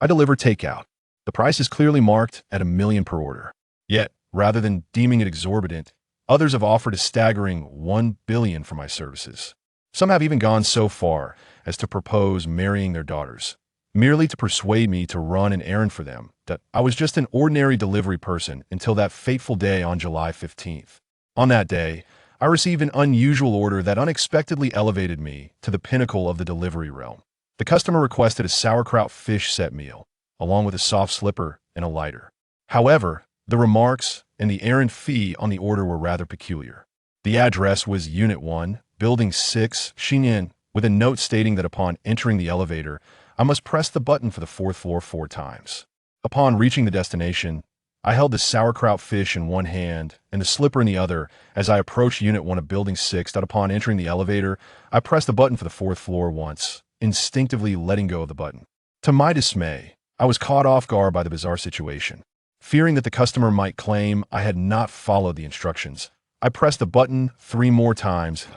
I deliver takeout. The price is clearly marked at $1 million per order. Yet, rather than deeming it exorbitant, others have offered a staggering $1 billion for my services. Some have even gone so far as to propose marrying their daughters, merely to persuade me to run an errand for them, that I was just an ordinary delivery person until that fateful day on July 15th. On that day, I received an unusual order that unexpectedly elevated me to the pinnacle of the delivery realm. The customer requested a sauerkraut fish set meal, along with a soft slipper and a lighter. However, the remarks and the errand fee on the order were rather peculiar. The address was Unit 1, Building 6, Xinyan, with a note stating that upon entering the elevator, I must press the button for the 4th floor 4 times. Upon reaching the destination, I held the sauerkraut fish in one hand and the slipper in the other as I approached Unit 1 of Building 6. Upon entering the elevator, I pressed the button for the 4th floor once, instinctively letting go of the button. To my dismay, I was caught off guard by the bizarre situation. Fearing that the customer might claim I had not followed the instructions, I pressed the button 3 more times.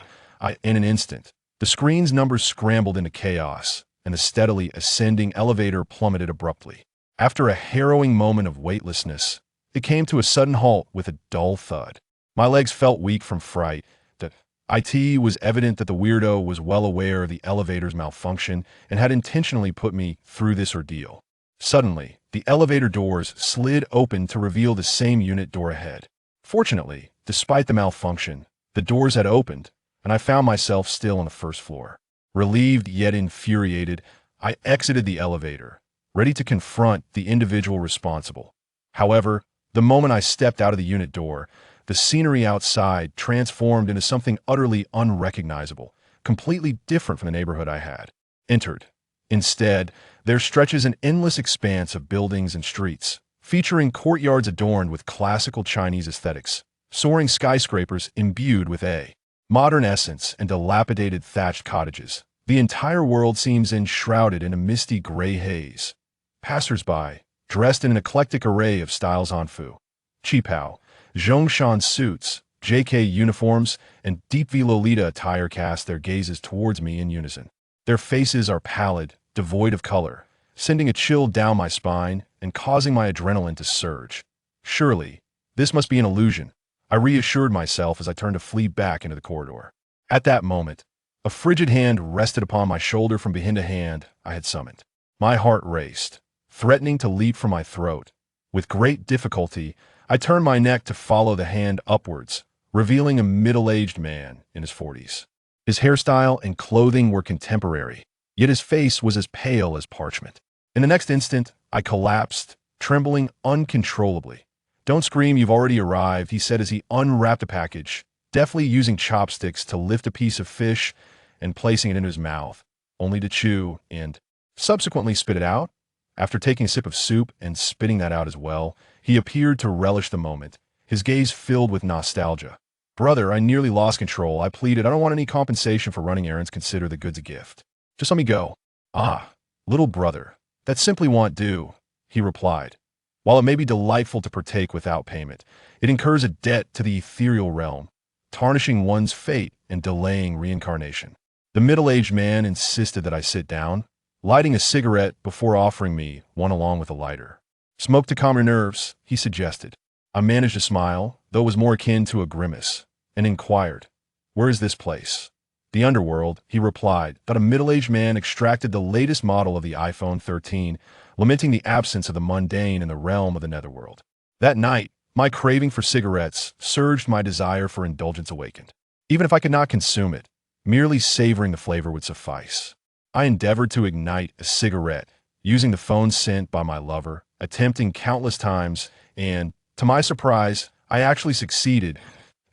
In an instant, the screen's numbers scrambled into chaos, and the steadily ascending elevator plummeted abruptly. After a harrowing moment of weightlessness, it came to a sudden halt with a dull thud. My legs felt weak from fright. It was evident that the weirdo was well aware of the elevator's malfunction and had intentionally put me through this ordeal. Suddenly, the elevator doors slid open to reveal the same unit door ahead. Fortunately, despite the malfunction, the doors had opened, and I found myself still on the 1st floor. Relieved yet infuriated, I exited the elevator, ready to confront the individual responsible. However, the moment I stepped out of the unit door, the scenery outside transformed into something utterly unrecognizable, completely different from the neighborhood I had entered. Instead, there stretches an endless expanse of buildings and streets, featuring courtyards adorned with classical Chinese aesthetics, soaring skyscrapers imbued with a modern essence, and dilapidated thatched cottages. The entire world seems enshrouded in a misty gray haze. Passers-by, dressed in an eclectic array of styles hanfu, qipao, zhongshan suits, JK uniforms, and deep V Lolita attire cast their gazes towards me in unison. Their faces are pallid, devoid of color, sending a chill down my spine and causing my adrenaline to surge. Surely, this must be an illusion, I reassured myself as I turned to flee back into the corridor. At that moment, a frigid hand rested upon my shoulder from behind a hand I had summoned. My heart raced, threatening to leap from my throat. With great difficulty, I turned my neck to follow the hand upwards, revealing a middle-aged man in his 40s. His hairstyle and clothing were contemporary, yet his face was as pale as parchment. In the next instant, I collapsed, trembling uncontrollably. "Don't scream, you've already arrived," he said as he unwrapped a package, deftly using chopsticks to lift a piece of fish and placing it into his mouth, only to chew and subsequently spit it out. After taking a sip of soup and spitting that out as well, he appeared to relish the moment, his gaze filled with nostalgia. "Brother, I nearly lost control," I pleaded. "I don't want any compensation for running errands. Consider the goods a gift. Just let me go." "Ah, little brother, that simply won't do," he replied. "While it may be delightful to partake without payment, it incurs a debt to the ethereal realm, tarnishing one's fate and delaying reincarnation." The middle-aged man insisted that I sit down, lighting a cigarette before offering me one along with a lighter. "Smoke to calm your nerves," he suggested. I managed a smile, though it was more akin to a grimace, and inquired, "Where is this place?" "The Underworld," he replied. That a middle-aged man extracted the latest model of the iPhone 13, lamenting the absence of the mundane in the realm of the netherworld. That night, my craving for cigarettes surged, my desire for indulgence awakened. Even if I could not consume it, merely savoring the flavor would suffice. I endeavored to ignite a cigarette, using the phone sent by my lover, attempting countless times, and, to my surprise, I actually succeeded.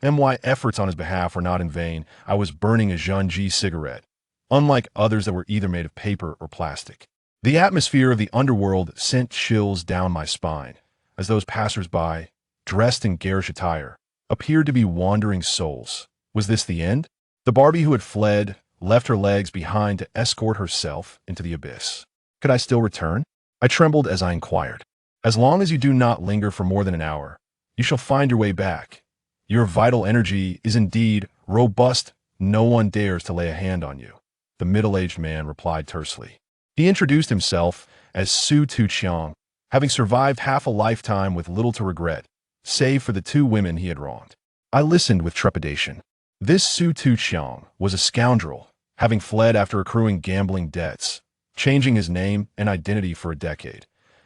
My efforts on his behalf were not in vain. I was burning a Junji cigarette, unlike others that were either made of paper or plastic. The atmosphere of the underworld sent chills down my spine, as those passers-by, dressed in garish attire, appeared to be wandering souls. Was this the end? The Barbie who had fled left her legs behind to escort herself into the abyss. Could I still return? I trembled as I inquired. "As long as you do not linger for more than an hour, you shall find your way back. Your vital energy is indeed robust. No one dares to lay a hand on you," the middle-aged man replied tersely. He introduced himself as Su Tuqiang, having survived half a lifetime with little to regret, save for the two women he had wronged. I listened with trepidation. This Su Tuqiang was a scoundrel, having fled after accruing gambling debts, changing his name and identity for a decade.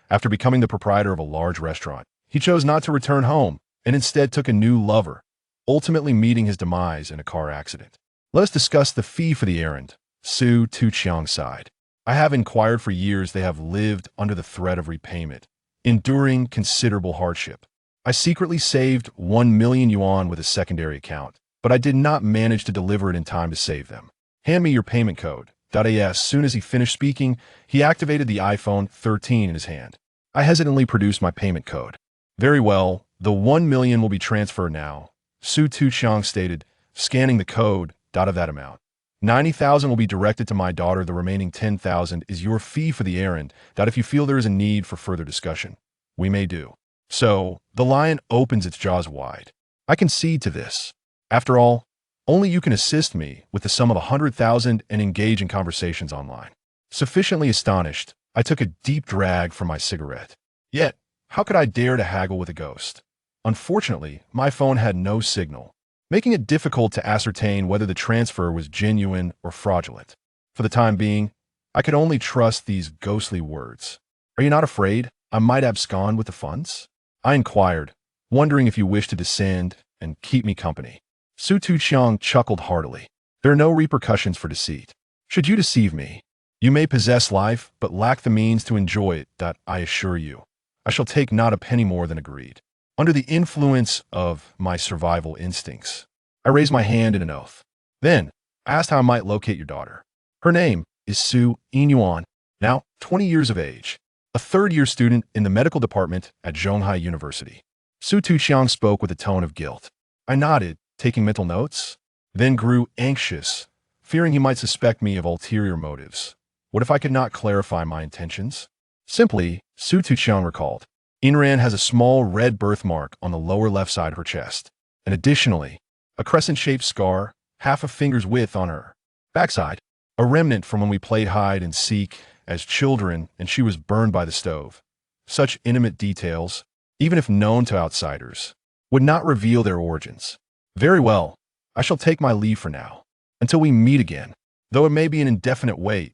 After becoming the proprietor of a large restaurant, he chose not to return home and instead took a new lover, ultimately meeting his demise in a car accident. Let us discuss the fee for the errand. Su Tuqiang sighed. I have inquired for years. They have lived under the threat of repayment, enduring considerable hardship. I secretly saved 1 million yuan with a secondary account, but I did not manage to deliver it in time to save them. Hand me your payment code. As soon as he finished speaking, he activated the iPhone 13 in his hand. I hesitantly produced my payment code. Very well, the 1 million will be transferred now, Su Tuqiang stated, scanning the code. Of that amount, 90,000 will be directed to my daughter. The remaining 10,000 is your fee for the errand. If you feel there is a need for further discussion, we may do. So, the lion opens its jaws wide. I concede to this. After all, only you can assist me with the sum of 100,000 and engage in conversations online. Sufficiently astonished, I took a deep drag from my cigarette. Yet, how could I dare to haggle with a ghost? Unfortunately, my phone had no signal, making it difficult to ascertain whether the transfer was genuine or fraudulent. For the time being, I could only trust these ghostly words. Are you not afraid I might abscond with the funds? I inquired, wondering if you wish to descend and keep me company. Su Tuqiang chuckled heartily. There are no repercussions for deceit. Should you deceive me, you may possess life but lack the means to enjoy it. I assure you, I shall take not a penny more than agreed. Under the influence of my survival instincts, I raised my hand in an oath. Then, I asked how I might locate your daughter. Her name is Su Inyuan, now 20 years of age, a third-year student in the medical department at Zhonghai University. Su Tuqiang spoke with a tone of guilt. I nodded, taking mental notes, then grew anxious, fearing he might suspect me of ulterior motives. What if I could not clarify my intentions? Simply, Su Tuqiang recalled, Inran has a small red birthmark on the lower left side of her chest, and additionally, a crescent-shaped scar, half a finger's width on her backside, a remnant from when we played hide and seek as children and she was burned by the stove. Such intimate details, even if known to outsiders, would not reveal their origins. Very well, I shall take my leave for now, until we meet again. Though it may be an indefinite wait,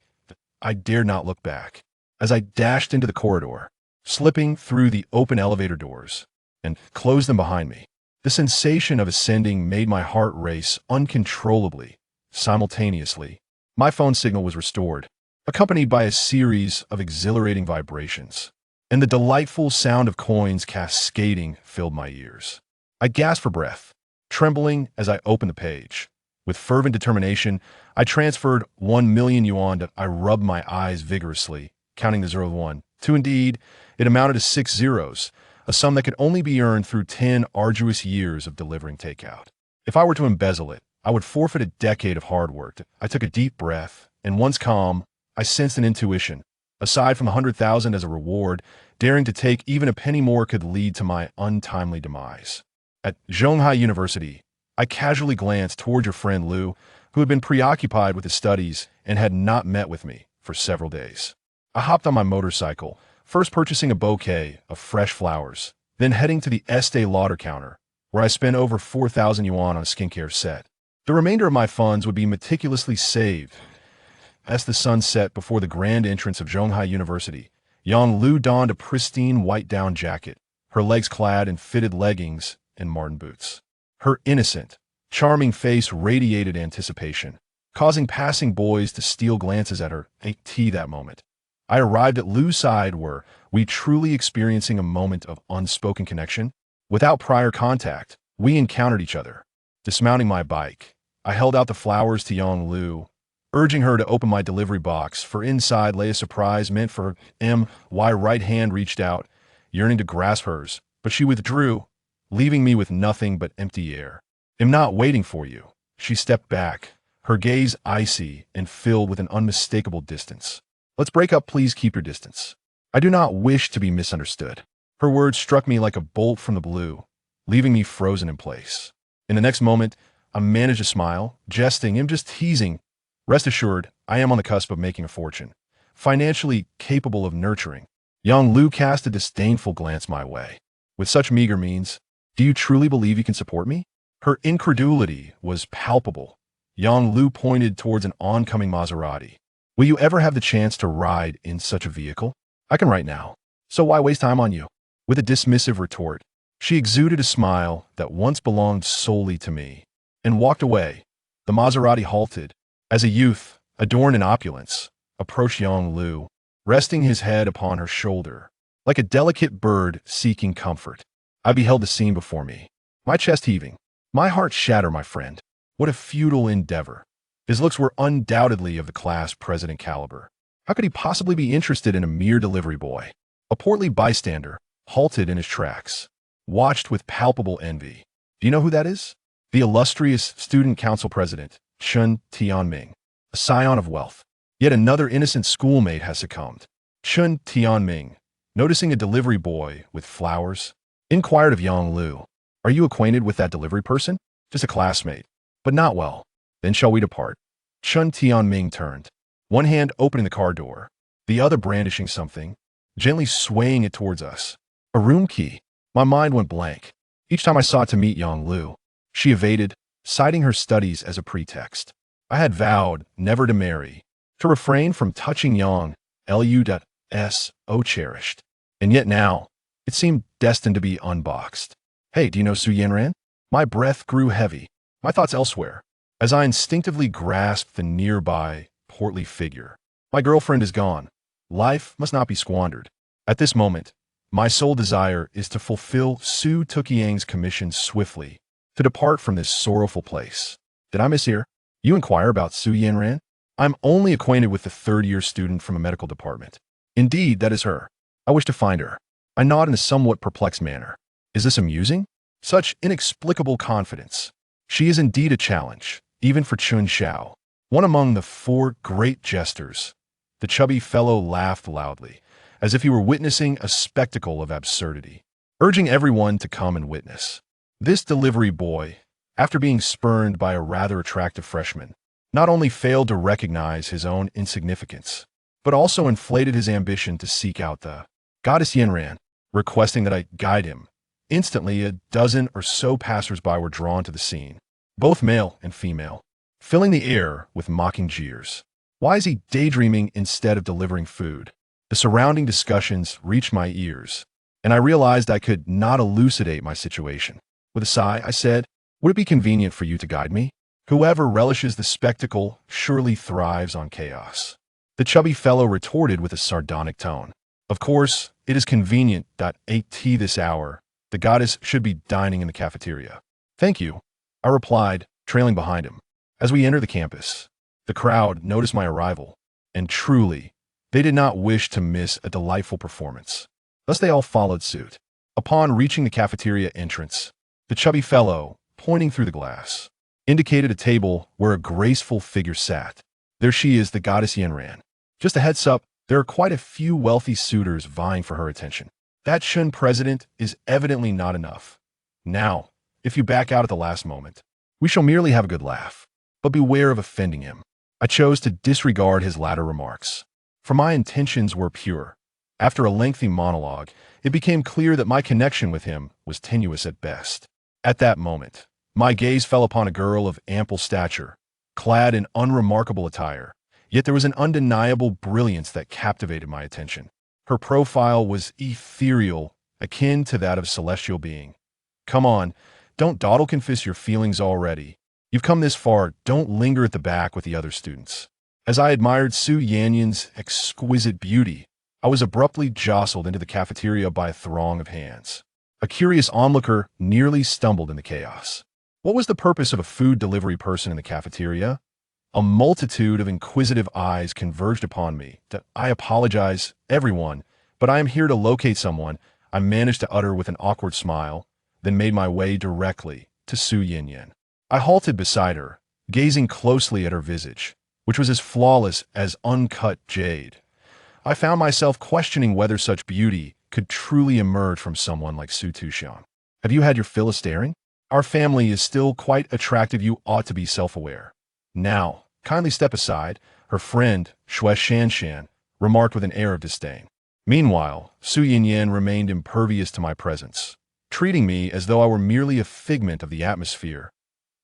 I dared not look back. As I dashed into the corridor, slipping through the open elevator doors, and closed them behind me, the sensation of ascending made my heart race uncontrollably. Simultaneously, my phone signal was restored, accompanied by a series of exhilarating vibrations, and the delightful sound of coins cascading filled my ears. I gasped for breath, trembling as I opened the page. With fervent determination, I transferred 1 million yuan. I rubbed my eyes vigorously, counting the 0 2. Indeed, it amounted to 6 zeros, a sum that could only be earned through 10 arduous years of delivering takeout. If I were to embezzle it, I would forfeit a decade of hard work. I took a deep breath, and once calm, I sensed an intuition. Aside from 100,000 as a reward, daring to take even a penny more could lead to my untimely demise. At Zhonghai University, I casually glanced toward your friend Lu, who had been preoccupied with his studies and had not met with me for several days. I hopped on my motorcycle, first purchasing a bouquet of fresh flowers, then heading to the Estee Lauder counter, where I spent over 4,000 yuan on a skincare set. The remainder of my funds would be meticulously saved. As the sun set before the grand entrance of Zhonghai University, Yang Lu donned a pristine white down jacket, her legs clad in fitted leggings and marten boots. Her innocent, charming face radiated anticipation, causing passing boys to steal glances at her that moment. I arrived at Lu's side. Were we truly experiencing a moment of unspoken connection? Without prior contact, we encountered each other. Dismounting my bike, I held out the flowers to Yang Lu, urging her to open my delivery box, for inside lay a surprise meant for her. My right hand reached out, yearning to grasp hers, but she withdrew, leaving me with nothing but empty air. I'm not waiting for you. She stepped back, her gaze icy and filled with an unmistakable distance. Let's break up, please. Keep your distance. I do not wish to be misunderstood. Her words struck me like a bolt from the blue, leaving me frozen in place. In the next moment, I managed a smile, jesting. I'm just teasing. Rest assured, I am on the cusp of making a fortune. financially capable of nurturing. Yang Lu cast a disdainful glance my way. With such meager means, do you truly believe you can support me? Her incredulity was palpable. Yang Lu pointed towards an oncoming Maserati. Will you ever have the chance to ride in such a vehicle? I can right now. So why waste time on you? With a dismissive retort, she exuded a smile that once belonged solely to me and walked away. The Maserati halted. As a youth, adorned in opulence, approached Yang Lu, resting his head upon her shoulder, like a delicate bird seeking comfort. I beheld the scene before me, my chest heaving, my heart shatter, my friend. What a futile endeavor. His looks were undoubtedly of the class president caliber. How could he possibly be interested in a mere delivery boy? A portly bystander, halted in his tracks, watched with palpable envy. Do you know who that is? The illustrious student council president, Chen Tianming, a scion of wealth. Yet another innocent schoolmate has succumbed. Chen Tianming, noticing a delivery boy with flowers, inquired of Yang Lu, "Are you acquainted with that delivery person?" "Just a classmate, but not well." "Then shall we depart?" Chen Tianming turned, one hand opening the car door, the other brandishing something, gently swaying it towards us. A room key. My mind went blank. Each time I sought to meet Yang Lu, she evaded, citing her studies as a pretext. I had vowed never to marry, to refrain from touching Yang Lu.S.O. cherished. And yet now, it seemed destined to be unboxed. "Hey, do you know Su Yanran?" My breath grew heavy, my thoughts elsewhere, as I instinctively grasped the nearby, portly figure. My girlfriend is gone. Life must not be squandered. At this moment, my sole desire is to fulfill Su Tuqiang's commission swiftly, to depart from this sorrowful place. Did I mishear? You inquire about Su Yanran? I'm only acquainted with the third-year student from a medical department. Indeed, that is her. I wish to find her. I nod in a somewhat perplexed manner. Is this amusing? Such inexplicable confidence. She is indeed a challenge, even for Chun Xiao, one among the four great jesters. The chubby fellow laughed loudly, as if he were witnessing a spectacle of absurdity, urging everyone to come and witness. This delivery boy, after being spurned by a rather attractive freshman, not only failed to recognize his own insignificance, but also inflated his ambition to seek out the goddess Yanran, requesting that I guide him. Instantly, a dozen or so passers-by were drawn to the scene, both male and female, filling the air with mocking jeers. Why is he daydreaming instead of delivering food? The surrounding discussions reached my ears, and I realized I could not elucidate my situation. With a sigh, I said, "Would it be convenient for you to guide me? Whoever relishes the spectacle surely thrives on chaos." The chubby fellow retorted with a sardonic tone. "Of course, it is convenient. At this hour, the goddess should be dining in the cafeteria." "Thank you," I replied, trailing behind him. As we entered the campus, the crowd noticed my arrival, and truly, they did not wish to miss a delightful performance. Thus they all followed suit. Upon reaching the cafeteria entrance, the chubby fellow, pointing through the glass, indicated a table where a graceful figure sat. There she is, the goddess Yanran. Just a heads up, there are quite a few wealthy suitors vying for her attention. That Shun president is evidently not enough. Now, if you back out at the last moment, we shall merely have a good laugh. But beware of offending him. I chose to disregard his latter remarks, for my intentions were pure. After a lengthy monologue, it became clear that my connection with him was tenuous at best. At that moment, my gaze fell upon a girl of ample stature, clad in unremarkable attire, yet there was an undeniable brilliance that captivated my attention. Her profile was ethereal, akin to that of a celestial being. Come on, don't dawdle, confess your feelings already. You've come this far, don't linger at the back with the other students. As I admired Su Yanyan's exquisite beauty, I was abruptly jostled into the cafeteria by a throng of hands. A curious onlooker nearly stumbled in the chaos. What was the purpose of a food delivery person in the cafeteria? A multitude of inquisitive eyes converged upon me. "I apologize, everyone, but I am here to locate someone," I managed to utter with an awkward smile, then made my way directly to Su Yanyan. I halted beside her, gazing closely at her visage, which was as flawless as uncut jade. I found myself questioning whether such beauty could truly emerge from someone like Su Tuxiang. "Have you had your fill of staring? Our family is still quite attractive. You ought to be self-aware. Now, kindly step aside." Her friend, Shui Shanshan, remarked with an air of disdain. Meanwhile, Su Yinyan remained impervious to my presence, treating me as though I were merely a figment of the atmosphere.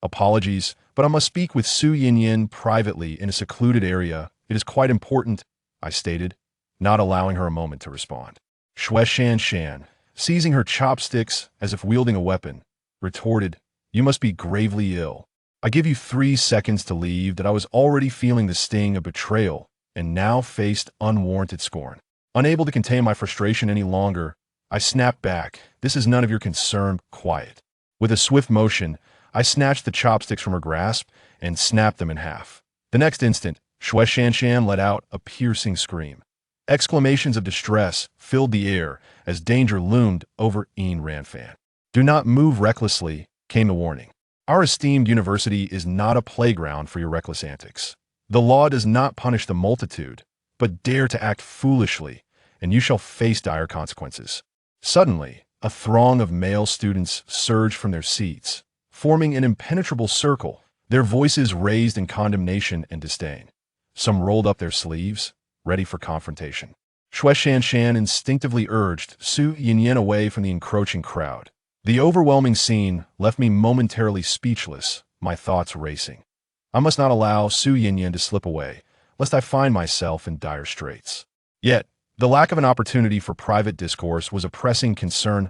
Apologies, but I must speak with Su Yinyan privately in a secluded area. It is quite important, I stated, not allowing her a moment to respond. Shui Shan Shan, seizing her chopsticks as if wielding a weapon, retorted, "You must be gravely ill. I give you 3 seconds to leave." That I was already feeling the sting of betrayal and now faced unwarranted scorn. Unable to contain my frustration any longer, I snapped back. "This is none of your concern, quiet." With a swift motion, I snatched the chopsticks from her grasp and snapped them in half. The next instant, Shui Shan Shan let out a piercing scream. Exclamations of distress filled the air as danger loomed over Ain Ranfan. "Do not move recklessly," came the warning. "Our esteemed university is not a playground for your reckless antics. The law does not punish the multitude, but dare to act foolishly, and you shall face dire consequences." Suddenly, a throng of male students surged from their seats, forming an impenetrable circle, their voices raised in condemnation and disdain. Some rolled up their sleeves, ready for confrontation. Shui Shan Shan instinctively urged Su Yinyan away from the encroaching crowd. The overwhelming scene left me momentarily speechless, my thoughts racing. I must not allow Su Yinyan to slip away, lest I find myself in dire straits. Yet, the lack of an opportunity for private discourse was a pressing concern.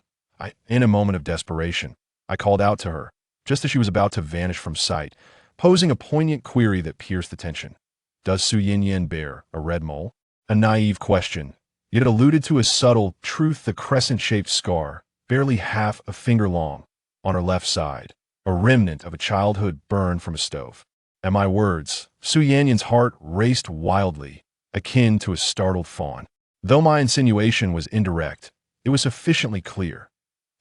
In a moment of desperation, I called out to her, just as she was about to vanish from sight, posing a poignant query that pierced the tension. "Does Su Yinyan bear a red mole?" A naive question, yet it alluded to a subtle truth: the crescent-shaped scar, barely half a finger long, on her left side, a remnant of a childhood burned from a stove. At my words, Su Yanyan's heart raced wildly, akin to a startled fawn. Though my insinuation was indirect, it was sufficiently clear.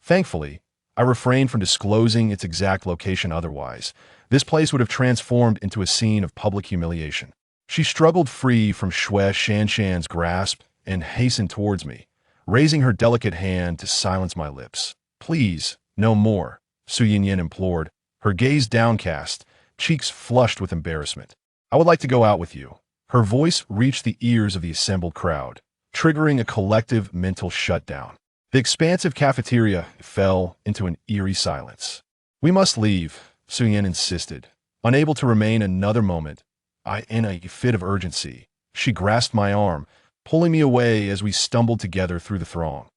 Thankfully, I refrained from disclosing its exact location. Otherwise, this place would have transformed into a scene of public humiliation. She struggled free from Shui Shan Shan's grasp and hastened towards me, raising her delicate hand to silence my lips. "Please, no more," Su Yinyan implored, her gaze downcast, cheeks flushed with embarrassment. "I would like to go out with you." Her voice reached the ears of the assembled crowd, triggering a collective mental shutdown. The expansive cafeteria fell into an eerie silence. "We must leave," Su Yan insisted. Unable to remain another moment, in a fit of urgency, she grasped my arm, pulling me away as we stumbled together through the throng.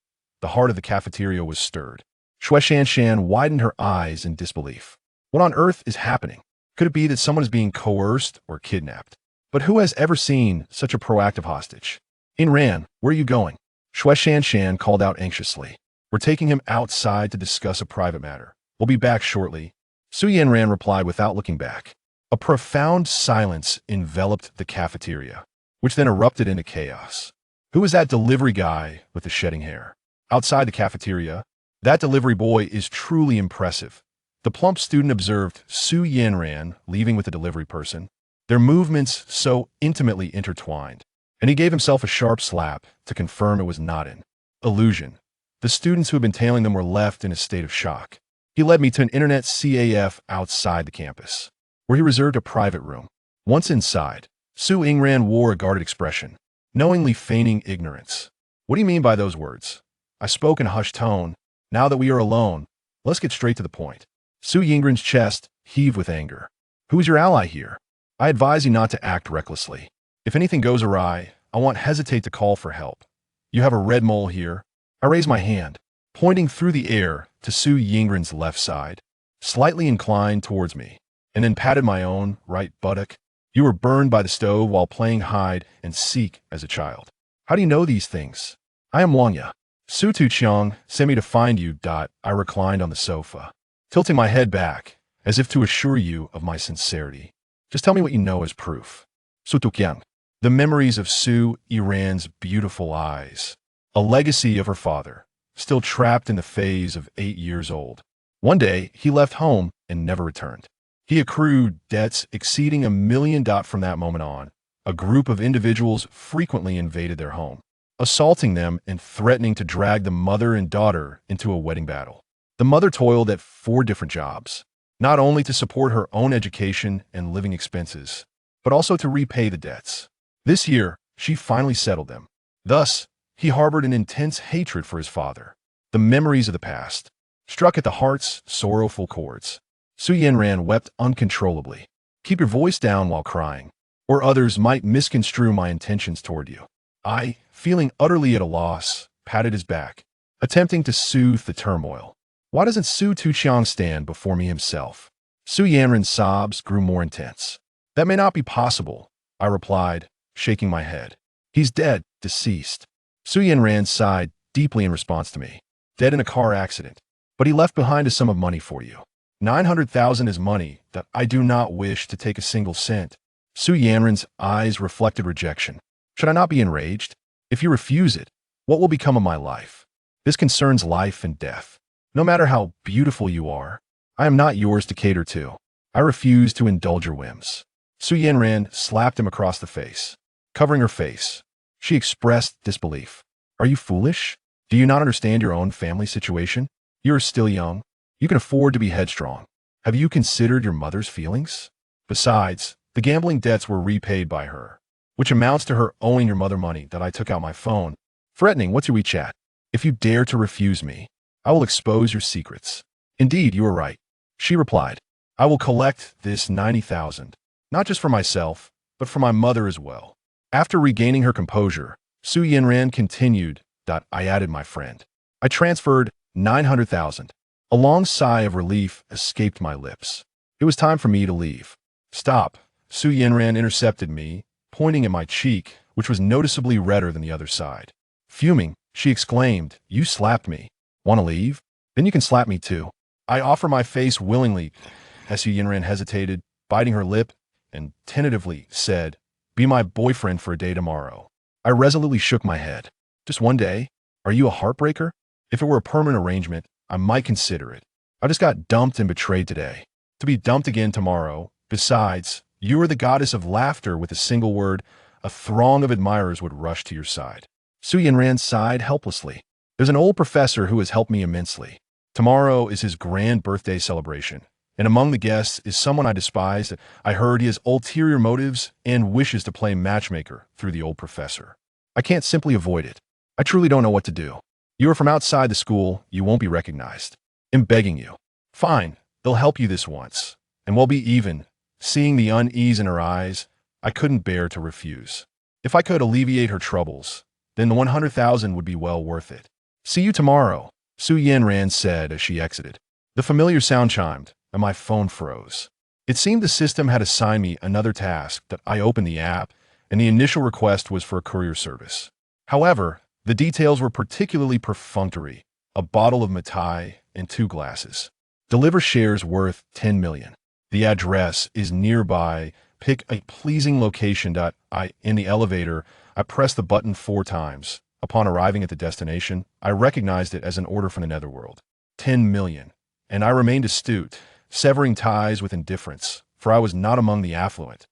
The heart of the cafeteria was stirred. Shui Shan Shan widened her eyes in disbelief. What on earth is happening? Could it be that someone is being coerced or kidnapped? But who has ever seen such a proactive hostage? "In Ran, where are you going?" Shui Shan Shan called out anxiously. "We're taking him outside to discuss a private matter. We'll be back shortly." Su Yanran replied without looking back. A profound silence enveloped the cafeteria, which then erupted into chaos. "Who is that delivery guy with the shedding hair?" Outside the cafeteria, "That delivery boy is truly impressive." The plump student observed Su Yanran leaving with the delivery person, their movements so intimately intertwined, and he gave himself a sharp slap to confirm it was not an illusion. The students who had been tailing them were left in a state of shock. He led me to an internet CAF outside the campus, where he reserved a private room. Once inside, Su Yingran wore a guarded expression, knowingly feigning ignorance. "What do you mean by those words?" I spoke in a hushed tone. "Now that we are alone, let's get straight to the point." Su Yingran's chest heaved with anger. "Who is your ally here? I advise you not to act recklessly. If anything goes awry, I won't hesitate to call for help. You have a red mole here." I raised my hand, pointing through the air to Su Yingran's left side, slightly inclined towards me, and then patted my own right buttock. "You were burned by the stove while playing hide and seek as a child." "How do you know these things?" "I am Wang Yang. Su Tuqiang sent me to find you." I reclined on the sofa, tilting my head back, as if to assure you of my sincerity. "Just tell me what you know as proof." Su Tuqiang. The memories of Su Yiran's beautiful eyes, a legacy of her father, still trapped in the phase of 8 years old. One day, he left home and never returned. He accrued debts exceeding $1 million. From that moment on, a group of individuals frequently invaded their home, assaulting them and threatening to drag the mother and daughter into a wedding battle. The mother toiled at 4 different jobs, not only to support her own education and living expenses, but also to repay the debts. This year, she finally settled them. Thus, he harbored an intense hatred for his father. The memories of the past struck at the heart's sorrowful chords. Su Yanran wept uncontrollably. Keep your voice down while crying, or others might misconstrue my intentions toward you. I, feeling utterly at a loss, patted his back, attempting to soothe the turmoil. Why doesn't Su Tuqiang stand before me himself? Su Yanran's sobs grew more intense. That may not be possible, I replied, shaking my head. He's dead, deceased. Su Yanran sighed deeply in response to me. Dead in a car accident. But he left behind a sum of money for you. 900,000 is money that I do not wish to take a single cent. Su Yanran's eyes reflected rejection. Should I not be enraged? If you refuse it, what will become of my life? This concerns life and death. No matter how beautiful you are, I am not yours to cater to. I refuse to indulge your whims. Su Yanran slapped him across the face. Covering her face, she expressed disbelief. Are you foolish? Do you not understand your own family situation? You are still young. You can afford to be headstrong. Have you considered your mother's feelings? Besides, the gambling debts were repaid by her, which amounts to her owing your mother money that I took out my phone. Threatening, what's your WeChat? If you dare to refuse me, I will expose your secrets. Indeed, you are right. She replied, I will collect this 90,000, not just for myself, but for my mother as well. After regaining her composure, Su Yanran continued, I added my friend. I transferred 900,000. A long sigh of relief escaped my lips. It was time for me to leave. Stop. Su Yanran intercepted me, pointing at my cheek, which was noticeably redder than the other side. Fuming, she exclaimed, You slapped me. Want to leave? Then you can slap me too. I offer my face willingly. Su Yanran hesitated, biting her lip, and tentatively said, Be my boyfriend for a day tomorrow. I resolutely shook my head. Just one day? Are you a heartbreaker? If it were a permanent arrangement, I might consider it. I just got dumped and betrayed today. To be dumped again tomorrow. Besides, you are the goddess of laughter. With a single word, a throng of admirers would rush to your side. Su Yanran sighed helplessly. There's an old professor who has helped me immensely. Tomorrow is his grand birthday celebration, and among the guests is someone I despise. I heard he has ulterior motives and wishes to play matchmaker through the old professor. I can't simply avoid it. I truly don't know what to do. You are from outside the school, you won't be recognized. I'm begging you. Fine, they'll help you this once, and we'll be even. Seeing the unease in her eyes, I couldn't bear to refuse. If I could alleviate her troubles, then the 100,000 would be well worth it. See you tomorrow, Su Yanran said as she exited. The familiar sound chimed, and my phone froze. It seemed the system had assigned me another task. That I opened the app, and the initial request was for a courier service. However, the details were particularly perfunctory: a bottle of Matai and 2 glasses. Deliver shares worth 10 million. The address is nearby. Pick a pleasing location. In the elevator, I pressed the button 4 times. Upon arriving at the destination, I recognized it as an order from the Netherworld. 10 million. And I remained astute, severing ties with indifference, for I was not among the affluent.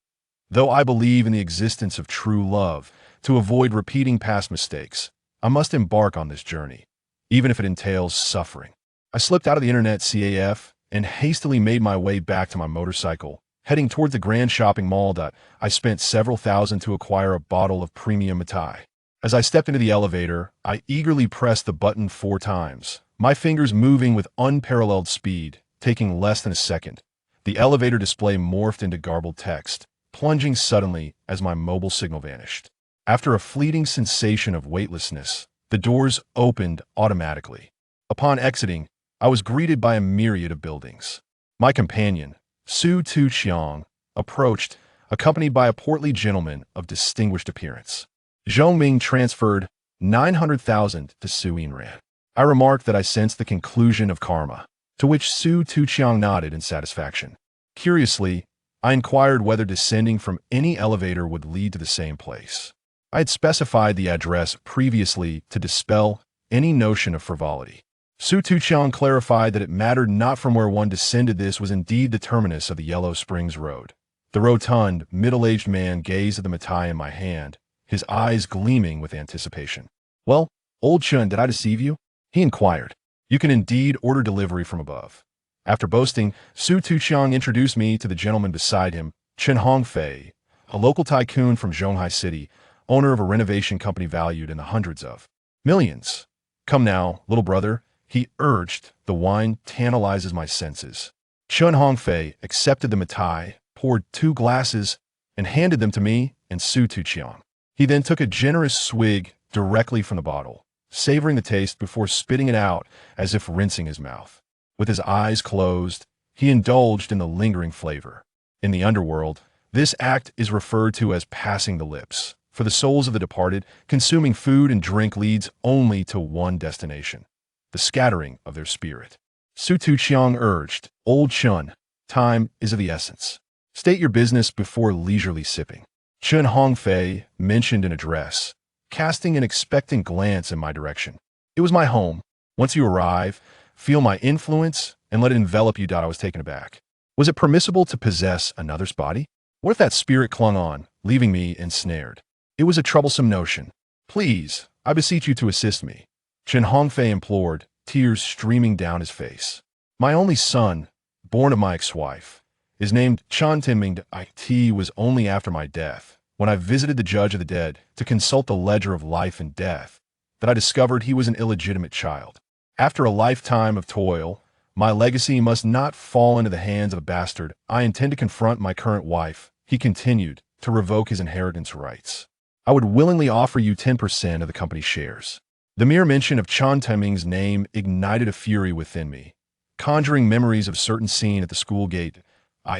Though I believe in the existence of true love, to avoid repeating past mistakes, I must embark on this journey, even if it entails suffering. I slipped out of the internet CAF and hastily made my way back to my motorcycle, heading toward the grand shopping mall. I spent several thousand to acquire a bottle of premium Matai. As I stepped into the elevator, I eagerly pressed the button 4 times, my fingers moving with unparalleled speed, taking less than a second. The elevator display morphed into garbled text, plunging suddenly as my mobile signal vanished. After a fleeting sensation of weightlessness, the doors opened automatically. Upon exiting, I was greeted by a myriad of buildings. My companion, Su Tuqiang, approached, accompanied by a portly gentleman of distinguished appearance. Zhongming transferred 900,000 to Su Yanran. I remarked that I sensed the conclusion of karma, to which Su Tuqiang nodded in satisfaction. Curiously, I inquired whether descending from any elevator would lead to the same place. I had specified the address previously to dispel any notion of frivolity. Su Tuqiang clarified that it mattered not from where one descended. This was indeed the terminus of the Yellow Springs Road. The rotund, middle-aged man gazed at the Matai in my hand, his eyes gleaming with anticipation. Well, old Chun, did I deceive you? He inquired. You can indeed order delivery from above. After boasting, Su Tuqiang introduced me to the gentleman beside him, Chen Hongfei, a local tycoon from Zhonghai City, owner of a renovation company valued in the hundreds of millions. Come now, little brother, he urged. The wine tantalizes my senses. Chun Hongfei accepted the matai, poured 2 glasses, and handed them to me and Su Tuqiang. He then took a generous swig directly from the bottle, savoring the taste before spitting it out as if rinsing his mouth. With his eyes closed, he indulged in the lingering flavor. In the underworld, this act is referred to as passing the lips. For the souls of the departed, consuming food and drink leads only to one destination, the scattering of their spirit. Su Tuqiang urged, Old Chun, time is of the essence. State your business before leisurely sipping. Chun Hongfei mentioned an address, casting an expectant glance in my direction. It was my home. Once you arrive, feel my influence and let it envelop you. I was taken aback. Was it permissible to possess another's body? What if that spirit clung on, leaving me ensnared? It was a troublesome notion. Please, I beseech you to assist me. Chen Hongfei implored, tears streaming down his face. My only son, born of my ex-wife, is named Chan Tinming. It was only after my death, when I visited the judge of the dead to consult the ledger of life and death, that I discovered he was an illegitimate child. After a lifetime of toil, my legacy must not fall into the hands of a bastard. I intend to confront my current wife, he continued, to revoke his inheritance rights. I would willingly offer you 10% of the company's shares. The mere mention of Chan Tinming's name ignited a fury within me, conjuring memories of a certain scene at the school gate.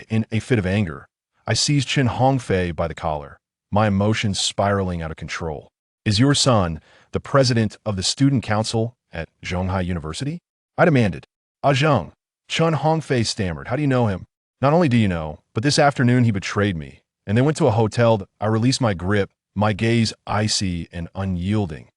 In a fit of anger, I seized Chen Hongfei by the collar, my emotions spiraling out of control. Is your son the president of the student council at Zhonghai University? I demanded. Zheng, Chen Hongfei stammered. How do you know him? Not only do you know, but this afternoon he betrayed me, and then went to a hotel. I released my grip, my gaze icy and unyielding.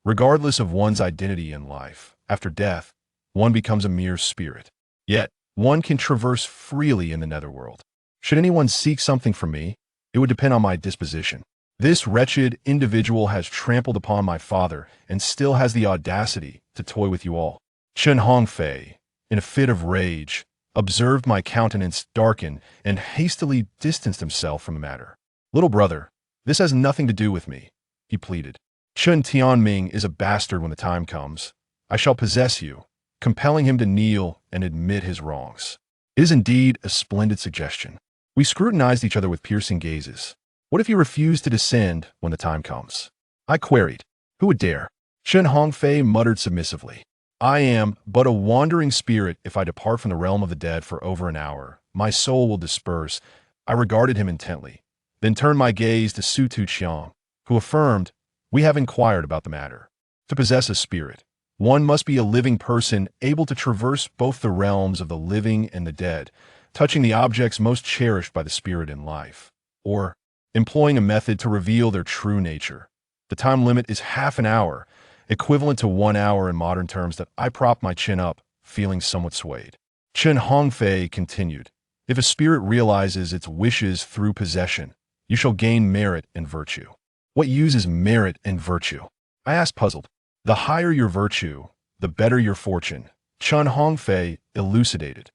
Regardless of one's identity in life, after death, one becomes a mere spirit. Yet, one can traverse freely in the netherworld. Should anyone seek something from me, it would depend on my disposition. This wretched individual has trampled upon my father and still has the audacity to toy with you all. Chen Hongfei, in a fit of rage, observed my countenance darken and hastily distanced himself from the matter. Little brother, this has nothing to do with me, he pleaded. Chun Tianming is a bastard when the time comes. I shall possess you, compelling him to kneel and admit his wrongs. It is indeed a splendid suggestion. We scrutinized each other with piercing gazes. What if you refuse to descend when the time comes? I queried. Who would dare? Chen Hongfei muttered submissively. I am but a wandering spirit. If I depart from the realm of the dead for over an hour, my soul will disperse. I regarded him intently, then turned my gaze to Su Tuqiang, who affirmed, we have inquired about the matter. To possess a spirit, one must be a living person able to traverse both the realms of the living and the dead, touching the objects most cherished by the spirit in life, or employing a method to reveal their true nature. The time limit is half an hour, equivalent to 1 hour in modern terms. That I propped my chin up, feeling somewhat swayed. Chen Hongfei continued, if a spirit realizes its wishes through possession, you shall gain merit and virtue. What use is merit and virtue? I asked, puzzled. The higher your virtue, the better your fortune, Chen Hongfei elucidated.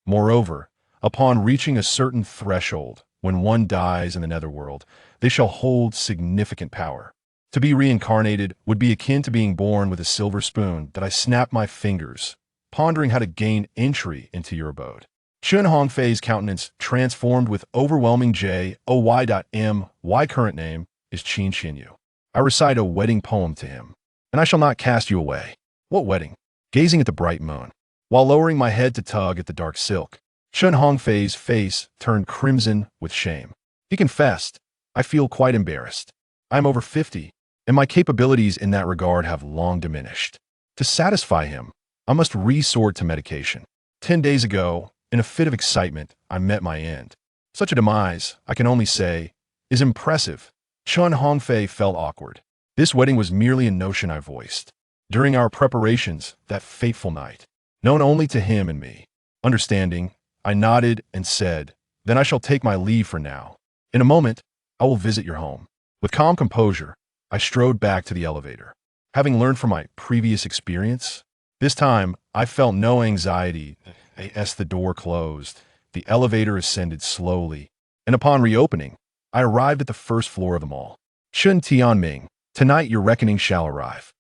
Moreover, upon reaching a certain threshold, when one dies in the netherworld, they shall hold significant power. To be reincarnated would be akin to being born with a silver spoon. That I snapped my fingers, pondering how to gain entry into your abode. Chen Hongfei's countenance transformed with overwhelming joy. My current name is Qin Xinyu. I recite a wedding poem to him, and I shall not cast you away. What wedding? Gazing at the bright moon, while lowering my head to tug at the dark silk, Chen Hongfei's face turned crimson with shame. He confessed, I feel quite embarrassed. I am over 50, and my capabilities in that regard have long diminished. To satisfy him, I must resort to medication. 10 days ago, in a fit of excitement, I met my end. Such a demise, I can only say, is impressive. Chen Hongfei felt awkward. This wedding was merely a notion I voiced. During our preparations, that fateful night, known only to him and me. Understanding, I nodded and said, then I shall take my leave for now. In a moment, I will visit your home. With calm composure, I strode back to the elevator. Having learned from my previous experience, this time I felt no anxiety. As the door closed, the elevator ascended slowly, and upon reopening, I arrived at the first floor of the mall. Chun Tianming, tonight your reckoning shall arrive.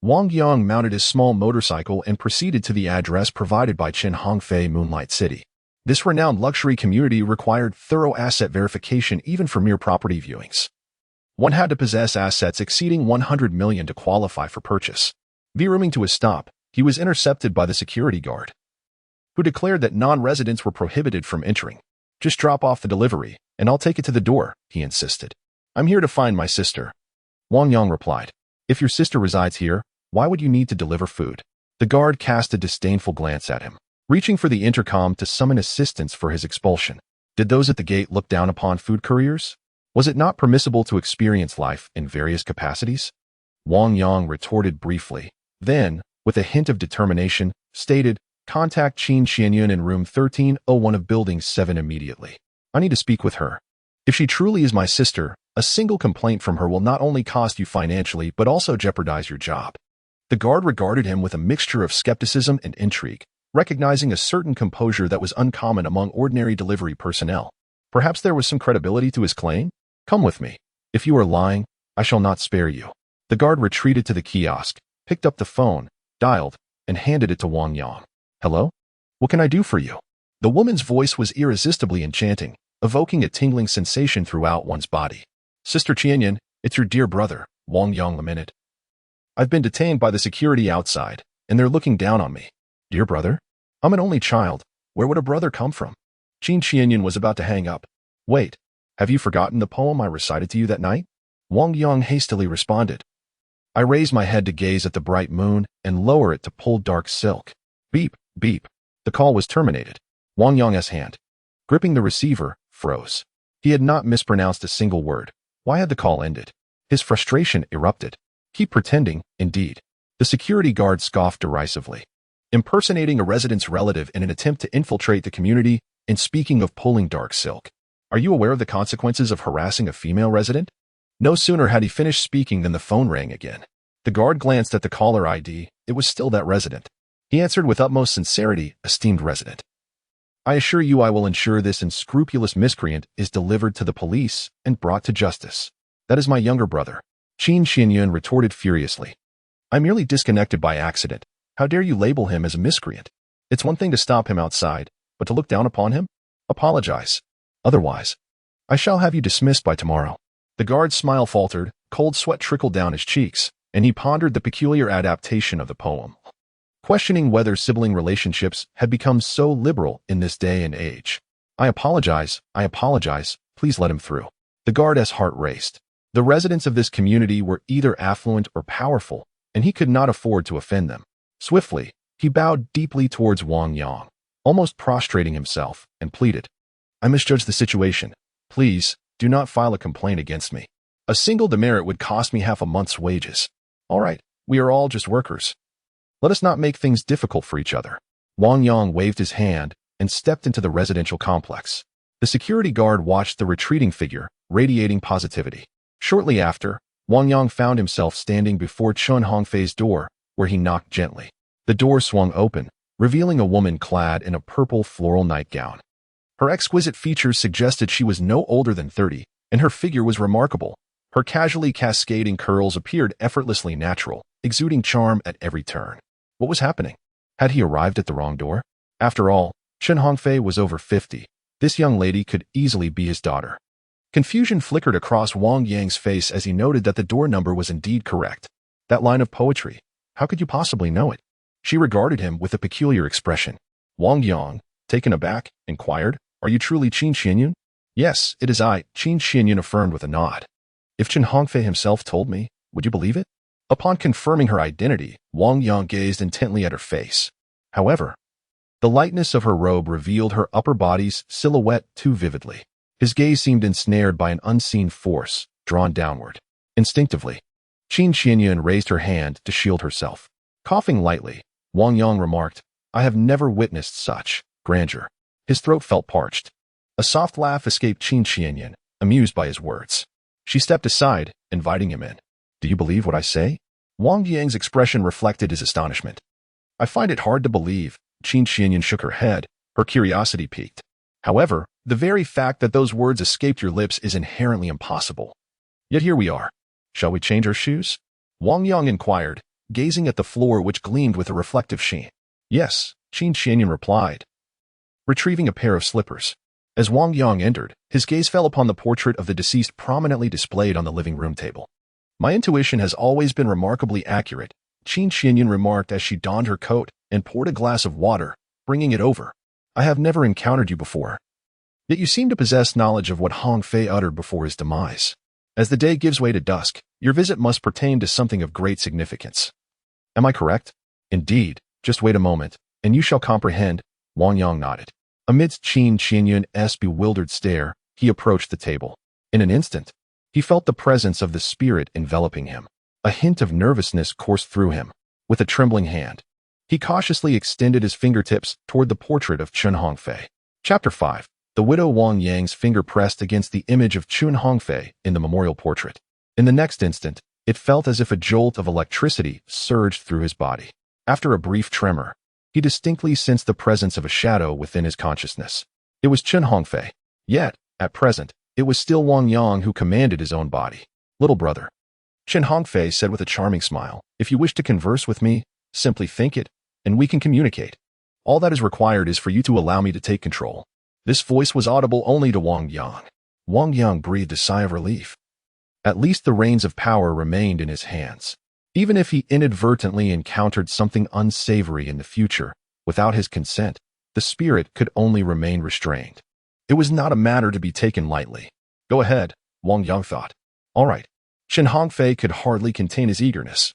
Wang Yang mounted his small motorcycle and proceeded to the address provided by Chen Hongfei Moonlight City. This renowned luxury community required thorough asset verification even for mere property viewings. One had to possess assets exceeding 100 million to qualify for purchase. Veering to a stop, he was intercepted by the security guard, who declared that non-residents were prohibited from entering. Just drop off the delivery, and I'll take it to the door, he insisted. I'm here to find my sister. Wang Yang replied. If your sister resides here, why would you need to deliver food? The guard cast a disdainful glance at him, reaching for the intercom to summon assistance for his expulsion. Did those at the gate look down upon food couriers? Was it not permissible to experience life in various capacities? Wang Yang retorted briefly, then, with a hint of determination, stated, contact Qin Xianyun in room 1301 of Building 7 immediately. I need to speak with her. If she truly is my sister, a single complaint from her will not only cost you financially but also jeopardize your job. The guard regarded him with a mixture of skepticism and intrigue, recognizing a certain composure that was uncommon among ordinary delivery personnel. Perhaps there was some credibility to his claim? Come with me. If you are lying, I shall not spare you. The guard retreated to the kiosk, picked up the phone, dialed, and handed it to Wang Yang. Hello? What can I do for you? The woman's voice was irresistibly enchanting, evoking a tingling sensation throughout one's body. Sister Qianyan, it's your dear brother, Wang Yang lamented. I've been detained by the security outside, and they're looking down on me. Dear brother? I'm an only child. Where would a brother come from? Qin Qianyan was about to hang up. Wait, have you forgotten the poem I recited to you that night? Wang Yang hastily responded. I raise my head to gaze at the bright moon and lower it to pull dark silk. Beep, beep. The call was terminated. Wang Yang's hand, gripping the receiver, froze. He had not mispronounced a single word. Why had the call ended? His frustration erupted. Keep pretending, indeed. The security guard scoffed derisively. Impersonating a resident's relative in an attempt to infiltrate the community, and speaking of pulling dark silk. Are you aware of the consequences of harassing a female resident? No sooner had he finished speaking than the phone rang again. The guard glanced at the caller ID. It was still that resident. He answered with utmost sincerity, esteemed resident. I assure you I will ensure this unscrupulous miscreant is delivered to the police and brought to justice. That is my younger brother. Qin Xianyun retorted furiously. I merely disconnected by accident. How dare you label him as a miscreant? It's one thing to stop him outside, but to look down upon him? Apologize. Otherwise, I shall have you dismissed by tomorrow. The guard's smile faltered, cold sweat trickled down his cheeks, and he pondered the peculiar adaptation of the poem, questioning whether sibling relationships had become so liberal in this day and age. I apologize, please let him through. The guard's heart raced. The residents of this community were either affluent or powerful, and he could not afford to offend them. Swiftly, he bowed deeply towards Wang Yang, almost prostrating himself, and pleaded. I misjudged the situation. Please, do not file a complaint against me. A single demerit would cost me half a month's wages. All right, we are all just workers. Let us not make things difficult for each other. Wang Yang waved his hand and stepped into the residential complex. The security guard watched the retreating figure, radiating positivity. Shortly after, Wang Yang found himself standing before Chun Hongfei's door, where he knocked gently. The door swung open, revealing a woman clad in a purple floral nightgown. Her exquisite features suggested she was no older than 30, and her figure was remarkable. Her casually cascading curls appeared effortlessly natural, exuding charm at every turn. What was happening? Had he arrived at the wrong door? After all, Chen Hongfei was over 50. This young lady could easily be his daughter. Confusion flickered across Wang Yang's face as he noted that the door number was indeed correct. That line of poetry. How could you possibly know it? She regarded him with a peculiar expression. Wang Yang, taken aback, inquired, Are you truly Qin Xianyun? Yes, it is I, Qin Xianyun affirmed with a nod. If Chen Hongfei himself told me, would you believe it? Upon confirming her identity, Wang Yang gazed intently at her face. However, the lightness of her robe revealed her upper body's silhouette too vividly. His gaze seemed ensnared by an unseen force, drawn downward. Instinctively, Qin Xianyun raised her hand to shield herself. Coughing lightly, Wang Yang remarked, I have never witnessed such grandeur. His throat felt parched. A soft laugh escaped Qin Xianyun, amused by his words. She stepped aside, inviting him in. Do you believe what I say? Wang Yang's expression reflected his astonishment. I find it hard to believe. Qin Xianyun shook her head, her curiosity piqued. However, the very fact that those words escaped your lips is inherently impossible. Yet here we are. Shall we change our shoes? Wang Yang inquired, gazing at the floor which gleamed with a reflective sheen. Yes, Qin Xianyan replied, retrieving a pair of slippers. As Wang Yang entered, his gaze fell upon the portrait of the deceased prominently displayed on the living room table. My intuition has always been remarkably accurate, Qin Xianyan remarked as she donned her coat and poured a glass of water, bringing it over. I have never encountered you before. Yet you seem to possess knowledge of what Hong Fei uttered before his demise. As the day gives way to dusk, your visit must pertain to something of great significance. Am I correct? Indeed, just wait a moment, and you shall comprehend, Wang Yang nodded. Amidst Qin Xianyan's bewildered stare, he approached the table. In an instant, he felt the presence of the spirit enveloping him. A hint of nervousness coursed through him. With a trembling hand, he cautiously extended his fingertips toward the portrait of Chun Hongfei. Chapter 5. The widow Wang Yang's finger pressed against the image of Chun Hongfei in the memorial portrait. In the next instant, it felt as if a jolt of electricity surged through his body. After a brief tremor, he distinctly sensed the presence of a shadow within his consciousness. It was Chun Hongfei. Yet, at present, it was still Wang Yang who commanded his own body. Little brother, Chun Hongfei said with a charming smile, if you wish to converse with me, simply think it, and we can communicate. All that is required is for you to allow me to take control. This voice was audible only to Wang Yang. Wang Yang breathed a sigh of relief. At least the reins of power remained in his hands. Even if he inadvertently encountered something unsavory in the future, without his consent, the spirit could only remain restrained. It was not a matter to be taken lightly. Go ahead, Wang Yang thought. All right. Chun Hongfei could hardly contain his eagerness,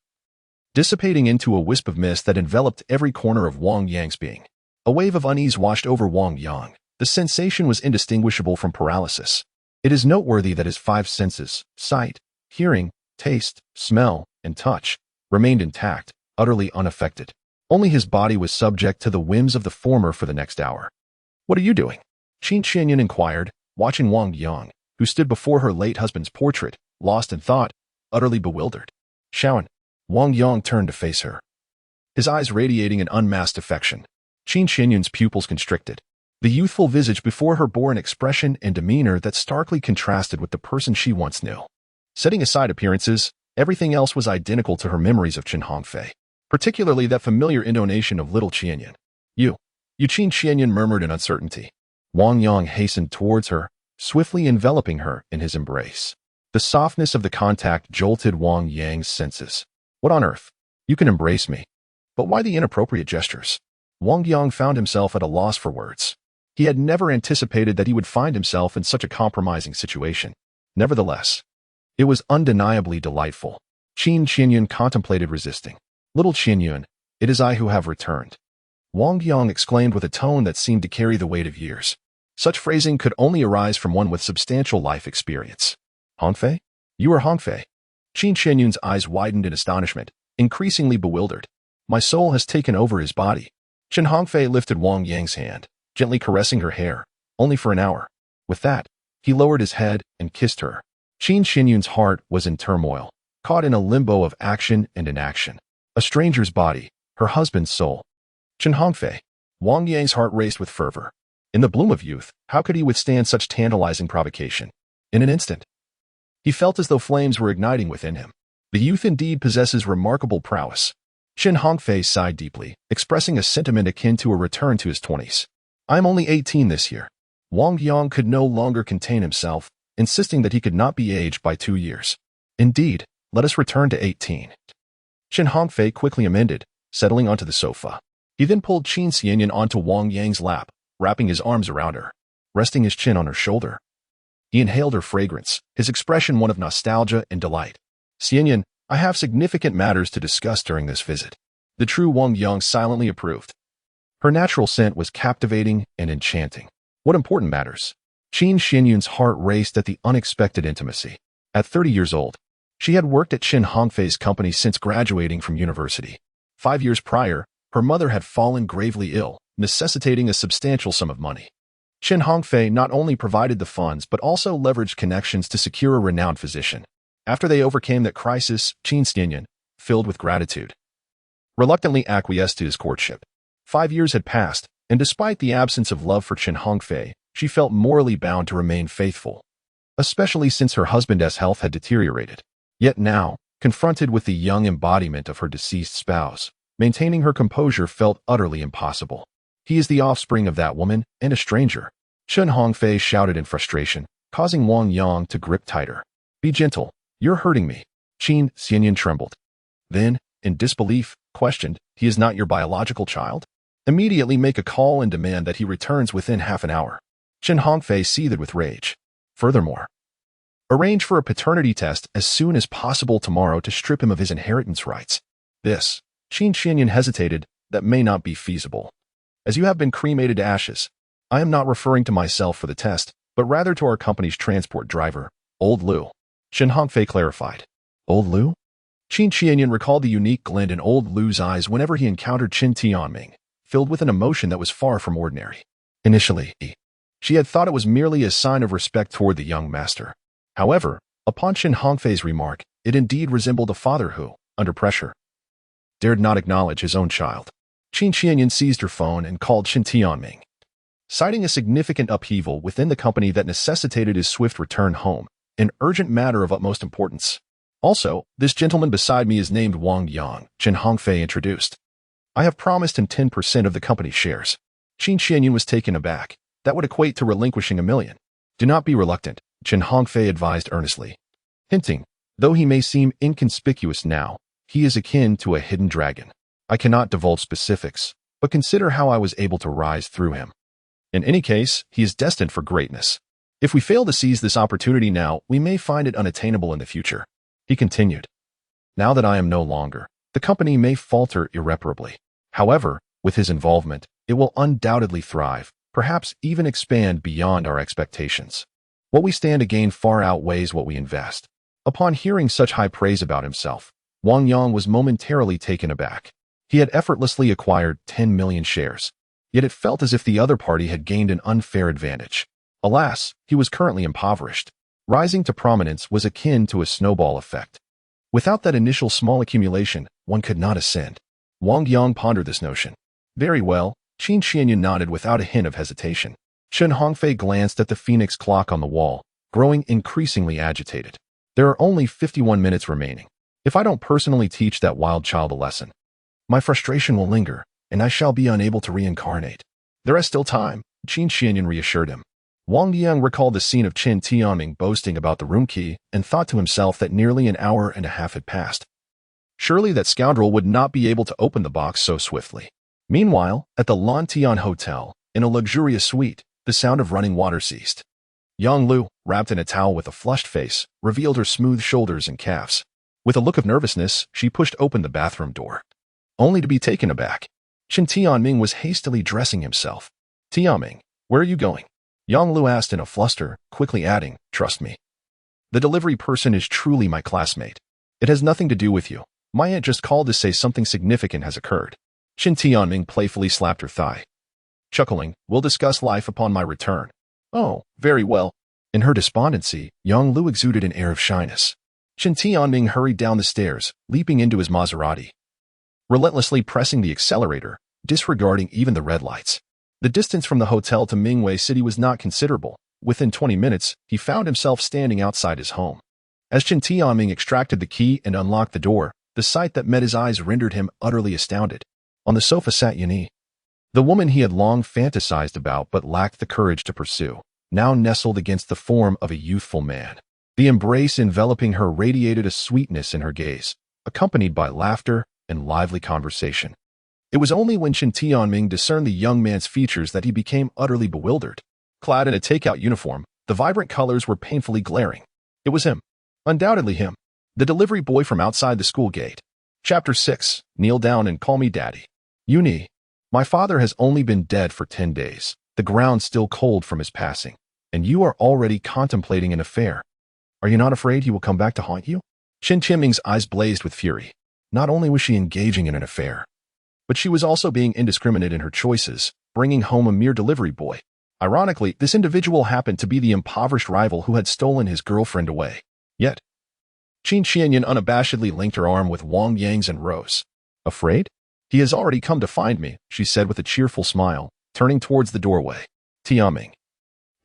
dissipating into a wisp of mist that enveloped every corner of Wang Yang's being. A wave of unease washed over Wang Yang. The sensation was indistinguishable from paralysis. It is noteworthy that his five senses, sight, hearing, taste, smell, and touch, remained intact, utterly unaffected. Only his body was subject to the whims of the former for the next hour. What are you doing? Qin Xianyan inquired, watching Wang Yang, who stood before her late husband's portrait, lost in thought, utterly bewildered. Shaoan. Wang Yang turned to face her, his eyes radiating an unmasked affection. Qin Xianyan's pupils constricted. The youthful visage before her bore an expression and demeanor that starkly contrasted with the person she once knew. Setting aside appearances, everything else was identical to her memories of Chun Hongfei, particularly that familiar intonation of little Qianyan. You Qin Xianyan murmured in uncertainty. Wang Yang hastened towards her, swiftly enveloping her in his embrace. The softness of the contact jolted Wang Yang's senses. What on earth? You can embrace me. But why the inappropriate gestures? Wang Yang found himself at a loss for words. He had never anticipated that he would find himself in such a compromising situation. Nevertheless, it was undeniably delightful. Qin Xianyan contemplated resisting. Little Qianyan, it is I who have returned. Wang Yang exclaimed with a tone that seemed to carry the weight of years. Such phrasing could only arise from one with substantial life experience. Hongfei? You are Hongfei. Qin Xianyan's eyes widened in astonishment, increasingly bewildered. My soul has taken over his body. Chun Hongfei lifted Wang Yang's hand, gently caressing her hair, only for an hour. With that, he lowered his head and kissed her. Qin Xianyan's heart was in turmoil, caught in a limbo of action and inaction. A stranger's body, her husband's soul. Chun Hongfei. Wang Yang's heart raced with fervor. In the bloom of youth, how could he withstand such tantalizing provocation? In an instant, he felt as though flames were igniting within him. The youth indeed possesses remarkable prowess. Chun Hongfei sighed deeply, expressing a sentiment akin to a return to his 20s. I am only 18 this year. Wang Yang could no longer contain himself, insisting that he could not be aged by 2 years. Indeed, let us return to 18. Chun Hongfei quickly amended, settling onto the sofa. He then pulled Qin Xianyan onto Wang Yang's lap, wrapping his arms around her, resting his chin on her shoulder. He inhaled her fragrance, his expression one of nostalgia and delight. Xianyan, I have significant matters to discuss during this visit. The true Wang Yang silently approved. Her natural scent was captivating and enchanting. What important matters? Qin Xianyan's heart raced at the unexpected intimacy. At 30 years old, she had worked at Chun Hongfei's company since graduating from university. 5 years prior, her mother had fallen gravely ill, necessitating a substantial sum of money. Chun Hongfei not only provided the funds but also leveraged connections to secure a renowned physician. After they overcame that crisis, Qin Xianyan, filled with gratitude, reluctantly acquiesced to his courtship. 5 years had passed, and despite the absence of love for Chun Hongfei, she felt morally bound to remain faithful. especially since her husband's health had deteriorated. Yet now, confronted with the young embodiment of her deceased spouse, maintaining her composure felt utterly impossible. He is the offspring of that woman and a stranger. Chen Hongfei shouted in frustration, causing Wang Yang to grip tighter. Be gentle, you're hurting me. Qin Xianyan trembled. Then, in disbelief, questioned, he is not your biological child? Immediately make a call and demand that he returns within half an hour. Chen Hongfei seethed with rage. Furthermore, arrange for a paternity test as soon as possible tomorrow to strip him of his inheritance rights. This, Qin Xianyan hesitated, that may not be feasible. As you have been cremated to ashes, I am not referring to myself for the test, but rather to our company's transport driver, Old Lu. Chen Hongfei clarified. Old Lu? Qin Xianyan recalled the unique glint in Old Lu's eyes whenever he encountered Qin Tianming, filled with an emotion that was far from ordinary. Initially, she had thought it was merely a sign of respect toward the young master. However, upon Chen Hongfei's remark, it indeed resembled a father who, under pressure, dared not acknowledge his own child. Qin Xianyan seized her phone and called Qin Tianming. Citing a significant upheaval within the company that necessitated his swift return home, an urgent matter of utmost importance. Also, this gentleman beside me is named Wang Yang, Chen Hongfei introduced. I have promised him 10% of the company's shares. Qin Xianyan was taken aback. That would equate to relinquishing $1 million. Do not be reluctant, Chen Hongfei advised earnestly. Hinting, though he may seem inconspicuous now, he is akin to a hidden dragon. I cannot divulge specifics, but consider how I was able to rise through him. In any case, he is destined for greatness. If we fail to seize this opportunity now, we may find it unattainable in the future. He continued. Now that I am no longer, the company may falter irreparably. However, with his involvement, it will undoubtedly thrive, perhaps even expand beyond our expectations. What we stand to gain far outweighs what we invest. Upon hearing such high praise about himself, Wang Yang was momentarily taken aback. He had effortlessly acquired 10 million shares, yet it felt as if the other party had gained an unfair advantage. Alas, he was currently impoverished. Rising to prominence was akin to a snowball effect. Without that initial small accumulation, one could not ascend. Wang Yang pondered this notion. Very well, Qin Xianyan nodded without a hint of hesitation. Chen Hongfei glanced at the phoenix clock on the wall, growing increasingly agitated. There are only 51 minutes remaining. If I don't personally teach that wild child a lesson, my frustration will linger, and I shall be unable to reincarnate. There is still time, Qin Xianyan reassured him. Wang Yang recalled the scene of Qin Tianming boasting about the room key and thought to himself that nearly an hour and a half had passed. Surely that scoundrel would not be able to open the box so swiftly. Meanwhile, at the Lan Tian Hotel, in a luxurious suite, the sound of running water ceased. Yang Lu, wrapped in a towel with a flushed face, revealed her smooth shoulders and calves. With a look of nervousness, she pushed open the bathroom door, only to be taken aback. Qin Tianming was hastily dressing himself. Tianming, where are you going? Yang Lu asked in a fluster, quickly adding, trust me. The delivery person is truly my classmate. It has nothing to do with you. My aunt just called to say something significant has occurred. Qin Tianming playfully slapped her thigh. Chuckling, we'll discuss life upon my return. Oh, very well. In her despondency, Yang Lu exuded an air of shyness. Qin Tianming hurried down the stairs, leaping into his Maserati, relentlessly pressing the accelerator, disregarding even the red lights. The distance from the hotel to Mingwei City was not considerable. Within 20 minutes, he found himself standing outside his home. As Qin Tianming extracted the key and unlocked the door, the sight that met his eyes rendered him utterly astounded. On the sofa sat Yanni, the woman he had long fantasized about but lacked the courage to pursue, now nestled against the form of a youthful man. The embrace enveloping her radiated a sweetness in her gaze, accompanied by laughter and lively conversation. It was only when Qin Tianming discerned the young man's features that he became utterly bewildered. Clad in a Takeout uniform, the vibrant colors were painfully glaring. It was him. Undoubtedly him. The delivery boy from outside the school gate. Chapter 6. Kneel down and call me daddy. Yuni. My father has only been dead for 10 days, the ground still cold from his passing, and you are already contemplating an affair. Are you not afraid he will come back to haunt you? Qin Tianming's eyes blazed with fury. Not only was she engaging in an affair, but she was also being indiscriminate in her choices, bringing home a mere delivery boy. Ironically, this individual happened to be the impoverished rival who had stolen his girlfriend away. Yet, Qin Xianyan unabashedly linked her arm with Wang Yang's and rose. Afraid? He has already come to find me, she said with a cheerful smile, turning towards the doorway. Tianming.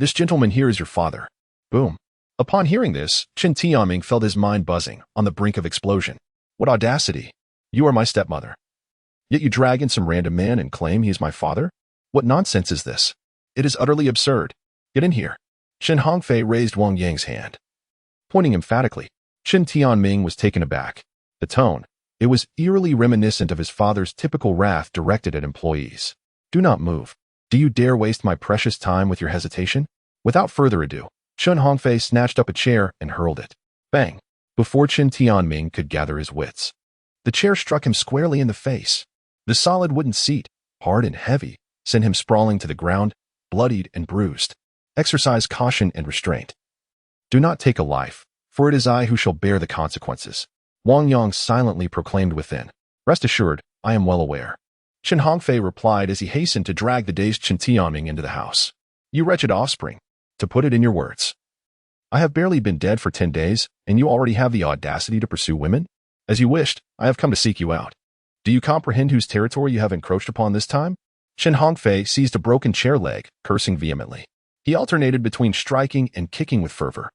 This gentleman here is your father. Boom. Upon hearing this, Chen Tianming felt his mind buzzing, on the brink of explosion. What audacity! You are my stepmother. Yet you drag in some random man and claim he is my father? What nonsense is this? It is utterly absurd. Get in here. Shen Hongfei raised Wang Yang's hand. Pointing emphatically, Chen Tianming was taken aback. The tone, it was eerily reminiscent of his father's typical wrath directed at employees. Do not move. Do you dare waste my precious time with your hesitation? Without further ado, Chen Hongfei snatched up a chair and hurled it. Bang! Before Chen Tianming could gather his wits, the chair struck him squarely in the face. The solid wooden seat, hard and heavy, sent him sprawling to the ground, bloodied and bruised. Exercise caution and restraint. Do not take a life, for it is I who shall bear the consequences. Wang Yang silently proclaimed within. Rest assured, I am well aware. Chen Hongfei replied as he hastened to drag the dazed Chen Tianming into the house. You wretched offspring. To put it in your words, I have barely been dead for 10 days, and you already have the audacity to pursue women? As you wished, I have come to seek you out. Do you comprehend whose territory you have encroached upon this time? Chen Hongfei seized a broken chair leg, cursing vehemently. He alternated between striking and kicking with fervor.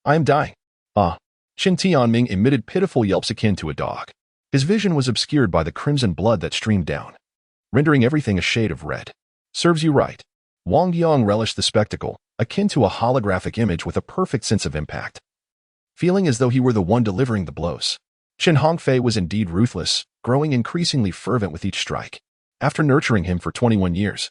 I am dying. Chen Tianming emitted pitiful yelps akin to a dog. His vision was obscured by the crimson blood that streamed down, rendering everything a shade of red. Serves you right. Wang Yang relished the spectacle, akin to a holographic image with a perfect sense of impact. Feeling as though he were the one delivering the blows, Chen Hongfei was indeed ruthless, growing increasingly fervent with each strike. After nurturing him for 21 years,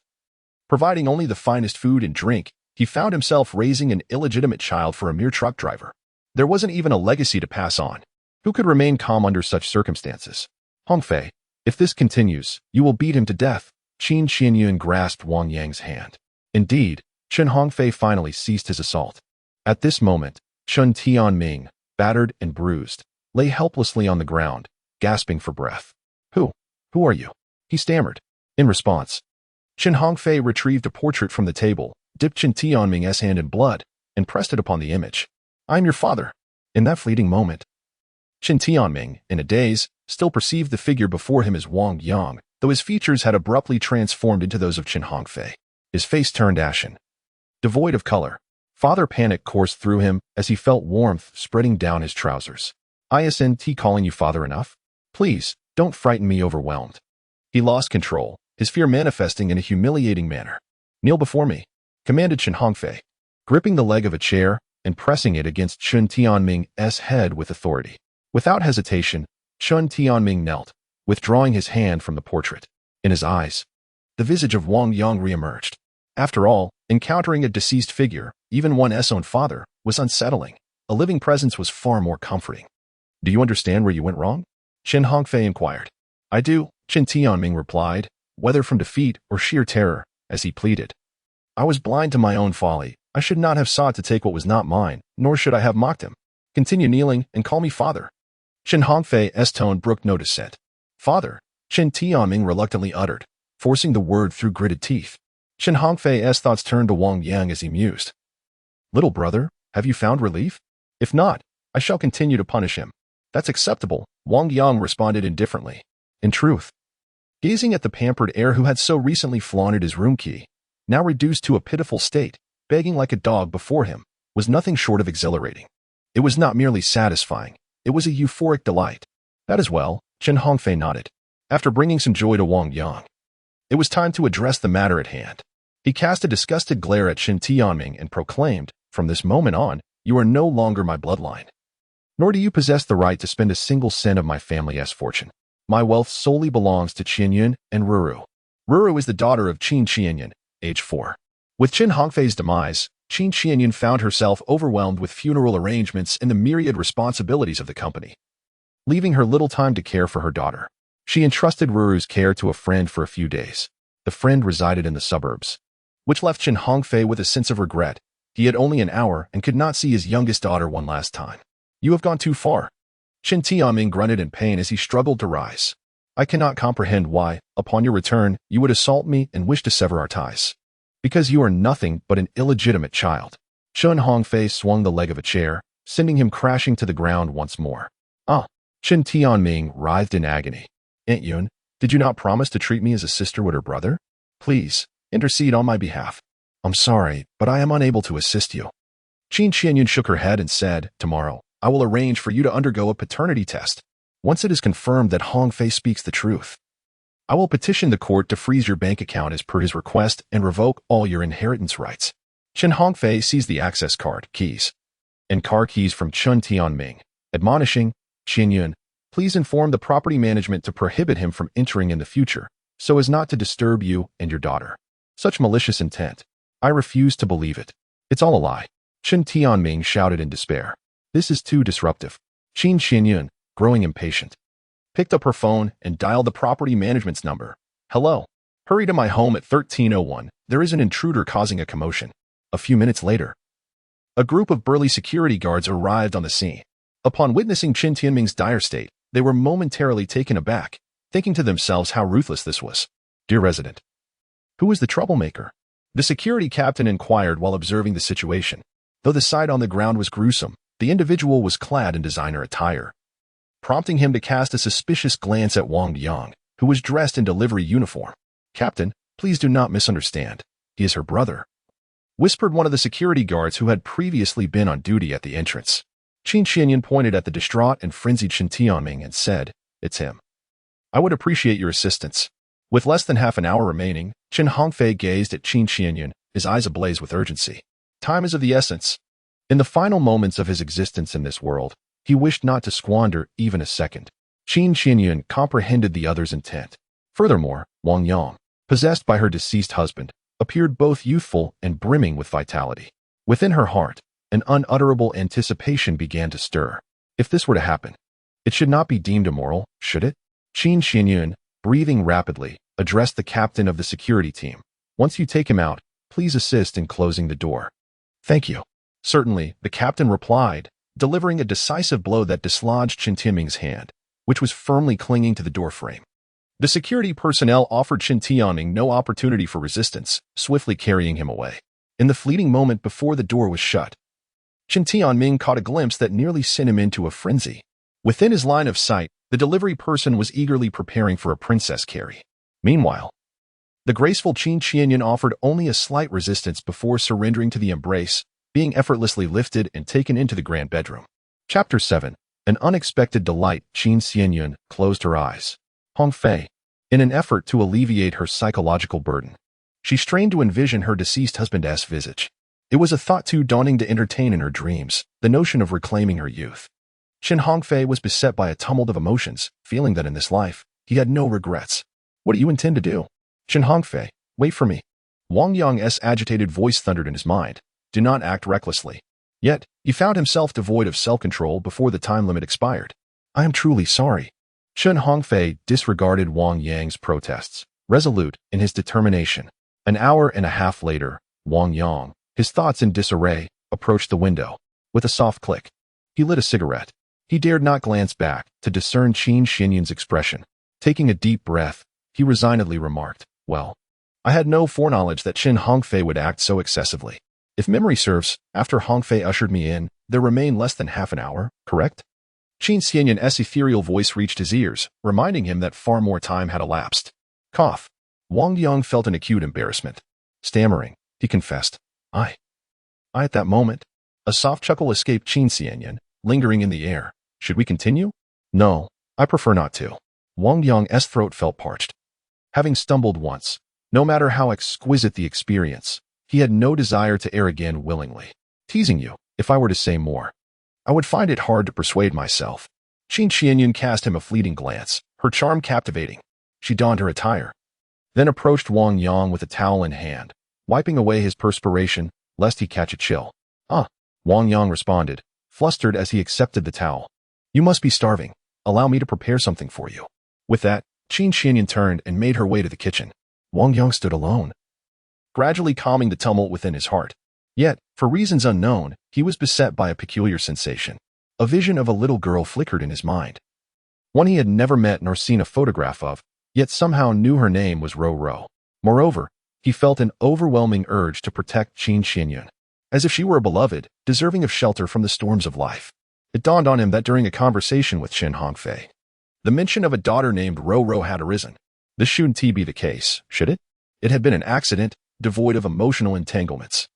providing only the finest food and drink, he found himself raising an illegitimate child for a mere truck driver. There wasn't even a legacy to pass on. Who could remain calm under such circumstances? Hongfei, if this continues, you will beat him to death. Qin Qianyun grasped Wang Yang's hand. Indeed, Chen Hongfei finally ceased his assault. At this moment, Chen Tianming, battered and bruised, lay helplessly on the ground, gasping for breath. Who are you? He stammered. In response, Chen Hongfei retrieved a portrait from the table, dipped Chen Tianming's hand in blood, and pressed it upon the image. I am your father. In that fleeting moment, Chen Tianming, in a daze, still perceived the figure before him as Wang Yang, though his features had abruptly transformed into those of Chen Hongfei. His face turned ashen. Devoid of color, father panic coursed through him as he felt warmth spreading down his trousers. Isn't calling you father enough? Please, don't frighten me overwhelmed. He lost control, his fear manifesting in a humiliating manner. Kneel before me, commanded Chen Hongfei, gripping the leg of a chair and pressing it against Chen Tianming's head with authority. Without hesitation, Chen Tianming knelt, withdrawing his hand from the portrait. In his eyes, the visage of Wang Yang reemerged. After all, encountering a deceased figure, even one's own father, was unsettling. A living presence was far more comforting. Do you understand where you went wrong? Chen Hongfei inquired. I do, Chen Tianming replied, whether from defeat or sheer terror, as he pleaded. I was blind to my own folly. I should not have sought to take what was not mine, nor should I have mocked him. Continue kneeling and call me father. Chen Hongfei's tone brooked no dissent. Father, Chen Tianming reluctantly uttered, forcing the word through gritted teeth. Chen Hongfei's thoughts turned to Wang Yang as he mused. Little brother, have you found relief? If not, I shall continue to punish him. That's acceptable, Wang Yang responded indifferently. In truth, gazing at the pampered heir who had so recently flaunted his room key, now reduced to a pitiful state, begging like a dog before him, was nothing short of exhilarating. It was not merely satisfying, it was a euphoric delight. That is well, Chen Hongfei nodded. After bringing some joy to Wang Yang, it was time to address the matter at hand. He cast a disgusted glare at Chen Tianming and proclaimed, from this moment on, you are no longer my bloodline. Nor do you possess the right to spend a single cent of my family's fortune. My wealth solely belongs to Qianyun and Ruru. Ruru is the daughter of Qin Qianyun, age 4. With Chen Hongfei's demise, Qin Qianyun found herself overwhelmed with funeral arrangements and the myriad responsibilities of the company. Leaving her little time to care for her daughter, she entrusted Ruru's care to a friend for a few days. The friend resided in the suburbs, which left Chen Hongfei with a sense of regret. He had only an hour and could not see his youngest daughter one last time. You have gone too far. Chen Tianming grunted in pain as he struggled to rise. I cannot comprehend why, upon your return, you would assault me and wish to sever our ties. Because you are nothing but an illegitimate child. Chen Hongfei swung the leg of a chair, sending him crashing to the ground once more. Chen Tianming writhed in agony. Aunt Yun, did you not promise to treat me as a sister would her brother? Please, intercede on my behalf. I'm sorry, but I am unable to assist you. Qin Xianyun shook her head and said, "Tomorrow, I will arrange for you to undergo a paternity test. Once it is confirmed that Hong Fei speaks the truth, I will petition the court to freeze your bank account as per his request and revoke all your inheritance rights." Chen Hongfei seized the access card, keys, and car keys from Chun Tianming, admonishing, "Xianyun, please inform the property management to prohibit him from entering in the future, so as not to disturb you and your daughter." Such malicious intent. I refuse to believe it. It's all a lie. Chen Tianming shouted in despair. This is too disruptive. Qin Xianyun, growing impatient, picked up her phone and dialed the property management's number. "Hello. Hurry to my home at 1301. There is an intruder causing a commotion." A few minutes later, a group of burly security guards arrived on the scene. Upon witnessing Qin Tianming's dire state, they were momentarily taken aback, thinking to themselves how ruthless this was. "Dear resident, who is the troublemaker?" the security captain inquired while observing the situation. Though the sight on the ground was gruesome, the individual was clad in designer attire, prompting him to cast a suspicious glance at Wang Yang, who was dressed in delivery uniform. "Captain, please do not misunderstand. He is her brother," whispered one of the security guards who had previously been on duty at the entrance. Qin Xianyun pointed at the distraught and frenzied Chen Tianming and said, "It's him. I would appreciate your assistance." With less than half an hour remaining, Chen Hongfei gazed at Qin Xianyun, his eyes ablaze with urgency. Time is of the essence. In the final moments of his existence in this world, he wished not to squander even a second. Qin Xianyun comprehended the other's intent. Furthermore, Wang Yang, possessed by her deceased husband, appeared both youthful and brimming with vitality. Within her heart, an unutterable anticipation began to stir. If this were to happen, it should not be deemed immoral, should it? Qin Xianyun, breathing rapidly, addressed the captain of the security team. "Once you take him out, please assist in closing the door." "Thank you." "Certainly," the captain replied, delivering a decisive blow that dislodged Chen Tianming's hand, which was firmly clinging to the doorframe. The security personnel offered Chen Tianming no opportunity for resistance, swiftly carrying him away. In the fleeting moment before the door was shut, Chen Tianming caught a glimpse that nearly sent him into a frenzy. Within his line of sight, the delivery person was eagerly preparing for a princess carry. Meanwhile, the graceful Qin Xianyun offered only a slight resistance before surrendering to the embrace, being effortlessly lifted and taken into the grand bedroom. Chapter 7. An unexpected delight. Qin Xianyun closed her eyes. Hong Fei, in an effort to alleviate her psychological burden, she strained to envision her deceased husband's visage. It was a thought too daunting to entertain in her dreams, the notion of reclaiming her youth. Chen Hongfei was beset by a tumult of emotions, feeling that in this life, he had no regrets. "What do you intend to do?" "Chen Hongfei, wait for me." Wang Yang's agitated voice thundered in his mind. "Do not act recklessly." Yet, he found himself devoid of self-control before the time limit expired. "I am truly sorry." Chen Hongfei disregarded Wang Yang's protests, resolute in his determination. An hour and a half later, Wang Yang, his thoughts in disarray, approached the window. With a soft click, he lit a cigarette. He dared not glance back to discern Qin Xianyun's expression. Taking a deep breath, he resignedly remarked, "Well, I had no foreknowledge that Chen Hongfei would act so excessively. If memory serves, after Hongfei ushered me in, there remained less than half an hour, correct?" Qin Xianyun's ethereal voice reached his ears, reminding him that far more time had elapsed. Cough. Wang Yang felt an acute embarrassment. Stammering, he confessed, I at that moment. A soft chuckle escaped Qin Xianyun, lingering in the air. "Should we continue?" "No, I prefer not to." Wang Yang's throat felt parched. Having stumbled once, no matter how exquisite the experience, he had no desire to err again willingly. "Teasing you, if I were to say more, I would find it hard to persuade myself." Qin Xianyun cast him a fleeting glance, her charm captivating. She donned her attire, then approached Wang Yang with a towel in hand, wiping away his perspiration, lest he catch a chill. "Ah," Wang Yang responded, flustered as he accepted the towel. "You must be starving. Allow me to prepare something for you." With that, Qin Xianyun turned and made her way to the kitchen. Wang Yang stood alone, gradually calming the tumult within his heart. Yet, for reasons unknown, he was beset by a peculiar sensation. A vision of a little girl flickered in his mind. One he had never met nor seen a photograph of, yet somehow knew her name was Ro. Moreover, he felt an overwhelming urge to protect Qin Xianyun, as if she were a beloved, deserving of shelter from the storms of life. It dawned on him that during a conversation with Chen Hongfei, the mention of a daughter named Ro had arisen. This shouldn't be the case, should it? It had been an accident, devoid of emotional entanglements.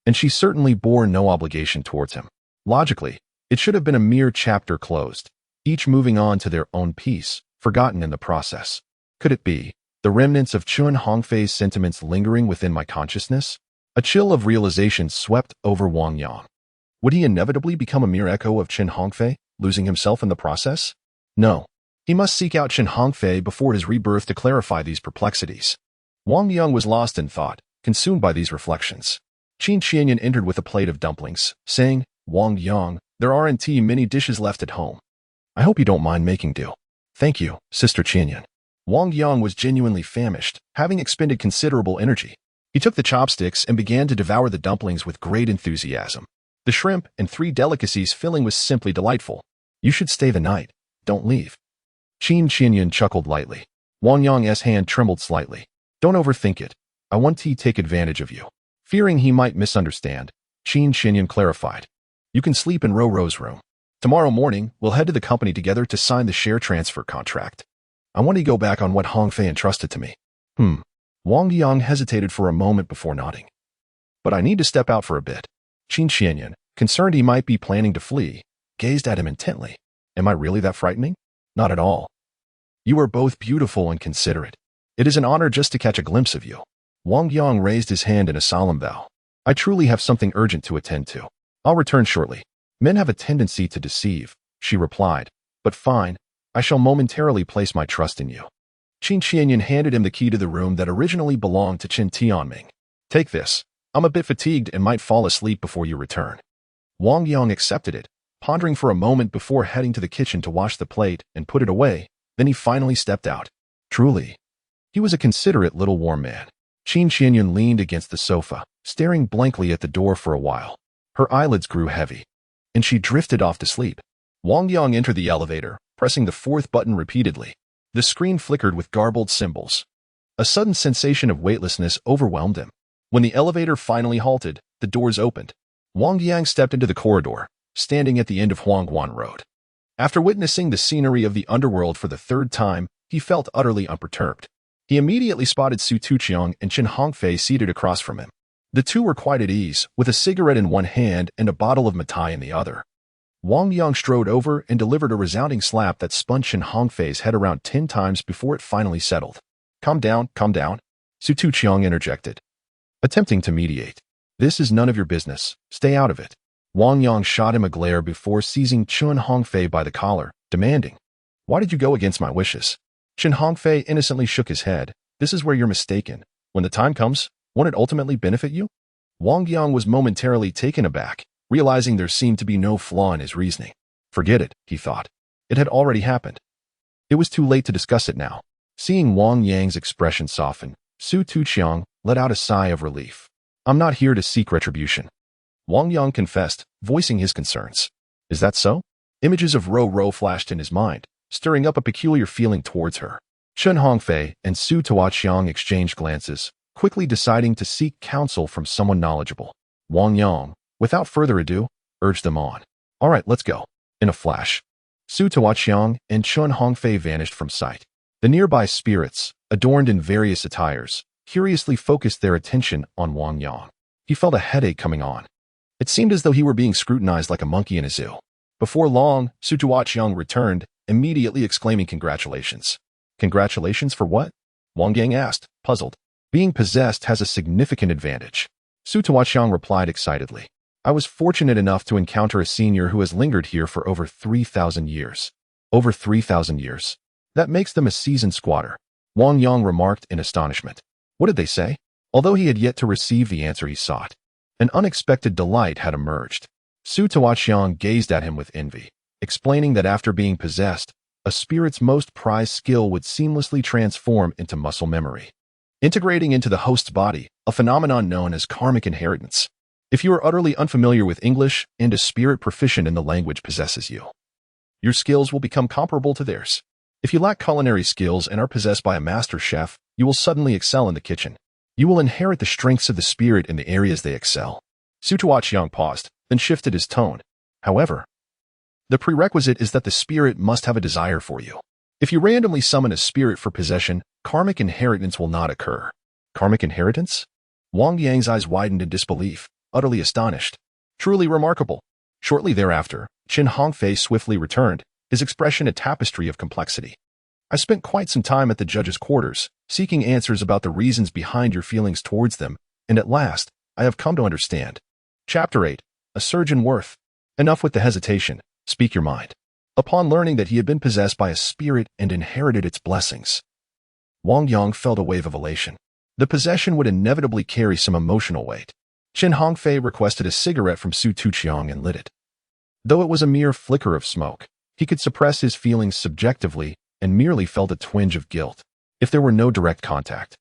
and she certainly bore no obligation towards him. Logically, it should have been a mere chapter closed, each moving on to their own peace, forgotten in the process. Could it be the remnants of Chun Hongfei's sentiments lingering within my consciousness? A chill of realization swept over Wang Yang. Would he inevitably become a mere echo of Chen Hongfei, losing himself in the process? No. He must seek out Chen Hongfei before his rebirth to clarify these perplexities. Wang Yang was lost in thought, consumed by these reflections. Qin Qianyan entered with a plate of dumplings, saying, "Wang Yang, there aren't many dishes left at home. I hope you don't mind making do." "Thank you, Sister Qianyan." Wang Yang was genuinely famished, having expended considerable energy. He took the chopsticks and began to devour the dumplings with great enthusiasm. The shrimp and 3 delicacies filling was simply delightful. "You should stay the night. Don't leave." Qin Qianyan chuckled lightly. Wang Yang's hand trembled slightly. "Don't overthink it. I want to take advantage of you." Fearing he might misunderstand, Qin Qianyan clarified. "You can sleep in Ro's room. Tomorrow morning, we'll head to the company together to sign the share transfer contract. I want to go back on what Hongfei entrusted to me." Wang Yang hesitated for a moment before nodding. "But I need to step out for a bit." Qin Qianyan, concerned he might be planning to flee, gazed at him intently. "Am I really that frightening?" "Not at all. You are both beautiful and considerate. It is an honor just to catch a glimpse of you." Wang Yang raised his hand in a solemn bow. "I truly have something urgent to attend to. I'll return shortly." "Men have a tendency to deceive," she replied. "But fine, I shall momentarily place my trust in you." Qin Qianyan handed him the key to the room that originally belonged to Qin Tianming. "Take this. I'm a bit fatigued and might fall asleep before you return." Wang Yang accepted it, pondering for a moment before heading to the kitchen to wash the plate and put it away. Then he finally stepped out. Truly, he was a considerate little warm man. Qin Qianyan leaned against the sofa, staring blankly at the door for a while. Her eyelids grew heavy, and she drifted off to sleep. Wang Yang entered the elevator, pressing the 4th button repeatedly. The screen flickered with garbled symbols. A sudden sensation of weightlessness overwhelmed him. When the elevator finally halted, the doors opened. Wang Yang stepped into the corridor, standing at the end of Huangguan Road. After witnessing the scenery of the underworld for the 3rd time, he felt utterly unperturbed. He immediately spotted Su Tuqiang and Chen Hongfei seated across from him. The two were quite at ease, with a cigarette in one hand and a bottle of matai in the other. Wang Yang strode over and delivered a resounding slap that spun Chen Hongfei's head around 10 times before it finally settled. Calm down, Su Tuqiang interjected, attempting to mediate. "This is none of your business. Stay out of it." Wang Yang shot him a glare before seizing Chen Hongfei by the collar, demanding, "Why did you go against my wishes?" Chen Hongfei innocently shook his head. "This is where you're mistaken. When the time comes, won't it ultimately benefit you?" Wang Yang was momentarily taken aback, realizing there seemed to be no flaw in his reasoning. Forget it, he thought. It had already happened. It was too late to discuss it now. Seeing Wang Yang's expression soften, Su Tuqiang let out a sigh of relief. "I'm not here to seek retribution," Wang Yang confessed, voicing his concerns. "Is that so?" Images of Ro flashed in his mind, stirring up a peculiar feeling towards her. Chen Hongfei and Su Tuqiang exchanged glances, quickly deciding to seek counsel from someone knowledgeable. Wang Yang, without further ado, urged them on. "All right, let's go." In a flash, Su Tuqiang and Chen Hongfei vanished from sight. The nearby spirits, adorned in various attires, curiously focused their attention on Wang Yang. He felt a headache coming on. It seemed as though he were being scrutinized like a monkey in a zoo. Before long, Su Tuqiang returned, immediately exclaiming congratulations. "Congratulations for what?" Wang Yang asked, puzzled. "Being possessed has a significant advantage," Su Tuqiang replied excitedly. "I was fortunate enough to encounter a senior who has lingered here for over 3,000 years. Over 3,000 years. That makes them a seasoned squatter," Wang Yang remarked in astonishment. What did they say? Although he had yet to receive the answer he sought, an unexpected delight had emerged. Su Tuqiang gazed at him with envy, explaining that after being possessed, a spirit's most prized skill would seamlessly transform into muscle memory, integrating into the host's body, a phenomenon known as karmic inheritance. If you are utterly unfamiliar with English and a spirit proficient in the language possesses you, your skills will become comparable to theirs. If you lack culinary skills and are possessed by a master chef, you will suddenly excel in the kitchen. You will inherit the strengths of the spirit in the areas they excel. Su Tuqiang paused, then shifted his tone. However, the prerequisite is that the spirit must have a desire for you. If you randomly summon a spirit for possession, karmic inheritance will not occur. Karmic inheritance? Wang Yang's eyes widened in disbelief. utterly astonished. Truly remarkable. Shortly thereafter, Qin Hongfei swiftly returned, his expression a tapestry of complexity. I spent quite some time at the judge's quarters, seeking answers about the reasons behind your feelings towards them, and at last, I have come to understand. Chapter 8. A Surgeon Worth. Enough with the hesitation. Speak your mind. Upon learning that he had been possessed by a spirit and inherited its blessings, Wang Yang felt a wave of elation. The possession would inevitably carry some emotional weight. Qin Hongfei requested a cigarette from Su Tuqiang and lit it. Though it was a mere flicker of smoke, he could suppress his feelings subjectively and merely felt a twinge of guilt. If there were no direct contact,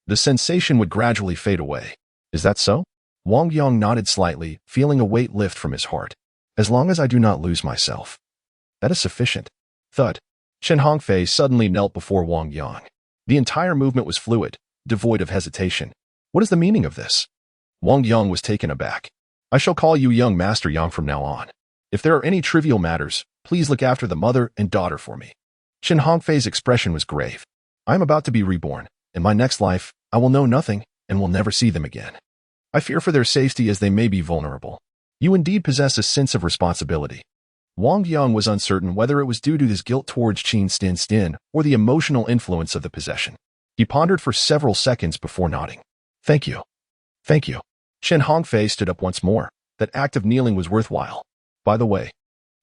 the sensation would gradually fade away. Is that so? Wang Yang nodded slightly, feeling a weight lift from his heart. As long as I do not lose myself, that is sufficient. Thud. Qin Hongfei suddenly knelt before Wang Yang. The entire movement was fluid, devoid of hesitation. What is the meaning of this? Wang Yang was taken aback. I shall call you young Master Yang from now on. If there are any trivial matters, please look after the mother and daughter for me. Qin Hongfei's expression was grave. I am about to be reborn. In my next life, I will know nothing and will never see them again. I fear for their safety as they may be vulnerable. You indeed possess a sense of responsibility. Wang Yang was uncertain whether it was due to his guilt towards Qin Stin or the emotional influence of the possession. He pondered for several seconds before nodding. Thank you. Thank you. Qin Hongfei stood up once more. That act of kneeling was worthwhile. By the way,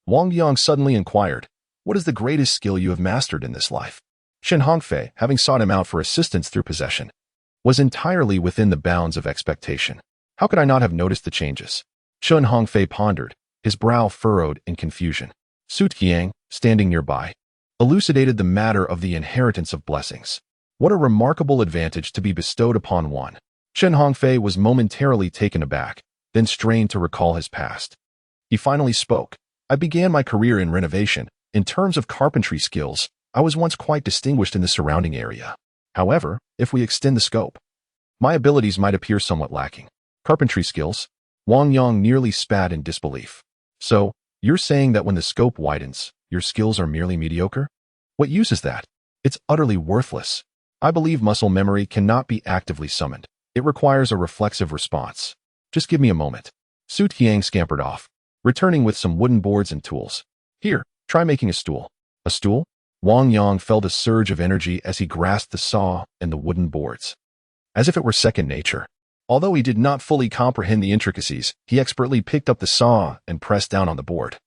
Wang Yang suddenly inquired, what is the greatest skill you have mastered in this life? Qin Hongfei, having sought him out for assistance through possession, was entirely within the bounds of expectation. How could I not have noticed the changes? Qin Hongfei pondered, his brow furrowed in confusion. Su Tuqiang, standing nearby, elucidated the matter of the inheritance of blessings. What a remarkable advantage to be bestowed upon one. Qin Hongfei was momentarily taken aback, then strained to recall his past. He finally spoke. I began my career in renovation. In terms of carpentry skills, I was once quite distinguished in the surrounding area. However, if we extend the scope, my abilities might appear somewhat lacking. Carpentry skills? Wang Yang nearly spat in disbelief. So, you're saying that when the scope widens, your skills are merely mediocre? What use is that? It's utterly worthless. I believe muscle memory cannot be actively summoned. It requires a reflexive response. Just give me a moment. Su Tuqiang scampered off, returning with some wooden boards and tools. Here, try making a stool. A stool? Wang Yang felt a surge of energy as he grasped the saw and the wooden boards, as if it were second nature. Although he did not fully comprehend the intricacies, he expertly picked up the saw and pressed down on the board,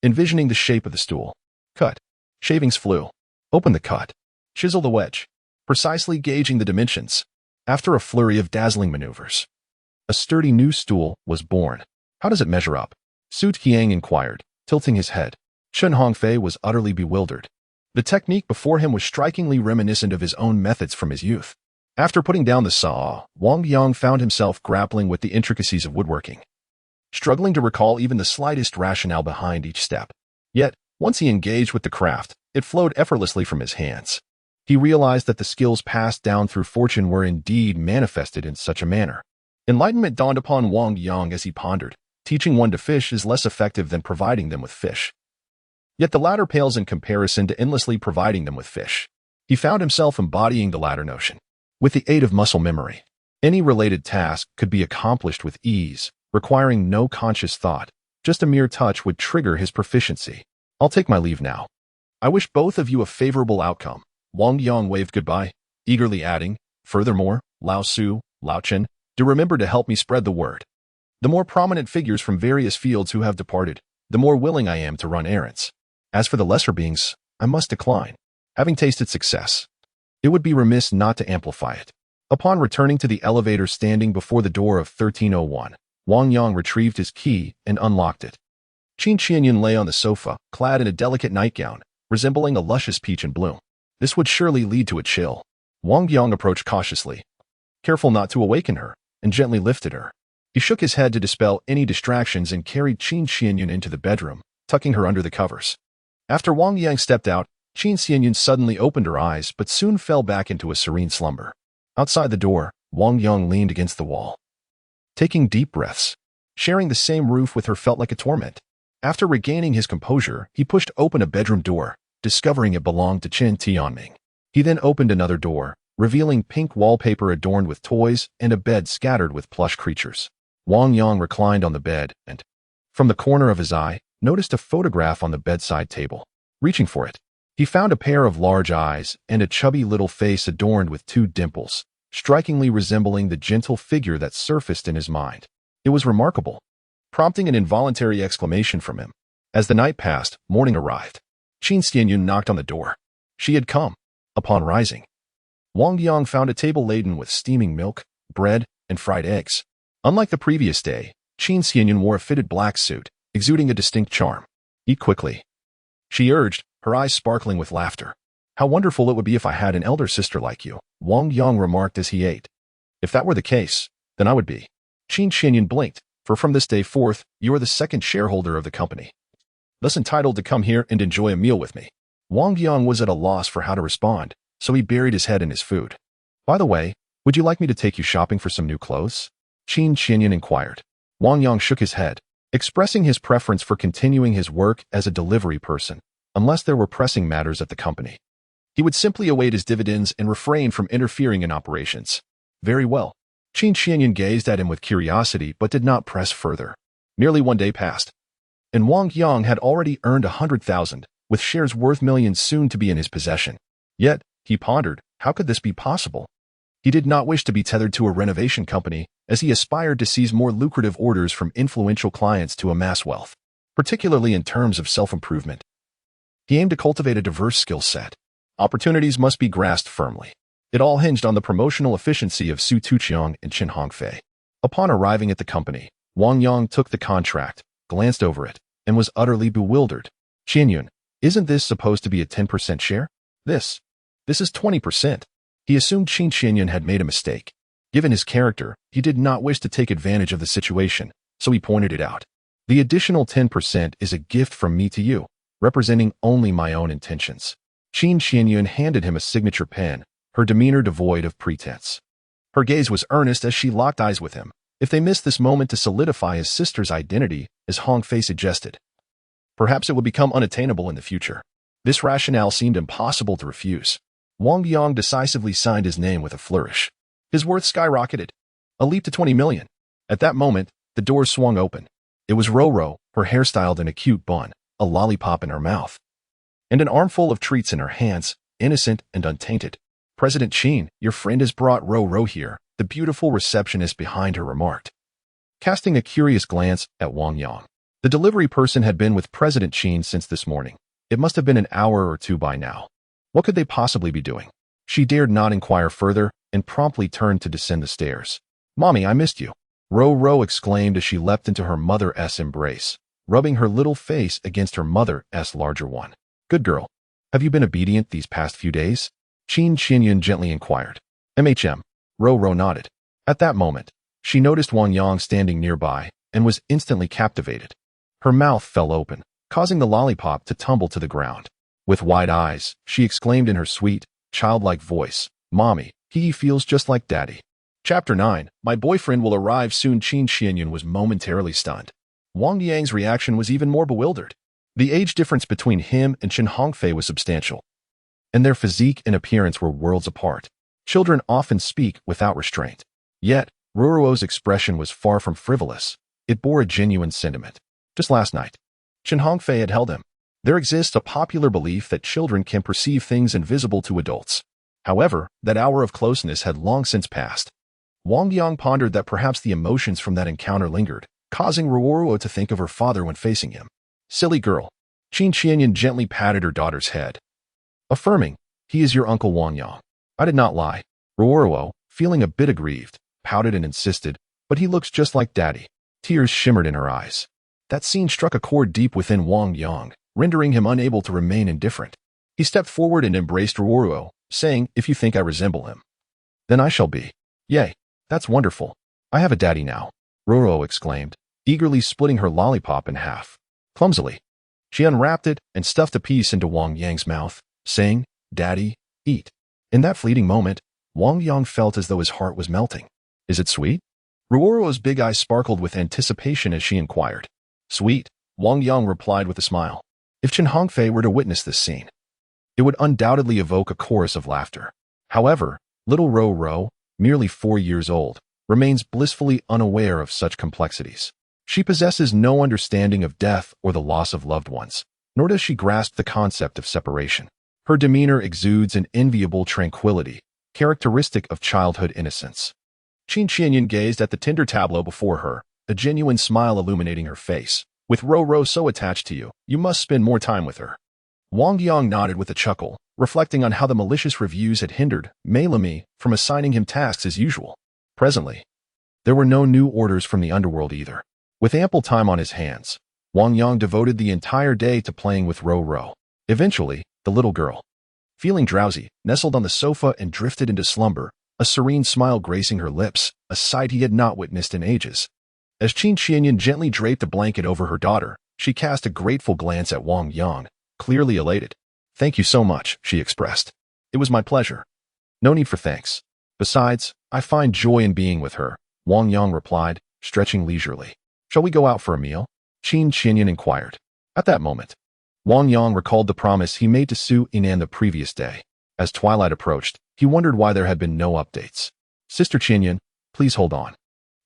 envisioning the shape of the stool. Cut. Shavings flew. Open the cut. Chisel the wedge. Precisely gauging the dimensions. After a flurry of dazzling maneuvers, a sturdy new stool was born. How does it measure up? Su Tuqiang inquired, tilting his head. Qin Hongfei was utterly bewildered. The technique before him was strikingly reminiscent of his own methods from his youth. After putting down the saw, Wang Yang found himself grappling with the intricacies of woodworking, struggling to recall even the slightest rationale behind each step. Yet, once he engaged with the craft, it flowed effortlessly from his hands. He realized that the skills passed down through fortune were indeed manifested in such a manner. Enlightenment dawned upon Wang Yang as he pondered. Teaching one to fish is less effective than providing them with fish. Yet the latter pales in comparison to endlessly providing them with fish. He found himself embodying the latter notion. With the aid of muscle memory, any related task could be accomplished with ease, requiring no conscious thought. Just a mere touch would trigger his proficiency. I'll take my leave now. I wish both of you a favorable outcome. Wang Yang waved goodbye, eagerly adding, furthermore, Lao Su, Lao Chen, do remember to help me spread the word. The more prominent figures from various fields who have departed, the more willing I am to run errands. As for the lesser beings, I must decline. Having tasted success, it would be remiss not to amplify it. Upon returning to the elevator standing before the door of 1301, Wang Yang retrieved his key and unlocked it. Qin Qianyan lay on the sofa, clad in a delicate nightgown, resembling a luscious peach in bloom. This would surely lead to a chill. Wang Yang approached cautiously, careful not to awaken her, and gently lifted her. He shook his head to dispel any distractions and carried Qin Qianyan into the bedroom, tucking her under the covers. After Wang Yang stepped out, Qin Qianyan suddenly opened her eyes but soon fell back into a serene slumber. Outside the door, Wang Yang leaned against the wall, taking deep breaths. Sharing the same roof with her felt like a torment. After regaining his composure, he pushed open a bedroom door, discovering it belonged to Qin Tianming. He then opened another door, revealing pink wallpaper adorned with toys and a bed scattered with plush creatures. Wang Yang reclined on the bed and, from the corner of his eye, noticed a photograph on the bedside table. Reaching for it, he found a pair of large eyes and a chubby little face adorned with two dimples, strikingly resembling the gentle figure that surfaced in his mind. It was remarkable, prompting an involuntary exclamation from him. As the night passed, morning arrived. Qin Xianyun knocked on the door. She had come. Upon rising, Wang Yang found a table laden with steaming milk, bread, and fried eggs. Unlike the previous day, Qin Xianyun wore a fitted black suit, exuding a distinct charm. Eat quickly, she urged, her eyes sparkling with laughter. How wonderful it would be if I had an elder sister like you, Wang Yang remarked as he ate. If that were the case, then I would be. Qin Xianyun blinked, for from this day forth, you are the second shareholder of the company, thus entitled to come here and enjoy a meal with me. Wang Yang was at a loss for how to respond, so he buried his head in his food. By the way, would you like me to take you shopping for some new clothes? Qin Xianyun inquired. Wang Yang shook his head, expressing his preference for continuing his work as a delivery person, unless there were pressing matters at the company. He would simply await his dividends and refrain from interfering in operations. Very well. Qin Xianyun gazed at him with curiosity but did not press further. Nearly one day passed, and Wang Yang had already earned 100,000, with shares worth millions soon to be in his possession. Yet, he pondered, how could this be possible? He did not wish to be tethered to a renovation company, as he aspired to seize more lucrative orders from influential clients to amass wealth, particularly in terms of self-improvement. He aimed to cultivate a diverse skill set. Opportunities must be grasped firmly. It all hinged on the promotional efficiency of Su Tuqiang and Qin Hongfei. Upon arriving at the company, Wang Yang took the contract, glanced over it, and was utterly bewildered. Xianyun, isn't this supposed to be a 10% share? This is 20%. He assumed Qin Xianyun had made a mistake. Given his character, he did not wish to take advantage of the situation, so he pointed it out. The additional 10% is a gift from me to you, representing only my own intentions. Qin Xianyun handed him a signature pen, her demeanor devoid of pretense. Her gaze was earnest as she locked eyes with him. If they missed this moment to solidify his sister's identity, as Hongfei suggested, perhaps it would become unattainable in the future. This rationale seemed impossible to refuse. Wang Yang decisively signed his name with a flourish. His worth skyrocketed, a leap to 20 million. At that moment, the doors swung open. It was Roro, her hair styled in a cute bun, a lollipop in her mouth, and an armful of treats in her hands, innocent and untainted. President Qin, your friend has brought Roro here, the beautiful receptionist behind her remarked, casting a curious glance at Wang Yang. The delivery person had been with President Qin since this morning. It must have been an hour or two by now. What could they possibly be doing? She dared not inquire further and promptly turned to descend the stairs. Mommy, I missed you, Roro exclaimed as she leapt into her mother's embrace, rubbing her little face against her mother's larger one. Good girl. Have you been obedient these past few days? Qin Xianyun gently inquired. Roro nodded. At that moment, she noticed Wang Yang standing nearby and was instantly captivated. Her mouth fell open, causing the lollipop to tumble to the ground. With wide eyes, she exclaimed in her sweet, childlike voice, Mommy, he feels just like Daddy. Chapter 9, My boyfriend will arrive soon. Qin Xianyun was momentarily stunned. Wang Yang's reaction was even more bewildered. The age difference between him and Qin Hongfei was substantial, and their physique and appearance were worlds apart. Children often speak without restraint. Yet, Roro's expression was far from frivolous. It bore a genuine sentiment. Just last night, Qin Hongfei had held him. There exists a popular belief that children can perceive things invisible to adults. However, that hour of closeness had long since passed. Wang Yang pondered that perhaps the emotions from that encounter lingered, causing Roro to think of her father when facing him. Silly girl. Qin Xianyun gently patted her daughter's head, affirming, he is your uncle Wang Yang. I did not lie. Roro, feeling a bit aggrieved, pouted and insisted, but he looks just like Daddy. Tears shimmered in her eyes. That scene struck a chord deep within Wang Yang, rendering him unable to remain indifferent. He stepped forward and embraced Roro, saying, if you think I resemble him, then I shall be. Yay, that's wonderful. I have a daddy now, Roro exclaimed, eagerly splitting her lollipop in half. Clumsily, she unwrapped it and stuffed a piece into Wang Yang's mouth, saying, Daddy, eat. In that fleeting moment, Wang Yang felt as though his heart was melting. Is it sweet? Roro's big eyes sparkled with anticipation as she inquired. Sweet, Wang Yang replied with a smile. If Qin Hongfei were to witness this scene, it would undoubtedly evoke a chorus of laughter. However, little Roro, merely 4 years old, remains blissfully unaware of such complexities. She possesses no understanding of death or the loss of loved ones, nor does she grasp the concept of separation. Her demeanor exudes an enviable tranquility, characteristic of childhood innocence. Qin Qianyan gazed at the Tinder tableau before her, a genuine smile illuminating her face. With Ro so attached to you, you must spend more time with her. Wang Yang nodded with a chuckle, reflecting on how the malicious reviews had hindered Mei from assigning him tasks as usual. Presently, there were no new orders from the Underworld either. With ample time on his hands, Wang Yang devoted the entire day to playing with Ro. Eventually, the little girl, feeling drowsy, nestled on the sofa and drifted into slumber, a serene smile gracing her lips, a sight he had not witnessed in ages. As Qin Qianyan gently draped a blanket over her daughter, she cast a grateful glance at Wang Yang, clearly elated. "Thank you so much," she expressed. "It was my pleasure." "No need for thanks. Besides, I find joy in being with her," Wang Yang replied, stretching leisurely. "Shall we go out for a meal?" Qin Qianyan inquired. At that moment, Wang Yang recalled the promise he made to Su Yinan the previous day. As twilight approached, he wondered why there had been no updates. "Sister Qianyan, please hold on,"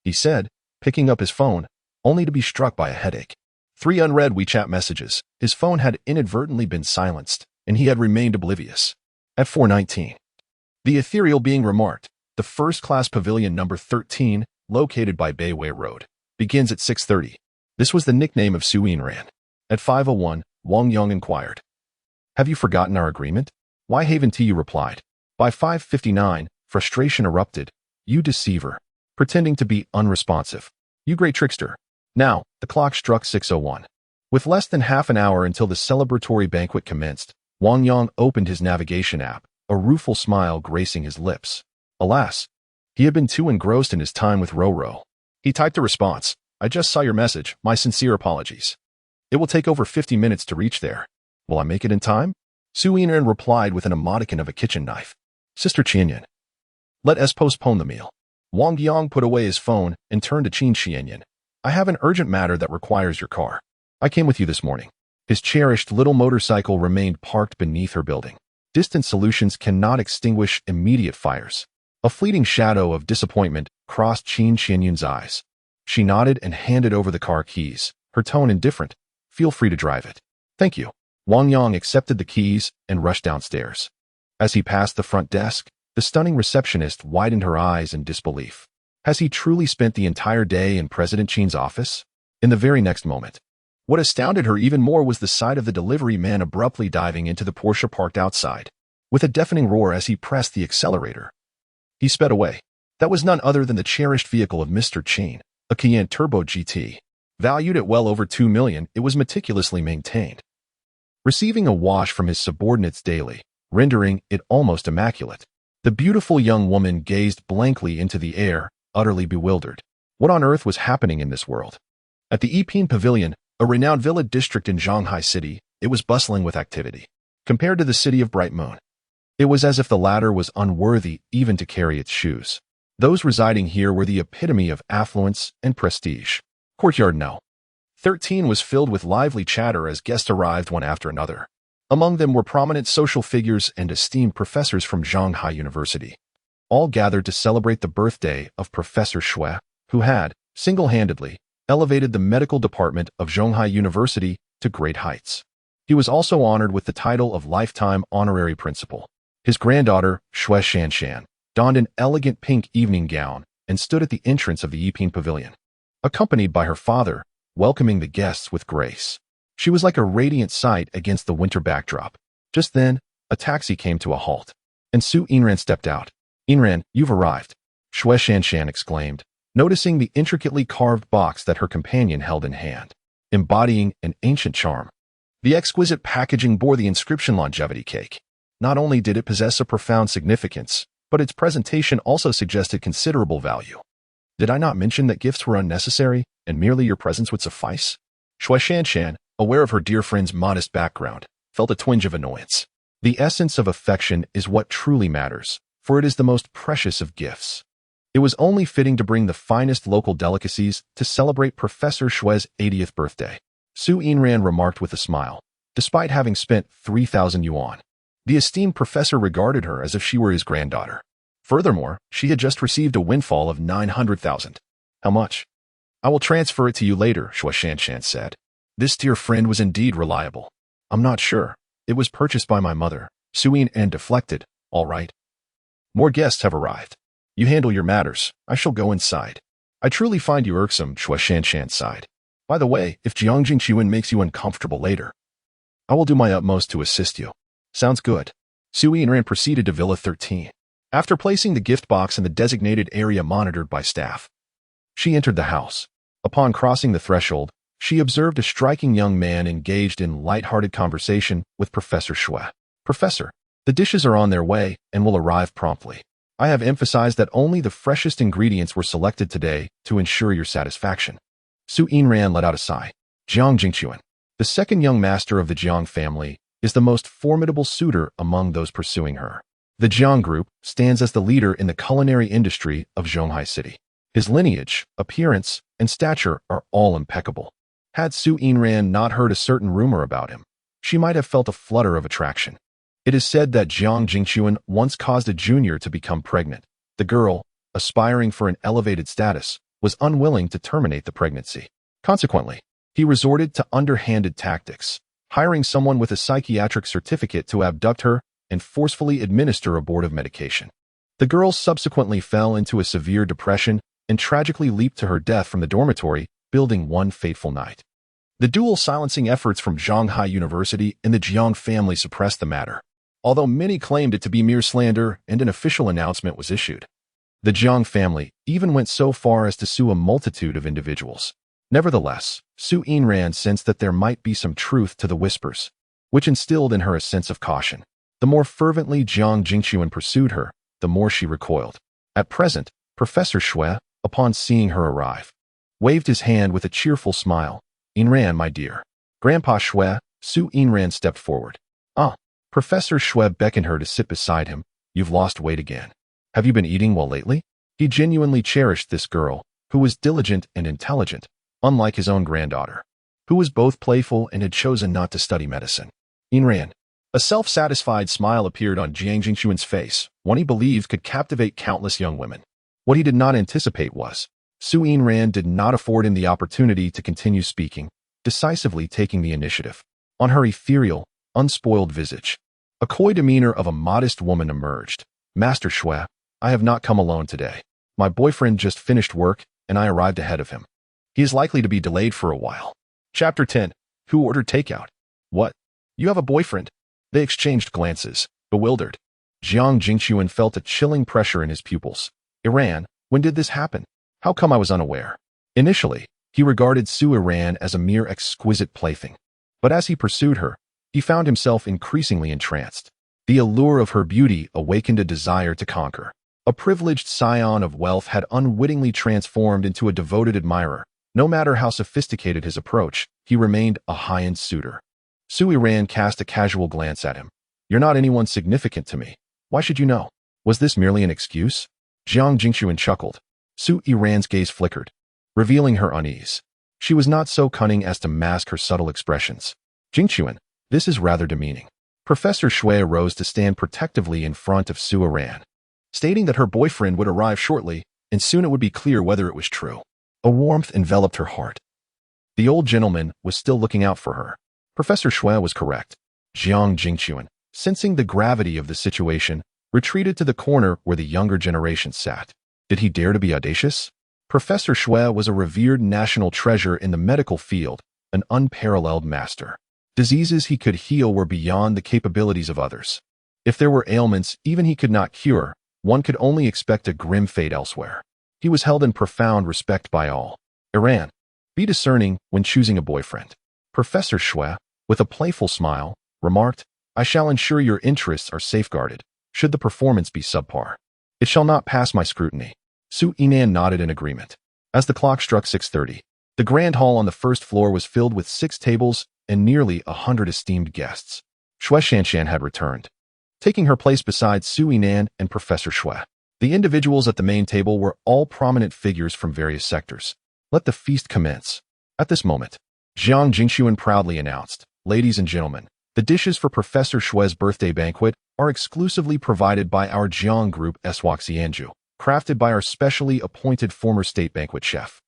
he said, picking up his phone, only to be struck by a headache. 3 unread WeChat messages. His phone had inadvertently been silenced, and he had remained oblivious. At 4:19, the ethereal being remarked, "The first-class pavilion number 13, located by Bayway Road, begins at 6:30. This was the nickname of Su Yinan. At 5:01, Wang Yang inquired, "Have you forgotten our agreement?" "Why haven't you?" replied. By 5:59, frustration erupted. "You deceiver. Pretending to be unresponsive. You great trickster." Now, the clock struck 6:01. With less than half an hour until the celebratory banquet commenced, Wang Yang opened his navigation app, a rueful smile gracing his lips. Alas, he had been too engrossed in his time with Ro. He typed a response. "I just saw your message. My sincere apologies. It will take over 50 minutes to reach there. Will I make it in time?" Su Yinan replied with an emoticon of a kitchen knife. "Sister Qianyan, let us postpone the meal." Wang Yang put away his phone and turned to Qin Qianyan. "I have an urgent matter that requires your car. I came with you this morning." His cherished little motorcycle remained parked beneath her building. Distant solutions cannot extinguish immediate fires. A fleeting shadow of disappointment crossed Qin Qianyan's eyes. She nodded and handed over the car keys, her tone indifferent. "Feel free to drive it." "Thank you." Wang Yang accepted the keys and rushed downstairs. As he passed the front desk, the stunning receptionist widened her eyes in disbelief. Has he truly spent the entire day in President Qin's office? In the very next moment, what astounded her even more was the sight of the delivery man abruptly diving into the Porsche parked outside. With a deafening roar as he pressed the accelerator, he sped away. That was none other than the cherished vehicle of Mr. Qin, a Cayenne Turbo GT. Valued at well over $2 million, it was meticulously maintained, receiving a wash from his subordinates daily, rendering it almost immaculate. The beautiful young woman gazed blankly into the air, utterly bewildered. What on earth was happening in this world? At the Yipin Pavilion, a renowned villa district in Shanghai City, it was bustling with activity. Compared to the city of Bright Moon, it was as if the latter was unworthy even to carry its shoes. Those residing here were the epitome of affluence and prestige. Courtyard No. 13 was filled with lively chatter as guests arrived one after another. Among them were prominent social figures and esteemed professors from Shanghai University, all gathered to celebrate the birthday of Professor Xue, who had, single-handedly, elevated the medical department of Shanghai University to great heights. He was also honored with the title of Lifetime Honorary Principal. His granddaughter, Xue Shanshan, donned an elegant pink evening gown and stood at the entrance of the Yipin Pavilion, accompanied by her father, welcoming the guests with grace. She was like a radiant sight against the winter backdrop. Just then, a taxi came to a halt, and Su Yinan stepped out. "Yinan, you've arrived," Xue Shanshan exclaimed, noticing the intricately carved box that her companion held in hand, embodying an ancient charm. The exquisite packaging bore the inscription Longevity Cake. Not only did it possess a profound significance, but its presentation also suggested considerable value. "Did I not mention that gifts were unnecessary, and merely your presence would suffice?" Xue Shanshan, aware of her dear friend's modest background, felt a twinge of annoyance. The essence of affection is what truly matters, for it is the most precious of gifts. It was only fitting to bring the finest local delicacies to celebrate Professor Xue's 80th birthday. Su Yinan remarked with a smile, despite having spent 3,000 yuan. The esteemed professor regarded her as if she were his granddaughter. Furthermore, she had just received a windfall of 900,000. How much? I will transfer it to you later, Shuo Shanshan said. This dear friend was indeed reliable. I'm not sure. It was purchased by my mother. Suyin and deflected. All right. More guests have arrived. You handle your matters. I shall go inside. I truly find you irksome, Shuo Shanshan sighed. By the way, if Jiang Jingchuan makes you uncomfortable later, I will do my utmost to assist you. Sounds good. Sui Ran proceeded to Villa 13. After placing the gift box in the designated area monitored by staff, she entered the house. Upon crossing the threshold, she observed a striking young man engaged in light-hearted conversation with Professor Shui. Professor, the dishes are on their way and will arrive promptly. I have emphasized that only the freshest ingredients were selected today to ensure your satisfaction. Su Yinran let out a sigh. Jiang Jingchuan, the second young master of the Jiang family, is the most formidable suitor among those pursuing her. The Jiang group stands as the leader in the culinary industry of Zhonghai City. His lineage, appearance, and stature are all impeccable. Had Su Yinran not heard a certain rumor about him, she might have felt a flutter of attraction. It is said that Jiang Jingchuan once caused a junior to become pregnant. The girl, aspiring for an elevated status, was unwilling to terminate the pregnancy. Consequently, he resorted to underhanded tactics, hiring someone with a psychiatric certificate to abduct her and forcefully administer abortive medication. The girl subsequently fell into a severe depression and tragically leaped to her death from the dormitory building one fateful night. The dual silencing efforts from Zhonghai University and the Jiang family suppressed the matter, although many claimed it to be mere slander and an official announcement was issued. The Jiang family even went so far as to sue a multitude of individuals. Nevertheless, Su Yinran sensed that there might be some truth to the whispers, which instilled in her a sense of caution. The more fervently Jiang Jingchuan pursued her, the more she recoiled. At present, Professor Shui, upon seeing her arrive, waved his hand with a cheerful smile. Yinran, my dear. Grandpa Shui, Su Yinran stepped forward. Ah, Professor Shui beckoned her to sit beside him. You've lost weight again. Have you been eating well lately? He genuinely cherished this girl, who was diligent and intelligent, unlike his own granddaughter, who was both playful and had chosen not to study medicine. Yinran. A self-satisfied smile appeared on Jiang Jingchuan's face, one he believed could captivate countless young women. What he did not anticipate was, Su Yinran did not afford him the opportunity to continue speaking, decisively taking the initiative. On her ethereal, unspoiled visage, a coy demeanor of a modest woman emerged. Master Shui, I have not come alone today. My boyfriend just finished work, and I arrived ahead of him. He is likely to be delayed for a while. Chapter 10. Who ordered takeout? What? You have a boyfriend? They exchanged glances, bewildered. Jiang Jingchuan felt a chilling pressure in his pupils. Iran, when did this happen? How come I was unaware? Initially, he regarded Su Iran as a mere exquisite plaything. But as he pursued her, he found himself increasingly entranced. The allure of her beauty awakened a desire to conquer. A privileged scion of wealth had unwittingly transformed into a devoted admirer. No matter how sophisticated his approach, he remained a high-end suitor. Su Iran cast a casual glance at him. You're not anyone significant to me. Why should you know? Was this merely an excuse? Jiang Jingchuan chuckled. Su Iran's gaze flickered, revealing her unease. She was not so cunning as to mask her subtle expressions. Jingchuan, this is rather demeaning. Professor Shui rose to stand protectively in front of Su Iran, stating that her boyfriend would arrive shortly, and soon it would be clear whether it was true. A warmth enveloped her heart. The old gentleman was still looking out for her. Professor Shui was correct. Jiang Jingchuan, sensing the gravity of the situation, retreated to the corner where the younger generation sat. Did he dare to be audacious? Professor Shui was a revered national treasure in the medical field, an unparalleled master. Diseases he could heal were beyond the capabilities of others. If there were ailments even he could not cure, one could only expect a grim fate elsewhere. He was held in profound respect by all. Iran, be discerning when choosing a boyfriend. Professor Shui, with a playful smile, remarked, I shall ensure your interests are safeguarded, should the performance be subpar. It shall not pass my scrutiny. Su Yinan nodded in agreement. As the clock struck 6:30, the grand hall on the first floor was filled with 6 tables and nearly 100 esteemed guests. Shui Shanshan had returned, taking her place beside Su Yinan and Professor Shui. The individuals at the main table were all prominent figures from various sectors. Let the feast commence. At this moment, Jiang Jingchuan proudly announced, Ladies and gentlemen, The dishes for Professor Shue's birthday banquet are exclusively provided by our Jiang Group Waxianju, crafted by our specially appointed former state banquet chef.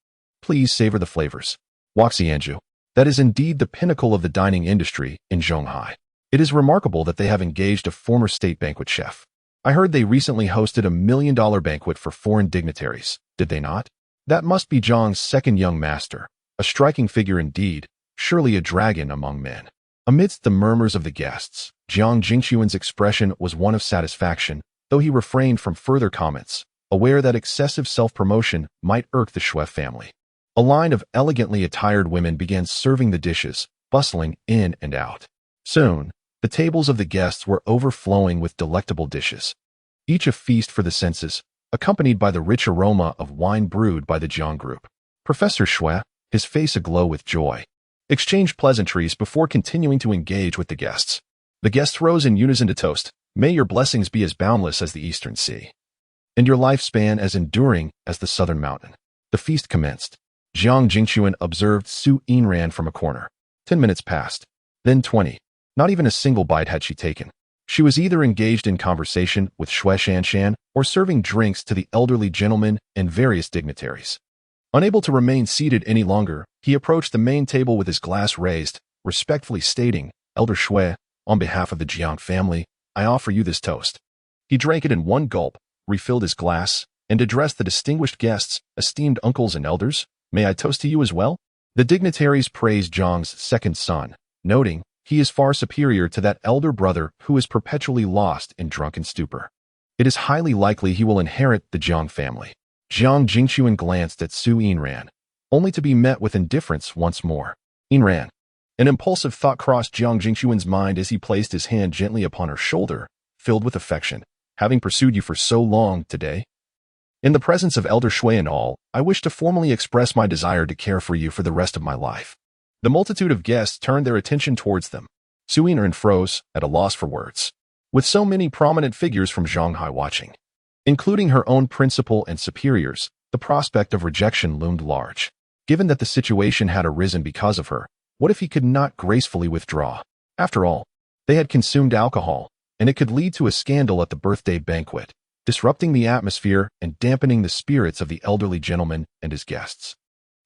Please savor the flavors. Waxianju. That is indeed the pinnacle of the dining industry in Zhonghai. It is remarkable that they have engaged a former state banquet chef. I heard they recently hosted $1 million banquet for foreign dignitaries, did they not? That must be Zhang's second young master, a striking figure indeed, surely a dragon among men. Amidst the murmurs of the guests, Jiang Jingxuan's expression was one of satisfaction, though he refrained from further comments, aware that excessive self-promotion might irk the Shui family. A line of elegantly attired women began serving the dishes, bustling in and out. Soon, the tables of the guests were overflowing with delectable dishes, each a feast for the senses, accompanied by the rich aroma of wine brewed by the Jiang Group. Professor Shui, his face aglow with joy, exchanged pleasantries before continuing to engage with the guests. The guests rose in unison to toast, "May your blessings be as boundless as the eastern sea, and your lifespan as enduring as the southern mountain." The feast commenced. Jiang Jingxuan observed Su Yinran from a corner. 10 minutes passed, then 20. Not even a single bite had she taken. She was either engaged in conversation with Shui Shanshan or serving drinks to the elderly gentlemen and various dignitaries. Unable to remain seated any longer, he approached the main table with his glass raised, respectfully stating, "Elder Shui, on behalf of the Jiang family, I offer you this toast." He drank it in one gulp, refilled his glass, and addressed the distinguished guests, "Esteemed uncles and elders, may I toast to you as well?" The dignitaries praised Zhang's second son, noting, "He is far superior to that elder brother who is perpetually lost in drunken stupor. It is highly likely he will inherit the Jiang family." Jiang Jingxuan glanced at Su Yinran, only to be met with indifference once more. "Yinran." An impulsive thought crossed Jiang Jingxuan's mind as he placed his hand gently upon her shoulder, filled with affection. "Having pursued you for so long today, in the presence of Elder Shui and all, I wish to formally express my desire to care for you for the rest of my life." The multitude of guests turned their attention towards them. Su Yinran froze, at a loss for words. With so many prominent figures from Zhonghai watching, including her own principal and superiors, the prospect of rejection loomed large. Given that the situation had arisen because of her, what if he could not gracefully withdraw? After all, they had consumed alcohol, and it could lead to a scandal at the birthday banquet, disrupting the atmosphere and dampening the spirits of the elderly gentleman and his guests.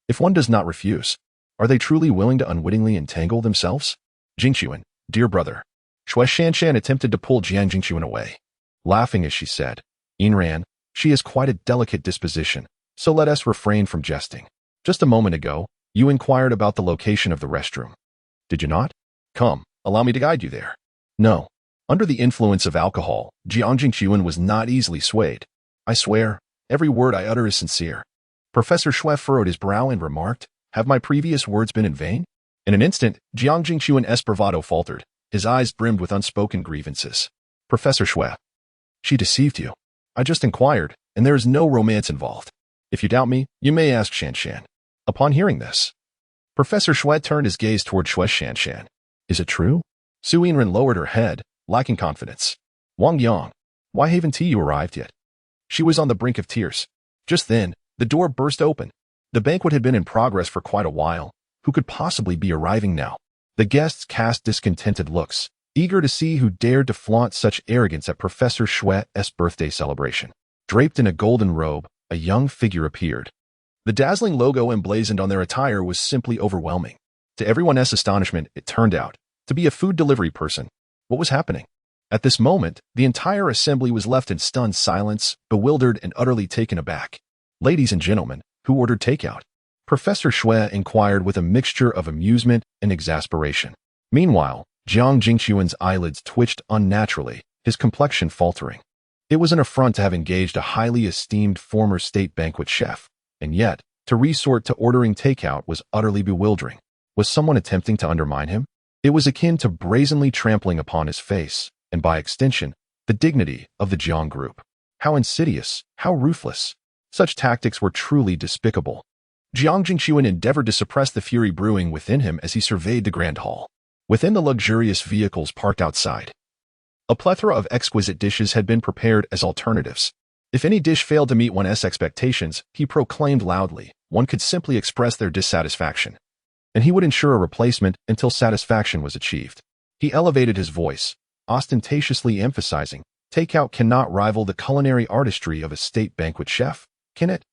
If one does not refuse, are they truly willing to unwittingly entangle themselves? "Jingxuan, dear brother." Shui Shanshan attempted to pull Jiang Jingxuan away, laughing as she said, "Yinran, she has quite a delicate disposition, so let us refrain from jesting. Just a moment ago, you inquired about the location of the restroom. Did you not? Come, allow me to guide you there." No. Under the influence of alcohol, Jiang Jingxuan was not easily swayed. "I swear, every word I utter is sincere." Professor Shui furrowed his brow and remarked, "Have my previous words been in vain?" In an instant, Jiang Jingxuan's bravado faltered. His eyes brimmed with unspoken grievances. "Professor Shui, she deceived you. I just inquired, and there is no romance involved. If you doubt me, you may ask Shanshan." Upon hearing this, Professor Shui turned his gaze toward Shui Shanshan. "Is it true?" Su Yinran lowered her head, lacking confidence. "Wang Yang, why haven't you arrived yet?" She was on the brink of tears. Just then, the door burst open. The banquet had been in progress for quite a while. Who could possibly be arriving now? The guests cast discontented looks, eager to see who dared to flaunt such arrogance at Professor Shui's birthday celebration. Draped in a golden robe, a young figure appeared. The dazzling logo emblazoned on their attire was simply overwhelming. To everyone's astonishment, it turned out to be a food delivery person. What was happening? At this moment, the entire assembly was left in stunned silence, bewildered and utterly taken aback. "Ladies and gentlemen, who ordered takeout?" Professor Shui inquired with a mixture of amusement and exasperation. Meanwhile, Jiang Jingxuan's eyelids twitched unnaturally, his complexion faltering. It was an affront to have engaged a highly esteemed former state banquet chef, and yet, to resort to ordering takeout was utterly bewildering. Was someone attempting to undermine him? It was akin to brazenly trampling upon his face, and by extension, the dignity of the Jiang Group. How insidious, how ruthless. Such tactics were truly despicable. Jiang Jingxuan endeavored to suppress the fury brewing within him as he surveyed the grand hall. Within the luxurious vehicles parked outside, a plethora of exquisite dishes had been prepared as alternatives. If any dish failed to meet one's expectations, he proclaimed loudly, one could simply express their dissatisfaction, and he would ensure a replacement until satisfaction was achieved. He elevated his voice, ostentatiously emphasizing, "Takeout cannot rival the culinary artistry of a state banquet chef, can it?"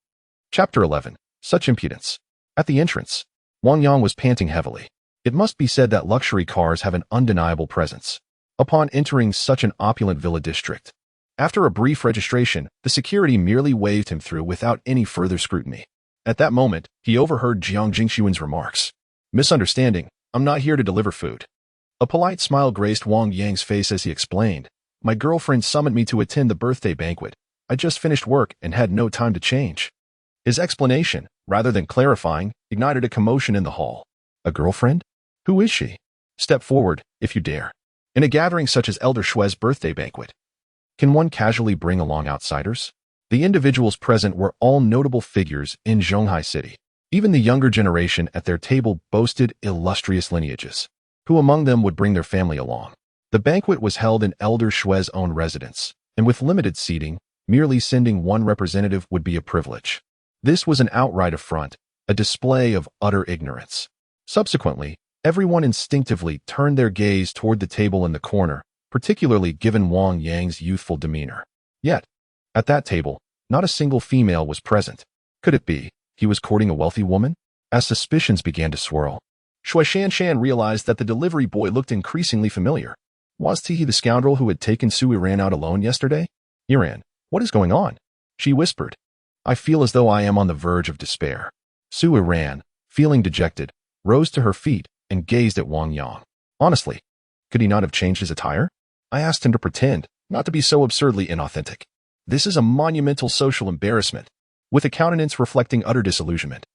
Chapter 11. Such impudence. At the entrance, Wang Yang was panting heavily. It must be said that luxury cars have an undeniable presence upon entering such an opulent villa district. After a brief registration, the security merely waved him through without any further scrutiny. At that moment, he overheard Jiang Jingxuan's remarks. "Misunderstanding, I'm not here to deliver food." A polite smile graced Wang Yang's face as he explained, "My girlfriend summoned me to attend the birthday banquet. I just finished work and had no time to change." His explanation, rather than clarifying, ignited a commotion in the hall. "A girlfriend? Who is she? Step forward, if you dare. In a gathering such as Elder Shue's birthday banquet, can one casually bring along outsiders?" The individuals present were all notable figures in Zhonghai City. Even the younger generation at their table boasted illustrious lineages. Who among them would bring their family along? The banquet was held in Elder Shue's own residence, and with limited seating, merely sending one representative would be a privilege. This was an outright affront, a display of utter ignorance. Subsequently, everyone instinctively turned their gaze toward the table in the corner, particularly given Wang Yang's youthful demeanor. Yet, at that table, not a single female was present. Could it be he was courting a wealthy woman? As suspicions began to swirl, Shui Shanshan realized that the delivery boy looked increasingly familiar. Was he the scoundrel who had taken Su Iran out alone yesterday? "Iran, what is going on?" she whispered. "I feel as though I am on the verge of despair." Su Iran, feeling dejected, rose to her feet and gazed at Wang Yang. Honestly, could he not have changed his attire? I asked him to pretend, not to be so absurdly inauthentic. This is a monumental social embarrassment, with a countenance reflecting utter disillusionment.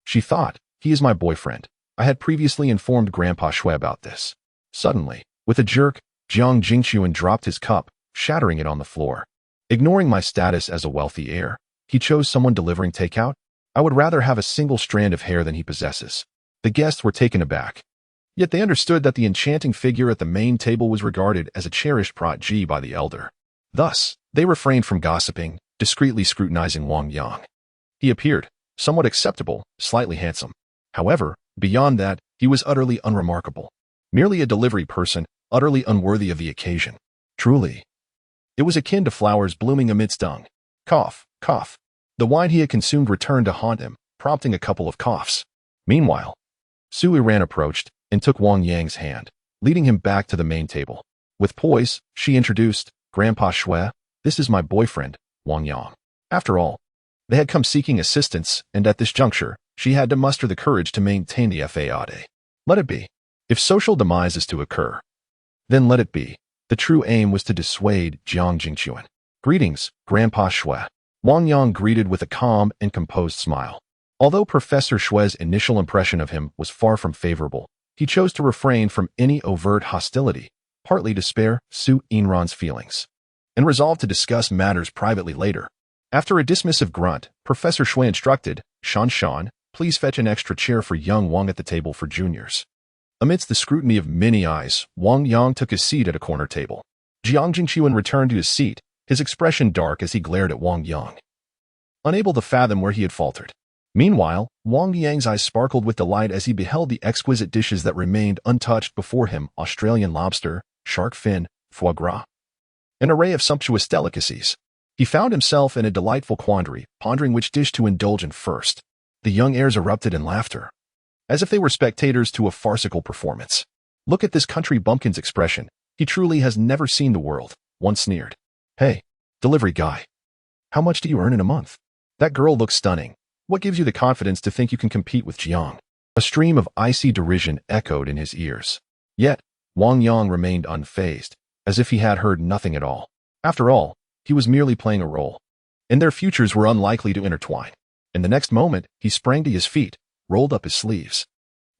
She thought, "He is my boyfriend. I had previously informed Grandpa Shui about this." Suddenly, with a jerk, Jiang Jingxuan dropped his cup, shattering it on the floor. "Ignoring my status as a wealthy heir, he chose someone delivering takeout? I would rather have a single strand of hair than he possesses." The guests were taken aback. Yet they understood that the enchanting figure at the main table was regarded as a cherished protege by the elder. Thus, they refrained from gossiping, discreetly scrutinizing Wang Yang. He appeared somewhat acceptable, slightly handsome. However, beyond that, he was utterly unremarkable. Merely a delivery person, utterly unworthy of the occasion. Truly, it was akin to flowers blooming amidst dung. Cough, cough. The wine he had consumed returned to haunt him, prompting a couple of coughs. Meanwhile, Su Iran approached and took Wang Yang's hand, leading him back to the main table. With poise, she introduced, "Grandpa Shui, this is my boyfriend, Wang Yang." After all, they had come seeking assistance, and at this juncture, she had to muster the courage to maintain the faade. Let it be. If social demise is to occur, then let it be. The true aim was to dissuade Jiang Jingxuan. "Greetings, Grandpa Shui." Wang Yang greeted with a calm and composed smile. Although Professor Shui's initial impression of him was far from favorable, he chose to refrain from any overt hostility, partly to spare Su Inran's feelings, and resolved to discuss matters privately later. After a dismissive grunt, Professor Shui instructed, Shan, please fetch an extra chair for young Wang at the table for juniors." Amidst the scrutiny of many eyes, Wang Yang took his seat at a corner table. Jiang Jingxuan returned to his seat, his expression dark as he glared at Wang Yang, unable to fathom where he had faltered. Meanwhile, Wang Yang's eyes sparkled with delight as he beheld the exquisite dishes that remained untouched before him: Australian lobster, shark fin, foie gras, an array of sumptuous delicacies. He found himself in a delightful quandary, pondering which dish to indulge in first. The young heirs erupted in laughter, as if they were spectators to a farcical performance. "Look at this country bumpkin's expression. He truly has never seen the world," one sneered. "Hey, delivery guy, how much do you earn in a month? That girl looks stunning. What gives you the confidence to think you can compete with Jiang?" A stream of icy derision echoed in his ears. Yet, Wang Yang remained unfazed, as if he had heard nothing at all. After all, he was merely playing a role, and their futures were unlikely to intertwine. In the next moment, he sprang to his feet, rolled up his sleeves.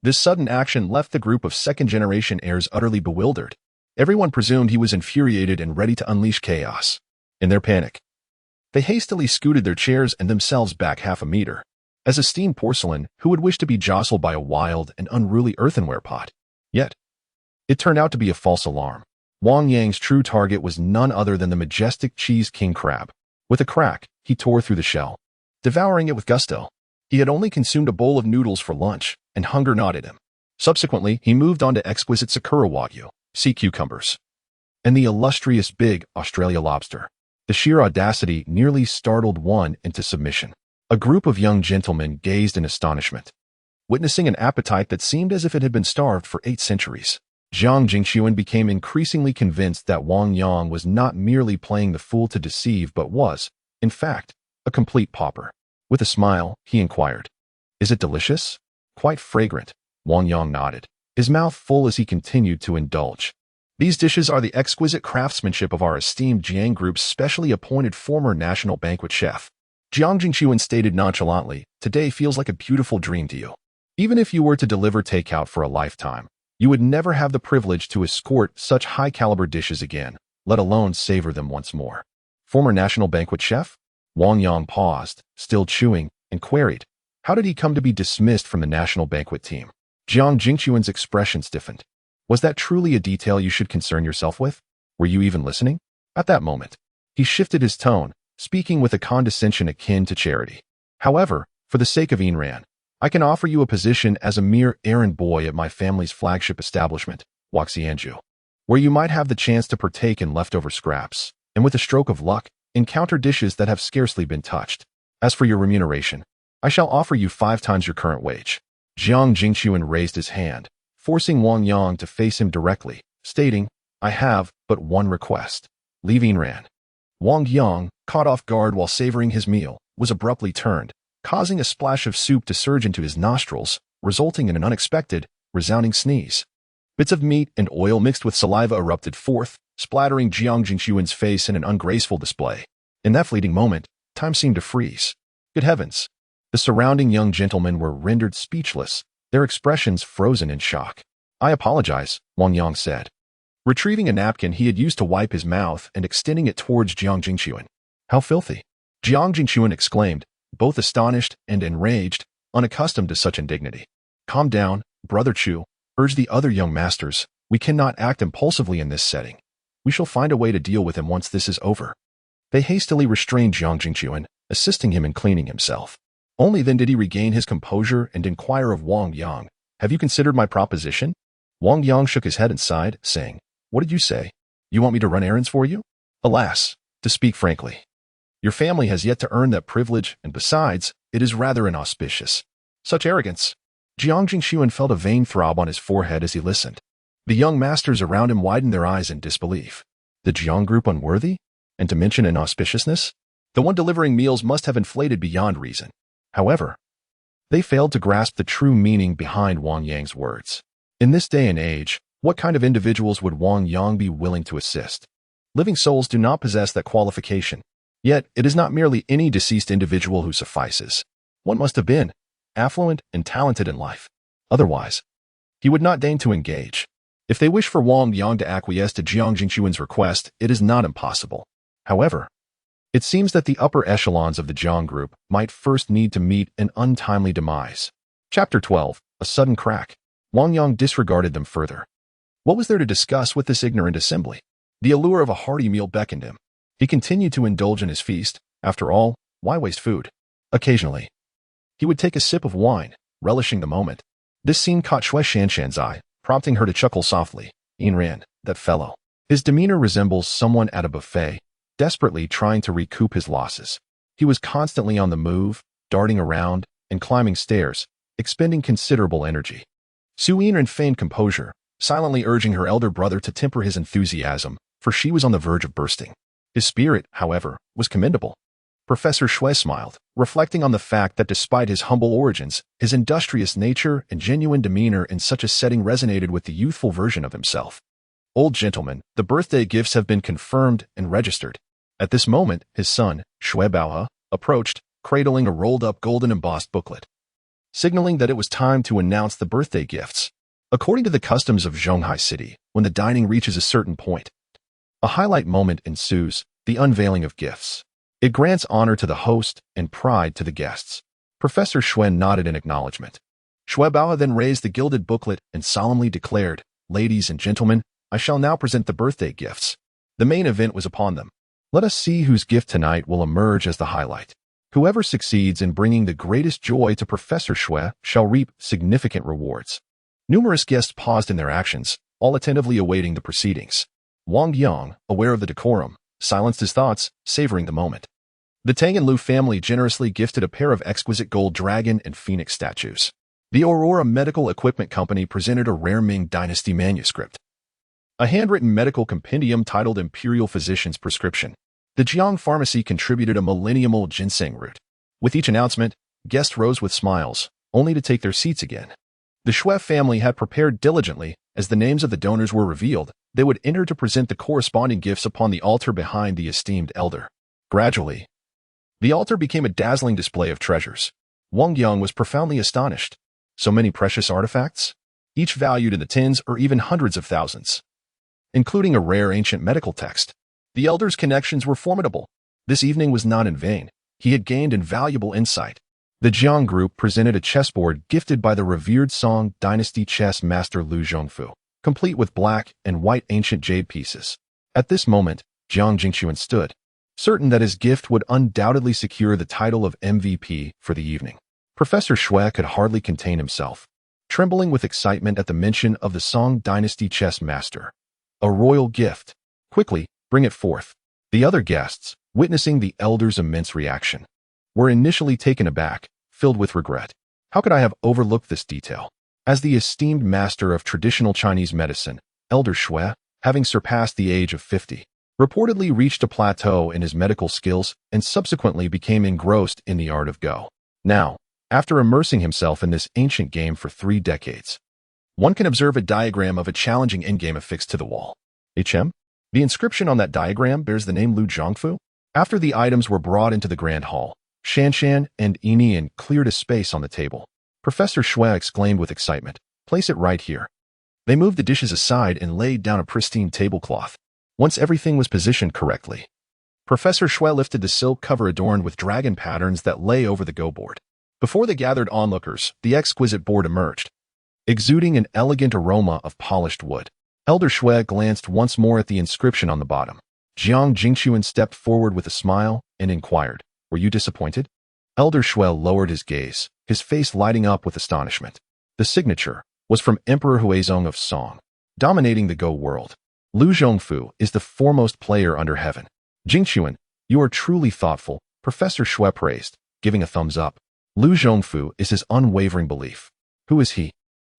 This sudden action left the group of second-generation heirs utterly bewildered. Everyone presumed he was infuriated and ready to unleash chaos. In their panic, they hastily scooted their chairs and themselves back half a meter. As a steamed porcelain, who would wish to be jostled by a wild and unruly earthenware pot? Yet, it turned out to be a false alarm. Wang Yang's true target was none other than the majestic cheese king crab. With a crack, he tore through the shell, devouring it with gusto. He had only consumed a bowl of noodles for lunch, and hunger gnawed at him. Subsequently, he moved on to exquisite Sakura Wagyu, sea cucumbers, and the illustrious big Australia lobster. The sheer audacity nearly startled one into submission. A group of young gentlemen gazed in astonishment, witnessing an appetite that seemed as if it had been starved for 8 centuries. Jiang Jingxuan became increasingly convinced that Wang Yang was not merely playing the fool to deceive but was, in fact, a complete pauper. With a smile, he inquired, "Is it delicious?" "Quite fragrant," Wang Yang nodded, his mouth full as he continued to indulge. "These dishes are the exquisite craftsmanship of our esteemed Jiang Group's specially appointed former national banquet chef." Jiang Jingxuan stated nonchalantly, "Today feels like a beautiful dream to you. Even if you were to deliver takeout for a lifetime, you would never have the privilege to escort such high-caliber dishes again, let alone savor them once more." "Former national banquet chef?" Wang Yang paused, still chewing, and queried, "How did he come to be dismissed from the national banquet team?" Jiang Jingxuan's expression stiffened. "Was that truly a detail you should concern yourself with? Were you even listening?" At that moment, he shifted his tone, speaking with a condescension akin to charity. "However, for the sake of Inran, I can offer you a position as a mere errand boy at my family's flagship establishment, Waxianju, where you might have the chance to partake in leftover scraps, and with a stroke of luck, encounter dishes that have scarcely been touched. As for your remuneration, I shall offer you 5 times your current wage." Jiang Jingxuan raised his hand, forcing Wang Yang to face him directly, stating, "I have but one request. Leave Inran." Wang Yang, caught off guard while savoring his meal, was abruptly turned, causing a splash of soup to surge into his nostrils, resulting in an unexpected, resounding sneeze. Bits of meat and oil mixed with saliva erupted forth, splattering Jiang Jingxuan's face in an ungraceful display. In that fleeting moment, time seemed to freeze. Good heavens! The surrounding young gentlemen were rendered speechless, their expressions frozen in shock. "I apologize," Wang Yang said, retrieving a napkin he had used to wipe his mouth and extending it towards Jiang Jingxuan. "How filthy!" Jiang Jingxuan exclaimed, both astonished and enraged, unaccustomed to such indignity. "Calm down, Brother Chu," urged the other young masters. "We cannot act impulsively in this setting. We shall find a way to deal with him once this is over." They hastily restrained Jiang Jingxuan, assisting him in cleaning himself. Only then did he regain his composure and inquire of Wang Yang, "Have you considered my proposition?" Wang Yang shook his head and sighed, saying, "What did you say? You want me to run errands for you?" "Alas, to speak frankly, your family has yet to earn that privilege, and besides, it is rather inauspicious." Such arrogance! Jiang Jingxuan felt a vein throb on his forehead as he listened. The young masters around him widened their eyes in disbelief. The Jiang Group unworthy? And to mention inauspiciousness? The one delivering meals must have inflated beyond reason. However, they failed to grasp the true meaning behind Wang Yang's words. In this day and age, what kind of individuals would Wang Yang be willing to assist? Living souls do not possess that qualification. Yet, it is not merely any deceased individual who suffices. One must have been affluent and talented in life. Otherwise, he would not deign to engage. If they wish for Wang Yang to acquiesce to Jiang Jingxuan's request, it is not impossible. However, it seems that the upper echelons of the Jiang Group might first need to meet an untimely demise. Chapter 12. A Sudden Crack. Wang Yang disregarded them further. What was there to discuss with this ignorant assembly? The allure of a hearty meal beckoned him. He continued to indulge in his feast. After all, why waste food? Occasionally, he would take a sip of wine, relishing the moment. This scene caught Shui Shanshan's eye, prompting her to chuckle softly. Inran, that fellow. His demeanor resembles someone at a buffet, desperately trying to recoup his losses. He was constantly on the move, darting around, and climbing stairs, expending considerable energy. Su Inran feigned composure, silently urging her elder brother to temper his enthusiasm, for she was on the verge of bursting. His spirit, however, was commendable. Professor Shui smiled, reflecting on the fact that despite his humble origins, his industrious nature and genuine demeanor in such a setting resonated with the youthful version of himself. Old gentleman, the birthday gifts have been confirmed and registered. At this moment, his son, Shui Baohe, approached, cradling a rolled-up golden embossed booklet, signaling that it was time to announce the birthday gifts. According to the customs of Zhonghai City, when the dining reaches a certain point, a highlight moment ensues, the unveiling of gifts. It grants honor to the host and pride to the guests. Professor Shui nodded in acknowledgement. Shui Baohe then raised the gilded booklet and solemnly declared, "Ladies and gentlemen, I shall now present the birthday gifts." The main event was upon them. Let us see whose gift tonight will emerge as the highlight. Whoever succeeds in bringing the greatest joy to Professor Shui shall reap significant rewards. Numerous guests paused in their actions, all attentively awaiting the proceedings. Wang Yang, aware of the decorum, silenced his thoughts, savoring the moment. The Tang and Lu family generously gifted a pair of exquisite gold dragon and phoenix statues. The Aurora Medical Equipment Company presented a rare Ming Dynasty manuscript, a handwritten medical compendium titled Imperial Physician's Prescription. The Jiang Pharmacy contributed a millennium-old ginseng root. With each announcement, guests rose with smiles, only to take their seats again. The Shui family had prepared diligently. As the names of the donors were revealed, they would enter to present the corresponding gifts upon the altar behind the esteemed elder. Gradually, the altar became a dazzling display of treasures. Wang Yang was profoundly astonished. So many precious artifacts, each valued in the tens or even hundreds of thousands, including a rare ancient medical text. The elder's connections were formidable. This evening was not in vain. He had gained invaluable insight. The Jiang group presented a chessboard gifted by the revered Song Dynasty chess master Lu Zhongfu, complete with black and white ancient jade pieces. At this moment, Jiang Jingquan stood, certain that his gift would undoubtedly secure the title of MVP for the evening. Professor Shui could hardly contain himself, trembling with excitement at the mention of the Song Dynasty chess master. A royal gift. Quickly, bring it forth. The other guests, witnessing the elder's immense reaction, were initially taken aback, filled with regret. How could I have overlooked this detail? As the esteemed master of traditional Chinese medicine, Elder Shui, having surpassed the age of 50, reportedly reached a plateau in his medical skills and subsequently became engrossed in the art of Go. Now, after immersing himself in this ancient game for 3 decades, one can observe a diagram of a challenging endgame affixed to the wall. HM? The inscription on that diagram bears the name Lu Zhongfu. After the items were brought into the grand hall, Shanshan and Enian cleared a space on the table. Professor Shui exclaimed with excitement, "Place it right here." They moved the dishes aside and laid down a pristine tablecloth. Once everything was positioned correctly, Professor Shui lifted the silk cover adorned with dragon patterns that lay over the go board. Before the gathered onlookers, the exquisite board emerged, exuding an elegant aroma of polished wood. Elder Shui glanced once more at the inscription on the bottom. Jiang Jingquan stepped forward with a smile and inquired, "Were you disappointed?" Elder Shui lowered his gaze, his face lighting up with astonishment. The signature was from Emperor Huizong of Song, dominating the Go world. Lu Zhongfu is the foremost player under heaven. Jingquan, you are truly thoughtful, Professor Shui praised, giving a thumbs up. Lu Zhongfu is his unwavering belief. Who is he?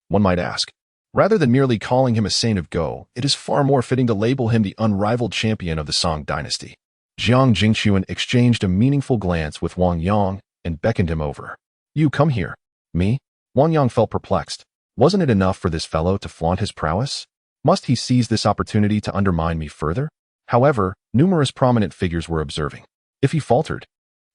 One might ask. Rather than merely calling him a saint of Go, it is far more fitting to label him the unrivaled champion of the Song dynasty. Jiang Jingquan exchanged a meaningful glance with Wang Yang and beckoned him over. "You come here." "Me?" Wang Yang felt perplexed. Wasn't it enough for this fellow to flaunt his prowess? Must he seize this opportunity to undermine me further? However, numerous prominent figures were observing. If he faltered,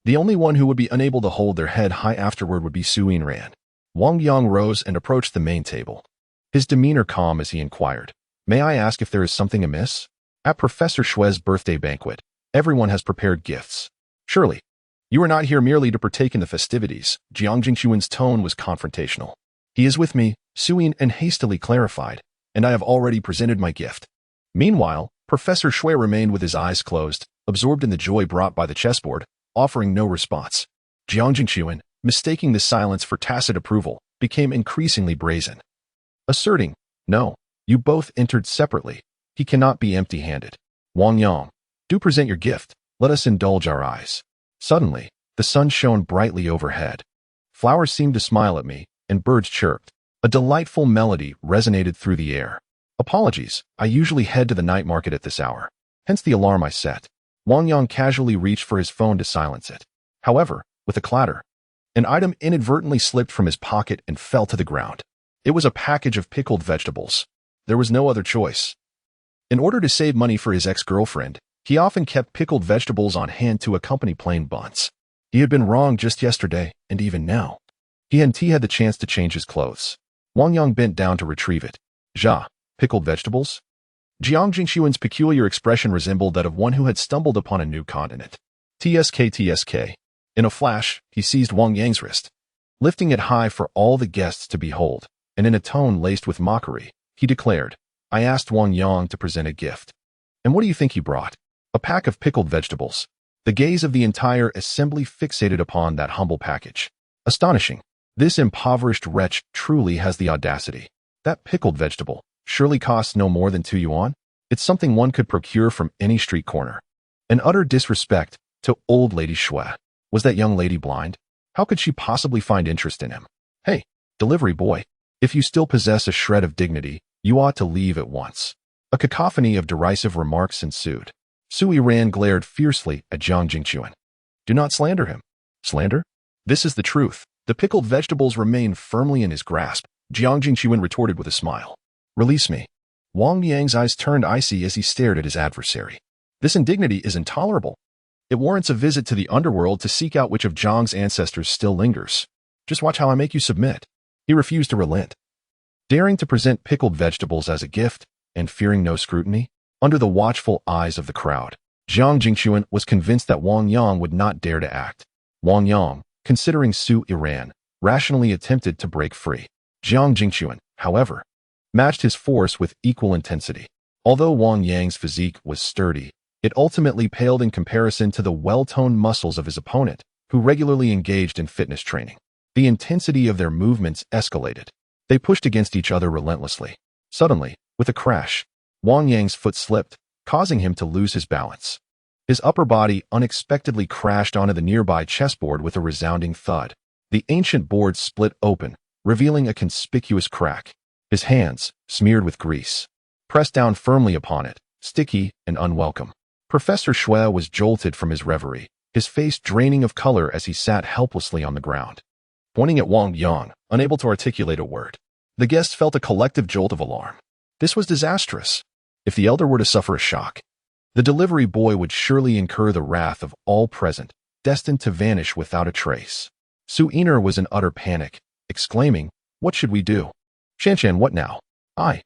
the only one who would be unable to hold their head high afterward would be Suyin Ran. Wang Yang rose and approached the main table, his demeanor calm as he inquired, "May I ask if there is something amiss?" At Professor Shui's birthday banquet, everyone has prepared gifts. Surely, you are not here merely to partake in the festivities. Jiang Jingquan's tone was confrontational. "He is with me," Suyin and hastily clarified, "and I have already presented my gift." Meanwhile, Professor Shui remained with his eyes closed, absorbed in the joy brought by the chessboard, offering no response. Jiang Jingquan, mistaking the silence for tacit approval, became increasingly brazen, asserting, "No, you both entered separately. He cannot be empty-handed. Wang Yang, do present your gift. Let us indulge our eyes." Suddenly, the sun shone brightly overhead. Flowers seemed to smile at me, and birds chirped. A delightful melody resonated through the air. "Apologies, I usually head to the night market at this hour. Hence the alarm I set." Wang Yang casually reached for his phone to silence it. However, with a clatter, an item inadvertently slipped from his pocket and fell to the ground. It was a package of pickled vegetables. There was no other choice. In order to save money for his ex-girlfriend, he often kept pickled vegetables on hand to accompany plain buns. He had been wrong just yesterday, and even now. He had the chance to change his clothes. Wang Yang bent down to retrieve it. "Ja, pickled vegetables?" Jiang Jingquan's peculiar expression resembled that of one who had stumbled upon a new continent. TSK. In a flash, he seized Wang Yang's wrist, lifting it high for all the guests to behold, and in a tone laced with mockery, he declared, "I asked Wang Yang to present a gift. And what do you think he brought? A pack of pickled vegetables." The gaze of the entire assembly fixated upon that humble package. Astonishing. This impoverished wretch truly has the audacity. That pickled vegetable, surely costs no more than 2 yuan. It's something one could procure from any street corner. An utter disrespect to old lady Shui. Was that young lady blind? How could she possibly find interest in him? Hey, delivery boy, if you still possess a shred of dignity, you ought to leave at once. A cacophony of derisive remarks ensued. Sui Ran glared fiercely at Jiang Jingquan. Do not slander him. Slander? This is the truth. The pickled vegetables remained firmly in his grasp. Jiang Jingquan retorted with a smile. Release me. Wang Yang's eyes turned icy as he stared at his adversary. This indignity is intolerable. It warrants a visit to the Underworld to seek out which of Zhang's ancestors still lingers. Just watch how I make you submit. He refused to relent. Daring to present pickled vegetables as a gift, and fearing no scrutiny, under the watchful eyes of the crowd, Jiang Jingquan was convinced that Wang Yang would not dare to act. Wang Yang, considering Su Iran, rationally attempted to break free. Jiang Jingquan, however, matched his force with equal intensity. Although Wang Yang's physique was sturdy, it ultimately paled in comparison to the well-toned muscles of his opponent, who regularly engaged in fitness training. The intensity of their movements escalated. They pushed against each other relentlessly. Suddenly, with a crash, Wang Yang's foot slipped, causing him to lose his balance. His upper body unexpectedly crashed onto the nearby chessboard with a resounding thud. The ancient board split open, revealing a conspicuous crack. His hands, smeared with grease, pressed down firmly upon it, sticky and unwelcome. Professor Shui was jolted from his reverie, his face draining of color as he sat helplessly on the ground. Pointing at Wang Yang, unable to articulate a word, the guests felt a collective jolt of alarm. This was disastrous. If the elder were to suffer a shock, the delivery boy would surely incur the wrath of all present, destined to vanish without a trace. Su Iner was in utter panic, exclaiming, "What should we do?" "Shanshan, what now?" I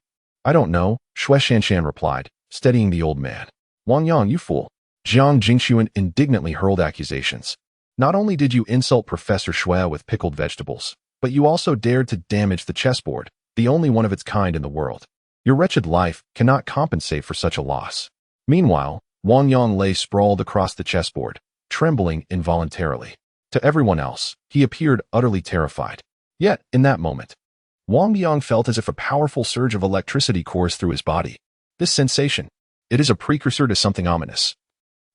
don't know," Shui Shanshan replied, steadying the old man. "Wang Yang, you fool." Jiang Jingquan indignantly hurled accusations. "Not only did you insult Professor Shui with pickled vegetables, but you also dared to damage the chessboard, the only one of its kind in the world. Your wretched life cannot compensate for such a loss." Meanwhile, Wang Yang lay sprawled across the chessboard, trembling involuntarily. To everyone else, he appeared utterly terrified. Yet, in that moment, Wang Yang felt as if a powerful surge of electricity coursed through his body. This sensation, it is a precursor to something ominous.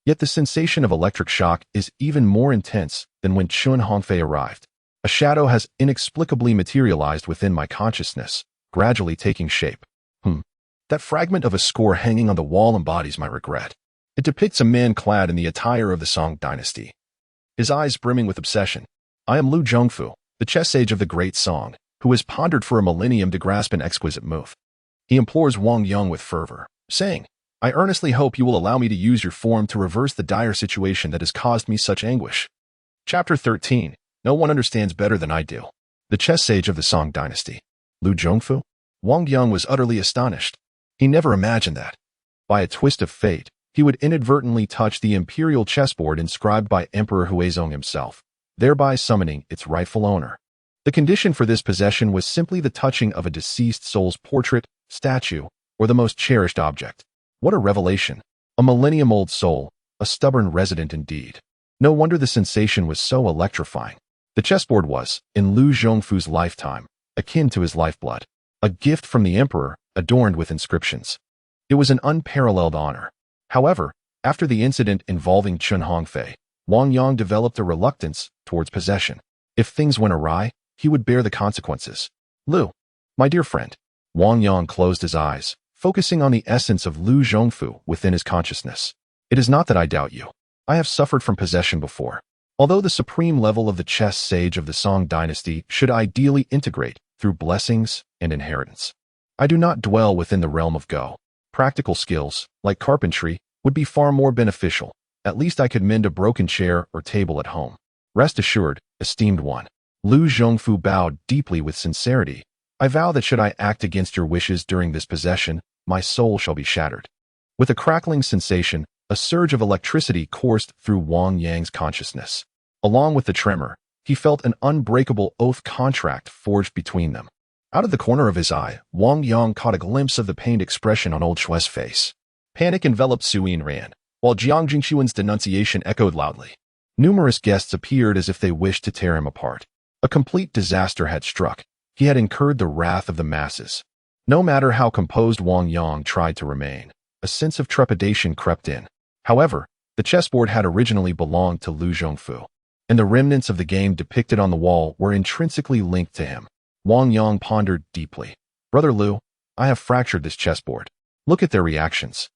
Yet the sensation of electric shock is even more intense than when Chun Hongfei arrived. A shadow has inexplicably materialized within my consciousness, gradually taking shape. That fragment of a score hanging on the wall embodies my regret. It depicts a man clad in the attire of the Song dynasty, his eyes brimming with obsession. I am Lu Zhongfu, the chess sage of the Great Song, who has pondered for a millennium to grasp an exquisite move. He implores Wang Yang with fervor, saying, "I earnestly hope you will allow me to use your form to reverse the dire situation that has caused me such anguish." Chapter 13. No one understands better than I do. The chess sage of the Song dynasty. Lu Zhongfu? Wang Yang was utterly astonished. He never imagined that, by a twist of fate, he would inadvertently touch the imperial chessboard inscribed by Emperor Huizong himself, thereby summoning its rightful owner. The condition for this possession was simply the touching of a deceased soul's portrait, statue, or the most cherished object. What a revelation! A millennium-old soul, a stubborn resident indeed. No wonder the sensation was so electrifying. The chessboard was, in Lu Zhongfu's lifetime, akin to his lifeblood. A gift from the emperor, adorned with inscriptions. It was an unparalleled honor. However, after the incident involving Chun Hongfei, Wang Yang developed a reluctance towards possession. If things went awry, he would bear the consequences. Lu, my dear friend. Wang Yang closed his eyes, focusing on the essence of Lu Zhongfu within his consciousness. It is not that I doubt you. I have suffered from possession before. Although the supreme level of the chess sage of the Song dynasty should ideally integrate through blessings and inheritance, I do not dwell within the realm of Go. Practical skills, like carpentry, would be far more beneficial. At least I could mend a broken chair or table at home. Rest assured, esteemed one. Lu Zhongfu bowed deeply with sincerity. I vow that should I act against your wishes during this possession, my soul shall be shattered. With a crackling sensation, a surge of electricity coursed through Wang Yang's consciousness. Along with the tremor, he felt an unbreakable oath contract forged between them. Out of the corner of his eye, Wang Yang caught a glimpse of the pained expression on old Shui's face. Panic enveloped Sui Ran, while Jiang Jingquan's denunciation echoed loudly. Numerous guests appeared as if they wished to tear him apart. A complete disaster had struck. He had incurred the wrath of the masses. No matter how composed Wang Yang tried to remain, a sense of trepidation crept in. However, the chessboard had originally belonged to Lu Zhongfu, and the remnants of the game depicted on the wall were intrinsically linked to him. Wang Yang pondered deeply. Brother Lu, I have fractured this chessboard. Look at their reactions.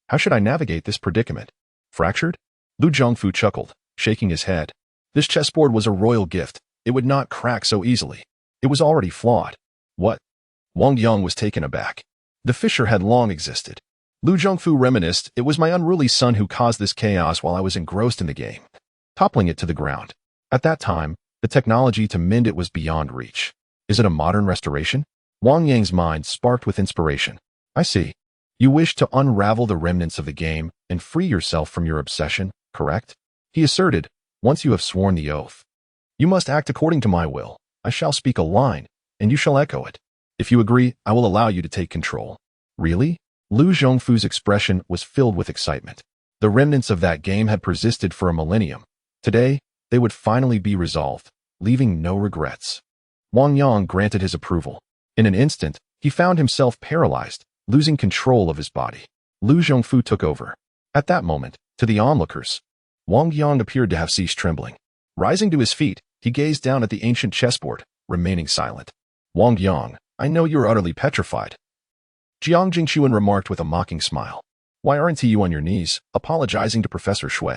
How should I navigate this predicament? Fractured? Lu Zhongfu chuckled, shaking his head. This chessboard was a royal gift. It would not crack so easily. It was already flawed. What? Wang Yang was taken aback. The fissure had long existed. Lu Zhongfu reminisced, it was my unruly son who caused this chaos while I was engrossed in the game, toppling it to the ground. At that time, the technology to mend it was beyond reach. Is it a modern restoration? Wang Yang's mind sparked with inspiration. I see. You wish to unravel the remnants of the game and free yourself from your obsession, correct? He asserted, once you have sworn the oath. You must act according to my will. I shall speak a line, and you shall echo it. If you agree, I will allow you to take control. Really? Lu Zhongfu's expression was filled with excitement. The remnants of that game had persisted for a millennium. Today, they would finally be resolved, leaving no regrets. Wang Yang granted his approval. In an instant, he found himself paralyzed, losing control of his body. Lu Zhongfu took over. At that moment, to the onlookers, Wang Yang appeared to have ceased trembling. Rising to his feet, he gazed down at the ancient chessboard, remaining silent. Wang Yang, I know you are utterly petrified. Jiang Jingchuan remarked with a mocking smile. Why aren't you on your knees, apologizing to Professor Shui?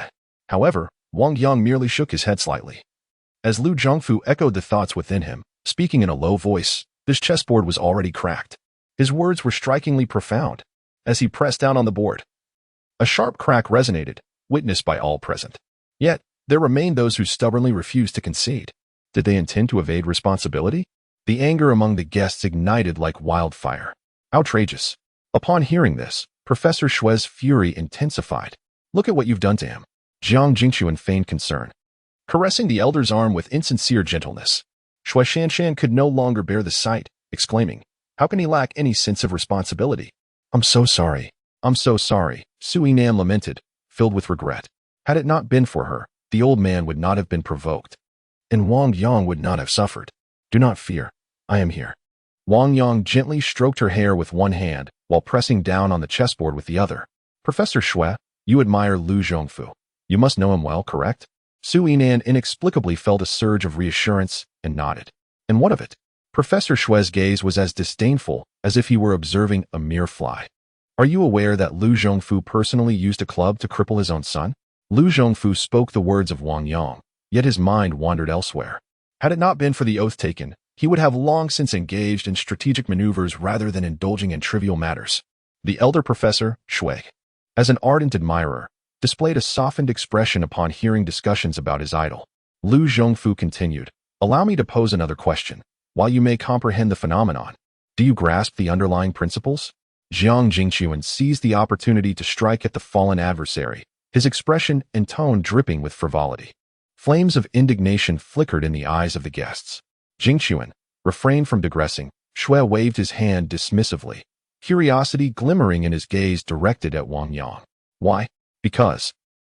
However, Wang Yang merely shook his head slightly. As Lu Zhongfu echoed the thoughts within him, speaking in a low voice, this chessboard was already cracked. His words were strikingly profound. As he pressed down on the board, a sharp crack resonated, witnessed by all present. Yet, there remained those who stubbornly refused to concede. Did they intend to evade responsibility? The anger among the guests ignited like wildfire. Outrageous. Upon hearing this, Professor Shui's fury intensified. Look at what you've done to him. Jiang Jingchuan feigned concern, caressing the elder's arm with insincere gentleness. Shui Shanshan could no longer bear the sight, exclaiming, how can he lack any sense of responsibility? I'm so sorry. I'm so sorry, Sui Nam lamented, filled with regret. Had it not been for her, the old man would not have been provoked, and Wang Yang would not have suffered. Do not fear. I am here. Wang Yang gently stroked her hair with one hand while pressing down on the chessboard with the other. Professor Shui, you admire Lu Zhongfu. You must know him well, correct? Sui Nan inexplicably felt a surge of reassurance and nodded. And what of it? Professor Shui's gaze was as disdainful as if he were observing a mere fly. Are you aware that Lu Zhongfu personally used a club to cripple his own son? Lu Zhongfu spoke the words of Wang Yang, yet his mind wandered elsewhere. Had it not been for the oath taken, he would have long since engaged in strategic maneuvers rather than indulging in trivial matters. The elder professor, Shui, as an ardent admirer, displayed a softened expression upon hearing discussions about his idol. Lu Zhongfu continued, allow me to pose another question. While you may comprehend the phenomenon, do you grasp the underlying principles? Jiang Jingchuan seized the opportunity to strike at the fallen adversary, his expression and tone dripping with frivolity. Flames of indignation flickered in the eyes of the guests. Jingchuan refrained from digressing. Shui waved his hand dismissively, curiosity glimmering in his gaze directed at Wang Yang. Why? Because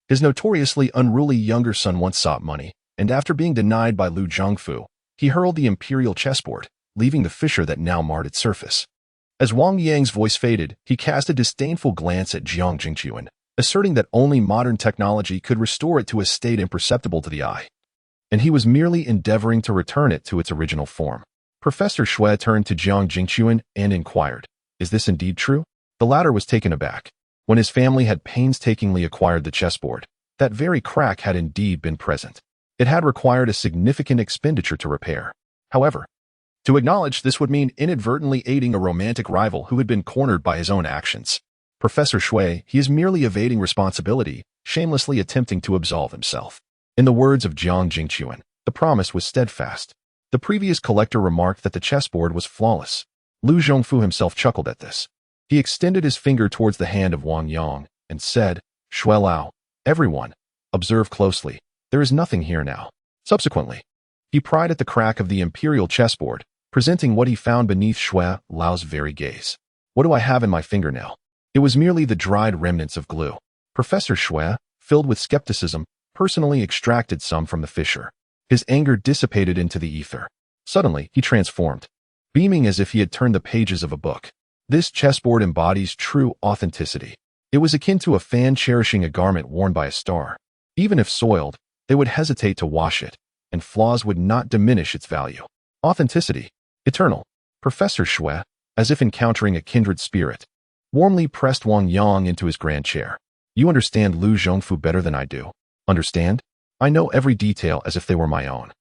his notoriously unruly younger son once sought money, and after being denied by Lu Zhongfu, he hurled the imperial chessboard, leaving the fissure that now marred its surface. As Wang Yang's voice faded, he cast a disdainful glance at Jiang Jingchuan, asserting that only modern technology could restore it to a state imperceptible to the eye, and he was merely endeavoring to return it to its original form. Professor Shui turned to Jiang Jingchuan and inquired, is this indeed true? The latter was taken aback. When his family had painstakingly acquired the chessboard, that very crack had indeed been present. It had required a significant expenditure to repair. However, to acknowledge this would mean inadvertently aiding a romantic rival who had been cornered by his own actions. Professor Shui, he is merely evading responsibility, shamelessly attempting to absolve himself. In the words of Jiang Jingchuan, the promise was steadfast. The previous collector remarked that the chessboard was flawless. Lu Zhongfu himself chuckled at this. He extended his finger towards the hand of Wang Yang and said, Shui Lao, everyone, observe closely. There is nothing here now. Subsequently, he pried at the crack of the imperial chessboard, presenting what he found beneath Shui Lao's very gaze. What do I have in my fingernail? It was merely the dried remnants of glue. Professor Shui, filled with skepticism, personally extracted some from the fissure. His anger dissipated into the ether. Suddenly, he transformed. beaming as if he had turned the pages of a book. This chessboard embodies true authenticity. It was akin to a fan cherishing a garment worn by a star. Even if soiled, they would hesitate to wash it, and flaws would not diminish its value. Authenticity. Eternal. Professor Shui, as if encountering a kindred spirit, warmly pressed Wang Yang into his grand chair. You understand Lu Zhongfu better than I do. Understand? I know every detail as if they were my own.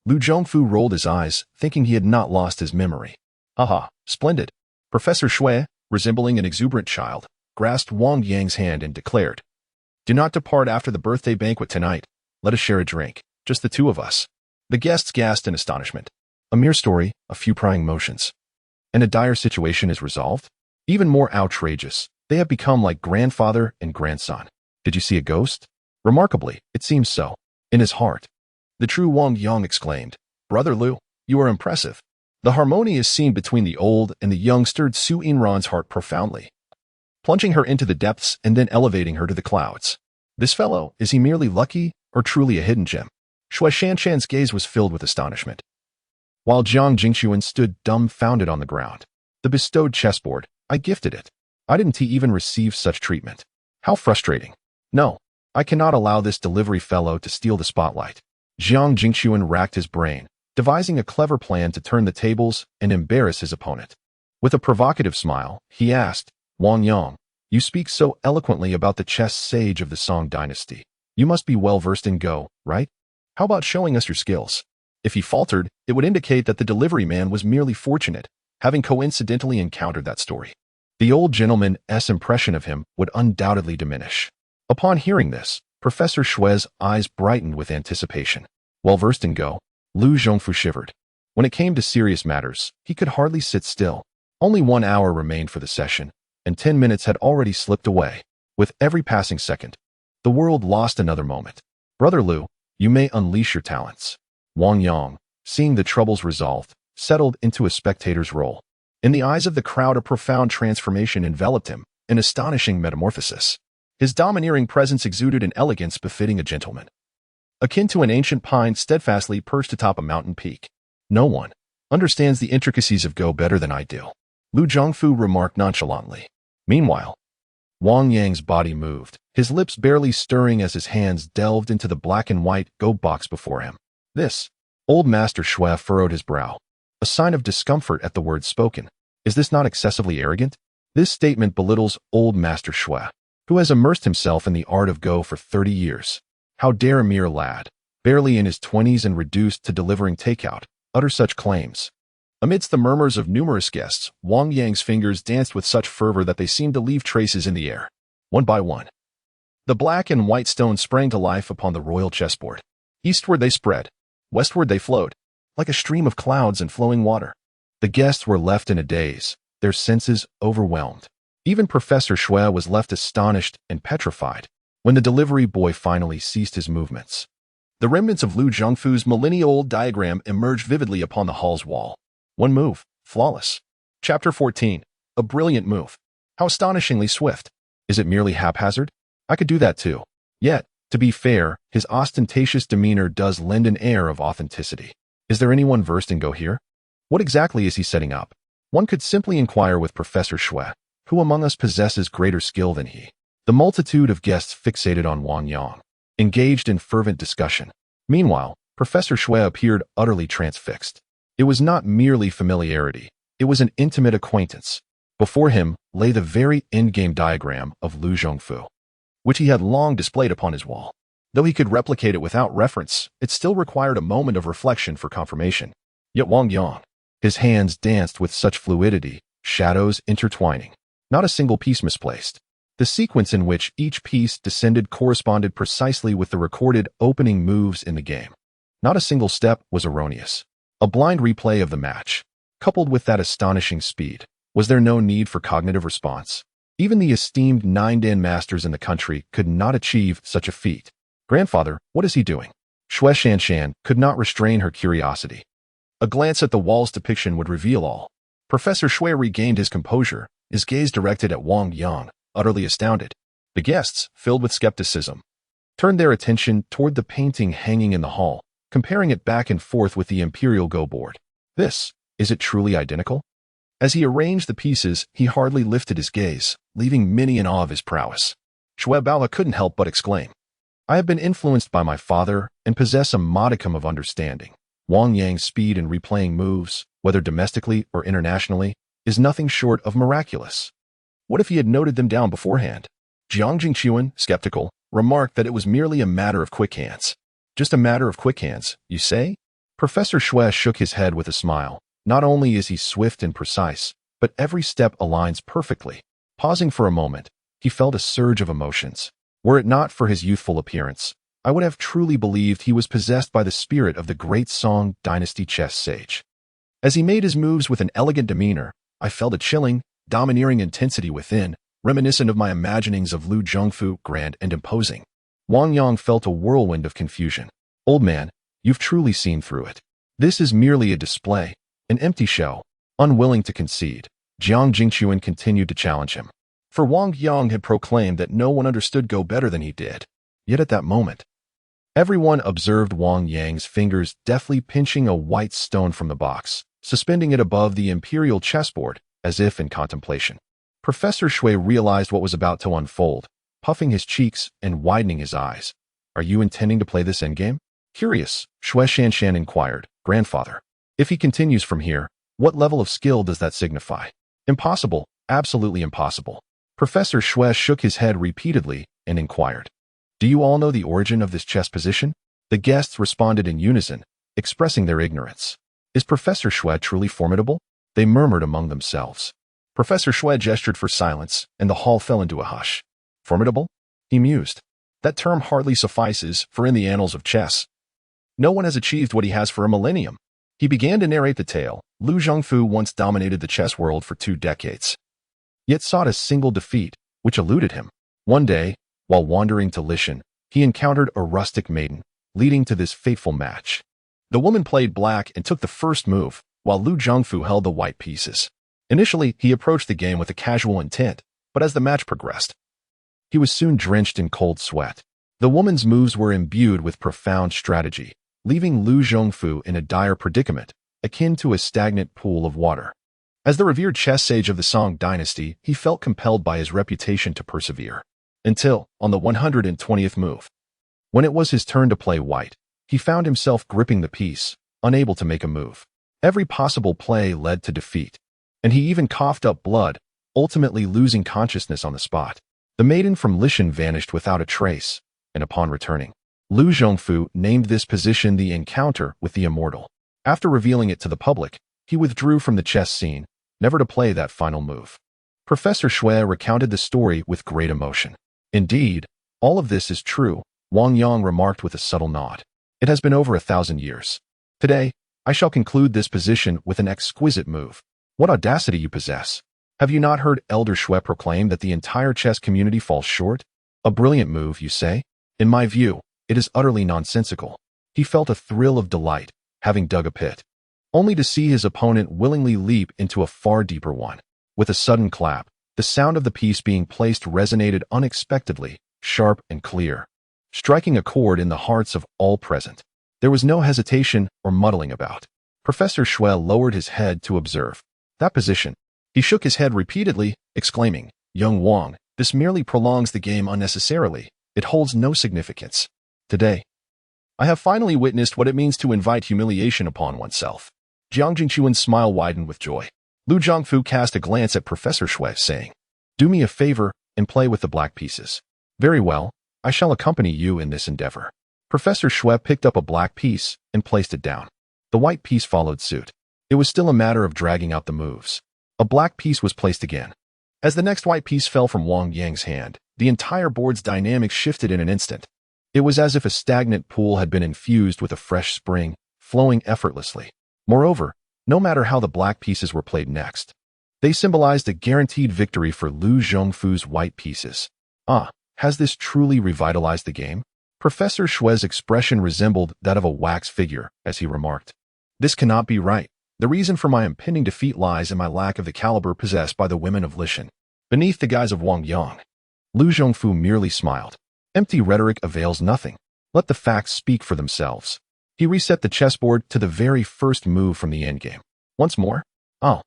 Lu Zhongfu rolled his eyes, thinking he had not lost his memory. Aha, splendid. Professor Shui, resembling an exuberant child, grasped Wang Yang's hand and declared, Do not depart after the birthday banquet tonight. Let us share a drink, just the two of us. The guests gasped in astonishment. A mere story, a few prying motions. And a dire situation is resolved? Even more outrageous, they have become like grandfather and grandson. Did you see a ghost? Remarkably, it seems so. In his heart. The true Wang Yang exclaimed, Brother Lu, you are impressive. The harmony is seen between the old and the young stirred Su Yinran's heart profoundly, plunging her into the depths and then elevating her to the clouds. This fellow, is he merely lucky or truly a hidden gem? Shui Shanshan's gaze was filled with astonishment, while Jiang Jingxuan stood dumbfounded on the ground. The bestowed chessboard, I gifted it. I didn't even receive such treatment. How frustrating. No, I cannot allow this delivery fellow to steal the spotlight. Jiang Jingxuan racked his brain, devising a clever plan to turn the tables and embarrass his opponent. With a provocative smile, he asked, Wang Yang, you speak so eloquently about the chess sage of the Song dynasty. You must be well versed in Go, right? How about showing us your skills? If he faltered, it would indicate that the delivery man was merely fortunate, having coincidentally encountered that story. The old gentleman's impression of him would undoubtedly diminish. Upon hearing this, Professor Shui's eyes brightened with anticipation. Well versed in Go, Lu Zhongfu shivered. When it came to serious matters, he could hardly sit still. Only 1 hour remained for the session, and 10 minutes had already slipped away. With every passing second, the world lost another moment. Brother Lu, you may unleash your talents. Wang Yang, seeing the troubles resolved, settled into a spectator's role. In the eyes of the crowd, a profound transformation enveloped him, an astonishing metamorphosis. His domineering presence exuded an elegance befitting a gentleman, akin to an ancient pine steadfastly perched atop a mountain peak. No one understands the intricacies of Go better than I do, Lu Zhongfu remarked nonchalantly. Meanwhile, Wang Yang's body moved, his lips barely stirring as his hands delved into the black and white Go box before him. This, old Master Shui furrowed his brow, a sign of discomfort at the words spoken. Is this not excessively arrogant? This statement belittles old Master Shui, who has immersed himself in the art of Go for 30 years. How dare a mere lad, barely in his 20s and reduced to delivering takeout, utter such claims? Amidst the murmurs of numerous guests, Wang Yang's fingers danced with such fervor that they seemed to leave traces in the air. One by one, the black and white stones sprang to life upon the royal chessboard. Eastward they spread, westward they flowed, like a stream of clouds and flowing water. The guests were left in a daze, their senses overwhelmed. Even Professor Shui was left astonished and petrified when the delivery boy finally ceased his movements. The remnants of Lu Zhongfu's millennia-old diagram emerged vividly upon the hall's wall. One move, flawless. Chapter 14. A brilliant move. How astonishingly swift. Is it merely haphazard? I could do that too. Yet, to be fair, his ostentatious demeanor does lend an air of authenticity. Is there anyone versed in Go here? What exactly is he setting up? One could simply inquire with Professor Shui, who among us possesses greater skill than he. The multitude of guests fixated on Wang Yang, engaged in fervent discussion. Meanwhile, Professor Shui appeared utterly transfixed. It was not merely familiarity, it was an intimate acquaintance. Before him lay the very endgame diagram of Lu Zhongfu, which he had long displayed upon his wall. Though he could replicate it without reference, it still required a moment of reflection for confirmation. Yet Wang Yang, his hands danced with such fluidity, shadows intertwining, not a single piece misplaced. The sequence in which each piece descended corresponded precisely with the recorded opening moves in the game. Not a single step was erroneous. A blind replay of the match, coupled with that astonishing speed. Was there no need for cognitive response? Even the esteemed 9 grandmasters in the country could not achieve such a feat. Grandfather, what is he doing? Shui Shanshan could not restrain her curiosity. A glance at the wall's depiction would reveal all. Professor Shui regained his composure, his gaze directed at Wang Yang, utterly astounded. The guests, filled with skepticism, turned their attention toward the painting hanging in the hall, comparing it back and forth with the imperial Go board. This, Is it truly identical? As he arranged the pieces, he hardly lifted his gaze, leaving many in awe of his prowess. Shui Baola couldn't help but exclaim, I have been influenced by my father and possess a modicum of understanding. Wang Yang's speed in replaying moves, whether domestically or internationally, is nothing short of miraculous. What if he had noted them down beforehand? Jiang Jingchuan, skeptical, remarked that it was merely a matter of quick hands. Just a matter of quick hands, you say? Professor Shui shook his head with a smile. Not only is he swift and precise, but every step aligns perfectly. Pausing for a moment, he felt a surge of emotions. Were it not for his youthful appearance, I would have truly believed he was possessed by the spirit of the great Song Dynasty chess sage. As he made his moves with an elegant demeanor, I felt a chilling, domineering intensity within, reminiscent of my imaginings of Lu Zhongfu, grand and imposing. Wang Yang felt a whirlwind of confusion. Old man, you've truly seen through it. This is merely a display, an empty show. Unwilling to concede, Jiang Jingchuan continued to challenge him. For Wang Yang had proclaimed that no one understood Go better than he did. Yet at that moment, everyone observed Wang Yang's fingers deftly pinching a white stone from the box, suspending it above the imperial chessboard, as if in contemplation. Professor Shui realized what was about to unfold, puffing his cheeks and widening his eyes. Are you intending to play this endgame? Curious, Shui Shanshan inquired. Grandfather, if he continues from here, what level of skill does that signify? Impossible, absolutely impossible. Professor Shui shook his head repeatedly and inquired. Do you all know the origin of this chess position? The guests responded in unison, expressing their ignorance. Is Professor Shui truly formidable? They murmured among themselves. Professor Shui gestured for silence, and the hall fell into a hush. Formidable? He mused. That term hardly suffices, for in the annals of chess, no one has achieved what he has for a millennium. He began to narrate the tale. Lu Zhongfu once dominated the chess world for 2 decades, yet sought a single defeat, which eluded him. One day, while wandering to Lishan, he encountered a rustic maiden, leading to this fateful match. The woman played black and took the first move, while Lu Zhongfu held the white pieces. Initially, he approached the game with a casual intent, but as the match progressed, he was soon drenched in cold sweat. The woman's moves were imbued with profound strategy, leaving Lu Zhongfu in a dire predicament, akin to a stagnant pool of water. As the revered chess sage of the Song Dynasty, he felt compelled by his reputation to persevere. Until, on the 120th move, when it was his turn to play white, he found himself gripping the piece, unable to make a move. Every possible play led to defeat, and he even coughed up blood, ultimately losing consciousness on the spot. The maiden from Lishan vanished without a trace, and upon returning, Lu Zhongfu named this position the encounter with the immortal. After revealing it to the public, he withdrew from the chess scene, never to play that final move. Professor Shui recounted the story with great emotion. Indeed, all of this is true, Wang Yang remarked with a subtle nod. It has been over 1,000 years. Today, I shall conclude this position with an exquisite move. What audacity you possess! Have you not heard Elder Shui proclaim that the entire chess community falls short? A brilliant move, you say? In my view, it is utterly nonsensical. He felt a thrill of delight, having dug a pit, only to see his opponent willingly leap into a far deeper one. With a sudden clap, the sound of the piece being placed resonated unexpectedly, sharp and clear, striking a chord in the hearts of all present. There was no hesitation or muddling about. Professor Shui lowered his head to observe that position. He shook his head repeatedly, exclaiming, Young Wang, this merely prolongs the game unnecessarily. It holds no significance. Today, I have finally witnessed what it means to invite humiliation upon oneself. Jiang Jingchuan's smile widened with joy. Lu Zhongfu cast a glance at Professor Shui, saying, Do me a favor and play with the black pieces. Very well, I shall accompany you in this endeavor. Professor Shui picked up a black piece and placed it down. The white piece followed suit. It was still a matter of dragging out the moves. A black piece was placed again. As the next white piece fell from Wang Yang's hand, the entire board's dynamics shifted in an instant. It was as if a stagnant pool had been infused with a fresh spring, flowing effortlessly. Moreover, no matter how the black pieces were played next, they symbolized a guaranteed victory for Lu Zhongfu's white pieces. Ah, has this truly revitalized the game? Professor Shui's expression resembled that of a wax figure as he remarked, This cannot be right. The reason for my impending defeat lies in my lack of the caliber possessed by the women of Lishan. Beneath the guise of Wang Yang, Lu Zhongfu merely smiled. Empty rhetoric avails nothing. Let the facts speak for themselves. He reset the chessboard to the very first move from the endgame. Once more? Oh.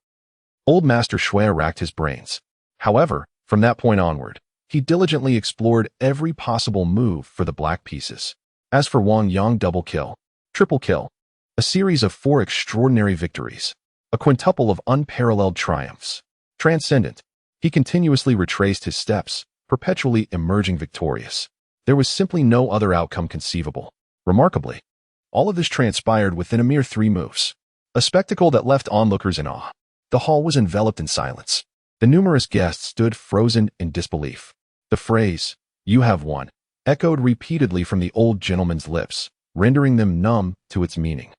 Old Master Shui racked his brains. However, from that point onward, he diligently explored every possible move for the black pieces. As for Wang Yang double kill, triple kill, a series of 4 extraordinary victories, a quintuple of unparalleled triumphs. Transcendent, he continuously retraced his steps, perpetually emerging victorious. There was simply no other outcome conceivable. Remarkably, all of this transpired within a mere 3 moves, a spectacle that left onlookers in awe. The hall was enveloped in silence. The numerous guests stood frozen in disbelief. The phrase, "You have won," echoed repeatedly from the old gentleman's lips, rendering them numb to its meaning.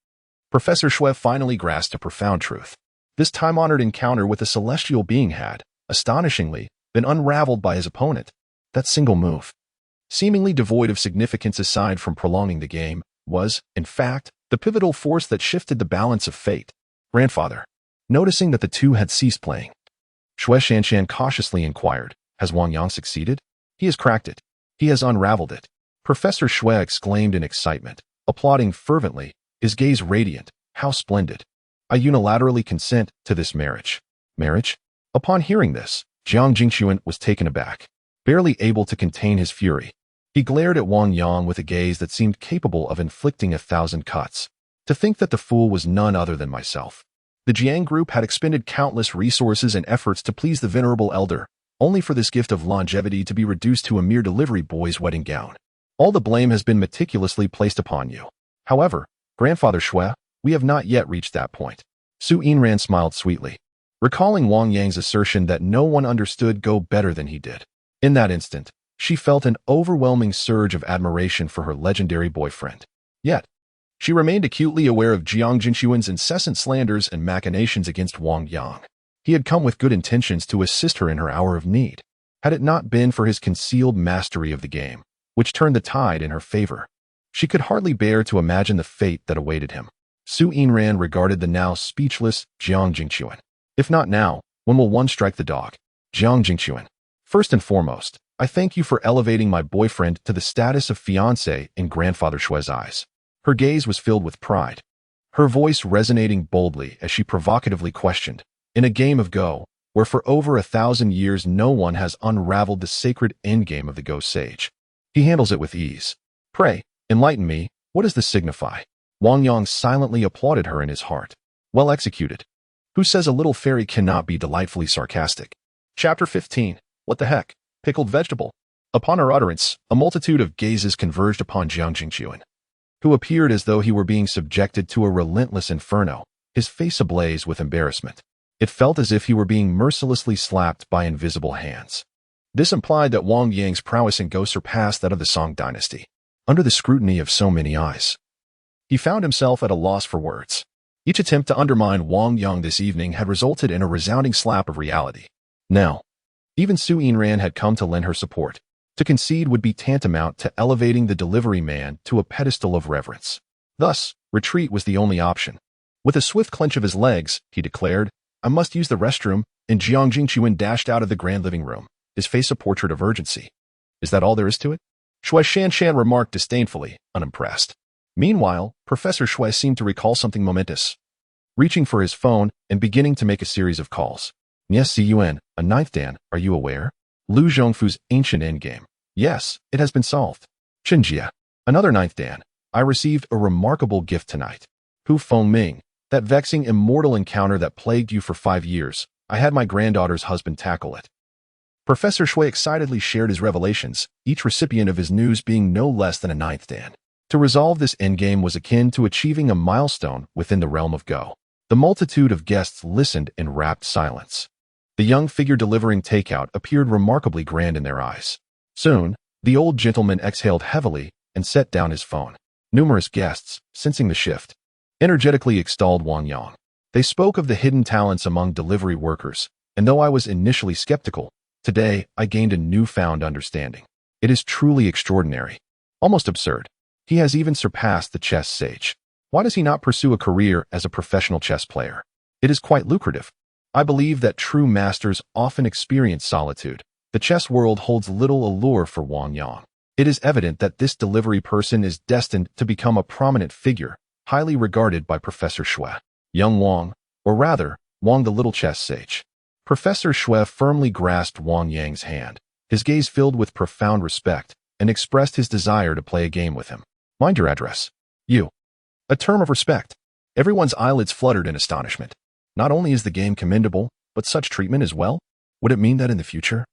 Professor Shui finally grasped a profound truth. This time-honored encounter with a celestial being had, astonishingly, been unraveled by his opponent. That single move, seemingly devoid of significance aside from prolonging the game, was, in fact, the pivotal force that shifted the balance of fate. Grandfather, noticing that the two had ceased playing, Shui Shanshan cautiously inquired, "Has Wang Yang succeeded?" "He has cracked it. He has unraveled it," Professor Shui exclaimed in excitement, applauding fervently, his gaze radiant. "How splendid! I unilaterally consent to this marriage." Marriage? Upon hearing this, Jiang Jingxuan was taken aback. Barely able to contain his fury, he glared at Wang Yang with a gaze that seemed capable of inflicting 1,000 cuts. To think that the fool was none other than myself. The Jiang group had expended countless resources and efforts to please the venerable elder, only for this gift of longevity to be reduced to a mere delivery boy's wedding gown. All the blame has been meticulously placed upon you. However, Grandfather Shui, we have not yet reached that point. Su Yinran smiled sweetly, recalling Wang Yang's assertion that no one understood Go better than he did. In that instant, she felt an overwhelming surge of admiration for her legendary boyfriend. Yet, she remained acutely aware of Jiang Jingxuan's incessant slanders and machinations against Wang Yang. He had come with good intentions to assist her in her hour of need. Had it not been for his concealed mastery of the game, which turned the tide in her favor, she could hardly bear to imagine the fate that awaited him. Su Yinran regarded the now speechless Jiang Jingxuan. "If not now, when will one strike the dog?" "Jiang Jingxuan, first and foremost, I thank you for elevating my boyfriend to the status of fiancé in Grandfather Shui's eyes." Her gaze was filled with pride, her voice resonating boldly as she provocatively questioned, "In a game of Go, where for over 1,000 years no one has unraveled the sacred endgame of the Go sage. He handles it with ease. Pray, enlighten me, what does this signify?" Wang Yang silently applauded her in his heart. Well executed. Who says a little fairy cannot be delightfully sarcastic? Chapter 15. What the heck? Pickled vegetable. Upon her utterance, a multitude of gazes converged upon Jiang Jingxuan, who appeared as though he were being subjected to a relentless inferno, his face ablaze with embarrassment. It felt as if he were being mercilessly slapped by invisible hands. This implied that Wang Yang's prowess in Go surpassed that of the Song dynasty. Under the scrutiny of so many eyes, he found himself at a loss for words. Each attempt to undermine Wang Yang this evening had resulted in a resounding slap of reality. Now, even Su Yinran had come to lend her support. To concede would be tantamount to elevating the delivery man to a pedestal of reverence. Thus, retreat was the only option. With a swift clench of his legs, he declared, "I must use the restroom," and Jiang Jingxuan dashed out of the grand living room, his face a portrait of urgency. "Is that all there is to it?" Shui Shanshan remarked disdainfully, unimpressed. Meanwhile, Professor Shui seemed to recall something momentous, reaching for his phone and beginning to make a series of calls. "Yes, Cun, a 9th Dan, are you aware? Lu Zhongfu's ancient endgame. Yes, it has been solved. Chenjia, another 9th Dan. I received a remarkable gift tonight. Hu Fengming, that vexing immortal encounter that plagued you for 5 years. I had my granddaughter's husband tackle it." Professor Shui excitedly shared his revelations, each recipient of his news being no less than a 9th Dan. To resolve this endgame was akin to achieving a milestone within the realm of Go. The multitude of guests listened in rapt silence. The young figure delivering takeout appeared remarkably grand in their eyes. Soon, the old gentleman exhaled heavily and set down his phone. Numerous guests, sensing the shift, energetically extolled Wang Yang. They spoke of the hidden talents among delivery workers, and though I was initially skeptical, today I gained a newfound understanding. It is truly extraordinary. Almost absurd. He has even surpassed the chess sage. Why does he not pursue a career as a professional chess player? It is quite lucrative. I believe that true masters often experience solitude. The chess world holds little allure for Wang Yang. It is evident that this delivery person is destined to become a prominent figure, highly regarded by Professor Shui. Young Wang, Or rather, Wang the little chess sage. Professor Shui firmly grasped Wang Yang's hand, his gaze filled with profound respect, and expressed his desire to play a game with him. Mind your address. You. A term of respect. Everyone's eyelids fluttered in astonishment. Not only is the game commendable, but such treatment as well? Would it mean that in the future,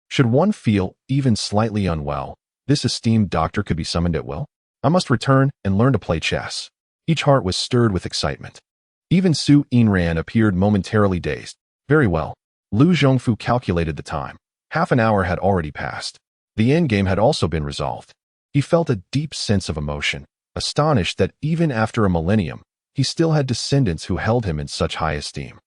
should one feel even slightly unwell, this esteemed doctor could be summoned at will? I must return and learn to play chess. Each heart was stirred with excitement. Even Su Yinran appeared momentarily dazed. Very well. Lu Zhongfu calculated the time. Half an hour had already passed. The endgame had also been resolved. He felt a deep sense of emotion, astonished that even after a millennium, he still had descendants who held him in such high esteem.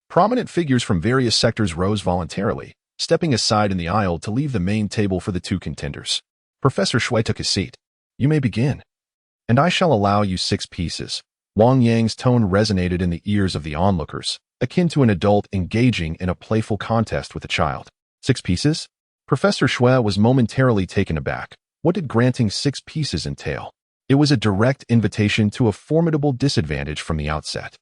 Prominent figures from various sectors rose voluntarily, stepping aside in the aisle to leave the main table for the two contenders. Professor Shui took his seat. You may begin. And I shall allow you 6 pieces. Wang Yang's tone resonated in the ears of the onlookers, akin to an adult engaging in a playful contest with a child. 6 pieces? Professor Shui was momentarily taken aback. What did granting 6 pieces entail? It was a direct invitation to a formidable disadvantage from the outset.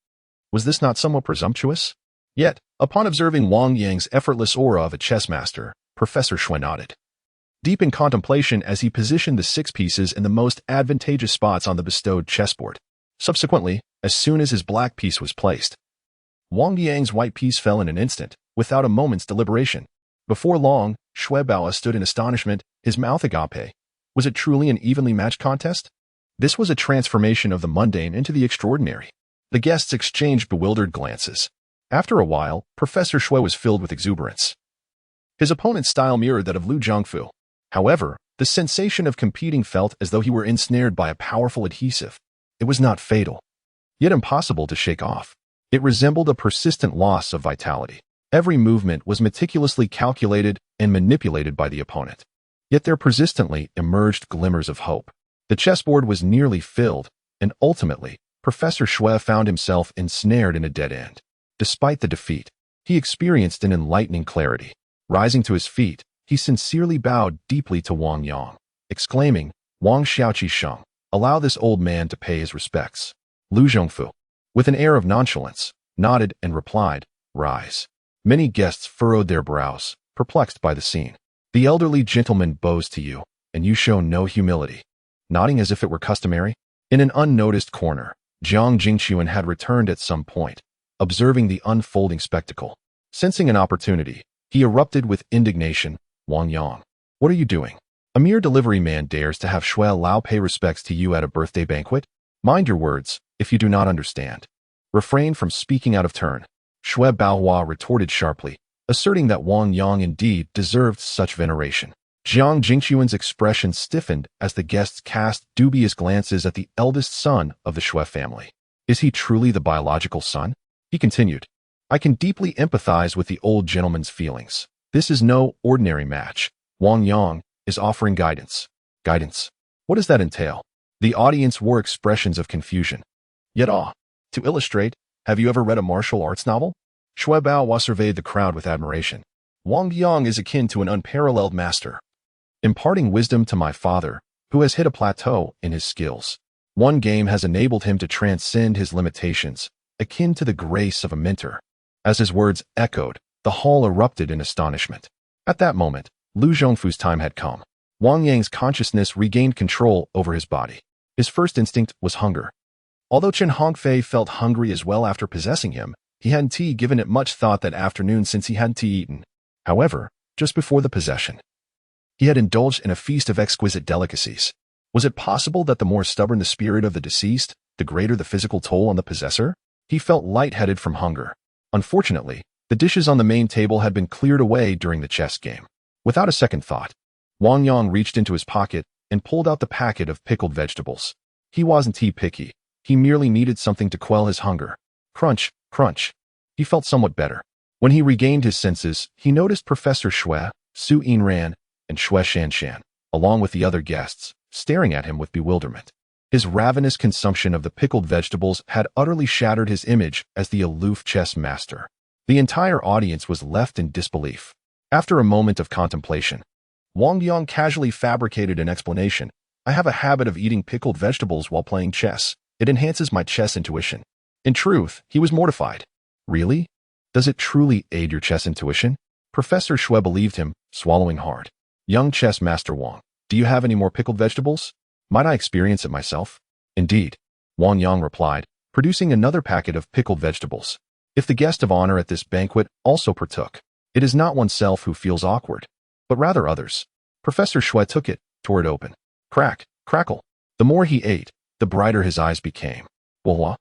Was this not somewhat presumptuous? Yet, upon observing Wang Yang's effortless aura of a chess master, Professor Shui nodded. Deep in contemplation as he positioned the 6 pieces in the most advantageous spots on the bestowed chessboard. Subsequently, as soon as his black piece was placed, Wang Yang's white piece fell in an instant, without a moment's deliberation. Before long, Shui Bao stood in astonishment, his mouth agape. Was it truly an evenly matched contest? This was a transformation of the mundane into the extraordinary. The guests exchanged bewildered glances. After a while, Professor Shui was filled with exuberance. His opponent's style mirrored that of Lu Zhongfu. However, the sensation of competing felt as though he were ensnared by a powerful adhesive. It was not fatal, yet impossible to shake off. It resembled a persistent loss of vitality. Every movement was meticulously calculated and manipulated by the opponent. Yet there persistently emerged glimmers of hope. The chessboard was nearly filled, and ultimately, Professor Shui found himself ensnared in a dead end. Despite the defeat, he experienced an enlightening clarity. Rising to his feet, he sincerely bowed deeply to Wang Yang, exclaiming, Wang Xiaoqi Sheng, allow this old man to pay his respects. Lu Zhongfu, with an air of nonchalance, nodded and replied, rise. Many guests furrowed their brows, perplexed by the scene. The elderly gentleman bows to you, and you show no humility. Nodding as if it were customary, in an unnoticed corner, Jiang Jingquan had returned at some point, observing the unfolding spectacle. Sensing an opportunity, he erupted with indignation. Wang Yang, what are you doing? A mere delivery man dares to have Shui Lao pay respects to you at a birthday banquet? Mind your words, if you do not understand. Refrain from speaking out of turn. Shui Baohua retorted sharply, asserting that Wang Yang indeed deserved such veneration. Jiang Jingquan's expression stiffened as the guests cast dubious glances at the eldest son of the Shui family. Is he truly the biological son? He continued, I can deeply empathize with the old gentleman's feelings. This is no ordinary match. Wang Yang is offering guidance. Guidance? What does that entail? The audience wore expressions of confusion. Yet awe. To illustrate, have you ever read a martial arts novel? Shui Baohua surveyed the crowd with admiration. Wang Yang is akin to an unparalleled master, imparting wisdom to my father, who has hit a plateau in his skills. One game has enabled him to transcend his limitations, akin to the grace of a mentor. As his words echoed, the hall erupted in astonishment. At that moment, Lu Zhongfu's time had come. Wang Yang's consciousness regained control over his body. His first instinct was hunger. Although Chen Hongfei felt hungry as well after possessing him, he hadn't given it much thought that afternoon since he hadn't eaten. However, just before the possession, he had indulged in a feast of exquisite delicacies. Was it possible that the more stubborn the spirit of the deceased, the greater the physical toll on the possessor? He felt lightheaded from hunger. Unfortunately, the dishes on the main table had been cleared away during the chess game. Without a second thought, Wang Yang reached into his pocket and pulled out the packet of pickled vegetables. He wasn't picky. He merely needed something to quell his hunger. Crunch, crunch. He felt somewhat better. When he regained his senses, he noticed Professor Shui, Su Yinran, and Shui Shanshan, along with the other guests, staring at him with bewilderment. His ravenous consumption of the pickled vegetables had utterly shattered his image as the aloof chess master. The entire audience was left in disbelief. After a moment of contemplation, Wang Yang casually fabricated an explanation. I have a habit of eating pickled vegetables while playing chess. It enhances my chess intuition. In truth, he was mortified. Really? Does it truly aid your chess intuition? Professor Shui believed him, swallowing hard. Young chess master Wang, do you have any more pickled vegetables? Might I experience it myself? Indeed, Wang Yang replied, producing another packet of pickled vegetables. If the guest of honor at this banquet also partook, it is not oneself who feels awkward, but rather others. Professor Shui took it, tore it open. Crack, crackle. The more he ate, the brighter his eyes became. Voila.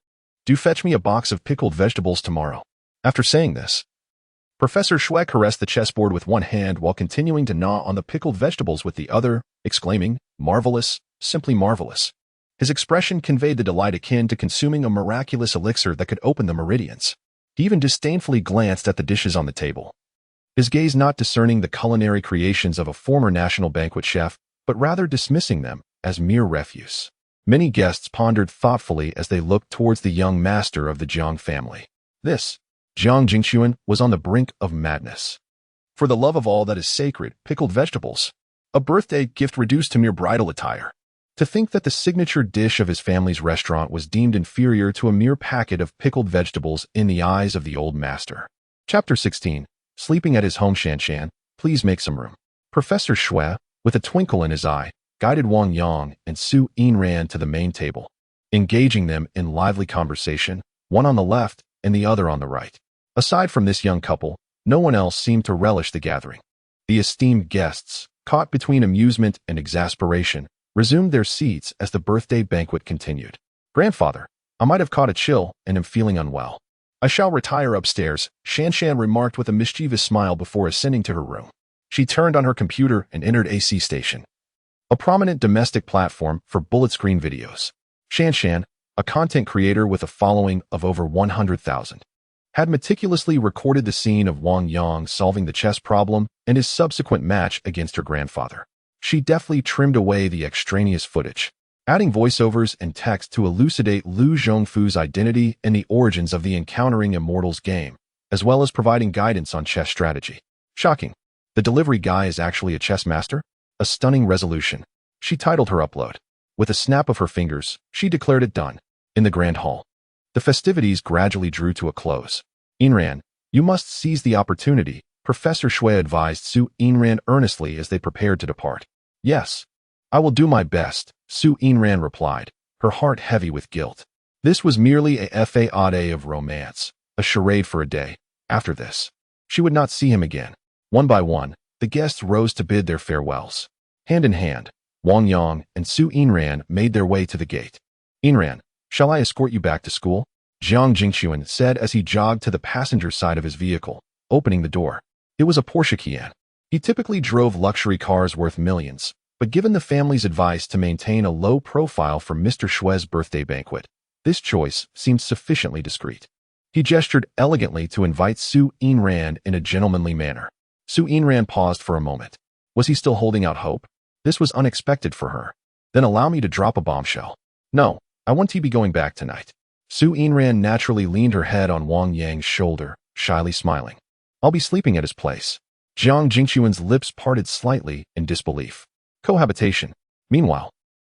Do fetch me a box of pickled vegetables tomorrow. After saying this, Professor Shui caressed the chessboard with one hand while continuing to gnaw on the pickled vegetables with the other, exclaiming, "Marvelous, simply marvelous." His expression conveyed the delight akin to consuming a miraculous elixir that could open the meridians. He even disdainfully glanced at the dishes on the table, his gaze not discerning the culinary creations of a former national banquet chef, but rather dismissing them as mere refuse. Many guests pondered thoughtfully as they looked towards the young master of the Jiang family. This, Jiang Jingxuan, was on the brink of madness. For the love of all that is sacred, pickled vegetables. A birthday gift reduced to mere bridal attire. To think that the signature dish of his family's restaurant was deemed inferior to a mere packet of pickled vegetables in the eyes of the old master. Chapter 16. Sleeping at his home. Shanshan, please make some room. Professor Shui, with a twinkle in his eye, guided Wang Yang and Su Yinran to the main table, engaging them in lively conversation, one on the left and the other on the right. Aside from this young couple, no one else seemed to relish the gathering. The esteemed guests, caught between amusement and exasperation, resumed their seats as the birthday banquet continued. Grandfather, I might have caught a chill and am feeling unwell. I shall retire upstairs, Shanshan remarked with a mischievous smile before ascending to her room. She turned on her computer and entered AC Station, a prominent domestic platform for bullet screen videos. Shanshan, a content creator with a following of over 100,000, had meticulously recorded the scene of Wang Yang solving the chess problem and his subsequent match against her grandfather. She deftly trimmed away the extraneous footage, adding voiceovers and text to elucidate Liu Zhongfu's identity and the origins of the Encountering Immortals game, as well as providing guidance on chess strategy. Shocking. The delivery guy is actually a chess master? A stunning resolution. She titled her upload. With a snap of her fingers, she declared it done. In the grand hall, the festivities gradually drew to a close. Yinran, you must seize the opportunity, Professor Shui advised Su Yinran earnestly as they prepared to depart. Yes, I will do my best, Su Yinran replied, her heart heavy with guilt. This was merely a fade of romance, a charade for a day. After this, she would not see him again. One by one, the guests rose to bid their farewells. Hand in hand, Wang Yang and Su Yinran made their way to the gate. Yinran, shall I escort you back to school? Jiang Jingxuan said as he jogged to the passenger side of his vehicle, opening the door. It was a Porsche Cayenne. He typically drove luxury cars worth millions, but given the family's advice to maintain a low profile for Mr. Shui's birthday banquet, this choice seemed sufficiently discreet. He gestured elegantly to invite Su Yinran in a gentlemanly manner. Su Yinran paused for a moment. Was he still holding out hope? This was unexpected for her. Then allow me to drop a bombshell. No, I won't be going back tonight. Su Yinran naturally leaned her head on Wang Yang's shoulder, shyly smiling. I'll be sleeping at his place. Jiang Jingxuan's lips parted slightly in disbelief. Cohabitation. Meanwhile,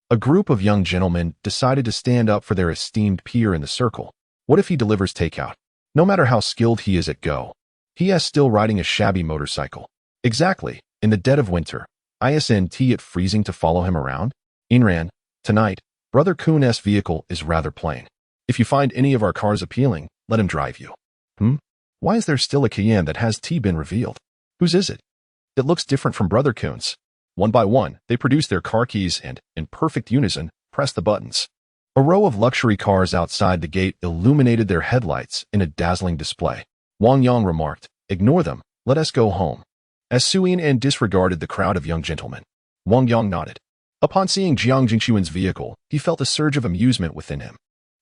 a group of young gentlemen decided to stand up for their esteemed peer in the circle. What if he delivers takeout? No matter how skilled he is at Go, he is still riding a shabby motorcycle. Exactly, in the dead of winter, isn't it freezing to follow him around? Yinran, tonight, Brother Kun's vehicle is rather plain. If you find any of our cars appealing, let him drive you. Why is there still a Cayenne that has been revealed? Whose is it? It looks different from Brother Kun's. One by one, they produced their car keys and, in perfect unison, pressed the buttons. A row of luxury cars outside the gate illuminated their headlights in a dazzling display. Wang Yang remarked, ignore them, let us go home. As Su Yinran disregarded the crowd of young gentlemen, Wang Yang nodded. Upon seeing Jiang Jingxuan's vehicle, he felt a surge of amusement within him.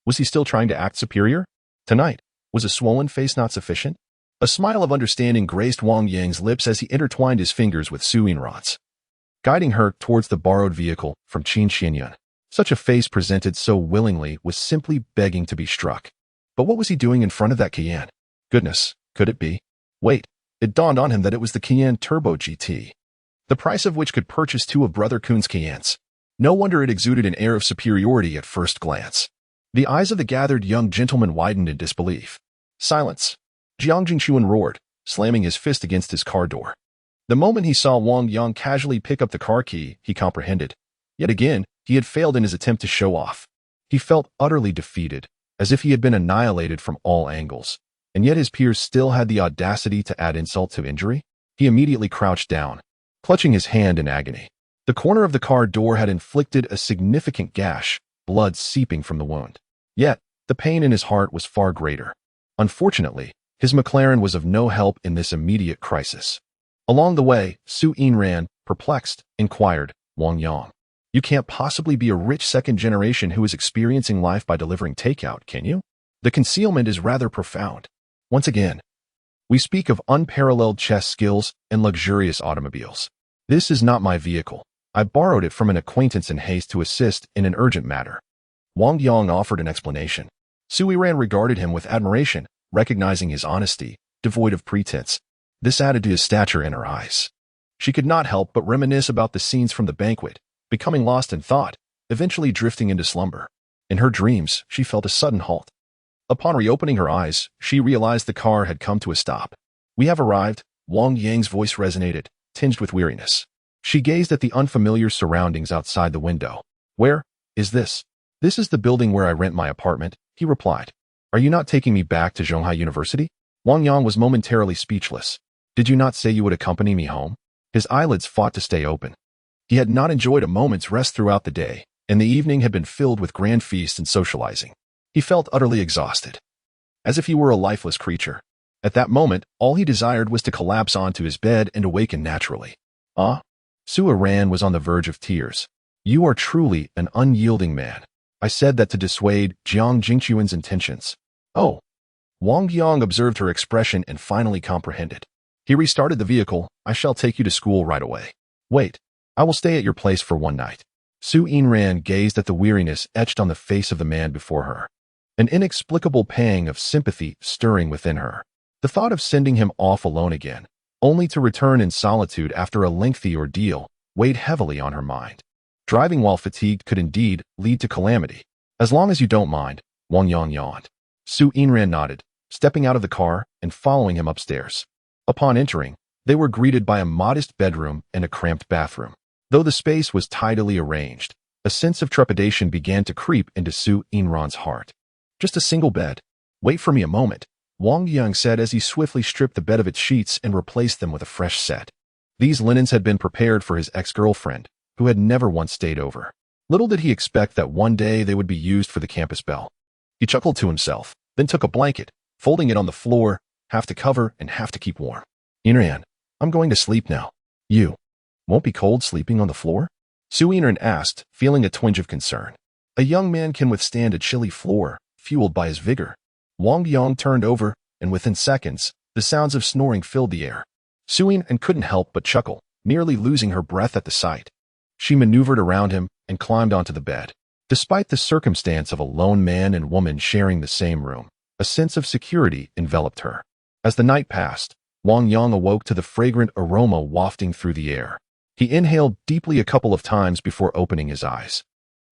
Was he still trying to act superior? Tonight, was a swollen face not sufficient? A smile of understanding graced Wang Yang's lips as he intertwined his fingers with Su Yinran's, guiding her towards the borrowed vehicle from Qin Xianyun. Such a face presented so willingly was simply begging to be struck. But what was he doing in front of that Cayenne? Goodness, could it be? Wait, it dawned on him that it was the Cayenne Turbo GT, the price of which could purchase two of Brother Kun's Cayennes. No wonder it exuded an air of superiority at first glance. The eyes of the gathered young gentlemen widened in disbelief. Silence. Jiang Jingxuan roared, slamming his fist against his car door. The moment he saw Wang Yang casually pick up the car key, he comprehended. Yet again, he had failed in his attempt to show off. He felt utterly defeated, as if he had been annihilated from all angles. And yet his peers still had the audacity to add insult to injury? He immediately crouched down, clutching his hand in agony. The corner of the car door had inflicted a significant gash, blood seeping from the wound. Yet, the pain in his heart was far greater. Unfortunately, his McLaren was of no help in this immediate crisis. Along the way, Su Yinran, perplexed, inquired, Wang Yang, you can't possibly be a rich second generation who is experiencing life by delivering takeout, can you? The concealment is rather profound. Once again, we speak of unparalleled chess skills and luxurious automobiles. This is not my vehicle. I borrowed it from an acquaintance in haste to assist in an urgent matter. Wang Yang offered an explanation. Su Yinran regarded him with admiration, recognizing his honesty, devoid of pretense. This added to his stature in her eyes. She could not help but reminisce about the scenes from the banquet, becoming lost in thought, eventually drifting into slumber. In her dreams, she felt a sudden halt. Upon reopening her eyes, she realized the car had come to a stop. We have arrived, Wang Yang's voice resonated, tinged with weariness. She gazed at the unfamiliar surroundings outside the window. Where is this? This is the building where I rent my apartment, he replied. Are you not taking me back to Zhonghai University? Wang Yang was momentarily speechless. Did you not say you would accompany me home? His eyelids fought to stay open. He had not enjoyed a moment's rest throughout the day, and the evening had been filled with grand feasts and socializing. He felt utterly exhausted, as if he were a lifeless creature. At that moment, all he desired was to collapse onto his bed and awaken naturally. Ah? Su Yinran was on the verge of tears. You are truly an unyielding man. I said that to dissuade Jiang Jingxuan's intentions. Oh. Wang Yang observed her expression and finally comprehended. He restarted the vehicle. I shall take you to school right away. Wait. I will stay at your place for one night. Su Yinran gazed at the weariness etched on the face of the man before her. An inexplicable pang of sympathy stirring within her. The thought of sending him off alone again, only to return in solitude after a lengthy ordeal, weighed heavily on her mind. Driving while fatigued could indeed lead to calamity. As long as you don't mind, Wang Yang yawned. Su Yinran nodded, stepping out of the car and following him upstairs. Upon entering, they were greeted by a modest bedroom and a cramped bathroom. Though the space was tidily arranged, a sense of trepidation began to creep into Su Yinran's heart. Just a single bed. Wait for me a moment, Wang Yang said as he swiftly stripped the bed of its sheets and replaced them with a fresh set. These linens had been prepared for his ex-girlfriend, who had never once stayed over. Little did he expect that one day they would be used for the campus bell. He chuckled to himself, then took a blanket, folding it on the floor, half to cover and half to keep warm. Yinran, I'm going to sleep now. You won't be cold sleeping on the floor? Su Yinran asked, feeling a twinge of concern. A young man can withstand a chilly floor, fueled by his vigor. Wang Yang turned over, and within seconds, the sounds of snoring filled the air. Su Yinran couldn't help but chuckle, nearly losing her breath at the sight. She maneuvered around him and climbed onto the bed. Despite the circumstance of a lone man and woman sharing the same room, a sense of security enveloped her. As the night passed, Wang Yang awoke to the fragrant aroma wafting through the air. He inhaled deeply a couple of times before opening his eyes.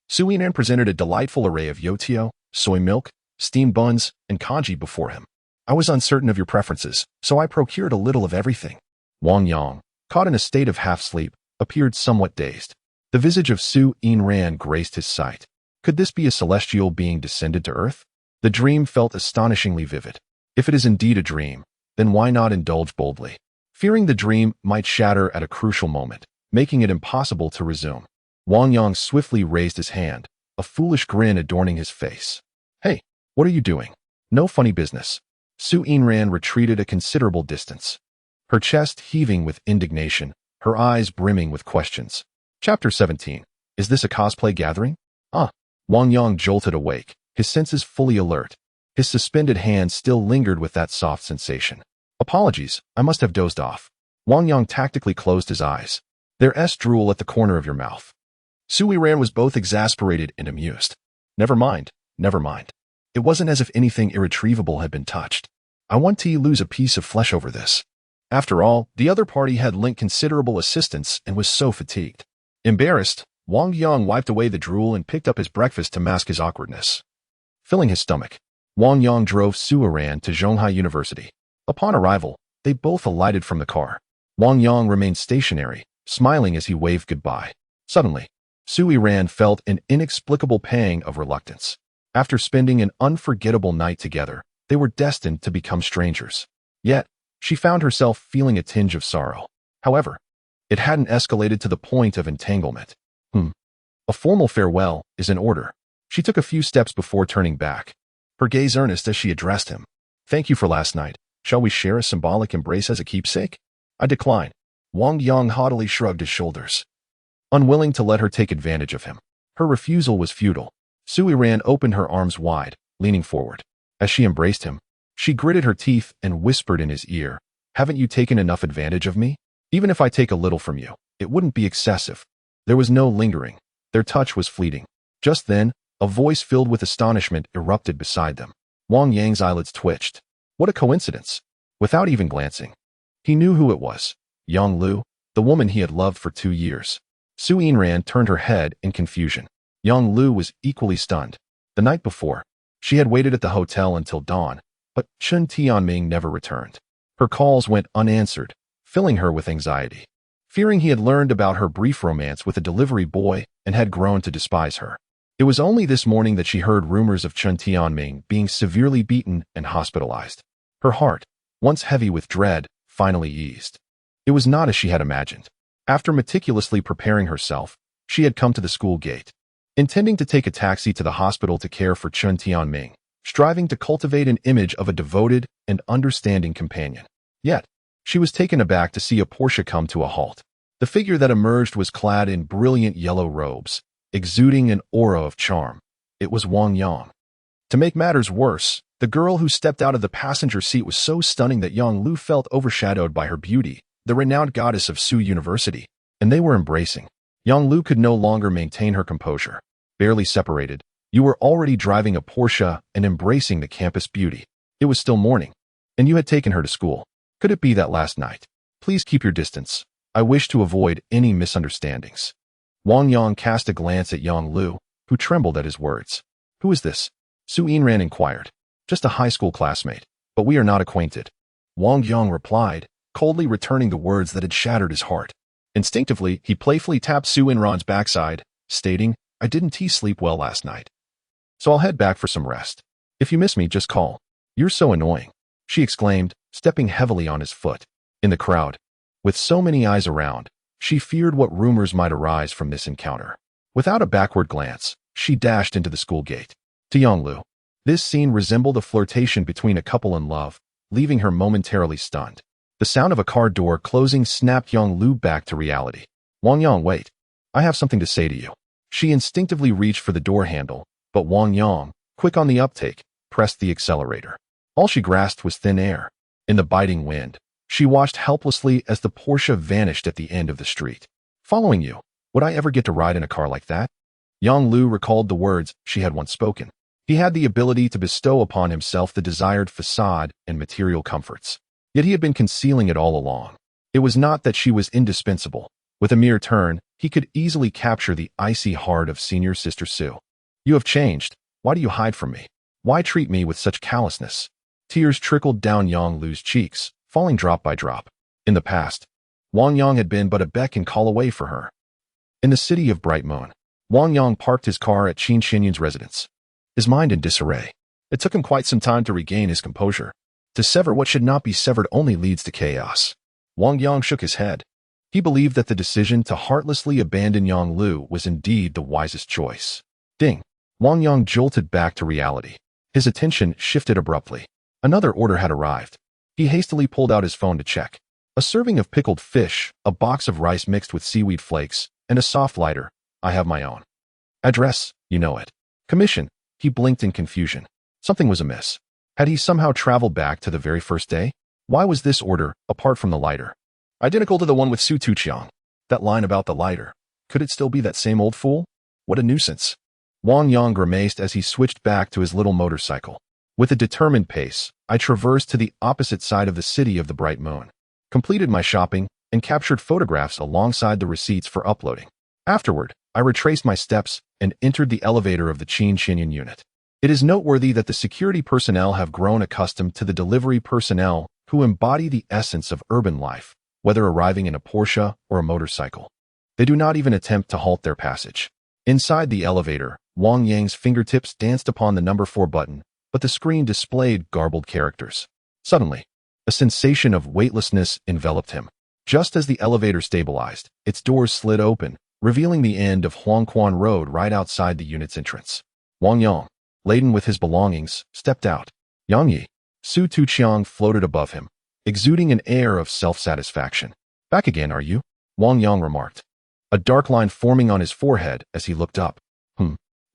Su Yinran presented a delightful array of youtiao, soy milk, steamed buns, and congee before him. I was uncertain of your preferences, so I procured a little of everything. Wang Yang, caught in a state of half-sleep, appeared somewhat dazed. The visage of Su Yinran graced his sight. Could this be a celestial being descended to earth? The dream felt astonishingly vivid. If it is indeed a dream, then why not indulge boldly? Fearing the dream might shatter at a crucial moment, making it impossible to resume, Wang Yang swiftly raised his hand, a foolish grin adorning his face. Hey, what are you doing? No funny business. Su Yinran retreated a considerable distance, her chest heaving with indignation, her eyes brimming with questions. Chapter 17. Is this a cosplay gathering? Wang Yang jolted awake, his senses fully alert. His suspended hand still lingered with that soft sensation. Apologies, I must have dozed off. Wang Yang tactically closed his eyes. There's drool at the corner of your mouth. Su Yinran was both exasperated and amused. Never mind, never mind. It wasn't as if anything irretrievable had been touched. I want to lose a piece of flesh over this. After all, the other party had lent considerable assistance and was so fatigued. Embarrassed, Wang Yang wiped away the drool and picked up his breakfast to mask his awkwardness. Filling his stomach, Wang Yang drove Su Yinran to Zhonghai University. Upon arrival, they both alighted from the car. Wang Yang remained stationary, smiling as he waved goodbye. Suddenly, Sui Ran felt an inexplicable pang of reluctance. After spending an unforgettable night together, they were destined to become strangers. Yet, she found herself feeling a tinge of sorrow. However, it hadn't escalated to the point of entanglement. A formal farewell is in order. She took a few steps before turning back, her gaze earnest as she addressed him. Thank you for last night. Shall we share a symbolic embrace as a keepsake? I decline. Wang Yang haughtily shrugged his shoulders, unwilling to let her take advantage of him. Her refusal was futile. Sui Ran opened her arms wide, leaning forward. As she embraced him, she gritted her teeth and whispered in his ear, haven't you taken enough advantage of me? Even if I take a little from you, it wouldn't be excessive. There was no lingering. Their touch was fleeting. Just then, a voice filled with astonishment erupted beside them. Wang Yang's eyelids twitched. What a coincidence. Without even glancing, he knew who it was. Yang Lu, the woman he had loved for 2 years. Sui Ran turned her head in confusion. Yang Lu was equally stunned. The night before, she had waited at the hotel until dawn, but Chen Tianming never returned. Her calls went unanswered, filling her with anxiety. Fearing he had learned about her brief romance with a delivery boy and had grown to despise her. It was only this morning that she heard rumors of Chen Tianming being severely beaten and hospitalized. Her heart, once heavy with dread, finally eased. It was not as she had imagined. After meticulously preparing herself, she had come to the school gate, intending to take a taxi to the hospital to care for Chen Tianming, striving to cultivate an image of a devoted and understanding companion. Yet, she was taken aback to see a Porsche come to a halt. The figure that emerged was clad in brilliant yellow robes, exuding an aura of charm. It was Wang Yang. To make matters worse, the girl who stepped out of the passenger seat was so stunning that Yang Lu felt overshadowed by her beauty, the renowned goddess of Su University, and they were embracing. Yang Lu could no longer maintain her composure. Barely separated, you were already driving a Porsche and embracing the campus beauty. It was still morning, and you had taken her to school. Could it be that last night? Please keep your distance. I wish to avoid any misunderstandings. Wang Yang cast a glance at Yang Lu, who trembled at his words. Who is this? Sui Ran inquired. Just a high school classmate, but we are not acquainted. Wang Yang replied, coldly returning the words that had shattered his heart. Instinctively, he playfully tapped Sui Ran's backside, stating, I didn't sleep well last night, so I'll head back for some rest. If you miss me, just call. You're so annoying, she exclaimed, stepping heavily on his foot. In the crowd, with so many eyes around, she feared what rumors might arise from this encounter. Without a backward glance, she dashed into the school gate. To Yang Lu, this scene resembled a flirtation between a couple in love, leaving her momentarily stunned. The sound of a car door closing snapped Yang Lu back to reality. Wang Yang, wait. I have something to say to you. She instinctively reached for the door handle, but Wang Yang, quick on the uptake, pressed the accelerator. All she grasped was thin air. In the biting wind, she watched helplessly as the Porsche vanished at the end of the street. Following you, would I ever get to ride in a car like that? Yang Lu recalled the words she had once spoken. He had the ability to bestow upon himself the desired facade and material comforts. Yet he had been concealing it all along. It was not that she was indispensable. With a mere turn, he could easily capture the icy heart of senior sister Sue. You have changed. Why do you hide from me? Why treat me with such callousness? Tears trickled down Yang Lu's cheeks, falling drop by drop. In the past, Wang Yang had been but a beck and call away for her. In the city of Bright Moon, Wang Yang parked his car at Qin Xinyun's residence, his mind in disarray. It took him quite some time to regain his composure. To sever what should not be severed only leads to chaos. Wang Yang shook his head. He believed that the decision to heartlessly abandon Yang Lu was indeed the wisest choice. Ding! Wang Yang jolted back to reality. His attention shifted abruptly. Another order had arrived. He hastily pulled out his phone to check. A serving of pickled fish, a box of rice mixed with seaweed flakes, and a soft lighter. I have my own. Address, you know it. Commission. He blinked in confusion. Something was amiss. Had he somehow traveled back to the very first day? Why was this order, apart from the lighter, identical to the one with Su Tuqiang? That line about the lighter. Could it still be that same old fool? What a nuisance. Wang Yang grimaced as he switched back to his little motorcycle. With a determined pace, I traversed to the opposite side of the city of the Bright Moon, completed my shopping, and captured photographs alongside the receipts for uploading. Afterward, I retraced my steps and entered the elevator of the Qin Xinyun unit. It is noteworthy that the security personnel have grown accustomed to the delivery personnel who embody the essence of urban life, whether arriving in a Porsche or a motorcycle. They do not even attempt to halt their passage. Inside the elevator, Wang Yang's fingertips danced upon the number 4 button, but the screen displayed garbled characters. Suddenly, a sensation of weightlessness enveloped him. Just as the elevator stabilized, its doors slid open, revealing the end of Huangquan Road right outside the unit's entrance. Wang Yang, laden with his belongings, stepped out. Yang Yi. Su Tuqiang floated above him, exuding an air of self-satisfaction. Back again, are you? Wang Yang remarked, a dark line forming on his forehead as he looked up.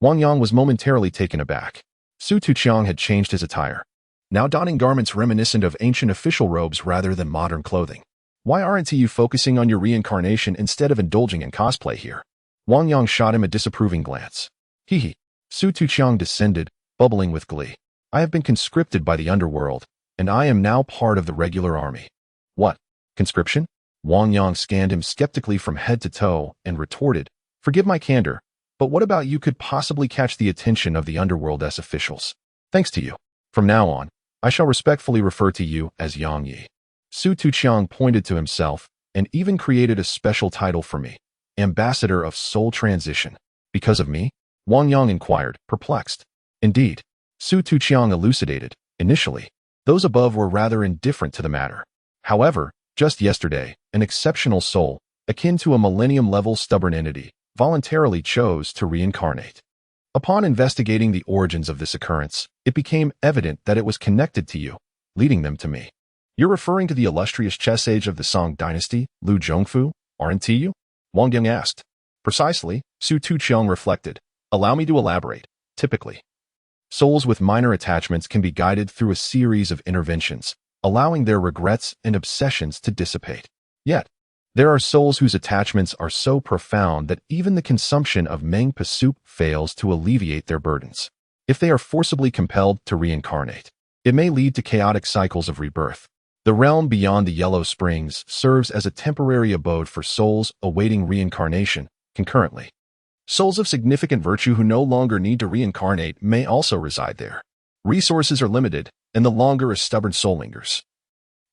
Wang Yang was momentarily taken aback. Su Tuqiang had changed his attire, now donning garments reminiscent of ancient official robes rather than modern clothing. Why aren't you focusing on your reincarnation instead of indulging in cosplay here? Wang Yang shot him a disapproving glance. Hee. Su Tuqiang descended, bubbling with glee. I have been conscripted by the Underworld, and I am now part of the regular army. What? Conscription? Wang Yang scanned him skeptically from head to toe and retorted, forgive my candor, but what about you could possibly catch the attention of the Underworld's officials? Thanks to you. From now on, I shall respectfully refer to you as Yang Yi. Su Tuqiang pointed to himself and even created a special title for me, Ambassador of Soul Transition. Because of me? Wang Yang inquired, perplexed. Indeed, Su Tuqiang elucidated, initially, those above were rather indifferent to the matter. However, just yesterday, an exceptional soul, akin to a millennium-level stubborn entity, voluntarily chose to reincarnate. Upon investigating the origins of this occurrence, it became evident that it was connected to you, leading them to me. You're referring to the illustrious chess age of the Song dynasty, Liu Zhongfu, aren't you? Wang Yang asked. Precisely, Su Tuqiang reflected. Allow me to elaborate. Typically, souls with minor attachments can be guided through a series of interventions, allowing their regrets and obsessions to dissipate. Yet, there are souls whose attachments are so profound that even the consumption of Mengpo soup fails to alleviate their burdens. If they are forcibly compelled to reincarnate, it may lead to chaotic cycles of rebirth. The realm beyond the Yellow Springs serves as a temporary abode for souls awaiting reincarnation concurrently. Souls of significant virtue who no longer need to reincarnate may also reside there. Resources are limited, and the longer a stubborn soul lingers,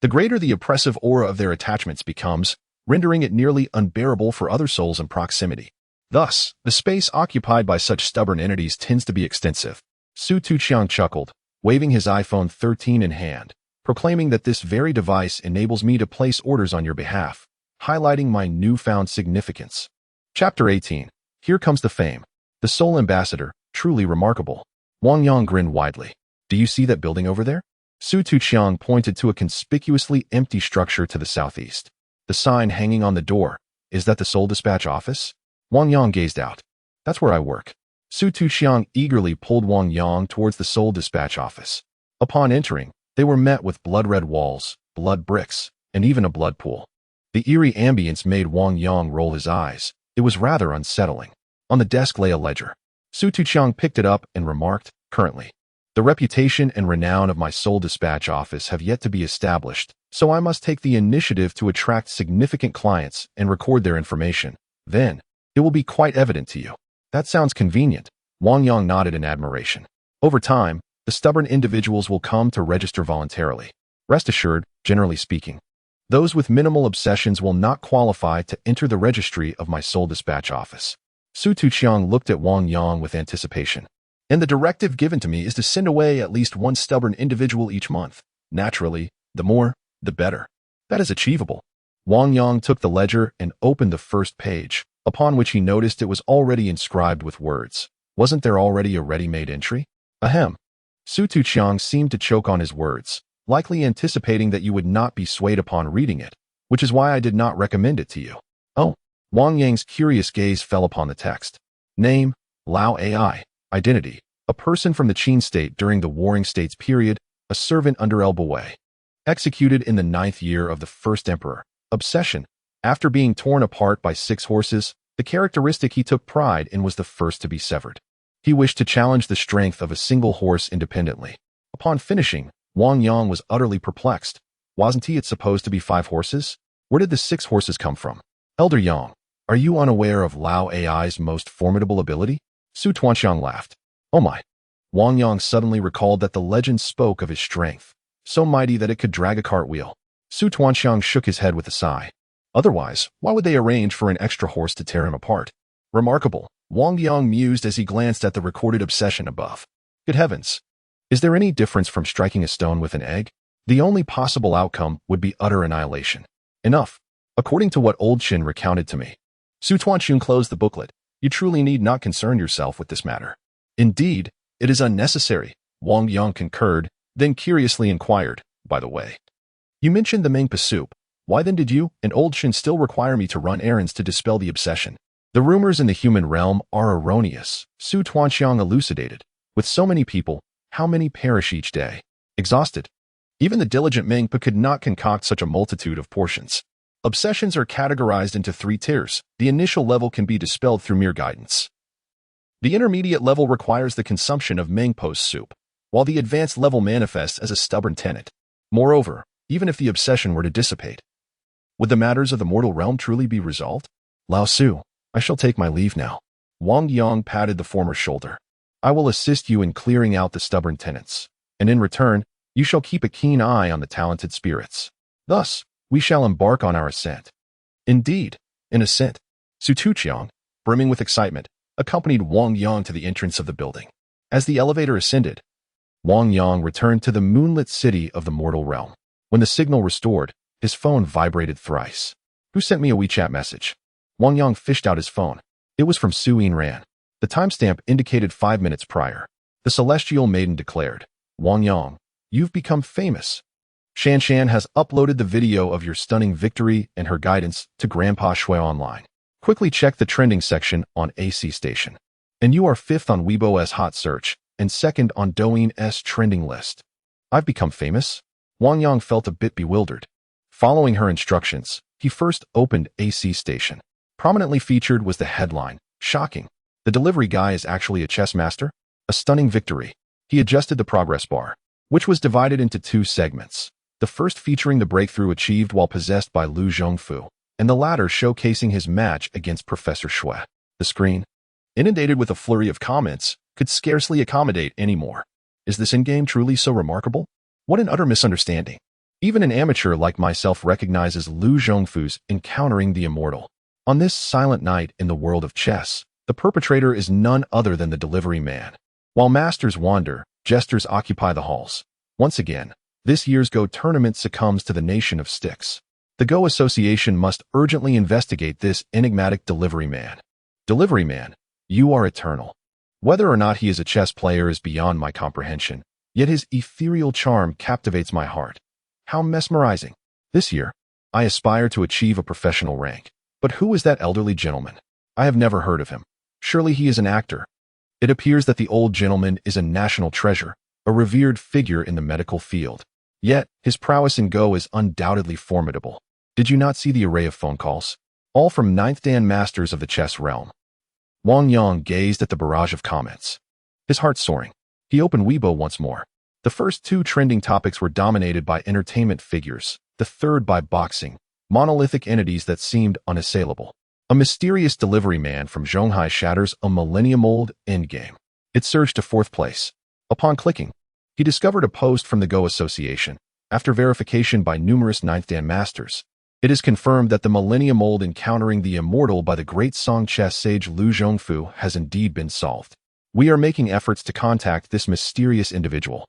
the greater the oppressive aura of their attachments becomes, rendering it nearly unbearable for other souls in proximity. Thus, the space occupied by such stubborn entities tends to be extensive. Su Tuqiang chuckled, waving his iPhone 13 in hand, proclaiming that this very device enables me to place orders on your behalf, highlighting my newfound significance. Chapter 18. Here comes the fame. The Soul Ambassador, truly remarkable. Wang Yang grinned widely. Do you see that building over there? Su Tuqiang pointed to a conspicuously empty structure to the southeast. The sign hanging on the door, is that the Soul Dispatch office? Wang Yang gazed out. That's where I work. Su Tuqiang eagerly pulled Wang Yang towards the Soul Dispatch office. Upon entering, they were met with blood-red walls, blood bricks, and even a blood pool. The eerie ambience made Wang Yang roll his eyes. It was rather unsettling. On the desk lay a ledger. Su Tuqiang picked it up and remarked, currently, the reputation and renown of my Soul Dispatch office have yet to be established, so I must take the initiative to attract significant clients and record their information. Then, it will be quite evident to you. That sounds convenient. Wang Yang nodded in admiration. Over time, the stubborn individuals will come to register voluntarily. Rest assured, generally speaking, those with minimal obsessions will not qualify to enter the registry of my Soul Dispatch office. Su Tuqiang looked at Wang Yang with anticipation. And the directive given to me is to send away at least one stubborn individual each month. Naturally, the more, the better. That is achievable. Wang Yang took the ledger and opened the first page, upon which he noticed it was already inscribed with words. Wasn't there already a ready-made entry? Ahem. Su Tuqiang seemed to choke on his words, likely anticipating that you would not be swayed upon reading it, which is why I did not recommend it to you. Oh. Wang Yang's curious gaze fell upon the text. Name, Lao AI. Identity, a person from the Qin state during the Warring States period, a servant under El Bawei. Executed in the 9th year of the first emperor. Obsession. After being torn apart by 6 horses, the characteristic he took pride in was the first to be severed. He wished to challenge the strength of a single horse independently. Upon finishing, Wang Yang was utterly perplexed. Wasn't it supposed to be 5 horses? Where did the 6 horses come from? Elder Yang, are you unaware of Lao AI's most formidable ability? Su Tuqiang laughed. Oh my. Wang Yang suddenly recalled that the legend spoke of his strength, so mighty that it could drag a cartwheel. Su Tuanxiang shook his head with a sigh. Otherwise, why would they arrange for an extra horse to tear him apart? Remarkable, Wang Yang mused as he glanced at the recorded obsession above. Good heavens! Is there any difference from striking a stone with an egg? The only possible outcome would be utter annihilation. Enough. According to what old Shin recounted to me. Su Tuanxiang closed the booklet. You truly need not concern yourself with this matter. Indeed, it is unnecessary, Wang Yang concurred, then curiously inquired, by the way. You mentioned the Mengpo soup. Why then did you and old Shin still require me to run errands to dispel the obsession? The rumors in the human realm are erroneous, Su Tuanxiang elucidated. With so many people, how many perish each day? Exhausted. Even the diligent Mengpo could not concoct such a multitude of portions. Obsessions are categorized into 3 tiers. The initial level can be dispelled through mere guidance. The intermediate level requires the consumption of Mengpo's soup, while the advanced level manifests as a stubborn tenet. Moreover, even if the obsession were to dissipate, would the matters of the mortal realm truly be resolved? Lao Su, I shall take my leave now. Wang Yang patted the former's shoulder. I will assist you in clearing out the stubborn tenets, and in return, you shall keep a keen eye on the talented spirits. Thus, we shall embark on our ascent. Indeed, an ascent. Su Tuanxiang, brimming with excitement, accompanied Wang Yang to the entrance of the building. As the elevator ascended, Wang Yang returned to the moonlit city of the mortal realm. When the signal restored, his phone vibrated thrice. Who sent me a WeChat message? Wang Yang fished out his phone. It was from Su Ran. The timestamp indicated 5 minutes prior. The celestial maiden declared, Wang Yang, you've become famous. Shan Shan has uploaded the video of your stunning victory and her guidance to Grandpa Shui online. Quickly check the trending section on AC Station. And you are 5th on Weibo's hot search and 2nd on Douyin's trending list. I've become famous? Wang Yang felt a bit bewildered. Following her instructions, he first opened AC Station. Prominently featured was the headline, shocking. The delivery guy is actually a chess master? A stunning victory. He adjusted the progress bar, which was divided into 2 segments. The first featuring the breakthrough achieved while possessed by Lu Zhongfu, and the latter showcasing his match against Professor Shui. The screen, inundated with a flurry of comments, could scarcely accommodate any more. Is this in-game truly so remarkable? What an utter misunderstanding. Even an amateur like myself recognizes Lu Zhongfu's encountering the immortal. On this silent night in the world of chess, the perpetrator is none other than the delivery man. While masters wander, jesters occupy the halls. Once again, this year's Go tournament succumbs to the nation of sticks. The Go Association must urgently investigate this enigmatic delivery man. Delivery man, you are eternal. Whether or not he is a chess player is beyond my comprehension, yet his ethereal charm captivates my heart. How mesmerizing. This year, I aspire to achieve a professional rank. But who is that elderly gentleman? I have never heard of him. Surely he is an actor. It appears that the old gentleman is a national treasure, a revered figure in the medical field. Yet, his prowess in Go is undoubtedly formidable. Did you not see the array of phone calls? All from 9th Dan masters of the chess realm. Wang Yang gazed at the barrage of comments. His heart soaring. He opened Weibo once more. The first 2 trending topics were dominated by entertainment figures, the third by boxing, monolithic entities that seemed unassailable. A mysterious delivery man from Zhonghai shatters a millennium-old endgame. It surged to 4th place. Upon clicking, he discovered a post from the Go Association. After verification by numerous 9th Dan masters, it is confirmed that the millennium-old encountering the immortal by the great Song chess sage Lu Zhongfu has indeed been solved. We are making efforts to contact this mysterious individual,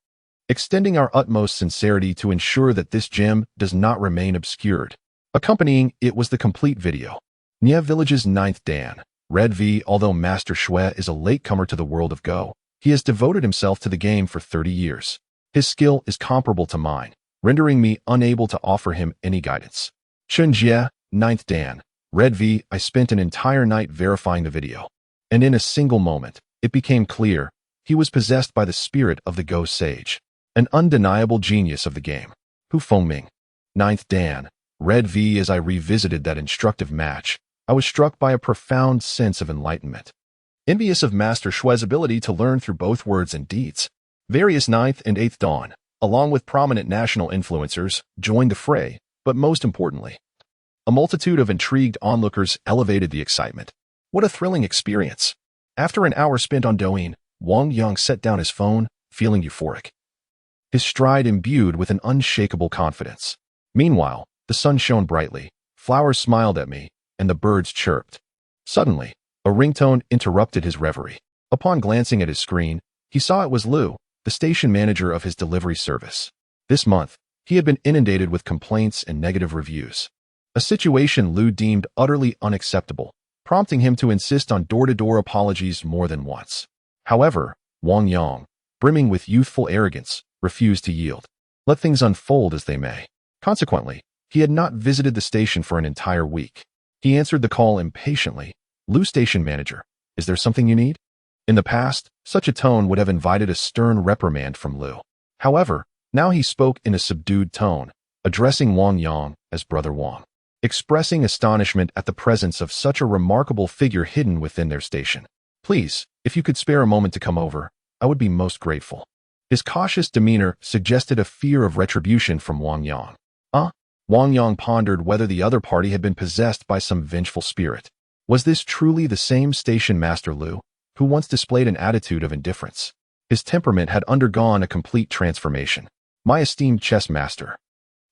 extending our utmost sincerity to ensure that this gem does not remain obscured. Accompanying it was the complete video. Nia Village's 9th Dan, Red V. Although Master Shui is a latecomer to the world of Go, he has devoted himself to the game for 30 years. His skill is comparable to mine, rendering me unable to offer him any guidance. Chun Jie, 9th Dan, Red V. I spent an entire night verifying the video, and in a single moment, it became clear he was possessed by the spirit of the Go sage, an undeniable genius of the game. Hu Fengming, 9th Dan, Red V. As I revisited that instructive match, I was struck by a profound sense of enlightenment. Envious of Master Shui's ability to learn through both words and deeds, various 9th and 8th Dan, along with prominent national influencers, joined the fray, but most importantly, a multitude of intrigued onlookers elevated the excitement. What a thrilling experience! After an hour spent on Douyin, Wang Yang set down his phone, feeling euphoric. his stride imbued with an unshakable confidence. Meanwhile, the sun shone brightly, flowers smiled at me, and the birds chirped. Suddenly, a ringtone interrupted his reverie. Upon glancing at his screen, he saw it was Lu, the station manager of his delivery service. This month, he had been inundated with complaints and negative reviews. A situation Lu deemed utterly unacceptable, prompting him to insist on door-to-door apologies more than once. However, Wang Yang, brimming with youthful arrogance, refused to yield. Let things unfold as they may. Consequently, he had not visited the station for an entire week. He answered the call impatiently. Lu, station manager, is there something you need? In the past, such a tone would have invited a stern reprimand from Lu. However, now he spoke in a subdued tone, addressing Wang Yang as Brother Wang, expressing astonishment at the presence of such a remarkable figure hidden within their station. Please, if you could spare a moment to come over, I would be most grateful. His cautious demeanor suggested a fear of retribution from Wang Yang. Wang Yang pondered whether the other party had been possessed by some vengeful spirit. Was this truly the same station master Lu, who once displayed an attitude of indifference? His temperament had undergone a complete transformation. My esteemed chess master.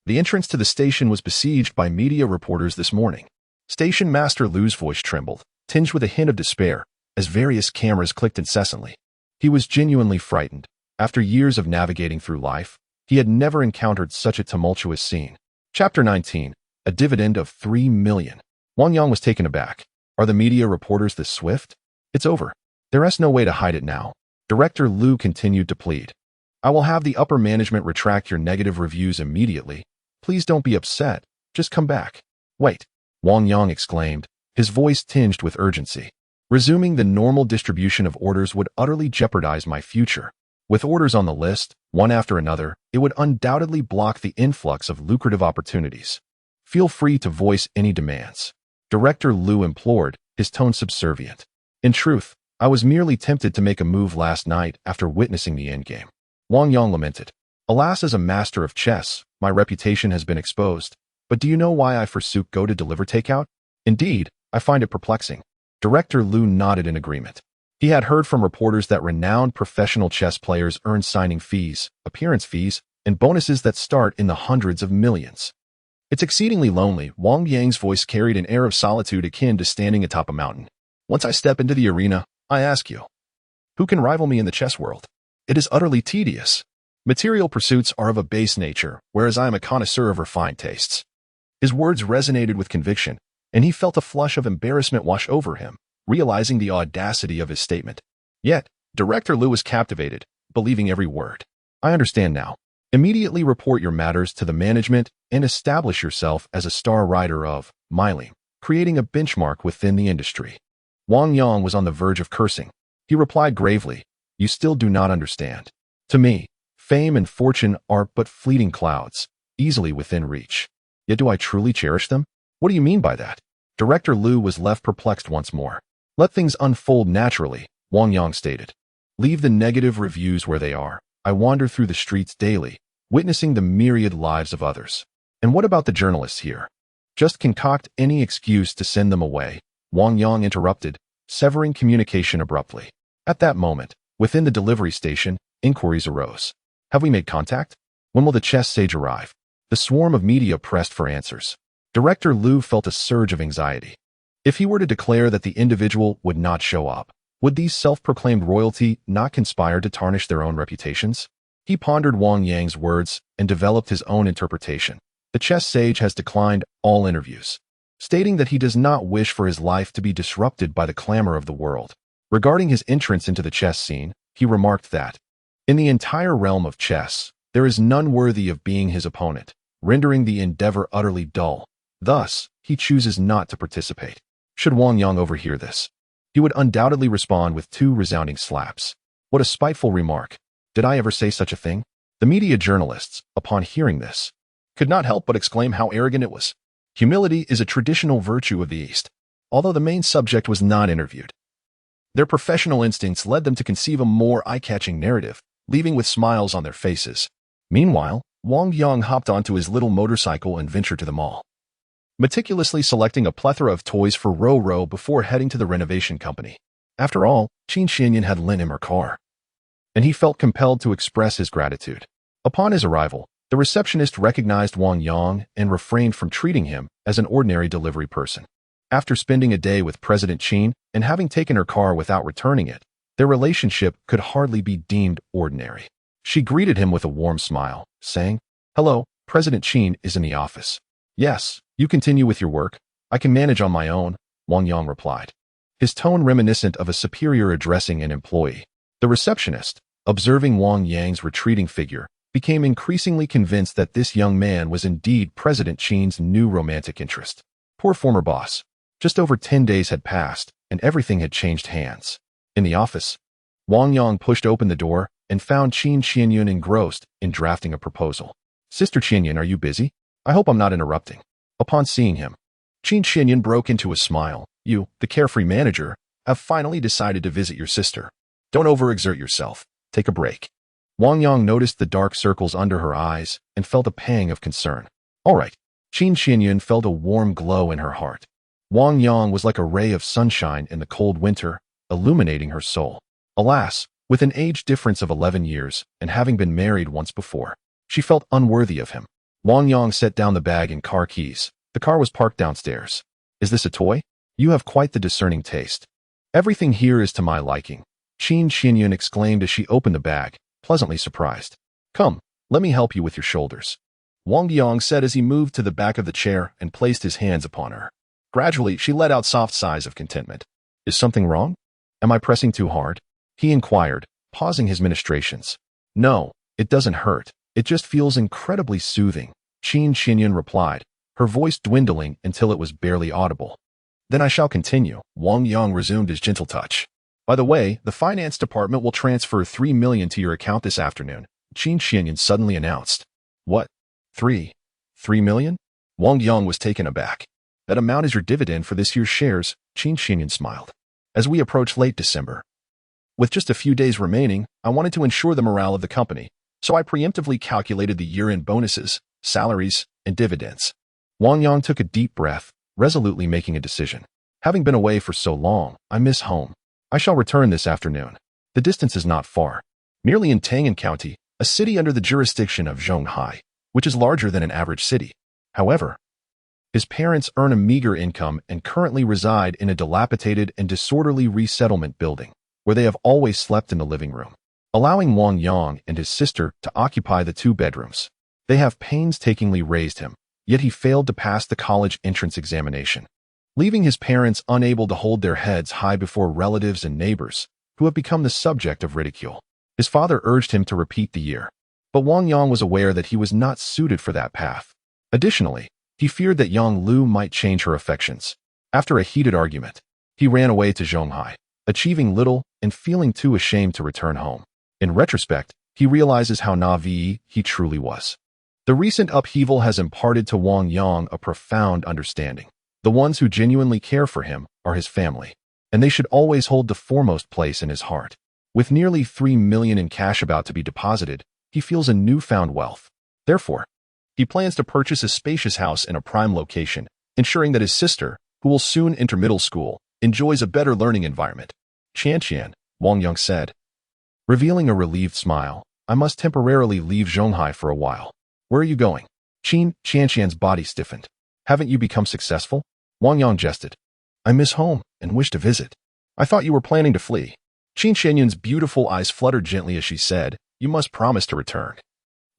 The entrance to the station was besieged by media reporters this morning. Station master Lu's voice trembled, tinged with a hint of despair, as various cameras clicked incessantly. He was genuinely frightened. After years of navigating through life, he had never encountered such a tumultuous scene. Chapter 19. A dividend of 3 million. Wang Yang was taken aback. Are the media reporters this swift? It's over. There is no way to hide it now. Director Lu continued to plead. I will have the upper management retract your negative reviews immediately. Please don't be upset. Just come back. Wait, Wang Yang exclaimed, his voice tinged with urgency. Resuming the normal distribution of orders would utterly jeopardize my future. With orders on the list, one after another, it would undoubtedly block the influx of lucrative opportunities. Feel free to voice any demands. Director Lu implored, his tone subservient. In truth, I was merely tempted to make a move last night after witnessing the endgame. Wang Yang lamented. Alas, as a master of chess, my reputation has been exposed. But do you know why I forsook go to deliver takeout? Indeed, I find it perplexing. Director Lu nodded in agreement. He had heard from reporters that renowned professional chess players earn signing fees, appearance fees, and bonuses that start in the hundreds of millions. It's exceedingly lonely. Wang Yang's voice carried an air of solitude akin to standing atop a mountain. Once I step into the arena, I ask you, who can rival me in the chess world? It is utterly tedious. Material pursuits are of a base nature, whereas I am a connoisseur of refined tastes. His words resonated with conviction, and he felt a flush of embarrassment wash over him, realizing the audacity of his statement. Yet, Director Lu was captivated, believing every word. I understand now. Immediately report your matters to the management and establish yourself as a star rider of Myling, creating a benchmark within the industry. Wang Yang was on the verge of cursing. He replied gravely, you still do not understand. To me, fame and fortune are but fleeting clouds, easily within reach. Yet do I truly cherish them? What do you mean by that? Director Lu was left perplexed once more. Let things unfold naturally, Wang Yang stated. Leave the negative reviews where they are. I wander through the streets daily, witnessing the myriad lives of others. And what about the journalists here? Just concoct any excuse to send them away, Wang Yang interrupted, severing communication abruptly. At that moment, within the delivery station, inquiries arose. Have we made contact? When will the chess sage arrive? The swarm of media pressed for answers. Director Lu felt a surge of anxiety. If he were to declare that the individual would not show up, would these self-proclaimed royalty not conspire to tarnish their own reputations? He pondered Wang Yang's words and developed his own interpretation. The chess sage has declined all interviews, stating that he does not wish for his life to be disrupted by the clamor of the world. Regarding his entrance into the chess scene, he remarked that, in the entire realm of chess, there is none worthy of being his opponent, rendering the endeavor utterly dull. Thus, he chooses not to participate. Should Wang Yang overhear this, he would undoubtedly respond with 2 resounding slaps. What a spiteful remark. Did I ever say such a thing? The media journalists, upon hearing this, could not help but exclaim how arrogant it was. Humility is a traditional virtue of the East, although the main subject was not interviewed. Their professional instincts led them to conceive a more eye-catching narrative, leaving with smiles on their faces. Meanwhile, Wang Yang hopped onto his little motorcycle and ventured to the mall, meticulously selecting a plethora of toys for Ro before heading to the renovation company. After all, Qin Xinyan had lent him her car, and he felt compelled to express his gratitude. Upon his arrival, the receptionist recognized Wang Yang and refrained from treating him as an ordinary delivery person. After spending a day with President Qin and having taken her car without returning it, their relationship could hardly be deemed ordinary. She greeted him with a warm smile, saying, "Hello, President Qin is in the office." "Yes, you continue with your work. I can manage on my own," Wang Yang replied, his tone reminiscent of a superior addressing an employee. The receptionist, observing Wang Yang's retreating figure, became increasingly convinced that this young man was indeed President Qin's new romantic interest. Poor former boss. Just over 10 days had passed, and everything had changed hands. In the office, Wang Yang pushed open the door and found Qin Qianyun engrossed in drafting a proposal. "Sister Qianyun, are you busy? I hope I'm not interrupting." Upon seeing him, Qin Qianyun broke into a smile. "You, the carefree manager, have finally decided to visit your sister. Don't overexert yourself. Take a break." Wang Yang noticed the dark circles under her eyes and felt a pang of concern. "All right." Qin Qianyun felt a warm glow in her heart. Wang Yang was like a ray of sunshine in the cold winter, illuminating her soul. Alas, with an age difference of 11 years and having been married once before, she felt unworthy of him. Wang Yang set down the bag and car keys. The car was parked downstairs. "Is this a toy? You have quite the discerning taste. Everything here is to my liking," Qin Qianyun exclaimed as she opened the bag, pleasantly surprised. "Come, let me help you with your shoulders," Wang Yang said as he moved to the back of the chair and placed his hands upon her. Gradually, she let out soft sighs of contentment. "Is something wrong? Am I pressing too hard?" he inquired, pausing his ministrations. "No, it doesn't hurt. It just feels incredibly soothing," Qin Qianyun replied, her voice dwindling until it was barely audible. "Then I shall continue," Wang Yang resumed his gentle touch. "By the way, the finance department will transfer 3 million to your account this afternoon," Qin Qianyun suddenly announced. "What? 3 million? Wang Yang was taken aback. "That amount is your dividend for this year's shares," Qin Qianyun smiled. "As we approach late December, with just a few days remaining, I wanted to ensure the morale of the company, so I preemptively calculated the year-end bonuses, salaries, and dividends." Wang Yang took a deep breath, resolutely making a decision. "Having been away for so long, I miss home. I shall return this afternoon. The distance is not far. Merely in Tang'an County, a city under the jurisdiction of Zhonghai, which is larger than an average city. However, his parents earn a meager income and currently reside in a dilapidated and disorderly resettlement building, where they have always slept in the living room, allowing Wang Yang and his sister to occupy the 2 bedrooms. They have painstakingly raised him, yet he failed to pass the college entrance examination, leaving his parents unable to hold their heads high before relatives and neighbors, who have become the subject of ridicule. His father urged him to repeat the year, but Wang Yang was aware that he was not suited for that path. Additionally, he feared that Yang Lu might change her affections. After a heated argument, he ran away to Zhonghai, achieving little and feeling too ashamed to return home. In retrospect, he realizes how naive he truly was. The recent upheaval has imparted to Wang Yang a profound understanding. The ones who genuinely care for him are his family, and they should always hold the foremost place in his heart. With nearly 3 million in cash about to be deposited, he feels a newfound wealth. Therefore, he plans to purchase a spacious house in a prime location, ensuring that his sister, who will soon enter middle school, enjoys a better learning environment. "Qian," Wang Yang said, revealing a relieved smile. "I must temporarily leave Zhonghai for a while." "Where are you going?" Qian's body stiffened. "Haven't you become successful?" Wang Yang jested. "I miss home and wish to visit." "I thought you were planning to flee." Qin Qianyun's beautiful eyes fluttered gently as she said, "You must promise to return.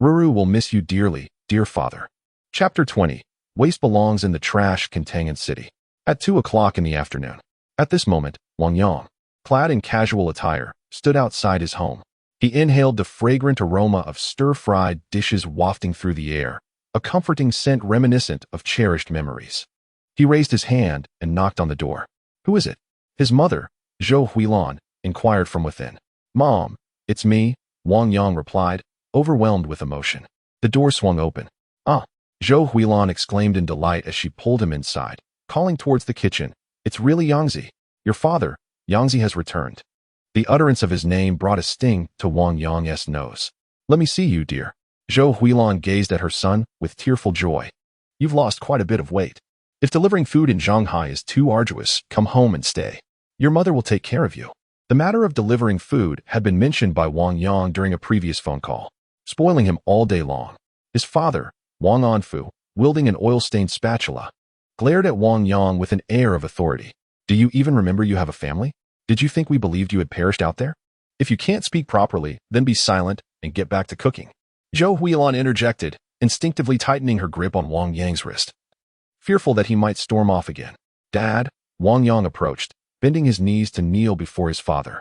Ruru will miss you dearly, dear father." Chapter 20. Waste belongs in the trash Tang'an City. At 2 o'clock in the afternoon. At this moment, Wang Yang, clad in casual attire, stood outside his home. He inhaled the fragrant aroma of stir-fried dishes wafting through the air, a comforting scent reminiscent of cherished memories. He raised his hand and knocked on the door. "Who is it?" His mother, Zhou Huilan, inquired from within. "Mom, it's me," Wang Yang replied, overwhelmed with emotion. The door swung open. "Ah!" Zhou Huilan exclaimed in delight as she pulled him inside, calling towards the kitchen. "It's really Yangzi. Your father, Yangzi, has returned." The utterance of his name brought a sting to Wang Yang's nose. "Let me see you, dear." Zhou Huilan gazed at her son with tearful joy. "You've lost quite a bit of weight. If delivering food in Zhonghai is too arduous, come home and stay. Your mother will take care of you." The matter of delivering food had been mentioned by Wang Yang during a previous phone call. spoiling him all day long. His father, Wang Anfu, wielding an oil-stained spatula, glared at Wang Yang with an air of authority. Do you even remember you have a family? Did you think we believed you had perished out there? If you can't speak properly, then be silent and get back to cooking. Zhou Huilan interjected, instinctively tightening her grip on Wang Yang's wrist, fearful that he might storm off again. Dad, Wang Yang approached, bending his knees to kneel before his father.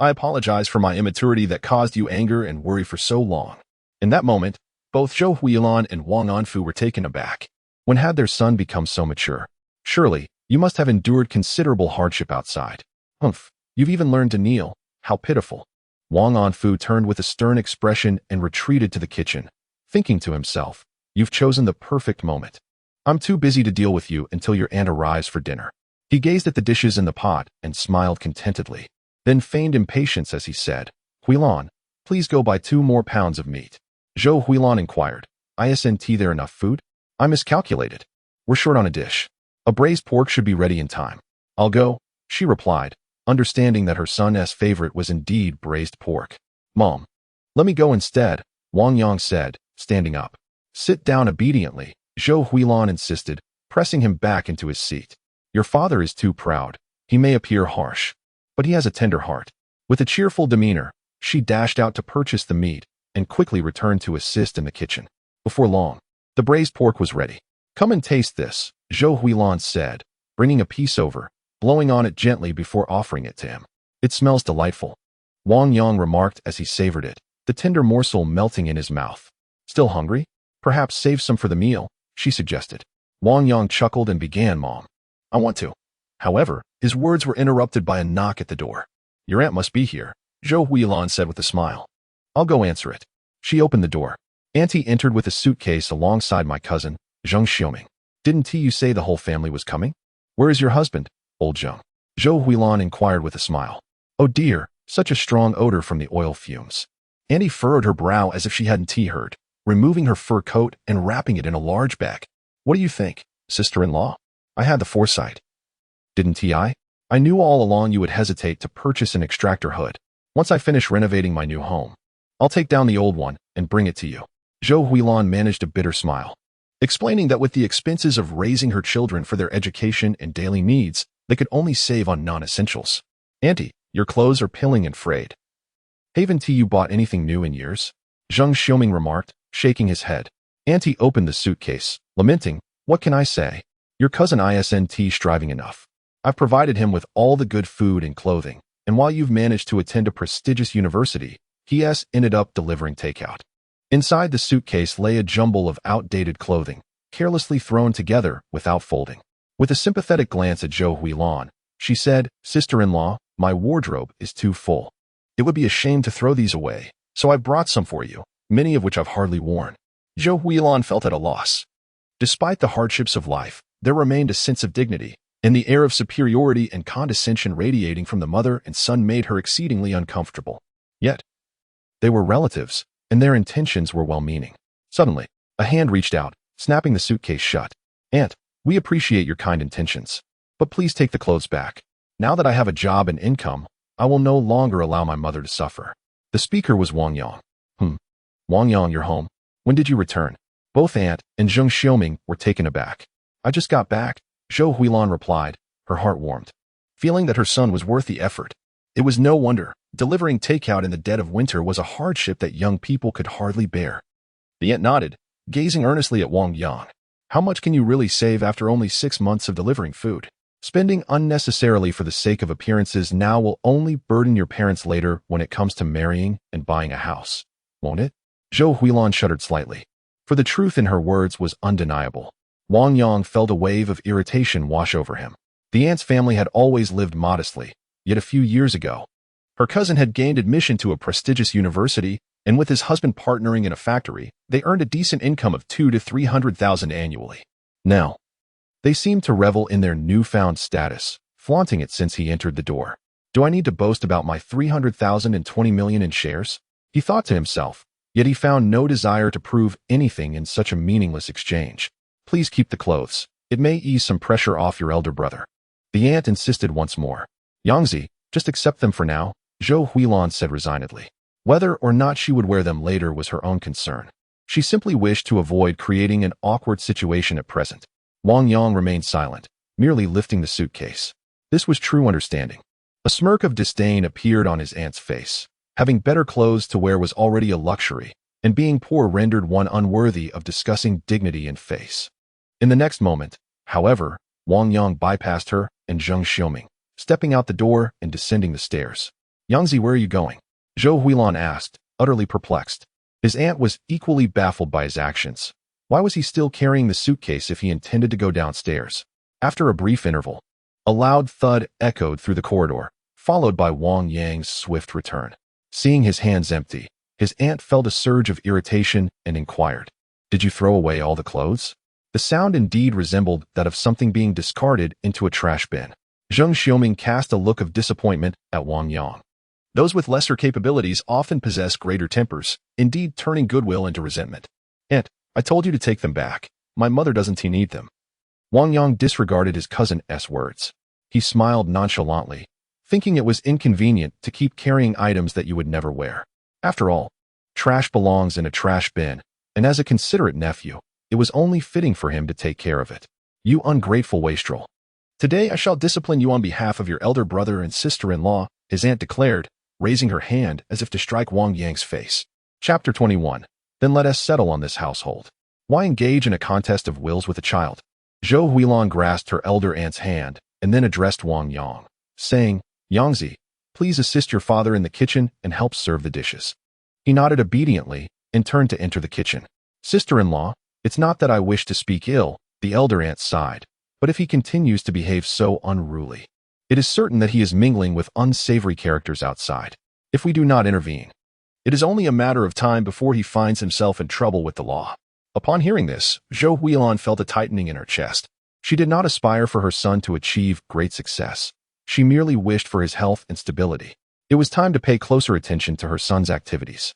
I apologize for my immaturity that caused you anger and worry for so long. In that moment, both Zhou Huilan and Wang Anfu were taken aback. When had their son become so mature? Surely, you must have endured considerable hardship outside. Humph, you've even learned to kneel. How pitiful. Wang Anfu turned with a stern expression and retreated to the kitchen, thinking to himself, you've chosen the perfect moment. I'm too busy to deal with you until your aunt arrives for dinner. He gazed at the dishes in the pot and smiled contentedly, then feigned impatience as he said, Huilan, please go buy 2 more pounds of meat. Zhou Huilan inquired, Isn't there enough food? I miscalculated. We're short on a dish. A braised pork should be ready in time. I'll go, she replied, understanding that her son's favorite was indeed braised pork. Mom, let me go instead, Wang Yang said, standing up. Sit down obediently, Zhou Huilan insisted, pressing him back into his seat. Your father is too proud. He may appear harsh, but he has a tender heart. With a cheerful demeanor, she dashed out to purchase the meat and quickly returned to assist in the kitchen. Before long, the braised pork was ready. Come and taste this, Zhou Huilan said, bringing a piece over, blowing on it gently before offering it to him. It smells delightful, Wang Yang remarked as he savored it, the tender morsel melting in his mouth. Still hungry? Perhaps save some for the meal, she suggested. Wang Yang chuckled and began, Mom, I want to. However, his words were interrupted by a knock at the door. Your aunt must be here, Zhou Huilan said with a smile. I'll go answer it. She opened the door. Auntie entered with a suitcase alongside my cousin, Zheng Xiuming. Didn't you say the whole family was coming? Where is your husband, old Zheng? Zhou Huilan inquired with a smile. Oh dear, such a strong odor from the oil fumes. Auntie furrowed her brow as if she hadn't heard, removing her fur coat and wrapping it in a large bag. What do you think, sister-in-law? I had the foresight. Didn't I? I knew all along you would hesitate to purchase an extractor hood. Once I finish renovating my new home, I'll take down the old one and bring it to you. Zhou Huilan managed a bitter smile, explaining that with the expenses of raising her children for their education and daily needs, they could only save on non-essentials. Auntie, your clothes are pilling and frayed. Haven't you bought anything new in years? Zheng Xiuming remarked, shaking his head. Auntie opened the suitcase, lamenting, what can I say? Your cousin isn't striving enough. I've provided him with all the good food and clothing, and while you've managed to attend a prestigious university, he has ended up delivering takeout. Inside the suitcase lay a jumble of outdated clothing, carelessly thrown together without folding. With a sympathetic glance at Zhou Huilan, she said, Sister-in-law, my wardrobe is too full. It would be a shame to throw these away, so I brought some for you, many of which I've hardly worn. Zhou Huilan felt at a loss. Despite the hardships of life, there remained a sense of dignity, and the air of superiority and condescension radiating from the mother and son made her exceedingly uncomfortable. Yet, they were relatives, and their intentions were well-meaning. Suddenly, a hand reached out, snapping the suitcase shut. Aunt, we appreciate your kind intentions, but please take the clothes back. Now that I have a job and income, I will no longer allow my mother to suffer. The speaker was Wang Yang. Wang Yang, you're home. When did you return? Both Aunt and Zheng Xiuming were taken aback. I just got back, Zhou Huilan replied, her heart warmed, feeling that her son was worth the effort. It was no wonder. Delivering takeout in the dead of winter was a hardship that young people could hardly bear. The aunt nodded, gazing earnestly at Wang Yang. How much can you really save after only 6 months of delivering food? Spending unnecessarily for the sake of appearances now will only burden your parents later when it comes to marrying and buying a house, won't it? Zhou Huilan shuddered slightly, for the truth in her words was undeniable. Wang Yang felt a wave of irritation wash over him. The aunt's family had always lived modestly, yet a few years ago, her cousin had gained admission to a prestigious university, and with his husband partnering in a factory, they earned a decent income of 200,000 to 300,000 annually. Now, they seemed to revel in their newfound status, flaunting it since he entered the door. Do I need to boast about my 300,000 and 20 million in shares? He thought to himself, yet he found no desire to prove anything in such a meaningless exchange. Please keep the clothes. It may ease some pressure off your elder brother. The aunt insisted once more. Yangzi, just accept them for now, Zhou Huilan said resignedly. Whether or not she would wear them later was her own concern. She simply wished to avoid creating an awkward situation at present. Wang Yang remained silent, merely lifting the suitcase. This was true understanding. A smirk of disdain appeared on his aunt's face. Having better clothes to wear was already a luxury, and being poor rendered one unworthy of discussing dignity and face. In the next moment, however, Wang Yang bypassed her and Zheng Xiaoming, stepping out the door and descending the stairs. "Yangzi, where are you going?" Zhou Huilan asked, utterly perplexed. His aunt was equally baffled by his actions. Why was he still carrying the suitcase if he intended to go downstairs? After a brief interval, a loud thud echoed through the corridor, followed by Wang Yang's swift return. Seeing his hands empty, his aunt felt a surge of irritation and inquired, "Did you throw away all the clothes?" The sound indeed resembled that of something being discarded into a trash bin. Zheng Xiaoming cast a look of disappointment at Wang Yang. Those with lesser capabilities often possess greater tempers, indeed turning goodwill into resentment. "Aunt, I told you to take them back. My mother doesn't need them." Wang Yang disregarded his cousin's words. He smiled nonchalantly, thinking it was inconvenient to keep carrying items that you would never wear. After all, trash belongs in a trash bin, and as a considerate nephew, it was only fitting for him to take care of it. "You ungrateful wastrel. Today I shall discipline you on behalf of your elder brother and sister-in-law," his aunt declared, raising her hand as if to strike Wang Yang's face. Chapter 21. Then let us settle on this household. Why engage in a contest of wills with a child? Zhou Huilan grasped her elder aunt's hand and then addressed Wang Yang, saying, "Yangzi, please assist your father in the kitchen and help serve the dishes." He nodded obediently and turned to enter the kitchen. "Sister-in-law, it's not that I wish to speak ill," the elder aunt sighed, "but if he continues to behave so unruly, it is certain that he is mingling with unsavory characters outside. If we do not intervene, it is only a matter of time before he finds himself in trouble with the law." Upon hearing this, Zhou Huilan felt a tightening in her chest. She did not aspire for her son to achieve great success. She merely wished for his health and stability. It was time to pay closer attention to her son's activities.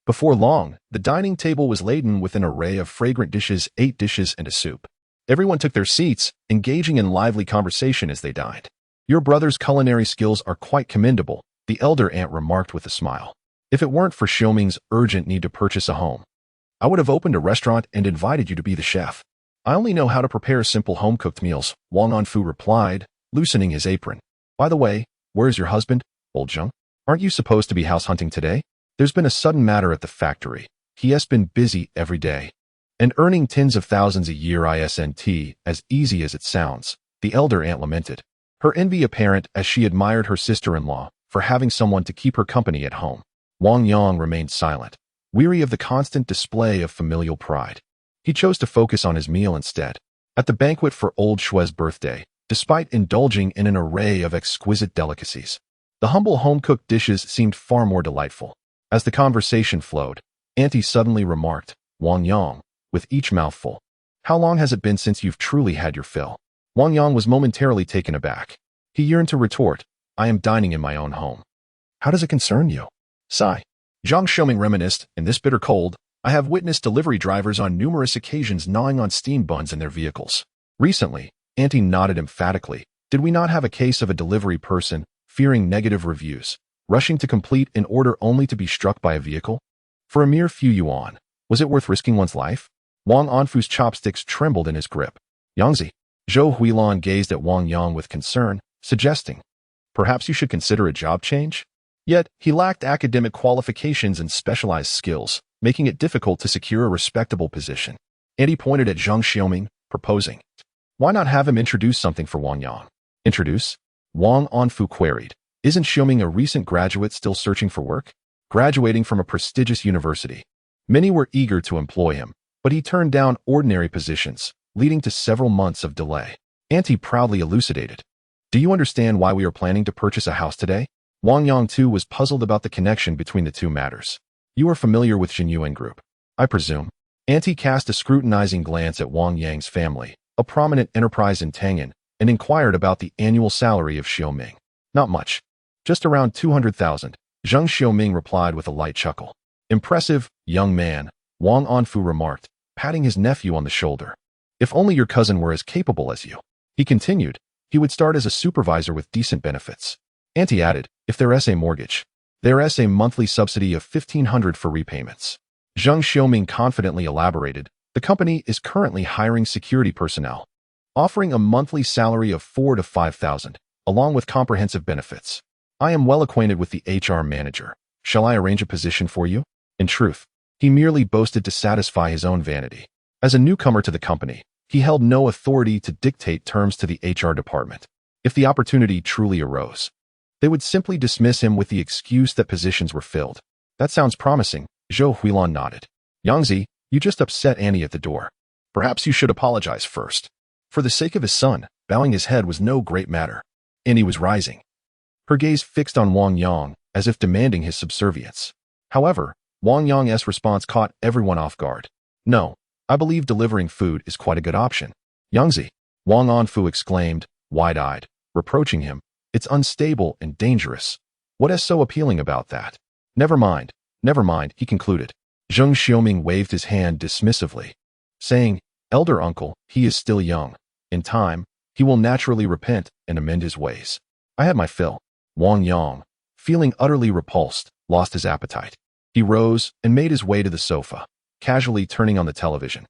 Before long, the dining table was laden with an array of fragrant dishes, 8 dishes and a soup. Everyone took their seats, engaging in lively conversation as they dined. "Your brother's culinary skills are quite commendable," the elder aunt remarked with a smile. "If it weren't for Xiaoming's urgent need to purchase a home, I would have opened a restaurant and invited you to be the chef." "I only know how to prepare simple home-cooked meals," Wang Anfu replied, loosening his apron. "By the way, where is your husband, old Zheng? Aren't you supposed to be house hunting today?" "There's been a sudden matter at the factory. He has been busy every day and earning tens of thousands a year isn't as easy as it sounds," the elder aunt lamented, her envy apparent as she admired her sister-in-law for having someone to keep her company at home. Wang Yang remained silent, weary of the constant display of familial pride. He chose to focus on his meal instead. At the banquet for old Shue's birthday, despite indulging in an array of exquisite delicacies, the humble home-cooked dishes seemed far more delightful. As the conversation flowed, Auntie suddenly remarked, "Wang Yang," with each mouthful, "how long has it been since you've truly had your fill?" Wang Yang was momentarily taken aback. He yearned to retort, "I am dining in my own home. How does it concern you?" Sigh. Zhang Xiaoming reminisced, "In this bitter cold, I have witnessed delivery drivers on numerous occasions gnawing on steam buns in their vehicles. Recently," Auntie nodded emphatically, "did we not have a case of a delivery person, fearing negative reviews, rushing to complete an order only to be struck by a vehicle? For a mere few yuan, was it worth risking one's life?" Wang Anfu's chopsticks trembled in his grip. "Yangzi." Zhou Huilan gazed at Wang Yang with concern, suggesting, "Perhaps you should consider a job change?" Yet, he lacked academic qualifications and specialized skills, making it difficult to secure a respectable position. And he pointed at Zheng Xiaoming, proposing, "Why not have him introduce something for Wang Yang?" "Introduce?" Wang Anfu queried. "Isn't Xiaoming a recent graduate still searching for work? Graduating from a prestigious university. Many were eager to employ him, but he turned down ordinary positions, leading to several months of delay." Auntie proudly elucidated. "Do you understand why we are planning to purchase a house today?" Wang Yang too was puzzled about the connection between the two matters. "You are familiar with Jinyuan Group, I presume?" Auntie cast a scrutinizing glance at Wang Yang's family, a prominent enterprise in Tangan, and inquired about the annual salary of Xiaoming. "Not much. Just around 200,000, Zheng Xiaoming replied with a light chuckle. "Impressive, young man," Wang Anfu remarked, patting his nephew on the shoulder. "If only your cousin were as capable as you," he continued, "he would start as a supervisor with decent benefits." Auntie added, "If there is a mortgage, There is a monthly subsidy of 1,500 for repayments. Zheng Xiaoming confidently elaborated, the company is currently hiring security personnel, offering a monthly salary of 4,000 to 5,000, along with comprehensive benefits. I am well acquainted with the HR manager. Shall I arrange a position for you? In truth, he merely boasted to satisfy his own vanity. As a newcomer to the company, he held no authority to dictate terms to the HR department. If the opportunity truly arose, they would simply dismiss him with the excuse that positions were filled. That sounds promising, Zhou Huilan nodded. Yangzi, you just upset Annie at the door. Perhaps you should apologize first. For the sake of his son, bowing his head was no great matter. Annie was rising, her gaze fixed on Wang Yang, as if demanding his subservience. However, Wang Yang's response caught everyone off guard. No, I believe delivering food is quite a good option. Yangzi, Wang Anfu exclaimed, wide-eyed, reproaching him. It's unstable and dangerous. What is so appealing about that? Never mind, he concluded. Zheng Xiaoming waved his hand dismissively, saying, Elder uncle, he is still young. In time, he will naturally repent and amend his ways. I had my fill. Wang Yang, feeling utterly repulsed, lost his appetite. He rose and made his way to the sofa, casually turning on the television.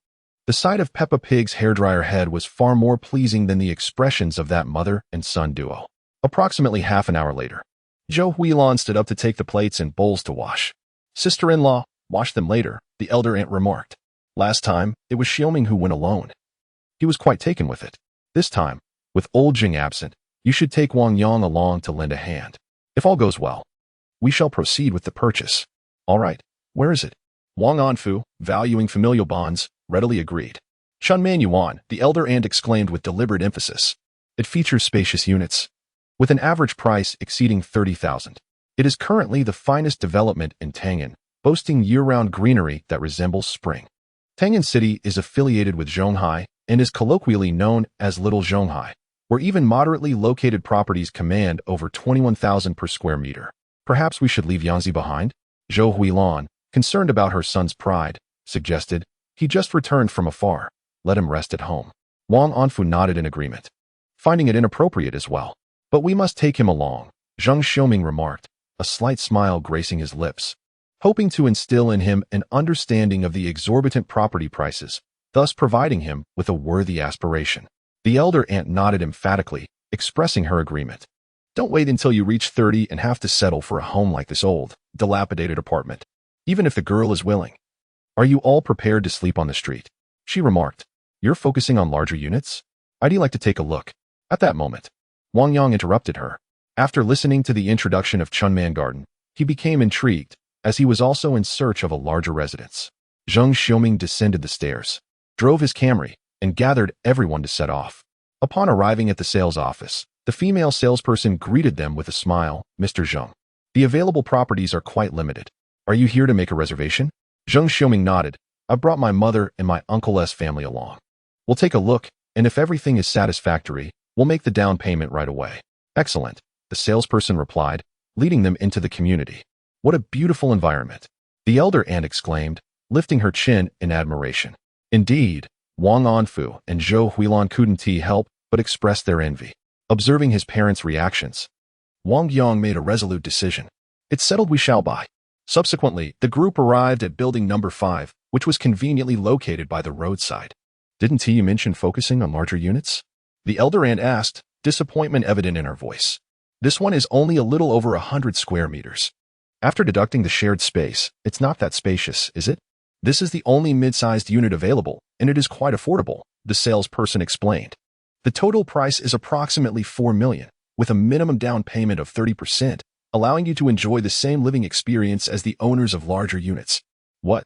The sight of Peppa Pig's hairdryer head was far more pleasing than the expressions of that mother and son duo. Approximately half an hour later, Zhou Huilan stood up to take the plates and bowls to wash. Sister-in-law, wash them later, the elder aunt remarked. Last time, it was Xiaoming who went alone. He was quite taken with it. This time, with old Jing absent, you should take Wang Yang along to lend a hand. If all goes well, we shall proceed with the purchase. All right, where is it? Wang Anfu, valuing familial bonds, readily agreed. Chunman Yuan, the elder aunt exclaimed with deliberate emphasis. It features spacious units, with an average price exceeding 30,000. It is currently the finest development in Tangan, boasting year-round greenery that resembles spring. Tangan City is affiliated with Zhonghai and is colloquially known as Little Zhonghai, where even moderately located properties command over 21,000 per square meter. Perhaps we should leave Yangzi behind? Zhou Huilan, concerned about her son's pride, suggested. He just returned from afar. Let him rest at home. Wang Anfu nodded in agreement, finding it inappropriate as well. But we must take him along, Zheng Xiaoming remarked, a slight smile gracing his lips, hoping to instill in him an understanding of the exorbitant property prices, thus providing him with a worthy aspiration. The elder aunt nodded emphatically, expressing her agreement. Don't wait until you reach 30 and have to settle for a home like this old, dilapidated apartment, even if the girl is willing. Are you all prepared to sleep on the street? She remarked. You're focusing on larger units? I'd like to take a look. At that moment, Wang Yang interrupted her. After listening to the introduction of Chunman Garden, he became intrigued, as he was also in search of a larger residence. Zheng Xiaoming descended the stairs, drove his Camry, and gathered everyone to set off. Upon arriving at the sales office, the female salesperson greeted them with a smile. Mr. Zheng, the available properties are quite limited. Are you here to make a reservation? Zheng Xiaoming nodded. I brought my mother and my uncle's family along. We'll take a look, and if everything is satisfactory, we'll make the down payment right away. Excellent, the salesperson replied, leading them into the community. What a beautiful environment, the elder aunt exclaimed, lifting her chin in admiration. Indeed, Wang Anfu and Zhou Huilan couldn't help but express their envy. Observing his parents' reactions, Wang Yang made a resolute decision. It's settled, we shall buy. Subsequently, the group arrived at building number 5, which was conveniently located by the roadside. Didn't you mention focusing on larger units? The elder aunt asked, disappointment evident in her voice. This one is only a little over 100 square meters. After deducting the shared space, it's not that spacious, is it? This is the only mid-sized unit available, and it is quite affordable, the salesperson explained. The total price is approximately 4 million, with a minimum down payment of 30%, allowing you to enjoy the same living experience as the owners of larger units. What?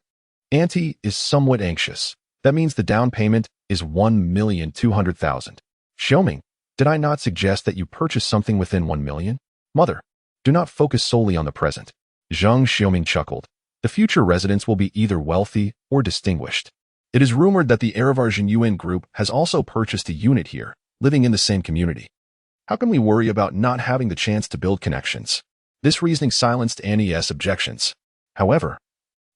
Auntie is somewhat anxious. That means the down payment is 1,200,000. Xiaoming, did I not suggest that you purchase something within 1 million? Mother, do not focus solely on the present. Zheng Xiaoming chuckled. The future residents will be either wealthy or distinguished. It is rumored that the Erivarjan UN group has also purchased a unit here, living in the same community. How can we worry about not having the chance to build connections? This reasoning silenced Annie's objections. However,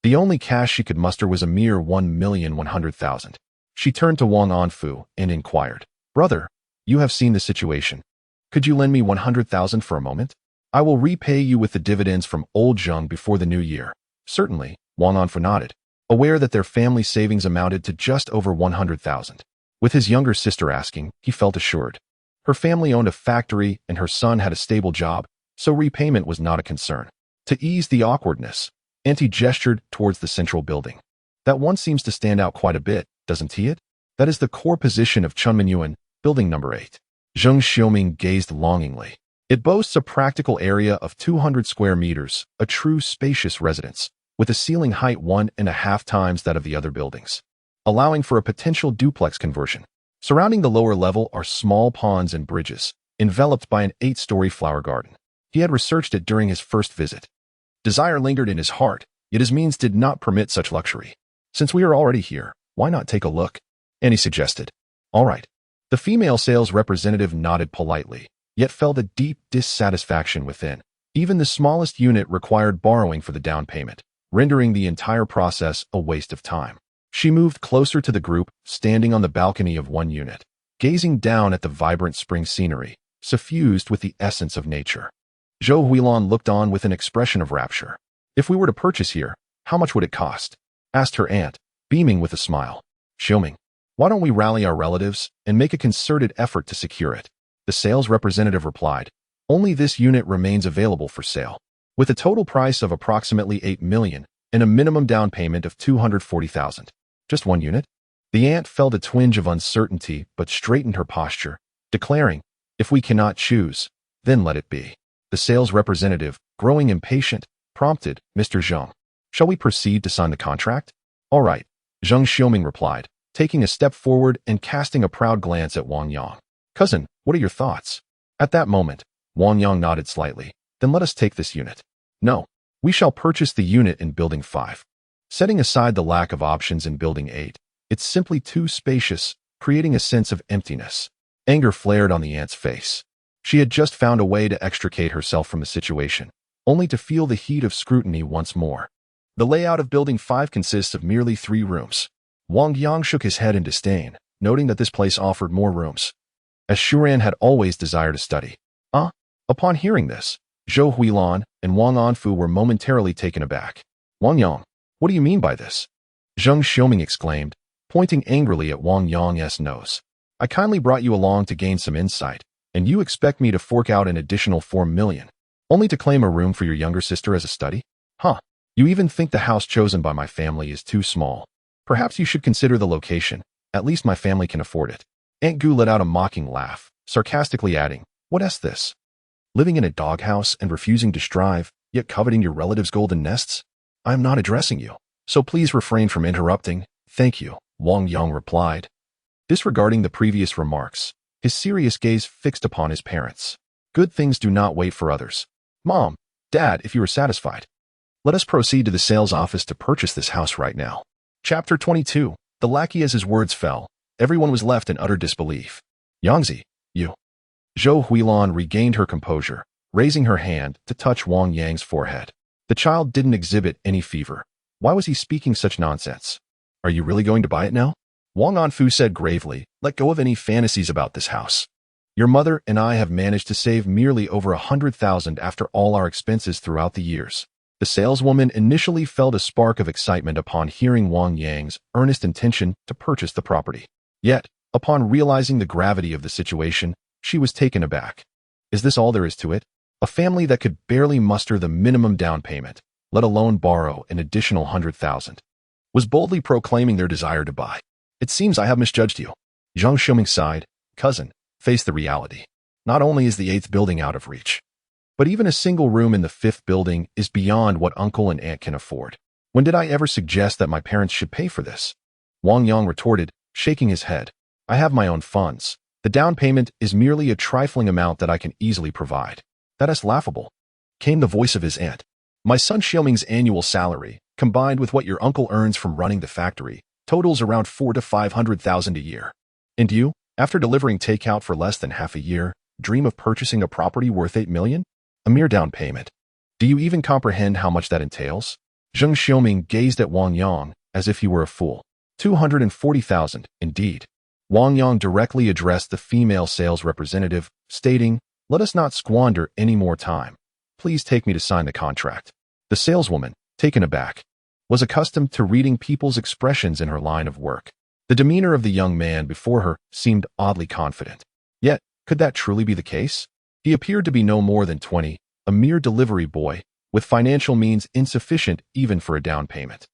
the only cash she could muster was a mere 1,100,000. She turned to Wang Anfu and inquired, Brother, you have seen the situation. Could you lend me 100,000 for a moment? I will repay you with the dividends from old Zheng before the new year. Certainly, Wang Anfu nodded, aware that their family savings amounted to just over 100,000. With his younger sister asking, he felt assured. Her family owned a factory and her son had a stable job, so repayment was not a concern. To ease the awkwardness, Auntie gestured towards the central building. That one seems to stand out quite a bit, doesn't he? That is the core position of Chunminyuan, building number 8. Zheng Xiaoming gazed longingly. It boasts a practical area of 200 square meters, a true spacious residence, with a ceiling height 1.5 times that of the other buildings, allowing for a potential duplex conversion. Surrounding the lower level are small ponds and bridges, enveloped by an 8-story flower garden. He had researched it during his first visit. Desire lingered in his heart, yet his means did not permit such luxury. Since we are already here, why not take a look? And he suggested. All right. The female sales representative nodded politely, yet felt a deep dissatisfaction within. Even the smallest unit required borrowing for the down payment, rendering the entire process a waste of time. She moved closer to the group, standing on the balcony of one unit, gazing down at the vibrant spring scenery, suffused with the essence of nature. Zhou Huilan looked on with an expression of rapture. If we were to purchase here, how much would it cost? Asked her aunt, beaming with a smile. Xiaoming, why don't we rally our relatives and make a concerted effort to secure it? The sales representative replied. Only this unit remains available for sale, with a total price of approximately 8 million and a minimum down payment of 240,000. Just one unit? The aunt felt a twinge of uncertainty but straightened her posture, declaring, if we cannot choose, then let it be. The sales representative, growing impatient, prompted, Mr. Zheng, shall we proceed to sign the contract? All right, Zheng Xiaoming replied, taking a step forward and casting a proud glance at Wang Yang. Cousin, what are your thoughts? At that moment, Wang Yang nodded slightly. Then let us take this unit. No, we shall purchase the unit in Building 5. Setting aside the lack of options in Building 8, it's simply too spacious, creating a sense of emptiness. Anger flared on the aunt's face. She had just found a way to extricate herself from the situation, only to feel the heat of scrutiny once more. The layout of Building 5 consists of merely 3 rooms. Wang Yang shook his head in disdain, noting that this place offered more rooms. As Shuran had always desired to study. Upon hearing this, Zhou Huilan and Wang Anfu were momentarily taken aback. Wang Yang, what do you mean by this? Zheng Xiaoming exclaimed, pointing angrily at Wang Yang's nose. I kindly brought you along to gain some insight, and you expect me to fork out an additional 4 million, only to claim a room for your younger sister as a study? You even think the house chosen by my family is too small. Perhaps you should consider the location. At least my family can afford it. Aunt Gu let out a mocking laugh, sarcastically adding, What's this? Living in a doghouse and refusing to strive, yet coveting your relatives' golden nests? I am not addressing you, so please refrain from interrupting. Thank you, Wang Yang replied. Disregarding the previous remarks, his serious gaze fixed upon his parents. Good things do not wait for others. Mom, Dad, if you are satisfied, let us proceed to the sales office to purchase this house right now. Chapter 22. The lackey, as his words fell, everyone was left in utter disbelief. Yangzi, you. Zhou Huilan regained her composure, raising her hand to touch Wang Yang's forehead. The child didn't exhibit any fever. Why was he speaking such nonsense? Are you really going to buy it now? Wang Anfu said gravely, let go of any fantasies about this house. Your mother and I have managed to save merely over 100,000 after all our expenses throughout the years. The saleswoman initially felt a spark of excitement upon hearing Wang Yang's earnest intention to purchase the property. Yet, upon realizing the gravity of the situation, she was taken aback. Is this all there is to it? A family that could barely muster the minimum down payment, let alone borrow an additional 100,000, was boldly proclaiming their desire to buy. It seems I have misjudged you. Zheng Xiaoming sighed. Cousin, face the reality. Not only is the 8th building out of reach, but even a single room in the 5th building is beyond what uncle and aunt can afford. When did I ever suggest that my parents should pay for this? Wang Yang retorted, shaking his head. I have my own funds. The down payment is merely a trifling amount that I can easily provide. That is laughable, came the voice of his aunt. My son Xiaoming's annual salary, combined with what your uncle earns from running the factory, totals around 400,000 to 500,000 a year. And you, after delivering takeout for less than half a year, dream of purchasing a property worth 8 million? A mere down payment. Do you even comprehend how much that entails? Zheng Xiaoming gazed at Wang Yang as if he were a fool. 240,000, indeed. Wang Yang directly addressed the female sales representative, stating, let us not squander any more time. please take me to sign the contract. The saleswoman, taken aback, was accustomed to reading people's expressions in her line of work. The demeanor of the young man before her seemed oddly confident. Yet, could that truly be the case? He appeared to be no more than 20, a mere delivery boy, with financial means insufficient even for a down payment.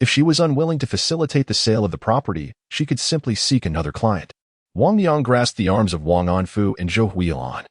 If she was unwilling to facilitate the sale of the property, she could simply seek another client. Wang Yang grasped the arms of Wang Anfu and Zhou Huilan,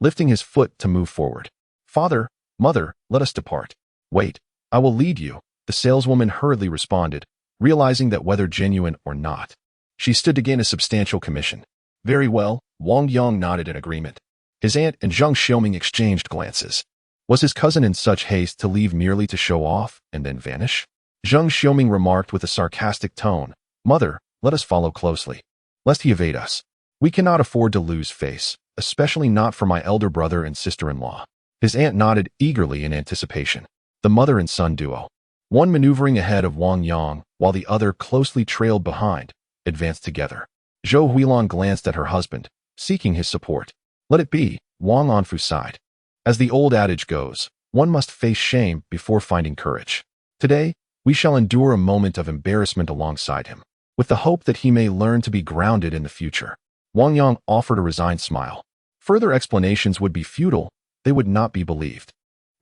lifting his foot to move forward. Father, mother, let us depart. Wait, I will lead you, the saleswoman hurriedly responded, realizing that whether genuine or not, she stood to gain a substantial commission. Very well, Wang Yang nodded in agreement. His aunt and Zhang Xiaoming exchanged glances. Was his cousin in such haste to leave merely to show off and then vanish? Zhang Xiaoming remarked with a sarcastic tone, Mother, let us follow closely, lest he evade us. We cannot afford to lose face, especially not for my elder brother and sister-in-law. His aunt nodded eagerly in anticipation. The mother and son duo, one maneuvering ahead of Wang Yang while the other closely trailed behind, advanced together. Zhou Huilan glanced at her husband, seeking his support. Let it be, Wang Anfu sighed. As the old adage goes, one must face shame before finding courage. Today, we shall endure a moment of embarrassment alongside him, with the hope that he may learn to be grounded in the future. Wang Yang offered a resigned smile. Further explanations would be futile, they would not be believed.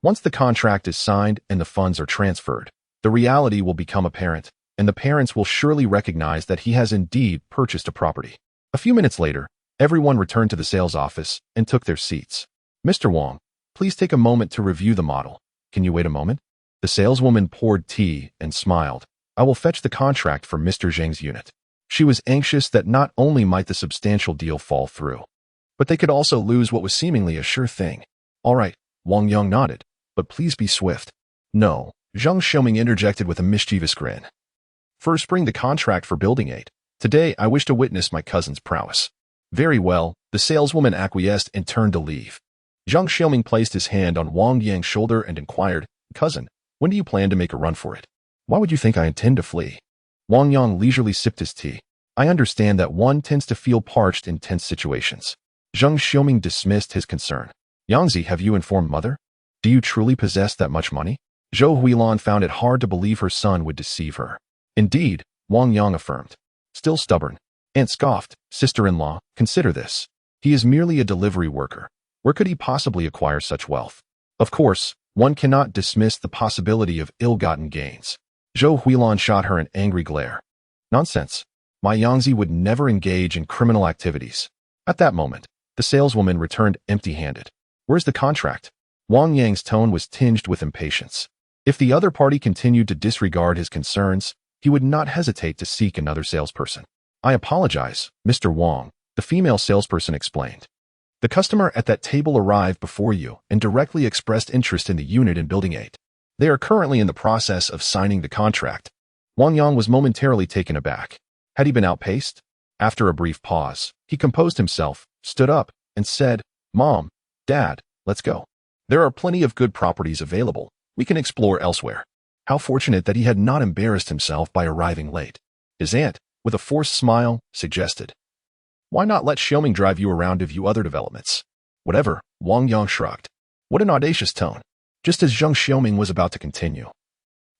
Once the contract is signed and the funds are transferred, the reality will become apparent, and the parents will surely recognize that he has indeed purchased a property. A few minutes later, everyone returned to the sales office and took their seats. Mr. Wang, please take a moment to review the model. Can you wait a moment? The saleswoman poured tea and smiled. I will fetch the contract for Mr. Zhang's unit. She was anxious that not only might the substantial deal fall through, but they could also lose what was seemingly a sure thing. All right, Wang Yang nodded, but please be swift. No, Zhang Xiaoming interjected with a mischievous grin. First bring the contract for Building 8. Today I wish to witness my cousin's prowess. Very well, the saleswoman acquiesced and turned to leave. Zhang Xiaoming placed his hand on Wang Yang's shoulder and inquired, Cousin, when do you plan to make a run for it? Why would you think I intend to flee? Wang Yang leisurely sipped his tea. I understand that one tends to feel parched in tense situations. Zhang Xiaoming dismissed his concern. Yangzi, have you informed mother? Do you truly possess that much money? Zhou Huilan found it hard to believe her son would deceive her. Indeed, Wang Yang affirmed. Still stubborn. Aunt scoffed, sister-in-law, consider this. He is merely a delivery worker. Where could he possibly acquire such wealth? Of course, one cannot dismiss the possibility of ill-gotten gains. Zhou Huilan shot her an angry glare. Nonsense. My Yangzi would never engage in criminal activities. At that moment, the saleswoman returned empty-handed. Where's the contract? Wang Yang's tone was tinged with impatience. If the other party continued to disregard his concerns, he would not hesitate to seek another salesperson. I apologize, Mr. Wang, the female salesperson explained. The customer at that table arrived before you and directly expressed interest in the unit in Building 8. They are currently in the process of signing the contract. Wang Yang was momentarily taken aback. Had he been outpaced? After a brief pause, he composed himself, stood up, and said, Mom, Dad, let's go. There are plenty of good properties available. We can explore elsewhere. How fortunate that he had not embarrassed himself by arriving late. His aunt, with a forced smile, suggested, Why not let Xiaoming drive you around to view other developments? Whatever, Wang Yang shrugged. What an audacious tone. Just as Zhang Xiaoming was about to continue,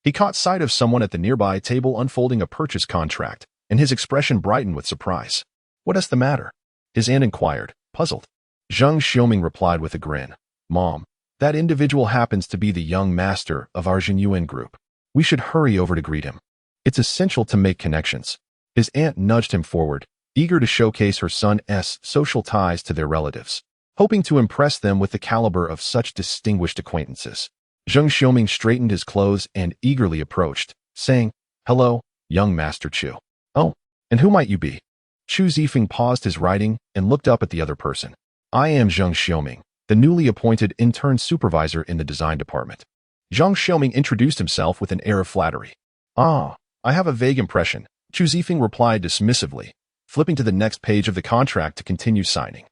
he caught sight of someone at the nearby table unfolding a purchase contract, and his expression brightened with surprise. What is the matter? His aunt inquired, puzzled. Zhang Xiaoming replied with a grin. Mom, that individual happens to be the young master of our Jinyuan group. We should hurry over to greet him. It's essential to make connections. His aunt nudged him forward, eager to showcase her son's social ties to their relatives, hoping to impress them with the caliber of such distinguished acquaintances. Zhang Xiaoming straightened his clothes and eagerly approached, saying, Hello, young Master Chu. Oh, and who might you be? Chu Zifeng paused his writing and looked up at the other person. I am Zhang Xiaoming, the newly appointed intern supervisor in the design department. Zhang Xiaoming introduced himself with an air of flattery. Ah, I have a vague impression, Chu Zifeng replied dismissively, flipping to the next page of the contract to continue signing.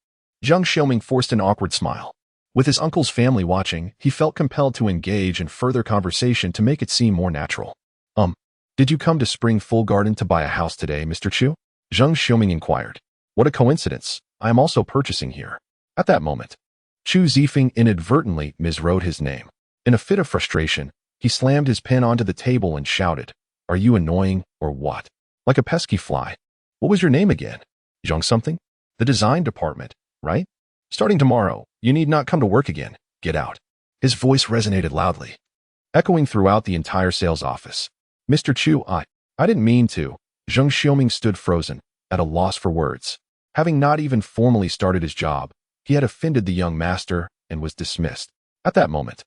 Zhang Xiaoming forced an awkward smile. With his uncle's family watching, he felt compelled to engage in further conversation to make it seem more natural. Did you come to Spring Full Garden to buy a house today, Mr. Chu? Zhang Xiaoming inquired. What a coincidence, I am also purchasing here. At that moment, Chu Zifeng inadvertently miswrote his name. In a fit of frustration, he slammed his pen onto the table and shouted, "Are you annoying or what? Like a pesky fly. What was your name again? Zhang something? The design department, right? Starting tomorrow, you need not come to work again. Get out." His voice resonated loudly, echoing throughout the entire sales office. "Mr. Chu, I didn't mean to." Zhang Xiaoming stood frozen, at a loss for words. Having not even formally started his job, he had offended the young master and was dismissed. At that moment,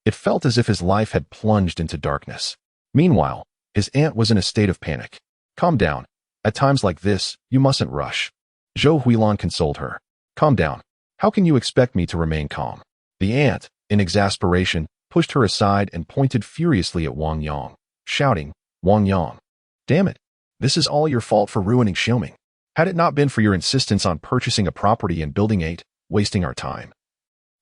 it felt as if his life had plunged into darkness. Meanwhile, his aunt was in a state of panic. "Calm down. At times like this, you mustn't rush." Zhou Huilan consoled her. "Calm down. How can you expect me to remain calm?" The aunt, in exasperation, pushed her aside and pointed furiously at Wang Yang, shouting, "Wang Yang, damn it. This is all your fault for ruining Xiaoming. Had it not been for your insistence on purchasing a property in Building 8, wasting our time,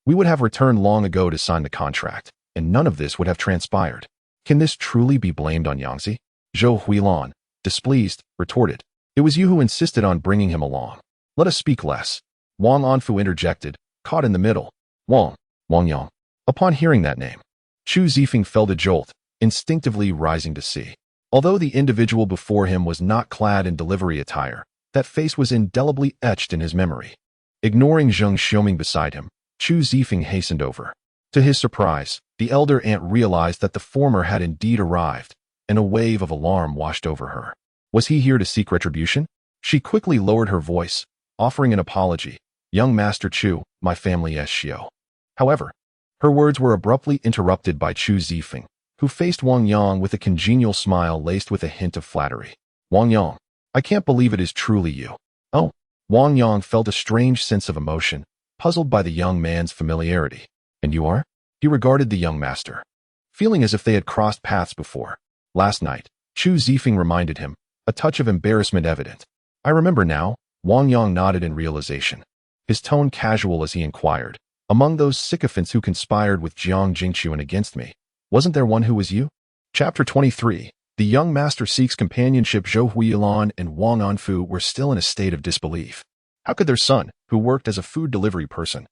we would have returned long ago to sign the contract, and none of this would have transpired. Can this truly be blamed on Yangzi?" Zhou Huilan, displeased, retorted. "It was you who insisted on bringing him along. Let us speak less." Wang Anfu interjected, caught in the middle. Wang Yang." Upon hearing that name, Chu Zifeng felt a jolt, instinctively rising to see. Although the individual before him was not clad in delivery attire, that face was indelibly etched in his memory. Ignoring Zhang Xiaoming beside him, Chu Zifeng hastened over. To his surprise, the elder aunt realized that the former had indeed arrived, and a wave of alarm washed over her. Was he here to seek retribution? She quickly lowered her voice, offering an apology. "Young Master Chu, my family is Xiao." However, her words were abruptly interrupted by Chu Zifeng, who faced Wang Yang with a congenial smile laced with a hint of flattery. "Wang Yang, I can't believe it is truly you." "Oh." Wang Yang felt a strange sense of emotion, puzzled by the young man's familiarity. "And you are?" He regarded the young master, feeling as if they had crossed paths before. Last night, Chu Zifeng reminded him, a touch of embarrassment evident. "I remember now." Wang Yang nodded in realization, his tone casual as he inquired, "Among those sycophants who conspired with Jiang Jingquan against me, wasn't there one who was you?" Chapter 23. The young master seeks companionship. Zhou Huilan and Wang Anfu were still in a state of disbelief. How could their son, who worked as a food delivery person,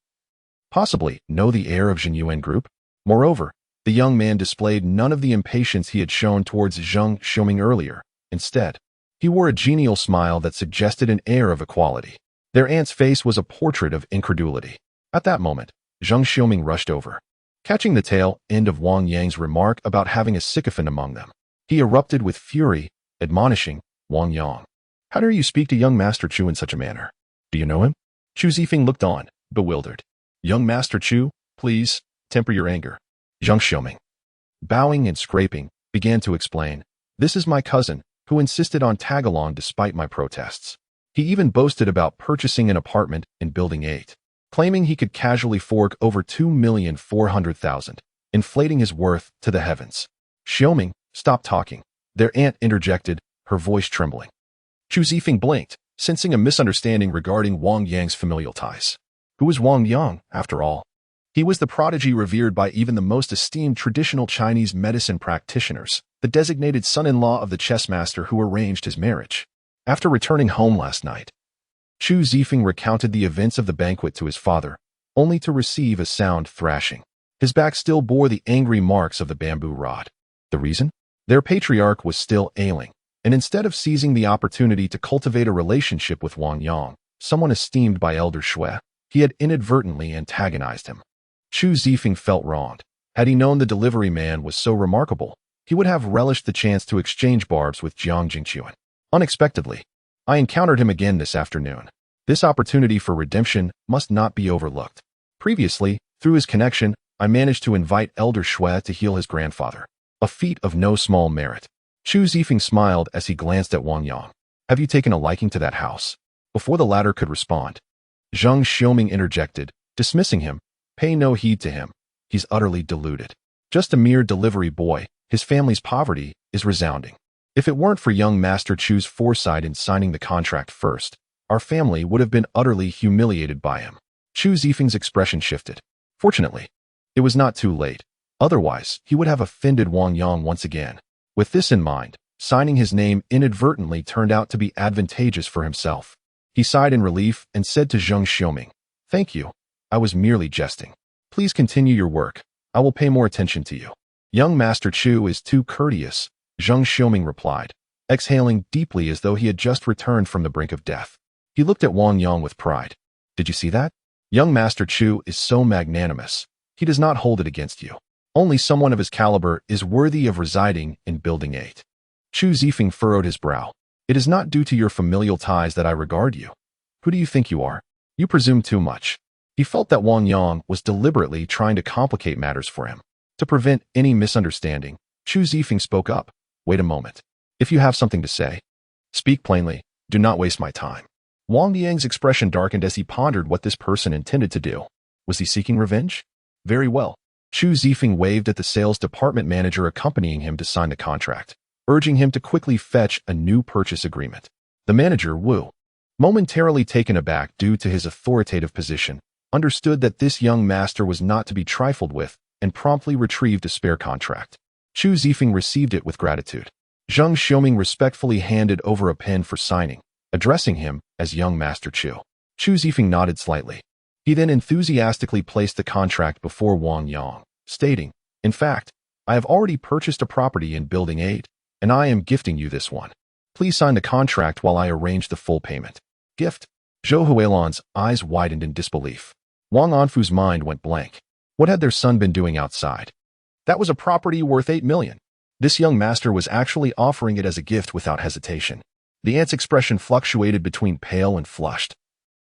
possibly know the heir of Jinyuan Group? Moreover, the young man displayed none of the impatience he had shown towards Zhang Xiaoming earlier. Instead, he wore a genial smile that suggested an air of equality. Their aunt's face was a portrait of incredulity. At that moment, Zhang Xiaoming rushed over. Catching the tail end of Wang Yang's remark about having a sycophant among them, he erupted with fury, admonishing, "Wang Yang, how dare you speak to young Master Chu in such a manner? Do you know him?" Chu Zifeng looked on, bewildered. "Young Master Chu, please, temper your anger." Zhang Xiaoming, bowing and scraping, began to explain, "This is my cousin, who insisted on tag-along despite my protests. He even boasted about purchasing an apartment in Building 8. Claiming he could casually fork over 2,400,000, inflating his worth to the heavens." "Xiaoming, stop talking." Their aunt interjected, her voice trembling. Chu Zifeng blinked, sensing a misunderstanding regarding Wang Yang's familial ties. Who was Wang Yang, after all? He was the prodigy revered by even the most esteemed traditional Chinese medicine practitioners, the designated son-in-law of the chess master who arranged his marriage. After returning home last night, Chu Zifeng recounted the events of the banquet to his father, only to receive a sound thrashing. His back still bore the angry marks of the bamboo rod. The reason? Their patriarch was still ailing, and instead of seizing the opportunity to cultivate a relationship with Wang Yang, someone esteemed by Elder Shui, he had inadvertently antagonized him. Chu Zifeng felt wronged. Had he known the delivery man was so remarkable, he would have relished the chance to exchange barbs with Jiang Jingquan. Unexpectedly, I encountered him again this afternoon. This opportunity for redemption must not be overlooked. Previously, through his connection, I managed to invite Elder Shui to heal his grandfather, a feat of no small merit. Chu Zifeng smiled as he glanced at Wang Yang. "Have you taken a liking to that house?" Before the latter could respond, Zhang Xiaoming interjected, dismissing him. "Pay no heed to him. He's utterly deluded. Just a mere delivery boy, his family's poverty is resounding. If it weren't for young Master Chu's foresight in signing the contract first, our family would have been utterly humiliated by him." Chu Zifeng's expression shifted. Fortunately, it was not too late. Otherwise, he would have offended Wang Yang once again. With this in mind, signing his name inadvertently turned out to be advantageous for himself. He sighed in relief and said to Zhang Xiaoming, "Thank you. I was merely jesting. Please continue your work. I will pay more attention to you. Young Master Chu is too courteous, Zheng Xiuming replied, exhaling deeply as though he had just returned from the brink of death. He looked at Wang Yang with pride. Did you see that? Young Master Chu is so magnanimous. He does not hold it against you. Only someone of his caliber is worthy of residing in Building 8. Chu Zifeng furrowed his brow. It is not due to your familial ties that I regard you. Who do you think you are? You presume too much. He felt that Wang Yang was deliberately trying to complicate matters for him. To prevent any misunderstanding, Chu Zifeng spoke up. Wait a moment. If you have something to say, speak plainly. Do not waste my time. Wang Yang's expression darkened as he pondered what this person intended to do. Was he seeking revenge? Very well. Chu Zifeng waved at the sales department manager accompanying him to sign the contract, urging him to quickly fetch a new purchase agreement. The manager, Wu, momentarily taken aback due to his authoritative position, understood that this young master was not to be trifled with and promptly retrieved a spare contract. Chu Zifeng received it with gratitude. Zheng Xiuming respectfully handed over a pen for signing, addressing him as young Master Chu. Chu Zifeng nodded slightly. He then enthusiastically placed the contract before Wang Yang, stating, in fact, I have already purchased a property in Building 8, and I am gifting you this one. Please sign the contract while I arrange the full payment. Gift? Zhou Huilan's eyes widened in disbelief. Wang Anfu's mind went blank. What had their son been doing outside? That was a property worth 8 million. This young master was actually offering it as a gift without hesitation. The aunt's expression fluctuated between pale and flushed.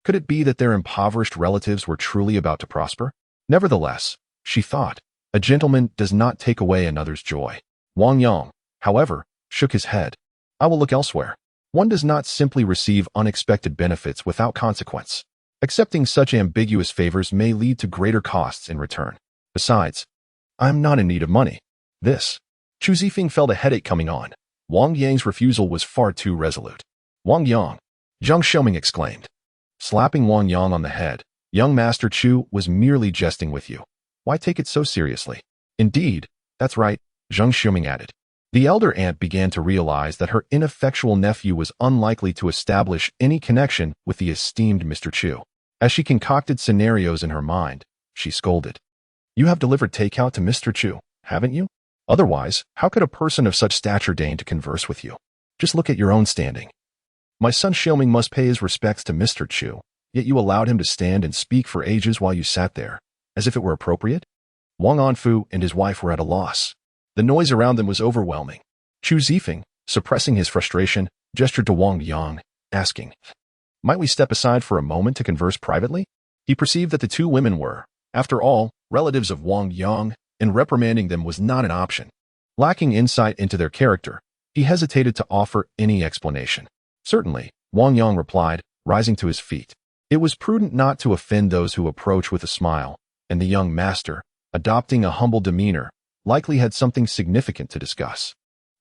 Could it be that their impoverished relatives were truly about to prosper? Nevertheless, she thought, a gentleman does not take away another's joy. Wang Yang, however, shook his head. I will look elsewhere. One does not simply receive unexpected benefits without consequence. Accepting such ambiguous favors may lead to greater costs in return. Besides, I am not in need of money. Chu Zifeng felt a headache coming on. Wang Yang's refusal was far too resolute. Wang Yang, Zheng Xiuming exclaimed. Slapping Wang Yang on the head, young Master Chu was merely jesting with you. Why take it so seriously? Indeed, that's right, Zheng Xiuming added. The elder aunt began to realize that her ineffectual nephew was unlikely to establish any connection with the esteemed Mr. Chu. As she concocted scenarios in her mind, she scolded. You have delivered takeout to Mr. Chu, haven't you? Otherwise, how could a person of such stature deign to converse with you? Just look at your own standing. My son Xiuming must pay his respects to Mr. Chu, yet you allowed him to stand and speak for ages while you sat there, as if it were appropriate? Wang Anfu and his wife were at a loss. The noise around them was overwhelming. Chu Zifeng, suppressing his frustration, gestured to Wang Yang, asking, Might we step aside for a moment to converse privately? He perceived that the two women were, after all, relatives of Wang Yang, and reprimanding them was not an option. Lacking insight into their character, he hesitated to offer any explanation. Certainly, Wang Yang replied, rising to his feet. It was prudent not to offend those who approach with a smile, and the young master, adopting a humble demeanor, likely had something significant to discuss.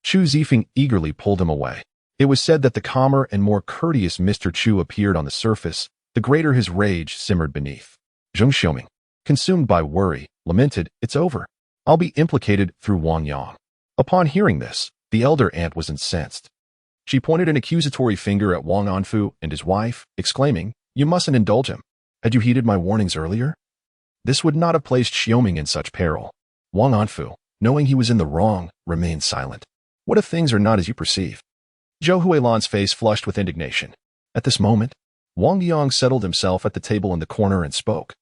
Chu Zifeng eagerly pulled him away. It was said that the calmer and more courteous Mr. Chu appeared on the surface, the greater his rage simmered beneath. Zheng Xiuming, consumed by worry, lamented, It's over. I'll be implicated through Wang Yang. Upon hearing this, the elder aunt was incensed. She pointed an accusatory finger at Wang Anfu and his wife, exclaiming, You mustn't indulge him. Had you heeded my warnings earlier? This would not have placed Xiuming in such peril. Wang Anfu, knowing he was in the wrong, remained silent. What if things are not as you perceive? Zhou Huilan's face flushed with indignation. At this moment, Wang Yang settled himself at the table in the corner and spoke.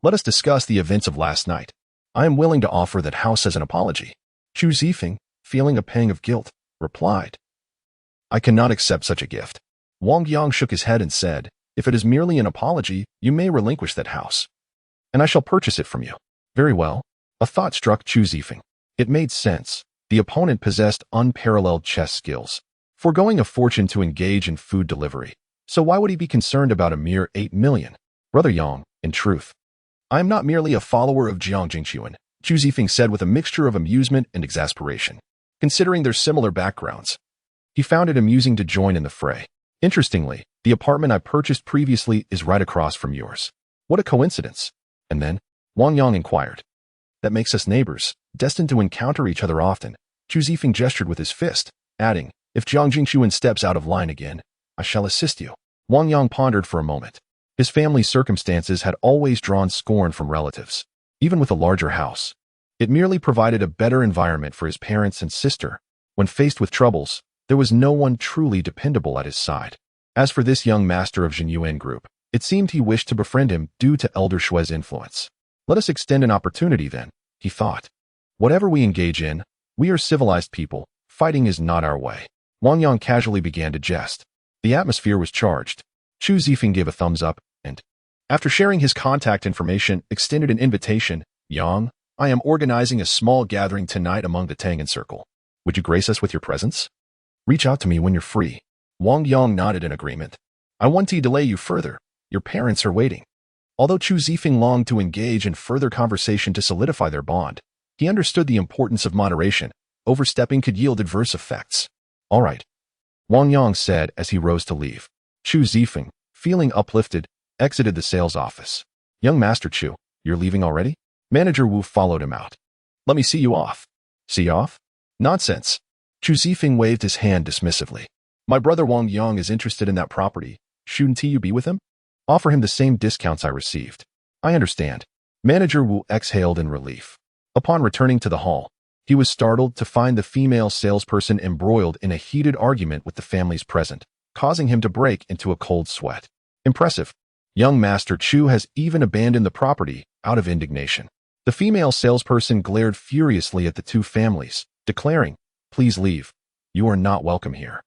Let us discuss the events of last night. I am willing to offer that house as an apology. Chu Zifeng, feeling a pang of guilt, replied. I cannot accept such a gift. Wang Yang shook his head and said, If it is merely an apology, you may relinquish that house, and I shall purchase it from you. Very well. A thought struck Chu Zifeng. It made sense. The opponent possessed unparalleled chess skills, foregoing a fortune to engage in food delivery. So why would he be concerned about a mere 8 million? Brother Yang, in truth, I am not merely a follower of Jiang Jingquan, Chu Zifeng said with a mixture of amusement and exasperation. Considering their similar backgrounds, he found it amusing to join in the fray. Interestingly, the apartment I purchased previously is right across from yours. What a coincidence. And then, Wang Yang inquired. That makes us neighbors, destined to encounter each other often. Chu Zifeng gestured with his fist, adding, If Jiang Jingquan steps out of line again, I shall assist you. Wang Yang pondered for a moment. His family's circumstances had always drawn scorn from relatives, even with a larger house. It merely provided a better environment for his parents and sister. When faced with troubles, there was no one truly dependable at his side. As for this young master of Jinyuan Group, it seemed he wished to befriend him due to Elder Shui's influence. Let us extend an opportunity then, he thought. Whatever we engage in, we are civilized people. Fighting is not our way. Wang Yang casually began to jest. The atmosphere was charged. Chu Zifeng gave a thumbs up and, after sharing his contact information, extended an invitation. Yang, I am organizing a small gathering tonight among the Tangan Circle. Would you grace us with your presence? Reach out to me when you're free. Wang Yang nodded in agreement. I want to delay you further. Your parents are waiting. Although Chu Zifeng longed to engage in further conversation to solidify their bond, he understood the importance of moderation. Overstepping could yield adverse effects. All right, Wang Yang said as he rose to leave. Chu Zifeng, feeling uplifted, exited the sales office. Young Master Chu, you're leaving already? Manager Wu followed him out. Let me see you off. See you off? Nonsense. Chu Zifeng waved his hand dismissively. My brother Wang Yang is interested in that property. Shouldn't you be with him? Offer him the same discounts I received. I understand. Manager Wu exhaled in relief. Upon returning to the hall, he was startled to find the female salesperson embroiled in a heated argument with the families present, causing him to break into a cold sweat. Impressive. Young Master Chu has even abandoned the property out of indignation. The female salesperson glared furiously at the two families, declaring, Please leave. You are not welcome here.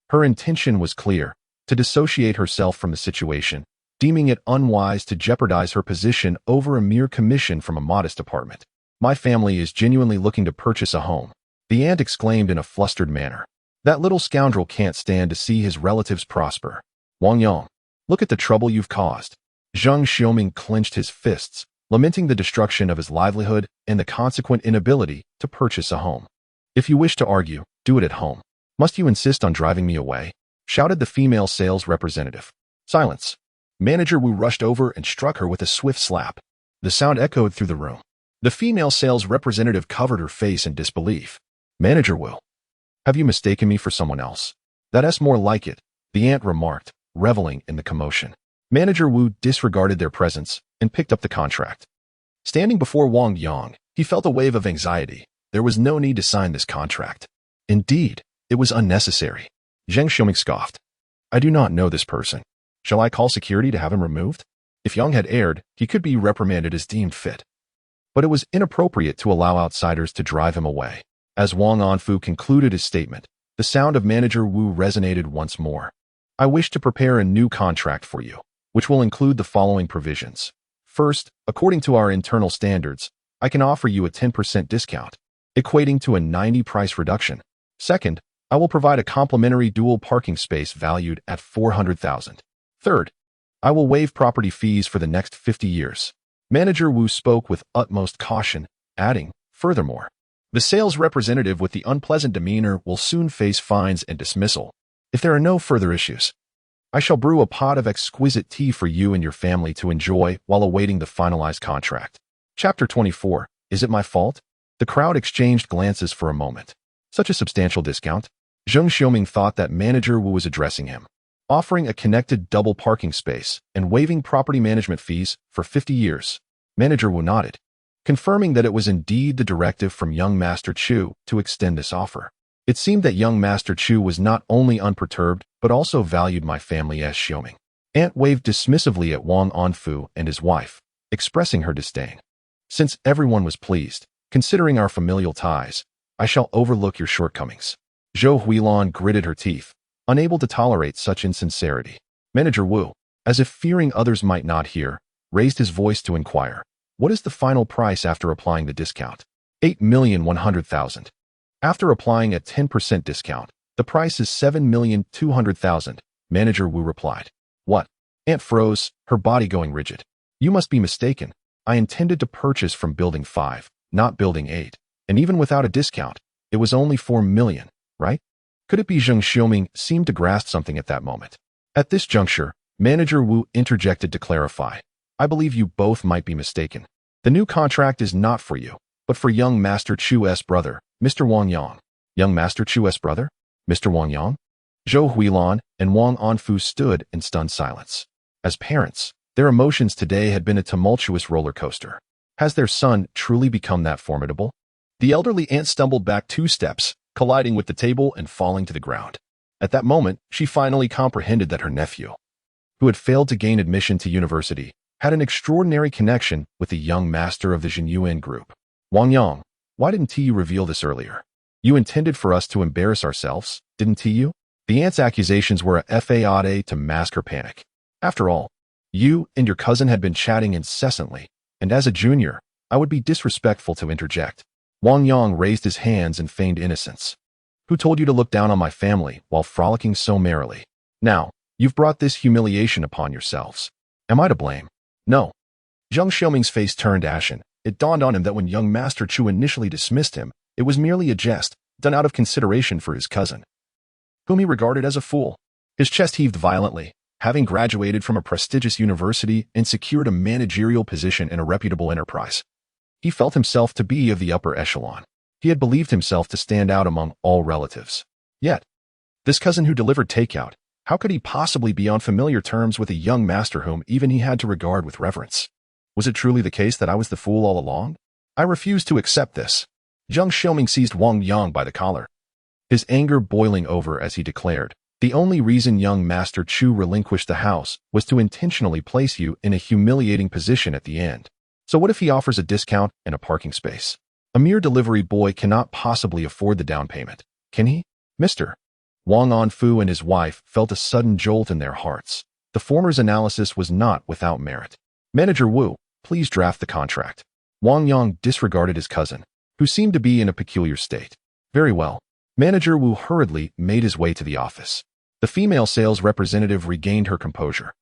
Her intention was clear, to dissociate herself from the situation, deeming it unwise to jeopardize her position over a mere commission from a modest apartment. My family is genuinely looking to purchase a home, the aunt exclaimed in a flustered manner. That little scoundrel can't stand to see his relatives prosper. Wang Yang, look at the trouble you've caused. Zhang Xiaoming clenched his fists, lamenting the destruction of his livelihood and the consequent inability to purchase a home. If you wish to argue, do it at home. Must you insist on driving me away? Shouted the female sales representative. Silence. Manager Wu rushed over and struck her with a swift slap. The sound echoed through the room. The female sales representative covered her face in disbelief. Manager Wu, have you mistaken me for someone else? That's more like it, the aunt remarked, reveling in the commotion. Manager Wu disregarded their presence and picked up the contract. Standing before Wang Yang, he felt a wave of anxiety. There was no need to sign this contract. Indeed, it was unnecessary. Zhang Xiaoming scoffed. I do not know this person. Shall I call security to have him removed? If Yang had erred, he could be reprimanded as deemed fit. But it was inappropriate to allow outsiders to drive him away. As Wang Anfu concluded his statement, the sound of Manager Wu resonated once more. I wish to prepare a new contract for you, which will include the following provisions. First, according to our internal standards, I can offer you a 10% discount, equating to a 90 price reduction. Second, I will provide a complimentary dual parking space valued at 400,000. Third, I will waive property fees for the next 50 years. Manager Wu spoke with utmost caution, adding, furthermore, the sales representative with the unpleasant demeanor will soon face fines and dismissal. If there are no further issues, I shall brew a pot of exquisite tea for you and your family to enjoy while awaiting the finalized contract. Chapter 24. Is it my fault? The crowd exchanged glances for a moment. Such a substantial discount? Zhang Xiaoming thought that Manager Wu was addressing him. Offering a connected double parking space and waiving property management fees for 50 years. Manager Wu nodded, confirming that it was indeed the directive from young Master Chu to extend this offer. It seemed that young Master Chu was not only unperturbed, but also valued my family as Xiaoming. Aunt waved dismissively at Wang Anfu and his wife, expressing her disdain. Since everyone was pleased, considering our familial ties, I shall overlook your shortcomings. Zhou Huilan gritted her teeth, unable to tolerate such insincerity. Manager Wu, as if fearing others might not hear, raised his voice to inquire, what is the final price after applying the discount? 8,100,000. After applying a 10% discount, the price is 7,200,000, Manager Wu replied. What? Aunt froze, her body going rigid. You must be mistaken. I intended to purchase from Building 5, not Building 8, and even without a discount, it was only 4 million, right? Could it be Zhang Xiaoming seemed to grasp something at that moment? At this juncture, Manager Wu interjected to clarify. I believe you both might be mistaken. The new contract is not for you, but for young Master Chu's brother, Mr. Wang Yang. Young Master Chu's brother? Mr. Wang Yang? Zhou Huilan and Wang Anfu stood in stunned silence. As parents, Their emotions today had been a tumultuous roller coaster. Has their son truly become that formidable? The elderly aunt stumbled back 2 steps, colliding with the table and falling to the ground. At that moment, she finally comprehended that her nephew, who had failed to gain admission to university, had an extraordinary connection with the young master of the Jinyuan group. Wang Yang, why didn't you reveal this earlier? You intended for us to embarrass ourselves, didn't you? The aunt's accusations were a fade to mask her panic. After all, you and your cousin had been chatting incessantly, and as a junior, I would be disrespectful to interject. Wang Yang raised his hands and feigned innocence. Who told you to look down on my family while frolicking so merrily? Now, you've brought this humiliation upon yourselves. Am I to blame? No. Zheng Xiaoming's face turned ashen. It dawned on him that when young Master Chu initially dismissed him, it was merely a jest, done out of consideration for his cousin, whom he regarded as a fool. His chest heaved violently. Having graduated from a prestigious university and secured a managerial position in a reputable enterprise, he felt himself to be of the upper echelon. He had believed himself to stand out among all relatives. Yet, this cousin who delivered takeout, how could he possibly be on familiar terms with a young master whom even he had to regard with reverence? Was it truly the case that I was the fool all along? I refuse to accept this. Zheng Xiaoming seized Wang Yang by the collar, his anger boiling over as he declared, the only reason young Master Chu relinquished the house was to intentionally place you in a humiliating position at the end. So what if he offers a discount and a parking space? A mere delivery boy cannot possibly afford the down payment, can he? Mr. Wang Anfu and his wife felt a sudden jolt in their hearts. The former's analysis was not without merit. Manager Wu, please draft the contract. Wang Yang disregarded his cousin, who seemed to be in a peculiar state. Very well. Manager Wu hurriedly made his way to the office. The female sales representative regained her composure,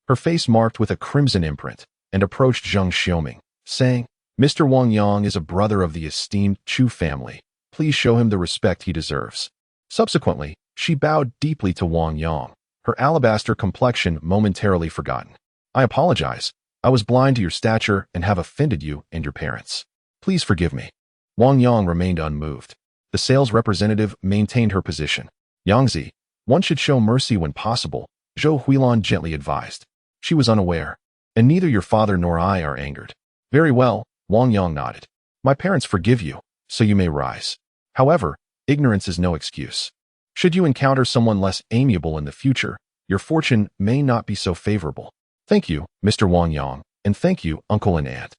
her face marked with a crimson imprint, and approached Zheng Xiaoming, saying, Mr. Wang Yang is a brother of the esteemed Chu family. Please show him the respect he deserves. Subsequently, she bowed deeply to Wang Yang, her alabaster complexion momentarily forgotten. I apologize. I was blind to your stature and have offended you and your parents. Please forgive me. Wang Yang remained unmoved. The sales representative maintained her position. Yangzi, one should show mercy when possible, Zhou Huilan gently advised. She was unaware, and neither your father nor I are angered. Very well, Wang Yang nodded. My parents forgive you, so you may rise. However, ignorance is no excuse. Should you encounter someone less amiable in the future, your fortune may not be so favorable. Thank you, Mr. Wang Yang, and thank you, uncle and aunt.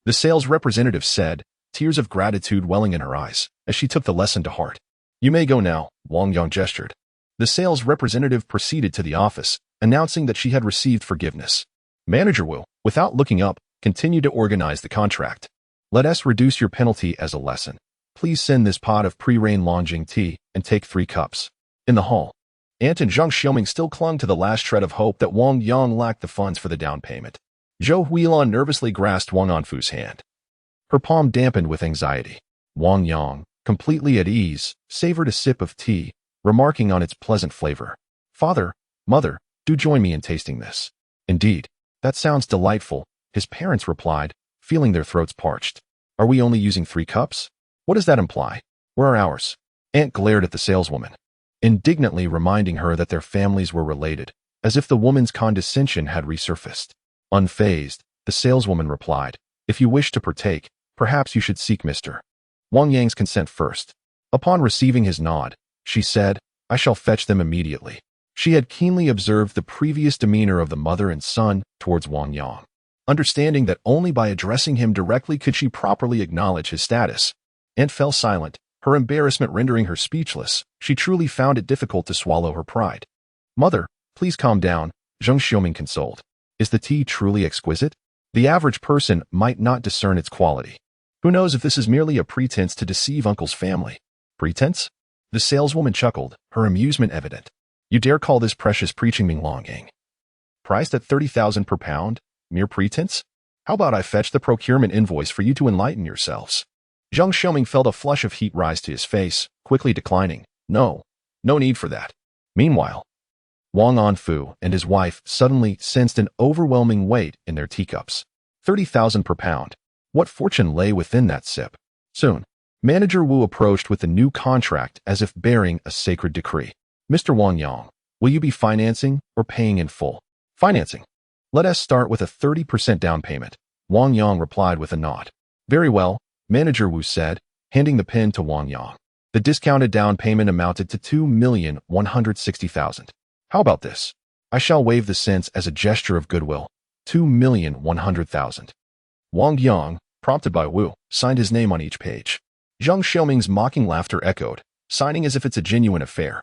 The sales representative said, tears of gratitude welling in her eyes, as she took the lesson to heart. You may go now, Wang Yang gestured. The sales representative proceeded to the office, announcing that she had received forgiveness. Manager Wu, without looking up, continued to organize the contract. Let us reduce your penalty as a lesson. Please send this pot of pre-rain Longjing tea and take 3 cups. In the hall, Aunt and Zheng Xiaoming still clung to the last shred of hope that Wang Yang lacked the funds for the down payment. Zhou Huilan nervously grasped Wang Anfu's hand. Her palm dampened with anxiety. Wang Yang, completely at ease, savored a sip of tea, remarking on its pleasant flavor. Father, mother, do join me in tasting this. Indeed, that sounds delightful, his parents replied, feeling their throats parched. Are we only using 3 cups? What does that imply? Where are ours? Aunt glared at the saleswoman, indignantly reminding her that their families were related, as if the woman's condescension had resurfaced. Unfazed, the saleswoman replied, if you wish to partake, perhaps you should seek Mr. Wang Yang's consent first. Upon receiving his nod, she said, I shall fetch them immediately. She had keenly observed the previous demeanor of the mother and son towards Wang Yang. Understanding that only by addressing him directly could she properly acknowledge his status, Aunt fell silent, her embarrassment rendering her speechless. She truly found it difficult to swallow her pride. Mother, please calm down, Zheng Xiaoming consoled. Is the tea truly exquisite? The average person might not discern its quality. Who knows if this is merely a pretense to deceive uncle's family? Pretense? The saleswoman chuckled, her amusement evident. You dare call this precious preaching Ming Long Yang? Priced at 30,000 per pound? Mere pretense? How about I fetch the procurement invoice for you to enlighten yourselves? Zheng Xiaoming felt a flush of heat rise to his face, quickly declining. No need for that. Meanwhile, Wang Anfu and his wife suddenly sensed an overwhelming weight in their teacups. 30,000 per pound. What fortune lay within that sip? Soon, Manager Wu approached with the new contract as if bearing a sacred decree. Mr. Wang Yang, will you be financing or paying in full? Financing. Let us start with a 30% down payment. Wang Yang replied with a nod. Very well, Manager Wu said, handing the pin to Wang Yang. The discounted down payment amounted to 2,160,000. How about this? I shall waive the cents as a gesture of goodwill. 2,100,000. Wang Yang, prompted by Wu, signed his name on each page. Zhang Xiaoming's mocking laughter echoed, signing as if it's a genuine affair.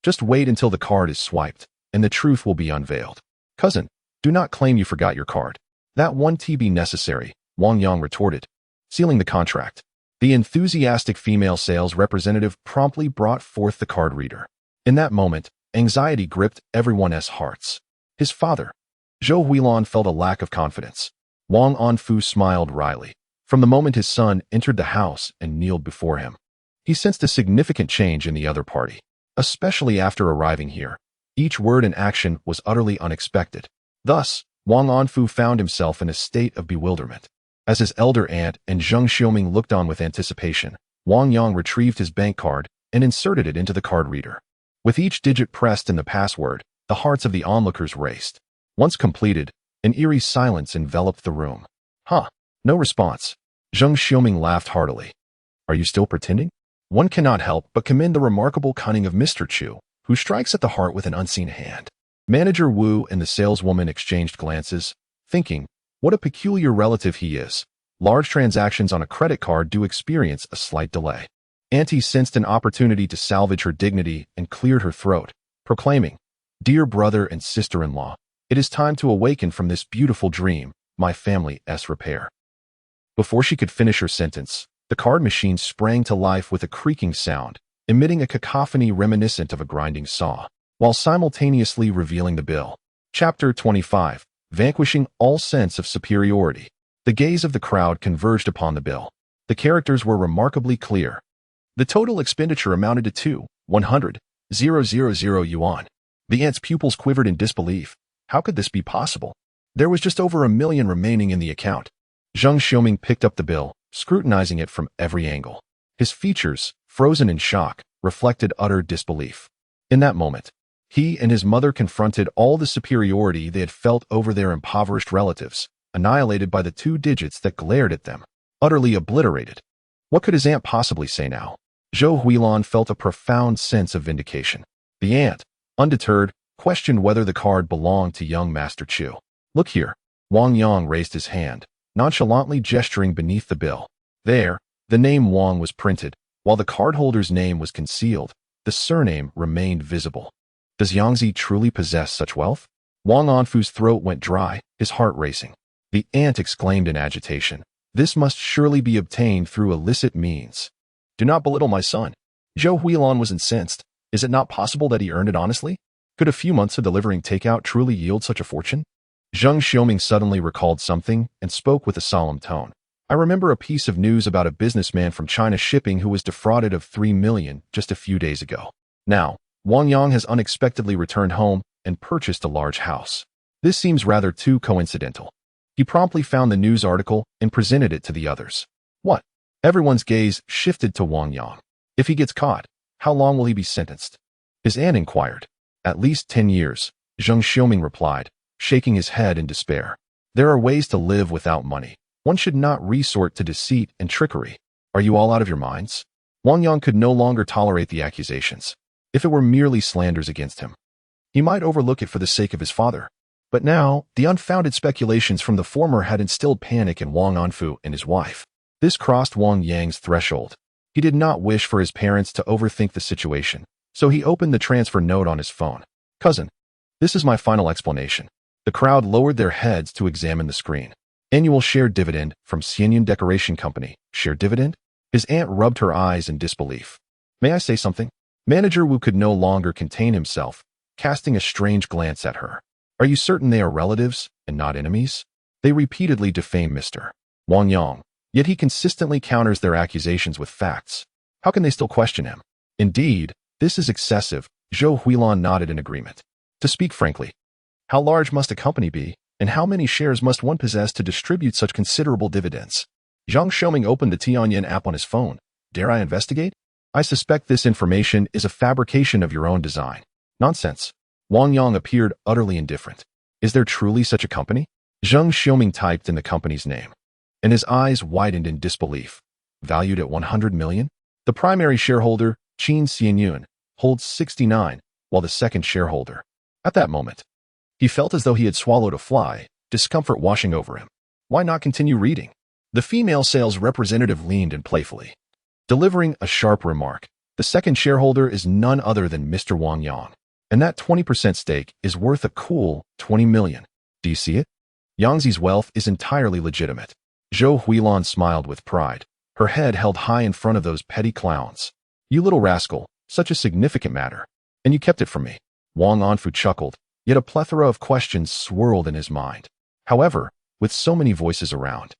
Just wait until the card is swiped, and the truth will be unveiled. Cousin, do not claim you forgot your card. That won't be necessary, Wang Yang retorted, sealing the contract. The enthusiastic female sales representative promptly brought forth the card reader. In that moment, anxiety gripped everyone's hearts. His father, Zhou Huilan, felt a lack of confidence. Wang Anfu smiled wryly. From the moment his son entered the house and kneeled before him, he sensed a significant change in the other party, especially after arriving here. Each word and action was utterly unexpected. Thus, Wang Anfu found himself in a state of bewilderment. As his elder aunt and Zhang Xiaoming looked on with anticipation, Wang Yang retrieved his bank card and inserted it into the card reader. With each digit pressed in the password, the hearts of the onlookers raced. Once completed, an eerie silence enveloped the room. Huh, no response. Zhang Xiaoming laughed heartily. Are you still pretending? One cannot help but commend the remarkable cunning of Mr. Chu, who strikes at the heart with an unseen hand. Manager Wu and the saleswoman exchanged glances, thinking, what a peculiar relative he is. Large transactions on a credit card do experience a slight delay. Auntie sensed an opportunity to salvage her dignity and cleared her throat, proclaiming, Dear brother and sister-in-law, it is time to awaken from this beautiful dream, my family's repair. Before she could finish her sentence, the card machine sprang to life with a creaking sound, emitting a cacophony reminiscent of a grinding saw, while simultaneously revealing the bill. Chapter 25. Vanquishing all sense of superiority. The gaze of the crowd converged upon the bill. The characters were remarkably clear. The total expenditure amounted to 2,100,000 yuan. The aunt's pupils quivered in disbelief. How could this be possible? There was just over 1 million remaining in the account. Zhang Xiaoming picked up the bill, scrutinizing it from every angle. His features, frozen in shock, reflected utter disbelief. In that moment, he and his mother confronted all the superiority they had felt over their impoverished relatives, annihilated by the 2 digits that glared at them, utterly obliterated. What could his aunt possibly say now? Zhou Huilan felt a profound sense of vindication. The aunt, undeterred, questioned whether the card belonged to young Master Chu. Look here. Wang Yang raised his hand, nonchalantly gesturing beneath the bill. There, the name Wang was printed, while the cardholder's name was concealed. The surname remained visible. Does Yangzi truly possess such wealth? Wang Anfu's throat went dry, his heart racing. The aunt exclaimed in agitation. This must surely be obtained through illicit means. Do not belittle my son. Zhou Huilan was incensed. Is it not possible that he earned it honestly? Could a few months of delivering takeout truly yield such a fortune? Zhang Xiaoming suddenly recalled something and spoke with a solemn tone. I remember a piece of news about a businessman from China shipping who was defrauded of 3 million just a few days ago. Now, Wang Yang has unexpectedly returned home and purchased a large house. This seems rather too coincidental. He promptly found the news article and presented it to the others. What? Everyone's gaze shifted to Wang Yang. If he gets caught, how long will he be sentenced? His aunt inquired. At least 10 years, Zhang Xiaoming replied, shaking his head in despair. There are ways to live without money. One should not resort to deceit and trickery. Are you all out of your minds? Wang Yang could no longer tolerate the accusations. If it were merely slanders against him, he might overlook it for the sake of his father. But now, the unfounded speculations from the former had instilled panic in Wang Anfu and his wife. This crossed Wang Yang's threshold. He did not wish for his parents to overthink the situation, so he opened the transfer note on his phone. Cousin, this is my final explanation. The crowd lowered their heads to examine the screen. Annual share dividend from Xianyan Decoration Company. Share dividend? His aunt rubbed her eyes in disbelief. May I say something? Manager Wu could no longer contain himself, casting a strange glance at her. Are you certain they are relatives and not enemies? They repeatedly defame Mr. Wang Yang, yet he consistently counters their accusations with facts. How can they still question him? Indeed, this is excessive. Zhou Huilan nodded in agreement. To speak frankly, how large must a company be, and how many shares must one possess to distribute such considerable dividends? Zhang Xiaoming opened the Tianyan app on his phone. Dare I investigate? I suspect this information is a fabrication of your own design. Nonsense. Wang Yang appeared utterly indifferent. Is there truly such a company? Zheng Xiaoming typed in the company's name, and his eyes widened in disbelief. Valued at 100 million? The primary shareholder, Qin Xianyuan, holds 69, while the second shareholder. At that moment, he felt as though he had swallowed a fly, discomfort washing over him. Why not continue reading? The female sales representative leaned in playfully, delivering a sharp remark. The second shareholder is none other than Mr. Wang Yang, and that 20% stake is worth a cool 20 million. Do you see it? Yangzi's wealth is entirely legitimate. Zhou Huilan smiled with pride, her head held high in front of those petty clowns. You little rascal, such a significant matter. And you kept it from me. Wang Anfu chuckled, yet a plethora of questions swirled in his mind. However, with so many voices around,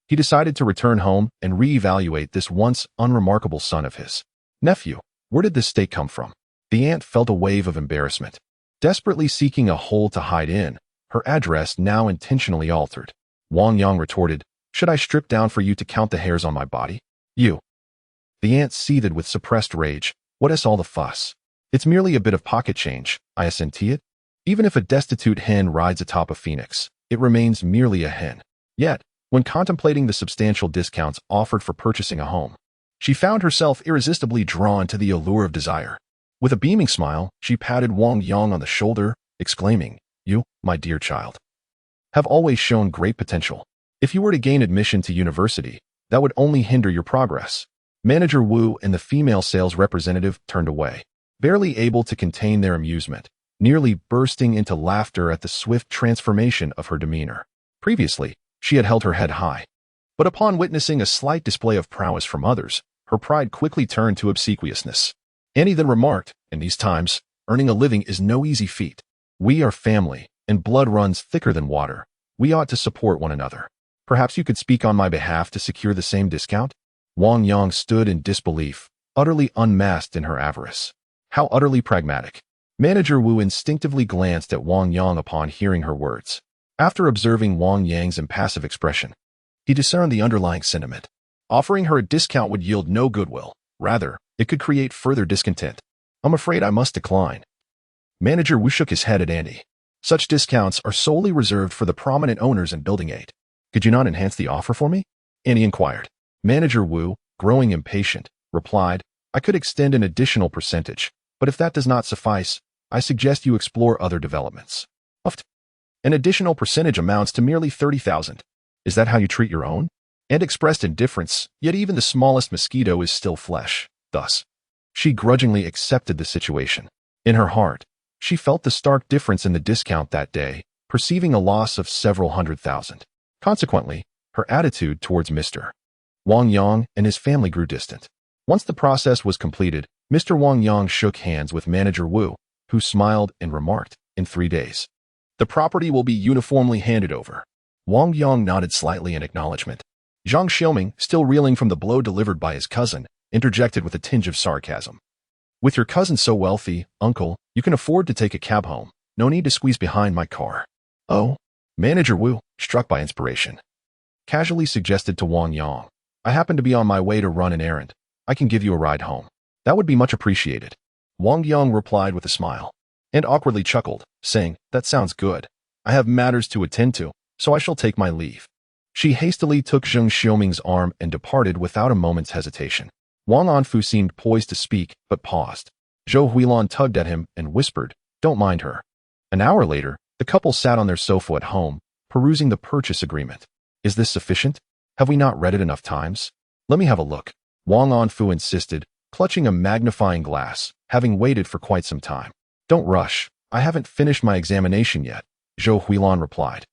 he decided to return home and reevaluate this once unremarkable son of his. Nephew, where did this stake come from? The aunt felt a wave of embarrassment. Desperately seeking a hole to hide in, her address now intentionally altered. Wang Yang retorted, should I strip down for you to count the hairs on my body? You. The aunt seethed with suppressed rage. What is all the fuss? It's merely a bit of pocket change, I assenti it. Even if a destitute hen rides atop a phoenix, it remains merely a hen. Yet, when contemplating the substantial discounts offered for purchasing a home, she found herself irresistibly drawn to the allure of desire. With a beaming smile, she patted Wang Yang on the shoulder, exclaiming, you, my dear child, have always shown great potential. If you were to gain admission to university, that would only hinder your progress. Manager Wu and the female sales representative turned away, barely able to contain their amusement, nearly bursting into laughter at the swift transformation of her demeanor. Previously, she had held her head high, but upon witnessing a slight display of prowess from others, her pride quickly turned to obsequiousness. Annie then remarked, in these times, earning a living is no easy feat. We are family, and blood runs thicker than water. We ought to support one another. Perhaps you could speak on my behalf to secure the same discount? Wang Yang stood in disbelief, utterly unmasked in her avarice. How utterly pragmatic. Manager Wu instinctively glanced at Wang Yang upon hearing her words. After observing Wang Yang's impassive expression, he discerned the underlying sentiment. Offering her a discount would yield no goodwill. Rather, it could create further discontent. I'm afraid I must decline. Manager Wu shook his head at Andy. Such discounts are solely reserved for the prominent owners in Building 8. Could you not enhance the offer for me? Annie inquired. Manager Wu, growing impatient, replied, I could extend an additional percentage, but if that does not suffice, I suggest you explore other developments. An additional percentage amounts to merely 30,000. Is that how you treat your own? And expressed indifference, yet even the smallest mosquito is still flesh. Thus, she grudgingly accepted the situation. In her heart, she felt the stark difference in the discount that day, perceiving a loss of several 100,000. Consequently, her attitude towards Mr. Wang Yang and his family grew distant. Once the process was completed, Mr. Wang Yang shook hands with Manager Wu, who smiled and remarked, in 3 days, the property will be uniformly handed over. Wang Yang nodded slightly in acknowledgement. Zhang Xiaoming, still reeling from the blow delivered by his cousin, interjected with a tinge of sarcasm. With your cousin so wealthy, uncle, you can afford to take a cab home. No need to squeeze behind my car. Oh, Manager Wu, struck by inspiration, casually suggested to Wang Yang, I happen to be on my way to run an errand. I can give you a ride home. That would be much appreciated. Wang Yang replied with a smile, and awkwardly chuckled, saying, that sounds good. I have matters to attend to, so I shall take my leave. She hastily took Zheng Xiaoming's arm and departed without a moment's hesitation. Wang Anfu seemed poised to speak, but paused. Zhou Huilan tugged at him and whispered, don't mind her. An hour later, the couple sat on their sofa at home, perusing the purchase agreement. Is this sufficient? Have we not read it enough times? Let me have a look. Wang Anfu insisted, clutching a magnifying glass, having waited for quite some time. Don't rush. I haven't finished my examination yet, Zhou Huilan replied,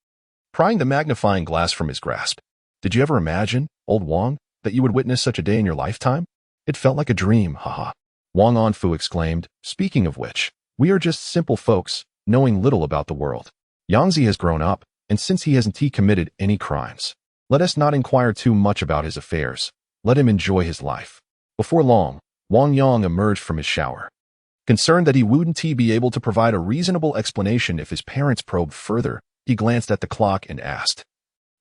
prying the magnifying glass from his grasp. Did you ever imagine, old Wang, that you would witness such a day in your lifetime? It felt like a dream, haha. Wang Anfu exclaimed, speaking of which, we are just simple folks, knowing little about the world. Yangzi has grown up, and since he hasn't committed any crimes, let us not inquire too much about his affairs. Let him enjoy his life. Before long, Wang Yang emerged from his shower. Concerned that he wouldn't be able to provide a reasonable explanation if his parents probed further, he glanced at the clock and asked,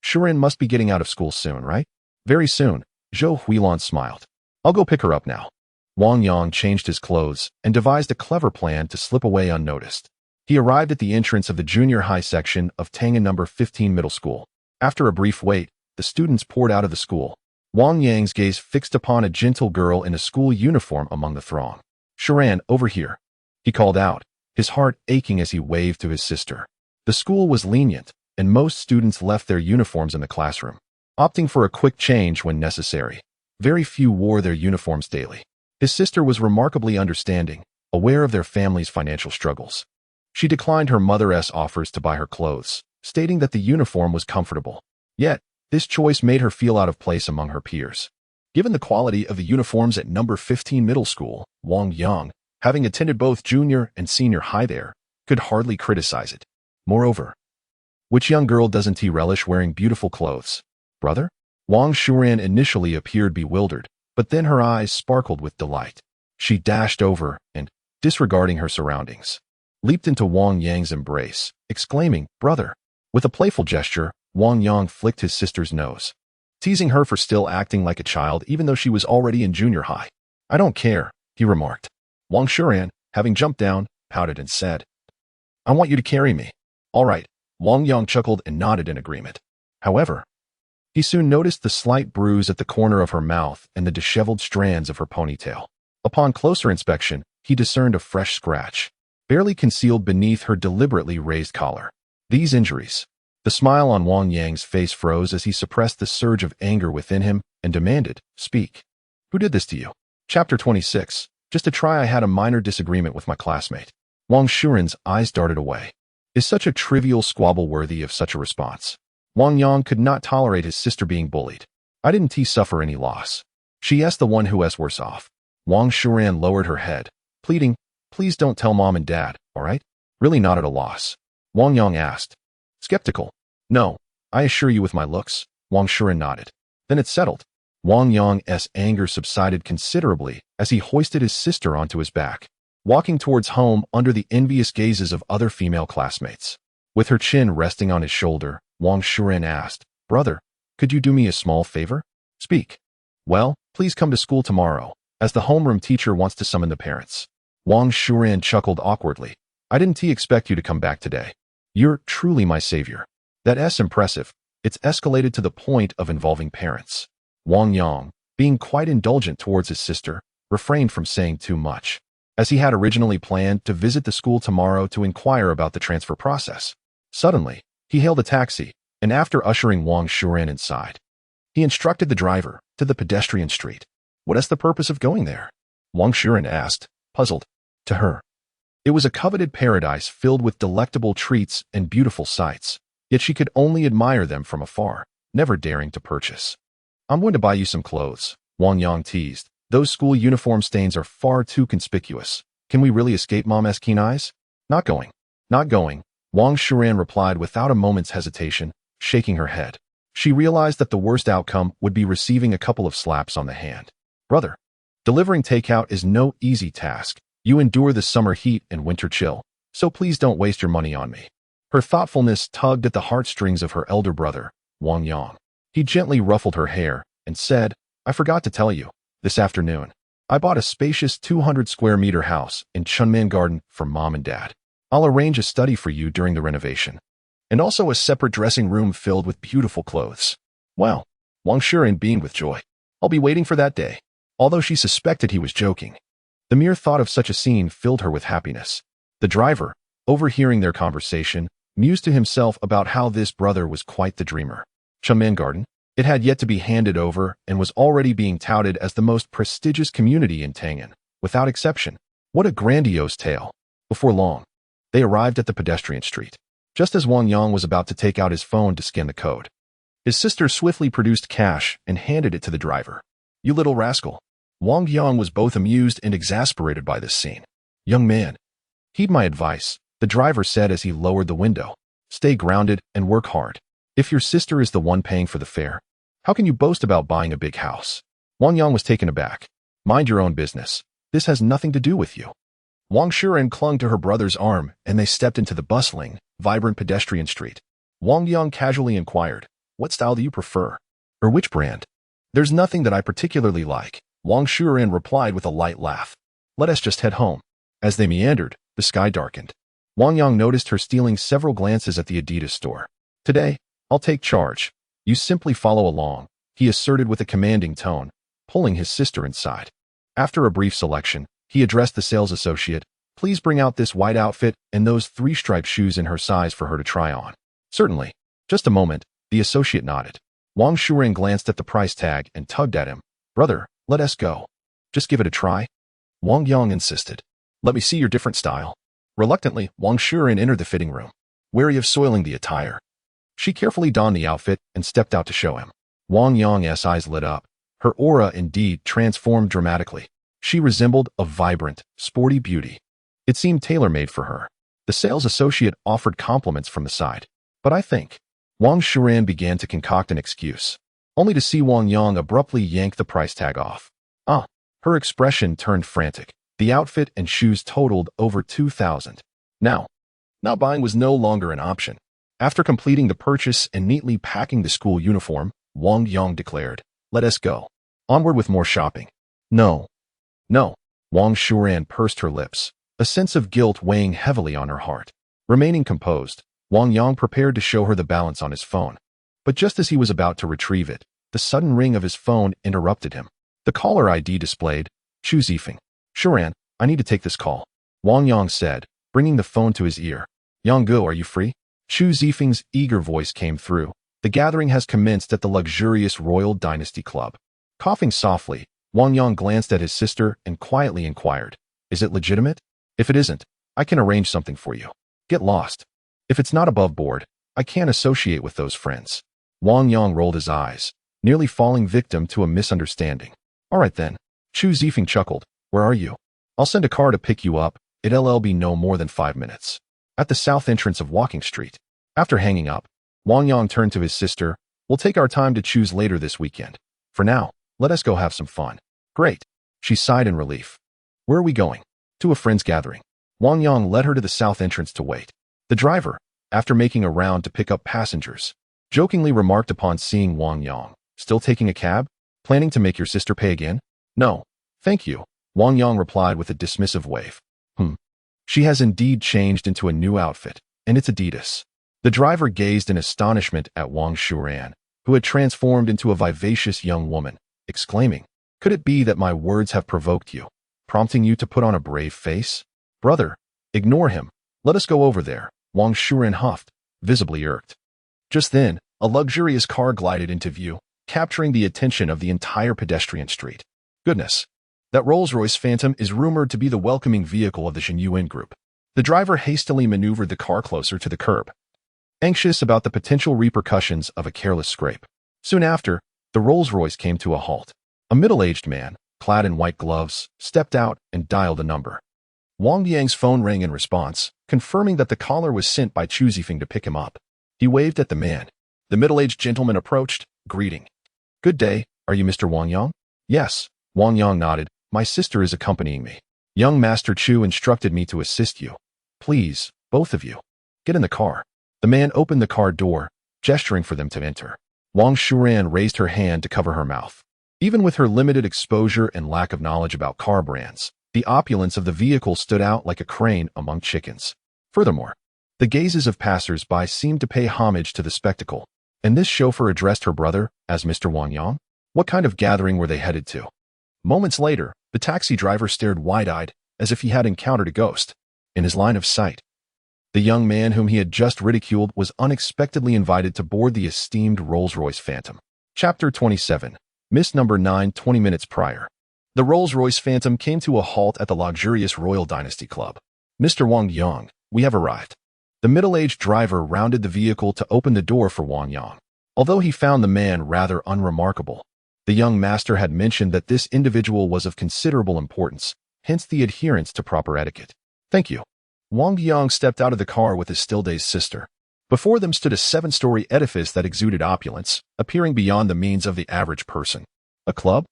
Shuren must be getting out of school soon, right? Very soon, Zhou Huilan smiled. I'll go pick her up now. Wang Yang changed his clothes and devised a clever plan to slip away unnoticed. He arrived at the entrance of the junior high section of Tangan number 15 middle school. After a brief wait, the students poured out of the school. Wang Yang's gaze fixed upon a gentle girl in a school uniform among the throng. "Sharan, over here," he called out, his heart aching as he waved to his sister. The school was lenient, and most students left their uniforms in the classroom, opting for a quick change when necessary. Very few wore their uniforms daily. His sister was remarkably understanding, aware of their family's financial struggles. She declined her mother's offers to buy her clothes, stating that the uniform was comfortable. Yet, this choice made her feel out of place among her peers. Given the quality of the uniforms at number 15 middle school, Wang Yang, having attended both junior and senior high there, could hardly criticize it. Moreover, which young girl doesn't relish wearing beautiful clothes? Brother? Wang Shuran initially appeared bewildered, but then her eyes sparkled with delight. She dashed over and, disregarding her surroundings, leaped into Wang Yang's embrace, exclaiming, "Brother!" With a playful gesture, Wang Yang flicked his sister's nose, teasing her for still acting like a child even though she was already in junior high. "I don't care," he remarked. Wang Shuran, having jumped down, pouted and said, "I want you to carry me." "All right." Wang Yang chuckled and nodded in agreement. However, he soon noticed the slight bruise at the corner of her mouth and the disheveled strands of her ponytail. Upon closer inspection, he discerned a fresh scratch, barely concealed beneath her deliberately raised collar. These injuries. The smile on Wang Yang's face froze as he suppressed the surge of anger within him and demanded, "Speak. Who did this to you?" Chapter 26. Just to try, I had a minor disagreement with my classmate. Wang Shuren's eyes darted away. Is such a trivial squabble worthy of such a response? Wang Yang could not tolerate his sister being bullied. "I didn't suffer any loss. She asked the one who is worse off." Wang Shuren lowered her head, pleading, "Please don't tell Mom and Dad, all right?" "Really not at a loss?" Wang Yang asked, skeptical. "No, I assure you with my looks." Wang Shuren nodded. "Then it's settled." Wang Yang's anger subsided considerably as he hoisted his sister onto his back, walking towards home under the envious gazes of other female classmates. With her chin resting on his shoulder, Wang Shuren asked, "Brother, could you do me a small favor?" "Speak." "Well, please come to school tomorrow, as the homeroom teacher wants to summon the parents." Wang Shuren chuckled awkwardly. "I didn't expect you to come back today. You're truly my savior." "That's impressive. It's escalated to the point of involving parents." Wang Yang, being quite indulgent towards his sister, refrained from saying too much, as he had originally planned to visit the school tomorrow to inquire about the transfer process. Suddenly, he hailed a taxi, and after ushering Wang Shuren inside, he instructed the driver to the pedestrian street. "What is the purpose of going there?" Wang Shuren asked, puzzled. To her, it was a coveted paradise filled with delectable treats and beautiful sights, yet she could only admire them from afar, never daring to purchase. "I'm going to buy you some clothes," Wang Yang teased. "Those school uniform stains are far too conspicuous. Can we really escape Mom's keen eyes?" "Not going. Not going," Wang Shuren replied without a moment's hesitation, shaking her head. She realized that the worst outcome would be receiving a couple of slaps on the hand. "Brother, delivering takeout is no easy task. You endure the summer heat and winter chill, so please don't waste your money on me." Her thoughtfulness tugged at the heartstrings of her elder brother, Wang Yang. He gently ruffled her hair and said, "I forgot to tell you, this afternoon, I bought a spacious 200 square meter house in Chunman Garden for Mom and Dad. I'll arrange a study for you during the renovation, and also a separate dressing room filled with beautiful clothes." "Wow," Wang Shuren beamed with joy. "I'll be waiting for that day." Although she suspected he was joking, the mere thought of such a scene filled her with happiness. The driver, overhearing their conversation, mused to himself about how this brother was quite the dreamer. Chunman Garden, it had yet to be handed over and was already being touted as the most prestigious community in Tangan, without exception. What a grandiose tale. Before long, they arrived at the pedestrian street. Just as Wang Yang was about to take out his phone to scan the code, his sister swiftly produced cash and handed it to the driver. "You little rascal." Wang Yang was both amused and exasperated by this scene. "Young man, heed my advice," the driver said as he lowered the window. "Stay grounded and work hard. If your sister is the one paying for the fare, how can you boast about buying a big house?" Wang Yang was taken aback. "Mind your own business. This has nothing to do with you." Wang Shuren clung to her brother's arm and they stepped into the bustling, vibrant pedestrian street. Wang Yang casually inquired, "What style do you prefer? Or which brand?" "There's nothing that I particularly like," Wang Shuren replied with a light laugh. "Let us just head home." As they meandered, the sky darkened. Wang Yang noticed her stealing several glances at the Adidas store. Today, I'll take charge. You simply follow along, he asserted with a commanding tone, pulling his sister inside. After a brief selection, he addressed the sales associate. Please bring out this white outfit and those 3-striped shoes in her size for her to try on. Certainly. Just a moment, the associate nodded. Wang Shuren glanced at the price tag and tugged at him. Brother, let us go. Just give it a try. Wang Yang insisted. Let me see your different style. Reluctantly, Wang Shuren entered the fitting room, wary of soiling the attire. She carefully donned the outfit and stepped out to show him. Wang Yang's eyes lit up. Her aura indeed transformed dramatically. She resembled a vibrant, sporty beauty. It seemed tailor-made for her. The sales associate offered compliments from the side. But I think... Wang Shuren began to concoct an excuse, only to see Wang Yang abruptly yank the price tag off. Her expression turned frantic. The outfit and shoes totaled over 2,000. Now buying was no longer an option. After completing the purchase and neatly packing the school uniform, Wang Yang declared, let us go. Onward with more shopping. No. Wang Shuren pursed her lips, a sense of guilt weighing heavily on her heart. Remaining composed, Wang Yang prepared to show her the balance on his phone. But just as he was about to retrieve it, the sudden ring of his phone interrupted him. The caller ID displayed, Chu Zifeng. Shuren, I need to take this call, Wang Yang said, bringing the phone to his ear. Yang-gu, are you free? Chu Zifeng's eager voice came through. The gathering has commenced at the luxurious Royal Dynasty Club. Coughing softly, Wang Yang glanced at his sister and quietly inquired, is it legitimate? If it isn't, I can arrange something for you. Get lost. If it's not above board, I can't associate with those friends. Wang Yang rolled his eyes, nearly falling victim to a misunderstanding. All right then. Chu Zifeng chuckled. Where are you? I'll send a car to pick you up. It'll be no more than 5 minutes. At the south entrance of Walking Street. After hanging up, Wang Yang turned to his sister. We'll take our time to choose later this weekend. For now, let us go have some fun. Great. She sighed in relief. Where are we going? To a friend's gathering. Wang Yang led her to the south entrance to wait. The driver, after making a round to pick up passengers, jokingly remarked upon seeing Wang Yang. Still taking a cab? Planning to make your sister pay again? No, thank you, Wang Yang replied with a dismissive wave. She has indeed changed into a new outfit, and it's Adidas. The driver gazed in astonishment at Wang Shuren, who had transformed into a vivacious young woman, exclaiming, could it be that my words have provoked you, prompting you to put on a brave face? Brother, ignore him. Let us go over there, Wang Shuren huffed, visibly irked. Just then, a luxurious car glided into view, capturing the attention of the entire pedestrian street. Goodness. That Rolls-Royce Phantom is rumored to be the welcoming vehicle of the Shenyuan group. The driver hastily maneuvered the car closer to the curb, anxious about the potential repercussions of a careless scrape. Soon after, the Rolls-Royce came to a halt. A middle-aged man, clad in white gloves, stepped out and dialed a number. Wang Yang's phone rang in response, confirming that the caller was sent by Chu Zifeng to pick him up. He waved at the man. The middle-aged gentleman approached, greeting. Good day, are you Mr. Wang Yang? Yes, Wang Yang nodded. My sister is accompanying me. Young Master Chu instructed me to assist you. Please, both of you, get in the car. The man opened the car door, gesturing for them to enter. Wang Shuren raised her hand to cover her mouth. Even with her limited exposure and lack of knowledge about car brands, the opulence of the vehicle stood out like a crane among chickens. Furthermore, the gazes of passers-by seemed to pay homage to the spectacle, and this chauffeur addressed her brother as Mr. Wang Yang. What kind of gathering were they headed to? Moments later, the taxi driver stared wide-eyed, as if he had encountered a ghost. In his line of sight, the young man whom he had just ridiculed was unexpectedly invited to board the esteemed Rolls-Royce Phantom. Chapter 27. Miss Number 9. 20 minutes prior. The Rolls-Royce Phantom came to a halt at the luxurious Royal Dynasty Club. Mr. Wang Yang, we have arrived. The middle-aged driver rounded the vehicle to open the door for Wang Yang. Although he found the man rather unremarkable, the young master had mentioned that this individual was of considerable importance, hence the adherence to proper etiquette. Thank you. Wang Yang stepped out of the car with his still-dazed sister. Before them stood a 7-story edifice that exuded opulence, appearing beyond the means of the average person. A club?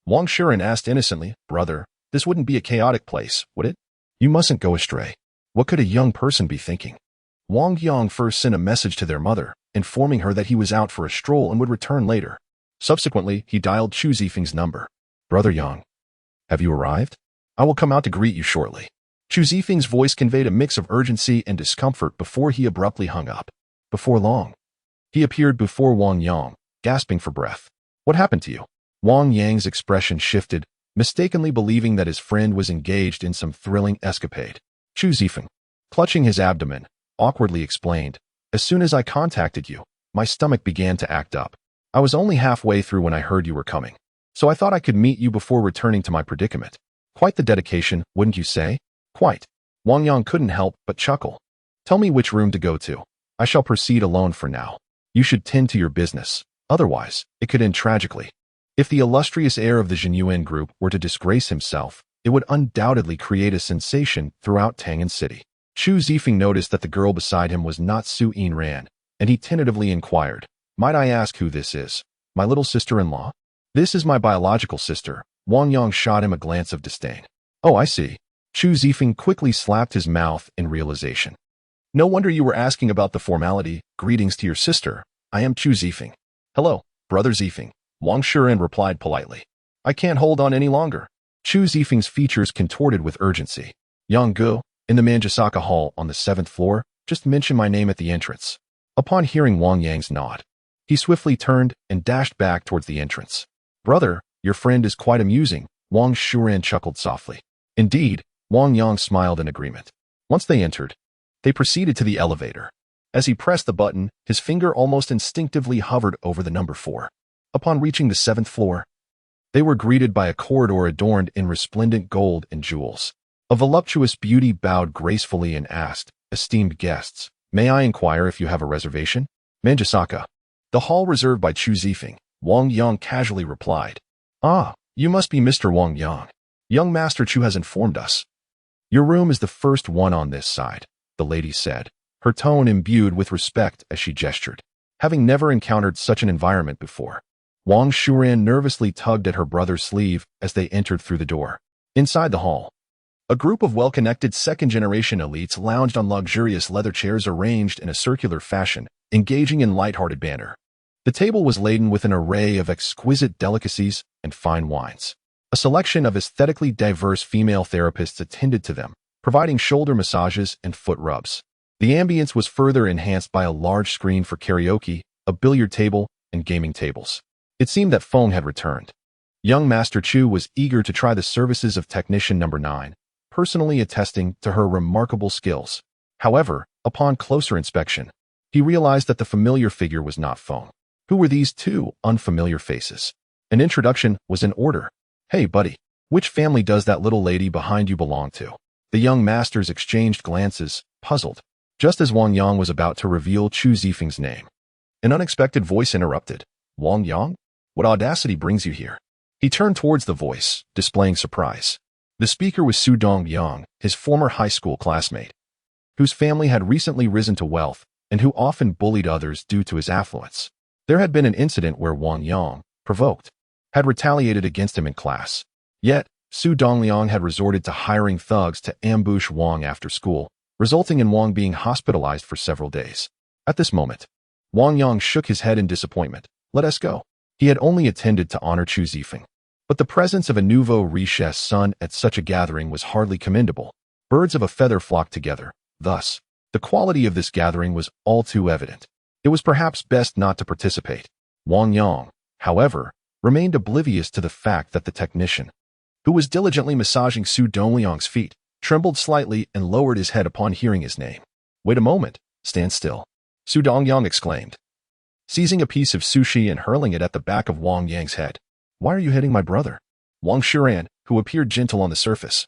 Wang Shuren asked innocently. Brother, this wouldn't be a chaotic place, would it? You mustn't go astray. What could a young person be thinking? Wang Yang first sent a message to their mother, informing her that he was out for a stroll and would return later. Subsequently, he dialed Chu Zifeng's number. Brother Yang, have you arrived? I will come out to greet you shortly. Chu Zifeng's voice conveyed a mix of urgency and discomfort before he abruptly hung up. Before long, he appeared before Wang Yang, gasping for breath. What happened to you? Wang Yang's expression shifted, mistakenly believing that his friend was engaged in some thrilling escapade. Chu Zifeng, clutching his abdomen, awkwardly explained, as soon as I contacted you, my stomach began to act up. I was only halfway through when I heard you were coming, so I thought I could meet you before returning to my predicament. Quite the dedication, wouldn't you say? Quite. Wang Yang couldn't help but chuckle. Tell me which room to go to. I shall proceed alone for now. You should tend to your business. Otherwise, it could end tragically. If the illustrious heir of the Zhenyuan group were to disgrace himself, it would undoubtedly create a sensation throughout Tang'an City. Chu Zifeng noticed that the girl beside him was not Su Yin, and he tentatively inquired, Might I ask who this is? My little sister-in-law? This is my biological sister. Wang Yang shot him a glance of disdain. Oh, I see. Chu Zifeng quickly slapped his mouth in realization. No wonder you were asking about the formality. Greetings to your sister. I am Chu Zifeng. Hello, Brother Zifeng. Wang Shuren replied politely. I can't hold on any longer. Chu Zifeng's features contorted with urgency. Yang Gu, in the Manjasaka Hall on the 7th floor, just mention my name at the entrance. Upon hearing Wang Yang's nod, he swiftly turned and dashed back towards the entrance. Brother, your friend is quite amusing, Wang Shuren chuckled softly. Indeed, Wang Yang smiled in agreement. Once they entered, they proceeded to the elevator. As he pressed the button, his finger almost instinctively hovered over the number 4. Upon reaching the 7th floor, they were greeted by a corridor adorned in resplendent gold and jewels. A voluptuous beauty bowed gracefully and asked, Esteemed guests, may I inquire if you have a reservation? Manjasaka. The hall reserved by Chu Zifeng, Wang Yang casually replied. Ah, you must be Mr. Wang Yang. Young Master Chu has informed us. Your room is the first one on this side, the lady said, her tone imbued with respect as she gestured. Having never encountered such an environment before, Wang Shuren nervously tugged at her brother's sleeve as they entered through the door. Inside the hall, a group of well-connected second-generation elites lounged on luxurious leather chairs arranged in a circular fashion, engaging in light-hearted banter. The table was laden with an array of exquisite delicacies and fine wines. A selection of aesthetically diverse female therapists attended to them, providing shoulder massages and foot rubs. The ambience was further enhanced by a large screen for karaoke, a billiard table, and gaming tables. It seemed that Feng had returned. Young Master Chu was eager to try the services of Technician Number 9, personally attesting to her remarkable skills. However, upon closer inspection, he realized that the familiar figure was not Feng. Who were these two unfamiliar faces? An introduction was in order. Hey, buddy, which family does that little lady behind you belong to? The young masters exchanged glances, puzzled. Just as Wang Yang was about to reveal Chu Zifeng's name, an unexpected voice interrupted. Wang Yang? What audacity brings you here? He turned towards the voice, displaying surprise. The speaker was Su Dongyang, his former high school classmate, whose family had recently risen to wealth and who often bullied others due to his affluence. There had been an incident where Wang Yang, provoked, had retaliated against him in class. Yet, Su Dongliang had resorted to hiring thugs to ambush Wang after school, resulting in Wang being hospitalized for several days. At this moment, Wang Yang shook his head in disappointment. Let us go. He had only attended to honor Chu Zifeng. But the presence of a nouveau richesse son at such a gathering was hardly commendable. Birds of a feather flocked together. Thus, the quality of this gathering was all too evident. It was perhaps best not to participate. Wang Yang, however, remained oblivious to the fact that the technician, who was diligently massaging Su Dongliang's feet, trembled slightly and lowered his head upon hearing his name. Wait a moment, stand still, Su Dongliang exclaimed, seizing a piece of sushi and hurling it at the back of Wang Yang's head. Why are you hitting my brother? Wang Shuren, who appeared gentle on the surface,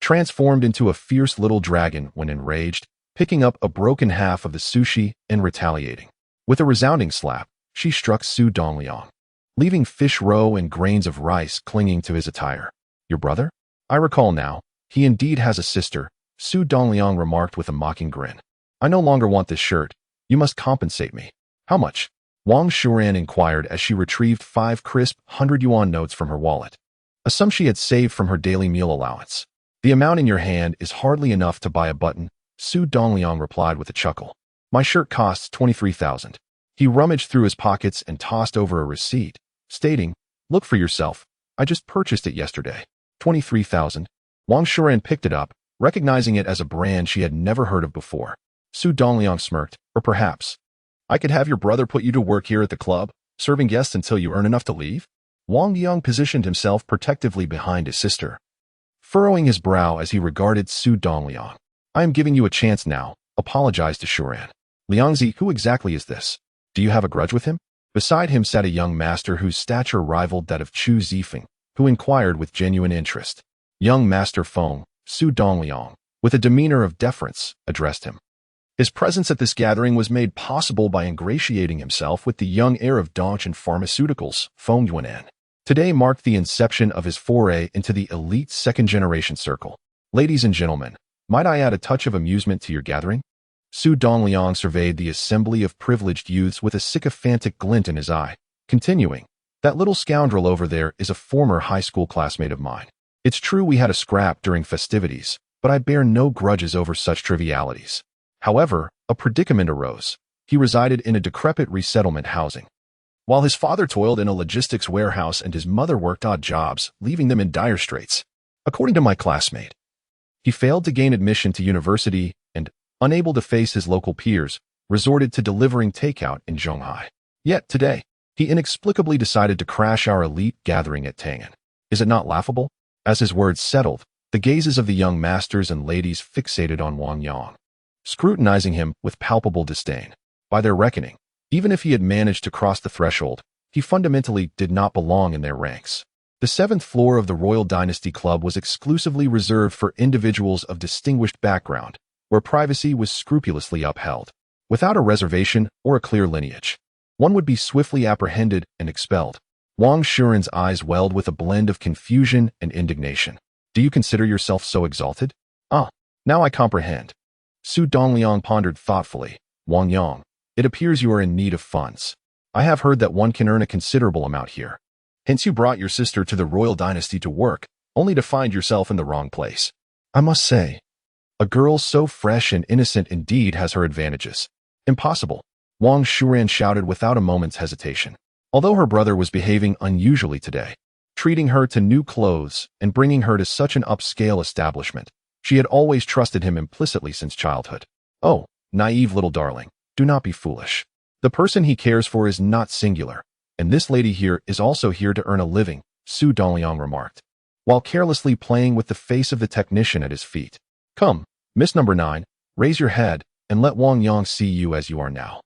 transformed into a fierce little dragon when enraged, picking up a broken half of the sushi and retaliating. With a resounding slap, she struck Su Dongliang, leaving fish roe and grains of rice clinging to his attire. Your brother? I recall now, he indeed has a sister, Su Dongliang remarked with a mocking grin. I no longer want this shirt. You must compensate me. How much? Wang Shuren inquired as she retrieved 5 crisp 100 yuan notes from her wallet, a sum she had saved from her daily meal allowance. The amount in your hand is hardly enough to buy a button, Su Dongliang replied with a chuckle. My shirt costs 23,000. He rummaged through his pockets and tossed over a receipt, stating, Look for yourself. I just purchased it yesterday. 23,000. Wang Shuren picked it up, recognizing it as a brand she had never heard of before. Su Dongliang smirked. Or perhaps, I could have your brother put you to work here at the club, serving guests until you earn enough to leave? Wang Yang positioned himself protectively behind his sister, furrowing his brow as he regarded Su Dongliang. I am giving you a chance now, apologized to Shuran. Liangzi, who exactly is this? Do you have a grudge with him? Beside him sat a young master whose stature rivaled that of Chu Zifeng, who inquired with genuine interest. Young Master Feng, Su Dongliang, with a demeanor of deference, addressed him. His presence at this gathering was made possible by ingratiating himself with the young heir of Dongchen Pharmaceuticals, Feng Yuanan. Today marked the inception of his foray into the elite second-generation circle. Ladies and gentlemen, might I add a touch of amusement to your gathering? Su Dongliang surveyed the assembly of privileged youths with a sycophantic glint in his eye, continuing, that little scoundrel over there is a former high school classmate of mine. It's true we had a scrap during festivities, but I bear no grudges over such trivialities. However, a predicament arose. He resided in a decrepit resettlement housing, while his father toiled in a logistics warehouse and his mother worked odd jobs, leaving them in dire straits. According to my classmate, he failed to gain admission to university and, unable to face his local peers, resorted to delivering takeout in Zhonghai. Yet today, he inexplicably decided to crash our elite gathering at Tangan. Is it not laughable? As his words settled, the gazes of the young masters and ladies fixated on Wang Yang, scrutinizing him with palpable disdain. By their reckoning, even if he had managed to cross the threshold, he fundamentally did not belong in their ranks. The 7th floor of the Royal Dynasty Club was exclusively reserved for individuals of distinguished background, where privacy was scrupulously upheld. Without a reservation or a clear lineage, one would be swiftly apprehended and expelled. Wang Shuren's eyes welled with a blend of confusion and indignation. Do you consider yourself so exalted? Ah, now I comprehend. Su Dongliang pondered thoughtfully. Wang Yang, it appears you are in need of funds. I have heard that one can earn a considerable amount here. Hence you brought your sister to the royal dynasty to work, only to find yourself in the wrong place. I must say, a girl so fresh and innocent indeed has her advantages. Impossible, Wang Shuren shouted without a moment's hesitation. Although her brother was behaving unusually today, treating her to new clothes and bringing her to such an upscale establishment, she had always trusted him implicitly since childhood. Oh, naive little darling, do not be foolish. The person he cares for is not singular, and this lady here is also here to earn a living, Su Dongliang remarked, while carelessly playing with the face of the technician at his feet. Come, Miss Number 9, raise your head and let Wang Yang see you as you are now.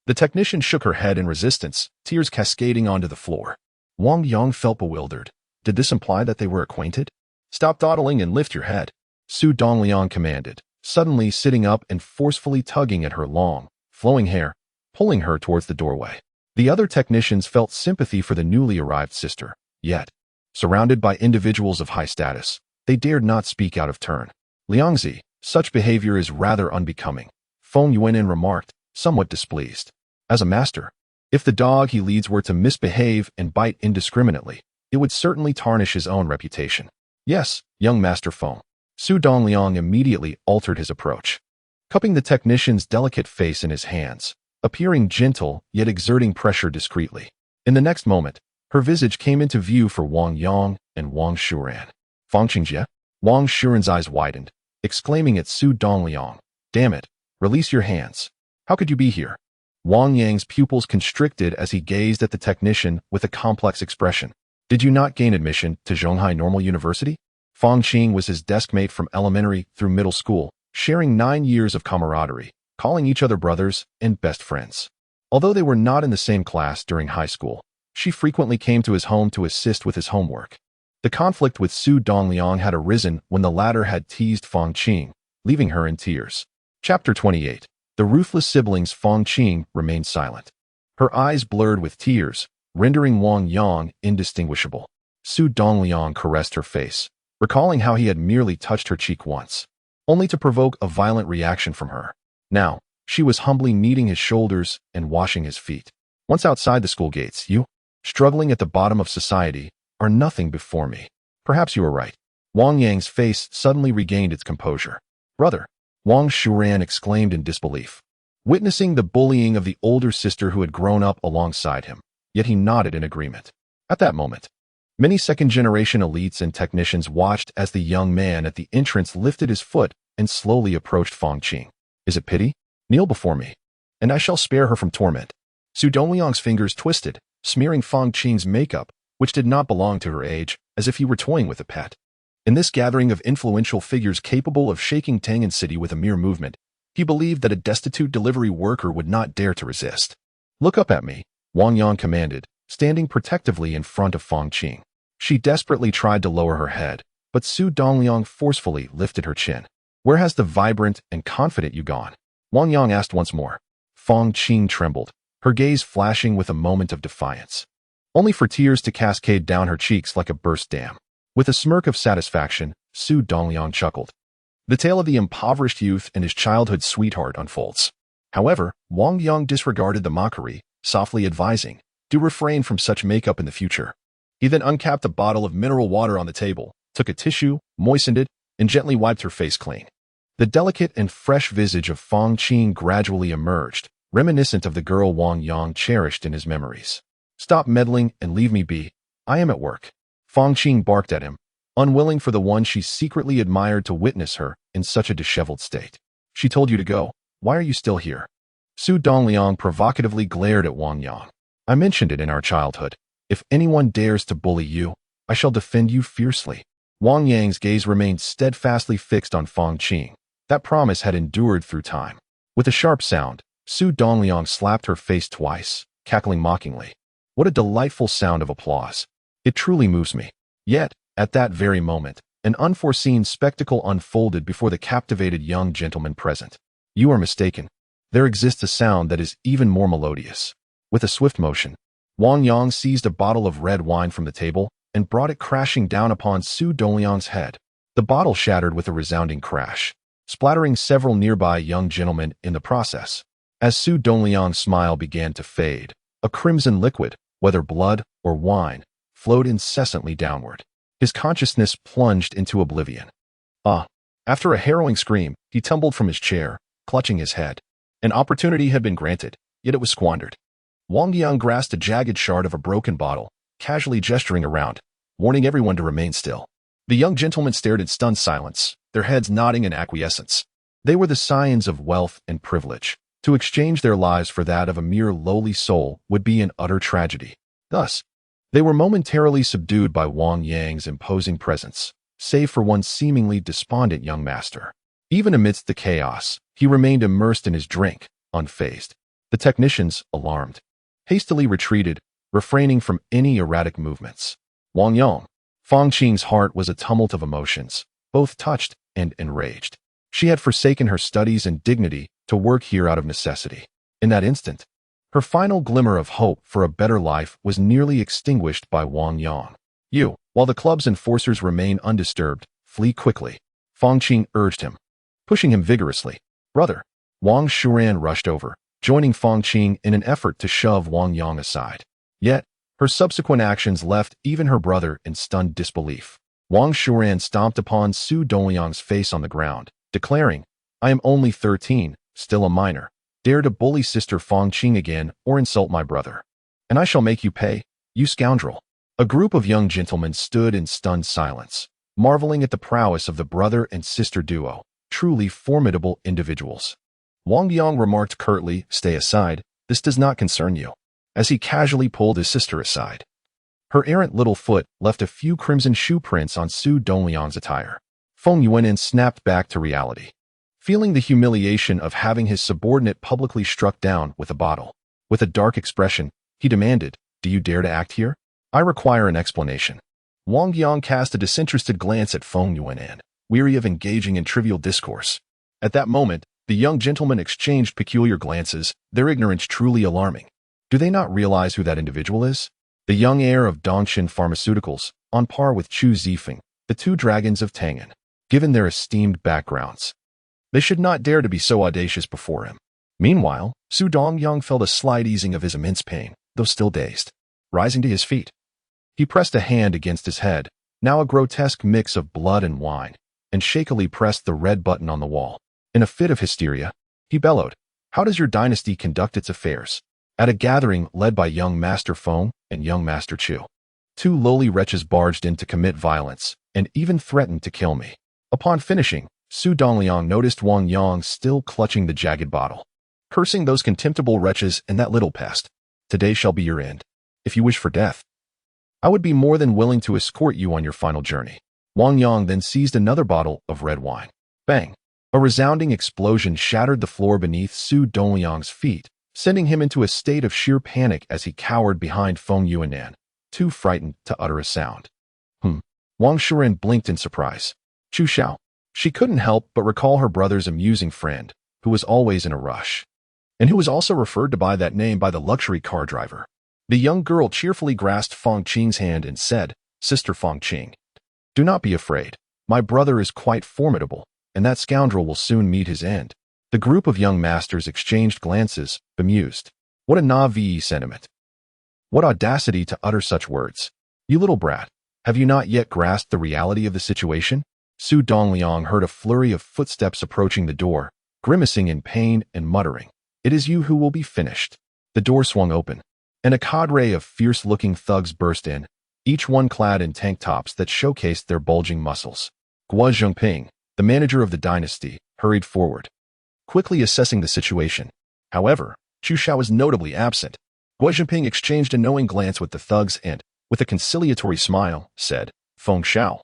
The technician shook her head in resistance, tears cascading onto the floor. Wang Yang felt bewildered. Did this imply that they were acquainted? Stop dawdling and lift your head, Su Dongliang commanded, suddenly sitting up and forcefully tugging at her long, flowing hair, pulling her towards the doorway. The other technicians felt sympathy for the newly arrived sister, yet, surrounded by individuals of high status, they dared not speak out of turn. Liangzi, such behavior is rather unbecoming, Feng Yuanan remarked, somewhat displeased. As a master, if the dog he leads were to misbehave and bite indiscriminately, it would certainly tarnish his own reputation. Yes, young Master Feng. Su Dongliang immediately altered his approach, cupping the technician's delicate face in his hands, appearing gentle yet exerting pressure discreetly. In the next moment, her visage came into view for Wang Yang and Wang Shuren. Fang Qingjie? Wang Shuren's eyes widened, exclaiming at Su Dongliang, damn it, release your hands. How could you be here? Wang Yang's pupils constricted as he gazed at the technician with a complex expression. Did you not gain admission to Zhonghai Normal University? Fang Qing was his deskmate from elementary through middle school, sharing 9 years of camaraderie, calling each other brothers and best friends. Although they were not in the same class during high school, she frequently came to his home to assist with his homework. The conflict with Su Dongliang had arisen when the latter had teased Fang Qing, leaving her in tears. Chapter 28. The ruthless siblings Fang Qing remained silent. Her eyes blurred with tears, rendering Wang Yang indistinguishable. Su Dongliang caressed her face, recalling how he had merely touched her cheek once, only to provoke a violent reaction from her. Now, she was humbly kneading his shoulders and washing his feet. Once outside the school gates, you, struggling at the bottom of society, are nothing before me. Perhaps you are right. Wang Yang's face suddenly regained its composure. Brother, Wang Shuren exclaimed in disbelief, witnessing the bullying of the older sister who had grown up alongside him, yet he nodded in agreement. At that moment, Many second-generation elites and technicians watched as the young man at the entrance lifted his foot and slowly approached Fong Qing. Is it pity? Kneel before me, and I shall spare her from torment. Su Dongliang's fingers twisted, smearing Fong Qing's makeup, which did not belong to her age, as if he were toying with a pet. In this gathering of influential figures capable of shaking Tangan City with a mere movement, he believed that a destitute delivery worker would not dare to resist. Look up at me, Wang Yang commanded, standing protectively in front of Fong Qing. She desperately tried to lower her head, but Su Dongliang forcefully lifted her chin. Where has the vibrant and confident you gone? Wang Yang asked once more. Fong Qing trembled, her gaze flashing with a moment of defiance, only for tears to cascade down her cheeks like a burst dam. With a smirk of satisfaction, Su Dongliang chuckled. The tale of the impoverished youth and his childhood sweetheart unfolds. However, Wang Yang disregarded the mockery, softly advising, "Do refrain from such makeup in the future." He then uncapped a bottle of mineral water on the table, took a tissue, moistened it, and gently wiped her face clean. The delicate and fresh visage of Fong Qing gradually emerged, reminiscent of the girl Wang Yang cherished in his memories. "Stop meddling and leave me be. I am at work." Fong Qing barked at him, unwilling for the one she secretly admired to witness her in such a disheveled state. "She told you to go. Why are you still here?" Su Dongliang provocatively glared at Wang Yang. "I mentioned it in our childhood. If anyone dares to bully you, I shall defend you fiercely." Wang Yang's gaze remained steadfastly fixed on Fong Qing. That promise had endured through time. With a sharp sound, Su Dongliang slapped her face twice, cackling mockingly. What a delightful sound of applause. It truly moves me. Yet, at that very moment, an unforeseen spectacle unfolded before the captivated young gentleman present. You are mistaken. There exists a sound that is even more melodious. With a swift motion, Wang Yang seized a bottle of red wine from the table and brought it crashing down upon Su Dongliang's head. The bottle shattered with a resounding crash, splattering several nearby young gentlemen in the process. As Su Dongliang's smile began to fade, a crimson liquid, whether blood or wine, flowed incessantly downward. His consciousness plunged into oblivion. After a harrowing scream, he tumbled from his chair, clutching his head. An opportunity had been granted, yet it was squandered. Wang Yang grasped a jagged shard of a broken bottle, casually gesturing around, warning everyone to remain still. The young gentlemen stared in stunned silence, their heads nodding in acquiescence. They were the scions of wealth and privilege. To exchange their lives for that of a mere lowly soul would be an utter tragedy. Thus, they were momentarily subdued by Wang Yang's imposing presence, save for one seemingly despondent young master. Even amidst the chaos, he remained immersed in his drink, unfazed. The technicians, alarmed, hastily retreated, refraining from any erratic movements. Wang Yang. Fong Qing's heart was a tumult of emotions, both touched and enraged. She had forsaken her studies and dignity to work here out of necessity. In that instant, her final glimmer of hope for a better life was nearly extinguished by Wang Yang. "You, while the club's enforcers remain undisturbed, flee quickly," Fong Qing urged him, pushing him vigorously. "Brother." Wang Shuran rushed over, joining Fong Qing in an effort to shove Wang Yang aside. Yet, her subsequent actions left even her brother in stunned disbelief. Wang Shuran stomped upon Su Dongliang's face on the ground, declaring, "I am only 13, still a minor. Dare to bully Sister Fong Qing again or insult my brother, and I shall make you pay, you scoundrel." A group of young gentlemen stood in stunned silence, marveling at the prowess of the brother and sister duo, truly formidable individuals. Wang Yang remarked curtly, "Stay aside, this does not concern you," as he casually pulled his sister aside. Her errant little foot left a few crimson shoe prints on Su Dongliang's attire. Feng Yuanin snapped back to reality, feeling the humiliation of having his subordinate publicly struck down with a bottle. With a dark expression, he demanded, "Do you dare to act here? I require an explanation." Wang Yang cast a disinterested glance at Feng Yuanin, weary of engaging in trivial discourse. At that moment, the young gentlemen exchanged peculiar glances, their ignorance truly alarming. Do they not realize who that individual is? The young heir of Dongshin Pharmaceuticals, on par with Chu Zifeng, the two dragons of Tangan. Given their esteemed backgrounds, they should not dare to be so audacious before him. Meanwhile, Su Dongliang felt a slight easing of his immense pain, though still dazed. Rising to his feet, he pressed a hand against his head, now a grotesque mix of blood and wine, and shakily pressed the red button on the wall. In a fit of hysteria, he bellowed, "How does your dynasty conduct its affairs?" At a gathering led by young Master Feng and young Master Chu, Two lowly wretches barged in to commit violence and even threatened to kill me. Upon finishing, Su Dongliang noticed Wang Yang still clutching the jagged bottle. Cursing those contemptible wretches and that little pest. Today shall be your end. If you wish for death, I would be more than willing to escort you on your final journey. Wang Yang then seized another bottle of red wine. Bang! A resounding explosion shattered the floor beneath Su Dongliang's feet, sending him into a state of sheer panic as he cowered behind Feng Yuanan, too frightened to utter a sound. Wang Shuren blinked in surprise. Chu Xiao. She couldn't help but recall her brother's amusing friend, who was always in a rush, and who was also referred to by that name by the luxury car driver. The young girl cheerfully grasped Feng Qing's hand and said, Sister Feng Qing, do not be afraid. My brother is quite formidable, and that scoundrel will soon meet his end. The group of young masters exchanged glances, bemused. What a naive sentiment. What audacity to utter such words. You little brat, have you not yet grasped the reality of the situation? Su Dongliang heard a flurry of footsteps approaching the door, grimacing in pain and muttering, It is you who will be finished. The door swung open, and a cadre of fierce-looking thugs burst in, each one clad in tank tops that showcased their bulging muscles. Guo Zhongping, the manager of the dynasty, hurried forward, quickly assessing the situation. However, Chu Xiao was notably absent. Guo Zhongping exchanged a knowing glance with the thugs and, with a conciliatory smile, said, Feng Xiao,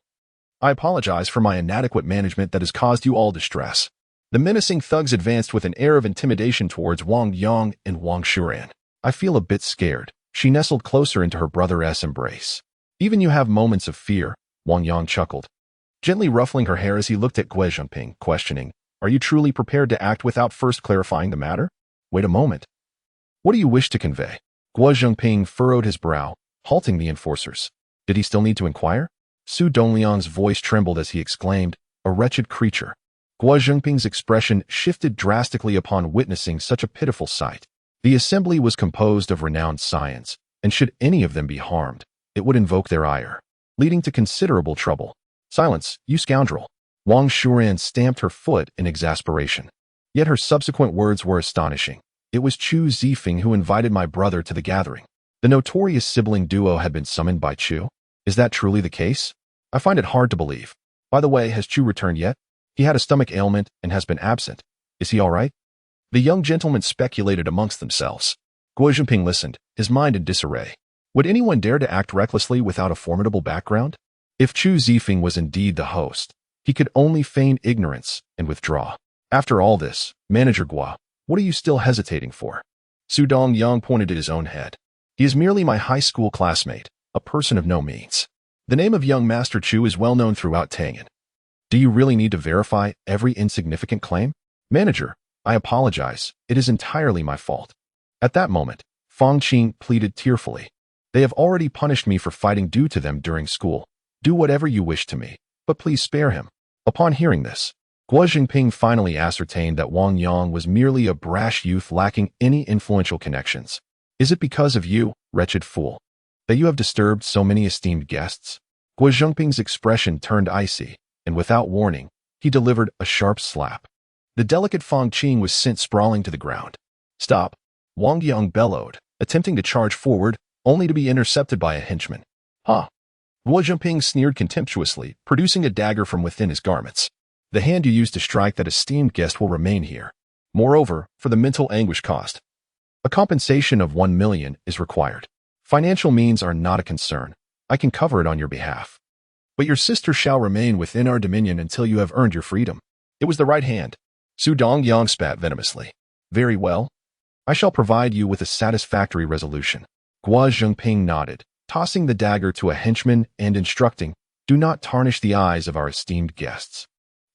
I apologize for my inadequate management that has caused you all distress. The menacing thugs advanced with an air of intimidation towards Wang Yang and Wang Shuren. I feel a bit scared. She nestled closer into her brother's embrace. Even you have moments of fear, Wang Yang chuckled, gently ruffling her hair as he looked at Guo Zhongping, questioning, Are you truly prepared to act without first clarifying the matter? Wait a moment. What do you wish to convey? Guo Zhongping furrowed his brow, halting the enforcers. Did he still need to inquire? Su Dongliang's voice trembled as he exclaimed, A wretched creature. Guo Zhongping's expression shifted drastically upon witnessing such a pitiful sight. The assembly was composed of renowned science, and should any of them be harmed, it would invoke their ire, leading to considerable trouble. Silence, you scoundrel. Wang Shuren stamped her foot in exasperation. Yet her subsequent words were astonishing. It was Chu Zifeng who invited my brother to the gathering. The notorious sibling duo had been summoned by Chu. Is that truly the case? I find it hard to believe. By the way, has Chu returned yet? He had a stomach ailment and has been absent. Is he all right? The young gentlemen speculated amongst themselves. Guo Zhongping listened, his mind in disarray. Would anyone dare to act recklessly without a formidable background? If Chu Zifeng was indeed the host, he could only feign ignorance and withdraw. After all this, Manager Guo, what are you still hesitating for? Su Dongliang pointed at his own head. He is merely my high school classmate, a person of no means. The name of young Master Chu is well known throughout Tangan. Do you really need to verify every insignificant claim? Manager, I apologize. It is entirely my fault. At that moment, Feng Qing pleaded tearfully. They have already punished me for fighting due to them during school. Do whatever you wish to me, but please spare him. Upon hearing this, Guo Zhongping finally ascertained that Wang Yang was merely a brash youth lacking any influential connections. Is it because of you, wretched fool, that you have disturbed so many esteemed guests? Guo Zhongping's expression turned icy, and without warning, he delivered a sharp slap. The delicate Feng Qing was sent sprawling to the ground. Stop! Wang Yang bellowed, attempting to charge forward, only to be intercepted by a henchman. Ha! Guo Zhongping sneered contemptuously, producing a dagger from within his garments. The hand you used to strike that esteemed guest will remain here. Moreover, for the mental anguish caused, a compensation of 1 million is required. Financial means are not a concern. I can cover it on your behalf. But your sister shall remain within our dominion until you have earned your freedom. It was the right hand. Su Dongliang spat venomously. Very well. I shall provide you with a satisfactory resolution. Guo Zhongping nodded, tossing the dagger to a henchman and instructing, Do not tarnish the eyes of our esteemed guests.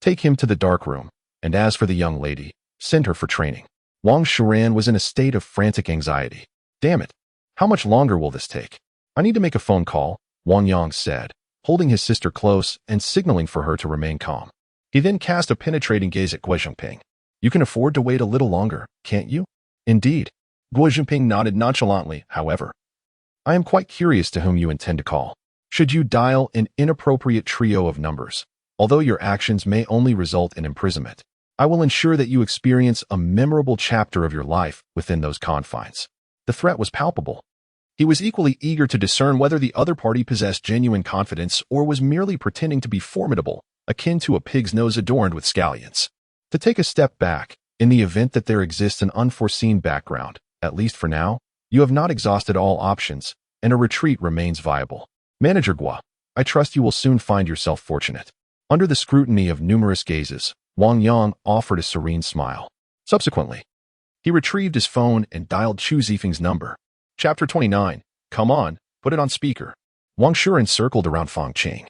Take him to the dark room, and as for the young lady, send her for training. Wang Shuren was in a state of frantic anxiety. Damn it! How much longer will this take? I need to make a phone call, Wang Yang said, holding his sister close and signaling for her to remain calm. He then cast a penetrating gaze at Guo Zhongping. You can afford to wait a little longer, can't you? Indeed. Guo Zhongping nodded nonchalantly, however. I am quite curious to whom you intend to call. Should you dial an inappropriate trio of numbers, although your actions may only result in imprisonment, I will ensure that you experience a memorable chapter of your life within those confines. The threat was palpable. He was equally eager to discern whether the other party possessed genuine confidence or was merely pretending to be formidable, akin to a pig's nose adorned with scallions. To take a step back, in the event that there exists an unforeseen background, at least for now, you have not exhausted all options, and a retreat remains viable. Manager Gua, I trust you will soon find yourself fortunate. Under the scrutiny of numerous gazes, Wang Yang offered a serene smile. Subsequently, he retrieved his phone and dialed Chu Zifeng's number. Chapter 29. Come on, put it on speaker. Wang Shuren circled around Fang Qing,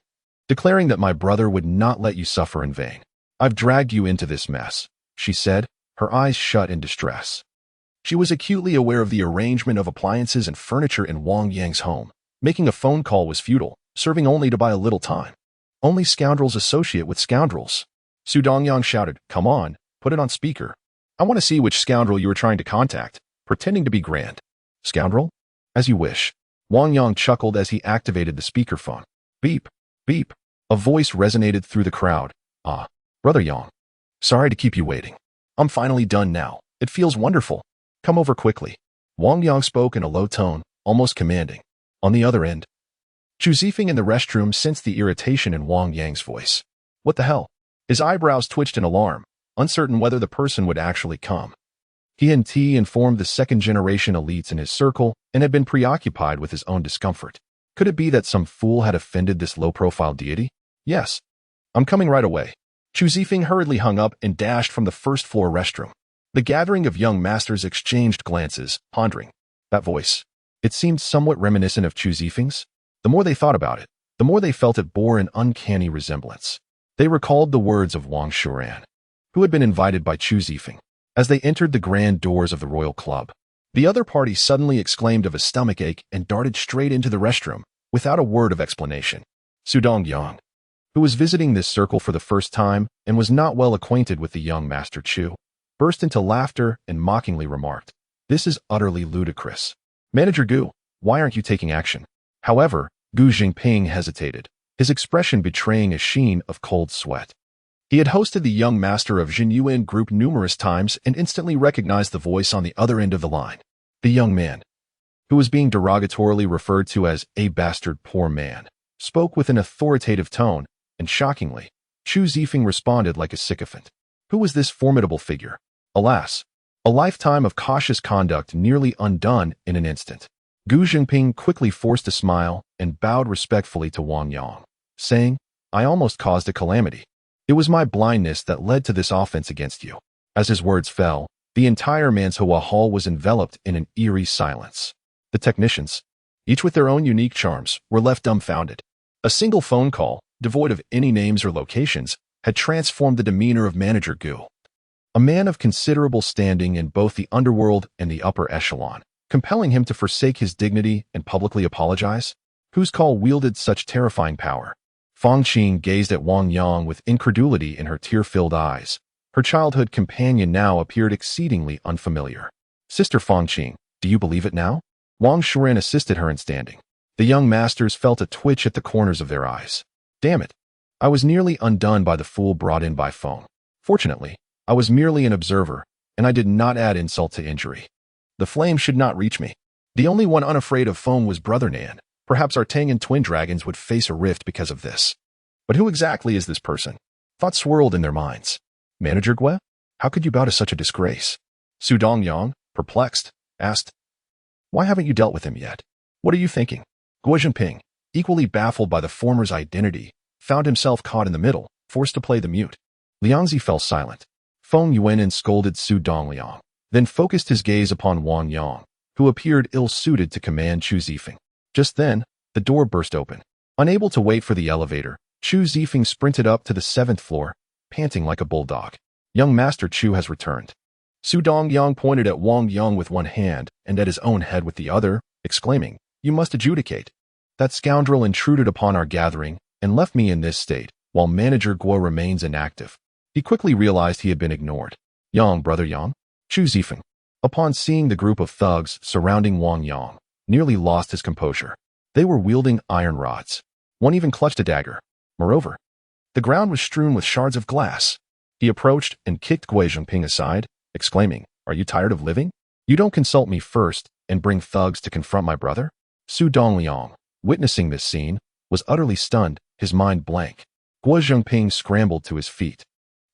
declaring that my brother would not let you suffer in vain. I've dragged you into this mess, she said, her eyes shut in distress. She was acutely aware of the arrangement of appliances and furniture in Wang Yang's home. Making a phone call was futile, serving only to buy a little time. Only scoundrels associate with scoundrels. Su Dongyang shouted, come on, put it on speaker. I want to see which scoundrel you were trying to contact, pretending to be grand. Scoundrel? As you wish. Wang Yang chuckled as he activated the speakerphone. Beep, beep. A voice resonated through the crowd. Ah, Brother Yang. Sorry to keep you waiting. I'm finally done now. It feels wonderful. Come over quickly. Wang Yang spoke in a low tone, almost commanding. On the other end, Chu Zifeng in the restroom sensed the irritation in Wang Yang's voice. What the hell? His eyebrows twitched in alarm, uncertain whether the person would actually come. He and T informed the second-generation elites in his circle and had been preoccupied with his own discomfort. Could it be that some fool had offended this low-profile deity? Yes. I'm coming right away. Chu Zifeng hurriedly hung up and dashed from the first-floor restroom. The gathering of young masters exchanged glances, pondering. That voice. It seemed somewhat reminiscent of Chu Zifeng's. The more they thought about it, the more they felt it bore an uncanny resemblance. They recalled the words of Wang Shuren, who had been invited by Chu Zifeng. As they entered the grand doors of the royal club, the other party suddenly exclaimed of a stomachache and darted straight into the restroom, without a word of explanation. Su Dongyang, who was visiting this circle for the first time and was not well acquainted with the young Master Chu, burst into laughter and mockingly remarked, "This is utterly ludicrous. Manager Gu, why aren't you taking action?" However, Gu Jingping hesitated, his expression betraying a sheen of cold sweat. He had hosted the young master of Jinyuan group numerous times and instantly recognized the voice on the other end of the line. The young man, who was being derogatorily referred to as a bastard poor man, spoke with an authoritative tone, and shockingly, Chu Zifeng responded like a sycophant. Who was this formidable figure? Alas, a lifetime of cautious conduct nearly undone in an instant. Gu Jingping quickly forced a smile and bowed respectfully to Wang Yang, saying, I almost caused a calamity. It was my blindness that led to this offense against you. As his words fell, the entire Manshua hall was enveloped in an eerie silence. The technicians, each with their own unique charms, were left dumbfounded. A single phone call, devoid of any names or locations, had transformed the demeanor of Manager Gu, a man of considerable standing in both the underworld and the upper echelon, compelling him to forsake his dignity and publicly apologize. Whose call wielded such terrifying power? Fang Qing gazed at Wang Yang with incredulity in her tear-filled eyes. Her childhood companion now appeared exceedingly unfamiliar. Sister Fang Qing, do you believe it now? Wang Shuren assisted her in standing. The young masters felt a twitch at the corners of their eyes. Damn it. I was nearly undone by the fool brought in by phone. Fortunately, I was merely an observer, and I did not add insult to injury. The flame should not reach me. The only one unafraid of foam was Brother Nan. Perhaps our Tangan twin dragons would face a rift because of this. But who exactly is this person? Thoughts swirled in their minds. Manager Gue? How could you bow to such a disgrace? Su Dongyang, perplexed, asked, Why haven't you dealt with him yet? What are you thinking? Guo Jinping, equally baffled by the former's identity, found himself caught in the middle, forced to play the mute. Liangzi fell silent. Feng Yuan scolded Su Dongliang, then focused his gaze upon Wang Yang, who appeared ill-suited to command Chu Zifeng. Just then, the door burst open. Unable to wait for the elevator, Chu Zifeng sprinted up to the 7th floor, panting like a bulldog. Young Master Chu has returned. Su Dongyang pointed at Wang Yang with one hand and at his own head with the other, exclaiming, You must adjudicate. That scoundrel intruded upon our gathering and left me in this state, while Manager Guo remains inactive. He quickly realized he had been ignored. Yang, Brother Yang? Chu Zifeng, upon seeing the group of thugs surrounding Wang Yang, nearly lost his composure. They were wielding iron rods. One even clutched a dagger. Moreover, the ground was strewn with shards of glass. He approached and kicked Gui Zhengping aside, exclaiming, Are you tired of living? You don't consult me first and bring thugs to confront my brother? Su Dongliang, witnessing this scene, was utterly stunned, his mind blank. Guo Zhengping scrambled to his feet,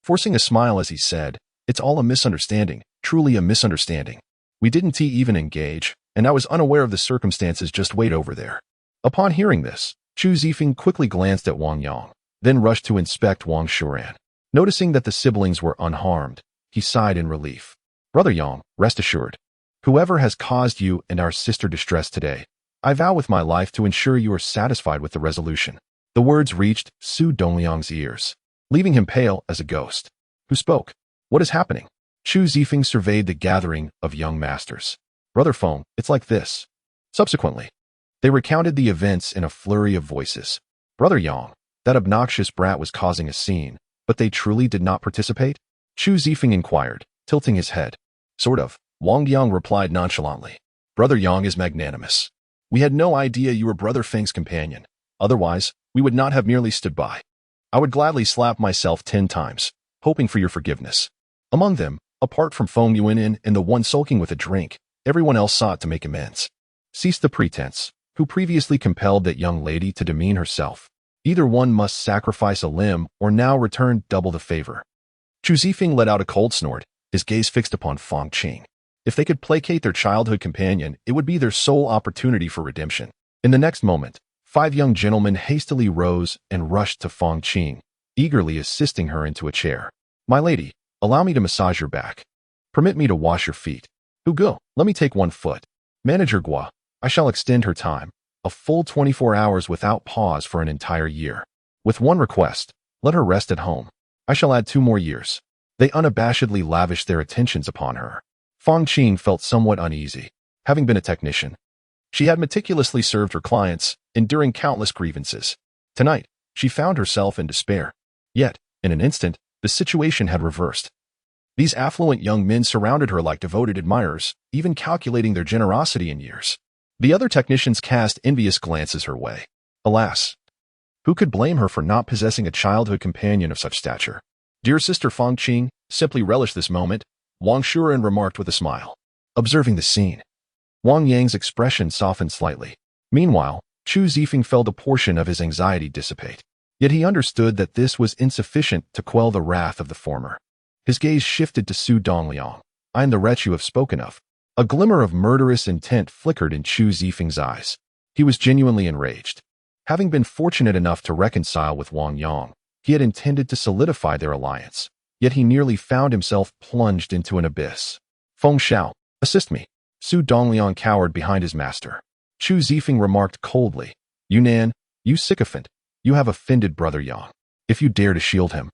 forcing a smile as he said, "It's all a misunderstanding, truly a misunderstanding. We didn't even engage, and I was unaware of the circumstances. Just wait over there." Upon hearing this, Chu Zifeng quickly glanced at Wang Yang, then rushed to inspect Wang Shuran. Noticing that the siblings were unharmed, he sighed in relief. "Brother Yang, rest assured. Whoever has caused you and our sister distress today, I vow with my life to ensure you are satisfied with the resolution." The words reached Su Dongliang's ears, leaving him pale as a ghost. Who spoke? What is happening? Chu Zifeng surveyed the gathering of young masters. "Brother Feng, it's like this." Subsequently, they recounted the events in a flurry of voices. "Brother Yang, that obnoxious brat was causing a scene, but they truly did not participate?" Chu Zifeng inquired, tilting his head. "Sort of," Wang Yang replied nonchalantly. "Brother Yang is magnanimous. We had no idea you were Brother Feng's companion. Otherwise, we would not have merely stood by. I would gladly slap myself 10 times, hoping for your forgiveness." Among them, apart from Feng Yuanin and the one sulking with a drink, everyone else sought to make amends. "Cease the pretense. Who previously compelled that young lady to demean herself? Either one must sacrifice a limb or now return double the favor." Chu Zifeng let out a cold snort, his gaze fixed upon Feng Qing. If they could placate their childhood companion, it would be their sole opportunity for redemption. In the next moment, 5 young gentlemen hastily rose and rushed to Feng Qing, eagerly assisting her into a chair. "My lady, allow me to massage your back. Permit me to wash your feet. Hugo, let me take one foot. Manager Gua, I shall extend her time, a full 24 hours without pause for an entire year. With one request, let her rest at home. I shall add 2 more years." They unabashedly lavished their attentions upon her. Feng Qing felt somewhat uneasy. Having been a technician, she had meticulously served her clients, enduring countless grievances. Tonight, she found herself in despair. Yet, in an instant, the situation had reversed. These affluent young men surrounded her like devoted admirers, even calculating their generosity in years. The other technicians cast envious glances her way. Alas, who could blame her for not possessing a childhood companion of such stature? "Dear Sister Feng Qing, simply relish this moment," Wang Shuren remarked with a smile. Observing the scene, Wang Yang's expression softened slightly. Meanwhile, Chu Zifeng felt a portion of his anxiety dissipate. Yet he understood that this was insufficient to quell the wrath of the former. His gaze shifted to Su Dongliang. "I am the wretch you have spoken of." A glimmer of murderous intent flickered in Chu Zifeng's eyes. He was genuinely enraged. Having been fortunate enough to reconcile with Wang Yang, he had intended to solidify their alliance, yet he nearly found himself plunged into an abyss. "Feng Xiao, assist me." Su Dongliang cowered behind his master. Chu Zifeng remarked coldly, "Yunnan, you sycophant, you have offended Brother Yang. If you dare to shield him,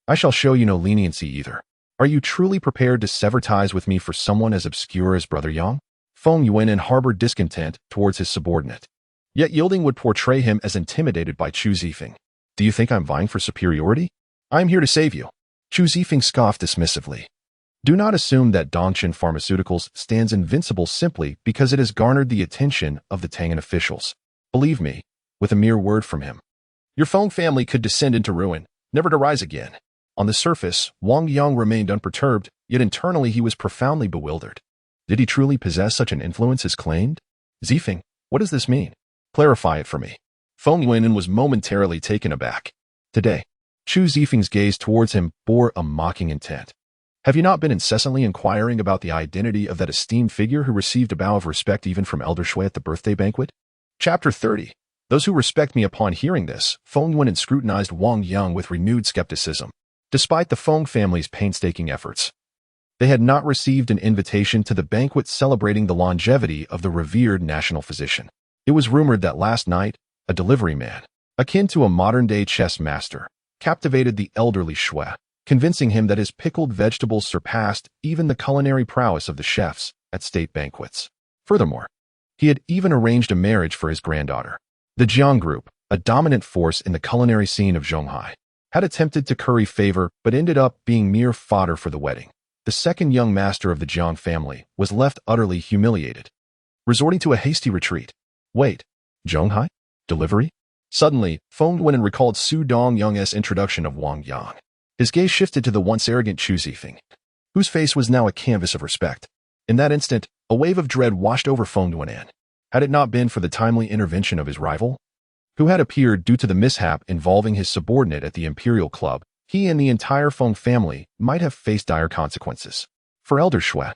I shall show you no leniency either. Are you truly prepared to sever ties with me for someone as obscure as Brother Yang?" Feng Yuanin harbored discontent towards his subordinate, yet yielding would portray him as intimidated by Chu Zifeng. "Do you think I'm vying for superiority? I am here to save you." Chu Zifeng scoffed dismissively. "Do not assume that Dongchen Pharmaceuticals stands invincible simply because it has garnered the attention of the Tangan officials. Believe me, with a mere word from him, your Feng family could descend into ruin, never to rise again." On the surface, Wang Yang remained unperturbed, yet internally he was profoundly bewildered. Did he truly possess such an influence as claimed? "Zifeng, what does this mean? Clarify it for me." Feng Yuanin was momentarily taken aback. Today, Chu Zifeng's gaze towards him bore a mocking intent. "Have you not been incessantly inquiring about the identity of that esteemed figure who received a bow of respect even from Elder Shui at the birthday banquet?" Chapter 30. Those who respect me. Upon hearing this, Feng Yuanin scrutinized Wang Yang with renewed skepticism. Despite the Feng family's painstaking efforts, they had not received an invitation to the banquet celebrating the longevity of the revered national physician. It was rumored that last night, a delivery man, akin to a modern-day chess master, captivated the elderly Shui, convincing him that his pickled vegetables surpassed even the culinary prowess of the chefs at state banquets. Furthermore, he had even arranged a marriage for his granddaughter. The Jiang Group, a dominant force in the culinary scene of Zhonghai, had attempted to curry favor but ended up being mere fodder for the wedding. The second young master of the Jiang family was left utterly humiliated, resorting to a hasty retreat. Wait, Zhonghai? Delivery? Suddenly, Feng Yuanin recalled Su Dongliang's introduction of Wang Yang. His gaze shifted to the once arrogant Chu Zifeng, whose face was now a canvas of respect. In that instant, a wave of dread washed over Feng Yuanin. had it not been for the timely intervention of his rival, who had appeared due to the mishap involving his subordinate at the Imperial Club. He and the entire Feng family might have faced dire consequences. For Elder Shui,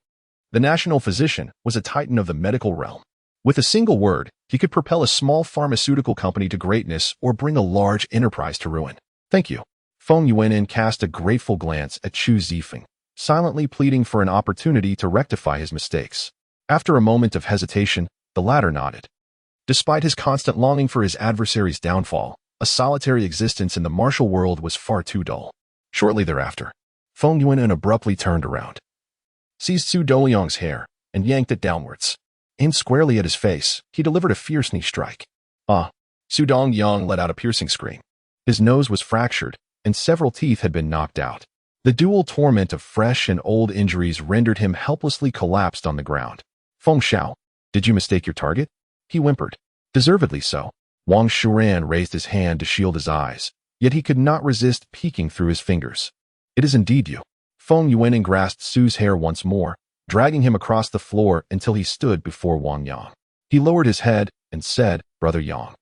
the national physician was a titan of the medical realm. With a single word, he could propel a small pharmaceutical company to greatness or bring a large enterprise to ruin. Thank you. Feng Yuanin cast a grateful glance at Chu Zifeng, silently pleading for an opportunity to rectify his mistakes. After a moment of hesitation, the latter nodded. Despite his constant longing for his adversary's downfall, a solitary existence in the martial world was far too dull. Shortly thereafter, Feng Yuanin abruptly turned around, seized Su Doliang's hair, and yanked it downwards. Aimed squarely at his face, he delivered a fierce knee strike. Su Dongyang let out a piercing scream. His nose was fractured, and several teeth had been knocked out. The dual torment of fresh and old injuries rendered him helplessly collapsed on the ground. Feng Xiao, did you mistake your target? He whimpered. Deservedly so. Wang Shuran raised his hand to shield his eyes, yet he could not resist peeking through his fingers. It is indeed you. Feng Yuanin grasped Su's hair once more, dragging him across the floor until he stood before Wang Yang. He lowered his head and said, Brother Yang,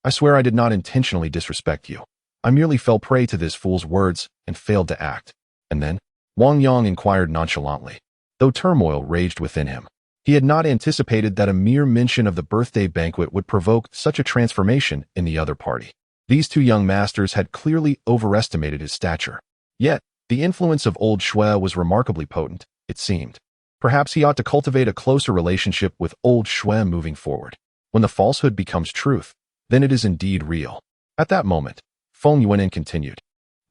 I swear I did not intentionally disrespect you. I merely fell prey to this fool's words and failed to act. And then, Wang Yang inquired nonchalantly, though turmoil raged within him. He had not anticipated that a mere mention of the birthday banquet would provoke such a transformation in the other party. These two young masters had clearly overestimated his stature. Yet, the influence of old Shui was remarkably potent, it seemed. Perhaps he ought to cultivate a closer relationship with old Shui moving forward. When the falsehood becomes truth, then it is indeed real. At that moment, Feng Yuanin continued.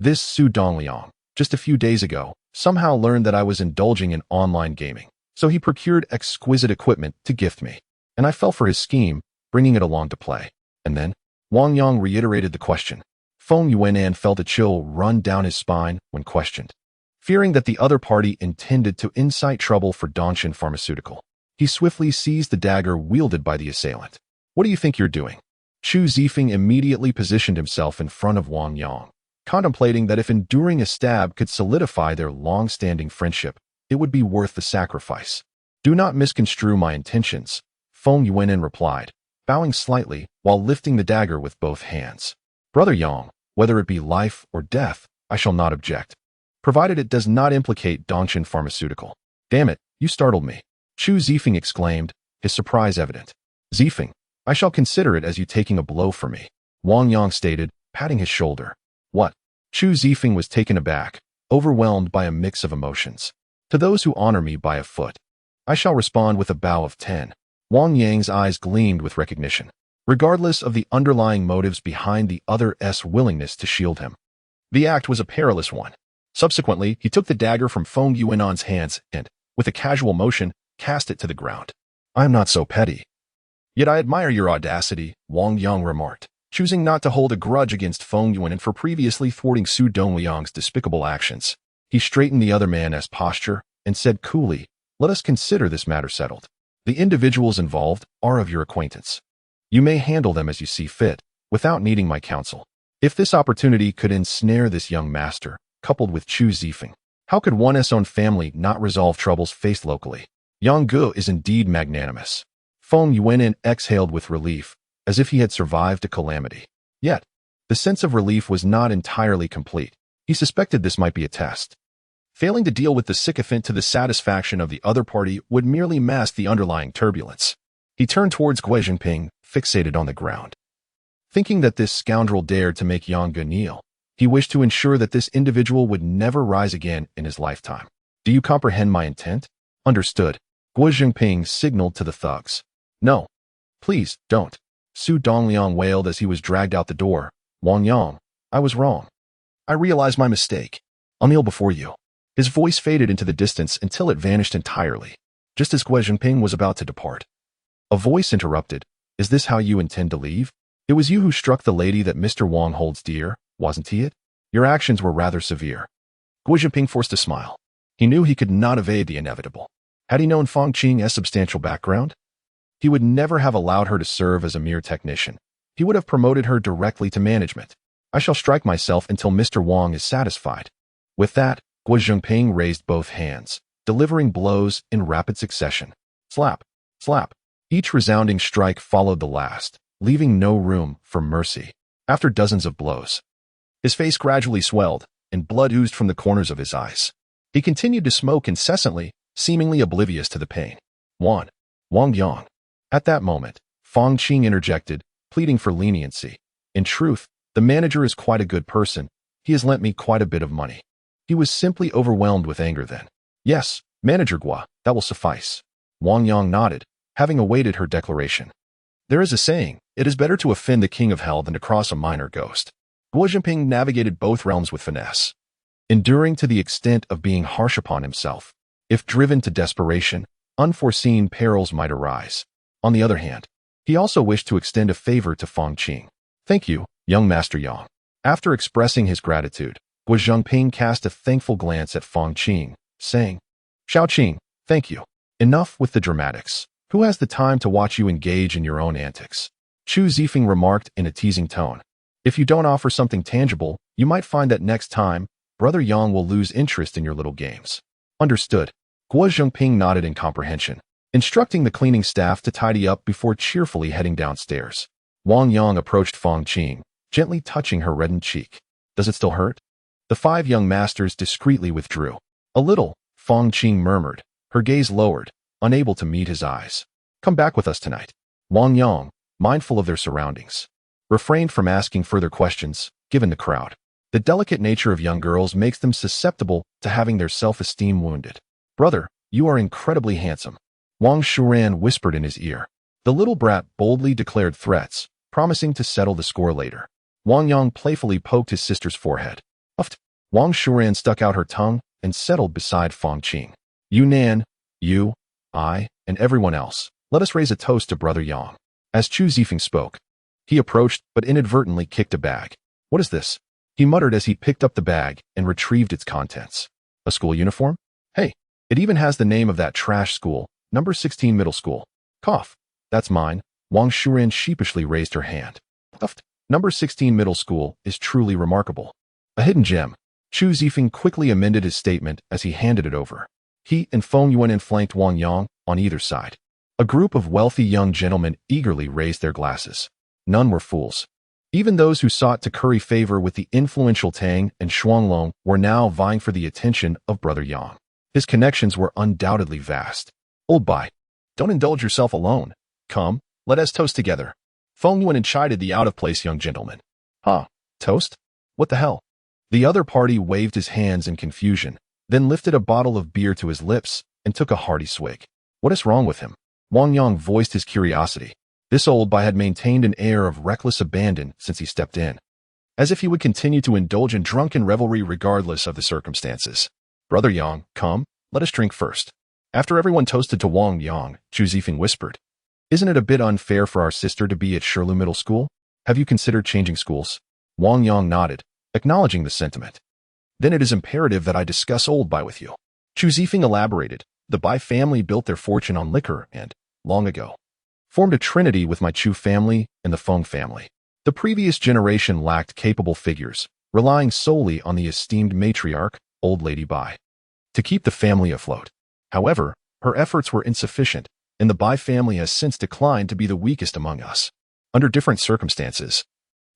This Su Dongliang, just a few days ago, somehow learned that I was indulging in online gaming. So he procured exquisite equipment to gift me, and I fell for his scheme, bringing it along to play. And then, Wang Yang reiterated the question. Feng Yuanin felt a chill run down his spine when questioned. Fearing that the other party intended to incite trouble for Dongxin Pharmaceutical, he swiftly seized the dagger wielded by the assailant. What do you think you're doing? Chu Zifeng immediately positioned himself in front of Wang Yang, contemplating that if enduring a stab could solidify their long-standing friendship, it would be worth the sacrifice. Do not misconstrue my intentions, Feng Yuanin replied, bowing slightly while lifting the dagger with both hands. Brother Yang, whether it be life or death, I shall not object, provided it does not implicate Dongxin Pharmaceutical. Damn it, you startled me, Chu Zifeng exclaimed, his surprise evident. Zifeng, I shall consider it as you taking a blow for me, Wang Yang stated, patting his shoulder. What? Chu Zifeng was taken aback, overwhelmed by a mix of emotions. To those who honor me by a foot, I shall respond with a bow of 10. Wang Yang's eyes gleamed with recognition, regardless of the underlying motives behind the other's willingness to shield him. The act was a perilous one. Subsequently, he took the dagger from Feng Yuanin's hands and, with a casual motion, cast it to the ground. I am not so petty. Yet I admire your audacity, Wang Yang remarked, choosing not to hold a grudge against Feng Yuanin for previously thwarting Su Dongliang's despicable actions. He straightened the other man's posture and said coolly, let us consider this matter settled. The individuals involved are of your acquaintance. You may handle them as you see fit, without needing my counsel. If this opportunity could ensnare this young master, coupled with Chu Zifeng, how could one's own family not resolve troubles faced locally? Yang Gu is indeed magnanimous. Feng Yuanin exhaled with relief, as if he had survived a calamity. Yet, the sense of relief was not entirely complete. He suspected this might be a test. Failing to deal with the sycophant to the satisfaction of the other party would merely mask the underlying turbulence. He turned towards Gui Jinping, fixated on the ground. Thinking that this scoundrel dared to make Yang Gu kneel, he wished to ensure that this individual would never rise again in his lifetime. Do you comprehend my intent? Understood. Gui Jinping signaled to the thugs. No. Please, don't. Su Dongliang wailed as he was dragged out the door. Wang Yang, I was wrong. I realize my mistake. I'll kneel before you. His voice faded into the distance until it vanished entirely, just as Gui Jinping was about to depart. A voice interrupted. Is this how you intend to leave? It was you who struck the lady that Mr. Wang holds dear, wasn't he it? Your actions were rather severe. Gui Jinping forced a smile. He knew he could not evade the inevitable. Had he known Feng Qing's substantial background, he would never have allowed her to serve as a mere technician. He would have promoted her directly to management. I shall strike myself until Mr. Wang is satisfied. With that, Gui Jinping raised both hands, delivering blows in rapid succession. Slap, slap. Each resounding strike followed the last, leaving no room for mercy. After dozens of blows, his face gradually swelled, and blood oozed from the corners of his eyes. He continued to smoke incessantly, seemingly oblivious to the pain. Wang Yang. At that moment, Fong Qing interjected, pleading for leniency. In truth, the manager is quite a good person. He has lent me quite a bit of money. He was simply overwhelmed with anger then. Yes, Manager Gua, that will suffice. Wang Yang nodded, having awaited her declaration. There is a saying, it is better to offend the king of hell than to cross a minor ghost. Guo Jinping navigated both realms with finesse, enduring to the extent of being harsh upon himself. If driven to desperation, unforeseen perils might arise. On the other hand, he also wished to extend a favor to Fong Qing. Thank you, young Master Yang. After expressing his gratitude, Guo Jinping cast a thankful glance at Fong Qing, saying, Xiao Qing, thank you. Enough with the dramatics. Who has the time to watch you engage in your own antics? Chu Zifeng remarked in a teasing tone. If you don't offer something tangible, you might find that next time, Brother Yang will lose interest in your little games. Understood. Guo Jinping nodded in comprehension, instructing the cleaning staff to tidy up before cheerfully heading downstairs. Wang Yang approached Fong Qing, gently touching her reddened cheek. Does it still hurt? The 5 young masters discreetly withdrew. A little, Fong Qing murmured, her gaze lowered, unable to meet his eyes. Come back with us tonight. Wang Yang, mindful of their surroundings, refrained from asking further questions, given the crowd. The delicate nature of young girls makes them susceptible to having their self-esteem wounded. Brother, you are incredibly handsome. Wang Shuran whispered in his ear. The little brat boldly declared threats, promising to settle the score later. Wang Yang playfully poked his sister's forehead. Uffed. Wang Shuran stuck out her tongue and settled beside Fong Qing. Yunnan, you, I, and everyone else, let us raise a toast to Brother Yang. As Chu Zifeng spoke, he approached but inadvertently kicked a bag. What is this? He muttered as he picked up the bag and retrieved its contents. A school uniform? Hey, it even has the name of that trash school, number 16 middle school. Cough. That's mine. Wang Shuren sheepishly raised her hand. Uffed. Number 16 middle school is truly remarkable. A hidden gem. Chu Zifeng quickly amended his statement as he handed it over. He and Feng Yuan flanked Wang Yang on either side. A group of wealthy young gentlemen eagerly raised their glasses. None were fools. Even those who sought to curry favor with the influential Tang and Shuanglong were now vying for the attention of Brother Yang. His connections were undoubtedly vast. Old Bai, don't indulge yourself alone. Come, let us toast together. Feng Yuan chided the out-of-place young gentleman. Huh, toast? What the hell? The other party waved his hands in confusion, then lifted a bottle of beer to his lips and took a hearty swig. What is wrong with him? Wang Yang voiced his curiosity. This old Bai had maintained an air of reckless abandon since he stepped in, as if he would continue to indulge in drunken revelry regardless of the circumstances. Brother Yang, come, let us drink first. After everyone toasted to Wang Yang, Chu Zifeng whispered, Isn't it a bit unfair for our sister to be at Shirlu Middle School? Have you considered changing schools? Wang Yang nodded, acknowledging the sentiment. Then it is imperative that I discuss old Bai with you. Chu Zifeng elaborated. The Bai family built their fortune on liquor and, long ago, formed a trinity with my Chu family and the Feng family. The previous generation lacked capable figures, relying solely on the esteemed matriarch, Old Lady Bai, to keep the family afloat. However, her efforts were insufficient, and the Bai family has since declined to be the weakest among us. Under different circumstances,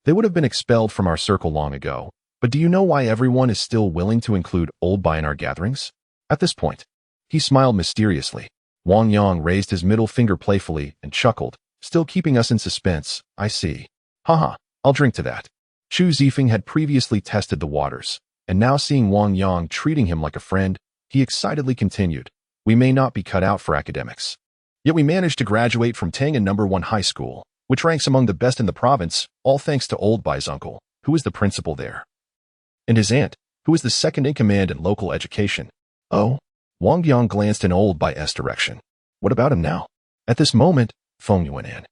they would have been expelled from our circle long ago, but do you know why everyone is still willing to include Old Bai in our gatherings? At this point, he smiled mysteriously. Wang Yang raised his middle finger playfully and chuckled, still keeping us in suspense. I see. Haha, I'll drink to that. Chu Zifeng had previously tested the waters, and now seeing Wang Yang treating him like a friend, he excitedly continued. We may not be cut out for academics, yet we managed to graduate from Tang and number 1 high school, which ranks among the best in the province, all thanks to Old Bai's uncle, who is the principal there, and his aunt, who is the second in command in local education. Oh? Wang Yang glanced in Old Bai's direction. What about him now? At this moment, Feng Yuan,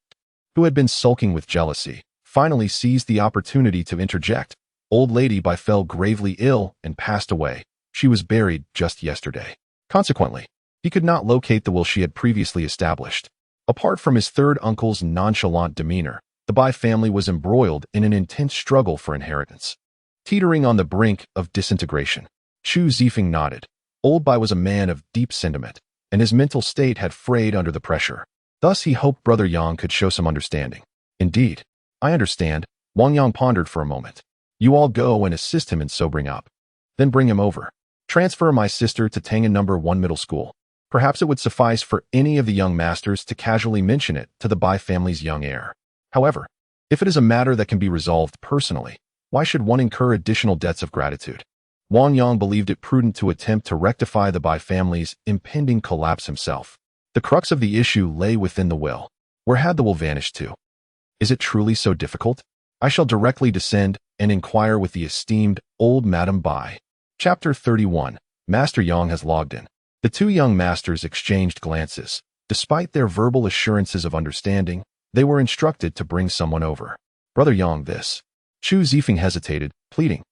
who had been sulking with jealousy, finally seized the opportunity to interject. Old Lady Bai fell gravely ill and passed away. She was buried just yesterday. Consequently, he could not locate the will she had previously established. Apart from his third uncle's nonchalant demeanor, the Bai family was embroiled in an intense struggle for inheritance, teetering on the brink of disintegration. Chu Zifeng nodded. Old Bai was a man of deep sentiment, and his mental state had frayed under the pressure. Thus he hoped Brother Yang could show some understanding. Indeed, I understand. Wang Yang pondered for a moment. You all go and assist him in sobering up. Then bring him over. Transfer my sister to Tangan number 1 middle school. Perhaps it would suffice for any of the young masters to casually mention it to the Bai family's young heir. However, if it is a matter that can be resolved personally, why should one incur additional debts of gratitude? Wang Yang believed it prudent to attempt to rectify the Bai family's impending collapse himself. The crux of the issue lay within the will. Where had the will vanished to? Is it truly so difficult? I shall directly descend and inquire with the esteemed old Madam Bai. Chapter 31. Master Yang has logged in. The two young masters exchanged glances. Despite their verbal assurances of understanding, they were instructed to bring someone over. Brother Yang, this. Chu Zifeng hesitated, pleading.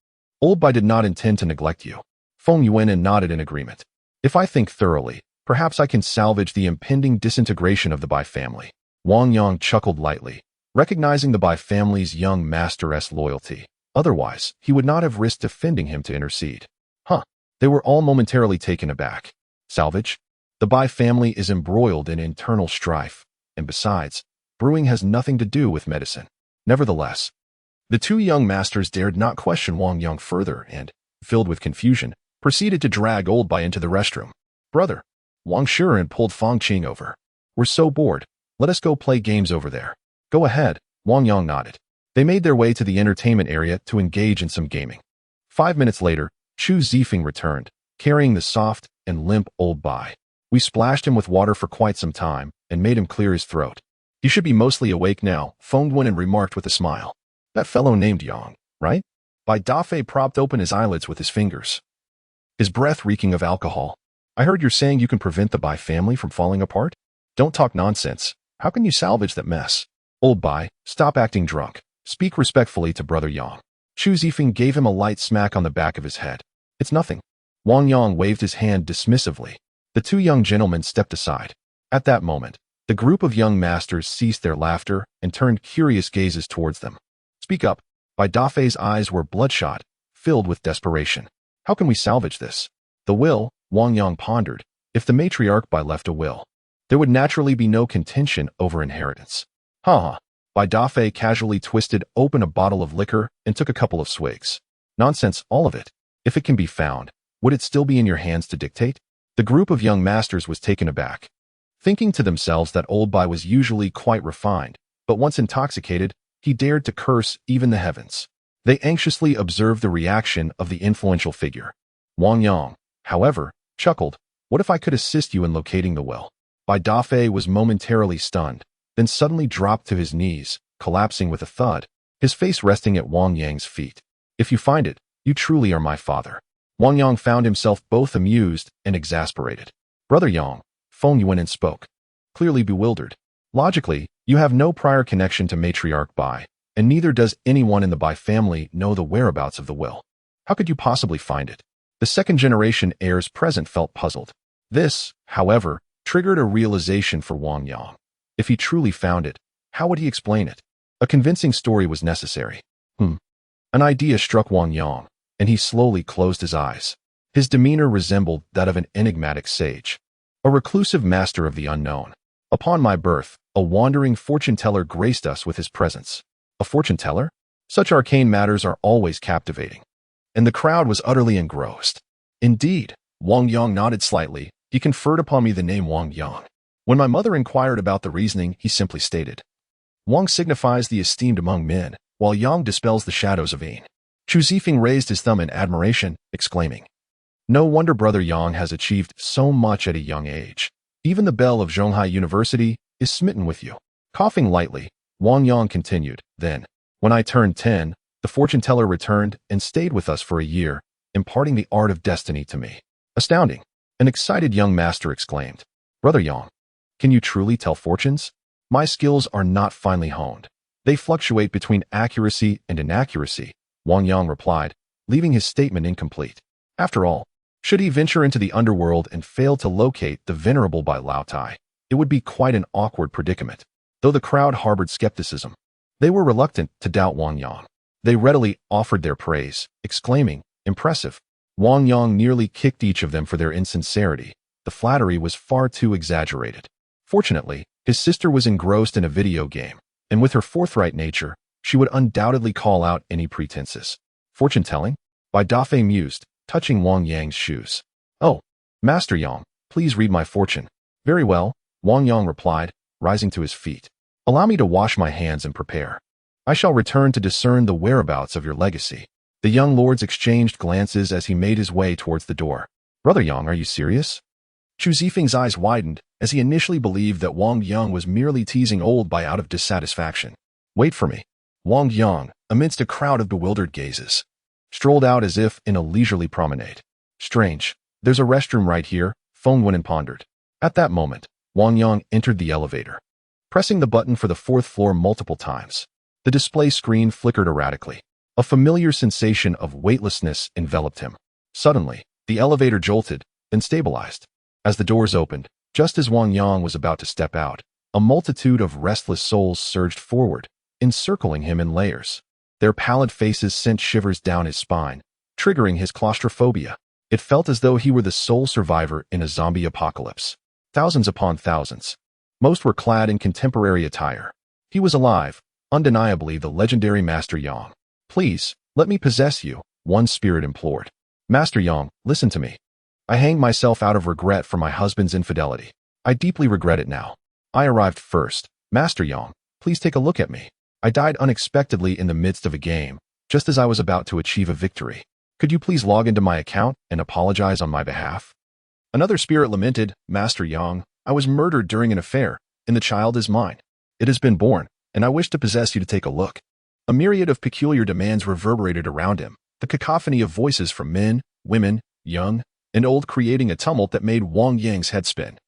Old Bai did not intend to neglect you. Feng Yuan nodded in agreement. If I think thoroughly, perhaps I can salvage the impending disintegration of the Bai family. Wang Yang chuckled lightly, recognizing the Bai family's young master's loyalty. Otherwise, he would not have risked defending him to intercede. They were all momentarily taken aback. Salvage? The Bai family is embroiled in internal strife, and besides, brewing has nothing to do with medicine. Nevertheless, the two young masters dared not question Wang Yang further and, filled with confusion, proceeded to drag Old Bai into the restroom. Brother, Wang Shiren pulled Fang Qing over. We're so bored. Let us go play games over there. Go ahead, Wang Yang nodded. They made their way to the entertainment area to engage in some gaming. 5 minutes later, Chu Zifeng returned, carrying the soft and limp Old Bai. We splashed him with water for quite some time and made him clear his throat. He should be mostly awake now, Feng Yuan remarked with a smile. That fellow named Yang, right? Bai Dafei propped open his eyelids with his fingers, his breath reeking of alcohol. I heard you're saying you can prevent the Bai family from falling apart? Don't talk nonsense. How can you salvage that mess? Old Bai, stop acting drunk. Speak respectfully to Brother Yang. Chu Zifeng gave him a light smack on the back of his head. It's nothing. Wang Yang waved his hand dismissively. The two young gentlemen stepped aside. At that moment, the group of young masters ceased their laughter and turned curious gazes towards them. Speak up. Bai Dafei's eyes were bloodshot, filled with desperation. How can we salvage this? The will, Wang Yang pondered. If the matriarch Bai left a will, there would naturally be no contention over inheritance. Bai Dafei casually twisted open a bottle of liquor and took a couple of swigs. Nonsense, all of it. If it can be found, would it still be in your hands to dictate? The group of young masters was taken aback, thinking to themselves that Old Bai was usually quite refined, but once intoxicated, he dared to curse even the heavens. They anxiously observed the reaction of the influential figure. Wang Yang, however, chuckled. What if I could assist you in locating the will? Bai Dafei was momentarily stunned, then suddenly dropped to his knees, collapsing with a thud, his face resting at Wang Yang's feet. If you find it, you truly are my father. Wang Yang found himself both amused and exasperated. Brother Yang, Feng Yuan spoke, clearly bewildered. Logically, you have no prior connection to matriarch Bai, and neither does anyone in the Bai family know the whereabouts of the will. How could you possibly find it? The second-generation heirs present felt puzzled. This, however, triggered a realization for Wang Yang. If he truly found it, how would he explain it? A convincing story was necessary. An idea struck Wang Yang, and he slowly closed his eyes. His demeanor resembled that of an enigmatic sage, a reclusive master of the unknown. Upon my birth, a wandering fortune-teller graced us with his presence. A fortune-teller? Such arcane matters are always captivating. And the crowd was utterly engrossed. Indeed, Wang Yang nodded slightly. He conferred upon me the name Wang Yang. When my mother inquired about the reasoning, he simply stated, Wang signifies the esteemed among men, while Yang dispels the shadows of Ain. Chu Zifeng raised his thumb in admiration, exclaiming, No wonder Brother Yang has achieved so much at a young age. Even the belle of Zhonghai University is smitten with you. Coughing lightly, Wang Yang continued, Then, when I turned 10, the fortune-teller returned and stayed with us for a year, imparting the art of destiny to me. Astounding! An excited young master exclaimed, Brother Yang, can you truly tell fortunes? My skills are not finely honed. They fluctuate between accuracy and inaccuracy, Wang Yang replied, leaving his statement incomplete. After all, should he venture into the underworld and fail to locate the venerable Bai Lautai, it would be quite an awkward predicament. Though the crowd harbored skepticism, they were reluctant to doubt Wang Yang. They readily offered their praise, exclaiming, Impressive. Wang Yang nearly kicked each of them for their insincerity. The flattery was far too exaggerated. Fortunately, His sister was engrossed in a video game, and with her forthright nature, she would undoubtedly call out any pretenses. Fortune-telling? By Dafei mused, touching Wang Yang's shoes. Oh, Master Yang, please read my fortune. Very well, Wang Yang replied, rising to his feet. Allow me to wash my hands and prepare. I shall return to discern the whereabouts of your legacy. The young lords exchanged glances as he made his way towards the door. Brother Yang, are you serious? Chu Zifeng's eyes widened as he initially believed that Wang Yang was merely teasing old by out of dissatisfaction. Wait for me. Wang Yang, amidst a crowd of bewildered gazes, strolled out as if in a leisurely promenade. Strange. There's a restroom right here, Feng Wenin pondered. At that moment, Wang Yang entered the elevator. Pressing the button for the 4th floor multiple times, the display screen flickered erratically. A familiar sensation of weightlessness enveloped him. Suddenly, the elevator jolted, then stabilized. As the doors opened, just as Wang Yang was about to step out, a multitude of restless souls surged forward, encircling him in layers. Their pallid faces sent shivers down his spine, triggering his claustrophobia. It felt as though he were the sole survivor in a zombie apocalypse. Thousands upon thousands. Most were clad in contemporary attire. He was alive, undeniably the legendary Master Yang. Please, let me possess you, one spirit implored. Master Yang, listen to me. I hanged myself out of regret for my husband's infidelity. I deeply regret it now. I arrived first. Master Yang, please take a look at me. I died unexpectedly in the midst of a game, just as I was about to achieve a victory. Could you please log into my account and apologize on my behalf? Another spirit lamented, Master Yang, I was murdered during an affair, and the child is mine. It has been born, and I wish to possess you to take a look. A myriad of peculiar demands reverberated around him, the cacophony of voices from men, women, young, and old creating a tumult that made Wang Yang's head spin.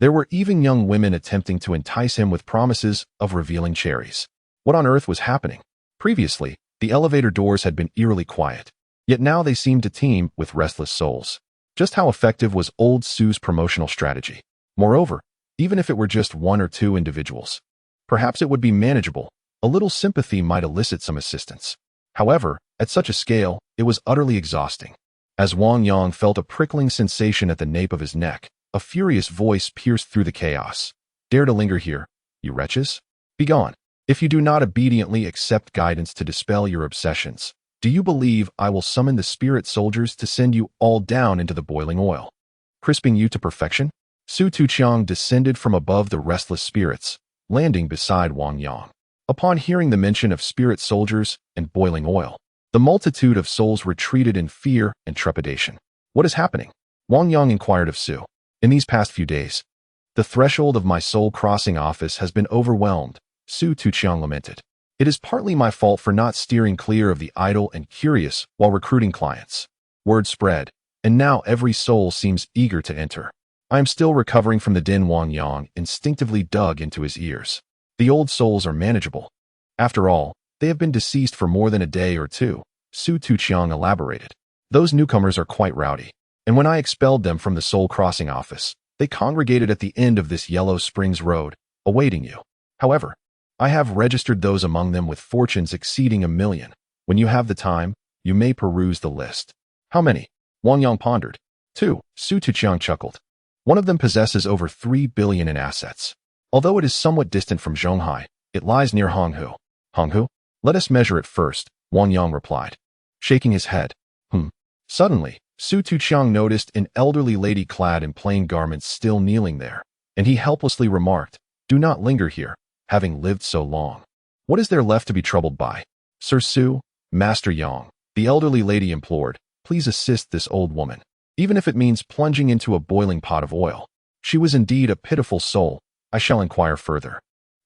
There were even young women attempting to entice him with promises of revealing cherries. What on earth was happening? Previously, the elevator doors had been eerily quiet, yet now they seemed to teem with restless souls. Just how effective was old Su's promotional strategy? Moreover, even if it were just one or two individuals, perhaps it would be manageable. A little sympathy might elicit some assistance. However, at such a scale, it was utterly exhausting. As Wang Yang felt a prickling sensation at the nape of his neck, a furious voice pierced through the chaos. Dare to linger here, you wretches? Begone. If you do not obediently accept guidance to dispel your obsessions, do you believe I will summon the spirit soldiers to send you all down into the boiling oil, crisping you to perfection? Su Tuqiang descended from above the restless spirits, landing beside Wang Yang. Upon hearing the mention of spirit soldiers and boiling oil, the multitude of souls retreated in fear and trepidation. What is happening? Wang Yang inquired of Su. In these past few days, the threshold of my soul-crossing office has been overwhelmed, Su Tuqiang lamented. It is partly my fault for not steering clear of the idle and curious while recruiting clients. Word spread, and now every soul seems eager to enter. I am still recovering from the din Wang Yang instinctively dug into his ears. The old souls are manageable. After all, they have been deceased for more than a day or two, Su Tuqiang elaborated. Those newcomers are quite rowdy, and when I expelled them from the soul crossing office, they congregated at the end of this Yellow Springs Road, awaiting you. However, I have registered those among them with fortunes exceeding 1 million. When you have the time, you may peruse the list. How many? Wang Yang pondered. 2, Su Tuqiang chuckled. One of them possesses over 3 billion in assets. Although it is somewhat distant from Zhonghai, it lies near Honghu. Honghu? Let us measure it first, Wang Yang replied, shaking his head. Suddenly, Su Tuqiang noticed an elderly lady clad in plain garments still kneeling there, and he helplessly remarked, do not linger here, having lived so long. What is there left to be troubled by? Sir Su, Master Yang, the elderly lady implored, please assist this old woman, even if it means plunging into a boiling pot of oil. She was indeed a pitiful soul. I shall inquire further.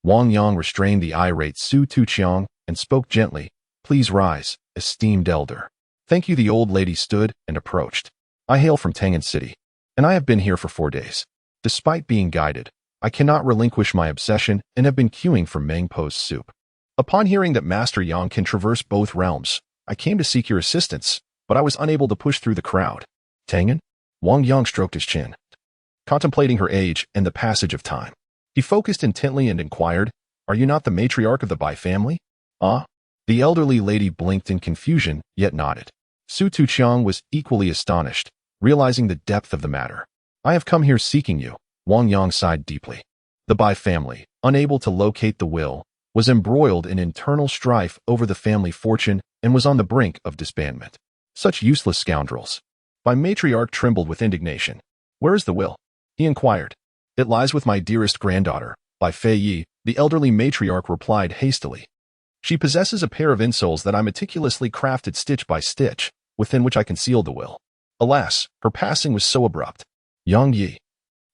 Wang Yang restrained the irate Su Tuqiang and spoke gently, please rise, esteemed elder. Thank you. The old lady stood and approached. I hail from Tangan City, and I have been here for 4 days. Despite being guided, I cannot relinquish my obsession and have been queuing for Mengpo's soup. Upon hearing that Master Yang can traverse both realms, I came to seek your assistance, but I was unable to push through the crowd. Tangan? Wang Yang stroked his chin, contemplating her age and the passage of time. He focused intently and inquired, are you not the matriarch of the Bai family? Ah? The elderly lady blinked in confusion, yet nodded. Su Tuqiang was equally astonished, realizing the depth of the matter. I have come here seeking you. Wang Yang sighed deeply. The Bai family, unable to locate the will, was embroiled in internal strife over the family fortune and was on the brink of disbandment. Such useless scoundrels. Bai matriarch trembled with indignation. Where is the will? He inquired. It lies with my dearest granddaughter, Bai Fei Yi, the elderly matriarch replied hastily. She possesses a pair of insoles that I meticulously crafted stitch by stitch, within which I concealed the will. Alas, her passing was so abrupt. Yang Yi.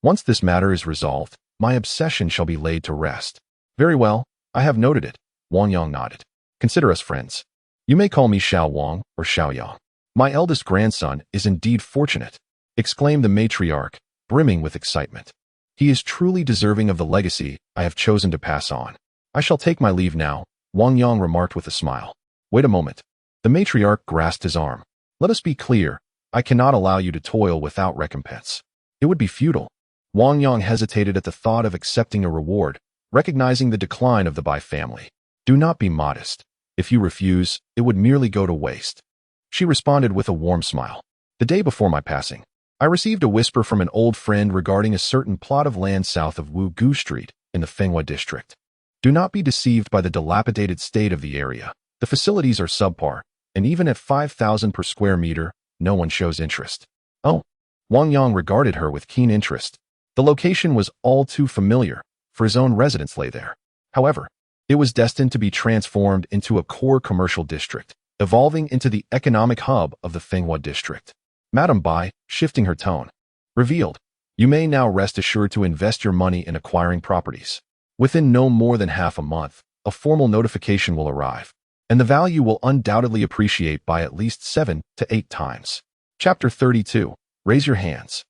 Once this matter is resolved, my obsession shall be laid to rest. Very well, I have noted it. Wang Yang nodded. Consider us friends. You may call me Xiao Wang or Xiao Yang. My eldest grandson is indeed fortunate, exclaimed the matriarch, brimming with excitement. He is truly deserving of the legacy I have chosen to pass on. I shall take my leave now, Wang Yang remarked with a smile. Wait a moment. The matriarch grasped his arm. Let us be clear. I cannot allow you to toil without recompense. It would be futile. Wang Yang hesitated at the thought of accepting a reward, recognizing the decline of the Bai family. Do not be modest. If you refuse, it would merely go to waste. She responded with a warm smile. The day before my passing, I received a whisper from an old friend regarding a certain plot of land south of Wu Gu Street in the Fenghua district. Do not be deceived by the dilapidated state of the area. The facilities are subpar, and even at 5,000 per square meter, no one shows interest. Oh. Wang Yang regarded her with keen interest. The location was all too familiar, for his own residence lay there. However, it was destined to be transformed into a core commercial district, evolving into the economic hub of the Fenghua district. Madame Bai, shifting her tone, revealed, you may now rest assured to invest your money in acquiring properties. Within no more than half a month, a formal notification will arrive, and the value will undoubtedly appreciate by at least 7 to 8 times. Chapter 32. Raise your hands.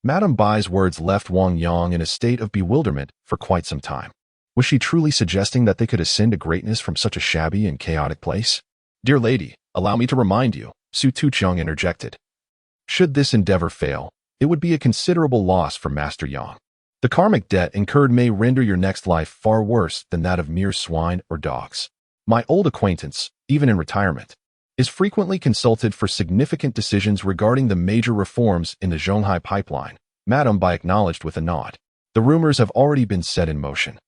Madame Bai's words left Wang Yang in a state of bewilderment for quite some time. Was she truly suggesting that they could ascend to greatness from such a shabby and chaotic place? Dear lady, allow me to remind you, Su Tuqiang interjected. Should this endeavor fail, it would be a considerable loss for Master Yang. The karmic debt incurred may render your next life far worse than that of mere swine or dogs. My old acquaintance, even in retirement, is frequently consulted for significant decisions regarding the major reforms in the Zhonghai pipeline. Madame Bai acknowledged with a nod. The rumors have already been set in motion.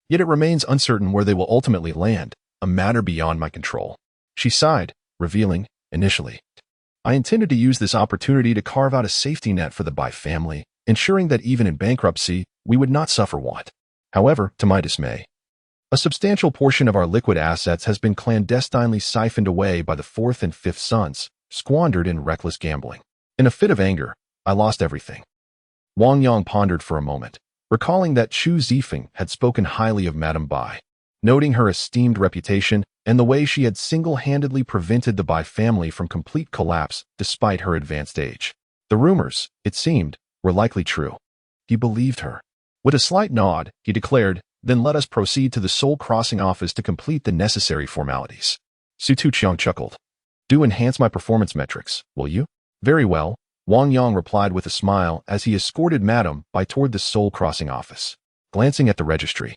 Yet it remains uncertain where they will ultimately land, a matter beyond my control. She sighed, revealing, initially, I intended to use this opportunity to carve out a safety net for the Bai family, ensuring that even in bankruptcy, we would not suffer want. However, to my dismay, a substantial portion of our liquid assets has been clandestinely siphoned away by the fourth and fifth sons, squandered in reckless gambling. In a fit of anger, I lost everything. Wang Yang pondered for a moment, recalling that Chu Zifeng had spoken highly of Madame Bai, noting her esteemed reputation and the way she had single-handedly prevented the Bai family from complete collapse despite her advanced age. The rumors, it seemed, were likely true. He believed her. With a slight nod, he declared, then let us proceed to the Soul Crossing office to complete the necessary formalities. Su Tuqiang chuckled. Do enhance my performance metrics, will you? Very well, Wang Yang replied with a smile as he escorted Madame Bai toward the Soul Crossing office. Glancing at the registry,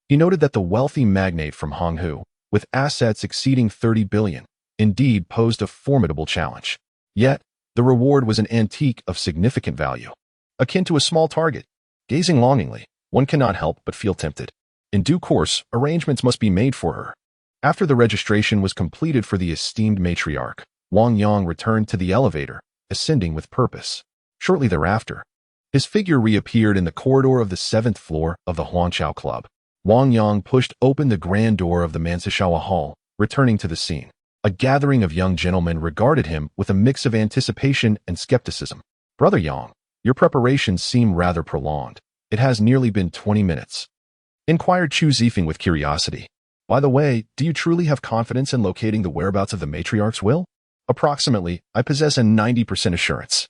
he noted that the wealthy magnate from Honghu, with assets exceeding 30 billion, indeed posed a formidable challenge. Yet, the reward was an antique of significant value, akin to a small target. Gazing longingly, one cannot help but feel tempted. In due course, arrangements must be made for her. After the registration was completed for the esteemed matriarch, Wang Yang returned to the elevator, ascending with purpose. Shortly thereafter, his figure reappeared in the corridor of the 7th floor of the Huangqiao Club. Wang Yang pushed open the grand door of the Mansishawa Hall, returning to the scene. A gathering of young gentlemen regarded him with a mix of anticipation and skepticism. Brother Yang, your preparations seem rather prolonged. It has nearly been 20 minutes. Inquired Chu Zifeng with curiosity. By the way, do you truly have confidence in locating the whereabouts of the matriarch's will? Approximately, I possess a 90% assurance.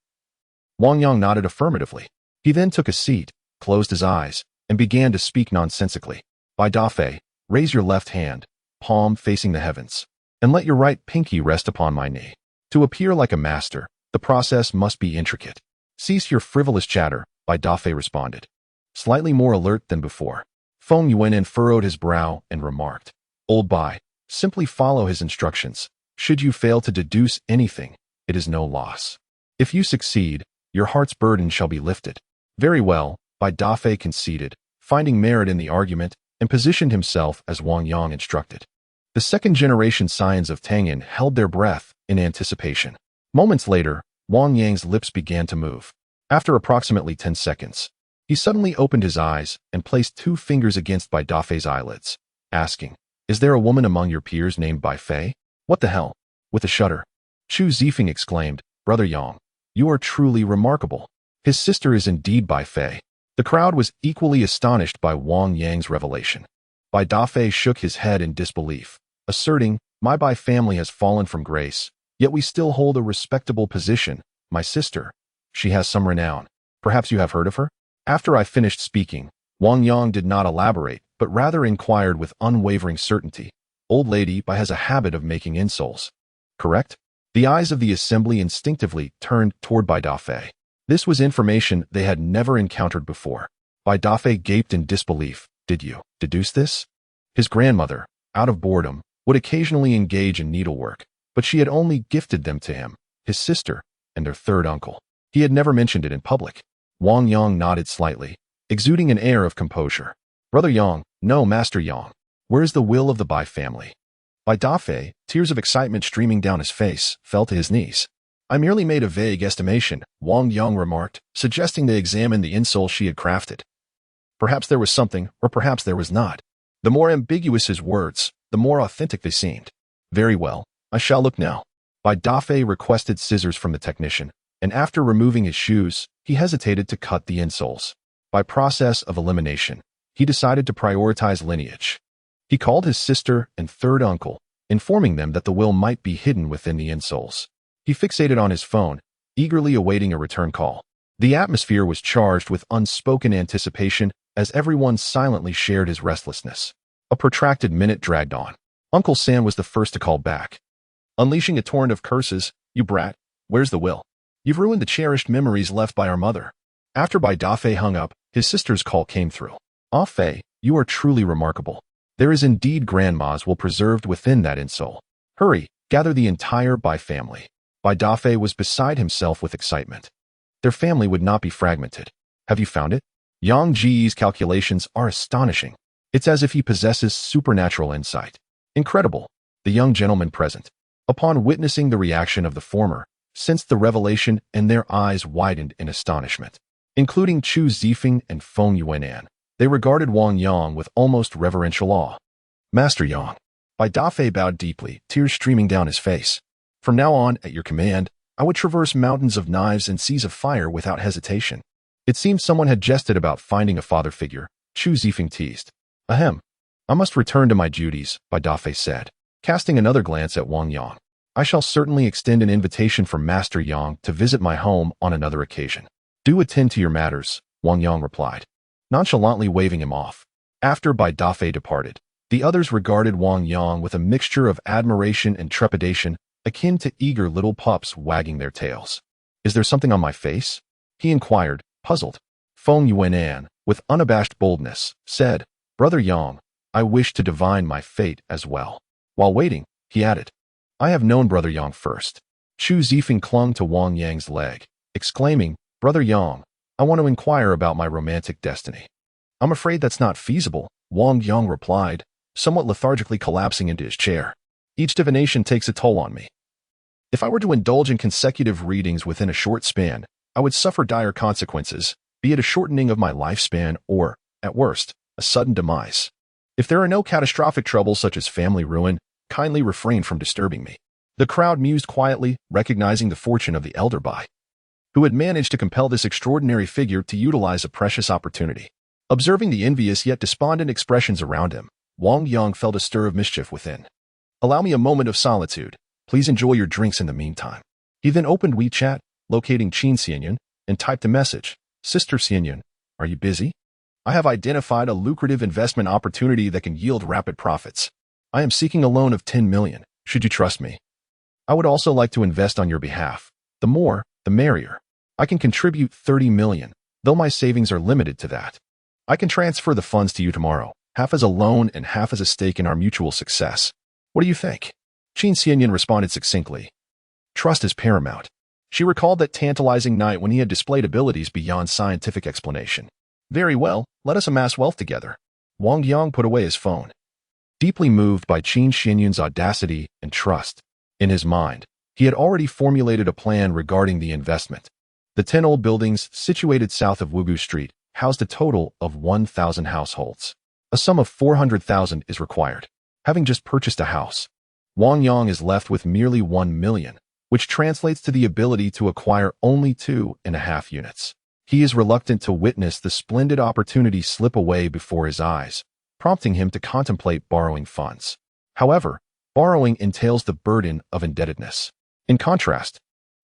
Wang Yang nodded affirmatively. He then took a seat, closed his eyes, and began to speak nonsensically. Bai Dafei, raise your left hand, palm facing the heavens, and let your right pinky rest upon my knee. To appear like a master, the process must be intricate. Cease your frivolous chatter, Bai Dafei responded, slightly more alert than before. Feng Yuan furrowed his brow and remarked, Old Bai, simply follow his instructions. Should you fail to deduce anything, it is no loss. If you succeed, your heart's burden shall be lifted. Very well, Bai Dafei conceded, finding merit in the argument, and positioned himself as Wang Yang instructed. The second-generation scions of Tangyan held their breath in anticipation. Moments later, Wang Yang's lips began to move. After approximately 10 seconds, he suddenly opened his eyes and placed 2 fingers against Bai Dafei's eyelids, asking, "Is there a woman among your peers named Bai Fei?" "What the hell?" With a shudder, Chu Zifeng exclaimed, "Brother Yang, you are truly remarkable. His sister is indeed Bai Fei." The crowd was equally astonished by Wang Yang's revelation. Bai Dafei shook his head in disbelief, asserting, "My Bai family has fallen from grace, yet we still hold a respectable position. My sister, she has some renown. Perhaps you have heard of her?" After I finished speaking, Wang Yang did not elaborate, but rather inquired with unwavering certainty, "Old lady Bai has a habit of making insoles, correct?" The eyes of the assembly instinctively turned toward Bai Dafei. This was information they had never encountered before. Bai Dafei gaped in disbelief. "Did you deduce this?" His grandmother, out of boredom, would occasionally engage in needlework, but she had only gifted them to him, his sister, and their third uncle. He had never mentioned it in public. Wang Yang nodded slightly, exuding an air of composure. "Brother Yang, no, Master Yang. Where is the will of the Bai family?" Bai Dafei, tears of excitement streaming down his face, fell to his knees. "I merely made a vague estimation," Wang Yang remarked, suggesting they examine the insole she had crafted. Perhaps there was something, or perhaps there was not. The more ambiguous his words, the more authentic they seemed. "Very well, I shall look now." Bai Dafei requested scissors from the technician, and after removing his shoes, he hesitated to cut the insoles. By process of elimination, he decided to prioritize lineage. He called his sister and third uncle, informing them that the will might be hidden within the insoles. He fixated on his phone, eagerly awaiting a return call. The atmosphere was charged with unspoken anticipation as everyone silently shared his restlessness. A protracted minute dragged on. Uncle Sam was the first to call back. Unleashing a torrent of curses, "You brat, where's the will? You've ruined the cherished memories left by our mother." After Bai Dafei hung up, his sister's call came through. "Ah Fei, you are truly remarkable. There is indeed grandma's will preserved within that insole. Hurry, gather the entire Bai family." Bai Dafei was beside himself with excitement. Their family would not be fragmented. "Have you found it?" Yang Ji's calculations are astonishing. It's as if he possesses supernatural insight. Incredible. The young gentleman present, upon witnessing the reaction of the former, sensed the revelation and their eyes widened in astonishment. Including Chu Zifeng and Feng Yuanan, they regarded Wang Yang with almost reverential awe. "Master Yang." Bai Dafei bowed deeply, tears streaming down his face. "From now on, at your command, I would traverse mountains of knives and seas of fire without hesitation." It seemed someone had jested about finding a father figure, Chu Zifeng teased. "Ahem. I must return to my duties," Bai Dafei said, casting another glance at Wang Yang. "I shall certainly extend an invitation for Master Yang to visit my home on another occasion." "Do attend to your matters," Wang Yang replied, nonchalantly waving him off. After Bai Dafei departed, the others regarded Wang Yang with a mixture of admiration and trepidation, akin to eager little pups wagging their tails. "Is there something on my face?" he inquired, puzzled. Feng Yuanan, with unabashed boldness, said, "Brother Yang, I wish to divine my fate as well." While waiting, he added, "I have known Brother Yang first." Chu Zifeng clung to Wang Yang's leg, exclaiming, "Brother Yang, I want to inquire about my romantic destiny." "I'm afraid that's not feasible," Wang Yang replied, somewhat lethargically collapsing into his chair. "Each divination takes a toll on me. If I were to indulge in consecutive readings within a short span, I would suffer dire consequences, be it a shortening of my lifespan or, at worst, a sudden demise. If there are no catastrophic troubles such as family ruin, kindly refrain from disturbing me." The crowd mused quietly, recognizing the fortune of the elder Bai, who had managed to compel this extraordinary figure to utilize a precious opportunity. Observing the envious yet despondent expressions around him, Wang Yang felt a stir of mischief within. "Allow me a moment of solitude. Please enjoy your drinks in the meantime." He then opened WeChat, locating Qin Xianyan, and typed a message. "Sister Xianyan, are you busy? I have identified a lucrative investment opportunity that can yield rapid profits. I am seeking a loan of 10 million, should you trust me. I would also like to invest on your behalf. The more, the merrier. I can contribute 30 million, though my savings are limited to that. I can transfer the funds to you tomorrow, half as a loan and half as a stake in our mutual success. What do you think?" Qin Xianyan responded succinctly. Trust is paramount. She recalled that tantalizing night when he had displayed abilities beyond scientific explanation. Very well, let us amass wealth together. Wang Yang put away his phone, deeply moved by Qin Xinyun's audacity and trust. In his mind, he had already formulated a plan regarding the investment. The 10 old buildings situated south of Wugu Street housed a total of 1,000 households. A sum of 400,000 is required. Having just purchased a house, Wang Yang is left with merely 1 million, which translates to the ability to acquire only 2.5 units. He is reluctant to witness the splendid opportunity slip away before his eyes, prompting him to contemplate borrowing funds. However, borrowing entails the burden of indebtedness. In contrast,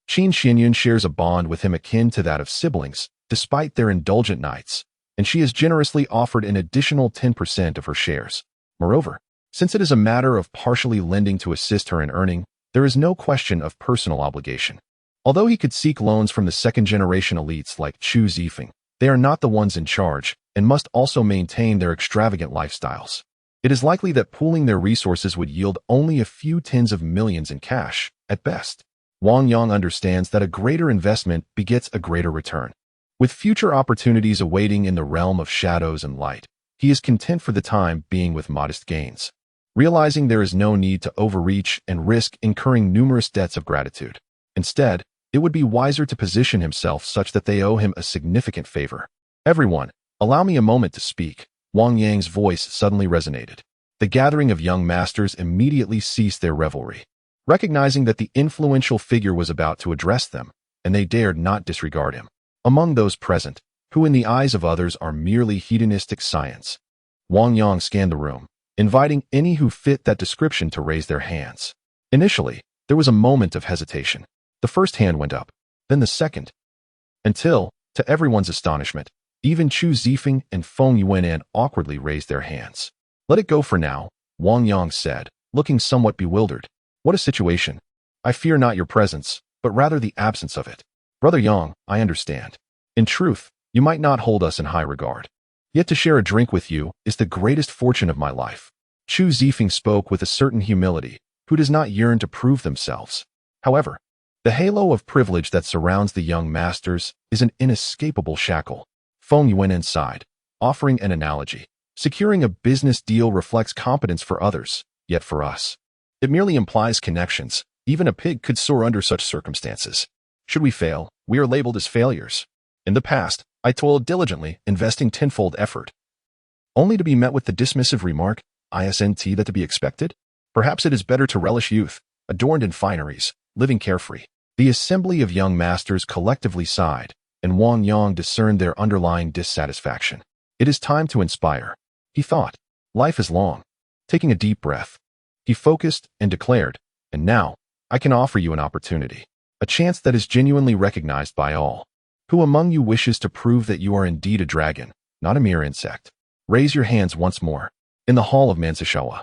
Qin Xinyun shares a bond with him akin to that of siblings, despite their indulgent nights, and she has generously offered an additional 10% of her shares. Moreover, since it is a matter of partially lending to assist her in earning, there is no question of personal obligation. Although he could seek loans from the second-generation elites like Chu Zifeng, they are not the ones in charge and must also maintain their extravagant lifestyles. It is likely that pooling their resources would yield only a few tens of millions in cash, at best. Wang Yang understands that a greater investment begets a greater return. With future opportunities awaiting in the realm of shadows and light, he is content for the time being with modest gains, realizing there is no need to overreach and risk incurring numerous debts of gratitude. Instead, it would be wiser to position himself such that they owe him a significant favor. Everyone, allow me a moment to speak. Wang Yang's voice suddenly resonated. The gathering of young masters immediately ceased their revelry, recognizing that the influential figure was about to address them, and they dared not disregard him. Among those present, who in the eyes of others are merely hedonistic science, Wang Yang scanned the room, inviting any who fit that description to raise their hands. Initially, there was a moment of hesitation. The first hand went up, then the second, until, to everyone's astonishment, even Chu Zifeng and Feng Yuanan awkwardly raised their hands. Let it go for now, Wang Yang said, looking somewhat bewildered. What a situation. I fear not your presence, but rather the absence of it. Brother Yang, I understand. In truth, you might not hold us in high regard. Yet to share a drink with you is the greatest fortune of my life. Chu Zifeng spoke with a certain humility, who does not yearn to prove themselves. However, the halo of privilege that surrounds the young masters is an inescapable shackle. Feng Yuanan sighed, offering an analogy. Securing a business deal reflects competence for others, yet for us, it merely implies connections. Even a pig could soar under such circumstances. Should we fail, we are labeled as failures. In the past, I toiled diligently, investing tenfold effort, only to be met with the dismissive remark, isn't that to be expected? Perhaps it is better to relish youth, adorned in fineries, living carefree. The assembly of young masters collectively sighed, and Wang Yang discerned their underlying dissatisfaction. It is time to inspire, he thought. Life is long. Taking a deep breath, he focused and declared, and now, I can offer you an opportunity, a chance that is genuinely recognized by all. Who among you wishes to prove that you are indeed a dragon, not a mere insect? Raise your hands once more. In the hall of Mansashawa,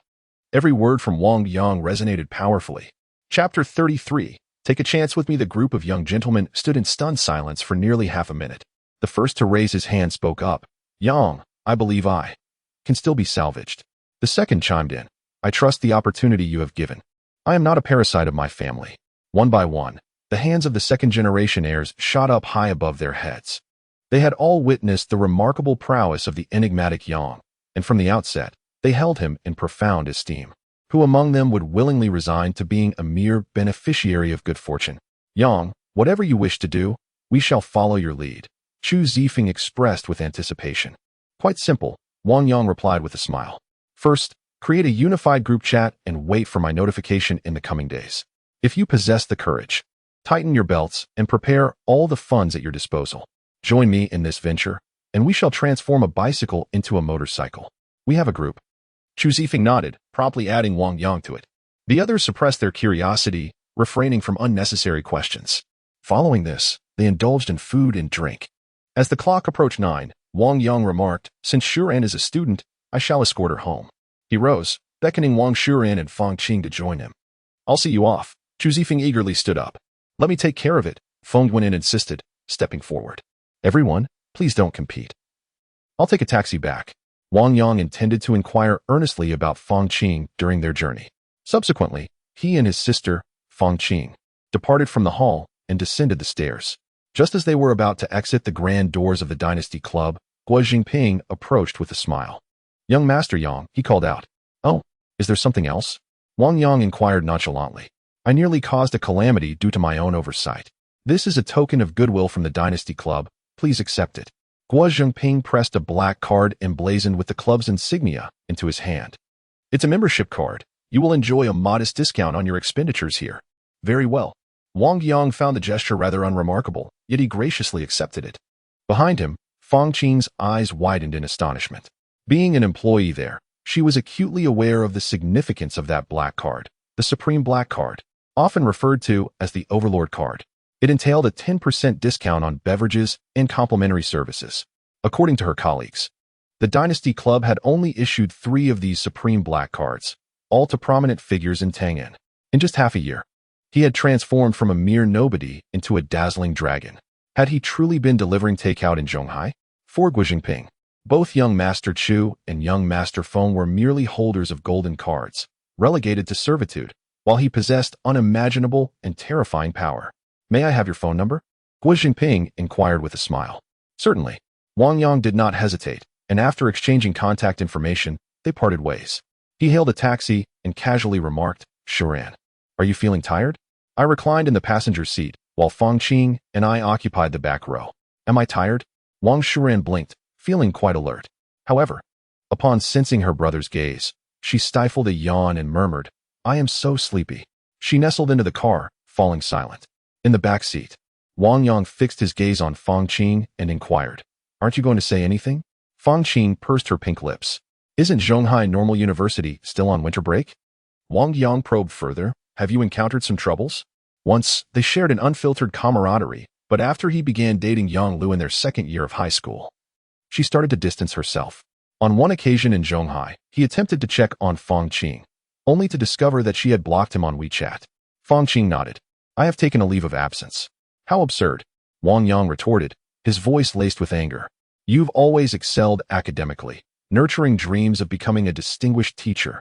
every word from Wang Yang resonated powerfully. Chapter 33. Take a chance with me. The group of young gentlemen stood in stunned silence for nearly half a minute. The first to raise his hand spoke up. Yang, I believe I can still be salvaged. The second chimed in. I trust the opportunity you have given. I am not a parasite of my family. One by one, the hands of the second-generation heirs shot up high above their heads. They had all witnessed the remarkable prowess of the enigmatic Yang, and from the outset, they held him in profound esteem. Who among them would willingly resign to being a mere beneficiary of good fortune? Yang, whatever you wish to do, we shall follow your lead, Chu Zifeng expressed with anticipation. Quite simple, Wang Yang replied with a smile. First, create a unified group chat and wait for my notification in the coming days. If you possess the courage, tighten your belts and prepare all the funds at your disposal. Join me in this venture, and we shall transform a bicycle into a motorcycle. We have a group. Chu Zifeng nodded, promptly adding Wang Yang to it. The others suppressed their curiosity, refraining from unnecessary questions. Following this, they indulged in food and drink. As the clock approached 9, Wang Yang remarked, since Shuren is a student, I shall escort her home. He rose, beckoning Wang Shuren and Feng Qing to join him. I'll see you off. Chu Zifeng eagerly stood up. Let me take care of it, Feng Yuanan insisted, stepping forward. Everyone, please don't compete. I'll take a taxi back. Wang Yang intended to inquire earnestly about Feng Qing during their journey. Subsequently, he and his sister, Feng Qing, departed from the hall and descended the stairs. Just as they were about to exit the grand doors of the Dynasty Club, Guo Jingping approached with a smile. Young Master Yang, he called out. Oh, is there something else? Wang Yang inquired nonchalantly. I nearly caused a calamity due to my own oversight. This is a token of goodwill from the Dynasty Club. Please accept it. Guo Jingping pressed a black card emblazoned with the club's insignia into his hand. It's a membership card. You will enjoy a modest discount on your expenditures here. Very well. Wang Yang found the gesture rather unremarkable, yet he graciously accepted it. Behind him, Fang Qing's eyes widened in astonishment. Being an employee there, she was acutely aware of the significance of that black card, the Supreme Black Card, often referred to as the Overlord card. It entailed a 10% discount on beverages and complimentary services. According to her colleagues, the Dynasty Club had only issued 3 of these Supreme Black Cards, all to prominent figures in Tang'an. In just half a year, he had transformed from a mere nobody into a dazzling dragon. Had he truly been delivering takeout in Zhonghai? For Guo Jingping, both young Master Chu and young Master Feng were merely holders of golden cards, relegated to servitude, while he possessed unimaginable and terrifying power. May I have your phone number? Guo Jingping inquired with a smile. Certainly. Wang Yang did not hesitate, and after exchanging contact information, they parted ways. He hailed a taxi and casually remarked, Shuran, are you feeling tired? I reclined in the passenger seat, while Fang Qing and I occupied the back row. Am I tired? Wang Shuran blinked, feeling quite alert. However, upon sensing her brother's gaze, she stifled a yawn and murmured, I am so sleepy. She nestled into the car, falling silent. In the back seat, Wang Yang fixed his gaze on Fang Qing and inquired, Aren't you going to say anything? Fang Qing pursed her pink lips. Isn't Zhonghai Normal University still on winter break? Wang Yang probed further, Have you encountered some troubles? Once, they shared an unfiltered camaraderie, but after he began dating Yang Lu in their second year of high school, she started to distance herself. On one occasion in Zhonghai, he attempted to check on Fang Qing, only to discover that she had blocked him on WeChat. Fang Qing nodded. I have taken a leave of absence. How absurd, Wang Yang retorted, his voice laced with anger. You've always excelled academically, nurturing dreams of becoming a distinguished teacher.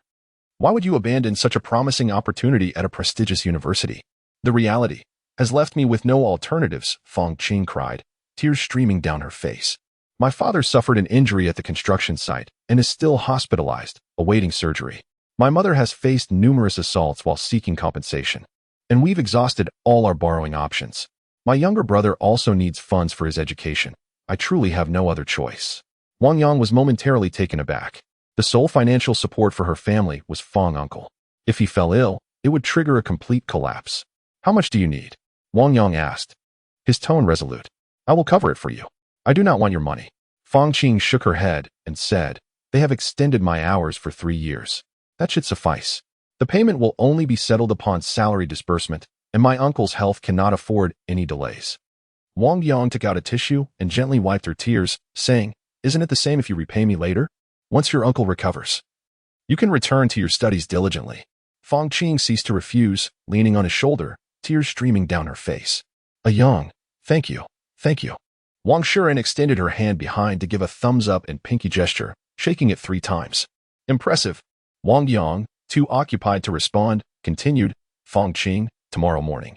Why would you abandon such a promising opportunity at a prestigious university? The reality has left me with no alternatives, Fang Qing cried, tears streaming down her face. My father suffered an injury at the construction site and is still hospitalized, awaiting surgery. My mother has faced numerous assaults while seeking compensation, and we've exhausted all our borrowing options. My younger brother also needs funds for his education. I truly have no other choice. Wang Yang was momentarily taken aback. The sole financial support for her family was Fang Uncle. If he fell ill, it would trigger a complete collapse. How much do you need? Wang Yang asked, his tone resolute. I will cover it for you. I do not want your money. Fang Qing shook her head and said, They have extended my hours for 3 years. That should suffice. The payment will only be settled upon salary disbursement, and my uncle's health cannot afford any delays. Wang Yang took out a tissue and gently wiped her tears, saying, Isn't it the same if you repay me later? Once your uncle recovers, you can return to your studies diligently. Fang Qing ceased to refuse, leaning on his shoulder, tears streaming down her face. Yang, thank you, thank you. Wang Shuren extended her hand behind to give a thumbs up and pinky gesture, shaking it 3 times. Impressive. Wang Yang, too occupied to respond, continued, Fang Qing, tomorrow morning.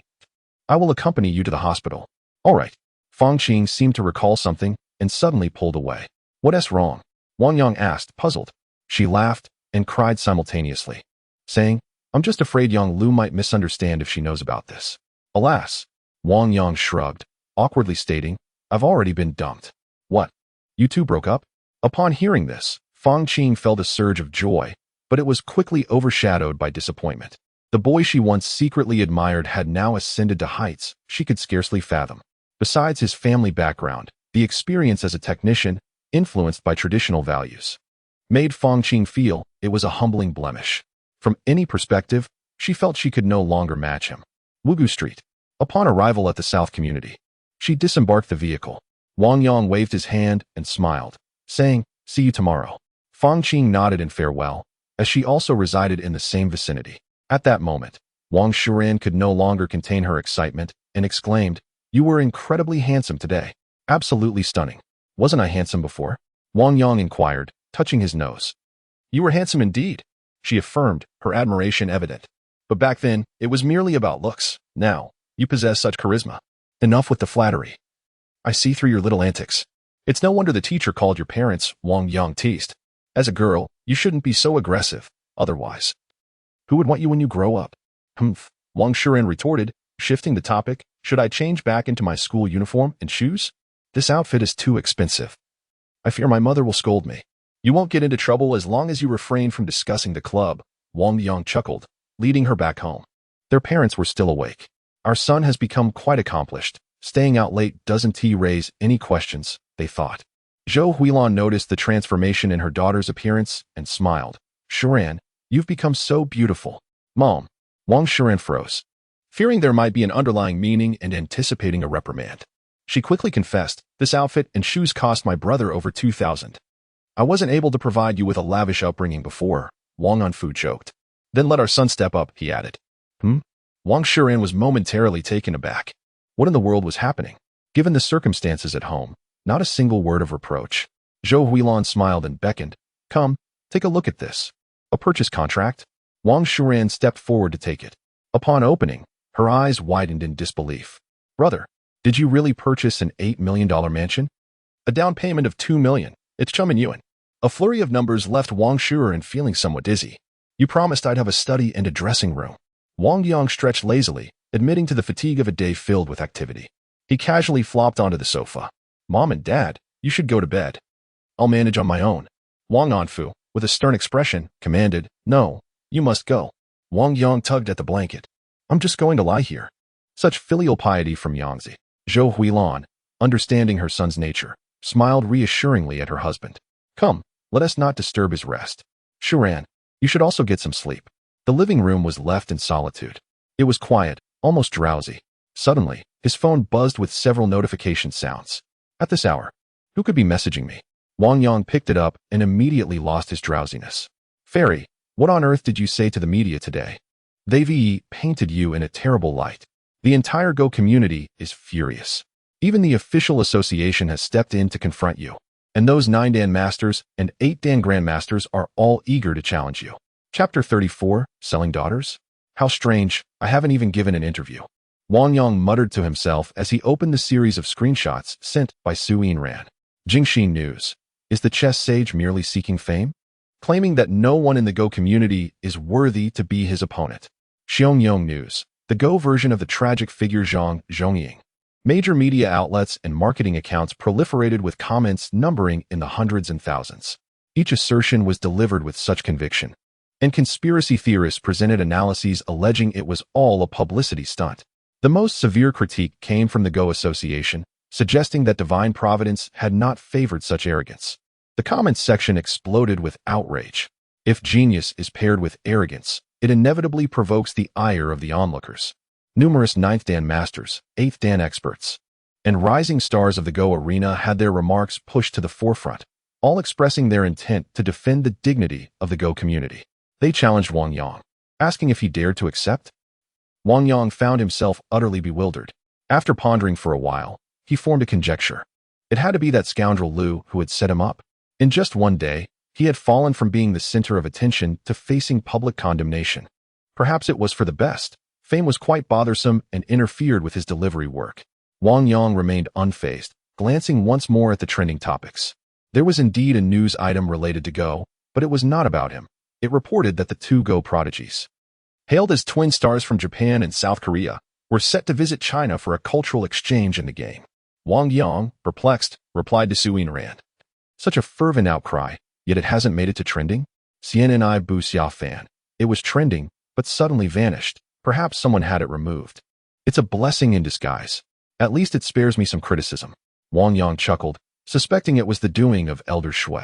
I will accompany you to the hospital. All right. Fang Qing seemed to recall something and suddenly pulled away. What's wrong? Wang Yang asked, puzzled. She laughed and cried simultaneously, saying, I'm just afraid Yang Lu might misunderstand if she knows about this. Alas, Wang Yang shrugged, awkwardly stating, I've already been dumped. What? You two broke up? Upon hearing this, Fang Qing felt a surge of joy, but it was quickly overshadowed by disappointment. The boy she once secretly admired had now ascended to heights she could scarcely fathom. Besides his family background, the experience as a technician, influenced by traditional values, made Fang Qing feel it was a humbling blemish. From any perspective, she felt she could no longer match him. Wugu Street. Upon arrival at the South Community, she disembarked the vehicle. Wang Yang waved his hand and smiled, saying, See you tomorrow. Fang Qing nodded in farewell, as she also resided in the same vicinity. At that moment, Wang Shuren could no longer contain her excitement and exclaimed, You were incredibly handsome today. Absolutely stunning. Wasn't I handsome before? Wang Yang inquired, touching his nose. You were handsome indeed, she affirmed, her admiration evident. But back then, it was merely about looks. Now, you possess such charisma. Enough with the flattery. I see through your little antics. It's no wonder the teacher called your parents Wang Yang teased. As a girl, you shouldn't be so aggressive, otherwise. Who would want you when you grow up? Humph, Wang Shuren retorted, shifting the topic. Should I change back into my school uniform and shoes? This outfit is too expensive. I fear my mother will scold me. You won't get into trouble as long as you refrain from discussing the club, Wang Yang chuckled, leading her back home. Their parents were still awake. Our son has become quite accomplished. Staying out late doesn't raise any questions, they thought. Zhou Huilan noticed the transformation in her daughter's appearance and smiled. Shuren, you've become so beautiful. Mom. Wang Shuren froze, fearing there might be an underlying meaning and anticipating a reprimand. She quickly confessed, this outfit and shoes cost my brother over 2,000. I wasn't able to provide you with a lavish upbringing before, Wang Anfu joked. Then let our son step up, he added. Wang Shuren was momentarily taken aback. What in the world was happening? Given the circumstances at home, not a single word of reproach. Zhou Huilan smiled and beckoned. Come, take a look at this. A purchase contract? Wang Shuren stepped forward to take it. Upon opening, her eyes widened in disbelief. Brother, did you really purchase an $8 million mansion? A down payment of $2 million. It's Chum and Yuan. A flurry of numbers left Wang Shuren feeling somewhat dizzy. You promised I'd have a study and a dressing room. Wang Yang stretched lazily, admitting to the fatigue of a day filled with activity. He casually flopped onto the sofa. Mom and Dad, you should go to bed. I'll manage on my own. Wang Anfu, with a stern expression, commanded, No, you must go. Wang Yang tugged at the blanket. I'm just going to lie here. Such filial piety from Yangzi. Zhou Huilan, understanding her son's nature, smiled reassuringly at her husband. Come, let us not disturb his rest. Shuren, you should also get some sleep. The living room was left in solitude. It was quiet, almost drowsy. Suddenly, his phone buzzed with several notification sounds. At this hour, who could be messaging me? Wang Yang picked it up and immediately lost his drowsiness. Fairy, what on earth did you say to the media today? They've painted you in a terrible light. The entire Go community is furious. Even the official association has stepped in to confront you. And those 9 Dan Masters and 8 Dan Grandmasters are all eager to challenge you. Chapter 34, Selling Daughters? How strange, I haven't even given an interview. Wang Yang muttered to himself as he opened the series of screenshots sent by Suyin Ran. Jingxin News. Is the chess sage merely seeking fame? Claiming that no one in the Go community is worthy to be his opponent. Xiongyong News. The Go version of the tragic figure Zhang Zhongying. Major media outlets and marketing accounts proliferated with comments numbering in the hundreds and thousands. Each assertion was delivered with such conviction. And conspiracy theorists presented analyses alleging it was all a publicity stunt. The most severe critique came from the Go Association, suggesting that divine providence had not favored such arrogance. The comments section exploded with outrage. If genius is paired with arrogance, it inevitably provokes the ire of the onlookers. Numerous 9th Dan Masters, 8th Dan experts, and rising stars of the Go arena had their remarks pushed to the forefront, all expressing their intent to defend the dignity of the Go community. They challenged Wang Yang, asking if he dared to accept. Wang Yang found himself utterly bewildered. After pondering for a while, he formed a conjecture. It had to be that scoundrel Lu who had set him up. In just one day, he had fallen from being the center of attention to facing public condemnation. Perhaps it was for the best. Fame was quite bothersome and interfered with his delivery work. Wang Yang remained unfazed, glancing once more at the trending topics. There was indeed a news item related to Go, but it was not about him. It reported that the 2 Go prodigies, hailed as twin stars from Japan and South Korea, were set to visit China for a cultural exchange in the game. Wang Yang, perplexed, replied to Suyin Rand. Such a fervent outcry, yet it hasn't made it to trending? CNNI Bu Xia Fan. It was trending, but suddenly vanished. Perhaps someone had it removed. It's a blessing in disguise. At least it spares me some criticism. Wang Yang chuckled, suspecting it was the doing of Elder Shui.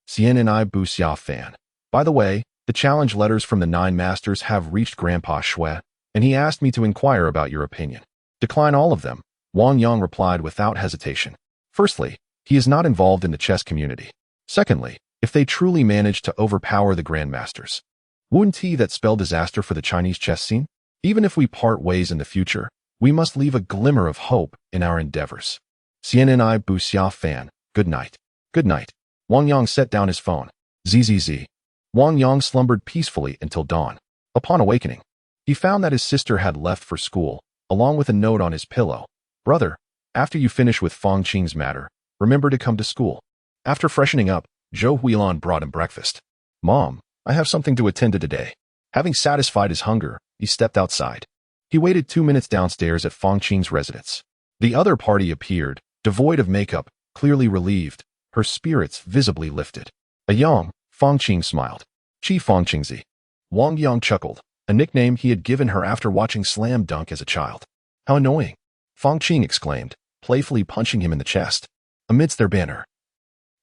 CNNI Bu Xia Fan. By the way, the challenge letters from the 9 Masters have reached Grandpa Shui, and he asked me to inquire about your opinion. Decline all of them, Wang Yang replied without hesitation. Firstly, he is not involved in the chess community. Secondly, if they truly manage to overpower the Grandmasters, wouldn't that spell disaster for the Chinese chess scene? Even if we part ways in the future, we must leave a glimmer of hope in our endeavors. CNNI Bu Xia Fan, good night. Good night. Wang Yang set down his phone. ZZZ. Wang Yang slumbered peacefully until dawn. Upon awakening, he found that his sister had left for school, along with a note on his pillow. Brother, after you finish with Fong Qing's matter, Remember to come to school. After freshening up, Zhou Huilan brought him breakfast. Mom, I have something to attend to today. Having satisfied his hunger, he stepped outside. He waited 2 minutes downstairs at Fang Qing's residence. The other party appeared, devoid of makeup, clearly relieved, her spirits visibly lifted. A young, Fang Qing smiled. Chi Fang Qingzi. Wang Yang chuckled, a nickname he had given her after watching Slam Dunk as a child. How annoying! Fang Qing exclaimed, playfully punching him in the chest. Amidst their banter,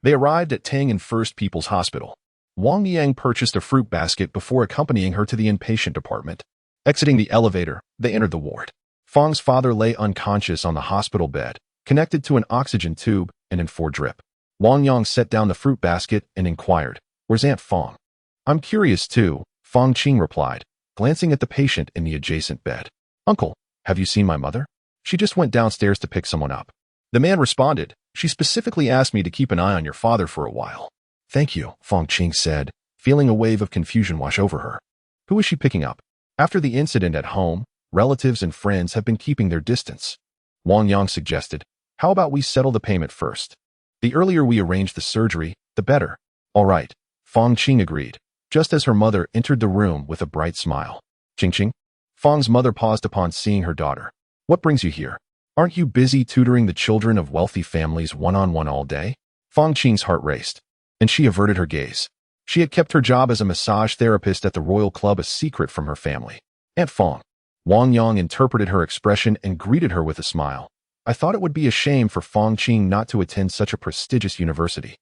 they arrived at Tang and First People's Hospital. Wang Yang purchased a fruit basket before accompanying her to the inpatient department. Exiting the elevator, they entered the ward. Fang's father lay unconscious on the hospital bed, connected to an oxygen tube and in 4 drip. Wang Yang set down the fruit basket and inquired, "Where's Aunt Fang?" "I'm curious too," Fang Qing replied, glancing at the patient in the adjacent bed. "Uncle, have you seen my mother? She just went downstairs to pick someone up." The man responded, "She specifically asked me to keep an eye on your father for a while." "Thank you," Fang Qing said, feeling a wave of confusion wash over her. Who is she picking up? After the incident at home, relatives and friends have been keeping their distance. Wang Yang suggested, "How about we settle the payment first? The earlier we arrange the surgery, the better." "All right," Fang Qing agreed, just as her mother entered the room with a bright smile. "Qing." Fang's mother paused upon seeing her daughter. "What brings you here? Aren't you busy tutoring the children of wealthy families one-on-one all day?" Fang Qing's heart raced, and she averted her gaze. She had kept her job as a massage therapist at the Royal Club a secret from her family. "Aunt Fang." Wang Yang interpreted her expression and greeted her with a smile. "I thought it would be a shame for Fang Qing not to attend such a prestigious university,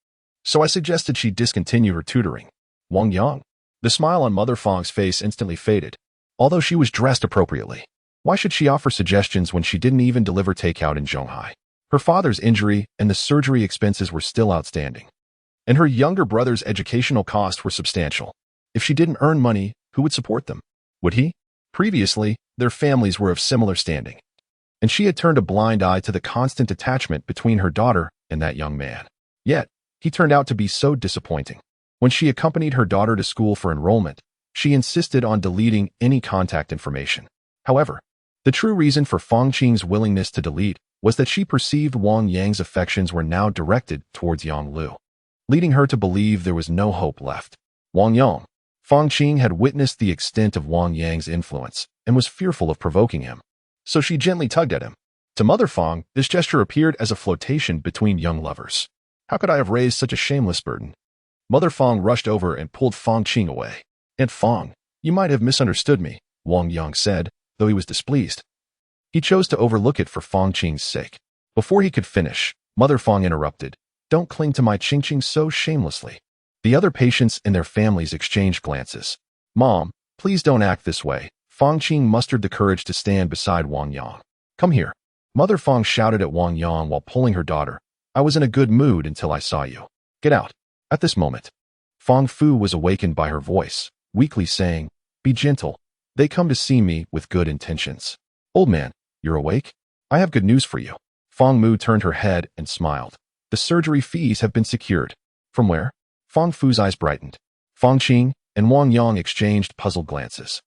so I suggested she discontinue her tutoring." Wang Yang. The smile on Mother Fang's face instantly faded, although she was dressed appropriately. Why should she offer suggestions when she didn't even deliver takeout in Zhonghai? Her father's injury and the surgery expenses were still outstanding, and her younger brother's educational costs were substantial. If she didn't earn money, who would support them? Would he? Previously, their families were of similar standing, and she had turned a blind eye to the constant attachment between her daughter and that young man. Yet, he turned out to be so disappointing. When she accompanied her daughter to school for enrollment, she insisted on deleting any contact information. However, the true reason for Fang Qing's willingness to delete was that she perceived Wang Yang's affections were now directed towards Yang Lu, leading her to believe there was no hope left. Wang Yang. Fang Qing had witnessed the extent of Wang Yang's influence and was fearful of provoking him, so she gently tugged at him. To Mother Fang, this gesture appeared as a flirtation between young lovers. How could I have raised such a shameless burden? Mother Fang rushed over and pulled Fang Qing away. "Aunt Fang, you might have misunderstood me," Wang Yang said, though he was displeased. He chose to overlook it for Fang Qing's sake. Before he could finish, Mother Fang interrupted, "Don't cling to my Qing so shamelessly." The other patients and their families exchanged glances. "Mom, please don't act this way." Fang Qing mustered the courage to stand beside Wang Yang. "Come here." Mother Fang shouted at Wang Yang while pulling her daughter. "I was in a good mood until I saw you. Get out." At this moment, Fang Fu was awakened by her voice, weakly saying, "Be gentle. They come to see me with good intentions." "Old man, you're awake? I have good news for you." Fang Mu turned her head and smiled. "The surgery fees have been secured." "From where?" Fang Fu's eyes brightened. Fang Qing and Wang Yang exchanged puzzled glances.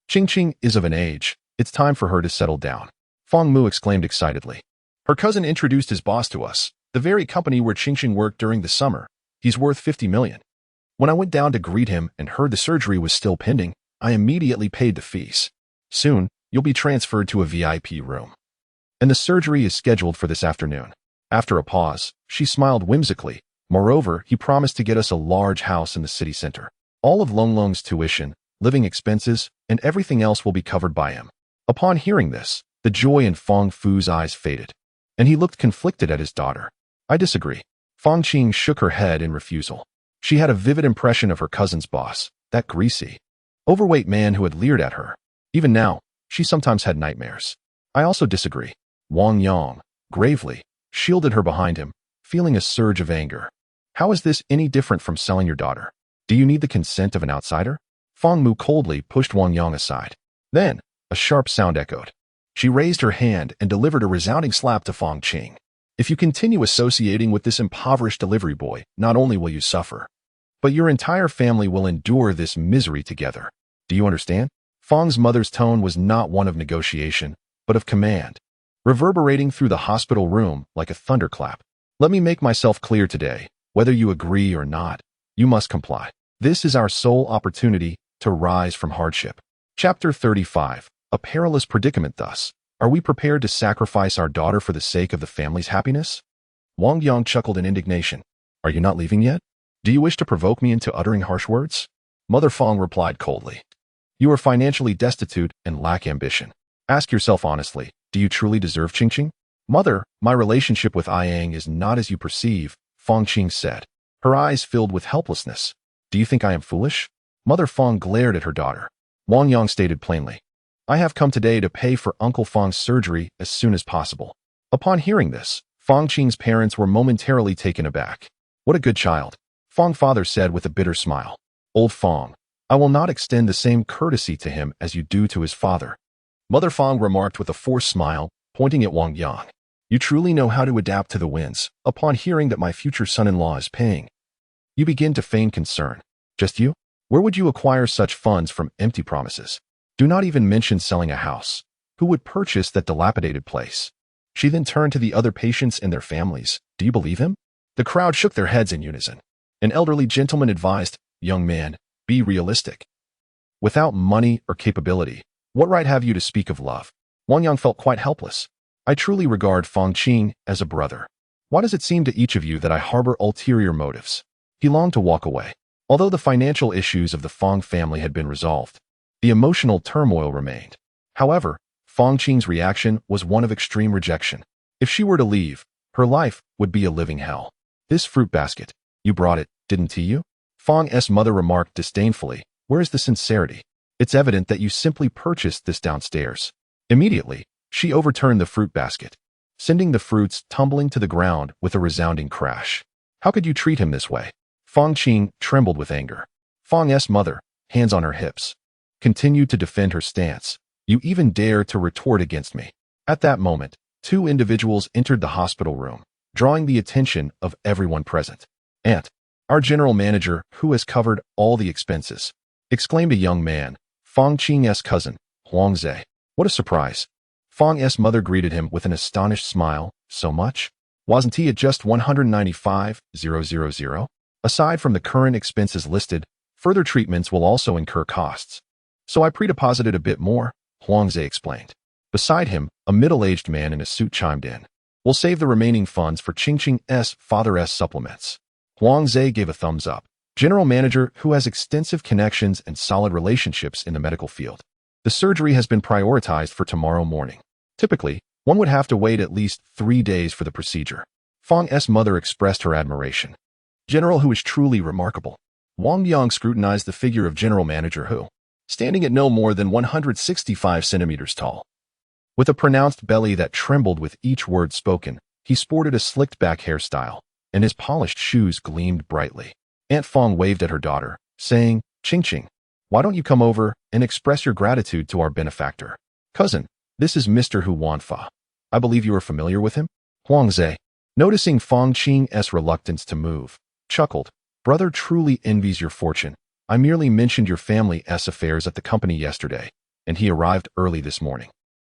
"Qing is of an age. It's time for her to settle down," Fang Mu exclaimed excitedly. "Her cousin introduced his boss to us, the very company where Qing worked during the summer. He's worth 50 million. When I went down to greet him and heard the surgery was still pending, I immediately paid the fees. Soon, you'll be transferred to a VIP room, and the surgery is scheduled for this afternoon." After a pause, she smiled whimsically. "Moreover, he promised to get us a large house in the city center. All of Long Long's tuition, living expenses, and everything else will be covered by him." Upon hearing this, the joy in Fang Fu's eyes faded, and he looked conflicted at his daughter. "I disagree." Fang Qing shook her head in refusal. She had a vivid impression of her cousin's boss, that greasy, overweight man who had leered at her. Even now, she sometimes had nightmares. "I also disagree." Wang Yang, gravely, shielded her behind him, feeling a surge of anger. "How is this any different from selling your daughter? Do you need the consent of an outsider?" Fang Mu coldly pushed Wang Yang aside. Then, a sharp sound echoed. She raised her hand and delivered a resounding slap to Fang Qing. "If you continue associating with this impoverished delivery boy, not only will you suffer, but your entire family will endure this misery together. Do you understand?" Fang's mother's tone was not one of negotiation, but of command, reverberating through the hospital room like a thunderclap. Let me make myself clear today. Whether you agree or not, you must comply. This is our sole opportunity to rise from hardship. Chapter 35. A perilous predicament thus. Are we prepared to sacrifice our daughter for the sake of the family's happiness? Wang Yang chuckled in indignation. Are you not leaving yet? Do you wish to provoke me into uttering harsh words? Mother Fong replied coldly. You are financially destitute and lack ambition. Ask yourself honestly, do you truly deserve Qingqing? Mother, my relationship with Yang is not as you perceive, Fong Qing said. Her eyes filled with helplessness. Do you think I am foolish? Mother Fong glared at her daughter. Wang Yang stated plainly. I have come today to pay for Uncle Fong's surgery as soon as possible. Upon hearing this, Fong Qing's parents were momentarily taken aback. What a good child, Fong father said with a bitter smile. Old Fong, I will not extend the same courtesy to him as you do to his father. Mother Fong remarked with a forced smile, pointing at Wang Yang. You truly know how to adapt to the winds. Upon hearing that my future son-in-law is paying, you begin to feign concern. Just you? Where would you acquire such funds from empty promises? Do not even mention selling a house. Who would purchase that dilapidated place? She then turned to the other patients and their families. Do you believe him? The crowd shook their heads in unison. An elderly gentleman advised, Young man, be realistic. Without money or capability, what right have you to speak of love? Wang Yang felt quite helpless. I truly regard Fong Qing as a brother. Why does it seem to each of you that I harbor ulterior motives? He longed to walk away. Although the financial issues of the Fong family had been resolved, the emotional turmoil remained. However, Fong Qing's reaction was one of extreme rejection. If she were to leave, her life would be a living hell. This fruit basket, you brought it, didn't you? Fong's mother remarked disdainfully. Where is the sincerity? It's evident that you simply purchased this downstairs. Immediately, she overturned the fruit basket, sending the fruits tumbling to the ground with a resounding crash. How could you treat him this way? Fong Qing trembled with anger. Fong's mother, hands on her hips, continued to defend her stance. You even dare to retort against me. At that moment, two individuals entered the hospital room, drawing the attention of everyone present. Aunt, our general manager, who has covered all the expenses, exclaimed a young man, Fong Qing's cousin, Huang Zhe. What a surprise. Fong's mother greeted him with an astonished smile. So much? Wasn't he at just 195,000? Aside from the current expenses listed, further treatments will also incur costs. So I pre-deposited a bit more, Huang Zhe explained. Beside him, a middle-aged man in a suit chimed in. We'll save the remaining funds for Qingqing's father's supplements. Huang Zhe gave a thumbs up. General manager who has extensive connections and solid relationships in the medical field. The surgery has been prioritized for tomorrow morning. Typically, one would have to wait at least 3 days for the procedure. Fong's mother expressed her admiration. General who is truly remarkable. Wang Yang scrutinized the figure of general manager who, standing at no more than 165 centimeters tall. With a pronounced belly that trembled with each word spoken, he sported a slicked-back hairstyle, and his polished shoes gleamed brightly. Aunt Fong waved at her daughter, saying, Qingqing, why don't you come over and express your gratitude to our benefactor? Cousin, this is Mr. Hu Wanfa. I believe you are familiar with him? Huang Zhe, noticing Fong Qing's reluctance to move, chuckled. Brother truly envies your fortune. I merely mentioned your family's affairs at the company yesterday, and he arrived early this morning.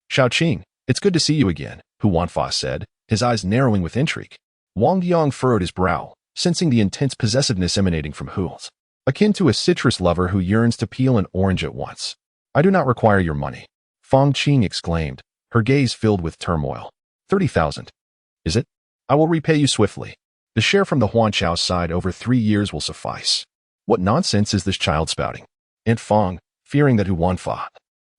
Xiao Qing, it's good to see you again, Hu Wanfa said, his eyes narrowing with intrigue. Wang Yang furrowed his brow, sensing the intense possessiveness emanating from Hu's, akin to a citrus lover who yearns to peel an orange at once. I do not require your money, Fong Qing exclaimed, her gaze filled with turmoil. 30,000. Is it? I will repay you swiftly. The share from the Huanchao side over 3 years will suffice. What nonsense is this child spouting? Aunt Fong, fearing that Hu Wanfa,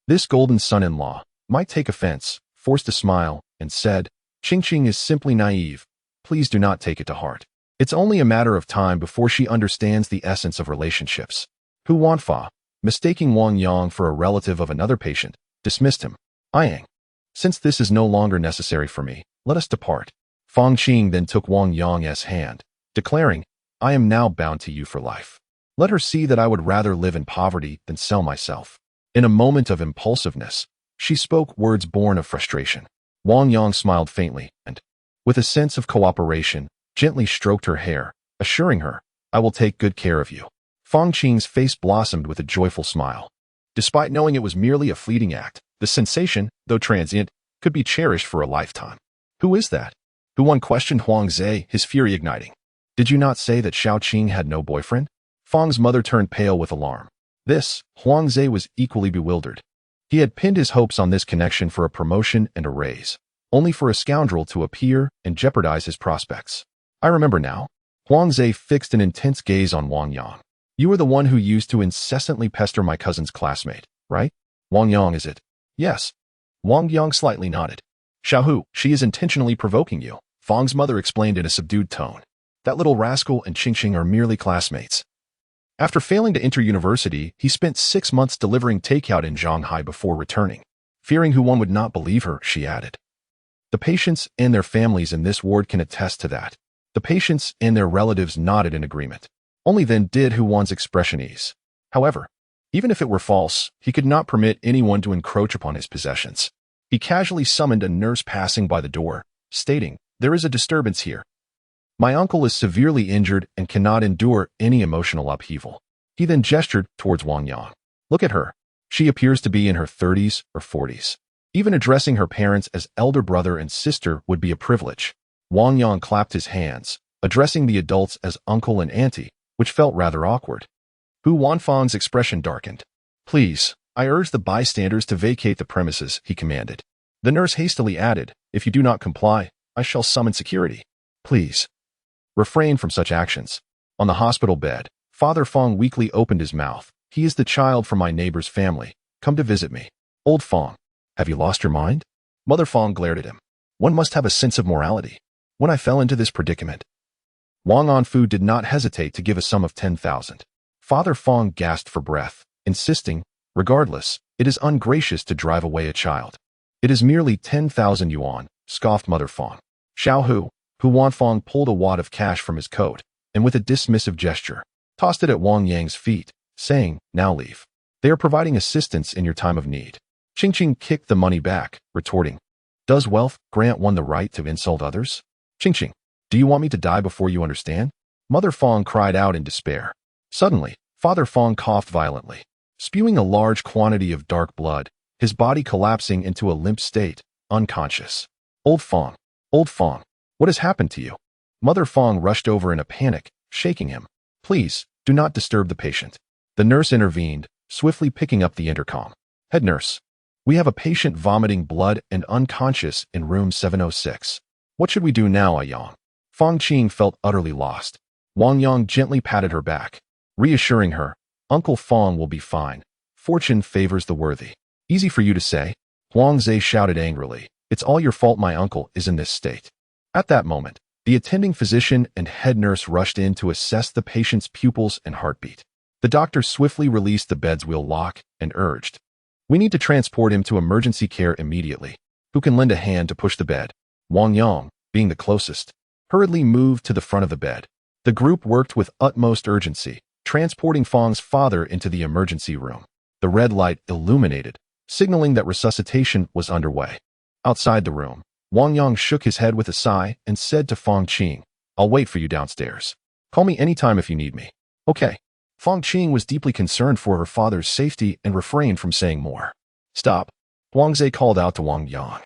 this golden son-in-law, might take offense, forced a smile, and said, Qingqing is simply naive. Please do not take it to heart. It's only a matter of time before she understands the essence of relationships. Hu Wanfa, mistaking Wang Yang for a relative of another patient, dismissed him. Yang, since this is no longer necessary for me, let us depart. Fong Qing then took Wang Yang's hand, declaring, I am now bound to you for life. Let her see that I would rather live in poverty than sell myself. In a moment of impulsiveness, she spoke words born of frustration. Wang Yang smiled faintly and, with a sense of cooperation, gently stroked her hair, assuring her, I will take good care of you. Fong Qing's face blossomed with a joyful smile. Despite knowing it was merely a fleeting act, the sensation, though transient, could be cherished for a lifetime. Who is that? Huan questioned Huang Zhe, his fury igniting. Did you not say that Xiaoqing had no boyfriend? Fang's mother turned pale with alarm. Huang Zhe was equally bewildered. He had pinned his hopes on this connection for a promotion and a raise, only for a scoundrel to appear and jeopardize his prospects. I remember now. Huang Zhe fixed an intense gaze on Wang Yang. You were the one who used to incessantly pester my cousin's classmate, right? Wang Yang, is it? Yes. Wang Yang slightly nodded. Xiaohu, she is intentionally provoking you, Fang's mother explained in a subdued tone. That little rascal and Qingqing are merely classmates. After failing to enter university, he spent 6 months delivering takeout in Shanghai before returning. Fearing Huan would not believe her, she added. The patients and their families in this ward can attest to that. The patients and their relatives nodded in agreement. Only then did Huan's expression ease. However, even if it were false, he could not permit anyone to encroach upon his possessions. He casually summoned a nurse passing by the door, stating, "There is a disturbance here. My uncle is severely injured and cannot endure any emotional upheaval." He then gestured towards Wang Yang. Look at her. She appears to be in her 30s or 40s. Even addressing her parents as elder brother and sister would be a privilege. Wang Yang clapped his hands, addressing the adults as uncle and auntie, which felt rather awkward. Hu Wanfang's expression darkened. Please, I urge the bystanders to vacate the premises, he commanded. The nurse hastily added, if you do not comply, I shall summon security. Please refrain from such actions. On the hospital bed, Father Fang weakly opened his mouth. He is the child from my neighbor's family. Come to visit me. Old Fang, have you lost your mind? Mother Fang glared at him. One must have a sense of morality. When I fell into this predicament, Wang Anfu did not hesitate to give a sum of 10,000. Father Fang gasped for breath, insisting, regardless, it is ungracious to drive away a child. It is merely 10,000 yuan, scoffed Mother Fang. Xiaohu, Hu Wanfang pulled a wad of cash from his coat, and with a dismissive gesture, tossed it at Wang Yang's feet, saying, now leave. They are providing assistance in your time of need. Qingqing kicked the money back, retorting, does wealth grant one the right to insult others? Qingqing, do you want me to die before you understand? Mother Fang cried out in despair. Suddenly, Father Fang coughed violently, spewing a large quantity of dark blood, his body collapsing into a limp state, unconscious. Old Fang, what has happened to you? Mother Fang rushed over in a panic, shaking him. Please, do not disturb the patient. The nurse intervened, swiftly picking up the intercom. Head nurse, we have a patient vomiting blood and unconscious in room 706. What should we do now, Yang? Fang Qing felt utterly lost. Wang Yang gently patted her back, reassuring her, Uncle Fang will be fine. Fortune favors the worthy. Easy for you to say. Huang Zhe shouted angrily. It's all your fault my uncle is in this state. At that moment, the attending physician and head nurse rushed in to assess the patient's pupils and heartbeat. The doctor swiftly released the bed's wheel lock and urged, we need to transport him to emergency care immediately. Who can lend a hand to push the bed? Wang Yang, being the closest, hurriedly moved to the front of the bed. The group worked with utmost urgency, transporting Fang's father into the emergency room. The red light illuminated, signaling that resuscitation was underway. Outside the room, Wang Yang shook his head with a sigh and said to Fang Qing, I'll wait for you downstairs. Call me anytime if you need me. Okay. Fang Qing was deeply concerned for her father's safety and refrained from saying more. Stop. Huang Zhe called out to Wang Yang.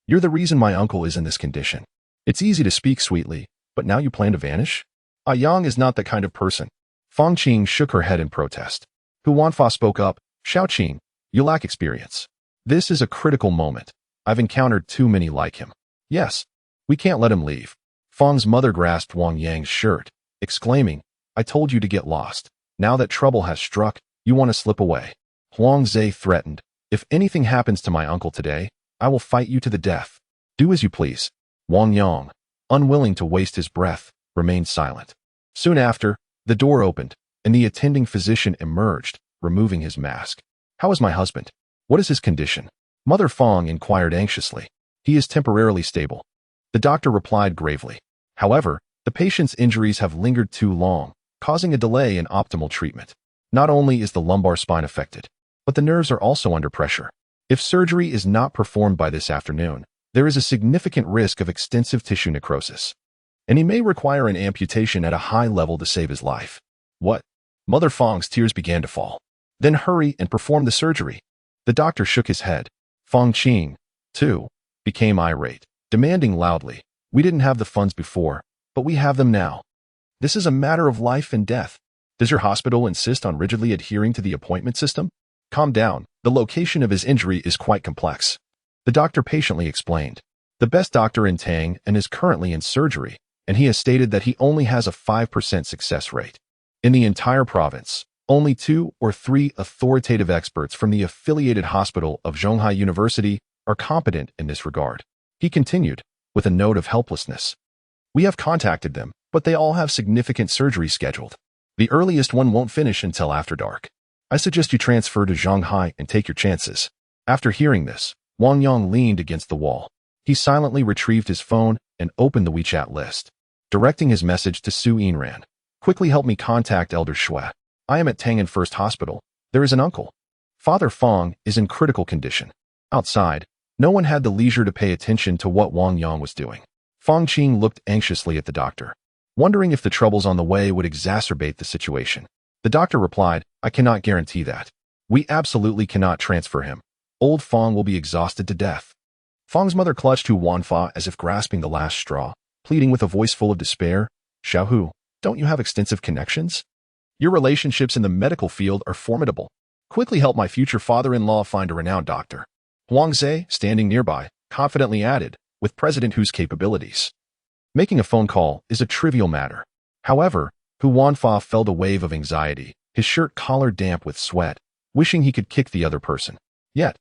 You're the reason my uncle is in this condition. It's easy to speak sweetly, but now you plan to vanish? Yang is not that kind of person. Fang Qing shook her head in protest. Hu Wanfa spoke up, Xiaoqing, you lack experience. This is a critical moment. I've encountered too many like him. Yes, we can't let him leave. Fang's mother grasped Wang Yang's shirt, exclaiming, I told you to get lost. Now that trouble has struck, you want to slip away. Huang Zhe threatened, if anything happens to my uncle today, I will fight you to the death. Do as you please. Wang Yang, unwilling to waste his breath, remained silent. Soon after, the door opened, and the attending physician emerged, removing his mask. How is my husband? What is his condition? Mother Fang inquired anxiously. He is temporarily stable. The doctor replied gravely. However, the patient's injuries have lingered too long, causing a delay in optimal treatment. Not only is the lumbar spine affected, but the nerves are also under pressure. If surgery is not performed by this afternoon, there is a significant risk of extensive tissue necrosis, and he may require an amputation at a high level to save his life. What? Mother Fang's tears began to fall. Then hurry and perform the surgery. The doctor shook his head. Fang Qing, too, became irate, demanding loudly, We didn't have the funds before, but we have them now. This is a matter of life and death. Does your hospital insist on rigidly adhering to the appointment system? Calm down. The location of his injury is quite complex. The doctor patiently explained. The best doctor in Tang and is currently in surgery, and he has stated that he only has a 5% success rate. In the entire province, only 2 or 3 authoritative experts from the affiliated hospital of Zhonghai University are competent in this regard. He continued, with a note of helplessness. We have contacted them, but they all have significant surgery scheduled. The earliest one won't finish until after dark. I suggest you transfer to Zhonghai and take your chances. After hearing this, Wang Yang leaned against the wall. He silently retrieved his phone and opened the WeChat list, directing his message to Su Yinran. Quickly help me contact Elder Shui. I am at Tang'an First Hospital. There is an uncle. Father Fong is in critical condition. Outside, no one had the leisure to pay attention to what Wang Yang was doing. Fong Qing looked anxiously at the doctor, wondering if the troubles on the way would exacerbate the situation. The doctor replied, I cannot guarantee that. We absolutely cannot transfer him. Old Fong will be exhausted to death. Fong's mother clutched to Wanfa as if grasping the last straw, pleading with a voice full of despair, Xiaohu, don't you have extensive connections? Your relationships in the medical field are formidable. Quickly help my future father-in-law find a renowned doctor. Huang Zhe, standing nearby, confidently added, with President Hu's capabilities. Making a phone call is a trivial matter. However, Hu Wanfa felt a wave of anxiety, his shirt collar damp with sweat, wishing he could kick the other person. Yet,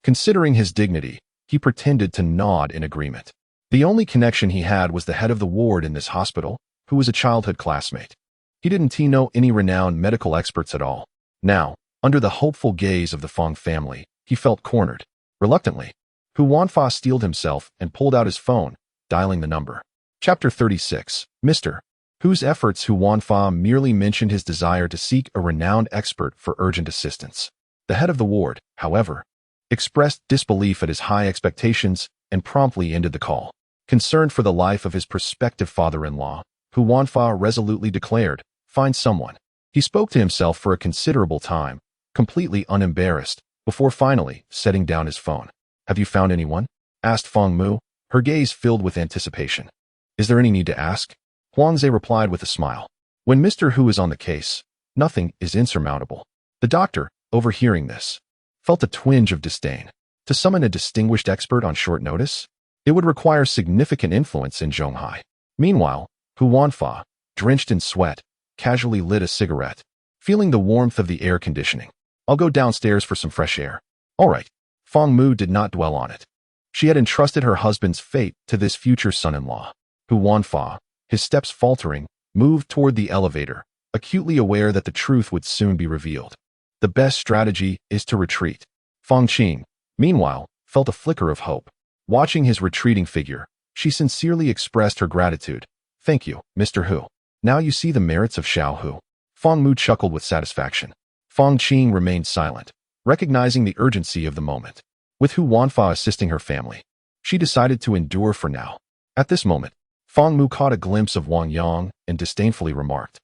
considering his dignity, he pretended to nod in agreement. The only connection he had was the head of the ward in this hospital, who was a childhood classmate. He didn't know any renowned medical experts at all. Now, under the hopeful gaze of the Fong family, he felt cornered. Reluctantly, Hu Wanfa steeled himself and pulled out his phone, dialing the number. Chapter 36. Mr. Hu's efforts. Hu Wanfa merely mentioned his desire to seek a renowned expert for urgent assistance. The head of the ward, however, expressed disbelief at his high expectations and promptly ended the call. Concerned for the life of his prospective father-in-law, Hu Wanfa resolutely declared, find someone. He spoke to himself for a considerable time, completely unembarrassed, before finally setting down his phone. Have you found anyone? Asked Fong Mu, her gaze filled with anticipation. Is there any need to ask? Huang Zhe replied with a smile. When Mr. Hu is on the case, nothing is insurmountable. The doctor, overhearing this, felt a twinge of disdain. To summon a distinguished expert on short notice? It would require significant influence in Zhonghai. Meanwhile, Hu Wanfa, drenched in sweat, casually lit a cigarette, feeling the warmth of the air conditioning. I'll go downstairs for some fresh air. All right. Fong Mu did not dwell on it. She had entrusted her husband's fate to this future son-in-law. Hu Wanfa, his steps faltering, moved toward the elevator, acutely aware that the truth would soon be revealed. The best strategy is to retreat. Fong Qing, meanwhile, felt a flicker of hope. Watching his retreating figure, she sincerely expressed her gratitude. Thank you, Mr. Hu. Now you see the merits of Xiao Hu. Fong Mu chuckled with satisfaction. Fong Qing remained silent, recognizing the urgency of the moment. With Hu Wanfa assisting her family, she decided to endure for now. At this moment, Fong Mu caught a glimpse of Wang Yang and disdainfully remarked,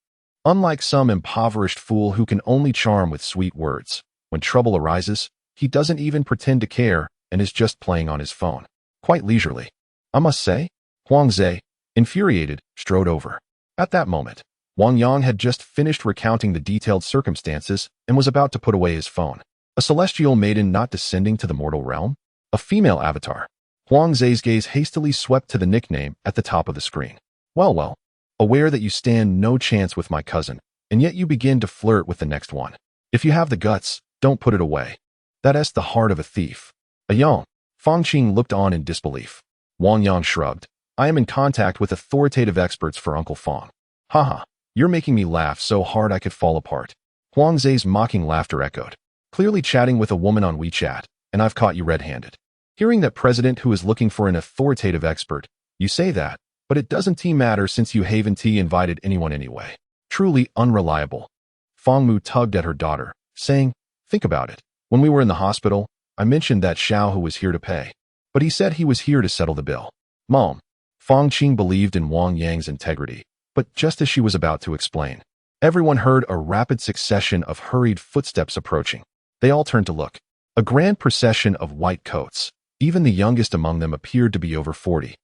unlike some impoverished fool who can only charm with sweet words, when trouble arises, he doesn't even pretend to care and is just playing on his phone. Quite leisurely. I must say, Huang Zhe, infuriated, strode over. At that moment, Wang Yang had just finished recounting the detailed circumstances and was about to put away his phone. A celestial maiden not descending to the mortal realm? A female avatar. Huang Zhe's gaze hastily swept to the nickname at the top of the screen. Well, aware that you stand no chance with my cousin, and yet you begin to flirt with the next one. If you have the guts, don't put it away. That's the heart of a thief. A yawn. Fong Qing looked on in disbelief. Wang Yang shrugged. I am in contact with authoritative experts for Uncle Fong. Haha, you're making me laugh so hard I could fall apart. Huang Zhe's mocking laughter echoed. Clearly chatting with a woman on WeChat, and I've caught you red-handed. Hearing that President Hu is looking for an authoritative expert, you say that, but it doesn't matter since you haven't invited anyone anyway. Truly unreliable. Fong Mu tugged at her daughter, saying, think about it. When we were in the hospital, I mentioned that Xiao Hu was here to pay. But he said he was here to settle the bill. Mom. Fong Qing believed in Wang Yang's integrity, but just as she was about to explain, everyone heard a rapid succession of hurried footsteps approaching. They all turned to look. A grand procession of white coats. Even the youngest among them appeared to be over 40.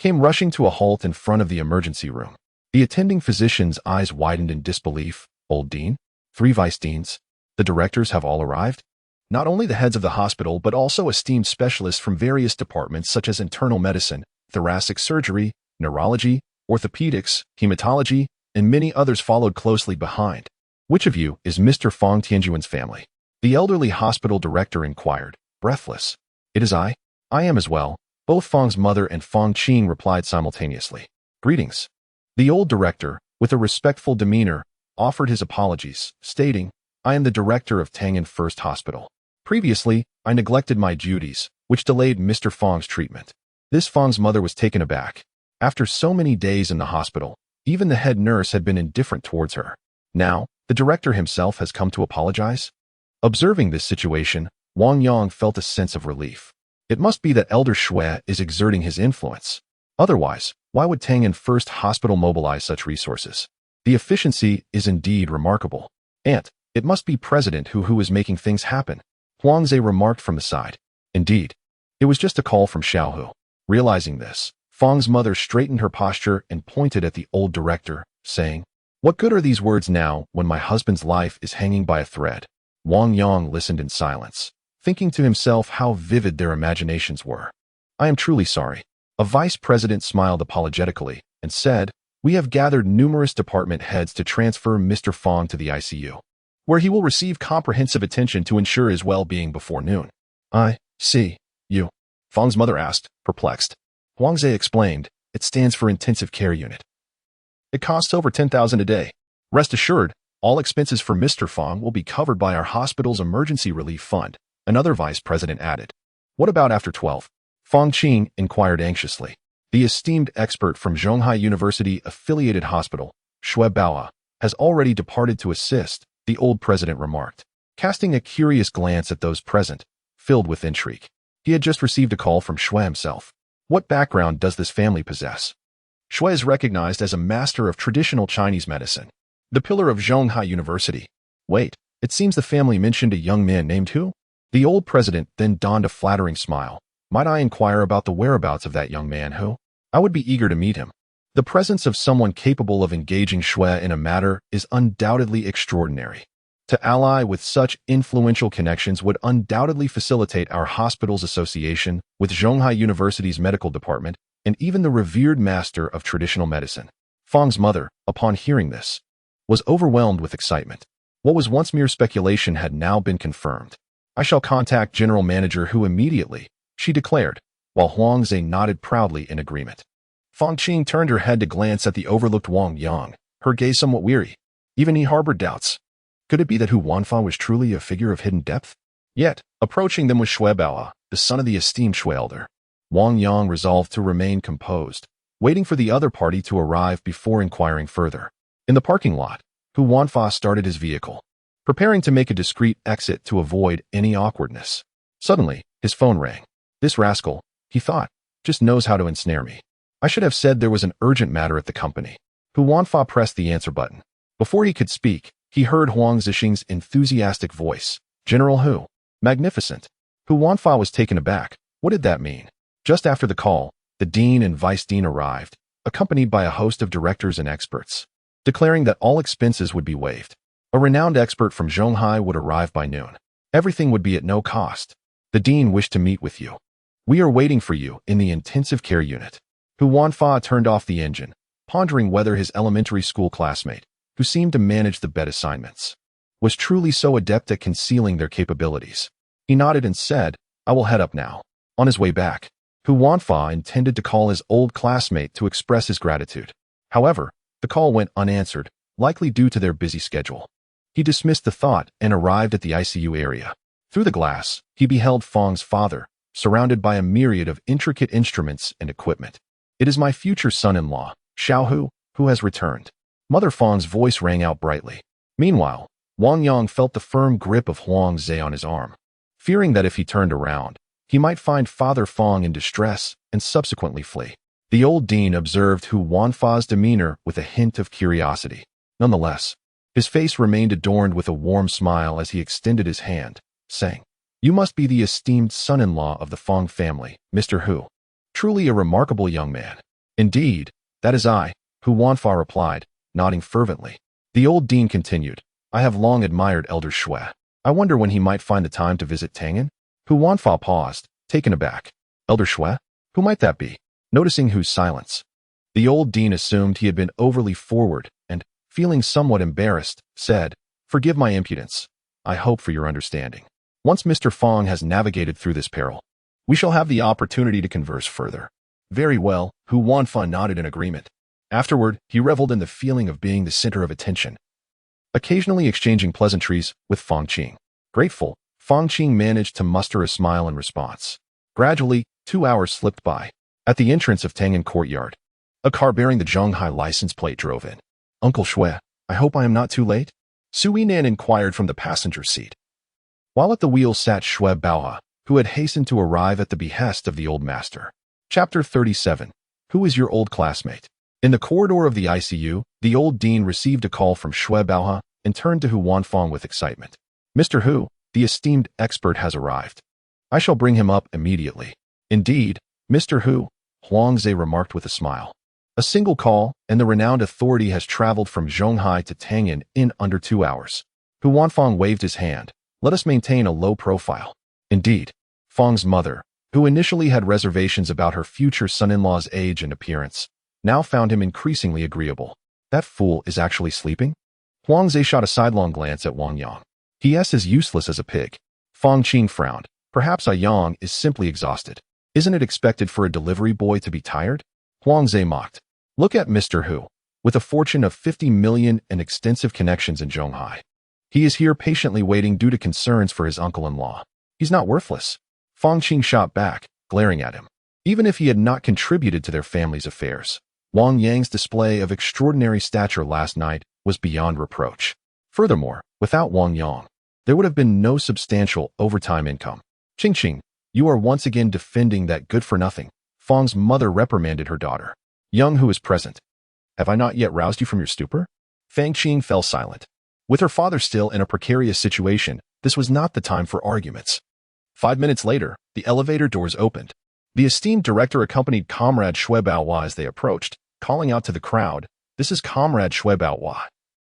came rushing to a halt in front of the emergency room. The attending physician's eyes widened in disbelief. Old dean? 3 vice deans? The directors have all arrived? Not only the heads of the hospital, but also esteemed specialists from various departments such as internal medicine, thoracic surgery, neurology, orthopedics, hematology, and many others followed closely behind. Which of you is Mr. Fong Tianjuan's family? The elderly hospital director inquired, breathless. It is I. I am as well. Both Fong's mother and Fong Qing replied simultaneously. Greetings. The old director, with a respectful demeanor, offered his apologies, stating, I am the director of Tang'an First Hospital. Previously, I neglected my duties, which delayed Mr. Fong's treatment. This Fong's mother was taken aback. After so many days in the hospital, even the head nurse had been indifferent towards her. Now, the director himself has come to apologize? Observing this situation, Wang Yang felt a sense of relief. It must be that Elder Shui is exerting his influence. Otherwise, why would Tang'an First Hospital mobilize such resources? The efficiency is indeed remarkable. And it must be President who is making things happen. Huangze remarked from the side. Indeed, it was just a call from Xiaohu. Realizing this, Fong's mother straightened her posture and pointed at the old director, saying, What good are these words now when my husband's life is hanging by a thread? Wang Yang listened in silence, thinking to himself how vivid their imaginations were. I am truly sorry. A vice president smiled apologetically and said, We have gathered numerous department heads to transfer Mr. Fong to the ICU, where he will receive comprehensive attention to ensure his well-being before noon. I see. You? Fong's mother asked, perplexed. Huangze explained, It stands for Intensive Care Unit. It costs over 10,000 a day. Rest assured, all expenses for Mr. Fong will be covered by our hospital's emergency relief fund, another vice president added. What about after 12? Fong Qing inquired anxiously. The esteemed expert from Zhonghai University-affiliated hospital, Shui Baoa, has already departed to assist, the old president remarked, casting a curious glance at those present, filled with intrigue. He had just received a call from Shui himself. What background does this family possess? Shui is recognized as a master of traditional Chinese medicine, the pillar of Zhonghai University. Wait, it seems the family mentioned a young man named who? The old president then donned a flattering smile. Might I inquire about the whereabouts of that young man who? I would be eager to meet him. The presence of someone capable of engaging Shui in a matter is undoubtedly extraordinary. To ally with such influential connections would undoubtedly facilitate our hospital's association with Zhonghai University's medical department and even the revered master of traditional medicine. Fong's mother, upon hearing this, was overwhelmed with excitement. What was once mere speculation had now been confirmed. I shall contact General Manager Hu immediately, she declared, while Huangze nodded proudly in agreement. Fong Qing turned her head to glance at the overlooked Wang Yang, her gaze somewhat weary. Even he harbored doubts. Could it be that Hu Wanfa was truly a figure of hidden depth? Yet, approaching them was Shui Baoa, the son of the esteemed Shui elder. Wang Yang resolved to remain composed, waiting for the other party to arrive before inquiring further. In the parking lot, Hu Wanfa started his vehicle, preparing to make a discreet exit to avoid any awkwardness. Suddenly, his phone rang. This rascal, he thought, just knows how to ensnare me. I should have said there was an urgent matter at the company. Hu Wanfa pressed the answer button. Before he could speak, he heard Huang Zixing's enthusiastic voice. General Hu. Magnificent. Hu Wanfa was taken aback. What did that mean? Just after the call, the dean and vice dean arrived, accompanied by a host of directors and experts, declaring that all expenses would be waived. A renowned expert from Zhonghai would arrive by noon. Everything would be at no cost. The dean wished to meet with you. We are waiting for you in the intensive care unit. Hu Wanfa turned off the engine, pondering whether his elementary school classmate, who seemed to manage the bed assignments, was truly so adept at concealing their capabilities. He nodded and said, I will head up now. On his way back, Hu Wanfa intended to call his old classmate to express his gratitude. However, the call went unanswered, likely due to their busy schedule. He dismissed the thought and arrived at the ICU area. Through the glass, he beheld Fong's father, surrounded by a myriad of intricate instruments and equipment. It is my future son-in-law, Xiaohu, who has returned. Mother Fong's voice rang out brightly. Meanwhile, Wang Yang felt the firm grip of Huangze on his arm, fearing that if he turned around, he might find Father Fong in distress and subsequently flee. The old dean observed Hu Wanfa's demeanor with a hint of curiosity. Nonetheless, his face remained adorned with a warm smile as he extended his hand, saying, You must be the esteemed son-in-law of the Fong family, Mr. Hu. Truly a remarkable young man. Indeed, that is I, Hu Wanfa replied, nodding fervently. The old dean continued, I have long admired Elder Shui. I wonder when he might find the time to visit Tangan? Hu Wanfa paused, taken aback. Elder Shui? Who might that be? Noticing Hu's silence, the old dean assumed he had been overly forward and, feeling somewhat embarrassed, said, Forgive my impudence. I hope for your understanding. Once Mr. Fong has navigated through this peril, we shall have the opportunity to converse further. Very well, Hu Wanfa nodded in agreement. Afterward, he reveled in the feeling of being the center of attention, occasionally exchanging pleasantries with Fong Qing. Grateful, Fong Qing managed to muster a smile in response. Gradually, 2 hours slipped by. At the entrance of Tangan Courtyard, a car bearing the Zhonghai license plate drove in. Uncle Shui, I hope I am not too late? Su Yinan inquired from the passenger seat. While at the wheel sat Shui Baoha, who had hastened to arrive at the behest of the old master. Chapter 37. Who is your old classmate? In the corridor of the ICU, the old dean received a call from Shui Baoha and turned to Hu Wanfang with excitement. Mr. Hu, the esteemed expert has arrived. I shall bring him up immediately. Indeed, Mr. Hu, Huangze remarked with a smile. A single call, and the renowned authority has traveled from Zhonghai to Tangan in under 2 hours. Hu Wanfang waved his hand. Let us maintain a low profile. Indeed, Fang's mother, who initially had reservations about her future son-in-law's age and appearance, now found him increasingly agreeable. That fool is actually sleeping? Huangze shot a sidelong glance at Wang Yang. He is as useless as a pig. Fang Qing frowned. Perhaps Yang is simply exhausted. Isn't it expected for a delivery boy to be tired? Huangze mocked. Look at Mr. Hu. With a fortune of 50 million and extensive connections in Zhonghai. He is here patiently waiting due to concerns for his uncle-in-law. He's not worthless. Fang Qing shot back, glaring at him. Even if he had not contributed to their family's affairs, Wang Yang's display of extraordinary stature last night was beyond reproach. Furthermore, without Wang Yang, there would have been no substantial overtime income. Qing, you are once again defending that good-for-nothing. Fang's mother reprimanded her daughter. Young, who is present. Have I not yet roused you from your stupor? Fang Qing fell silent. With her father still in a precarious situation, this was not the time for arguments. 5 minutes later, the elevator doors opened. The esteemed director accompanied Comrade Shui Baohua as they approached, calling out to the crowd, This is Comrade Shui Baohua,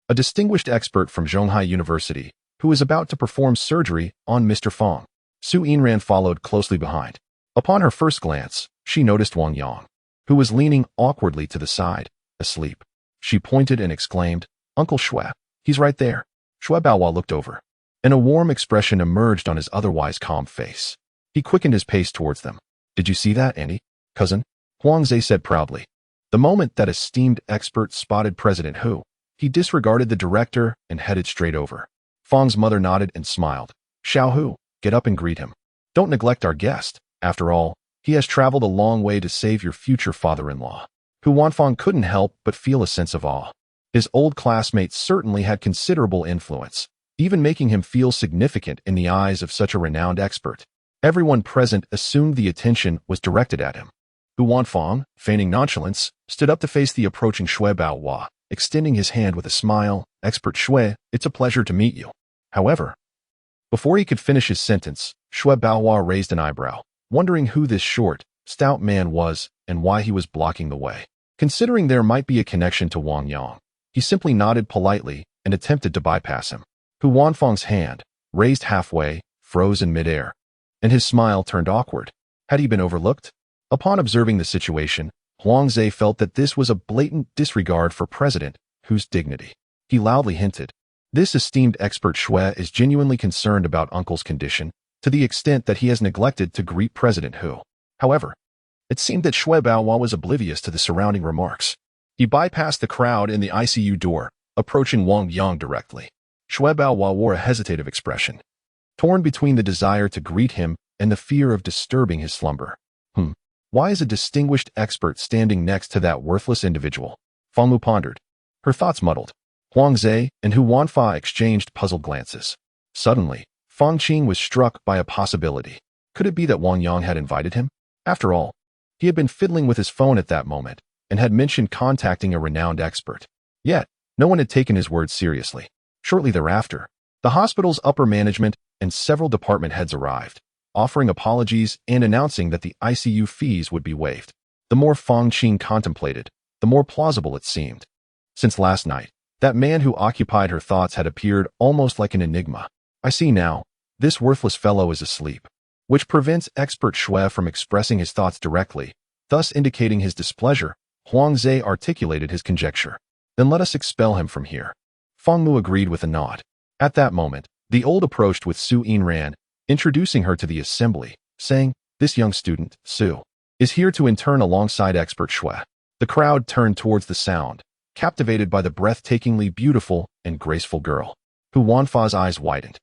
a distinguished expert from Zhonghai University, who is about to perform surgery on Mr. Fang. Su Yinran followed closely behind. Upon her first glance, she noticed Wang Yang, who was leaning awkwardly to the side, asleep. She pointed and exclaimed, Uncle Shui, he's right there. Shui Baohua looked over, and a warm expression emerged on his otherwise calm face. He quickened his pace towards them. Did you see that, Annie? Cousin? Huangze said proudly. The moment that esteemed expert spotted President Hu, he disregarded the director and headed straight over. Fang's mother nodded and smiled. Xiao Hu, get up and greet him. Don't neglect our guest. After all, he has traveled a long way to save your future father-in-law. Hu Wanfang couldn't help but feel a sense of awe. His old classmate certainly had considerable influence, even making him feel significant in the eyes of such a renowned expert. Everyone present assumed the attention was directed at him. Hu Wanfang, feigning nonchalance, stood up to face the approaching Shui Baohua, extending his hand with a smile. Expert Shui, it's a pleasure to meet you. However, before he could finish his sentence, Shui Baohua raised an eyebrow, wondering who this short, stout man was and why he was blocking the way. Considering there might be a connection to Wang Yang, he simply nodded politely and attempted to bypass him. Hu Wanfang's hand, raised halfway, froze in midair, and his smile turned awkward. Had he been overlooked? Upon observing the situation, Huangze felt that this was a blatant disregard for President Hu's dignity. He loudly hinted, This esteemed expert Shui is genuinely concerned about Uncle's condition, to the extent that he has neglected to greet President Hu. However, it seemed that Shui Baohua was oblivious to the surrounding remarks. He bypassed the crowd in the ICU door, approaching Wang Yang directly. Shui Baohua wore a hesitative expression, torn between the desire to greet him and the fear of disturbing his slumber. Why is a distinguished expert standing next to that worthless individual? Fangmu pondered, her thoughts muddled. Huangze and Hu Wanfa exchanged puzzled glances. Suddenly, Fang Qing was struck by a possibility. Could it be that Wang Yang had invited him? After all, he had been fiddling with his phone at that moment and had mentioned contacting a renowned expert. Yet, no one had taken his words seriously. Shortly thereafter, the hospital's upper management and several department heads arrived, offering apologies and announcing that the ICU fees would be waived. The more Fang Qing contemplated, the more plausible it seemed. Since last night, that man who occupied her thoughts had appeared almost like an enigma. I see now, this worthless fellow is asleep, which prevents expert Xue from expressing his thoughts directly, thus indicating his displeasure. Huangze articulated his conjecture. Then let us expel him from here. Feng Mu agreed with a nod. At that moment, the old approached with Su Yinran, introducing her to the assembly, saying, "This young student, Su, is here to intern alongside expert Xue." The crowd turned towards the sound, captivated by the breathtakingly beautiful and graceful girl. Hu Wanfa's eyes widened,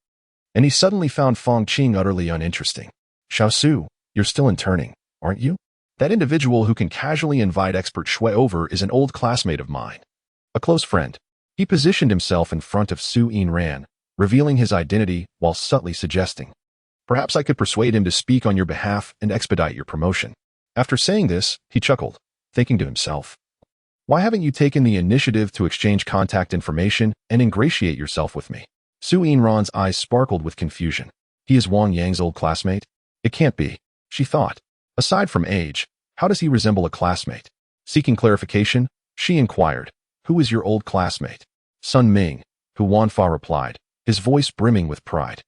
and he suddenly found Fang Qing utterly uninteresting. "Xiao Su, you're still interning, aren't you? That individual who can casually invite expert Xue over is an old classmate of mine. A close friend." He positioned himself in front of Su Yinran, revealing his identity while subtly suggesting, "Perhaps I could persuade him to speak on your behalf and expedite your promotion." After saying this, he chuckled, thinking to himself, "Why haven't you taken the initiative to exchange contact information and ingratiate yourself with me?" Su Yinran's eyes sparkled with confusion. He is Wang Yang's old classmate? It can't be, she thought. Aside from age, how does he resemble a classmate? Seeking clarification, she inquired, "Who is your old classmate?" "Sun Ming," Hu Wanfa replied, his voice brimming with pride.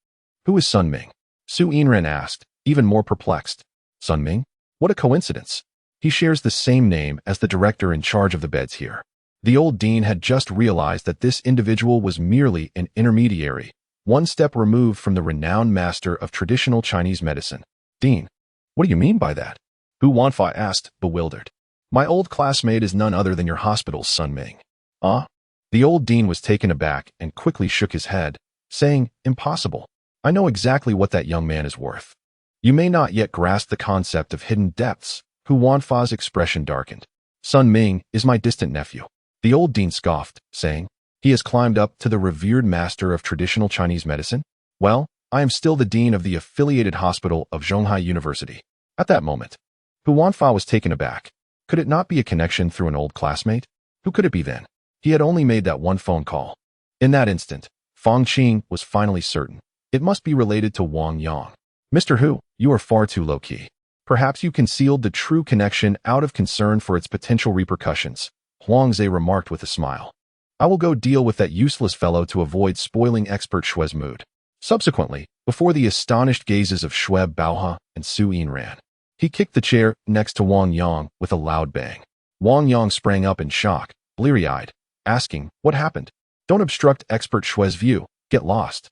"Who is Sun Ming?" Su Yinran asked, even more perplexed. "Sun Ming? What a coincidence. He shares the same name as the director in charge of the beds here." The old dean had just realized that this individual was merely an intermediary, one step removed from the renowned master of traditional Chinese medicine. "Dean, what do you mean by that?" Hu Wanfa asked, bewildered. "My old classmate is none other than your hospital's Sun Ming." "Ah?" The old dean was taken aback and quickly shook his head, saying, "Impossible. I know exactly what that young man is worth." "You may not yet grasp the concept of hidden depths." Hu Wanfa's expression darkened. "Sun Ming is my distant nephew." The old dean scoffed, saying, "He has climbed up to the revered master of traditional Chinese medicine? Well, I am still the dean of the affiliated hospital of Zhonghai University." At that moment, Hu Wanfa was taken aback. Could it not be a connection through an old classmate? Who could it be then? He had only made that one phone call. In that instant, Fang Qing was finally certain. It must be related to Wang Yang. "Mr. Hu, you are far too low-key. Perhaps you concealed the true connection out of concern for its potential repercussions," Huangze remarked with a smile. "I will go deal with that useless fellow to avoid spoiling expert Xue's mood." Subsequently, before the astonished gazes of Xue Baohe and Su Yinran, he kicked the chair next to Wang Yang with a loud bang. Wang Yang sprang up in shock, bleary-eyed, asking, "What happened?" "Don't obstruct expert Xue's view. Get lost."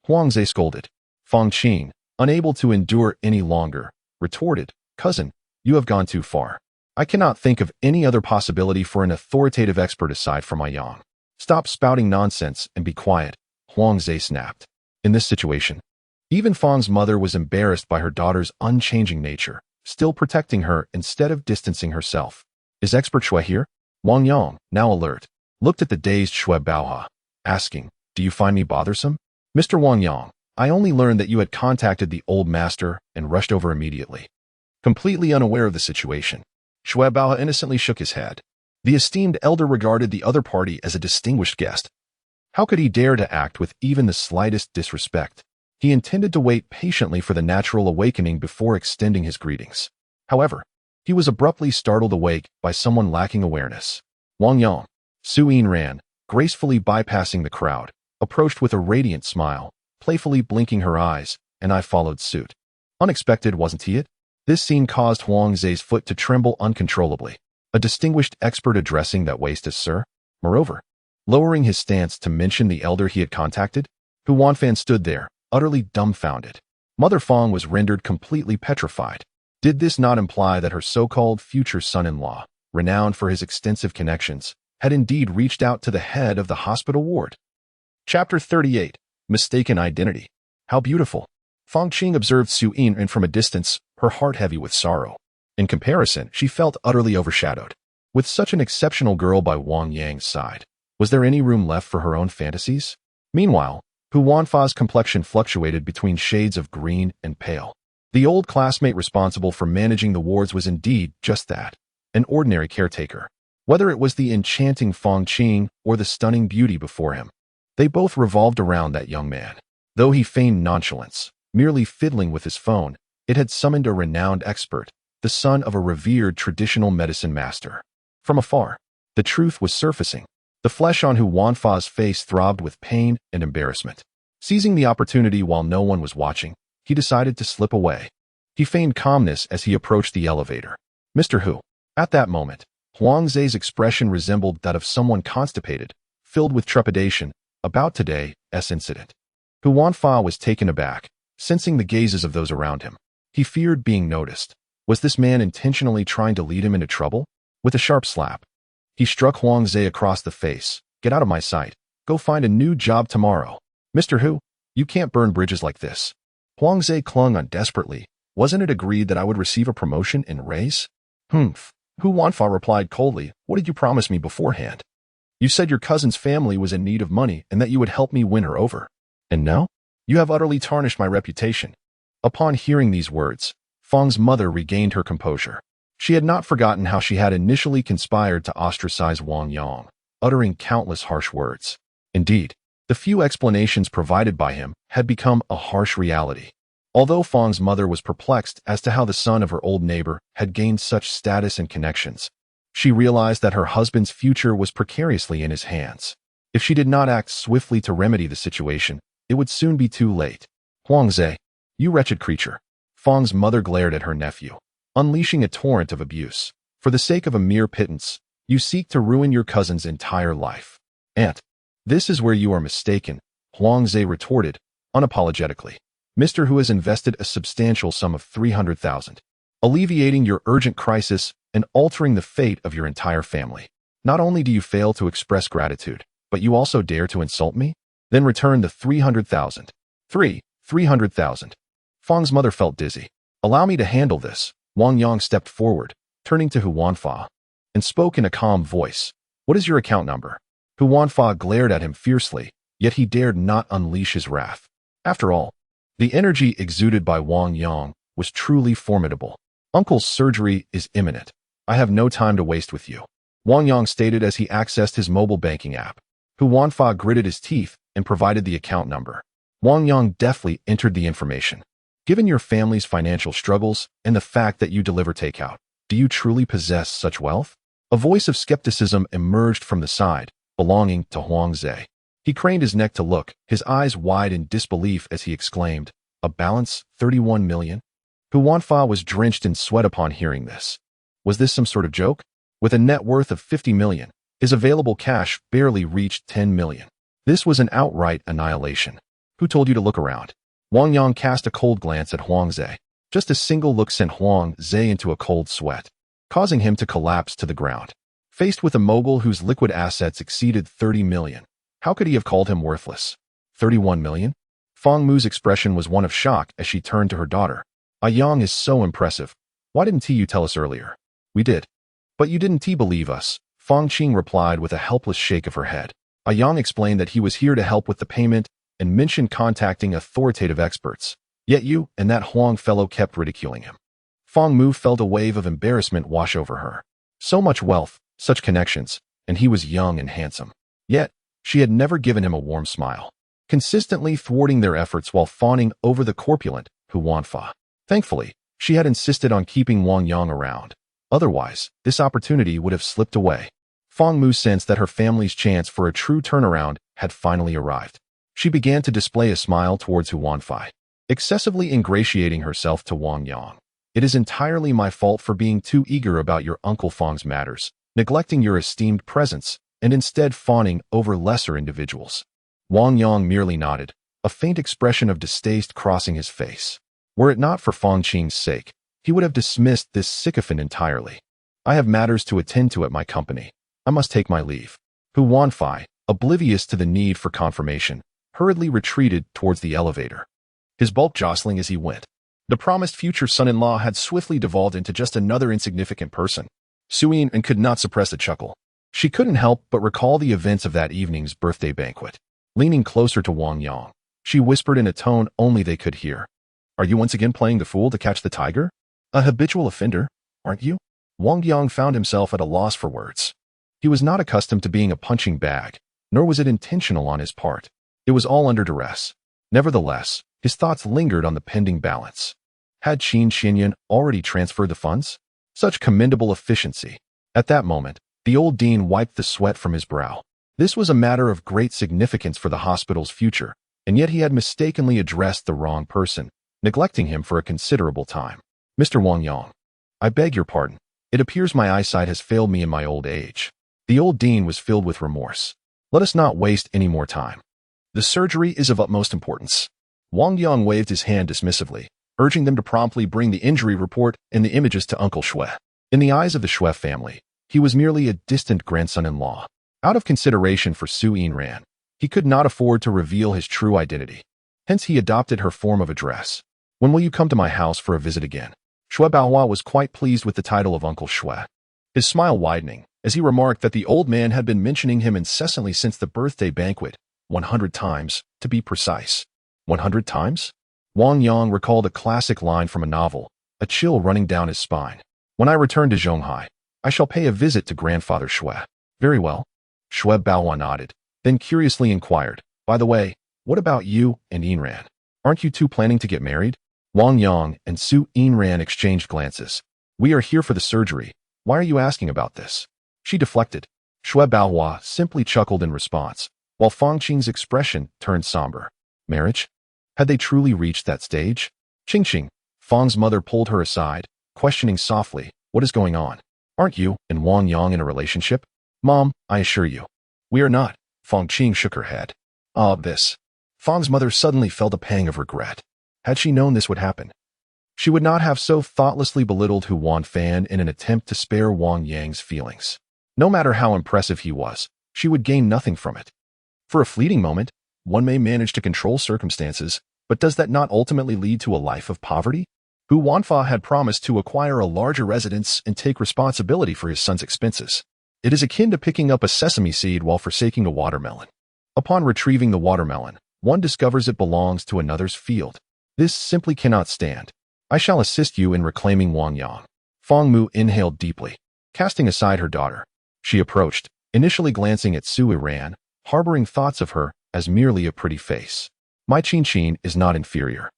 Huangze scolded. Fang Qing, unable to endure any longer, retorted, "Cousin, you have gone too far. I cannot think of any other possibility for an authoritative expert aside from my Yang. Stop spouting nonsense and be quiet," Huangze snapped. In this situation, even Fang's mother was embarrassed by her daughter's unchanging nature, still protecting her instead of distancing herself. "Is expert Xue here?" Wang Yang, now alert, looked at the dazed Xue Baohe, asking, "Do you find me bothersome?" "Mr. Wang Yang, I only learned that you had contacted the old master and rushed over immediately." Completely unaware of the situation, Xue Baohe innocently shook his head. The esteemed elder regarded the other party as a distinguished guest. How could he dare to act with even the slightest disrespect? He intended to wait patiently for the natural awakening before extending his greetings. However, he was abruptly startled awake by someone lacking awareness. Wang Yang, Su Yinran, gracefully bypassing the crowd, approached with a radiant smile, playfully blinking her eyes, and I followed suit. Unexpected, wasn't he it? This scene caused Huangze's foot to tremble uncontrollably. A distinguished expert addressing that waste as sir? Moreover, lowering his stance to mention the elder he had contacted, Hu Wanfan stood there, utterly dumbfounded. Mother Fang was rendered completely petrified. Did this not imply that her so-called future son-in-law, renowned for his extensive connections, had indeed reached out to the head of the hospital ward? Chapter 38. Mistaken Identity. How beautiful. Fang Qing observed Su Yinran from a distance, her heart heavy with sorrow. In comparison, she felt utterly overshadowed. With such an exceptional girl by Wang Yang's side, was there any room left for her own fantasies? Meanwhile, Hu Wanfa's complexion fluctuated between shades of green and pale. The old classmate responsible for managing the wards was indeed just that, an ordinary caretaker. Whether it was the enchanting Fang Qing or the stunning beauty before him, they both revolved around that young man. Though he feigned nonchalance, merely fiddling with his phone, it had summoned a renowned expert, the son of a revered traditional medicine master. From afar, the truth was surfacing. The flesh on Hu Wanfa's face throbbed with pain and embarrassment. Seizing the opportunity while no one was watching, he decided to slip away. He feigned calmness as he approached the elevator. Mr. Hu. At that moment, Huang Zhe's expression resembled that of someone constipated, filled with trepidation, about today's incident. Hu Wanfa was taken aback, sensing the gazes of those around him. He feared being noticed. Was this man intentionally trying to lead him into trouble? With a sharp slap, he struck Huang Zhe across the face. Get out of my sight. Go find a new job tomorrow. Mr. Hu, you can't burn bridges like this. Huang Zhe clung on desperately. Wasn't it agreed that I would receive a promotion and raise? Humph. Hu Wanfa replied coldly. What did you promise me beforehand? You said your cousin's family was in need of money and that you would help me win her over. And now? You have utterly tarnished my reputation. Upon hearing these words, Fang's mother regained her composure. She had not forgotten how she had initially conspired to ostracize Wang Yang, uttering countless harsh words. Indeed, the few explanations provided by him had become a harsh reality. Although Fang's mother was perplexed as to how the son of her old neighbor had gained such status and connections, she realized that her husband's future was precariously in his hands. If she did not act swiftly to remedy the situation, it would soon be too late. Huang Zhe, you wretched creature. Fang's mother glared at her nephew, unleashing a torrent of abuse. For the sake of a mere pittance, you seek to ruin your cousin's entire life. Aunt, this is where you are mistaken, Huang Zhe retorted, unapologetically. Mr. Hu has invested a substantial sum of 300,000, alleviating your urgent crisis and altering the fate of your entire family. Not only do you fail to express gratitude, but you also dare to insult me? Then return the 300,000. 300,000. Fang's mother felt dizzy. Allow me to handle this. Wang Yang stepped forward, turning to Hu Wanfa, and spoke in a calm voice. What is your account number? Hu Wanfa glared at him fiercely, yet he dared not unleash his wrath. After all, the energy exuded by Wang Yang was truly formidable. Uncle's surgery is imminent. I have no time to waste with you, Wang Yang stated as he accessed his mobile banking app. Hu Wanfa gritted his teeth and provided the account number. Wang Yang deftly entered the information. Given your family's financial struggles and the fact that you deliver takeout, do you truly possess such wealth? A voice of skepticism emerged from the side, belonging to Huang Zhe. He craned his neck to look, his eyes wide in disbelief as he exclaimed, a balance, 31 million? Hu Wanfa was drenched in sweat upon hearing this. Was this some sort of joke? With a net worth of 50 million, his available cash barely reached 10 million. This was an outright annihilation. Who told you to look around? Wang Yang cast a cold glance at Huang Zhe. Just a single look sent Huang Zhe into a cold sweat, causing him to collapse to the ground. Faced with a mogul whose liquid assets exceeded 30 million, how could he have called him worthless? 31 million? Fang Mu's expression was one of shock as she turned to her daughter. Yang is so impressive. Why didn't you tell us earlier? We did. But you didn't believe us, Fang Qing replied with a helpless shake of her head. Yang explained that he was here to help with the payment and mentioned contacting authoritative experts. Yet you and that Huang fellow kept ridiculing him. Fang Mu felt a wave of embarrassment wash over her. So much wealth, such connections, and he was young and handsome. Yet, she had never given him a warm smile, consistently thwarting their efforts while fawning over the corpulent Hu Wanfa. Thankfully, she had insisted on keeping Wang Yang around. Otherwise, this opportunity would have slipped away. Fang Mu sensed that her family's chance for a true turnaround had finally arrived. She began to display a smile towards Hu Wanfa, excessively ingratiating herself to Wang Yang. It is entirely my fault for being too eager about your Uncle Fang's matters, neglecting your esteemed presence, and instead fawning over lesser individuals. Wang Yang merely nodded, a faint expression of distaste crossing his face. Were it not for Fang Qing's sake, he would have dismissed this sycophant entirely. I have matters to attend to at my company. I must take my leave. Hu Wanfa, oblivious to the need for confirmation, hurriedly retreated towards the elevator, his bulk jostling as he went. The promised future son-in-law had swiftly devolved into just another insignificant person. Suyin and could not suppress a chuckle. She couldn't help but recall the events of that evening's birthday banquet. Leaning closer to Wang Yang, she whispered in a tone only they could hear. Are you once again playing the fool to catch the tiger? A habitual offender, aren't you? Wang Yang found himself at a loss for words. He was not accustomed to being a punching bag, nor was it intentional on his part. It was all under duress. Nevertheless, his thoughts lingered on the pending balance. Had Qin Xinyan already transferred the funds? Such commendable efficiency. At that moment, the old dean wiped the sweat from his brow. This was a matter of great significance for the hospital's future, and yet he had mistakenly addressed the wrong person, neglecting him for a considerable time. Mr. Wang Yang, I beg your pardon. It appears my eyesight has failed me in my old age. The old dean was filled with remorse. Let us not waste any more time. The surgery is of utmost importance. Wang Yang waved his hand dismissively, urging them to promptly bring the injury report and the images to Uncle Xue. In the eyes of the Xue family, he was merely a distant grandson-in-law. Out of consideration for Su Yinran, he could not afford to reveal his true identity. Hence he adopted her form of address. When will you come to my house for a visit again? Xue Baohua was quite pleased with the title of Uncle Xue, his smile widening as he remarked that the old man had been mentioning him incessantly since the birthday banquet, 100 times, to be precise. 100 times? Wang Yang recalled a classic line from a novel, a chill running down his spine. When I return to Zhonghai, I shall pay a visit to Grandfather Xue. Very well. Xue Baohua nodded, then curiously inquired, by the way, what about you and Yinran? Aren't you two planning to get married? Wang Yang and Su Yinran exchanged glances. We are here for the surgery. Why are you asking about this? She deflected. Xue Baohua simply chuckled in response, while Fang Qing's expression turned somber. Marriage? Had they truly reached that stage? Qing, Fang's mother pulled her aside, questioning softly, what is going on? Aren't you and Wang Yang in a relationship? Mom, I assure you. We are not. Fang Qing shook her head. This. Fang's mother suddenly felt a pang of regret. Had she known this would happen, she would not have so thoughtlessly belittled Hu Wanfan in an attempt to spare Wang Yang's feelings. No matter how impressive he was, she would gain nothing from it. For a fleeting moment, one may manage to control circumstances, but does that not ultimately lead to a life of poverty? Hu Wanfa had promised to acquire a larger residence and take responsibility for his son's expenses. It is akin to picking up a sesame seed while forsaking a watermelon. Upon retrieving the watermelon, one discovers it belongs to another's field. This simply cannot stand. I shall assist you in reclaiming Wang Yang. Fang Mu inhaled deeply, casting aside her daughter. She approached, initially glancing at Su Yiran, harboring thoughts of her as merely a pretty face. My Qin is not inferior,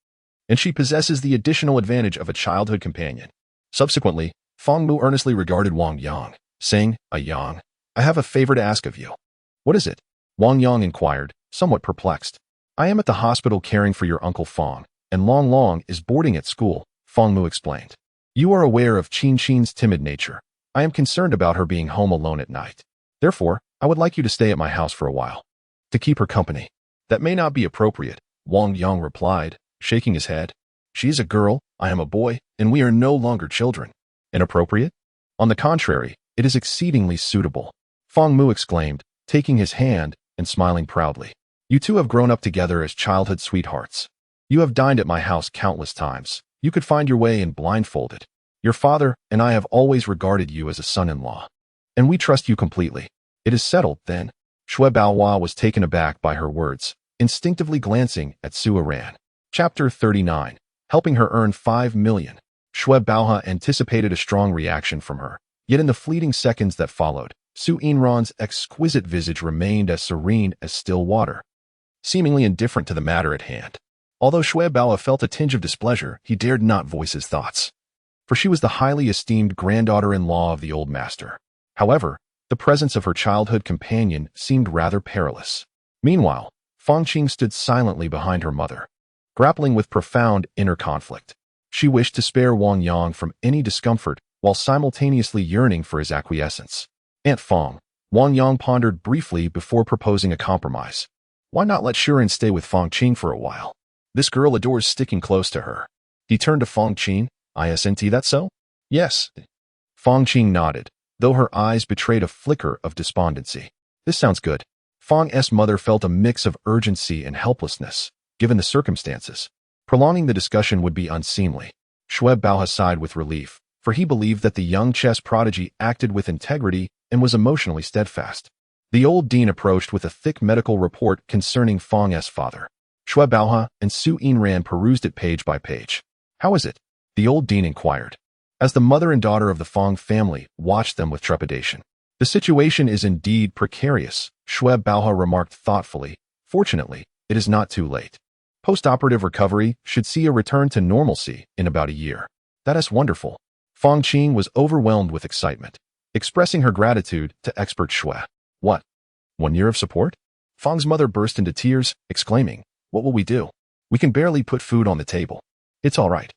and she possesses the additional advantage of a childhood companion. Subsequently, Fang Mu earnestly regarded Wang Yang, saying, Yang, I have a favor to ask of you. What is it? Wang Yang inquired, somewhat perplexed. I am at the hospital caring for your Uncle Fang, and Long Long is boarding at school, Fang Mu explained. You are aware of Qin's timid nature. I am concerned about her being home alone at night. Therefore, I would like you to stay at my house for a while. To keep her company. That may not be appropriate, Wang Yang replied, shaking his head. She is a girl, I am a boy, and we are no longer children. Inappropriate? On the contrary, it is exceedingly suitable, Fang Mu exclaimed, taking his hand and smiling proudly. You two have grown up together as childhood sweethearts. You have dined at my house countless times. You could find your way in blindfolded. Your father and I have always regarded you as a son-in-law. And we trust you completely. It is settled, then. Xue Baohua was taken aback by her words, instinctively glancing at Su Yiran. Chapter 39. Helping her earn 5 million. Xue Baohua anticipated a strong reaction from her. Yet in the fleeting seconds that followed, Su Yinran's exquisite visage remained as serene as still water, seemingly indifferent to the matter at hand. Although Xue Baohua felt a tinge of displeasure, he dared not voice his thoughts, for she was the highly esteemed granddaughter-in-law of the old master. However, the presence of her childhood companion seemed rather perilous. Meanwhile, Fang Qing stood silently behind her mother, grappling with profound inner conflict. She wished to spare Wang Yang from any discomfort while simultaneously yearning for his acquiescence. Aunt Fang, Wang Yang pondered briefly before proposing a compromise. Why not let Shiren stay with Fang Qing for a while? This girl adores sticking close to her. He turned to Fang Qing. Isn't that so? Yes. Fang Qing nodded, though her eyes betrayed a flicker of despondency. This sounds good. Fang's mother felt a mix of urgency and helplessness, given the circumstances. Prolonging the discussion would be unseemly. Xue Baohua sighed with relief, for he believed that the young chess prodigy acted with integrity and was emotionally steadfast. The old dean approached with a thick medical report concerning Fang's father. Xue Baohua and Su Yinran perused it page by page. How is it? The old dean inquired, as the mother and daughter of the Fang family watched them with trepidation. The situation is indeed precarious, Xue Baohua remarked thoughtfully. Fortunately, it is not too late. Post-operative recovery should see a return to normalcy in about a year. That is wonderful. Fang Qing was overwhelmed with excitement, expressing her gratitude to expert Shui. What? 1 year of support? Fang's mother burst into tears, exclaiming, "What will we do? We can barely put food on the table." "It's all right."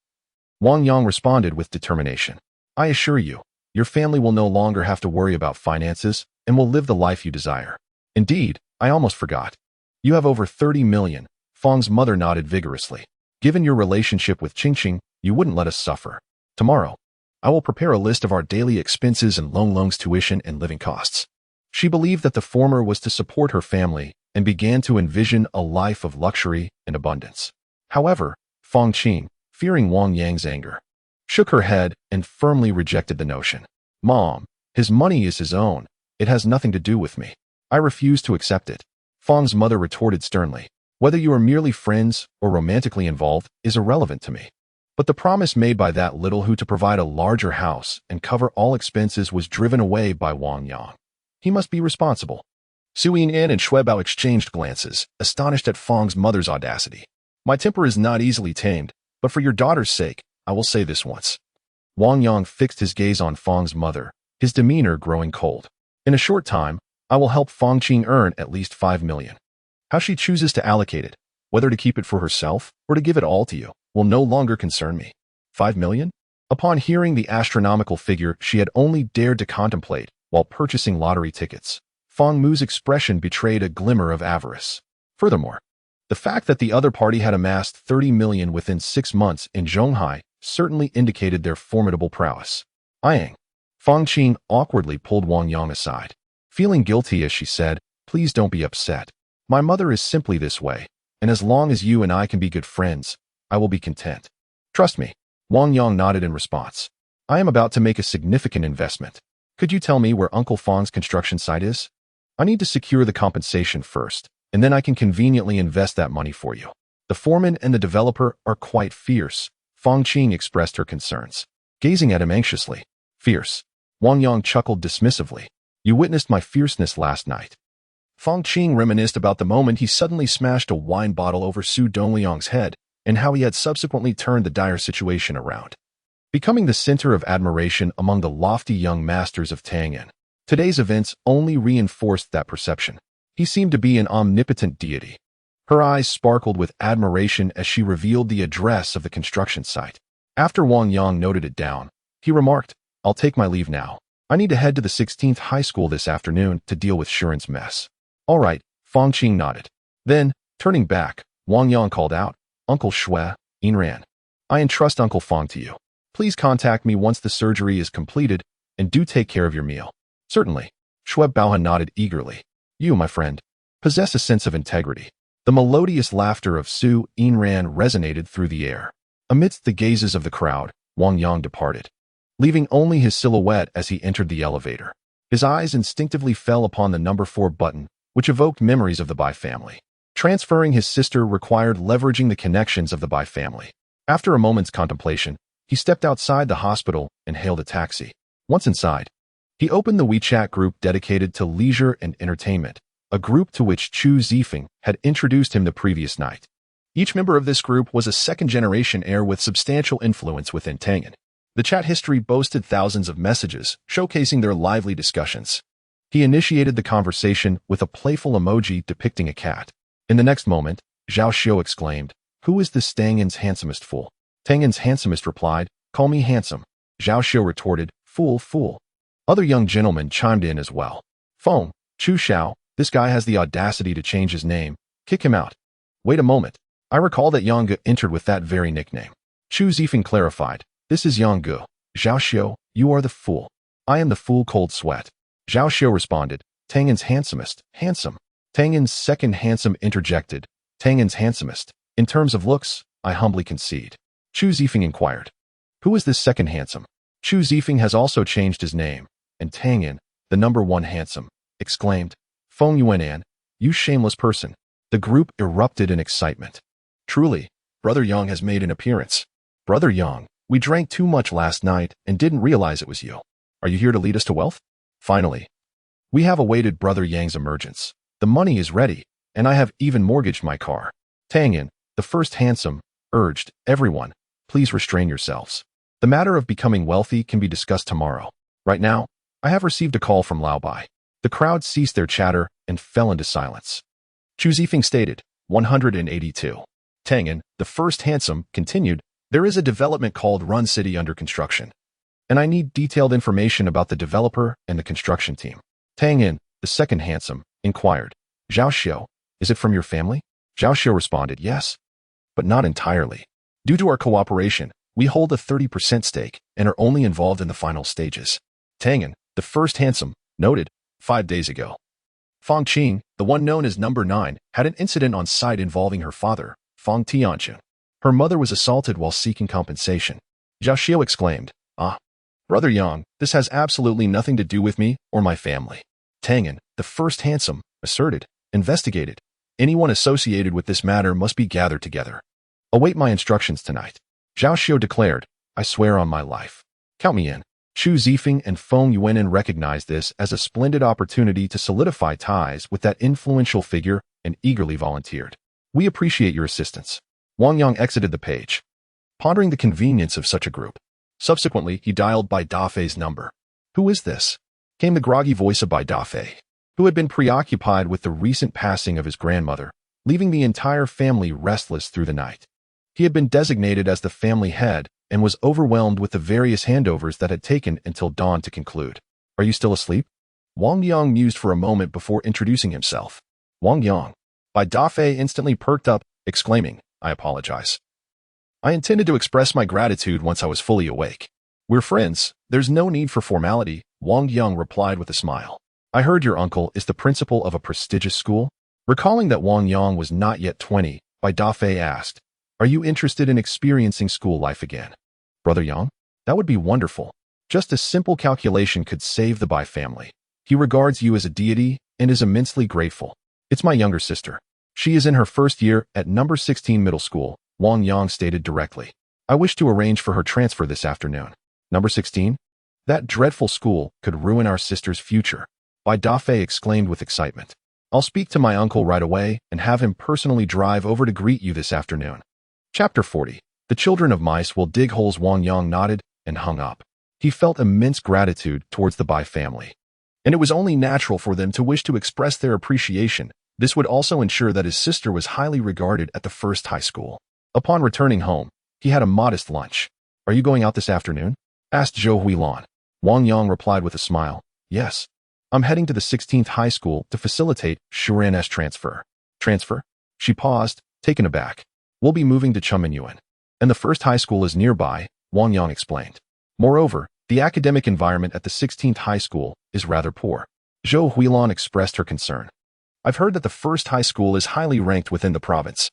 Wang Yang responded with determination. "I assure you, your family will no longer have to worry about finances and will live the life you desire. Indeed, I almost forgot. You have over 30 million. Fang's mother nodded vigorously. "Given your relationship with Qingqing, you wouldn't let us suffer. Tomorrow, I will prepare a list of our daily expenses and Long Long's tuition and living costs." She believed that the former was to support her family and began to envision a life of luxury and abundance. However, Fang Qing, fearing Wang Yang's anger, shook her head and firmly rejected the notion. "Mom, his money is his own. It has nothing to do with me. I refuse to accept it." Fang's mother retorted sternly. "Whether you are merely friends or romantically involved is irrelevant to me." But the promise made by that little who to provide a larger house and cover all expenses was driven away by Wang Yang. He must be responsible. Su Yin'an and Shui Bao exchanged glances, astonished at Fang's mother's audacity. "My temper is not easily tamed, but for your daughter's sake, I will say this once." Wang Yang fixed his gaze on Fang's mother, his demeanor growing cold. "In a short time, I will help Fang Qing earn at least 5 million. How she chooses to allocate it, whether to keep it for herself or to give it all to you, will no longer concern me." 5 million? Upon hearing the astronomical figure she had only dared to contemplate while purchasing lottery tickets, Fang Mu's expression betrayed a glimmer of avarice. Furthermore, the fact that the other party had amassed 30 million within 6 months in Zhonghai certainly indicated their formidable prowess. Eyeing, Fang Qing awkwardly pulled Wang Yang aside. Feeling guilty as she said, "Please don't be upset. My mother is simply this way, and as long as you and I can be good friends, I will be content. Trust me." Wang Yang nodded in response. "I am about to make a significant investment. Could you tell me where Uncle Fang's construction site is? I need to secure the compensation first, and then I can conveniently invest that money for you." "The foreman and the developer are quite fierce," Fang Qing expressed her concerns, gazing at him anxiously. "Fierce?" Wang Yang chuckled dismissively. "You witnessed my fierceness last night." Fang Qing reminisced about the moment he suddenly smashed a wine bottle over Su Dongliang's head and how he had subsequently turned the dire situation around, becoming the center of admiration among the lofty young masters of Tangyan. Today's events only reinforced that perception. He seemed to be an omnipotent deity. Her eyes sparkled with admiration as she revealed the address of the construction site. After Wang Yang noted it down, he remarked, "I'll take my leave now. I need to head to the 16th high school this afternoon to deal with Shuren's mess." "All right," Fang Qing nodded. Then, turning back, Wang Yang called out, "Uncle Shui, Yinran, I entrust Uncle Fang to you. Please contact me once the surgery is completed, and do take care of your meal." "Certainly." Shui Bao nodded eagerly. "You, my friend, possess a sense of integrity." The melodious laughter of Su Yinran resonated through the air. Amidst the gazes of the crowd, Wang Yang departed, leaving only his silhouette as he entered the elevator. His eyes instinctively fell upon the number 4 button, which evoked memories of the Bai family. Transferring his sister required leveraging the connections of the Bai family. After a moment's contemplation, he stepped outside the hospital and hailed a taxi. Once inside, he opened the WeChat group dedicated to leisure and entertainment, a group to which Chu Zifeng had introduced him the previous night. Each member of this group was a second-generation heir with substantial influence within Tangyan. The chat history boasted thousands of messages, showcasing their lively discussions. He initiated the conversation with a playful emoji depicting a cat. In the next moment, Zhao Xiu exclaimed, "Who is this Tangyan's handsomest fool?" Tangyan's handsomest replied, "Call me handsome." Zhao Xiu retorted, "Fool, fool." Other young gentlemen chimed in as well. "Feng, Chu Xiao, this guy has the audacity to change his name. Kick him out." "Wait a moment. I recall that Yang Gu entered with that very nickname." Chu Zifeng clarified, "This is Yang Gu. Zhao Xiu, you are the fool." "I am the fool, cold sweat." Zhao Xiu responded, "Tangyan's handsomest, handsome." Tangyan's second handsome interjected, "Tangyan's handsomest. In terms of looks, I humbly concede." Chu Zifeng inquired, "Who is this second handsome?" Chu Zifeng has also changed his name, and Tangyan, the number 1 handsome, exclaimed, "Feng Yuanan, you shameless person." The group erupted in excitement. "Truly, Brother Yang has made an appearance. Brother Yang, we drank too much last night and didn't realize it was you. Are you here to lead us to wealth?" "Finally, we have awaited Brother Yang's emergence. The money is ready, and I have even mortgaged my car." "Tangyan, the first handsome, urged, "Everyone, please restrain yourselves. The matter of becoming wealthy can be discussed tomorrow. Right now, I have received a call from Lao Bai." The crowd ceased their chatter and fell into silence. Chu Zifeng stated, 182. Tangan, the first handsome, continued, "There is a development called Run City under construction, and I need detailed information about the developer and the construction team." Tangan, the second handsome, inquired, "Zhao Xiu, is it from your family?" Zhao Xiu responded, "Yes, but not entirely. Due to our cooperation, we hold a 30% stake and are only involved in the final stages." Tangan, the first handsome, noted, 5 days ago, Fang Qing, the one known as Number 9, had an incident on site involving her father, Fang Tianchun. Her mother was assaulted while seeking compensation. Zhao Xiu exclaimed, "Ah, Brother Yang, this has absolutely nothing to do with me or my family." Tangan, the first handsome, asserted, "Investigated. Anyone associated with this matter must be gathered together. Await my instructions tonight." Zhao Xiu declared, "I swear on my life. Count me in." Chu Zifeng and Feng Yuanen recognized this as a splendid opportunity to solidify ties with that influential figure and eagerly volunteered. "We appreciate your assistance." Wang Yang exited the page, pondering the convenience of such a group. Subsequently, he dialed Bai Dafei's number. "Who is this?" came the groggy voice of Bai Dafei, who had been preoccupied with the recent passing of his grandmother, leaving the entire family restless through the night. He had been designated as the family head and was overwhelmed with the various handovers that had taken until dawn to conclude. "Are you still asleep?" Wang Yang mused for a moment before introducing himself. "Wang Yang." Bai Dafei instantly perked up, exclaiming, "I apologize. I intended to express my gratitude once I was fully awake." "We're friends. There's no need for formality," Wang Yang replied with a smile. "I heard your uncle is the principal of a prestigious school." Recalling that Wang Yang was not yet 20, Bai Dafei asked, "Are you interested in experiencing school life again?" "Brother Yang? That would be wonderful. Just a simple calculation could save the Bai family. He regards you as a deity and is immensely grateful." "It's my younger sister. She is in her first year at number 16 middle school," Wang Yang stated directly. "I wish to arrange for her transfer this afternoon." "Number 16? That dreadful school could ruin our sister's future," Bai Dafei exclaimed with excitement. "I'll speak to my uncle right away and have him personally drive over to greet you this afternoon." Chapter 40. The children of mice will dig holes. Wang Yang nodded and hung up. He felt immense gratitude towards the Bai family, and it was only natural for them to wish to express their appreciation. This would also ensure that his sister was highly regarded at the first high school. Upon returning home, he had a modest lunch. "Are you going out this afternoon?" asked Zhou Huilan. Wang Yang replied with a smile, "Yes. I'm heading to the 16th high school to facilitate Shuran's transfer." "Transfer?" She paused, taken aback. "We'll be moving to Chuminyuan, and the first high school is nearby," Wang Yang explained. "Moreover, the academic environment at the 16th high school is rather poor." Zhou Huilan expressed her concern. "I've heard that the first high school is highly ranked within the province.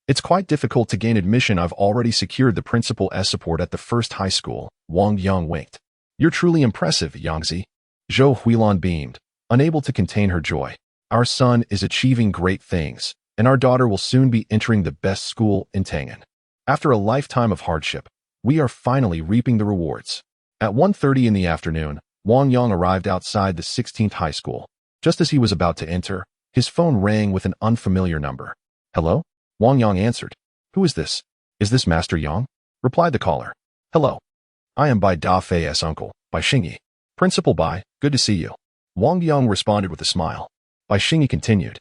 It's quite difficult to gain admission. I've already secured the principal's support at the first high school." Wang Yang winked. "You're truly impressive, Yangzi." Zhou Huilan beamed, unable to contain her joy. "Our son is achieving great things, and our daughter will soon be entering the best school in Tangan. After a lifetime of hardship, we are finally reaping the rewards." At 1:30 in the afternoon, Wang Yang arrived outside the 16th high school. Just as he was about to enter, his phone rang with an unfamiliar number. "Hello?" Wang Yang answered. "Who is this?" "Is this Master Yang?" replied the caller. "Hello. I am Bai Dafei's uncle, Bai Xingyi." "Principal Bai, good to see you." Wang Yang responded with a smile. Bai Xingyi continued,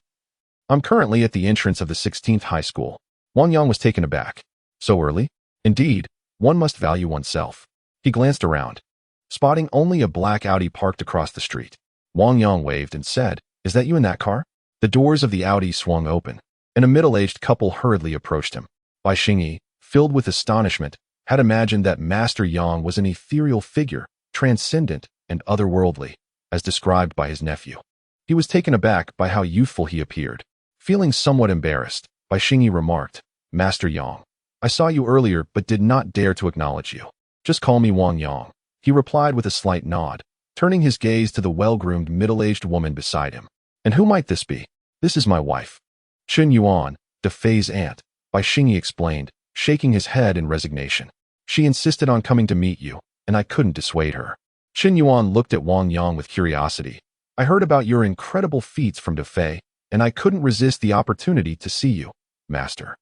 "I'm currently at the entrance of the 16th high school." Wang Yang was taken aback. "So early?" "Indeed, one must value oneself." He glanced around, spotting only a black Audi parked across the street. Wang Yang waved and said, "Is that you in that car?" The doors of the Audi swung open, and a middle-aged couple hurriedly approached him. Bai Xingyi, filled with astonishment, had imagined that Master Yang was an ethereal figure, transcendent and otherworldly, as described by his nephew. He was taken aback by how youthful he appeared. Feeling somewhat embarrassed, Bai Xingyi remarked, "Master Yang, I saw you earlier but did not dare to acknowledge you. Just call me Wang Yang," he replied with a slight nod, turning his gaze to the well-groomed middle-aged woman beside him. "And who might this be?" "This is my wife, Chen Yuan, Dafei's aunt," Bai Xingyi explained, shaking his head in resignation. "She insisted on coming to meet you, and I couldn't dissuade her." Chen Yuan looked at Wang Yang with curiosity. "I heard about your incredible feats from Dafei, and I couldn't resist the opportunity to see you, Master."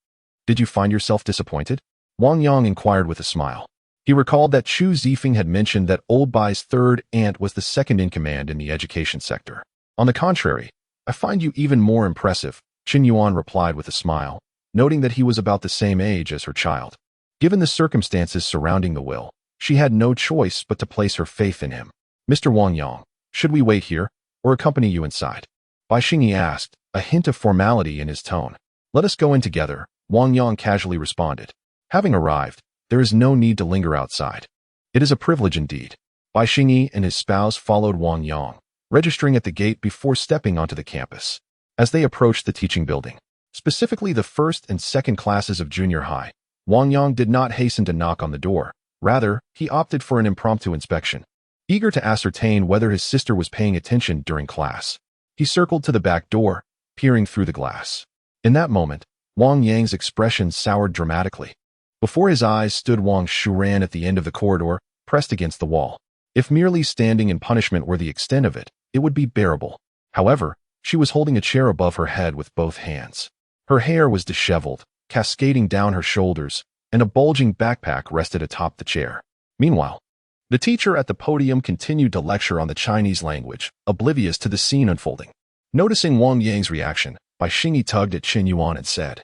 Did you find yourself disappointed? Wang Yang inquired with a smile. He recalled that Chu Zifeng had mentioned that Old Bai's third aunt was the second in command in the education sector. On the contrary, I find you even more impressive, Qin Yuan replied with a smile, noting that he was about the same age as her child. Given the circumstances surrounding the will, she had no choice but to place her faith in him. Mr. Wang Yang, should we wait here, or accompany you inside? Bai Xingyi asked, a hint of formality in his tone. Let us go in together, Wang Yang casually responded. Having arrived, there is no need to linger outside. It is a privilege indeed. Bai Xingyi and his spouse followed Wang Yang, registering at the gate before stepping onto the campus. As they approached the teaching building, specifically the first and second classes of junior high, Wang Yang did not hasten to knock on the door. Rather, he opted for an impromptu inspection. Eager to ascertain whether his sister was paying attention during class, he circled to the back door, peering through the glass. In that moment, Wang Yang's expression soured dramatically. Before his eyes stood Wang Shuran at the end of the corridor, pressed against the wall. If merely standing in punishment were the extent of it, it would be bearable. However, she was holding a chair above her head with both hands. Her hair was disheveled, cascading down her shoulders, and a bulging backpack rested atop the chair. Meanwhile, the teacher at the podium continued to lecture on the Chinese language, oblivious to the scene unfolding. Noticing Wang Yang's reaction, Bai Xingyi tugged at Qin Yuan and said,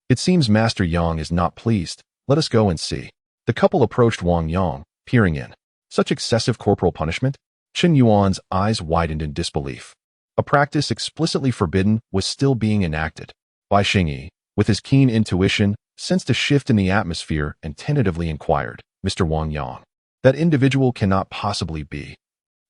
It seems Master Yang is not pleased. Let us go and see. The couple approached Wang Yang, peering in. Such excessive corporal punishment? Qin Yuan's eyes widened in disbelief. A practice explicitly forbidden was still being enacted. Bai Xingyi, with his keen intuition, sensed a shift in the atmosphere and tentatively inquired, Mr. Wang Yang, that individual cannot possibly be.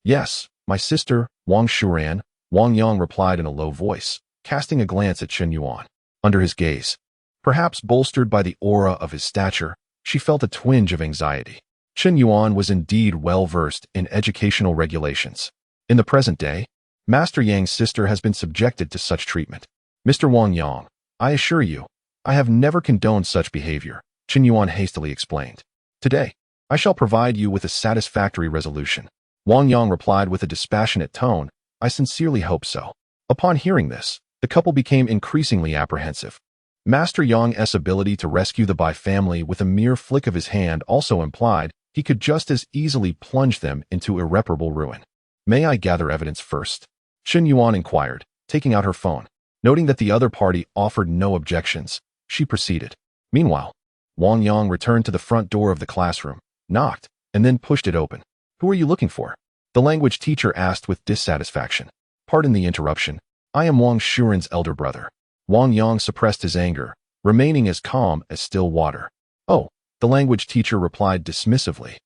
Yes, my sister, Wang Shuran, Wang Yang replied in a low voice, casting a glance at Qin Yuan. Under his gaze, perhaps bolstered by the aura of his stature, she felt a twinge of anxiety. Qin Yuan was indeed well-versed in educational regulations. In the present day, Master Yang's sister has been subjected to such treatment. Mr. Wang Yang, I assure you, I have never condoned such behavior, Qin Yuan hastily explained. Today, I shall provide you with a satisfactory resolution. Wang Yang replied with a dispassionate tone, I sincerely hope so. Upon hearing this, the couple became increasingly apprehensive. Master Yang's ability to rescue the Bai family with a mere flick of his hand also implied he could just as easily plunge them into irreparable ruin. May I gather evidence first? Qin Yuan inquired, taking out her phone. Noting that the other party offered no objections, she proceeded. Meanwhile, Wang Yang returned to the front door of the classroom, knocked, and then pushed it open. Who are you looking for? The language teacher asked with dissatisfaction. Pardon the interruption. I am Wang Shuren's elder brother. Wang Yang suppressed his anger, remaining as calm as still water. Oh, the language teacher replied dismissively.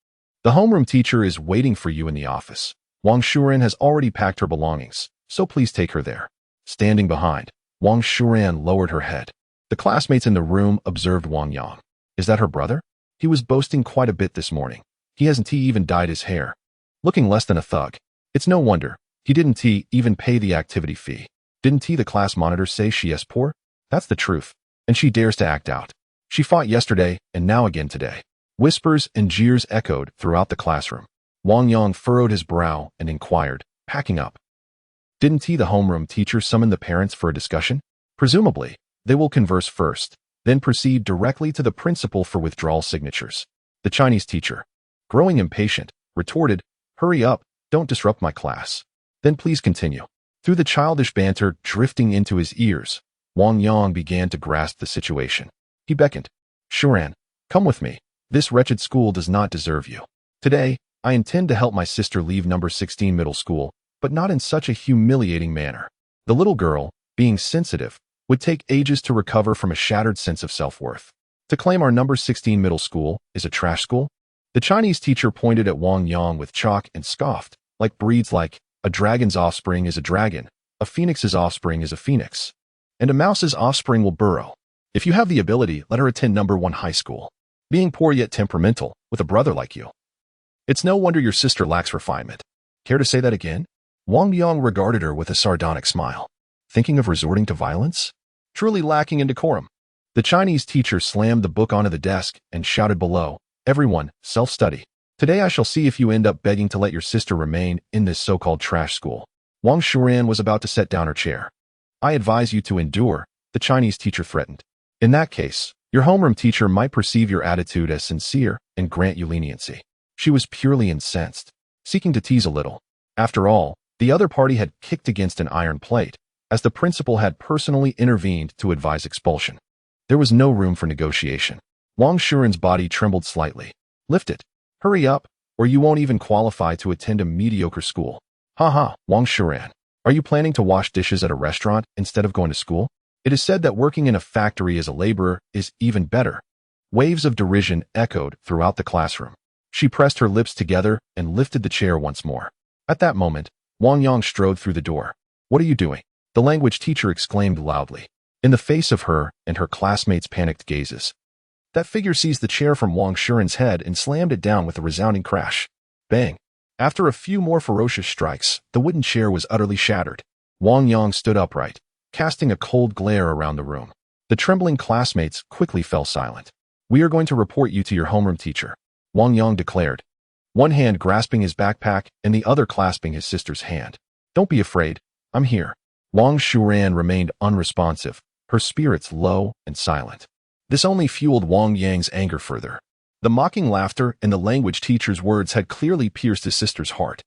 The homeroom teacher is waiting for you in the office. Wang Shuren has already packed her belongings, so please take her there. Standing behind, Wang Shuren lowered her head. The classmates in the room observed Wang Yang. Is that her brother? He was boasting quite a bit this morning. Hasn't he even dyed his hair? Looking less than a thug. It's no wonder. Didn't he even pay the activity fee? Didn't he, the class monitor, say she is poor? That's the truth. And she dares to act out. She fought yesterday and now again today. Whispers and jeers echoed throughout the classroom. Wang Yang furrowed his brow and inquired, packing up. Didn't he, the homeroom teacher, summon the parents for a discussion? Presumably, they will converse first, then proceed directly to the principal for withdrawal signatures. The Chinese teacher, growing impatient, retorted, Hurry up, don't disrupt my class. Then please continue. Through the childish banter drifting into his ears, Wang Yang began to grasp the situation. He beckoned. Shuran, come with me. This wretched school does not deserve you. Today, I intend to help my sister leave number 16 middle school, but not in such a humiliating manner. The little girl, being sensitive, would take ages to recover from a shattered sense of self-worth. To claim our number 16 middle school is a trash school? The Chinese teacher pointed at Wang Yang with chalk and scoffed, like breeds like, a dragon's offspring is a dragon, a phoenix's offspring is a phoenix, and a mouse's offspring will burrow. If you have the ability, let her attend number 1 high school. Being poor yet temperamental, with a brother like you. It's no wonder your sister lacks refinement. Care to say that again? Wang Yang regarded her with a sardonic smile. Thinking of resorting to violence? Truly lacking in decorum. The Chinese teacher slammed the book onto the desk and shouted below, Everyone, self-study. Today I shall see if you end up begging to let your sister remain in this so-called trash school. Wang Shuran was about to set down her chair. I advise you to endure, the Chinese teacher threatened. In that case, Your homeroom teacher might perceive your attitude as sincere and grant you leniency. She was purely incensed, seeking to tease a little. After all, the other party had kicked against an iron plate, as the principal had personally intervened to advise expulsion. There was no room for negotiation. Wang Shuren's body trembled slightly. Lift it. Hurry up, or you won't even qualify to attend a mediocre school. Haha, Wang Shuren. Are you planning to wash dishes at a restaurant instead of going to school? It is said that working in a factory as a laborer is even better. Waves of derision echoed throughout the classroom. She pressed her lips together and lifted the chair once more. At that moment, Wang Yang strode through the door. What are you doing? The language teacher exclaimed loudly, in the face of her and her classmates' panicked gazes. That figure seized the chair from Wang Shuren's head and slammed it down with a resounding crash. Bang! After a few more ferocious strikes, the wooden chair was utterly shattered. Wang Yang stood upright, casting a cold glare around the room. The trembling classmates quickly fell silent. We are going to report you to your homeroom teacher, Wang Yang declared, one hand grasping his backpack and the other clasping his sister's hand. Don't be afraid, I'm here. Wang Shuren remained unresponsive, her spirits low and silent. This only fueled Wang Yang's anger further. The mocking laughter and the language teacher's words had clearly pierced his sister's heart.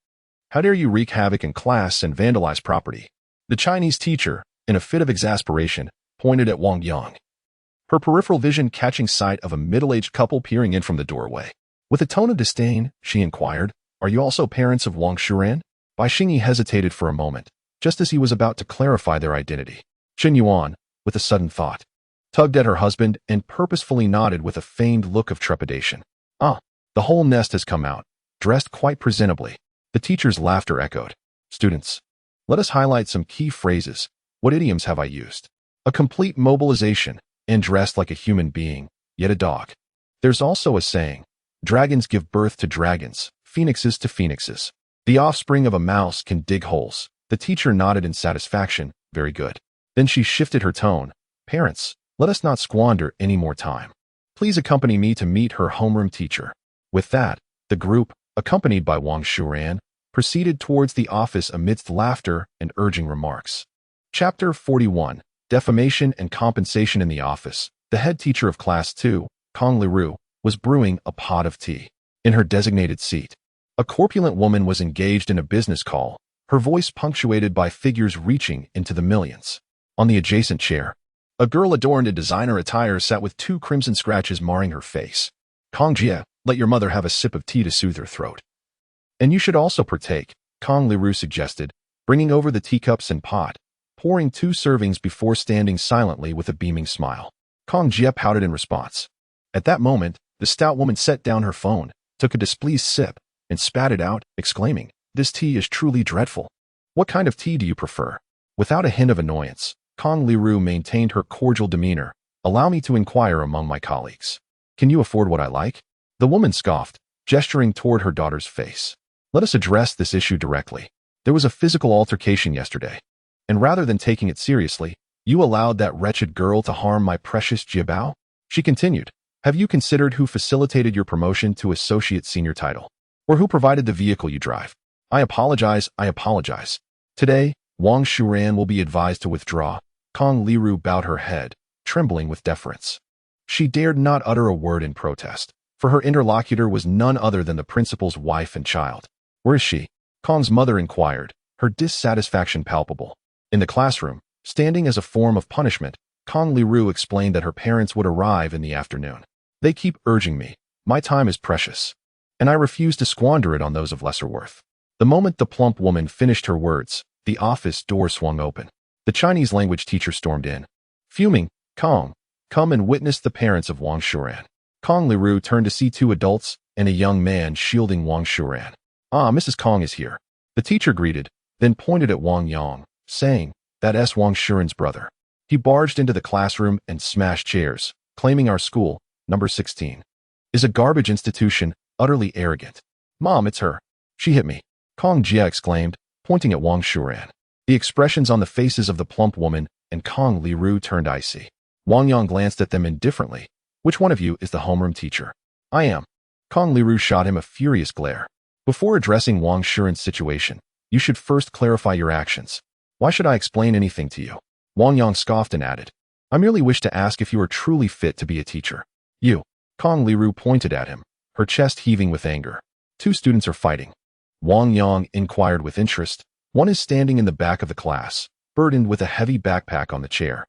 How dare you wreak havoc in class and vandalize property? The Chinese teacher, in a fit of exasperation, pointed at Wang Yang, her peripheral vision catching sight of a middle-aged couple peering in from the doorway. With a tone of disdain, she inquired, Are you also parents of Wang Shuren? Bai Xingyi hesitated for a moment, just as he was about to clarify their identity. Shen Yuan, with a sudden thought, tugged at her husband and purposefully nodded with a feigned look of trepidation. Ah, the whole nest has come out, dressed quite presentably. The teacher's laughter echoed. Students, let us highlight some key phrases. What idioms have I used? A complete mobilization, and dressed like a human being, yet a dog. There's also a saying, dragons give birth to dragons, phoenixes to phoenixes. The offspring of a mouse can dig holes. The teacher nodded in satisfaction. Very good. Then she shifted her tone. Parents, let us not squander any more time. Please accompany me to meet her homeroom teacher. With that, the group, accompanied by Wang Shuren, proceeded towards the office amidst laughter and urging remarks. Chapter 41. Defamation and Compensation in the Office. The head teacher of Class 2, Kong Liru, was brewing a pot of tea. In her designated seat, a corpulent woman was engaged in a business call, her voice punctuated by figures reaching into the millions. On the adjacent chair, a girl adorned in designer attire sat with 2 crimson scratches marring her face. Kong Jie, let your mother have a sip of tea to soothe her throat. And you should also partake, Kong Liru suggested, bringing over the teacups and pot, pouring 2 servings before standing silently with a beaming smile. Kong Jie pouted in response. At that moment, the stout woman set down her phone, took a displeased sip, and spat it out, exclaiming, This tea is truly dreadful. What kind of tea do you prefer? Without a hint of annoyance, Kong Liru maintained her cordial demeanor. Allow me to inquire among my colleagues. Can you afford what I like? The woman scoffed, gesturing toward her daughter's face. Let us address this issue directly. There was a physical altercation yesterday, and rather than taking it seriously, you allowed that wretched girl to harm my precious Jiabao? She continued, Have you considered who facilitated your promotion to associate senior title? Or who provided the vehicle you drive? I apologize. Today, Wang Shuren will be advised to withdraw. Kong Liru bowed her head, trembling with deference. She dared not utter a word in protest, for her interlocutor was none other than the principal's wife and child. Where is she? Kong's mother inquired, her dissatisfaction palpable. In the classroom, standing as a form of punishment, Kong Liru explained that her parents would arrive in the afternoon. They keep urging me. My time is precious, and I refuse to squander it on those of lesser worth. The moment the plump woman finished her words, the office door swung open. The Chinese language teacher stormed in. Fuming, Kong, come and witness the parents of Wang Shuren. Kong Liru turned to see 2 adults and a young man shielding Wang Shuren. Ah, Mrs. Kong is here. The teacher greeted, then pointed at Wang Yang, saying, That's Wang Shuren's brother. He barged into the classroom and smashed chairs, claiming our school, number 16, is a garbage institution, utterly arrogant. Mom, it's her. She hit me. Kong Jie exclaimed, pointing at Wang Shuren. The expressions on the faces of the plump woman and Kong Liru turned icy. Wang Yang glanced at them indifferently. Which one of you is the homeroom teacher? I am. Kong Liru shot him a furious glare. Before addressing Wang Shuren's situation, you should first clarify your actions. Why should I explain anything to you? Wang Yang scoffed and added, I merely wish to ask if you are truly fit to be a teacher. You. Kong Liru pointed at him, her chest heaving with anger. Two students are fighting. Wang Yang inquired with interest. One is standing in the back of the class, burdened with a heavy backpack on the chair,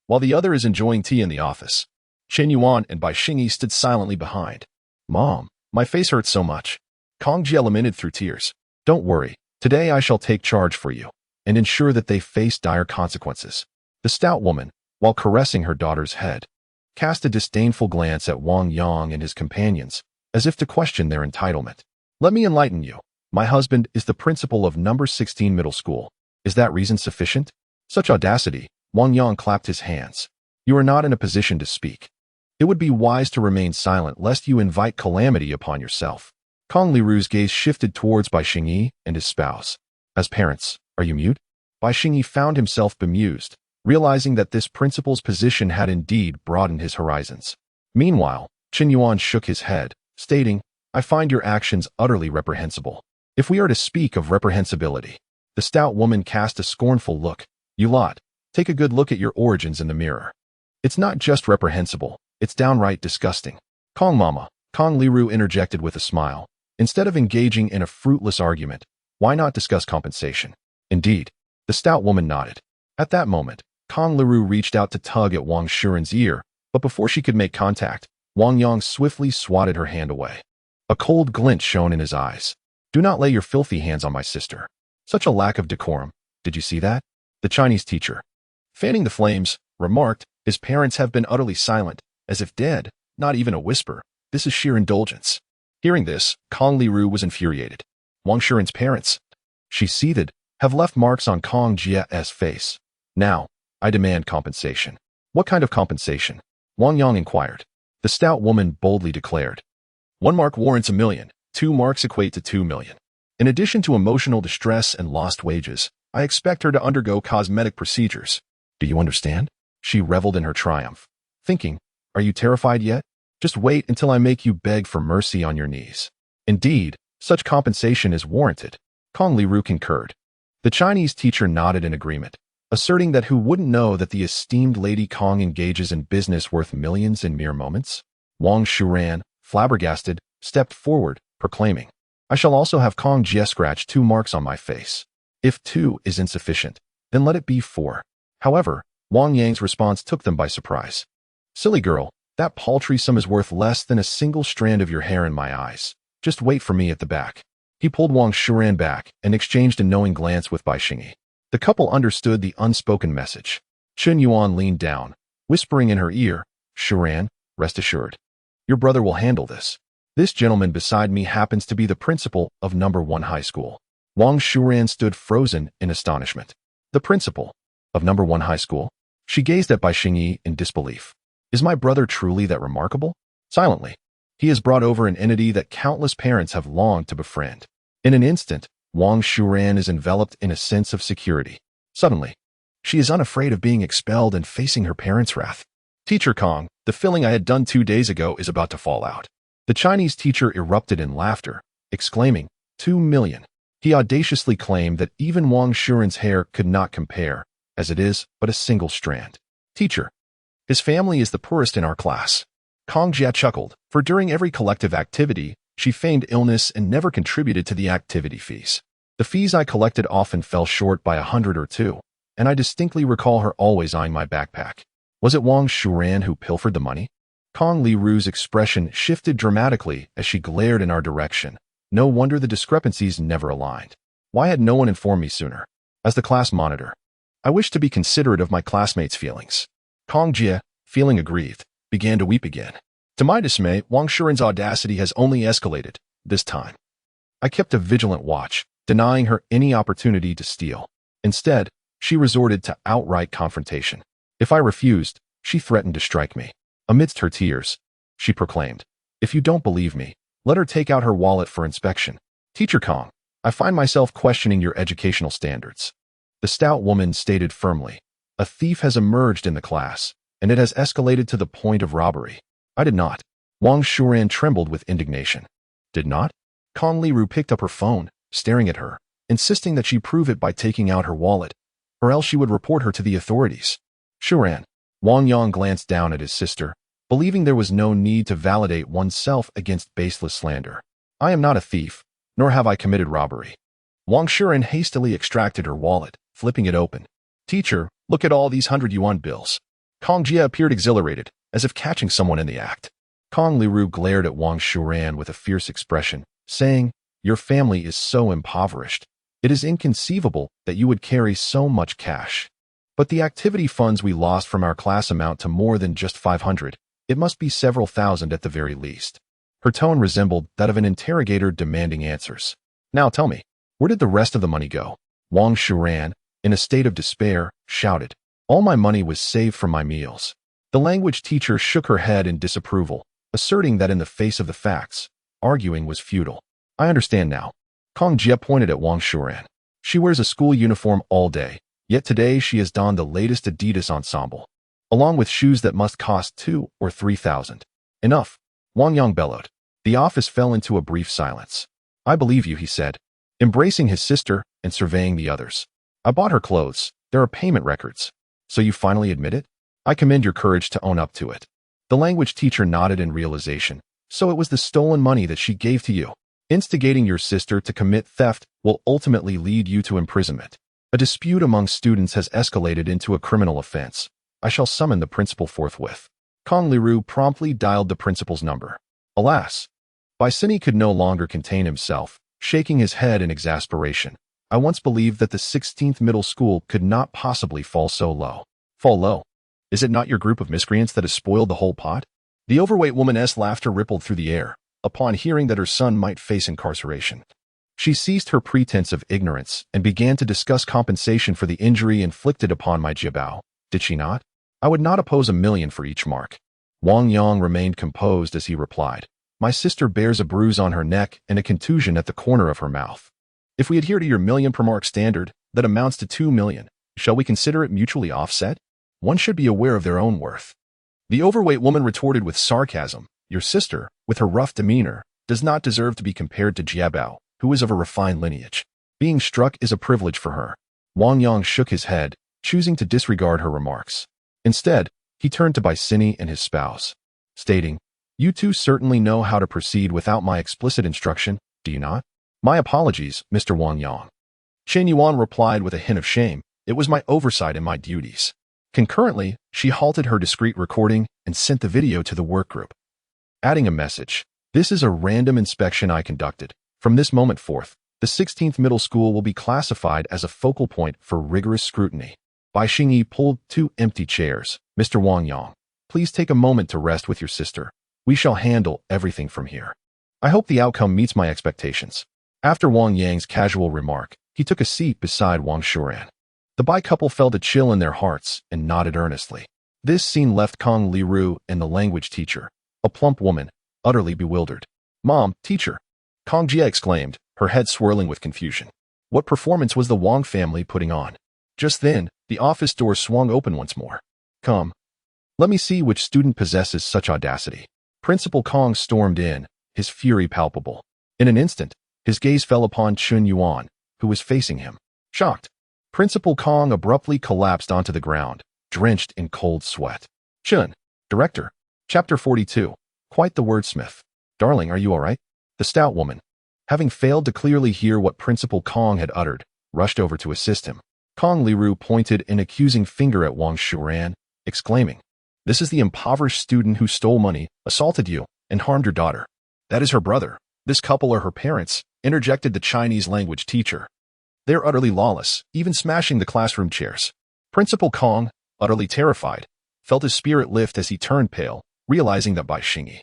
while the other is enjoying tea in the office. Chen Yuan and Bai Xingyi stood silently behind. Mom, my face hurts so much. Kong Jie lamented through tears. Don't worry, today I shall take charge for you, and ensure that they face dire consequences. The stout woman, while caressing her daughter's head, cast a disdainful glance at Wang Yang and his companions, as if to question their entitlement. Let me enlighten you. My husband is the principal of number 16 middle school. Is that reason sufficient? Such audacity. Wang Yang clapped his hands. You are not in a position to speak. It would be wise to remain silent lest you invite calamity upon yourself. Kong Liru's gaze shifted towards Bai Xingyi and his spouse. As parents, are you mute? Bai Xingyi found himself bemused, realizing that this principal's position had indeed broadened his horizons. Meanwhile, Chen Yuan shook his head, stating, I find your actions utterly reprehensible. If we are to speak of reprehensibility, the stout woman cast a scornful look. You lot, take a good look at your origins in the mirror. It's not just reprehensible, it's downright disgusting. Kong Mama, Kong Liru interjected with a smile. Instead of engaging in a fruitless argument, why not discuss compensation? Indeed, the stout woman nodded. At that moment, Kong Liru reached out to tug at Wang Shuren's ear, but before she could make contact, Wang Yang swiftly swatted her hand away. A cold glint shone in his eyes. Do not lay your filthy hands on my sister. Such a lack of decorum. Did you see that? The Chinese teacher, fanning the flames, remarked, his parents have been utterly silent, as if dead, not even a whisper. This is sheer indulgence. Hearing this, Kong Liru was infuriated. Wang Shuren's parents, she seethed, have left marks on Kong Jie's face. Now, I demand compensation. What kind of compensation? Wang Yang inquired. The stout woman boldly declared. 1 mark warrants 1 million, 2 marks equate to 2 million. In addition to emotional distress and lost wages, I expect her to undergo cosmetic procedures. Do you understand? She reveled in her triumph, thinking, are you terrified yet? Just wait until I make you beg for mercy on your knees. Indeed, such compensation is warranted. Kong Liru concurred. The Chinese teacher nodded in agreement, asserting that who wouldn't know that the esteemed Lady Kong engages in business worth millions in mere moments? Wang Shuren, flabbergasted, stepped forward, proclaiming, I shall also have Kong Jie scratch 2 marks on my face. If 2 is insufficient, then let it be 4. However, Wang Yang's response took them by surprise. Silly girl, that paltry sum is worth less than a single strand of your hair in my eyes. Just wait for me at the back. He pulled Wang Shuren back and exchanged a knowing glance with Bai Xingyi. The couple understood the unspoken message. Chen Yuan leaned down, whispering in her ear, Shuren, rest assured. Your brother will handle this. This gentleman beside me happens to be the principal of number 1 high school. Wang Shuren stood frozen in astonishment. The principal of number 1 high school? She gazed at Bai Xingyi in disbelief. Is my brother truly that remarkable? Silently, he has brought over an entity that countless parents have longed to befriend. In an instant, Wang Shuren is enveloped in a sense of security. Suddenly, she is unafraid of being expelled and facing her parents' wrath. Teacher Kong, the filling I had done 2 days ago is about to fall out. The Chinese teacher erupted in laughter, exclaiming, 2 million. He audaciously claimed that even Wang Shuren's hair could not compare, as it is but a single strand. Teacher, his family is the poorest in our class. Kong Jie chuckled, for during every collective activity, she feigned illness and never contributed to the activity fees. The fees I collected often fell short by 100 or 2, and I distinctly recall her always eyeing my backpack. Was it Wang Shuren who pilfered the money? Kong Liru's expression shifted dramatically as she glared in our direction. No wonder the discrepancies never aligned. Why had no one informed me sooner? As the class monitor, I wished to be considerate of my classmates' feelings. Kong Jie, feeling aggrieved, began to weep again. To my dismay, Wang Shuren's audacity has only escalated, this time. I kept a vigilant watch, denying her any opportunity to steal. Instead, she resorted to outright confrontation. If I refused, she threatened to strike me. Amidst her tears, she proclaimed, if you don't believe me, let her take out her wallet for inspection. Teacher Kong, I find myself questioning your educational standards. The stout woman stated firmly, a thief has emerged in the class, and it has escalated to the point of robbery. I did not. Wang Shuren trembled with indignation. Did not? Kong Liru picked up her phone, staring at her, insisting that she prove it by taking out her wallet, or else she would report her to the authorities. Shuren, Wang Yang glanced down at his sister, believing there was no need to validate oneself against baseless slander. I am not a thief, nor have I committed robbery. Wang Shuren hastily extracted her wallet, flipping it open. Teacher, look at all these 100 yuan bills. Kong Jia appeared exhilarated, as if catching someone in the act. Kong Liru glared at Wang Shuren with a fierce expression, saying, Your family is so impoverished. It is inconceivable that you would carry so much cash. But the activity funds we lost from our class amount to more than just 500. It must be several thousand at the very least. Her tone resembled that of an interrogator demanding answers. Now tell me, where did the rest of the money go? Wang Shuren, in a state of despair, shouted. All my money was saved from my meals. The language teacher shook her head in disapproval, asserting that in the face of the facts, arguing was futile. I understand now. Kong Jia pointed at Wang Shuren. She wears a school uniform all day, yet today she has donned the latest Adidas ensemble, along with shoes that must cost 2,000 or 3,000. Enough, Wang Yang bellowed. The office fell into a brief silence. I believe you, he said, embracing his sister and surveying the others. I bought her clothes. There are payment records. So you finally admit it? I commend your courage to own up to it. The language teacher nodded in realization. So it was the stolen money that she gave to you. Instigating your sister to commit theft will ultimately lead you to imprisonment. A dispute among students has escalated into a criminal offense. I shall summon the principal forthwith. Kong Liru promptly dialed the principal's number. Alas, Baisini could no longer contain himself, shaking his head in exasperation. I once believed that the 16th middle school could not possibly fall so low. Fall low? Is it not your group of miscreants that has spoiled the whole pot? The overweight woman's laughter rippled through the air, upon hearing that her son might face incarceration. She ceased her pretense of ignorance and began to discuss compensation for the injury inflicted upon my jiabao. Did she not? I would not oppose 1,000,000 for each mark. Wang Yang remained composed as he replied. My sister bears a bruise on her neck and a contusion at the corner of her mouth. If we adhere to your 1,000,000 per mark standard, that amounts to 2,000,000. Shall we consider it mutually offset? One should be aware of their own worth. The overweight woman retorted with sarcasm. Your sister, with her rough demeanor, does not deserve to be compared to Jiabao, who is of a refined lineage. Being struck is a privilege for her. Wang Yang shook his head, choosing to disregard her remarks. Instead, he turned to Baisini and his spouse, stating, You two certainly know how to proceed without my explicit instruction, do you not? My apologies, Mr. Wang Yang. Chen Yuan replied with a hint of shame. It was my oversight and my duties. Concurrently, she halted her discreet recording and sent the video to the workgroup, adding a message. This is a random inspection I conducted. From this moment forth, the 16th middle school will be classified as a focal point for rigorous scrutiny. Bai Xingyi pulled 2 empty chairs. Mr. Wang Yang, please take a moment to rest with your sister. We shall handle everything from here. I hope the outcome meets my expectations. After Wang Yang's casual remark, he took a seat beside Wang Shuren. The Bai couple felt a chill in their hearts and nodded earnestly. This scene left Kong Liru and the language teacher, a plump woman, utterly bewildered. Mom, teacher, Kong Jia exclaimed, her head swirling with confusion. What performance was the Wang family putting on? Just then, the office door swung open once more. Come. Let me see which student possesses such audacity. Principal Kong stormed in, his fury palpable. In an instant, his gaze fell upon Chen Yuan, who was facing him. Shocked, Principal Kong abruptly collapsed onto the ground, drenched in cold sweat. Chen, Director. Chapter 42. Quite the wordsmith. Darling, are you all right? The stout woman, having failed to clearly hear what Principal Kong had uttered, rushed over to assist him. Kong Liru pointed an accusing finger at Wang Shuren, exclaiming, This is the impoverished student who stole money, assaulted you, and harmed your daughter. That is her brother. This couple are her parents, interjected the Chinese language teacher. They're utterly lawless, even smashing the classroom chairs. Principal Kong, utterly terrified, felt his spirit lift as he turned pale, realizing that Bai Xingyi,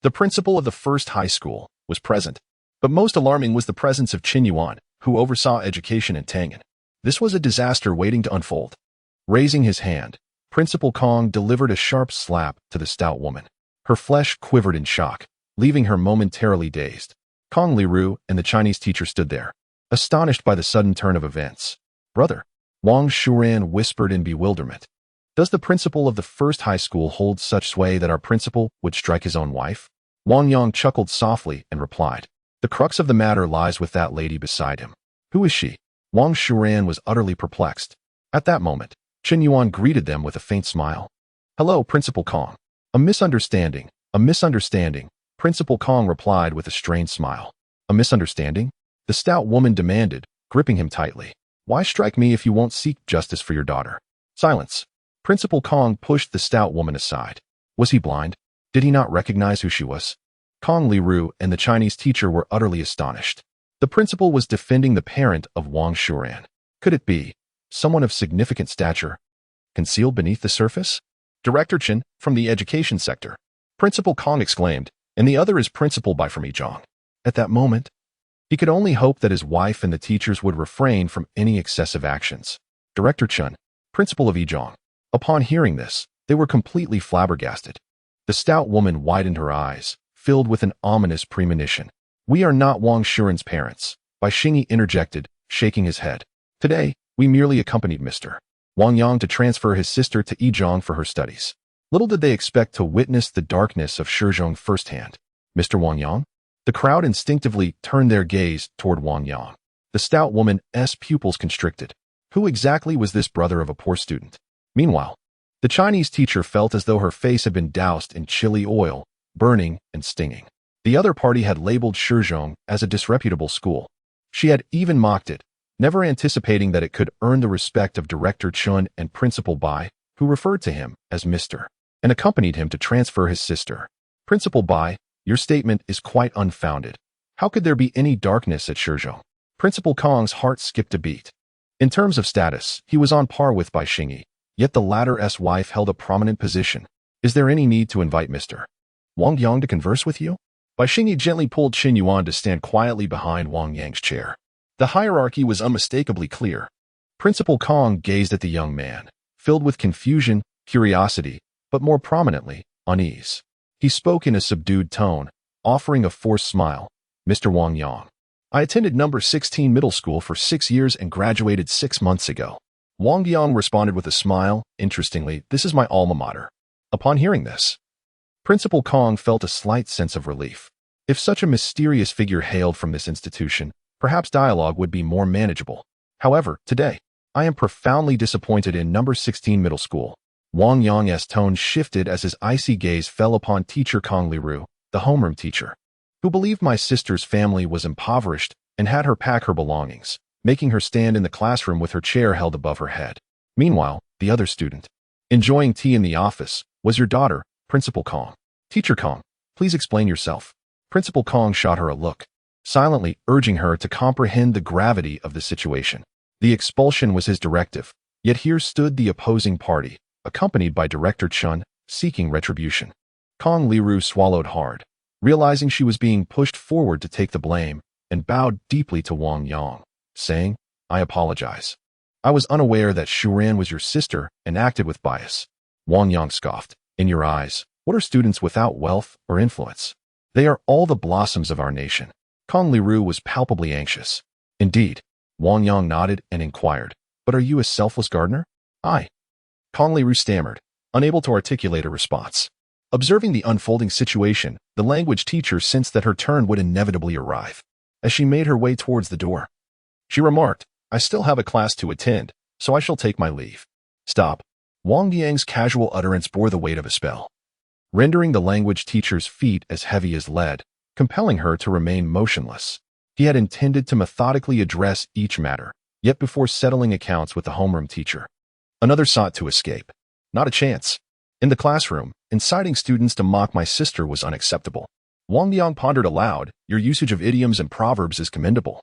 the principal of the first high school, was present. But most alarming was the presence of Chen Yuan, who oversaw education in Tangan. This was a disaster waiting to unfold. Raising his hand, Principal Kong delivered a sharp slap to the stout woman. Her flesh quivered in shock, leaving her momentarily dazed. Kong Liru and the Chinese teacher stood there, astonished by the sudden turn of events. Brother, Wang Shuren whispered in bewilderment. Does the principal of the first high school hold such sway that our principal would strike his own wife? Wang Yang chuckled softly and replied, The crux of the matter lies with that lady beside him. Who is she? Wang Shuren was utterly perplexed. At that moment, Chen Yuan greeted them with a faint smile. Hello, Principal Kong. A misunderstanding. A misunderstanding. Principal Kong replied with a strained smile. A misunderstanding? The stout woman demanded, gripping him tightly. Why strike me if you won't seek justice for your daughter? Silence. Principal Kong pushed the stout woman aside. Was he blind? Did he not recognize who she was? Kong Liru and the Chinese teacher were utterly astonished. The principal was defending the parent of Wang Shuran. Could it be someone of significant stature, concealed beneath the surface? Director Chen, from the education sector. Principal Kong exclaimed, and the other is Principal Bai from Yizhong. At that moment, he could only hope that his wife and the teachers would refrain from any excessive actions. Director Chen, Principal of Yizhong. Upon hearing this, they were completely flabbergasted. The stout woman widened her eyes, filled with an ominous premonition. We are not Wang Shuren's parents, Bai Xingyi interjected, shaking his head. Today, we merely accompanied Mr. Wang Yang to transfer his sister to Yizhong for her studies. Little did they expect to witness the darkness of Shizhong firsthand. Mr. Wang Yang? The crowd instinctively turned their gaze toward Wang Yang. The stout woman's pupils constricted. Who exactly was this brother of a poor student? Meanwhile, the Chinese teacher felt as though her face had been doused in chili oil, burning and stinging. The other party had labeled Shizhong as a disreputable school. She had even mocked it, never anticipating that it could earn the respect of Director Chun and Principal Bai, who referred to him as Mr. and accompanied him to transfer his sister. Principal Bai, your statement is quite unfounded. How could there be any darkness at Shizhong? Principal Kong's heart skipped a beat. In terms of status, he was on par with Bai Xingyi, yet the latter's wife held a prominent position. Is there any need to invite Mr. Wang Yang to converse with you? Bai Xingyi gently pulled Qin Yuan to stand quietly behind Wang Yang's chair. The hierarchy was unmistakably clear. Principal Kong gazed at the young man, filled with confusion, curiosity, but more prominently, unease. He spoke in a subdued tone, offering a forced smile. Mr. Wang Yang. I attended number 16 middle school for 6 years and graduated 6 months ago. Wang Yang responded with a smile. Interestingly, this is my alma mater. Upon hearing this, Principal Kong felt a slight sense of relief. If such a mysterious figure hailed from this institution, perhaps dialogue would be more manageable. However, today, I am profoundly disappointed in number 16 middle school. Wang Yang's tone shifted as his icy gaze fell upon teacher Kong Liru, the homeroom teacher, who believed my sister's family was impoverished and had her pack her belongings, making her stand in the classroom with her chair held above her head. Meanwhile, the other student, enjoying tea in the office, was your daughter, Principal Kong. Teacher Kong, please explain yourself. Principal Kong shot her a look, silently urging her to comprehend the gravity of the situation. The expulsion was his directive, yet here stood the opposing party, accompanied by Director Chun, seeking retribution. Kong Liru swallowed hard, realizing she was being pushed forward to take the blame, and bowed deeply to Wang Yang, saying, I apologize. I was unaware that Shuran was your sister and acted with bias. Wang Yang scoffed. In your eyes, what are students without wealth or influence? They are all the blossoms of our nation. Kong Liru was palpably anxious. Indeed. Wang Yang nodded and inquired, but are you a selfless gardener? I. Kong Liru stammered, unable to articulate a response. Observing the unfolding situation, the language teacher sensed that her turn would inevitably arrive. As she made her way towards the door, she remarked, I still have a class to attend, so I shall take my leave. Stop. Wang Yang's casual utterance bore the weight of a spell, rendering the language teacher's feet as heavy as lead, compelling her to remain motionless. He had intended to methodically address each matter, yet before settling accounts with the homeroom teacher, another sought to escape. Not a chance. In the classroom, inciting students to mock my sister was unacceptable. Wang Yang pondered aloud, your usage of idioms and proverbs is commendable.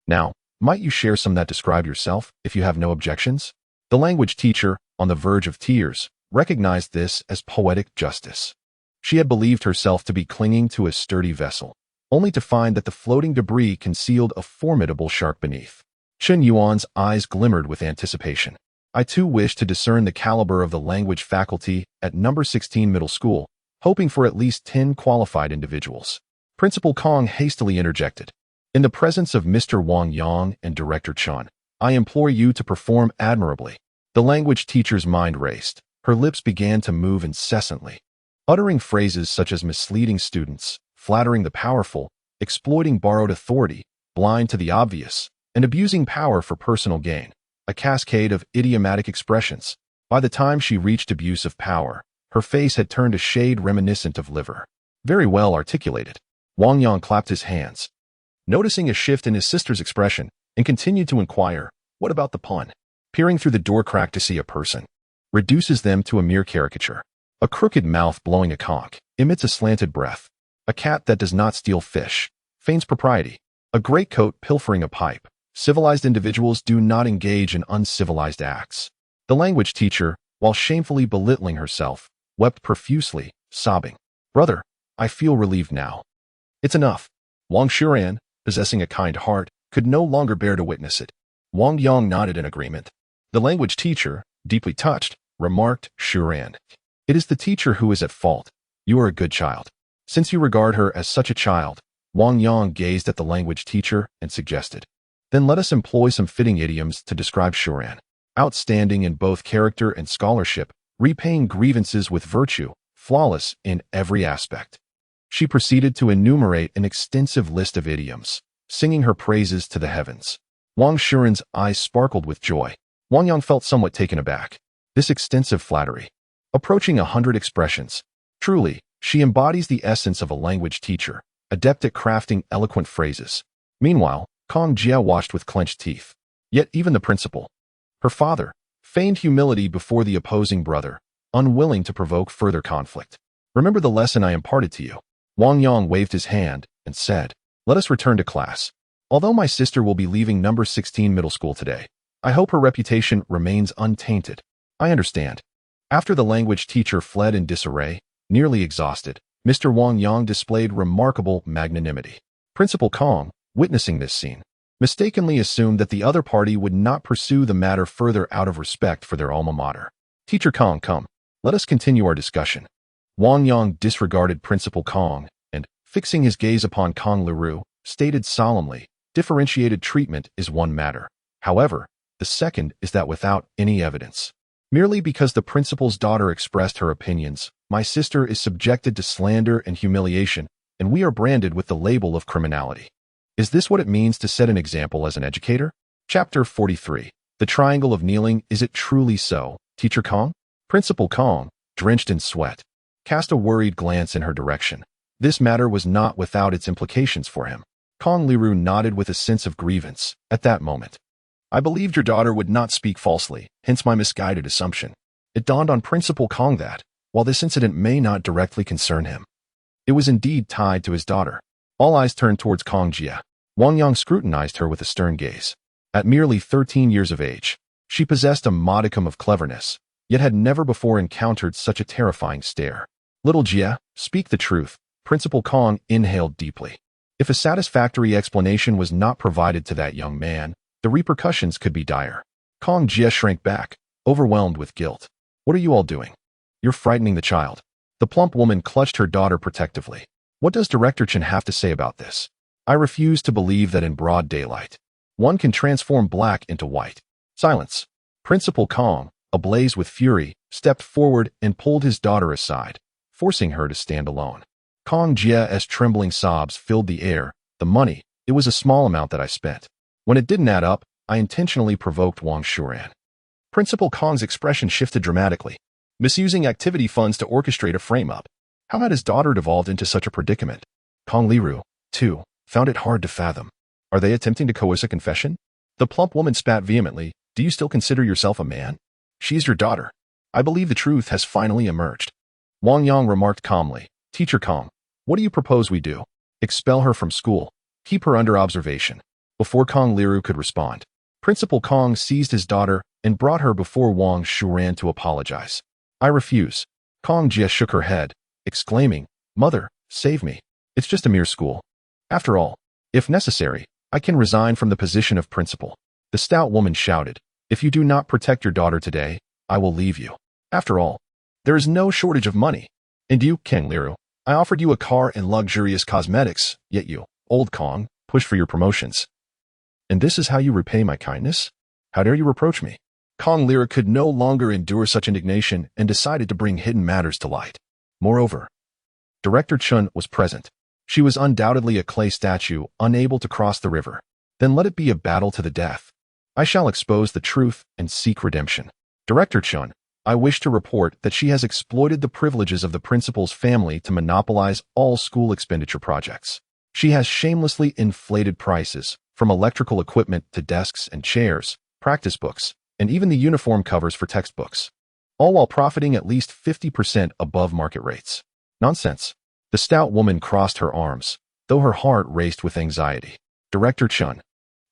Now, might you share some that describe yourself, if you have no objections? The language teacher, on the verge of tears, recognized this as poetic justice. She had believed herself to be clinging to a sturdy vessel, only to find that the floating debris concealed a formidable shark beneath. Chen Yuan's eyes glimmered with anticipation. I too wish to discern the caliber of the language faculty at number 16 middle school, hoping for at least 10 qualified individuals. Principal Kong hastily interjected. In the presence of Mr. Wang Yang and Director Chun, I implore you to perform admirably. The language teacher's mind raced. Her lips began to move incessantly, uttering phrases such as misleading students, flattering the powerful, exploiting borrowed authority, blind to the obvious, and abusing power for personal gain, a cascade of idiomatic expressions. By the time she reached abuse of power, Her face had turned a shade reminiscent of liver. Very well articulated. Wang Yang clapped his hands, noticing a shift in his sister's expression, and continued to inquire, what about the pun? Peering through the door crack to see a person reduces them to a mere caricature. A crooked mouth blowing a conch emits a slanted breath. A cat that does not steal fish feigns propriety. A greatcoat pilfering a pipe. Civilized individuals do not engage in uncivilized acts. The language teacher, while shamefully belittling herself, wept profusely, sobbing. Brother, I feel relieved now. It's enough. Wang Shuran, possessing a kind heart, could no longer bear to witness it. Wang Yang nodded in agreement. The language teacher, deeply touched, remarked, Shuran, it is the teacher who is at fault. You are a good child. Since you regard her as such a child, Wang Yang gazed at the language teacher and suggested, then let us employ some fitting idioms to describe Shuran. Outstanding in both character and scholarship, repaying grievances with virtue, flawless in every aspect. She proceeded to enumerate an extensive list of idioms, singing her praises to the heavens. Wang Shuran's eyes sparkled with joy. Wang Yang felt somewhat taken aback. This extensive flattery, approaching 100 expressions. Truly, she embodies the essence of a language teacher, adept at crafting eloquent phrases. Meanwhile, Kong Jia watched with clenched teeth. Yet even the principal, her father, feigned humility before the opposing brother, unwilling to provoke further conflict. Remember the lesson I imparted to you. Wang Yang waved his hand and said, let us return to class. Although my sister will be leaving number 16 middle school today, I hope her reputation remains untainted. I understand. After the language teacher fled in disarray, nearly exhausted, Mr. Wang Yang displayed remarkable magnanimity. Principal Kong, witnessing this scene, mistakenly assumed that the other party would not pursue the matter further out of respect for their alma mater. Teacher Kong, come. Let us continue our discussion. Wang Yang disregarded Principal Kong and, fixing his gaze upon Kong Liru, stated solemnly, differentiated treatment is one matter. However, the second is that without any evidence, merely because the principal's daughter expressed her opinions, my sister is subjected to slander and humiliation, and we are branded with the label of criminality. Is this what it means to set an example as an educator? Chapter 43. The Triangle of Kneeling. Is it truly so, Teacher Kong? Principal Kong, drenched in sweat, cast a worried glance in her direction. This matter was not without its implications for him. Kong Liru nodded with a sense of grievance at that moment. I believed your daughter would not speak falsely, hence my misguided assumption. It dawned on Principal Kong that, while this incident may not directly concern him, it was indeed tied to his daughter. All eyes turned towards Kong Jia. Wang Yang scrutinized her with a stern gaze. At merely 13 years of age, she possessed a modicum of cleverness, yet had never before encountered such a terrifying stare. Little Jia, speak the truth. Principal Kong inhaled deeply. If a satisfactory explanation was not provided to that young man, the repercussions could be dire. Kong Jia shrank back, overwhelmed with guilt. What are you all doing? You're frightening the child. The plump woman clutched her daughter protectively. What does Director Chen have to say about this? I refuse to believe that in broad daylight, one can transform black into white. Silence. Principal Kong, ablaze with fury, stepped forward and pulled his daughter aside, forcing her to stand alone. Kong Jia's trembling sobs filled the air. The money, it was a small amount that I spent. When it didn't add up, I intentionally provoked Wang Shuran. Principal Kong's expression shifted dramatically. Misusing activity funds to orchestrate a frame-up. How had his daughter devolved into such a predicament? Kong Liru, too, found it hard to fathom. Are they attempting to coerce a confession? The plump woman spat vehemently. Do you still consider yourself a man? She is your daughter. I believe the truth has finally emerged. Wang Yang remarked calmly. Teacher Kong, what do you propose we do? Expel her from school. Keep her under observation. Before Kong Liru could respond, Principal Kong seized his daughter and brought her before Wang Shuran to apologize. I refuse. Kong Jia shook her head, exclaiming, Mother, save me. It's just a mere school. After all, if necessary, I can resign from the position of principal. The stout woman shouted, if you do not protect your daughter today, I will leave you. After all, there is no shortage of money. And you, Kang Liru, I offered you a car and luxurious cosmetics, yet you, old Kong, push for your promotions. And this is how you repay my kindness? How dare you reproach me? Kong Liru could no longer endure such indignation and decided to bring hidden matters to light. Moreover, Director Chun was present. She was undoubtedly a clay statue, unable to cross the river. Then let it be a battle to the death. I shall expose the truth and seek redemption. Director Chun, I wish to report that she has exploited the privileges of the principal's family to monopolize all school expenditure projects. She has shamelessly inflated prices, from electrical equipment to desks and chairs, practice books, and even the uniform covers for textbooks, all while profiting at least 50% above market rates. Nonsense. The stout woman crossed her arms, though her heart raced with anxiety. Director Chun.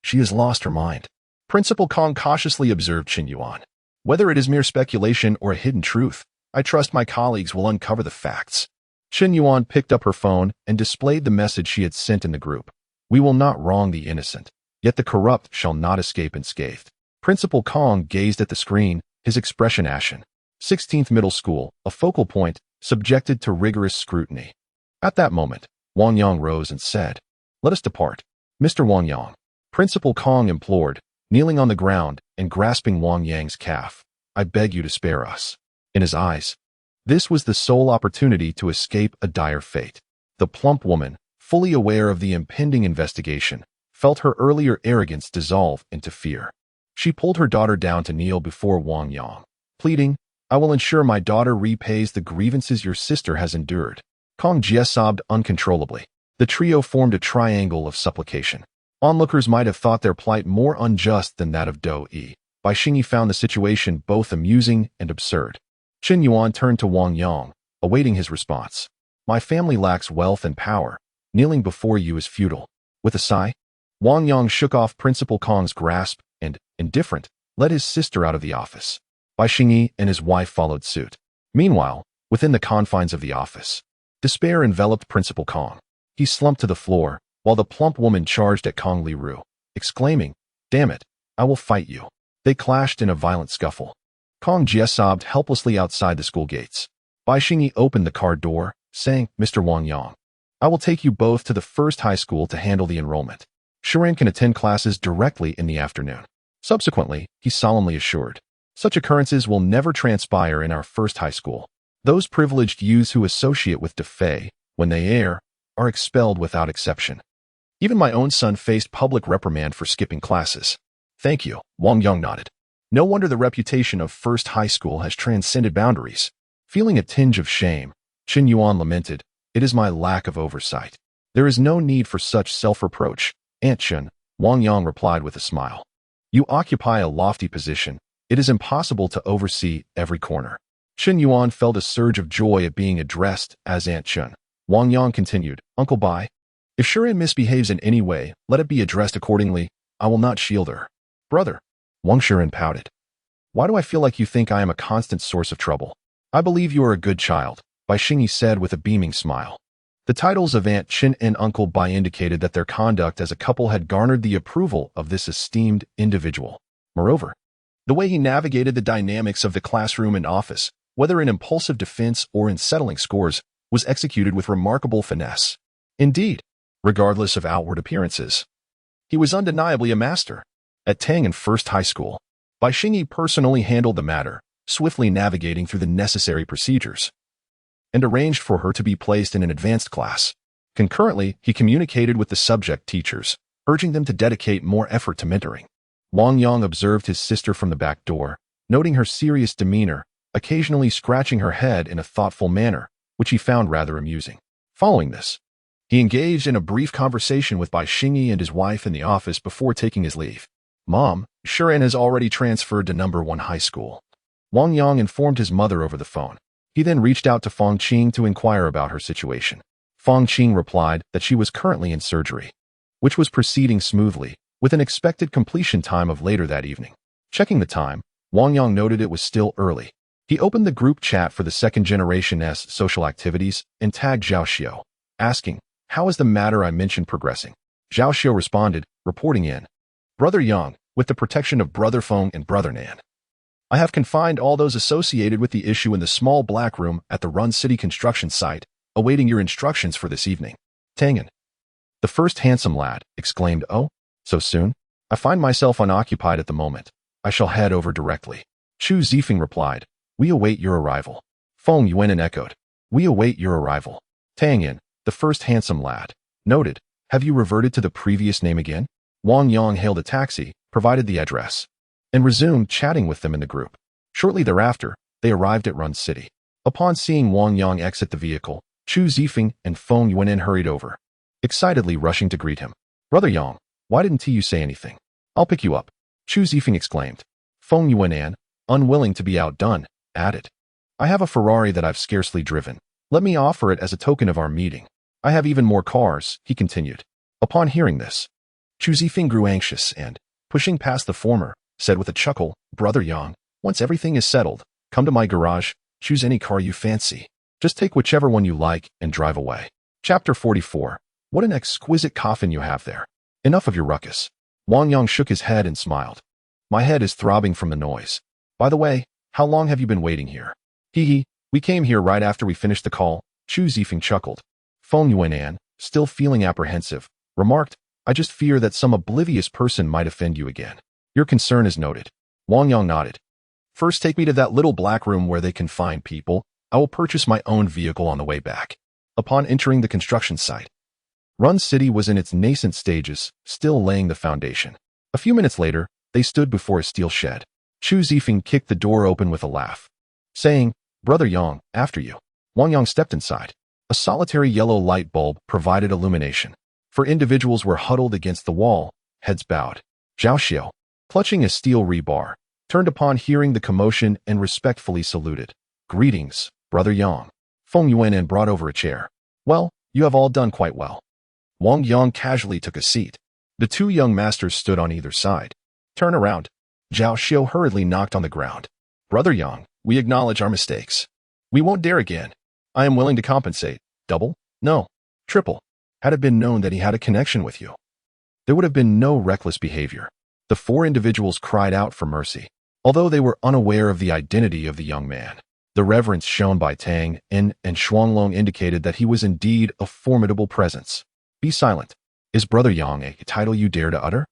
She has lost her mind. Principal Kong cautiously observed Qin Yuan. Whether it is mere speculation or a hidden truth, I trust my colleagues will uncover the facts. Qin Yuan picked up her phone and displayed the message she had sent in the group. We will not wrong the innocent, yet the corrupt shall not escape unscathed. Principal Kong gazed at the screen, his expression ashen. 16th Middle School, a focal point, subjected to rigorous scrutiny. At that moment, Wang Yang rose and said, "Let us depart." Mr. Wang Yang, Principal Kong implored, kneeling on the ground and grasping Wang Yang's calf. I beg you to spare us. In his eyes, this was the sole opportunity to escape a dire fate. The plump woman, fully aware of the impending investigation, felt her earlier arrogance dissolve into fear. She pulled her daughter down to kneel before Wang Yang, pleading, "I will ensure my daughter repays the grievances your sister has endured." Kong Jie sobbed uncontrollably. The trio formed a triangle of supplication. Onlookers might have thought their plight more unjust than that of Do Yi. Bai Xingyi found the situation both amusing and absurd. Qin Yuan turned to Wang Yang, awaiting his response. "My family lacks wealth and power. Kneeling before you is futile." With a sigh, Wang Yang shook off Principal Kong's grasp and, indifferent, led his sister out of the office. Bai Xingyi and his wife followed suit. Meanwhile, within the confines of the office, despair enveloped Principal Kong. He slumped to the floor, while the plump woman charged at Kong Liru, exclaiming, "Damn it, I will fight you." They clashed in a violent scuffle. Kong Jie sobbed helplessly outside the school gates. Bai Xingyi opened the car door, saying, "Mr. Wang Yang, I will take you both to the first high school to handle the enrollment. Shiren can attend classes directly in the afternoon." Subsequently, he solemnly assured, "Such occurrences will never transpire in our first high school. Those privileged youths who associate with Defei, when they err, are expelled without exception." Even my own son faced public reprimand for skipping classes. "Thank you," Wang Yang nodded. No wonder the reputation of First High School has transcended boundaries. Feeling a tinge of shame, Qin Yuan lamented, "It is my lack of oversight. There is no need for such self-reproach, Aunt Chen," Wang Yang replied with a smile. "You occupy a lofty position. It is impossible to oversee every corner." Qin Yuan felt a surge of joy at being addressed as Aunt Chen. Wang Yang continued, "Uncle Bai, if Shiren misbehaves in any way, let it be addressed accordingly. I will not shield her." "Brother," Wang Shiren pouted, "why do I feel like you think I am a constant source of trouble?" "I believe you are a good child," Bai Xingyi said with a beaming smile. The titles of Aunt Chen and Uncle Bai indicated that their conduct as a couple had garnered the approval of this esteemed individual. Moreover, the way he navigated the dynamics of the classroom and office, whether in impulsive defense or in settling scores, was executed with remarkable finesse. Indeed, regardless of outward appearances, he was undeniably a master. At Tang and First High School, Bai Xingyi personally handled the matter, swiftly navigating through the necessary procedures, and arranged for her to be placed in an advanced class. Concurrently, he communicated with the subject teachers, urging them to dedicate more effort to mentoring. Wang Yang observed his sister from the back door, noting her serious demeanor, occasionally scratching her head in a thoughtful manner, which he found rather amusing. Following this, he engaged in a brief conversation with Bai Xingyi and his wife in the office before taking his leave. "Mom, Shiren has already transferred to number 1 high school." Wang Yang informed his mother over the phone. He then reached out to Fong Qing to inquire about her situation. Fong Qing replied that she was currently in surgery, which was proceeding smoothly, with an expected completion time of later that evening. Checking the time, Wang Yang noted it was still early. He opened the group chat for the second generation S social activities and tagged Zhao Xiao, asking, "How is the matter I mentioned progressing?" Zhao Xiao responded, reporting in, "Brother Yang, with the protection of Brother Feng and Brother Nan. I have confined all those associated with the issue in the small black room at the Run City construction site, awaiting your instructions for this evening." Tangen, the first handsome lad, exclaimed, "Oh, so soon? I find myself unoccupied at the moment. I shall head over directly." Chu Zifeng replied, "We await your arrival." Feng Yuan echoed, "We await your arrival." Tangen, the first handsome lad, noted, "Have you reverted to the previous name again?" Wang Yang hailed a taxi, provided the address, and resumed chatting with them in the group. Shortly thereafter, they arrived at Run City. Upon seeing Wang Yang exit the vehicle, Chu Zifeng and Feng Yuanan hurried over, excitedly rushing to greet him. "Brother Yang, why didn't you say anything? I'll pick you up," Chu Zifeng exclaimed. Feng Yuanan, unwilling to be outdone, added, "I have a Ferrari that I've scarcely driven. Let me offer it as a token of our meeting. I have even more cars," he continued. Upon hearing this, Chu Zifeng grew anxious and, pushing past the former, said with a chuckle, "Brother Yang, once everything is settled, come to my garage, choose any car you fancy. Just take whichever one you like and drive away." Chapter 44. What an exquisite coffin you have there. Enough of your ruckus. Wang Yang shook his head and smiled. "My head is throbbing from the noise. By the way, how long have you been waiting here?" "Hee, we came here right after we finished the call," Chu Zifeng chuckled. Feng Yuanan, still feeling apprehensive, remarked, "I just fear that some oblivious person might offend you again." "Your concern is noted." Wang Yang nodded. "First take me to that little black room where they confine people. I will purchase my own vehicle on the way back." Upon entering the construction site, Run City was in its nascent stages, still laying the foundation. A few minutes later, they stood before a steel shed. Chu Zifeng kicked the door open with a laugh, saying, "Brother Yang, after you." Wang Yang stepped inside. A solitary yellow light bulb provided illumination. For individuals were huddled against the wall, heads bowed. Zhao Xiao, clutching a steel rebar, turned upon hearing the commotion and respectfully saluted. "Greetings, Brother Yang." Feng Yuanan brought over a chair. "Well, you have all done quite well." Wang Yang casually took a seat. The two young masters stood on either side. "Turn around." Zhao Xiao hurriedly knocked on the ground. "Brother Yang, we acknowledge our mistakes. We won't dare again. I am willing to compensate. Double? No. Triple. Had it been known that he had a connection with you, there would have been no reckless behavior." The four individuals cried out for mercy, although they were unaware of the identity of the young man. The reverence shown by Tang, En, and Shuanglong indicated that he was indeed a formidable presence. "Be silent. Is Brother Yang a title you dare to utter?"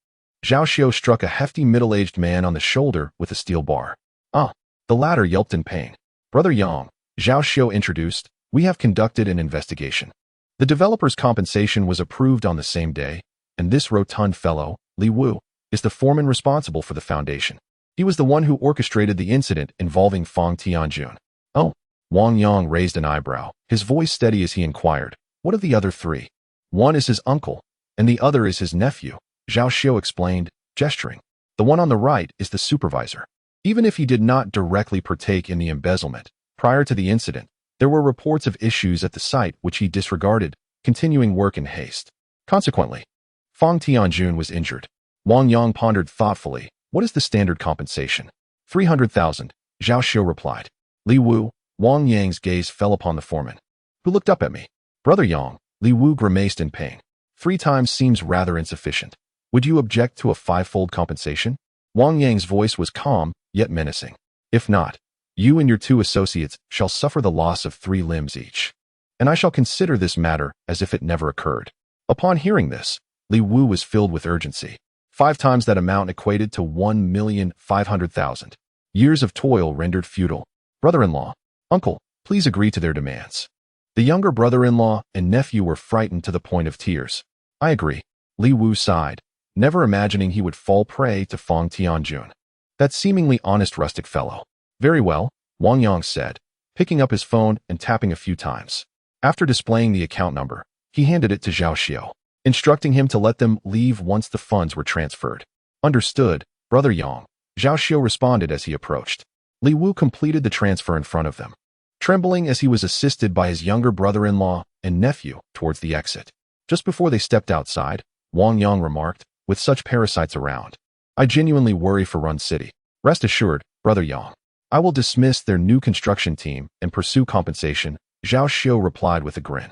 Zhao Xiao struck a hefty middle-aged man on the shoulder with a steel bar. "Ah!" The latter yelped in pain. "Brother Yang," Zhao Xiao introduced, "we have conducted an investigation. The developer's compensation was approved on the same day, and this rotund fellow, Li Wu, is the foreman responsible for the foundation. He was the one who orchestrated the incident involving Fang Tianjun." "Oh." Wang Yang raised an eyebrow, his voice steady as he inquired, "What of the other three?" "One is his uncle, and the other is his nephew," Zhao Xiao explained, gesturing. "The one on the right is the supervisor. Even if he did not directly partake in the embezzlement, prior to the incident, there were reports of issues at the site which he disregarded, continuing work in haste. Consequently, Fang Tianjun was injured." Wang Yang pondered thoughtfully, "What is the standard compensation?" 300,000, Zhao Xiao replied. "Li Wu," Wang Yang's gaze fell upon the foreman, who looked up at me. "Brother Yang," Li Wu grimaced in pain. 3 times seems rather insufficient. Would you object to a 5-fold compensation?" Wang Yang's voice was calm, yet menacing. "If not, you and your 2 associates shall suffer the loss of 3 limbs each, and I shall consider this matter as if it never occurred." Upon hearing this, Li Wu was filled with urgency. 5 times that amount equated to 1,500,000. Years of toil rendered futile. "Brother-in-law, uncle, please agree to their demands." The younger brother-in-law and nephew were frightened to the point of tears. "I agree," Li Wu sighed, never imagining he would fall prey to Fang Tianjun, that seemingly honest rustic fellow. "Very well," Wang Yang said, picking up his phone and tapping a few times. After displaying the account number, he handed it to Zhao Xiao, instructing him to let them leave once the funds were transferred. "Understood, Brother Yang," Zhao Xiao responded as he approached. Li Wu completed the transfer in front of them, trembling as he was assisted by his younger brother-in-law and nephew towards the exit. Just before they stepped outside, Wang Yang remarked, "With such parasites around, I genuinely worry for Run City. Rest assured, Brother Yang, I will dismiss their new construction team and pursue compensation," Zhao Xiao replied with a grin.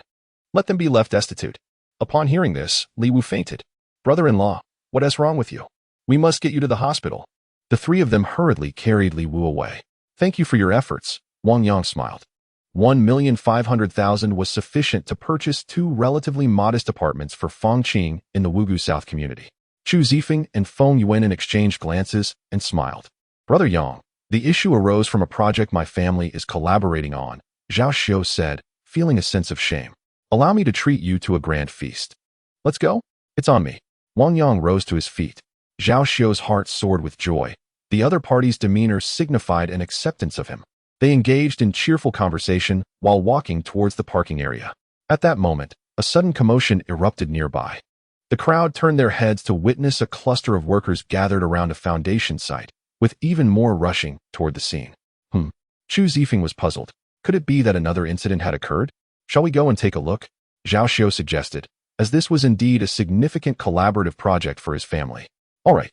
"Let them be left destitute." Upon hearing this, Li Wu fainted. "Brother-in-law, what is wrong with you? We must get you to the hospital." The 3 of them hurriedly carried Li Wu away. "Thank you for your efforts," Wang Yang smiled. 1,500,000 was sufficient to purchase 2 relatively modest apartments for Fang Qing in the Wugu South community. Chu Zifeng and Feng Yuanan exchanged glances and smiled. "Brother Yang, the issue arose from a project my family is collaborating on," Zhao Xiao said, feeling a sense of shame. "Allow me to treat you to a grand feast." "Let's go? It's on me." Wang Yang rose to his feet. Zhao Xiao's heart soared with joy. The other party's demeanor signified an acceptance of him. They engaged in cheerful conversation while walking towards the parking area. At that moment, a sudden commotion erupted nearby. The crowd turned their heads to witness a cluster of workers gathered around a foundation site, with even more rushing toward the scene. Chu Zifeng was puzzled. Could it be that another incident had occurred? Shall we go and take a look? Zhao Xiao suggested, as this was indeed a significant collaborative project for his family. All right.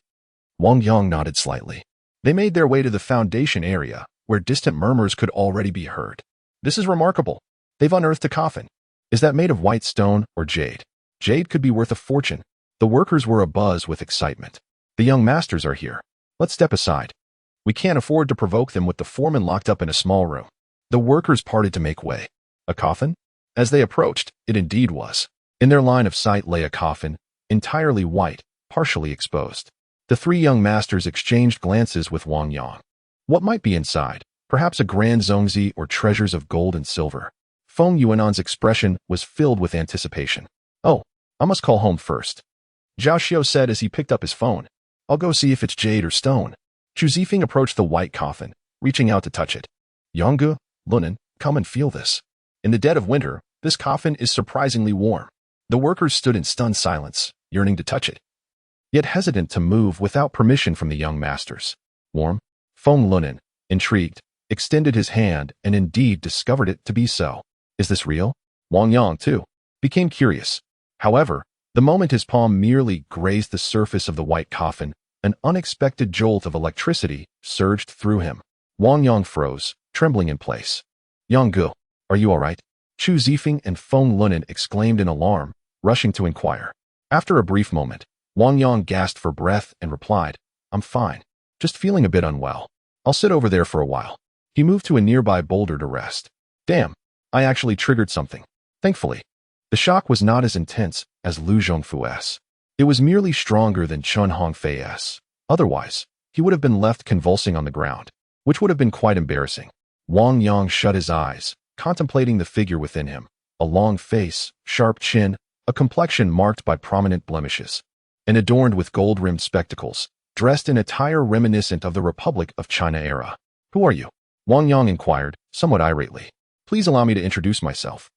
Wang Yang nodded slightly. They made their way to the foundation area, where distant murmurs could already be heard. This is remarkable. They've unearthed a coffin. Is that made of white stone or jade? Jade could be worth a fortune. The workers were abuzz with excitement. The young masters are here. Let's step aside. We can't afford to provoke them with the foreman locked up in a small room. The workers parted to make way. A coffin? As they approached, it indeed was. In their line of sight lay a coffin, entirely white, partially exposed. The three young masters exchanged glances with Wang Yang. What might be inside? Perhaps a grand zongzi or treasures of gold and silver. Feng Yuanan's expression was filled with anticipation. Oh, I must call home first. Zhao Xiao said as he picked up his phone. I'll go see if it's jade or stone. Chu Zifeng approached the white coffin, reaching out to touch it. Yangge, Lunan, come and feel this. In the dead of winter, this coffin is surprisingly warm. The workers stood in stunned silence, yearning to touch it, yet hesitant to move without permission from the young masters. Warm? Feng Lunan, intrigued, extended his hand and indeed discovered it to be so. Is this real? Wang Yang, too, became curious. However, the moment his palm merely grazed the surface of the white coffin, an unexpected jolt of electricity surged through him. Wang Yang froze, trembling in place. Yangge, are you all right? Chu Zifeng and Feng Lunan exclaimed in alarm, rushing to inquire. After a brief moment, Wang Yang gasped for breath and replied, I'm fine, just feeling a bit unwell. I'll sit over there for a while. He moved to a nearby boulder to rest. Damn, I actually triggered something. Thankfully, the shock was not as intense as Lu Zhongfu's. It was merely stronger than Chun Hongfei's. Otherwise, he would have been left convulsing on the ground, which would have been quite embarrassing. Wang Yang shut his eyes, contemplating the figure within him. A long face, sharp chin, a complexion marked by prominent blemishes, and adorned with gold-rimmed spectacles, dressed in attire reminiscent of the Republic of China era. Who are you? Wang Yang inquired, somewhat irately. Please allow me to introduce myself.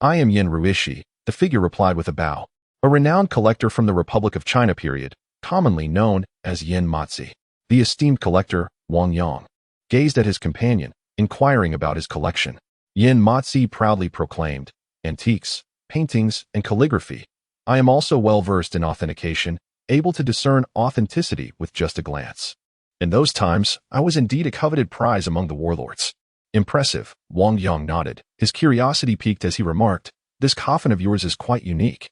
I am Yin Ruishi, the figure replied with a bow. A renowned collector from the Republic of China period, commonly known as Yin Matzi. The esteemed collector, Wang Yang, gazed at his companion, inquiring about his collection. Yin Matzi proudly proclaimed, antiques, paintings, and calligraphy. I am also well versed in authentication, able to discern authenticity with just a glance. In those times, I was indeed a coveted prize among the warlords. Impressive, Wang Yang nodded. His curiosity piqued as he remarked, this coffin of yours is quite unique.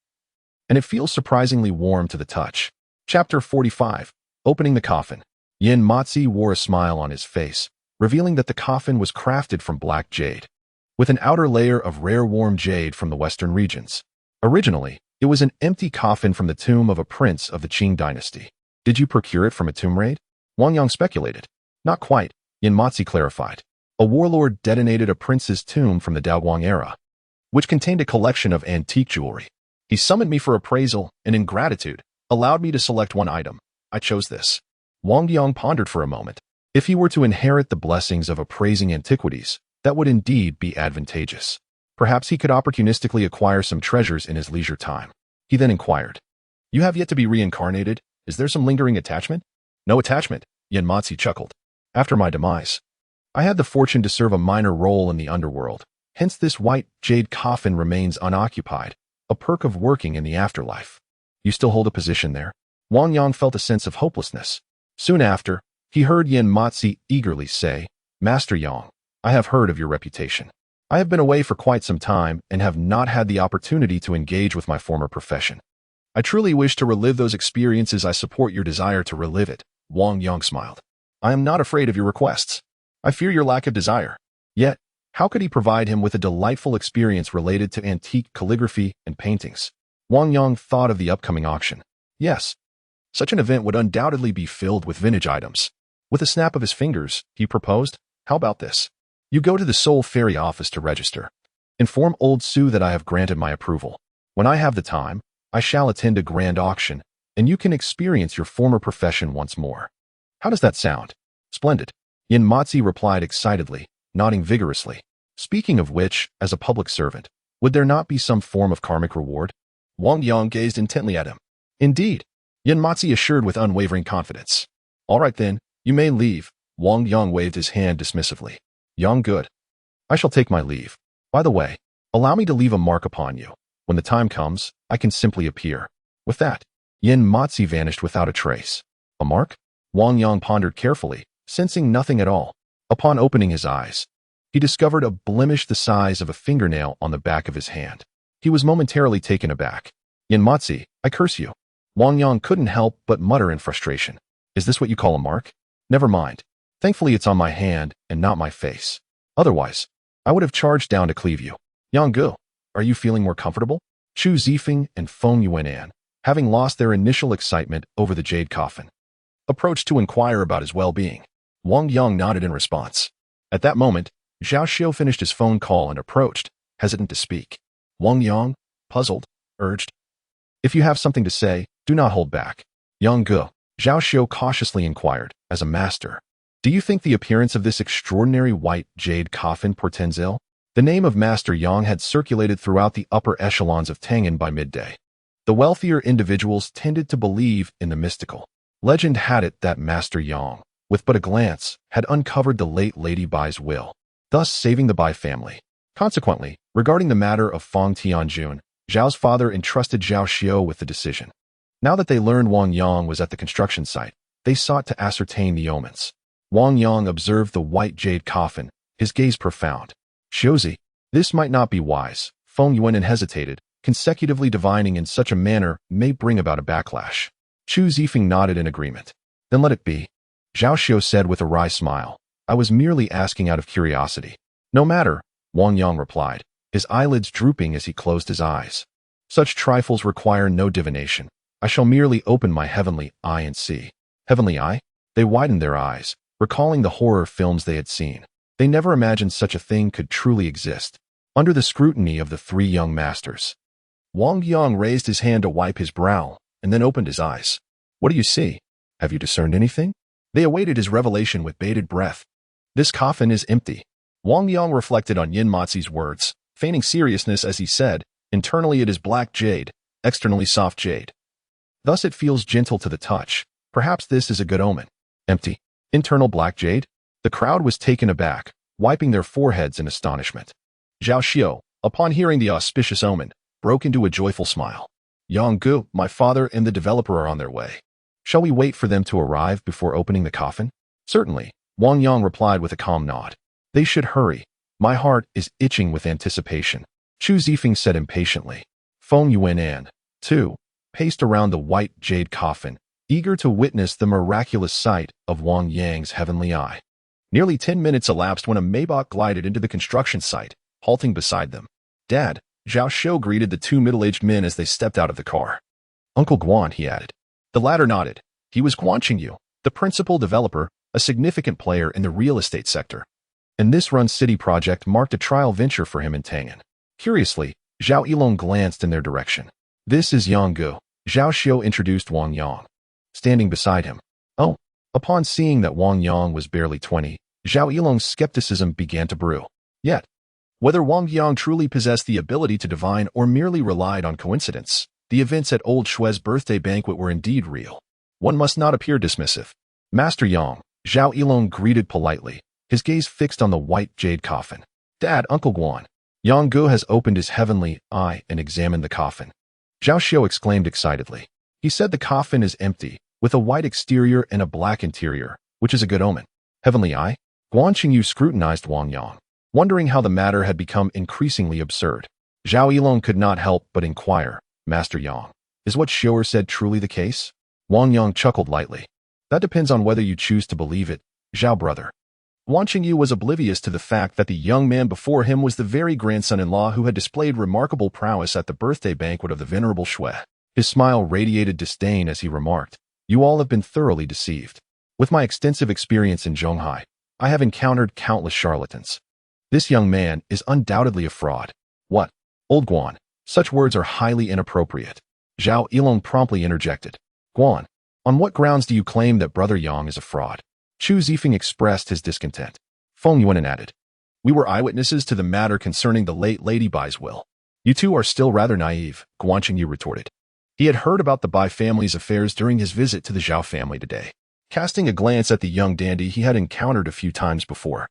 And it feels surprisingly warm to the touch. Chapter 45. Opening the coffin. Yin Matzi wore a smile on his face, revealing that the coffin was crafted from black jade, with an outer layer of rare warm jade from the western regions. Originally, it was an empty coffin from the tomb of a prince of the Qing dynasty. Did you procure it from a tomb raid? Wang Yang speculated. Not quite, Yin Matzi clarified. A warlord detonated a prince's tomb from the Daoguang era, which contained a collection of antique jewelry. He summoned me for appraisal and, in gratitude, allowed me to select one item. I chose this. Wang Yang pondered for a moment. If he were to inherit the blessings of appraising antiquities, that would indeed be advantageous. Perhaps he could opportunistically acquire some treasures in his leisure time. He then inquired, You have yet to be reincarnated? Is there some lingering attachment? No attachment, Yin Matzi chuckled. After my demise, I had the fortune to serve a minor role in the Underworld. Hence this white jade coffin remains unoccupied, a perk of working in the afterlife. You still hold a position there? Wang Yang felt a sense of hopelessness. Soon after, he heard Yin Matzi eagerly say, Master Yang, I have heard of your reputation. I have been away for quite some time and have not had the opportunity to engage with my former profession. I truly wish to relive those experiences. I support your desire to relive it. Wang Yang smiled. I am not afraid of your requests. I fear your lack of desire. Yet, how could he provide him with a delightful experience related to antique calligraphy and paintings? Wang Yang thought of the upcoming auction. Yes, such an event would undoubtedly be filled with vintage items. With a snap of his fingers, he proposed, How about this? You go to the Seoul Ferry office to register. Inform Old Sue that I have granted my approval. When I have the time, I shall attend a grand auction, and you can experience your former profession once more. How does that sound? Splendid. Yin Matzi replied excitedly, nodding vigorously. Speaking of which, as a public servant, would there not be some form of karmic reward? Wang Yang gazed intently at him. Indeed, Yin Matzi assured with unwavering confidence. All right then, you may leave. Wang Yang waved his hand dismissively. Yang good. I shall take my leave. By the way, allow me to leave a mark upon you. When the time comes, I can simply appear. With that, Yin Matzi vanished without a trace. A mark? Wang Yang pondered carefully, sensing nothing at all. Upon opening his eyes, he discovered a blemish the size of a fingernail on the back of his hand. He was momentarily taken aback. Yin Matzi, I curse you. Wang Yang couldn't help but mutter in frustration. Is this what you call a mark? Never mind. Thankfully it's on my hand and not my face. Otherwise, I would have charged down to cleave you. Yang Gu, are you feeling more comfortable? Chu Zifeng and Feng Yuanan, having lost their initial excitement over the jade coffin, approached to inquire about his well-being. Wang Yang nodded in response. At that moment, Zhao Xiu finished his phone call and approached, hesitant to speak. Wang Yang, puzzled, urged, if you have something to say, do not hold back. Yang Gu, Zhao Xiu cautiously inquired, as a master, do you think the appearance of this extraordinary white jade coffin portends ill? The name of Master Yang had circulated throughout the upper echelons of Tengen by midday. The wealthier individuals tended to believe in the mystical. Legend had it that Master Yang, with but a glance, had uncovered the late Lady Bai's will, thus saving the Bai family. Consequently, regarding the matter of Feng Tianjun, Zhao's father entrusted Zhao Xiu with the decision. Now that they learned Wang Yang was at the construction site, they sought to ascertain the omens. Wang Yang observed the white jade coffin, his gaze profound. Xiuzi, this might not be wise. Feng Yuanan hesitated, consecutively divining in such a manner may bring about a backlash. Chu Zifeng nodded in agreement. Then let it be. Zhao Xiu said with a wry smile. I was merely asking out of curiosity. No matter, Wang Yang replied, his eyelids drooping as he closed his eyes. Such trifles require no divination. I shall merely open my heavenly eye and see. Heavenly eye? They widened their eyes, recalling the horror films they had seen. They never imagined such a thing could truly exist. Under the scrutiny of the three young masters, Wang Yang raised his hand to wipe his brow, and then opened his eyes. What do you see? Have you discerned anything? They awaited his revelation with bated breath. This coffin is empty. Wang Yang reflected on Yin Matzi's words, feigning seriousness as he said, internally it is black jade, externally soft jade. Thus it feels gentle to the touch. Perhaps this is a good omen. Empty. Internal black jade? The crowd was taken aback, wiping their foreheads in astonishment. Zhao Xiu, upon hearing the auspicious omen, broke into a joyful smile. Yang Gu, my father and the developer are on their way. Shall we wait for them to arrive before opening the coffin? Certainly, Wang Yang replied with a calm nod. They should hurry. My heart is itching with anticipation. Chu Zifeng said impatiently. Feng Yuanan, too, paced around the white jade coffin, eager to witness the miraculous sight of Wang Yang's heavenly eye. Nearly 10 minutes elapsed when a Maybach glided into the construction site, halting beside them. Dad, Zhao Xiu greeted the two middle-aged men as they stepped out of the car. Uncle Guan, he added. The latter nodded. He was Guan Qingyu, the principal developer, a significant player in the real estate sector. And this Run City project marked a trial venture for him in Tengen. Curiously, Zhao Yilong glanced in their direction. This is Yang Gu. Zhao Xiu introduced Wang Yang, standing beside him. Oh. Upon seeing that Wang Yang was barely 20, Zhao Yilong's skepticism began to brew. Yet, whether Wang Yang truly possessed the ability to divine or merely relied on coincidence, the events at Old Shue's birthday banquet were indeed real. One must not appear dismissive. Master Yang, Zhao Yilong greeted politely, his gaze fixed on the white jade coffin. Dad, Uncle Guan. Yang Gu has opened his heavenly eye and examined the coffin. Zhao Xiu exclaimed excitedly. He said the coffin is empty, with a white exterior and a black interior, which is a good omen. Heavenly eye? Guan Qingyu scrutinized Wang Yang, wondering how the matter had become increasingly absurd. Zhao Yilong could not help but inquire, Master Yang, is what Xiu'er said truly the case? Wang Yang chuckled lightly. That depends on whether you choose to believe it, Zhao brother. Guan Qingyu was oblivious to the fact that the young man before him was the very grandson-in-law who had displayed remarkable prowess at the birthday banquet of the venerable Shui. His smile radiated disdain as he remarked, You all have been thoroughly deceived. With my extensive experience in Zhonghai, I have encountered countless charlatans. This young man is undoubtedly a fraud. What? Old Guan, such words are highly inappropriate. Zhao Yilong promptly interjected. Guan, on what grounds do you claim that Brother Yang is a fraud? Chu Zifeng expressed his discontent. Feng Yuanan added. We were eyewitnesses to the matter concerning the late Lady Bai's will. You two are still rather naive, Guan Qingyu retorted. He had heard about the Bai family's affairs during his visit to the Zhao family today, casting a glance at the young dandy he had encountered a few times before.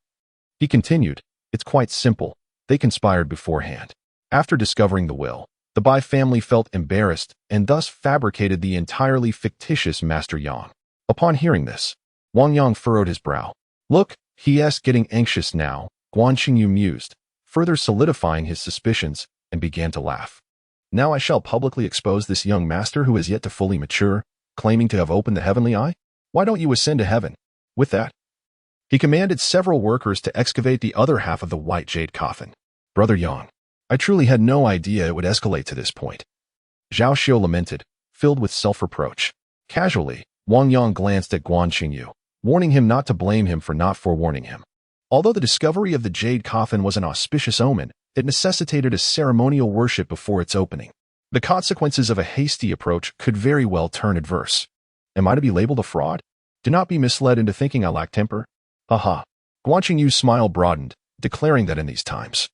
He continued, it's quite simple. They conspired beforehand. After discovering the will, the Bai family felt embarrassed and thus fabricated the entirely fictitious Master Yang. Upon hearing this, Wang Yang furrowed his brow. Look, he's getting anxious now, Guan Qingyu mused, further solidifying his suspicions, and began to laugh. Now I shall publicly expose this young master who has yet to fully mature, claiming to have opened the heavenly eye? Why don't you ascend to heaven? With that, he commanded several workers to excavate the other half of the white jade coffin. Brother Yang, I truly had no idea it would escalate to this point. Zhao Xiu lamented, filled with self-reproach. Casually, Wang Yang glanced at Guan Qingyu, warning him not to blame him for not forewarning him. Although the discovery of the jade coffin was an auspicious omen, it necessitated a ceremonial worship before its opening. The consequences of a hasty approach could very well turn adverse. Am I to be labeled a fraud? Do not be misled into thinking I lack temper. Haha. Guan Qingyu's smile broadened, declaring that in these times,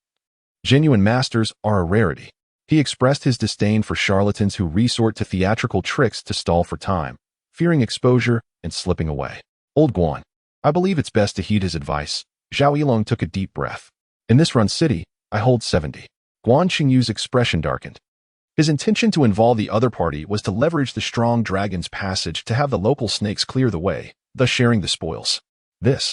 genuine masters are a rarity. He expressed his disdain for charlatans who resort to theatrical tricks to stall for time, fearing exposure and slipping away. Old Guan, I believe it's best to heed his advice. Zhao Yilong took a deep breath. In this run city, I hold 70. Guan Qingyu's expression darkened. His intention to involve the other party was to leverage the strong dragon's passage to have the local snakes clear the way, thus sharing the spoils. Zhao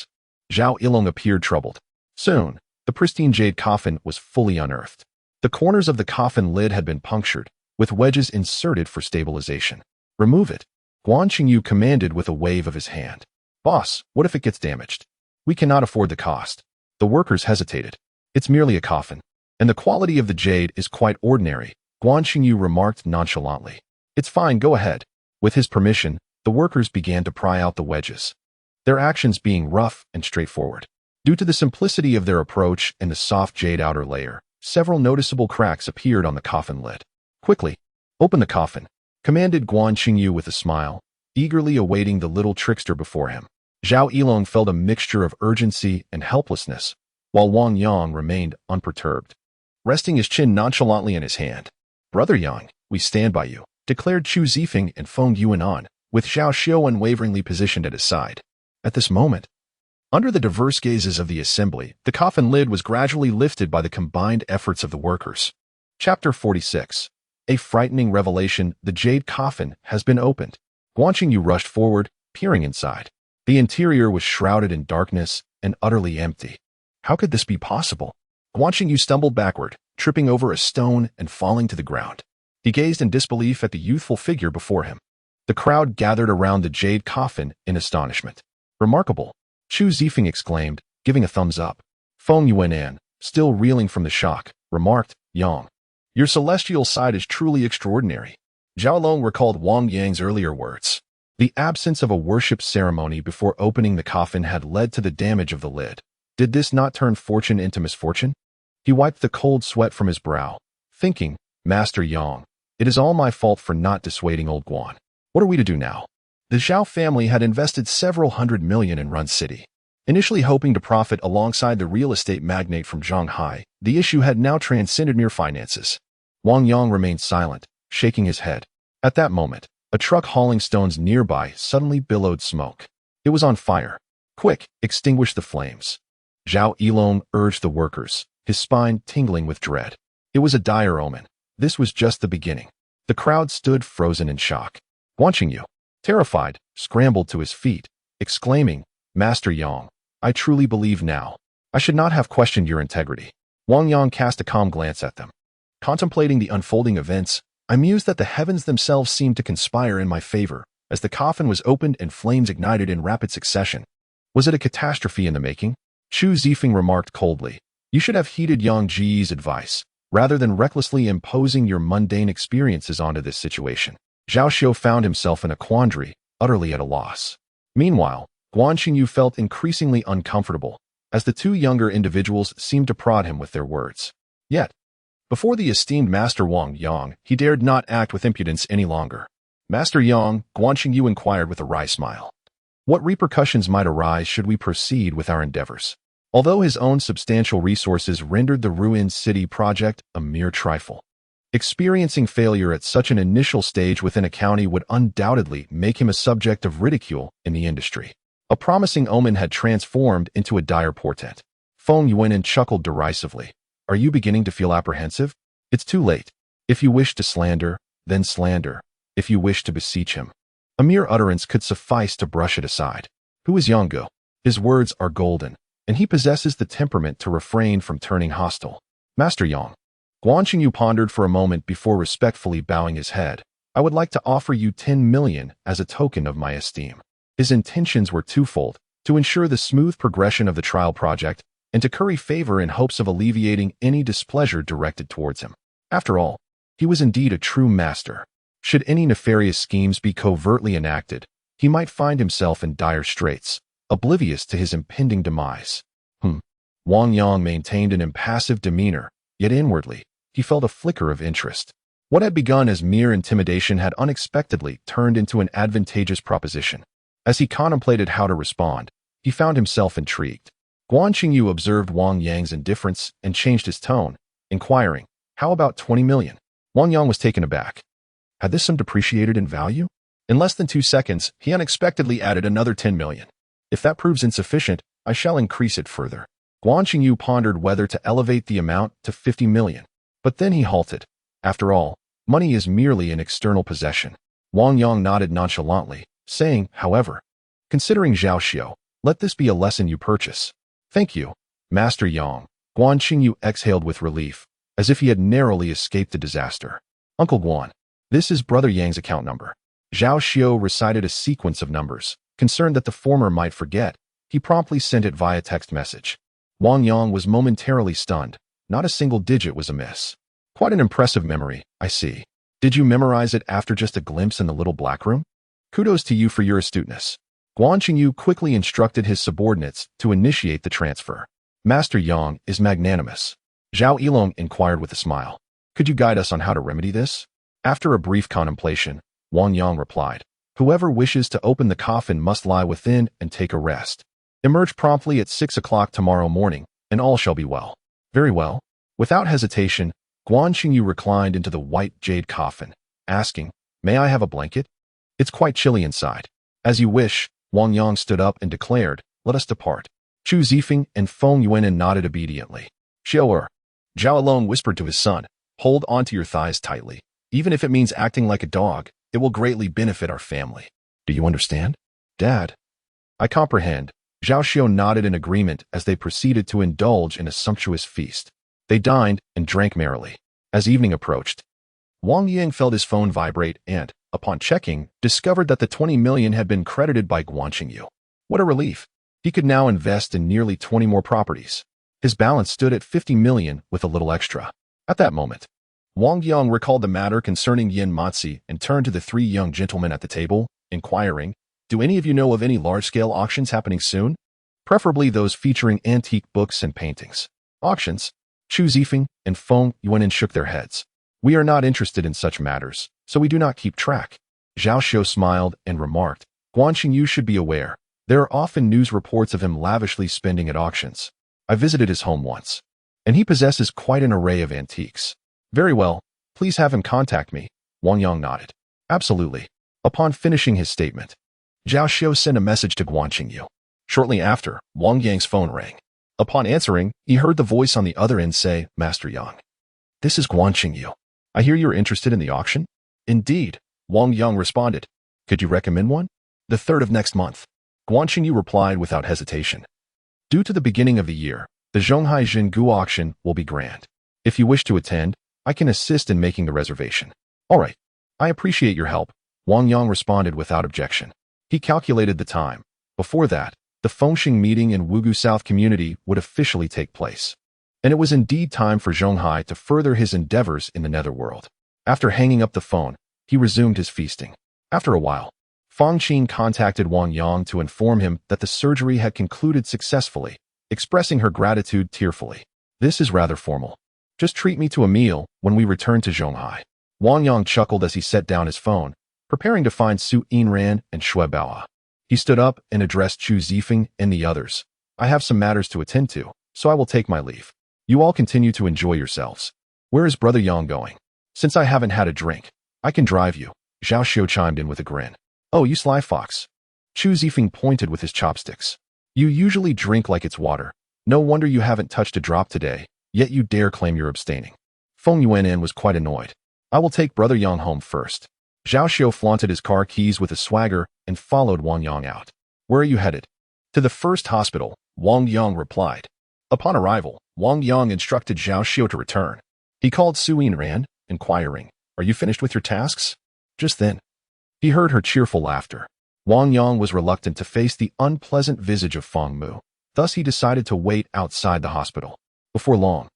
Yilong appeared troubled. Soon, the pristine jade coffin was fully unearthed. The corners of the coffin lid had been punctured, with wedges inserted for stabilization. Remove it, Guan Qingyu commanded with a wave of his hand. Boss, what if it gets damaged? We cannot afford the cost. The workers hesitated. It's merely a coffin, and the quality of the jade is quite ordinary, Guan Qingyu remarked nonchalantly. It's fine, go ahead. With his permission, the workers began to pry out the wedges, their actions being rough and straightforward. Due to the simplicity of their approach and the soft jade outer layer, several noticeable cracks appeared on the coffin lid. Quickly, open the coffin, commanded Guan Qingyu with a smile, eagerly awaiting the little trickster before him. Zhao Yilong felt a mixture of urgency and helplessness, while Wang Yang remained unperturbed, resting his chin nonchalantly in his hand. Brother Yang, we stand by you, declared Chu Zifeng and Feng Yuanan, with Zhao Xiu unwaveringly positioned at his side. At this moment, under the diverse gazes of the assembly, the coffin lid was gradually lifted by the combined efforts of the workers. Chapter 46. A frightening revelation, the jade coffin has been opened. Guan Qingyu rushed forward, peering inside. The interior was shrouded in darkness and utterly empty. How could this be possible? Guan Qingyu stumbled backward, tripping over a stone and falling to the ground. He gazed in disbelief at the youthful figure before him. The crowd gathered around the jade coffin in astonishment. Remarkable, Chu Zifeng exclaimed, giving a thumbs up. Feng Yuanan, still reeling from the shock, remarked, Yang, your celestial side is truly extraordinary. Zhao Long recalled Wang Yang's earlier words. The absence of a worship ceremony before opening the coffin had led to the damage of the lid. Did this not turn fortune into misfortune? He wiped the cold sweat from his brow, thinking, Master Yang, it is all my fault for not dissuading old Guan. What are we to do now? The Zhao family had invested several $100 million in Run City. Initially hoping to profit alongside the real estate magnate from Zhanghai, the issue had now transcended mere finances. Wang Yang remained silent, shaking his head. At that moment, a truck hauling stones nearby suddenly billowed smoke. It was on fire. Quick, extinguish the flames. Zhao Yilong urged the workers, his spine tingling with dread. It was a dire omen. This was just the beginning. The crowd stood frozen in shock. Guan Qingyu, terrified, scrambled to his feet, exclaiming, Master Yang, I truly believe now. I should not have questioned your integrity. Wang Yang cast a calm glance at them. Contemplating the unfolding events, I mused that the heavens themselves seemed to conspire in my favor, as the coffin was opened and flames ignited in rapid succession. Was it a catastrophe in the making? Chu Zifeng remarked coldly. You should have heeded Yang Ji's advice, rather than recklessly imposing your mundane experiences onto this situation. Zhao Xiu found himself in a quandary, utterly at a loss. Meanwhile, Guan Qingyu felt increasingly uncomfortable, as the two younger individuals seemed to prod him with their words. Yet, before the esteemed Master Wang Yang, he dared not act with impudence any longer. Master Yang, Guan Qingyu inquired with a wry smile. What repercussions might arise should we proceed with our endeavors? although his own substantial resources rendered the ruined city project a mere trifle. Experiencing failure at such an initial stage within a county would undoubtedly make him a subject of ridicule in the industry. A promising omen had transformed into a dire portent. Feng Yuan chuckled derisively. Are you beginning to feel apprehensive? It's too late. If you wish to slander, then slander. If you wish to beseech him. A mere utterance could suffice to brush it aside. Who is Yanggu? His words are golden, and he possesses the temperament to refrain from turning hostile. Master Yang. Guan Qingyu pondered for a moment before respectfully bowing his head. I would like to offer you 10 million as a token of my esteem. His intentions were twofold: to ensure the smooth progression of the trial project, and to curry favor in hopes of alleviating any displeasure directed towards him. After all, he was indeed a true master. Should any nefarious schemes be covertly enacted, he might find himself in dire straits, oblivious to his impending demise. Wang Yang maintained an impassive demeanor, yet inwardly, he felt a flicker of interest. What had begun as mere intimidation had unexpectedly turned into an advantageous proposition. As he contemplated how to respond, he found himself intrigued. Guan Qingyu observed Wang Yang's indifference and changed his tone, inquiring, how about 20 million? Wang Yang was taken aback. Had this sum depreciated in value? In less than 2 seconds, he unexpectedly added another 10 million. If that proves insufficient, I shall increase it further. Guan Qingyu pondered whether to elevate the amount to 50 million. But then he halted. After all, money is merely an external possession. Wang Yang nodded nonchalantly, saying, however, considering Zhao Xiao, let this be a lesson you purchase. Thank you, Master Yang. Guan Qingyu exhaled with relief, as if he had narrowly escaped a disaster. Uncle Guan, this is Brother Yang's account number. Zhao Xiao recited a sequence of numbers. Concerned that the former might forget, he promptly sent it via text message. Wang Yang was momentarily stunned. Not a single digit was amiss. Quite an impressive memory, I see. Did you memorize it after just a glimpse in the little black room? Kudos to you for your astuteness. Guan Qingyu quickly instructed his subordinates to initiate the transfer. Master Yang is magnanimous. Zhao Yilong inquired with a smile. Could you guide us on how to remedy this? After a brief contemplation, Wang Yang replied, whoever wishes to open the coffin must lie within and take a rest. Emerge promptly at 6 o'clock tomorrow morning, and all shall be well. Very well. Without hesitation, Guan Qingyu reclined into the white jade coffin, asking, may I have a blanket? It's quite chilly inside. As you wish. Wang Yang stood up and declared, let us depart. Chu Zifeng and Feng Yuan nodded obediently. Xiao Zhao alone whispered to his son, hold onto your thighs tightly. Even if it means acting like a dog, it will greatly benefit our family. Do you understand? Dad. I comprehend. Zhao Xiao nodded in agreement as they proceeded to indulge in a sumptuous feast. They dined and drank merrily. As evening approached, Wang Yang felt his phone vibrate and, upon checking, discovered that the 20 million had been credited by Guan Qingyu. What a relief. He could now invest in nearly 20 more properties. His balance stood at 50 million with a little extra. At that moment, Wang Yang recalled the matter concerning Yin Matsi and turned to the 3 young gentlemen at the table, inquiring, do any of you know of any large-scale auctions happening soon? Preferably those featuring antique books and paintings. Auctions? Chu Zifeng and Feng Yuan shook their heads. We are not interested in such matters, so we do not keep track. Zhao Xiao smiled and remarked, Guan Qingyu should be aware. There are often news reports of him lavishly spending at auctions. I visited his home once, and he possesses quite an array of antiques. Very well, please have him contact me. Wang Yang nodded. Absolutely. Upon finishing his statement, Zhao Xiao sent a message to Guan Qingyu. Shortly after, Wang Yang's phone rang. Upon answering, he heard the voice on the other end say, Master Yang. This is Guan Qingyu. I hear you're interested in the auction? Indeed, Wang Yang responded. Could you recommend one? The 3rd of next month. Guan Qingyu replied without hesitation. Due to the beginning of the year, the Zhonghai Jingu auction will be grand. If you wish to attend, I can assist in making the reservation. All right. I appreciate your help. Wang Yang responded without objection. He calculated the time. Before that, the Fengxing meeting in Wugu South community would officially take place. And it was indeed time for Zhonghai to further his endeavors in the netherworld. After hanging up the phone, he resumed his feasting. After a while, Fang Qin contacted Wang Yang to inform him that the surgery had concluded successfully, expressing her gratitude tearfully. This is rather formal. Just treat me to a meal when we return to Zhonghai. Wang Yang chuckled as he set down his phone, preparing to find Su Yinran and Shui Baoa. He stood up and addressed Chu Zifeng and the others. I have some matters to attend to, so I will take my leave. You all continue to enjoy yourselves. Where is Brother Yang going? Since I haven't had a drink, I can drive you, Zhao Xiu chimed in with a grin. Oh, you sly fox. Chu Zifeng pointed with his chopsticks. You usually drink like it's water. No wonder you haven't touched a drop today, yet you dare claim you're abstaining. Feng Yuanen was quite annoyed. I will take Brother Yang home first. Zhao Xiu flaunted his car keys with a swagger and followed Wang Yang out. Where are you headed? To the first hospital, Wang Yang replied. Upon arrival, Wang Yang instructed Zhao Xiu to return. He called Su Yinran, inquiring, Are you finished with your tasks? Just then, he heard her cheerful laughter. Wang Yang was reluctant to face the unpleasant visage of Feng Mu. Thus he decided to wait outside the hospital. Before long,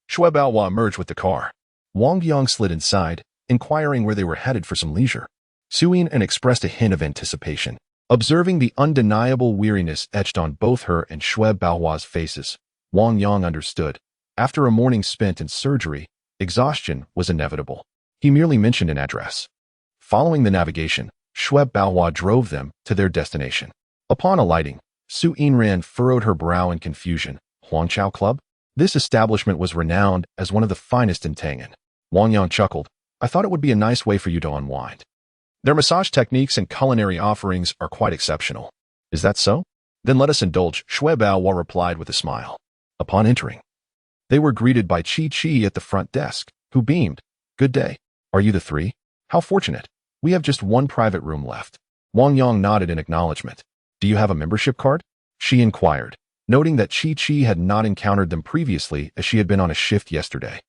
Shui Baohua emerged with the car. Wang Yang slid inside, inquiring where they were headed for some leisure. Su Yinran expressed a hint of anticipation. Observing the undeniable weariness etched on both her and Shui Baohua's faces, Wang Yang understood. After a morning spent in surgery, exhaustion was inevitable. He merely mentioned an address. Following the navigation, Shui Baohua drove them to their destination. Upon alighting, Su Yinran furrowed her brow in confusion. Huangchao Club? This establishment was renowned as one of the finest in Tangan. Wang Yang chuckled. I thought it would be a nice way for you to unwind. Their massage techniques and culinary offerings are quite exceptional. Is that so? Then let us indulge, Shui Baohua replied with a smile. Upon entering, they were greeted by Chi Chi at the front desk, who beamed. Good day. Are you the three? How fortunate. We have just one private room left. Wang Yang nodded in acknowledgement. Do you have a membership card? She inquired, noting that Chi Chi had not encountered them previously as she had been on a shift yesterday.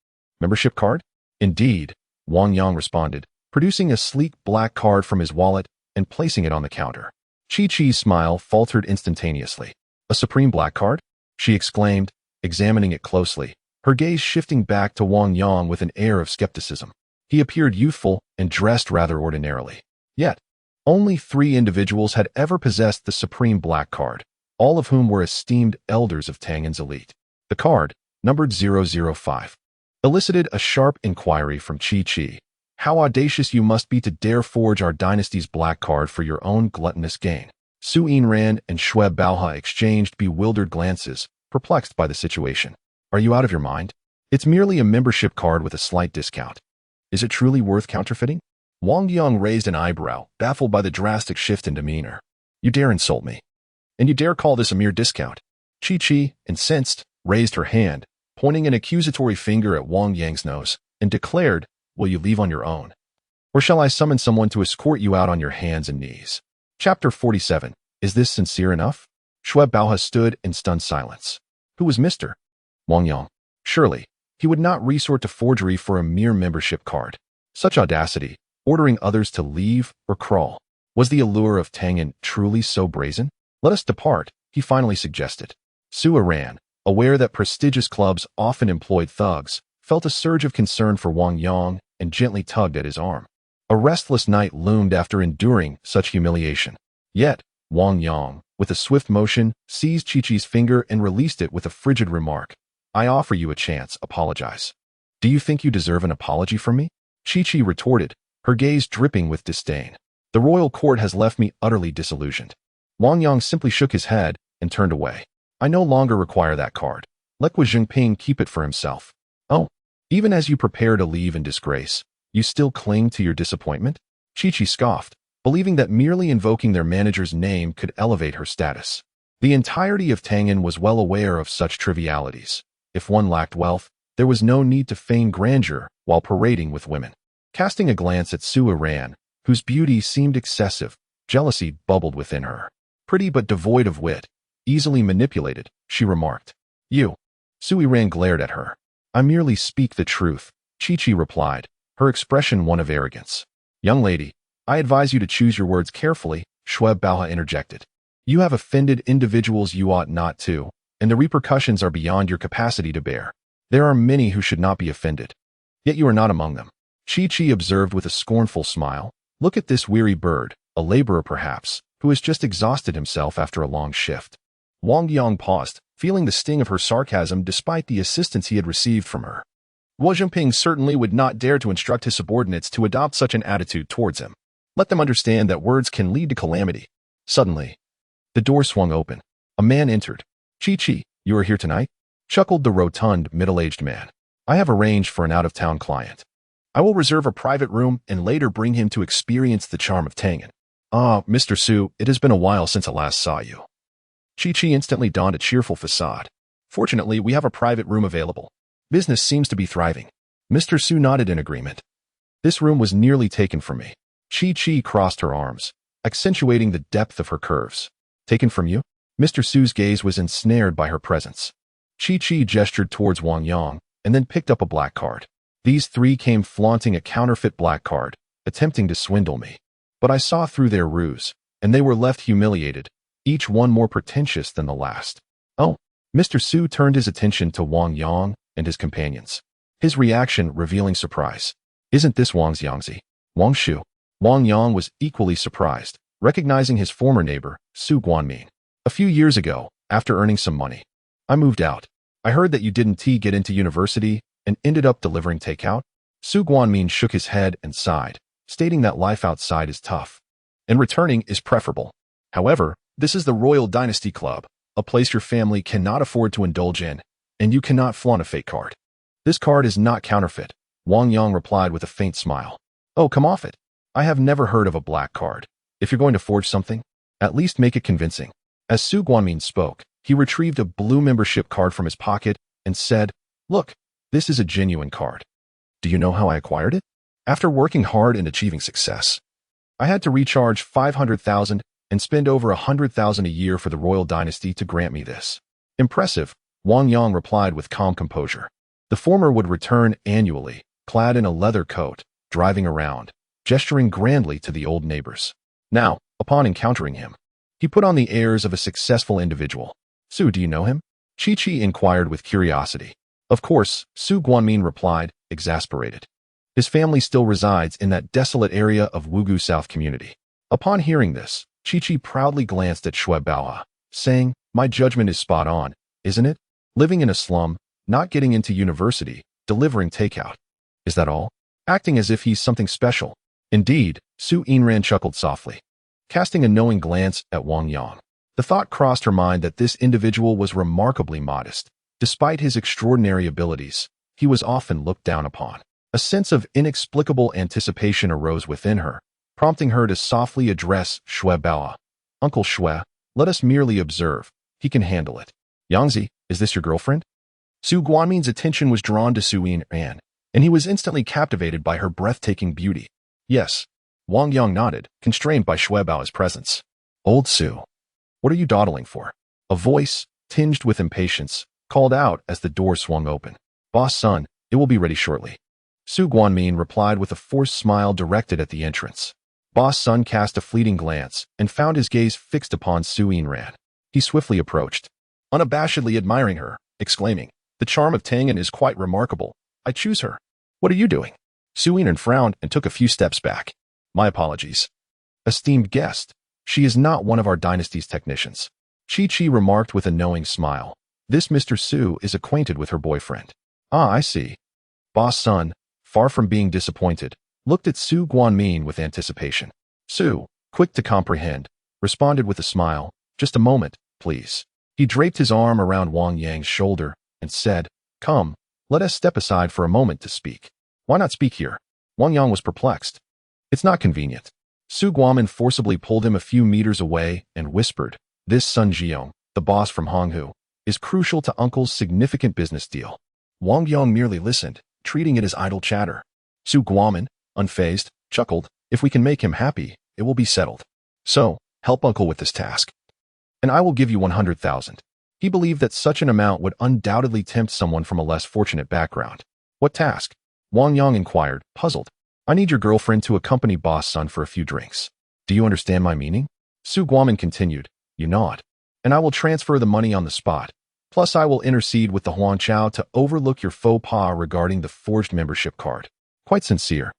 Membership card? Indeed, Wang Yang responded, producing a sleek black card from his wallet and placing it on the counter. Chi Chi's smile faltered instantaneously. A supreme black card? She exclaimed, examining it closely, her gaze shifting back to Wang Yang with an air of skepticism. He appeared youthful and dressed rather ordinarily. Yet, only 3 individuals had ever possessed the supreme black card, all of whom were esteemed elders of Tangan's elite. The card, numbered 005, elicited a sharp inquiry from Chi Chi. How audacious you must be to dare forge our dynasty's black card for your own gluttonous gain. Su Yinran and Shui Baohua exchanged bewildered glances, perplexed by the situation. Are you out of your mind? It's merely a membership card with a slight discount. Is it truly worth counterfeiting? Wang Yang raised an eyebrow, baffled by the drastic shift in demeanor. You dare insult me. And you dare call this a mere discount. Chi Chi, incensed, raised her hand, pointing an accusatory finger at Wang Yang's nose, and declared, Will you leave on your own? Or shall I summon someone to escort you out on your hands and knees? Chapter 47. Is this sincere enough? Shui Baohua stood in stunned silence. Who was Mr. Wang Yang? Surely, he would not resort to forgery for a mere membership card. Such audacity, ordering others to leave or crawl. Was the allure of Tangan truly so brazen? Let us depart, he finally suggested. Su Yinran, aware that prestigious clubs often employed thugs, felt a surge of concern for Wang Yang and gently tugged at his arm. A restless night loomed after enduring such humiliation. Yet, Wang Yang, with a swift motion, seized Chi Chi's finger and released it with a frigid remark. I offer you a chance, apologize. Do you think you deserve an apology from me? Chi Chi retorted, her gaze dripping with disdain. The royal court has left me utterly disillusioned. Wang Yang simply shook his head and turned away. I no longer require that card. Let Gua Zhengping keep it for himself. Oh, even as you prepare to leave in disgrace, you still cling to your disappointment? Chi Chi scoffed, believing that merely invoking their manager's name could elevate her status. The entirety of Tangan was well aware of such trivialities. If one lacked wealth, there was no need to feign grandeur while parading with women. Casting a glance at Su Yinran, whose beauty seemed excessive, jealousy bubbled within her. Pretty but devoid of wit, easily manipulated, she remarked. You. Su Yinran glared at her. I merely speak the truth, Chi Chi replied, her expression one of arrogance. Young lady, I advise you to choose your words carefully, Shui Baohua interjected. You have offended individuals you ought not to, and the repercussions are beyond your capacity to bear. There are many who should not be offended. Yet you are not among them. Chi Chi observed with a scornful smile. Look at this weary bird, a laborer perhaps, who has just exhausted himself after a long shift. Wang Yang paused, feeling the sting of her sarcasm despite the assistance he had received from her. Gua Zhengping certainly would not dare to instruct his subordinates to adopt such an attitude towards him. Let them understand that words can lead to calamity. Suddenly, the door swung open. A man entered. Chi, you are here tonight? Chuckled the rotund, middle-aged man. I have arranged for an out-of-town client. I will reserve a private room and later bring him to experience the charm of Tangan. Ah, Mr. Su, it has been a while since I last saw you. Chi instantly donned a cheerful facade. Fortunately, we have a private room available. Business seems to be thriving. Mr. Su nodded in agreement. This room was nearly taken from me. Chi crossed her arms, accentuating the depth of her curves. Taken from you? Mr. Su's gaze was ensnared by her presence. Chi gestured towards Wang Yang and then picked up a black card. These three came flaunting a counterfeit black card, attempting to swindle me. But I saw through their ruse, and they were left humiliated, each one more pretentious than the last. Oh, Mr. Su turned his attention to Wang Yang and his companions. His reaction revealing surprise. Isn't this Wang Yangzi? Wang Shu? Wang Yang was equally surprised, recognizing his former neighbor, Su Guanmin. A few years ago, after earning some money, I moved out. I heard that you didn't get into university and ended up delivering takeout. Su Guanmin shook his head and sighed, stating that life outside is tough, and returning is preferable. However, this is the Royal Dynasty Club, a place your family cannot afford to indulge in, and you cannot flaunt a fake card. This card is not counterfeit, Wang Yang replied with a faint smile. Oh, come off it. I have never heard of a black card. If you're going to forge something, at least make it convincing. As Su Guanmin spoke, he retrieved a blue membership card from his pocket and said, Look, this is a genuine card. Do you know how I acquired it? After working hard and achieving success. I had to recharge 500,000 and spend over 100,000 a year for the royal dynasty to grant me this. Impressive, Wang Yang replied with calm composure. The former would return annually, clad in a leather coat, driving around, gesturing grandly to the old neighbors. Now, upon encountering him, he put on the airs of a successful individual. Su, do you know him? Chi inquired with curiosity. Of course, Su Guanmin replied, exasperated. His family still resides in that desolate area of Wugu South community. Upon hearing this, Chi proudly glanced at Shui Baoa, saying, My judgment is spot on, isn't it? Living in a slum, not getting into university, delivering takeout. Is that all? Acting as if he's something special. Indeed, Su Inran chuckled softly, casting a knowing glance at Wang Yang. The thought crossed her mind that this individual was remarkably modest. Despite his extraordinary abilities, he was often looked down upon. A sense of inexplicable anticipation arose within her, prompting her to softly address Shui Baoa. Uncle Shui, let us merely observe. He can handle it. Yangzi, is this your girlfriend? Su Guanmin's attention was drawn to Su Inran, and he was instantly captivated by her breathtaking beauty. Yes. Wang Yang nodded, constrained by Shui Bao's presence. Old Su, what are you dawdling for? A voice, tinged with impatience, called out as the door swung open. Boss son, it will be ready shortly. Su Guanmin replied with a forced smile directed at the entrance. Boss son cast a fleeting glance and found his gaze fixed upon Su Inran. He swiftly approached, unabashedly admiring her, exclaiming, The charm of Tangan is quite remarkable. I choose her. What are you doing? Su Inran frowned and took a few steps back. My apologies. Esteemed guest, she is not one of our dynasty's technicians. Chi remarked with a knowing smile. This Mr. Su is acquainted with her boyfriend. Ah, I see. Boss son, far from being disappointed, looked at Su Guanmin with anticipation. Su, quick to comprehend, responded with a smile. Just a moment, please. He draped his arm around Wang Yang's shoulder and said, Come, let us step aside for a moment to speak. Why not speak here? Wang Yang was perplexed. It's not convenient. Su Guanmin forcibly pulled him a few meters away and whispered, This Sun Jiong, the boss from Honghu, is crucial to Uncle's significant business deal. Wang Yang merely listened, treating it as idle chatter. Su Guanmin, unfazed, chuckled, If we can make him happy, it will be settled. So, help Uncle with this task. And I will give you 100,000. He believed that such an amount would undoubtedly tempt someone from a less fortunate background. What task? Wang Yang inquired, puzzled. I need your girlfriend to accompany boss son for a few drinks. Do you understand my meaning? Su Guanmin continued, You nod. And I will transfer the money on the spot. Plus I will intercede with the Huangchao to overlook your faux pas regarding the forged membership card. Quite sincere.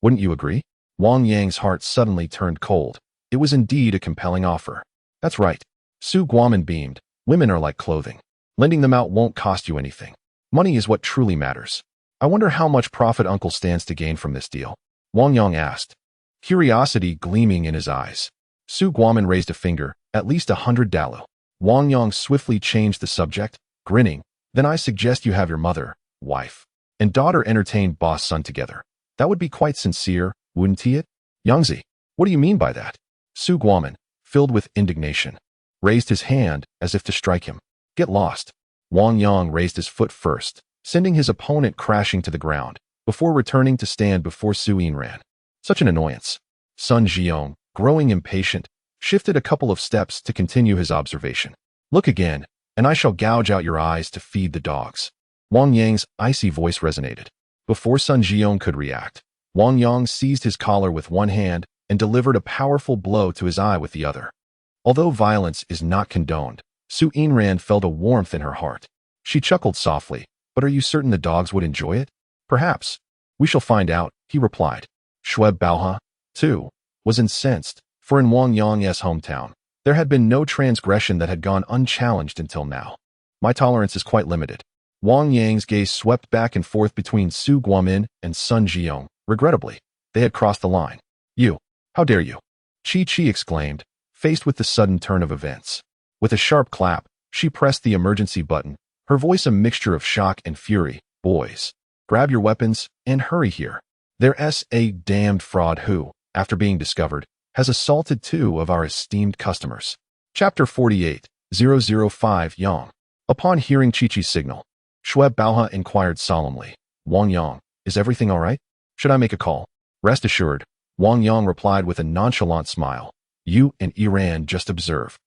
Wouldn't you agree? Wang Yang's heart suddenly turned cold. It was indeed a compelling offer. That's right. Su Guanmin beamed. Women are like clothing. Lending them out won't cost you anything. Money is what truly matters. I wonder how much profit Uncle stands to gain from this deal. Wang Yang asked, curiosity gleaming in his eyes. Su Guanmin raised a finger, at least 100 dalu. Wang Yang swiftly changed the subject, grinning. Then I suggest you have your mother, wife, and daughter entertain boss son together. That would be quite sincere, wouldn't it? Yangzi, what do you mean by that? Su Guoman, filled with indignation, raised his hand as if to strike him. Get lost. Wang Yang raised his foot first, sending his opponent crashing to the ground, before returning to stand before Su Yinran. Such an annoyance. Sun Jiong, growing impatient, shifted a couple of steps to continue his observation. Look again, and I shall gouge out your eyes to feed the dogs. Wang Yang's icy voice resonated. Before Sun Jiong could react, Wang Yang seized his collar with one hand and delivered a powerful blow to his eye with the other. Although violence is not condoned, Su Yinran felt a warmth in her heart. She chuckled softly. But are you certain the dogs would enjoy it? Perhaps. We shall find out, he replied. Xue Baohe, too, was incensed, for in Wang Yang's hometown, there had been no transgression that had gone unchallenged until now. My tolerance is quite limited. Wang Yang's gaze swept back and forth between Su Guoman and Sun Jiong. Regrettably, they had crossed the line. You, how dare you? Chi exclaimed, faced with the sudden turn of events. With a sharp clap, she pressed the emergency button, her voice a mixture of shock and fury. Boys, grab your weapons and hurry here. There's a damned fraud who, after being discovered, has assaulted 2 of our esteemed customers. Chapter 48, 005 Yang. Upon hearing Chi-Chi's signal, Xue Baohe inquired solemnly, Wang Yang, is everything all right? Should I make a call? Rest assured, Wang Yang replied with a nonchalant smile. You and Iran just observe.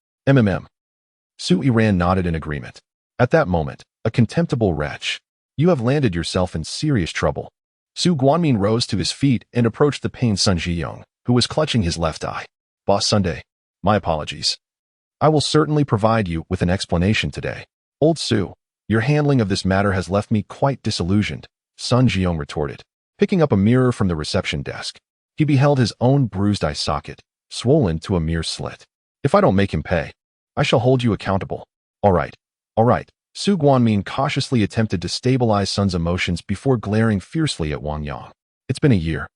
Su Iran nodded in agreement. At that moment, a contemptible wretch. You have landed yourself in serious trouble. Su Guanmin rose to his feet and approached the pained Sun Jiong, who was clutching his left eye. Boss Sunday, my apologies. I will certainly provide you with an explanation today. Old Su, your handling of this matter has left me quite disillusioned, Sun Jiong retorted. Picking up a mirror from the reception desk, he beheld his own bruised eye socket, swollen to a mere slit. If I don't make him pay, I shall hold you accountable. All right. Su Guanmin cautiously attempted to stabilize Sun's emotions before glaring fiercely at Wang Yang. It's been a year.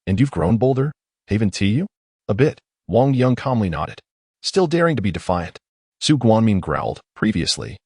And you've grown bolder? Haven't you? A bit. Wang Yang calmly nodded, still daring to be defiant. Su Guanmin growled. Previously,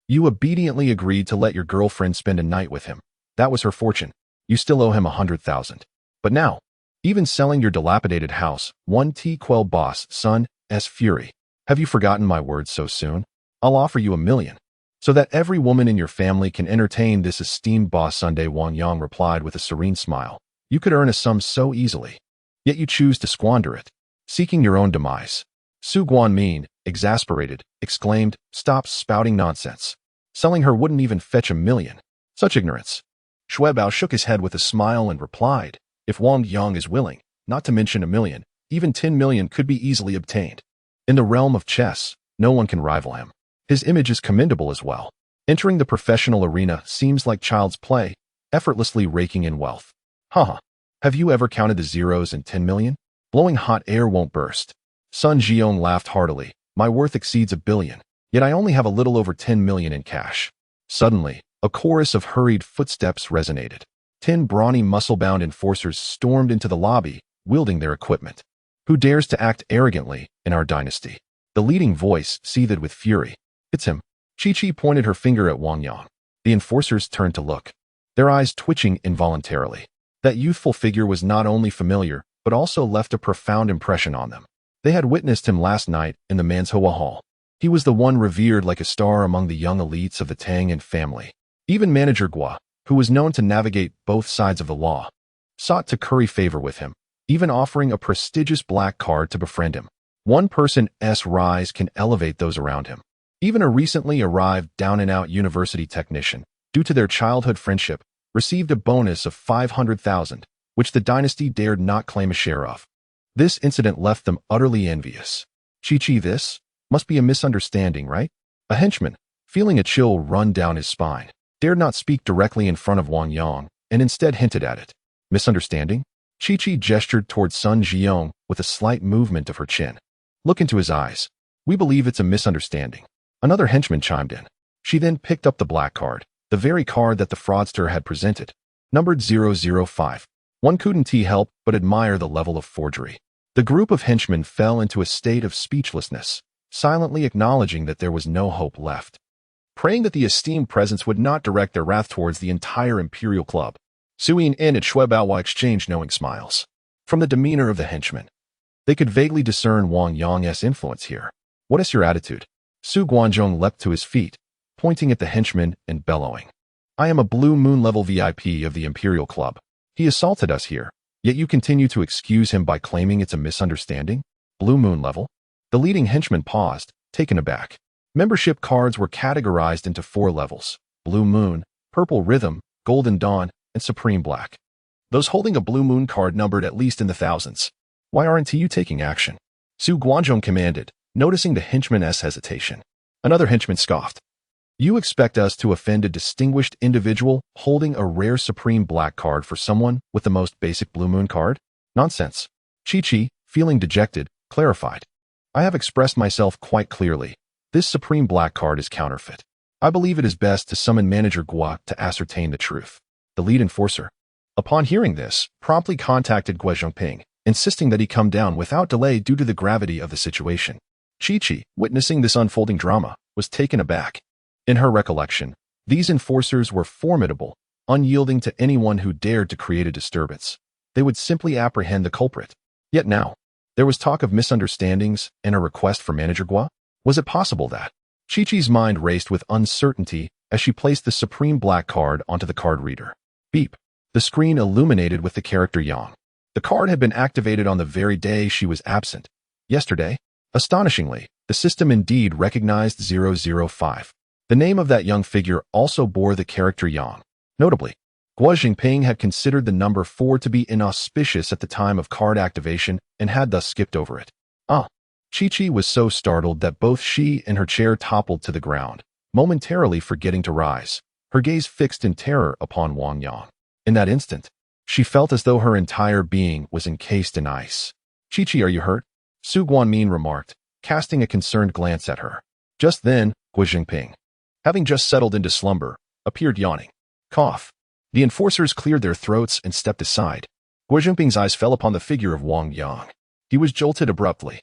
you obediently agreed to let your girlfriend spend a night with him. That was her fortune. You still owe him 100,000. But now, even selling your dilapidated house, one T quell boss, Sun's fury. Have you forgotten my words so soon? I'll offer you 1 million. So that every woman in your family can entertain this esteemed boss Sunday, Wang Yang replied with a serene smile. You could earn a sum so easily. Yet you choose to squander it, seeking your own demise. Su Guanmin, exasperated, exclaimed, stop spouting nonsense. Selling her wouldn't even fetch 1 million. Such ignorance. Xue Bao shook his head with a smile and replied, if Wang Yang is willing, not to mention 1 million, even 10 million could be easily obtained. In the realm of chess, no one can rival him. His image is commendable as well. Entering the professional arena seems like child's play, effortlessly raking in wealth. Haha. Have you ever counted the zeros in 10 million? Blowing hot air won't burst. Sun Jiong laughed heartily. My worth exceeds 1 billion, yet I only have a little over 10 million in cash. Suddenly, a chorus of hurried footsteps resonated. 10 brawny muscle-bound enforcers stormed into the lobby, wielding their equipment. Who dares to act arrogantly in our dynasty? The leading voice seethed with fury. It's him. Chi pointed her finger at Wang Yang. The enforcers turned to look, their eyes twitching involuntarily. That youthful figure was not only familiar, but also left a profound impression on them. They had witnessed him last night in the Manshua Hall. He was the one revered like a star among the young elites of the Tang and family. Even Manager Gua, who was known to navigate both sides of the law, sought to curry favor with him, even offering a prestigious black card to befriend him. One person's rise can elevate those around him. Even a recently arrived down-and-out university technician, due to their childhood friendship, received a bonus of 500,000, which the dynasty dared not claim a share of. This incident left them utterly envious. Chi, this must be a misunderstanding, right? A henchman, feeling a chill run down his spine, dared not speak directly in front of Wang Yang, and instead hinted at it. Misunderstanding? Chi gestured towards Sun Jiong with a slight movement of her chin. Look into his eyes. We believe it's a misunderstanding. Another henchman chimed in. She then picked up the black card, the very card that the fraudster had presented, numbered 005. One couldn't help but admire the level of forgery. The group of henchmen fell into a state of speechlessness, silently acknowledging that there was no hope left. Praying that the esteemed presence would not direct their wrath towards the entire Imperial Club. Suyin and Shui Baohua exchanged knowing smiles. From the demeanor of the henchmen, they could vaguely discern Wang Yang's influence here. What is your attitude? Su Guanzhong leapt to his feet, pointing at the henchman and bellowing. I am a Blue Moon level VIP of the Imperial Club. He assaulted us here, yet you continue to excuse him by claiming it's a misunderstanding? Blue Moon level? The leading henchman paused, taken aback. Membership cards were categorized into 4 levels: Blue Moon, Purple Rhythm, Golden Dawn, and Supreme Black. Those holding a Blue Moon card numbered at least in the thousands. Why aren't you taking action? Su Guanzhong commanded, noticing the henchman's hesitation. Another henchman scoffed. You expect us to offend a distinguished individual holding a rare Supreme Black card for someone with the most basic Blue Moon card? Nonsense. Chi-Chi, feeling dejected, clarified. I have expressed myself quite clearly. This Supreme Black card is counterfeit. I believe it is best to summon Manager Gua to ascertain the truth. The lead enforcer, upon hearing this, promptly contacted Gua Zhongping, insisting that he come down without delay due to the gravity of the situation. Chi-Chi, witnessing this unfolding drama, was taken aback. In her recollection, these enforcers were formidable, unyielding to anyone who dared to create a disturbance. They would simply apprehend the culprit. Yet now, there was talk of misunderstandings and a request for Manager Gua. Was it possible that? Chi-Chi's mind raced with uncertainty as she placed the Supreme Black card onto the card reader. Beep. The screen illuminated with the character Yang. The card had been activated on the very day she was absent. Yesterday. Astonishingly, the system indeed recognized 005. The name of that young figure also bore the character Yang. Notably, Gua Jingping had considered the number 4 to be inauspicious at the time of card activation and had thus skipped over it. Chi-Chi was so startled that both she and her chair toppled to the ground, momentarily forgetting to rise, her gaze fixed in terror upon Wang Yang. In that instant, she felt as though her entire being was encased in ice. Chi-Chi, are you hurt? Su Guanmin remarked, casting a concerned glance at her. Just then, Gua Jingping, having just settled into slumber, appeared yawning. Cough. The enforcers cleared their throats and stepped aside. Gua Jingping's eyes fell upon the figure of Wang Yang. He was jolted abruptly.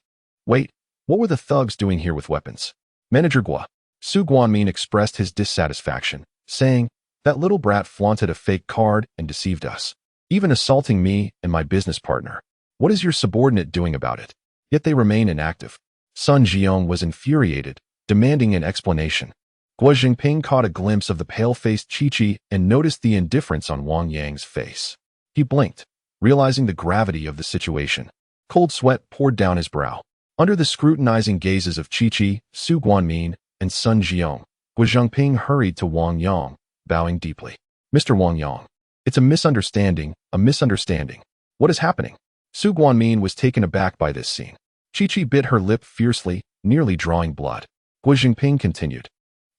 Wait, what were the thugs doing here with weapons? Manager Gua. Su Guanmin expressed his dissatisfaction, saying, that little brat flaunted a fake card and deceived us, even assaulting me and my business partner. What is your subordinate doing about it? Yet they remain inactive. Sun Jiong was infuriated, demanding an explanation. Gua Jingping caught a glimpse of the pale-faced Chi-Chi and noticed the indifference on Wang Yang's face. He blinked, realizing the gravity of the situation. Cold sweat poured down his brow. Under the scrutinizing gazes of Chi-Chi, Su Guanmin, and Sun Jiong, Gua Jingping hurried to Wang Yang, bowing deeply. Mr. Wang Yang, it's a misunderstanding, a misunderstanding. What is happening? Su Guanmin was taken aback by this scene. Chi-Chi bit her lip fiercely, nearly drawing blood. Gua Jingping continued.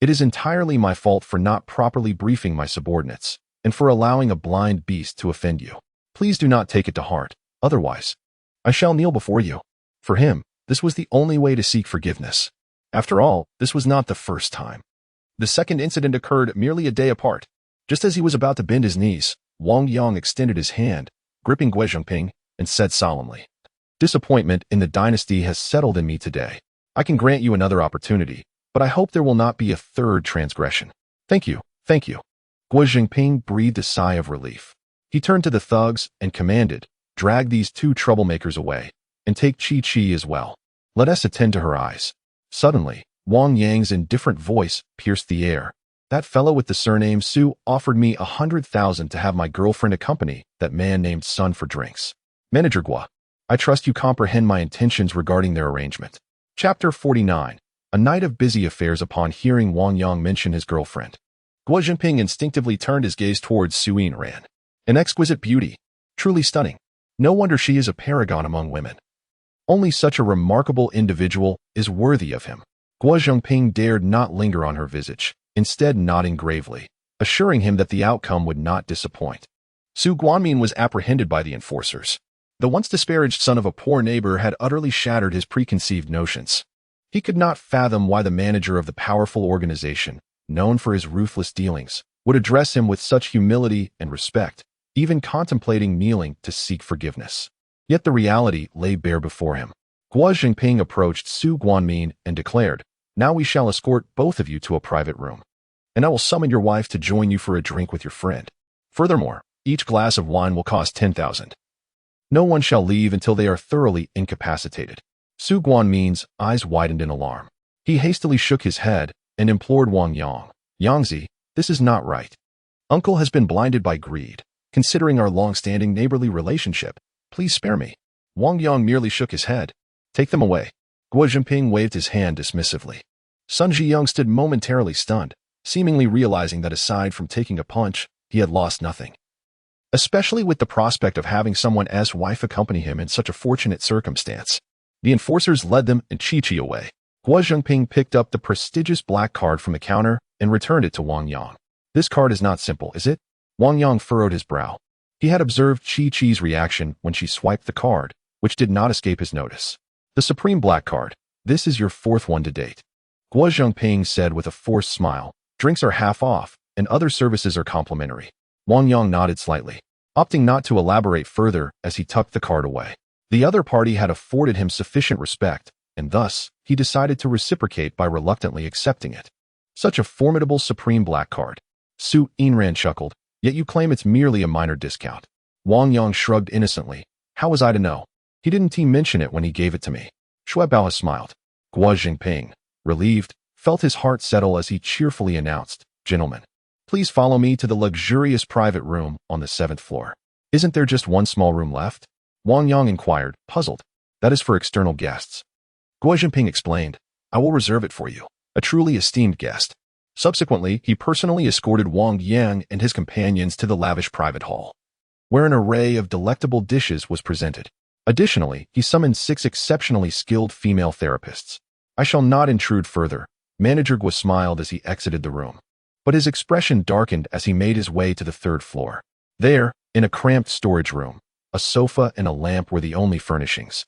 It is entirely my fault for not properly briefing my subordinates, and for allowing a blind beast to offend you. Please do not take it to heart, otherwise I shall kneel before you. For him, this was the only way to seek forgiveness. After all, this was not the first time. The second incident occurred merely a day apart. Just as he was about to bend his knees, Wang Yang extended his hand, gripping Gua Jingping, and said solemnly, Disappointment in the dynasty has settled in me today. I can grant you another opportunity, but I hope there will not be a third transgression. Thank you, thank you. Gua Jingping breathed a sigh of relief. He turned to the thugs and commanded, drag these 2 troublemakers away, and take Chi-Chi as well. Let us attend to her eyes. Suddenly, Wang Yang's indifferent voice pierced the air. That fellow with the surname Su offered me 100,000 to have my girlfriend accompany that man named Sun for drinks. Manager Gua, I trust you comprehend my intentions regarding their arrangement. Chapter 49. A night of busy affairs. Upon hearing Wang Yang mention his girlfriend, Gua Jingping instinctively turned his gaze towards Suyin Ran. An exquisite beauty. Truly stunning. No wonder she is a paragon among women. Only such a remarkable individual is worthy of him. Gua Jingping dared not linger on her visage, instead nodding gravely, assuring him that the outcome would not disappoint. Su Guanmin was apprehended by the enforcers. The once disparaged son of a poor neighbor had utterly shattered his preconceived notions. He could not fathom why the manager of the powerful organization, known for his ruthless dealings, would address him with such humility and respect, even contemplating kneeling to seek forgiveness. Yet the reality lay bare before him. Guo Jingping approached Su Guanmin and declared, "Now we shall escort both of you to a private room, and I will summon your wife to join you for a drink with your friend. Furthermore, each glass of wine will cost 10,000. No one shall leave until they are thoroughly incapacitated." Su Guanmin's eyes widened in alarm. He hastily shook his head and implored Wang Yang, "Yangzi, this is not right. Uncle has been blinded by greed. Considering our long-standing neighborly relationship, please spare me." Wang Yang merely shook his head. "Take them away." Guo Jinping waved his hand dismissively. Sun Zhiyong stood momentarily stunned, seemingly realizing that aside from taking a punch, he had lost nothing. Especially with the prospect of having someone as wife accompany him in such a fortunate circumstance. The enforcers led them and Chi-Chi away. Guo Jinping picked up the prestigious black card from the counter and returned it to Wang Yang. "This card is not simple, is it?" Wang Yang furrowed his brow. He had observed Chi-Chi's reaction when she swiped the card, which did not escape his notice. "The supreme black card. This is your fourth one to date." Guo Jinping said with a forced smile, "Drinks are half off, and other services are complimentary." Wang Yang nodded slightly, opting not to elaborate further as he tucked the card away. The other party had afforded him sufficient respect, and thus, he decided to reciprocate by reluctantly accepting it. Such a formidable supreme black card. Su Inran chuckled, "Yet you claim it's merely a minor discount." Wang Yang shrugged innocently. "How was I to know? He didn't even mention it when he gave it to me." Shui Bao smiled. Guo Jinping, relieved, felt his heart settle as he cheerfully announced, "Gentlemen, please follow me to the luxurious private room on the 7th floor. Isn't there just one small room left?" Wang Yang inquired, puzzled. "That is for external guests." Guo Jinping explained, "I will reserve it for you, a truly esteemed guest." Subsequently, he personally escorted Wang Yang and his companions to the lavish private hall, where an array of delectable dishes was presented. Additionally, he summoned 6 exceptionally skilled female therapists. "I shall not intrude further," Manager Guo smiled as he exited the room. But his expression darkened as he made his way to the 3rd floor. There, in a cramped storage room, a sofa and a lamp were the only furnishings,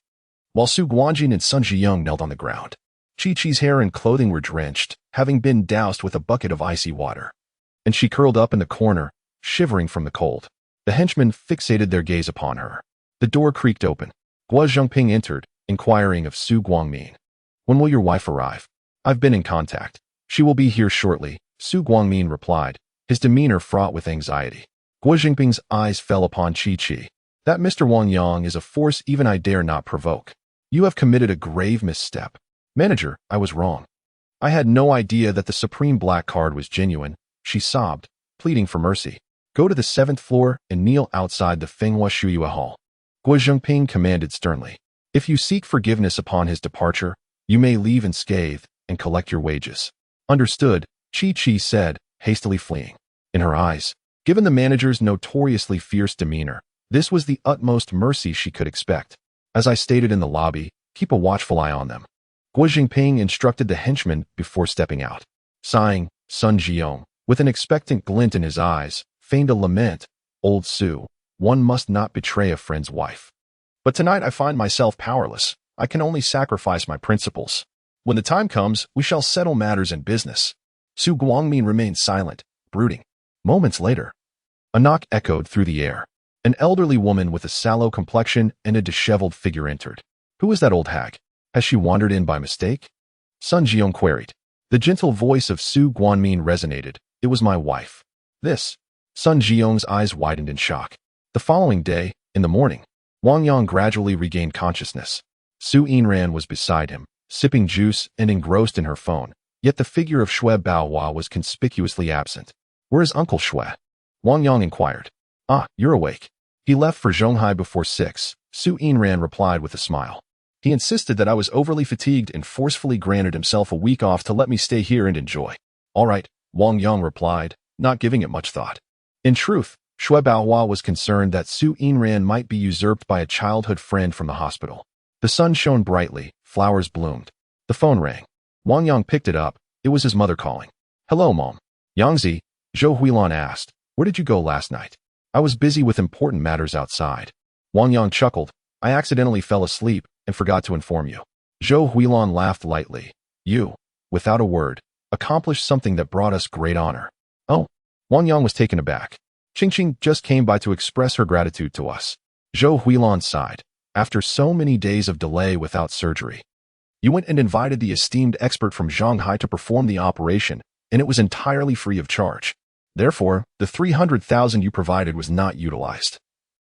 while Su Guanjin and Sun Zhiyong knelt on the ground. Chi-Chi's hair and clothing were drenched, having been doused with a bucket of icy water, and she curled up in the corner, shivering from the cold. The henchmen fixated their gaze upon her. The door creaked open. Guo Jinping entered, inquiring of Su Guangmin, "When will your wife arrive?" "I've been in contact. She will be here shortly," Su Guangmin replied, his demeanor fraught with anxiety. Guo Jinping's eyes fell upon Chi-Chi. "That Mr. Wang Yang is a force even I dare not provoke. You have committed a grave misstep." "Manager, I was wrong. I had no idea that the supreme black card was genuine," she sobbed, pleading for mercy. "Go to the 7th floor and kneel outside the Fenghua Shuyue Hall," Guo Jinping commanded sternly. "If you seek forgiveness upon his departure, you may leave unscathed and collect your wages." "Understood," Chi-Chi said, hastily fleeing. In her eyes, given the manager's notoriously fierce demeanor, this was the utmost mercy she could expect. "As I stated in the lobby, keep a watchful eye on them," Guo Jinping instructed the henchman before stepping out. Sighing, Sun Zhiyong, with an expectant glint in his eyes, feigned a lament. "Old Su, one must not betray a friend's wife. But tonight I find myself powerless. I can only sacrifice my principles. When the time comes, we shall settle matters in business." Su Guangmin remained silent, brooding. Moments later, a knock echoed through the air. An elderly woman with a sallow complexion and a disheveled figure entered. "Who is that old hag? Has she wandered in by mistake?" Sun Zhiyong queried. The gentle voice of Su Guanmin resonated. "It was my wife." "This?" Sun Zhiyong's eyes widened in shock. The following day, in the morning, Wang Yang gradually regained consciousness. Su Inran was beside him, sipping juice and engrossed in her phone, yet the figure of Shui Baohua was conspicuously absent. "Where is Uncle Shui?" Wang Yang inquired. "Ah, you're awake. He left for Zhonghai before 6, Su Inran replied with a smile. "He insisted that I was overly fatigued and forcefully granted himself a week off to let me stay here and enjoy." "All right," Wang Yang replied, not giving it much thought. In truth, Shui Baohua was concerned that Su Inran might be usurped by a childhood friend from the hospital. The sun shone brightly, flowers bloomed. The phone rang. Wang Yang picked it up. It was his mother calling. "Hello, Mom." "Yangzi," Zhou Huilan asked, "where did you go last night?" "I was busy with important matters outside." Wang Yang chuckled. "I accidentally fell asleep and forgot to inform you." Zhou Huilan laughed lightly. "You, without a word, accomplished something that brought us great honor." "Oh." Wang Yang was taken aback. "Qingqing just came by to express her gratitude to us." Zhou Huilan sighed. After so many days of delay without surgery, you went and invited the esteemed expert from Shanghai to perform the operation, and it was entirely free of charge. Therefore, the 300,000 you provided was not utilized.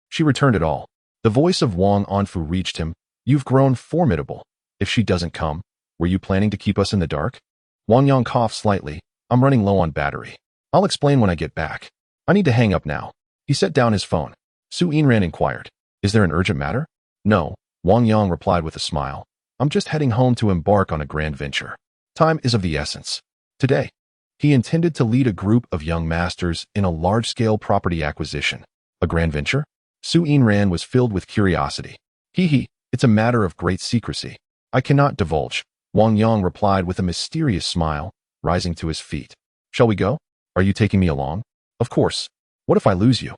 She returned it all. The voice of Wang Anfu reached him. You've grown formidable. If she doesn't come, were you planning to keep us in the dark? Wang Yang coughed slightly. I'm running low on battery. I'll explain when I get back. I need to hang up now. He set down his phone. Su Yinran inquired. Is there an urgent matter? No, Wang Yang replied with a smile. I'm just heading home to embark on a grand venture. Time is of the essence. Today, he intended to lead a group of young masters in a large-scale property acquisition. A grand venture? Su Yinran was filled with curiosity. It's a matter of great secrecy. I cannot divulge, Wang Yang replied with a mysterious smile, rising to his feet. Shall we go? Are you taking me along? Of course. What if I lose you?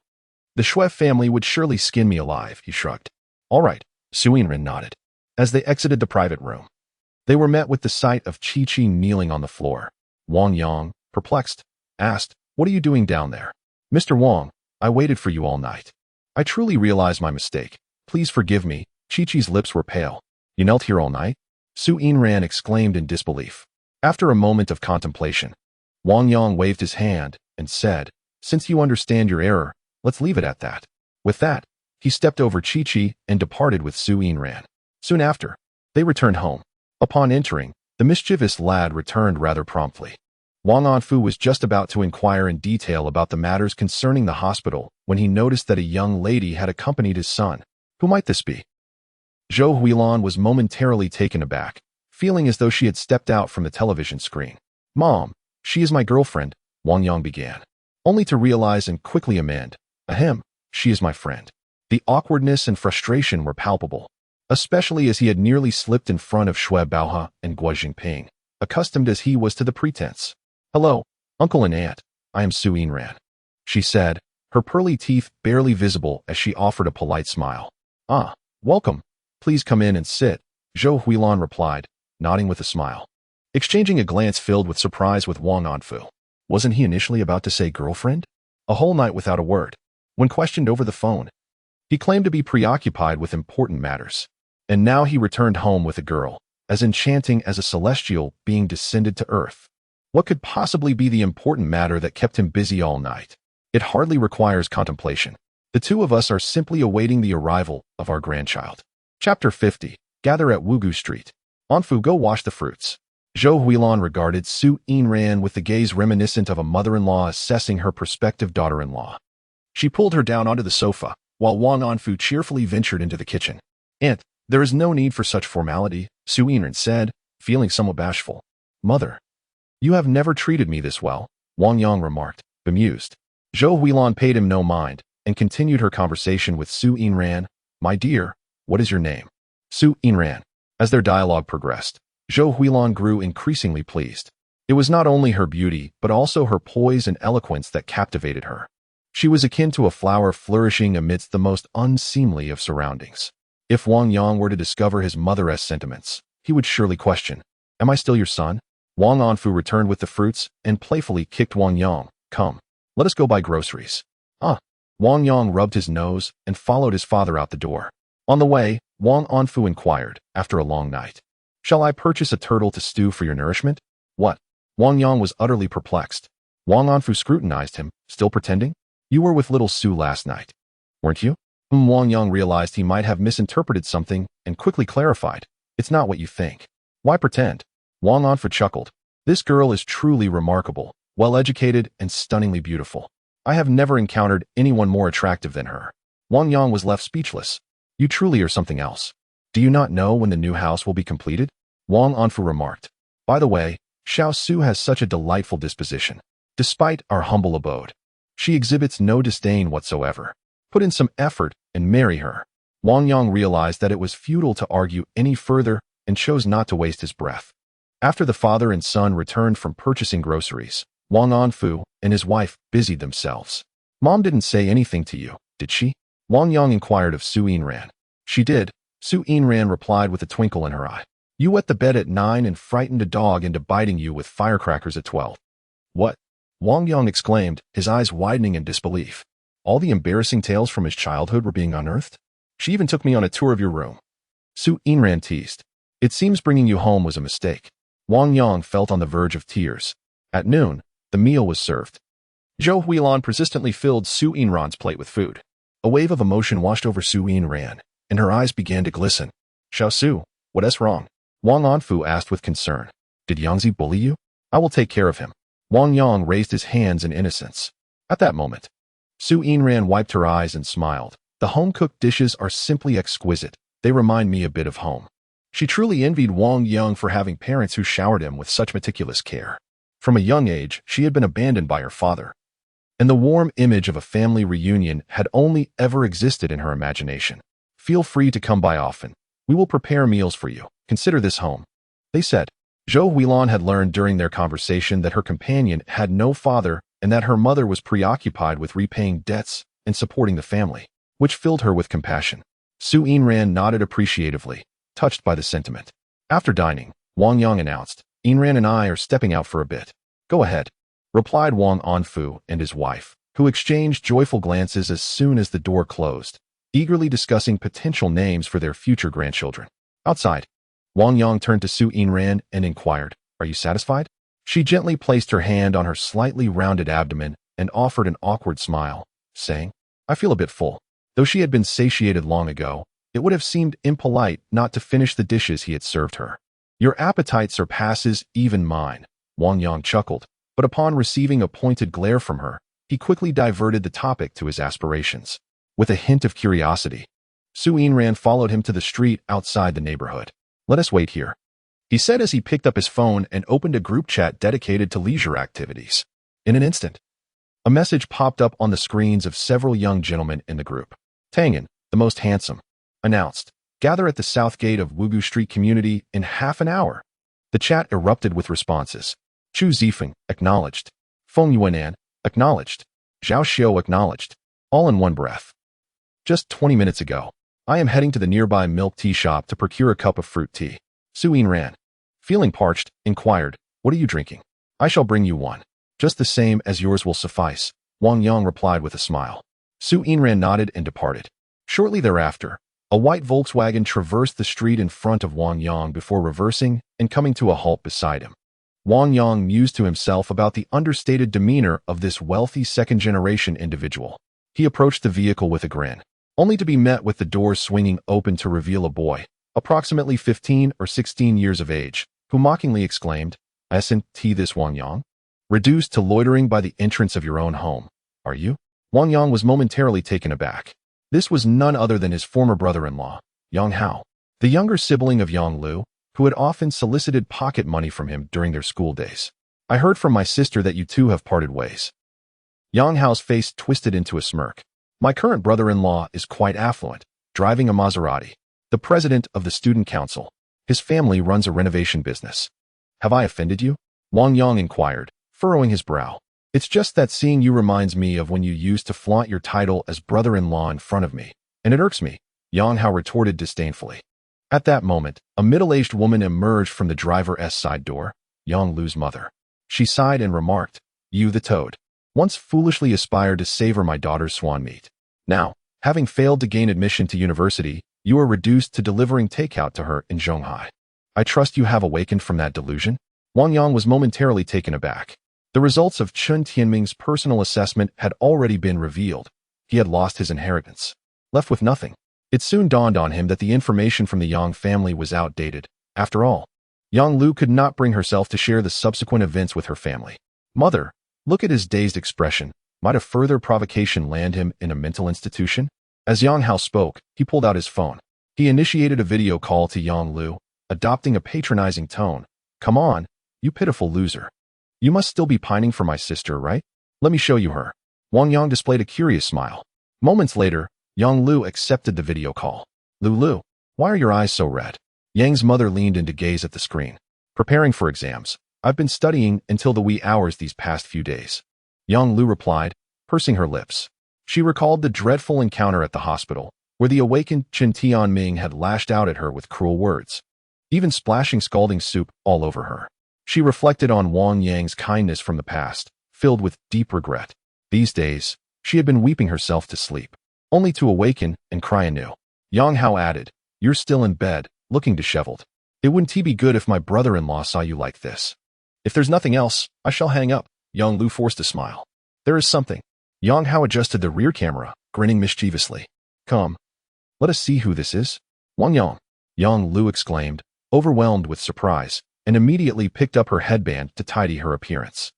The Shui family would surely skin me alive, he shrugged. All right, Su Yinran nodded. As they exited the private room, they were met with the sight of Chi-Chi kneeling on the floor. Wang Yang, perplexed, asked, What are you doing down there? Mr. Wang, I waited for you all night. I truly realize my mistake. Please forgive me. Chi-Chi's lips were pale. You knelt here all night? Su Yinran exclaimed in disbelief. After a moment of contemplation, Wang Yang waved his hand and said, Since you understand your error, let's leave it at that. With that, he stepped over Chi-Chi and departed with Su Yinran. Soon after, they returned home. Upon entering, the mischievous lad returned rather promptly. Wang Anfu was just about to inquire in detail about the matters concerning the hospital when he noticed that a young lady had accompanied his son. Who might this be? Zhou Huilan was momentarily taken aback, feeling as though she had stepped out from the television screen. Mom, she is my girlfriend, Wang Yang began, only to realize and quickly amend. Ahem, she is my friend. The awkwardness and frustration were palpable, especially as he had nearly slipped in front of Shui Baohe and Guo Jingping, accustomed as he was to the pretense. Hello, uncle and aunt, I am Su Yinran, she said, her pearly teeth barely visible as she offered a polite smile. Ah, welcome. Please come in and sit, Zhou Huilan replied, nodding with a smile. Exchanging a glance filled with surprise with Wang Anfu. Wasn't he initially about to say girlfriend? A whole night without a word. When questioned over the phone, he claimed to be preoccupied with important matters. And now he returned home with a girl, as enchanting as a celestial being descended to earth. What could possibly be the important matter that kept him busy all night? It hardly requires contemplation. The two of us are simply awaiting the arrival of our grandchild. Chapter 50. Gather at Wugu Street. Anfu, go wash the fruits. Zhou Huilan regarded Su Yinran with the gaze reminiscent of a mother-in-law assessing her prospective daughter-in-law. She pulled her down onto the sofa, while Wang Anfu cheerfully ventured into the kitchen. Aunt, there is no need for such formality, Su Yinran said, feeling somewhat bashful. Mother, you have never treated me this well, Wang Yang remarked, bemused. Zhou Huilan paid him no mind, and continued her conversation with Su Yinran. My dear, what is your name? Su Yinran. As their dialogue progressed, Zhou Huilan grew increasingly pleased. It was not only her beauty, but also her poise and eloquence that captivated her. She was akin to a flower flourishing amidst the most unseemly of surroundings. If Wang Yang were to discover his mother-esque sentiments, he would surely question, Am I still your son? Wang Anfu returned with the fruits and playfully kicked Wang Yang. Come, let us go buy groceries. Wang Yang rubbed his nose and followed his father out the door. On the way, Wang Anfu inquired, after a long night, Shall I purchase a turtle to stew for your nourishment? What? Wang Yang was utterly perplexed. Wang Anfu scrutinized him, still pretending? You were with little Su last night, weren't you? Wang Yang realized he might have misinterpreted something and quickly clarified. It's not what you think. Why pretend? Wang Anfu chuckled. This girl is truly remarkable, well-educated, and stunningly beautiful. I have never encountered anyone more attractive than her. Wang Yang was left speechless. You truly are something else. Do you not know when the new house will be completed? Wang Anfu remarked. By the way, Xiao Su has such a delightful disposition. Despite our humble abode, she exhibits no disdain whatsoever. Put in some effort and marry her. Wang Yang realized that it was futile to argue any further and chose not to waste his breath. After the father and son returned from purchasing groceries, Wang Anfu and his wife busied themselves. Mom didn't say anything to you, did she? Wang Yang inquired of Su Yinran. She did, Su Yinran replied with a twinkle in her eye. You wet the bed at 9 and frightened a dog into biting you with firecrackers at 12. What? Wang Yang exclaimed, his eyes widening in disbelief. All the embarrassing tales from his childhood were being unearthed? She even took me on a tour of your room. Su Yinran teased. It seems bringing you home was a mistake. Wang Yang felt on the verge of tears. At noon, the meal was served. Zhou Huilan persistently filled Su Yinran's plate with food. A wave of emotion washed over Su Yinran, and her eyes began to glisten. Xiao Su, what's wrong? Wang Anfu asked with concern. Did Yangzi bully you? I will take care of him. Wang Yang raised his hands in innocence. At that moment, Su Yinran wiped her eyes and smiled. The home-cooked dishes are simply exquisite. They remind me a bit of home. She truly envied Wang Yang for having parents who showered him with such meticulous care. From a young age, she had been abandoned by her father, and the warm image of a family reunion had only ever existed in her imagination. Feel free to come by often. We will prepare meals for you. Consider this home, they said. Zhou Huilan had learned during their conversation that her companion had no father and that her mother was preoccupied with repaying debts and supporting the family, which filled her with compassion. Su Yinran nodded appreciatively, touched by the sentiment. After dining, Wang Yang announced, Yinran and I are stepping out for a bit. Go ahead, replied Wang Anfu and his wife, who exchanged joyful glances as soon as the door closed, eagerly discussing potential names for their future grandchildren. Outside, Wang Yang turned to Su Yinran and inquired, Are you satisfied? She gently placed her hand on her slightly rounded abdomen and offered an awkward smile, saying, I feel a bit full. Though she had been satiated long ago, it would have seemed impolite not to finish the dishes he had served her. Your appetite surpasses even mine, Wang Yang chuckled, but upon receiving a pointed glare from her, he quickly diverted the topic to his aspirations. With a hint of curiosity, Su Yinran followed him to the street outside the neighborhood. Let us wait here, he said as he picked up his phone and opened a group chat dedicated to leisure activities. In an instant, a message popped up on the screens of several young gentlemen in the group. Tangan, the most handsome, announced, gather at the south gate of Wugu Street Community in half an hour. The chat erupted with responses. Chu Zifeng, acknowledged. Feng Yuanan, acknowledged. Zhao Xiao, acknowledged. All in one breath. Just 20 minutes ago, I am heading to the nearby milk tea shop to procure a cup of fruit tea. Su Yinran, feeling parched, inquired, What are you drinking? I shall bring you one. Just the same as yours will suffice, Wang Yang replied with a smile. Su Yinran nodded and departed. Shortly thereafter, a white Volkswagen traversed the street in front of Wang Yang before reversing and coming to a halt beside him. Wang Yang mused to himself about the understated demeanor of this wealthy second-generation individual. He approached the vehicle with a grin, only to be met with the doors swinging open to reveal a boy, approximately 15 or 16 years of age, who mockingly exclaimed, Isn't this Wang Yang? Reduced to loitering by the entrance of your own home, are you? Wang Yang was momentarily taken aback. This was none other than his former brother-in-law, Yang Hao, the younger sibling of Yang Lu, who had often solicited pocket money from him during their school days. I heard from my sister that you two have parted ways. Yang Hao's face twisted into a smirk. My current brother-in-law is quite affluent, driving a Maserati, the president of the student council. His family runs a renovation business. Have I offended you? Wang Yang inquired, furrowing his brow. It's just that seeing you reminds me of when you used to flaunt your title as brother-in-law in front of me, and it irks me, Yang Hao retorted disdainfully. At that moment, a middle-aged woman emerged from the driver's side door, Yang Lu's mother. She sighed and remarked, You the toad. Once foolishly aspired to savor my daughter's swan meat. Now, having failed to gain admission to university, you are reduced to delivering takeout to her in Zhonghai. I trust you have awakened from that delusion? Wang Yang was momentarily taken aback. The results of Chun Tianming's personal assessment had already been revealed. He had lost his inheritance, left with nothing. It soon dawned on him that the information from the Yang family was outdated. After all, Yang Lu could not bring herself to share the subsequent events with her family. Mother, look at his dazed expression. Might a further provocation land him in a mental institution? As Yang Hao spoke, he pulled out his phone. He initiated a video call to Yang Lu, adopting a patronizing tone. Come on, you pitiful loser. You must still be pining for my sister, right? Let me show you her. Wang Yang displayed a curious smile. Moments later, Yang Lu accepted the video call. Lu, why are your eyes so red? Yang's mother leaned in to gaze at the screen. Preparing for exams. I've been studying until the wee hours these past few days. Yang Lu replied, pursing her lips. She recalled the dreadful encounter at the hospital, where the awakened Chen Tianming had lashed out at her with cruel words, even splashing scalding soup all over her. She reflected on Wang Yang's kindness from the past, filled with deep regret. These days, she had been weeping herself to sleep, only to awaken and cry anew. Yang Hao added, "You're still in bed, looking disheveled. It wouldn't be good if my brother-in-law saw you like this. If there's nothing else, I shall hang up." Yang Lu forced a smile. "There is something." Yang Hao adjusted the rear camera, grinning mischievously. "Come. Let us see who this is." "Wang Yang," Yang Lu exclaimed, overwhelmed with surprise, and immediately picked up her headband to tidy her appearance.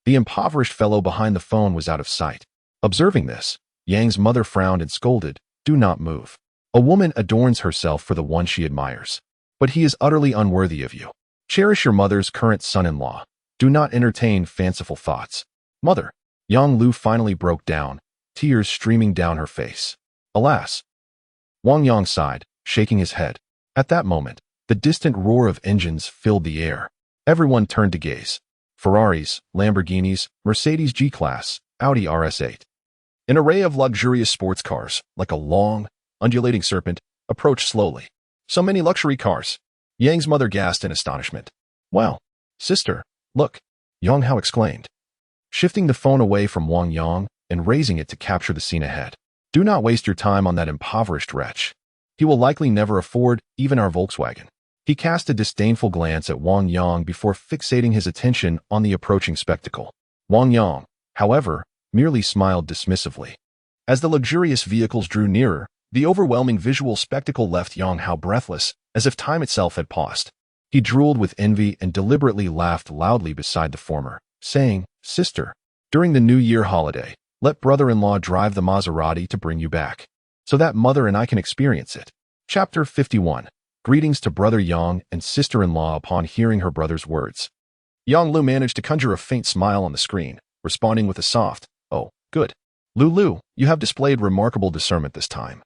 The impoverished fellow behind the phone was out of sight. Observing this, Yang's mother frowned and scolded, "Do not move. A woman adorns herself for the one she admires. But he is utterly unworthy of you. Cherish your mother's current son-in-law. Do not entertain fanciful thoughts." "Mother." Yang Lu finally broke down, tears streaming down her face. "Alas." Wang Yang sighed, shaking his head. At that moment, the distant roar of engines filled the air. Everyone turned to gaze. Ferraris, Lamborghinis, Mercedes G-Class, Audi RS8. An array of luxurious sports cars, like a long, undulating serpent, approached slowly. "So many luxury cars." Yang's mother gasped in astonishment. "Wow, sister, look," Yang Hao exclaimed, shifting the phone away from Wang Yang and raising it to capture the scene ahead. "Do not waste your time on that impoverished wretch. He will likely never afford even our Volkswagen." He cast a disdainful glance at Wang Yang before fixating his attention on the approaching spectacle. Wang Yang, however, merely smiled dismissively. As the luxurious vehicles drew nearer, the overwhelming visual spectacle left Yang Hao breathless, as if time itself had paused. He drooled with envy and deliberately laughed loudly beside the former, saying, "Sister, during the New Year holiday, let brother-in-law drive the Maserati to bring you back, so that mother and I can experience it." Chapter 51. Greetings to brother Yang and sister-in-law. Upon hearing her brother's words, Yang Lu managed to conjure a faint smile on the screen, responding with a soft, "Oh, good. Lu, you have displayed remarkable discernment this time,"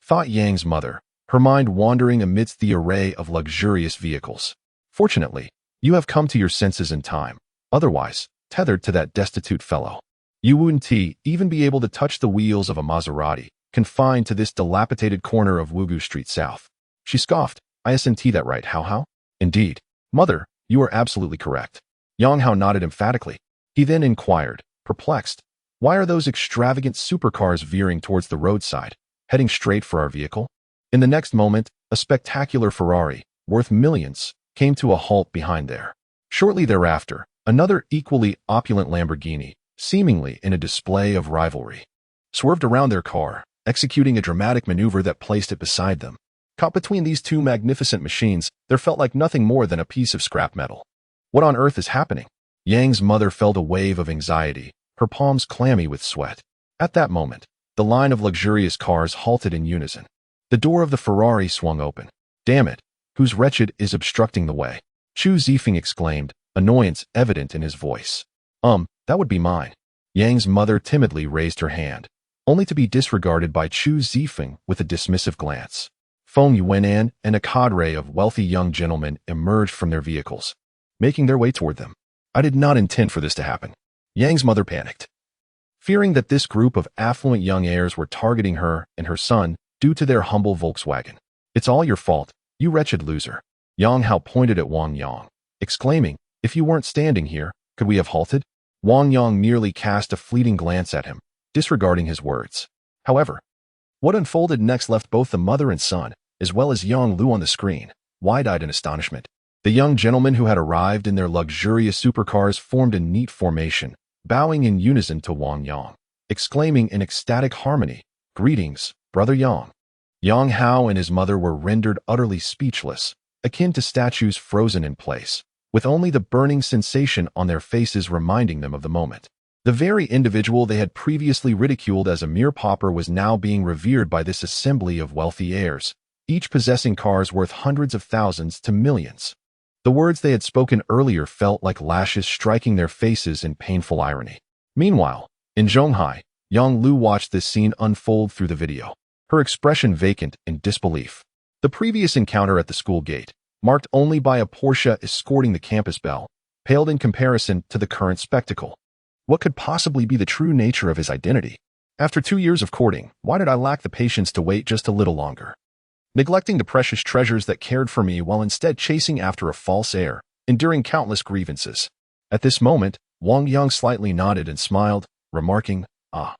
thought Yang's mother, her mind wandering amidst the array of luxurious vehicles. "Fortunately, you have come to your senses in time. Otherwise, tethered to that destitute fellow, you wouldn't even be able to touch the wheels of a Maserati, confined to this dilapidated corner of Wugu Street South." She scoffed. "Isn't that right, Hao?" "Indeed. Mother, you are absolutely correct." Yang Hao nodded emphatically. He then inquired, perplexed, "Why are those extravagant supercars veering towards the roadside, heading straight for our vehicle?" In the next moment, a spectacular Ferrari, worth millions, came to a halt behind there. Shortly thereafter, another equally opulent Lamborghini, seemingly in a display of rivalry, swerved around their car, executing a dramatic maneuver that placed it beside them. Caught between these two magnificent machines, there felt like nothing more than a piece of scrap metal. What on earth is happening? Yang's mother felt a wave of anxiety, her palms clammy with sweat. At that moment, the line of luxurious cars halted in unison. The door of the Ferrari swung open. "Damn it, who's wretched is obstructing the way?" Chu Zifeng exclaimed, annoyance evident in his voice. That would be mine." Yang's mother timidly raised her hand, only to be disregarded by Chu Zifeng with a dismissive glance. Feng Yuanan and a cadre of wealthy young gentlemen emerged from their vehicles, making their way toward them. "I did not intend for this to happen." Yang's mother panicked, fearing that this group of affluent young heirs were targeting her and her son due to their humble Volkswagen. "It's all your fault, you wretched loser." Yang Hao pointed at Wang Yang, exclaiming, "If you weren't standing here, could we have halted?" Wang Yang merely cast a fleeting glance at him, disregarding his words. However, what unfolded next left both the mother and son, as well as Yang Lu on the screen, wide-eyed in astonishment. The young gentlemen who had arrived in their luxurious supercars formed a neat formation, bowing in unison to Wang Yang, exclaiming in ecstatic harmony, "Greetings, brother Yang." Yang Hao and his mother were rendered utterly speechless, akin to statues frozen in place, with only the burning sensation on their faces reminding them of the moment. The very individual they had previously ridiculed as a mere pauper was now being revered by this assembly of wealthy heirs, each possessing cars worth hundreds of thousands to millions. The words they had spoken earlier felt like lashes striking their faces in painful irony. Meanwhile, in Zhonghai, Yang Lu watched this scene unfold through the video, her expression vacant in disbelief. The previous encounter at the school gate, marked only by a Porsche escorting the campus belle, paled in comparison to the current spectacle. What could possibly be the true nature of his identity? After 2 years of courting, why did I lack the patience to wait just a little longer? Neglecting the precious treasures that cared for me while instead chasing after a false heir, enduring countless grievances. At this moment, Wang Yang slightly nodded and smiled, remarking, "Ah.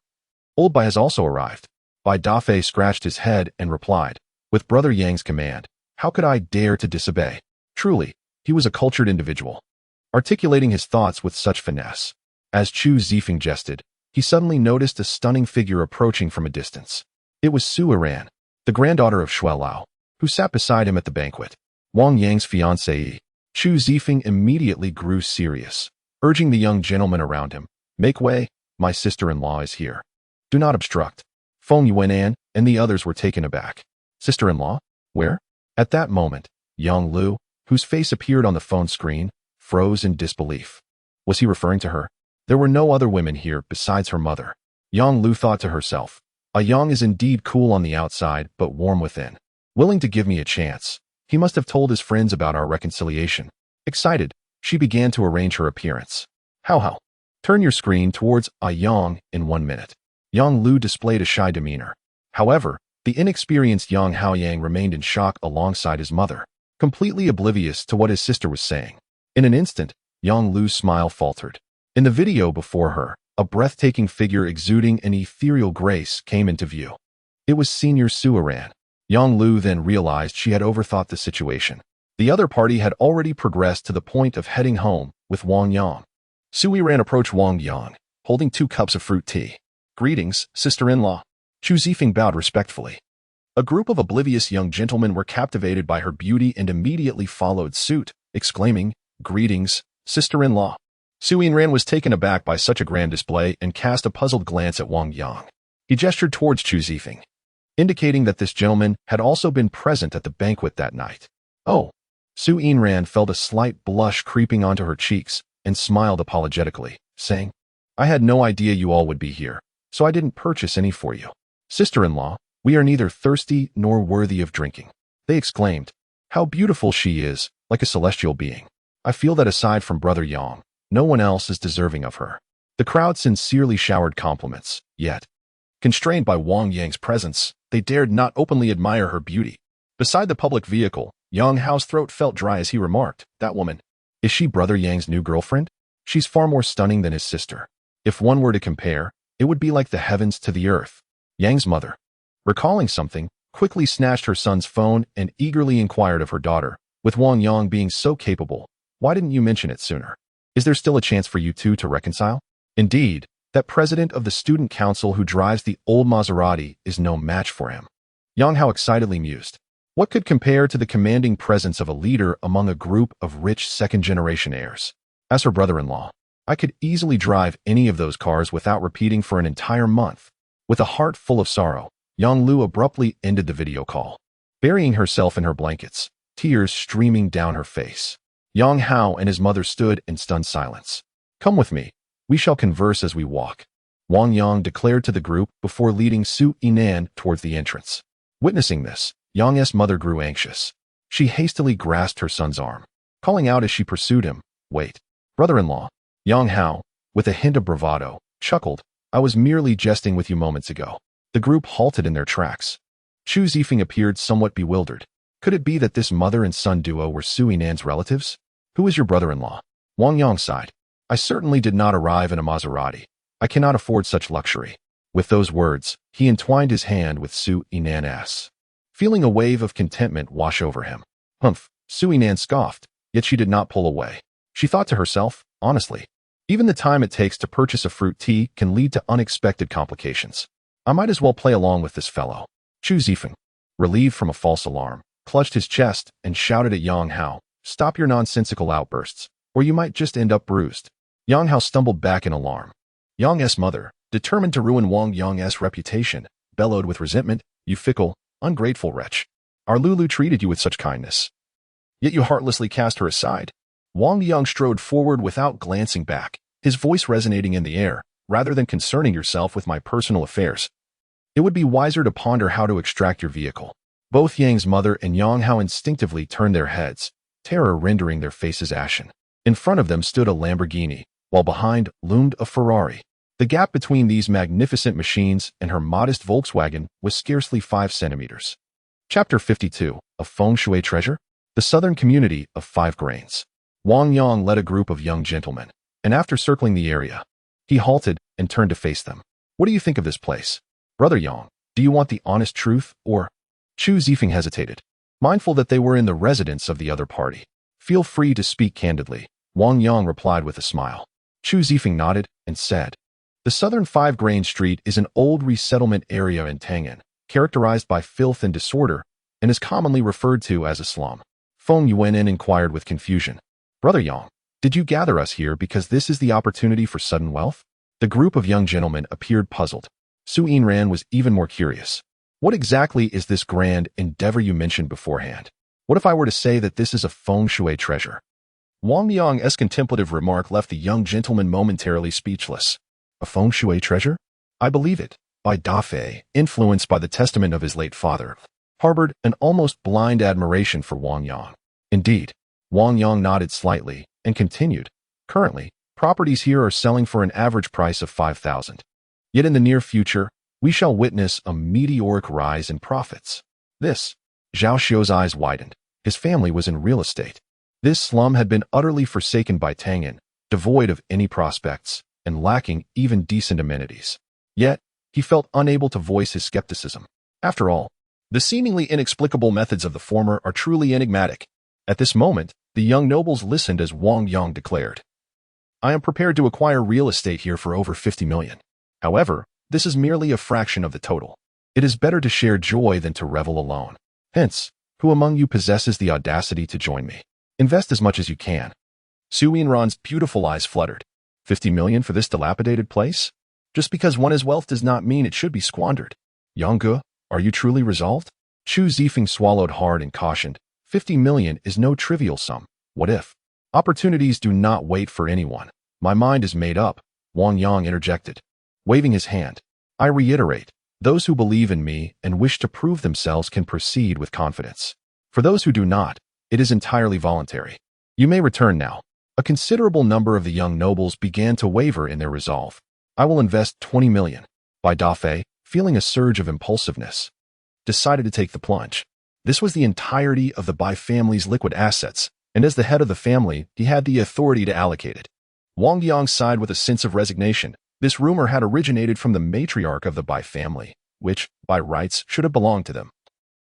Old Bai has also arrived." Bai Dafei scratched his head and replied, With Brother Yang's command, how could I dare to disobey? Truly, he was a cultured individual, articulating his thoughts with such finesse. As Chu Zifeng jested, he suddenly noticed a stunning figure approaching from a distance. It was Su Iran, the granddaughter of Shui Lao, who sat beside him at the banquet. Wang Yang's fiancée. Chu Zifeng immediately grew serious, urging the young gentleman around him, "Make way, my sister-in-law is here. Do not obstruct." Feng Yuanan and the others were taken aback. Sister-in-law? Where? At that moment, Yang Lu, whose face appeared on the phone screen, froze in disbelief. Was he referring to her? There were no other women here besides her mother. Yang Lu thought to herself, "A Yang is indeed cool on the outside but warm within. Willing to give me a chance. He must have told his friends about our reconciliation." Excited, she began to arrange her appearance. How? Turn your screen towards a Yang in 1 minute. Yang Lu displayed a shy demeanor. However, the inexperienced Yang Haoyang remained in shock alongside his mother, completely oblivious to what his sister was saying. In an instant, Yang Lu's smile faltered. In the video before her, a breathtaking figure exuding an ethereal grace came into view. It was Senior Su Iran. Yang Lu then realized she had overthought the situation. The other party had already progressed to the point of heading home with Wang Yang. Su Iran approached Wang Yang, holding 2 cups of fruit tea. "Greetings, sister-in-law." Chu Zifeng bowed respectfully. A group of oblivious young gentlemen were captivated by her beauty and immediately followed suit, exclaiming, "Greetings, sister-in-law." Su Iran was taken aback by such a grand display and cast a puzzled glance at Wang Yang. He gestured towards Chu Zifeng, indicating that this gentleman had also been present at the banquet that night. "Oh." Su Iran felt a slight blush creeping onto her cheeks and smiled apologetically, saying, "I had no idea you all would be here, so I didn't purchase any for you." "Sister-in-law, we are neither thirsty nor worthy of drinking." They exclaimed, "How beautiful she is, like a celestial being. I feel that aside from Brother Yang, no one else is deserving of her." The crowd sincerely showered compliments, yet, constrained by Wang Yang's presence, they dared not openly admire her beauty. Beside the public vehicle, Yang Hao's throat felt dry as he remarked, "That woman, is she Brother Yang's new girlfriend? She's far more stunning than his sister. If one were to compare, it would be like the heavens to the earth." Yang's mother, recalling something, quickly snatched her son's phone and eagerly inquired of her daughter, "With Wang Yang being so capable, why didn't you mention it sooner? Is there still a chance for you two to reconcile?" Indeed, that president of the student council who drives the old Maserati is no match for him. Yang Hao excitedly mused. What could compare to the commanding presence of a leader among a group of rich second-generation heirs? As her brother-in-law, I could easily drive any of those cars without repeating for an entire month. With a heart full of sorrow, Yang Lu abruptly ended the video call, burying herself in her blankets, tears streaming down her face. Yang Hao and his mother stood in stunned silence. "Come with me. We shall converse as we walk," Wang Yang declared to the group before leading Su Inan towards the entrance. Witnessing this, Yang's mother grew anxious. She hastily grasped her son's arm, calling out as she pursued him, "Wait, brother-in-law." Yang Hao, with a hint of bravado, chuckled, "I was merely jesting with you moments ago." The group halted in their tracks. Chu Zifeng appeared somewhat bewildered. Could it be that this mother and son duo were Su Inan's relatives? "Who is your brother-in-law?" Wang Yang sighed. "I certainly did not arrive in a Maserati. I cannot afford such luxury." With those words, he entwined his hand with Su Inan's, feeling a wave of contentment wash over him. "Humph," Su Inan scoffed, yet she did not pull away. She thought to herself, honestly, even the time it takes to purchase a fruit tea can lead to unexpected complications. I might as well play along with this fellow. Chu Zifeng, relieved from a false alarm, clutched his chest and shouted at Yang Hao, "Stop your nonsensical outbursts, or you might just end up bruised." Yang Hao stumbled back in alarm. Yang's mother, determined to ruin Wang Yang's reputation, bellowed with resentment, "You fickle, ungrateful wretch. Our Lulu treated you with such kindness, yet you heartlessly cast her aside." Wang Yang strode forward without glancing back, his voice resonating in the air. "Rather than concerning yourself with my personal affairs, it would be wiser to ponder how to extract your vehicle." Both Yang's mother and Yang Hao instinctively turned their heads, terror rendering their faces ashen. In front of them stood a Lamborghini, while behind loomed a Ferrari. The gap between these magnificent machines and her modest Volkswagen was scarcely 5 centimeters. Chapter 52, A Feng Shui Treasure? The Southern Community of 5 Grains. Wang Yang led a group of young gentlemen, and after circling the area, he halted and turned to face them. "What do you think of this place? Brother Yang, do you want the honest truth, or..." Chu Zifeng hesitated, mindful that they were in the residence of the other party. Feel free to speak candidly, Wang Yang replied with a smile. Chu Zifeng nodded and said, the southern 5 Grain Street is an old resettlement area in Tangan, characterized by filth and disorder, and is commonly referred to as a slum. Feng Yuan inquired with confusion. Brother Yang, did you gather us here because this is the opportunity for sudden wealth? The group of young gentlemen appeared puzzled. Su Yinran was even more curious. What exactly is this grand endeavor you mentioned beforehand? What if I were to say that this is a feng shui treasure? Wang Yang's contemplative remark left the young gentleman momentarily speechless. A feng shui treasure? I believe it. Bai Dafei, influenced by the testament of his late father, harbored an almost blind admiration for Wang Yang. Indeed, Wang Yang nodded slightly and continued, currently, properties here are selling for an average price of 5,000. Yet in the near future, we shall witness a meteoric rise in profits. This, Zhao Xiu's eyes widened. His family was in real estate. This slum had been utterly forsaken by Tangan, devoid of any prospects, and lacking even decent amenities. Yet, he felt unable to voice his skepticism. After all, the seemingly inexplicable methods of the former are truly enigmatic. At this moment, the young nobles listened as Wang Yang declared, I am prepared to acquire real estate here for over 50 million. However, this is merely a fraction of the total. It is better to share joy than to revel alone. Hence, who among you possesses the audacity to join me? Invest as much as you can. Su Yinran's beautiful eyes fluttered. 50 million for this dilapidated place? Just because one has wealth does not mean it should be squandered. Yang, are you truly resolved? Chu Zifeng swallowed hard and cautioned, 50 million is no trivial sum. What if? Opportunities do not wait for anyone. My mind is made up, Wang Yang interjected, waving his hand. I reiterate, those who believe in me and wish to prove themselves can proceed with confidence. For those who do not, it is entirely voluntary. You may return now. A considerable number of the young nobles began to waver in their resolve. I will invest 20 million. Bai Dafei, feeling a surge of impulsiveness, decided to take the plunge. This was the entirety of the Bai family's liquid assets, and as the head of the family, he had the authority to allocate it. Wang Yang sighed with a sense of resignation. This rumor had originated from the matriarch of the Bai family, which, by rights, should have belonged to them.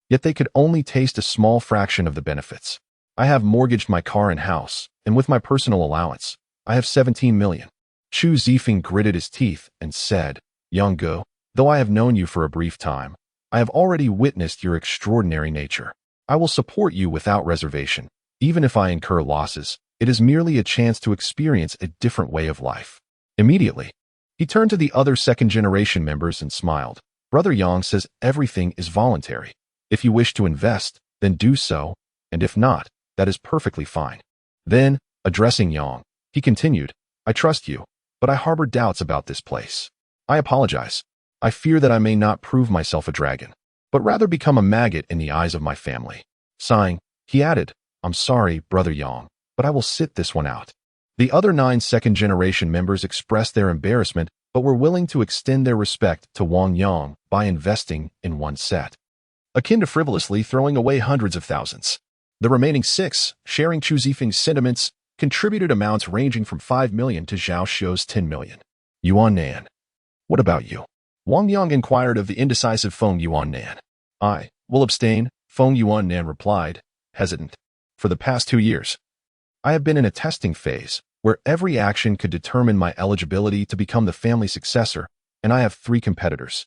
Yet they could only taste a small fraction of the benefits. I have mortgaged my car and house, and with my personal allowance, I have 17 million. Chu Zifeng gritted his teeth and said, Yang Ge, though I have known you for a brief time, I have already witnessed your extraordinary nature. I will support you without reservation. Even if I incur losses, it is merely a chance to experience a different way of life. Immediately, he turned to the other second-generation members and smiled. Brother Yang says everything is voluntary. If you wish to invest, then do so, and if not, that is perfectly fine. Then, addressing Yang, he continued, I trust you, but I harbor doubts about this place. I apologize. I fear that I may not prove myself a dragon, but rather become a maggot in the eyes of my family. Sighing, he added, I'm sorry, Brother Yang, but I will sit this one out. The other 9 second-generation members expressed their embarrassment, but were willing to extend their respect to Wang Yang by investing in one set, akin to frivolously throwing away hundreds of thousands. The remaining 6, sharing Chu Zifeng's sentiments, contributed amounts ranging from 5 million to Zhao Xiu's 10 million. Yuan Nan. What about you? Wang Yang inquired of the indecisive Feng Yuan Nan. I will abstain, Feng Yuan Nan replied, hesitant. For the past 2 years, I have been in a testing phase where every action could determine my eligibility to become the family successor, and I have 3 competitors.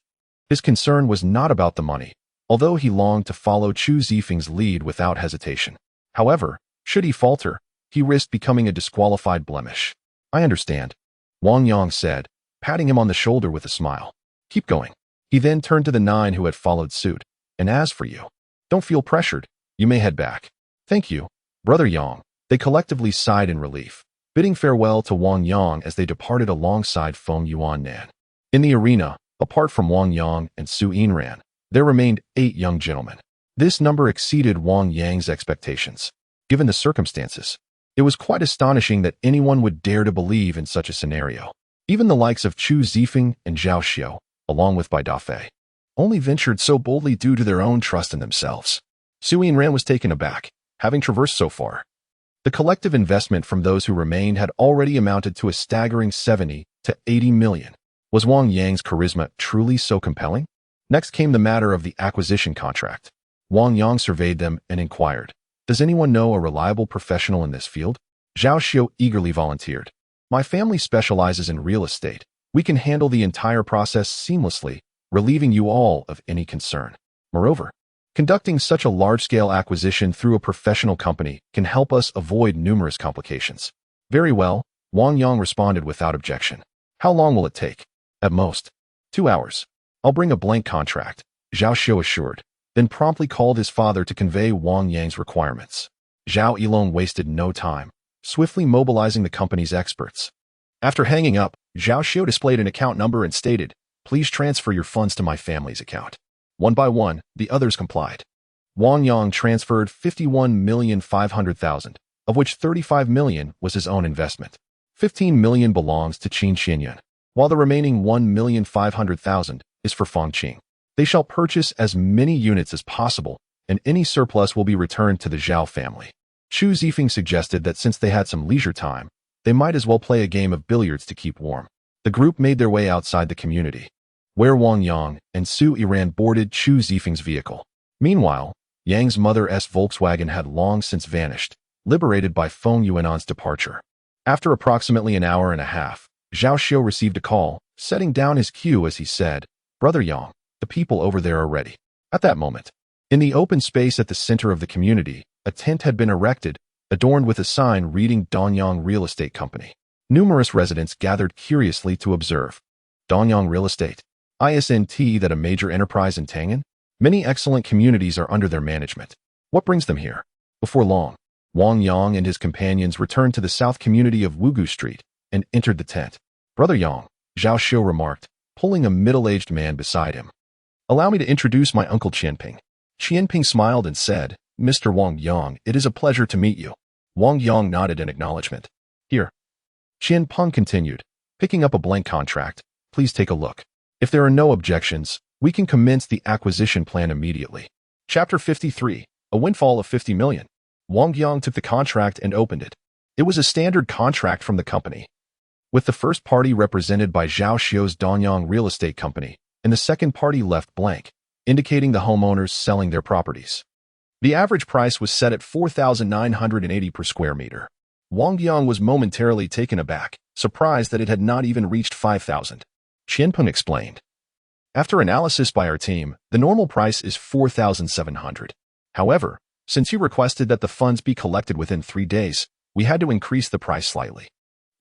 His concern was not about the money, although he longed to follow Chu Zifeng's lead without hesitation. However, should he falter, he risked becoming a disqualified blemish. I understand, Wang Yang said, patting him on the shoulder with a smile. Keep going. He then turned to the 9 who had followed suit. And as for you, don't feel pressured. You may head back. Thank you, Brother Yang. They collectively sighed in relief, bidding farewell to Wang Yang as they departed alongside Feng Yuan Nan. In the arena, apart from Wang Yang and Su Yinran, there remained 8 young gentlemen. This number exceeded Wang Yang's expectations. Given the circumstances, it was quite astonishing that anyone would dare to believe in such a scenario. Even the likes of Chu Zifeng and Zhao Xiu, along with Bai Dafei, only ventured so boldly due to their own trust in themselves. Su Yinran was taken aback, having traversed so far. The collective investment from those who remained had already amounted to a staggering 70 to 80 million. Was Wang Yang's charisma truly so compelling? Next came the matter of the acquisition contract. Wang Yang surveyed them and inquired, "Does anyone know a reliable professional in this field?" Zhao Xiu eagerly volunteered. "My family specializes in real estate. We can handle the entire process seamlessly, relieving you all of any concern. Moreover, conducting such a large-scale acquisition through a professional company can help us avoid numerous complications." "Very well," Wang Yang responded without objection. "How long will it take?" "At most, 2 hours. I'll bring a blank contract," Zhao Xiu assured, then promptly called his father to convey Wang Yang's requirements. Zhao Yilong wasted no time, swiftly mobilizing the company's experts. After hanging up, Zhao Xiu displayed an account number and stated, "Please transfer your funds to my family's account." One by one, the others complied. Wang Yang transferred 51,500,000, of which 35 million was his own investment. 15 million belongs to Qin Xianyuan, while the remaining 1,500,000 is for Fangqing. They shall purchase as many units as possible, and any surplus will be returned to the Zhao family. Chu Zifeng suggested that since they had some leisure time, they might as well play a game of billiards to keep warm. The group made their way outside the community, where Wang Yang and Su Yiran boarded Chu Zifeng's vehicle. Meanwhile, Yang's mother's Volkswagen had long since vanished, liberated by Feng Yuanan's departure. After approximately an hour and a half, Zhao Xiu received a call, setting down his cue as he said, "Brother Yang, the people over there are ready." At that moment, in the open space at the center of the community, a tent had been erected, adorned with a sign reading Danyang Real Estate Company. Numerous residents gathered curiously to observe. Danyang Real Estate. Isn't that a major enterprise in Tangan? Many excellent communities are under their management. What brings them here? Before long, Wang Yang and his companions returned to the south community of Wugu Street and entered the tent. "Brother Yang," Zhao Xiu remarked, pulling a middle-aged man beside him. "Allow me to introduce my uncle Qianping." Qianping smiled and said, "Mr. Wang Yang, it is a pleasure to meet you." Wang Yang nodded in acknowledgement. "Here." Qianping continued, picking up a blank contract. "Please take a look. If there are no objections, we can commence the acquisition plan immediately." Chapter 53, A Windfall of 50 million. Wang Yang took the contract and opened it. It was a standard contract from the company, with the first party represented by Zhao Xiu's Danyang Real Estate Company, and the second party left blank, indicating the homeowners selling their properties. The average price was set at 4,980 per square meter. Wang Yang was momentarily taken aback, surprised that it had not even reached 5,000. Qianpeng explained, "After analysis by our team, the normal price is 4,700. However, since you requested that the funds be collected within 3 days, we had to increase the price slightly."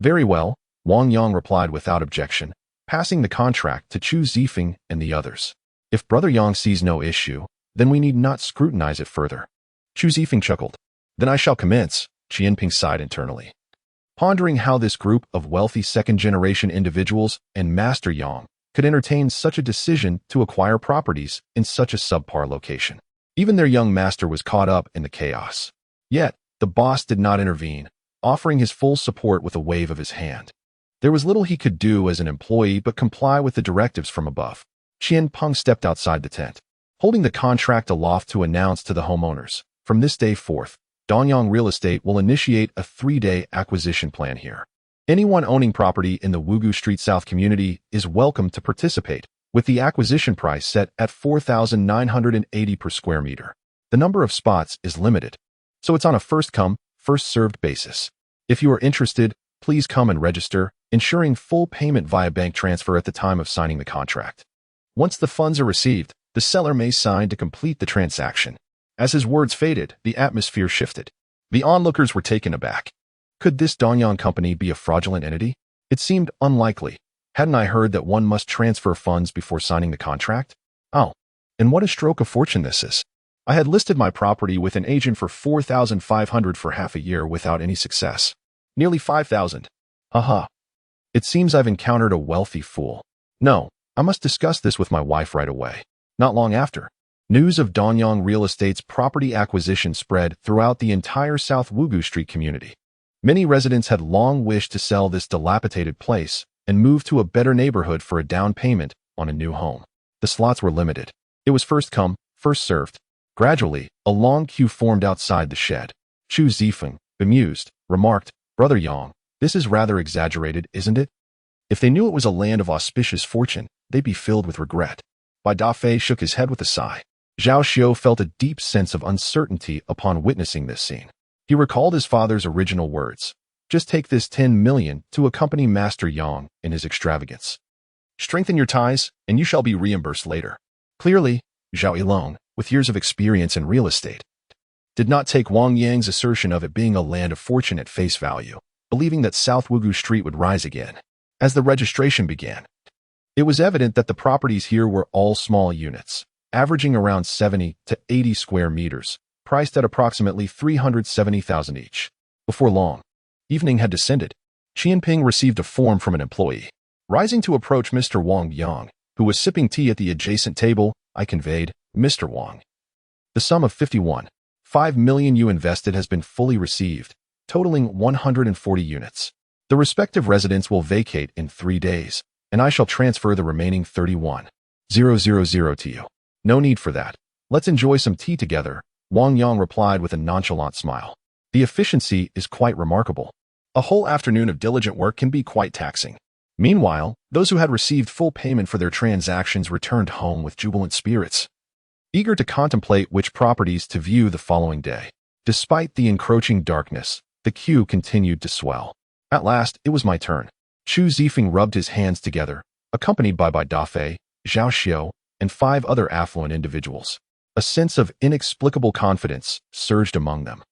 "Very well," Wang Yang replied without objection, passing the contract to Chu Zifeng and the others. "If Brother Yang sees no issue, then we need not scrutinize it further." Chu Zifeng chuckled. "Then I shall commence," Qianping sighed internally, pondering how this group of wealthy second-generation individuals and Master Yang could entertain such a decision to acquire properties in such a subpar location. Even their young master was caught up in the chaos. Yet, the boss did not intervene, offering his full support with a wave of his hand. There was little he could do as an employee but comply with the directives from above. Qianpeng stepped outside the tent, holding the contract aloft to announce to the homeowners, "From this day forth, Danyang Real Estate will initiate a 3-day acquisition plan here. Anyone owning property in the Wugu Street South community is welcome to participate, with the acquisition price set at 4,980 per square meter. The number of spots is limited, so it's on a first-come, first-served basis. If you are interested, please come and register, ensuring full payment via bank transfer at the time of signing the contract. Once the funds are received, the seller may sign to complete the transaction." As his words faded, the atmosphere shifted. The onlookers were taken aback. Could this Danyang company be a fraudulent entity? It seemed unlikely. Hadn't I heard that one must transfer funds before signing the contract? Oh, and what a stroke of fortune this is. I had listed my property with an agent for 4,500 for half a year without any success. Nearly 5,000. Haha. It seems I've encountered a wealthy fool. No, I must discuss this with my wife right away. Not long after, news of Danyang Real Estate's property acquisition spread throughout the entire South Wugu Street community. Many residents had long wished to sell this dilapidated place and move to a better neighborhood for a down payment on a new home. The slots were limited. It was first come, first served. Gradually, a long queue formed outside the shed. Chu Zifeng, bemused, remarked, "Brother Yang, this is rather exaggerated, isn't it? If they knew it was a land of auspicious fortune, they'd be filled with regret." Bai Dafei shook his head with a sigh. Zhao Xiao felt a deep sense of uncertainty upon witnessing this scene. He recalled his father's original words. Just take this 10 million to accompany Master Yang in his extravagance. Strengthen your ties, and you shall be reimbursed later. Clearly, Zhao Yilong, with years of experience in real estate, did not take Wang Yang's assertion of it being a land of fortune at face value, believing that South Wugu Street would rise again. As the registration began, it was evident that the properties here were all small units, averaging around 70 to 80 square meters, priced at approximately 370,000 each. Before long, evening had descended. Qianping received a form from an employee. Rising to approach Mr. Wang Yang, who was sipping tea at the adjacent table, I conveyed, Mr. Wang. The sum of 51.5 million you invested has been fully received, totaling 140 units. The respective residents will vacate in 3 days, and I shall transfer the remaining 31,000 to you. No need for that. Let's enjoy some tea together, Wang Yang replied with a nonchalant smile. The efficiency is quite remarkable. A whole afternoon of diligent work can be quite taxing. Meanwhile, those who had received full payment for their transactions returned home with jubilant spirits, eager to contemplate which properties to view the following day. Despite the encroaching darkness, the queue continued to swell. At last, it was my turn. Chu Zifeng rubbed his hands together, accompanied by Dafei, Zhao Xiao, and 5 other affluent individuals. A sense of inexplicable confidence surged among them.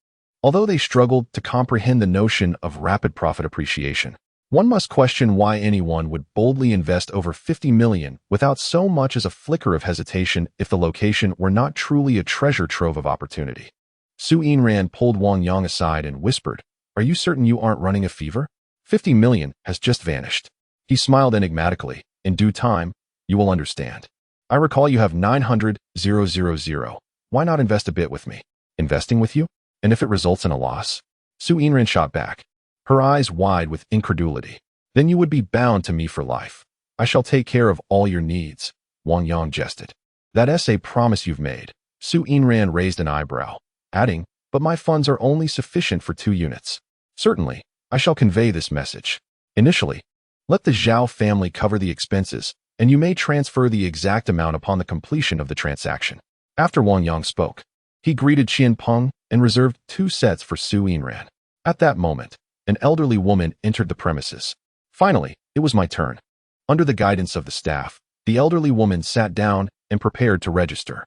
Although they struggled to comprehend the notion of rapid profit appreciation, one must question why anyone would boldly invest over 50 million without so much as a flicker of hesitation if the location were not truly a treasure trove of opportunity. Su Yinran pulled Wang Yang aside and whispered, "Are you certain you aren't running a fever? 50 million has just vanished." He smiled enigmatically. "In due time, you will understand. I recall you have 900,000. Why not invest a bit with me?" "Investing with you? And if it results in a loss?" Su Yinran shot back, her eyes wide with incredulity. "Then you would be bound to me for life. I shall take care of all your needs," Wang Yang jested. "That's a promise you've made." Su Yinran raised an eyebrow, adding, "But my funds are only sufficient for 2 units. Certainly, I shall convey this message. Initially, let the Zhao family cover the expenses, and you may transfer the exact amount upon the completion of the transaction." After Wang Yang spoke, he greeted Qianpeng and reserved 2 sets for Su Yinran. At that moment, an elderly woman entered the premises. Finally, it was my turn. Under the guidance of the staff, the elderly woman sat down and prepared to register.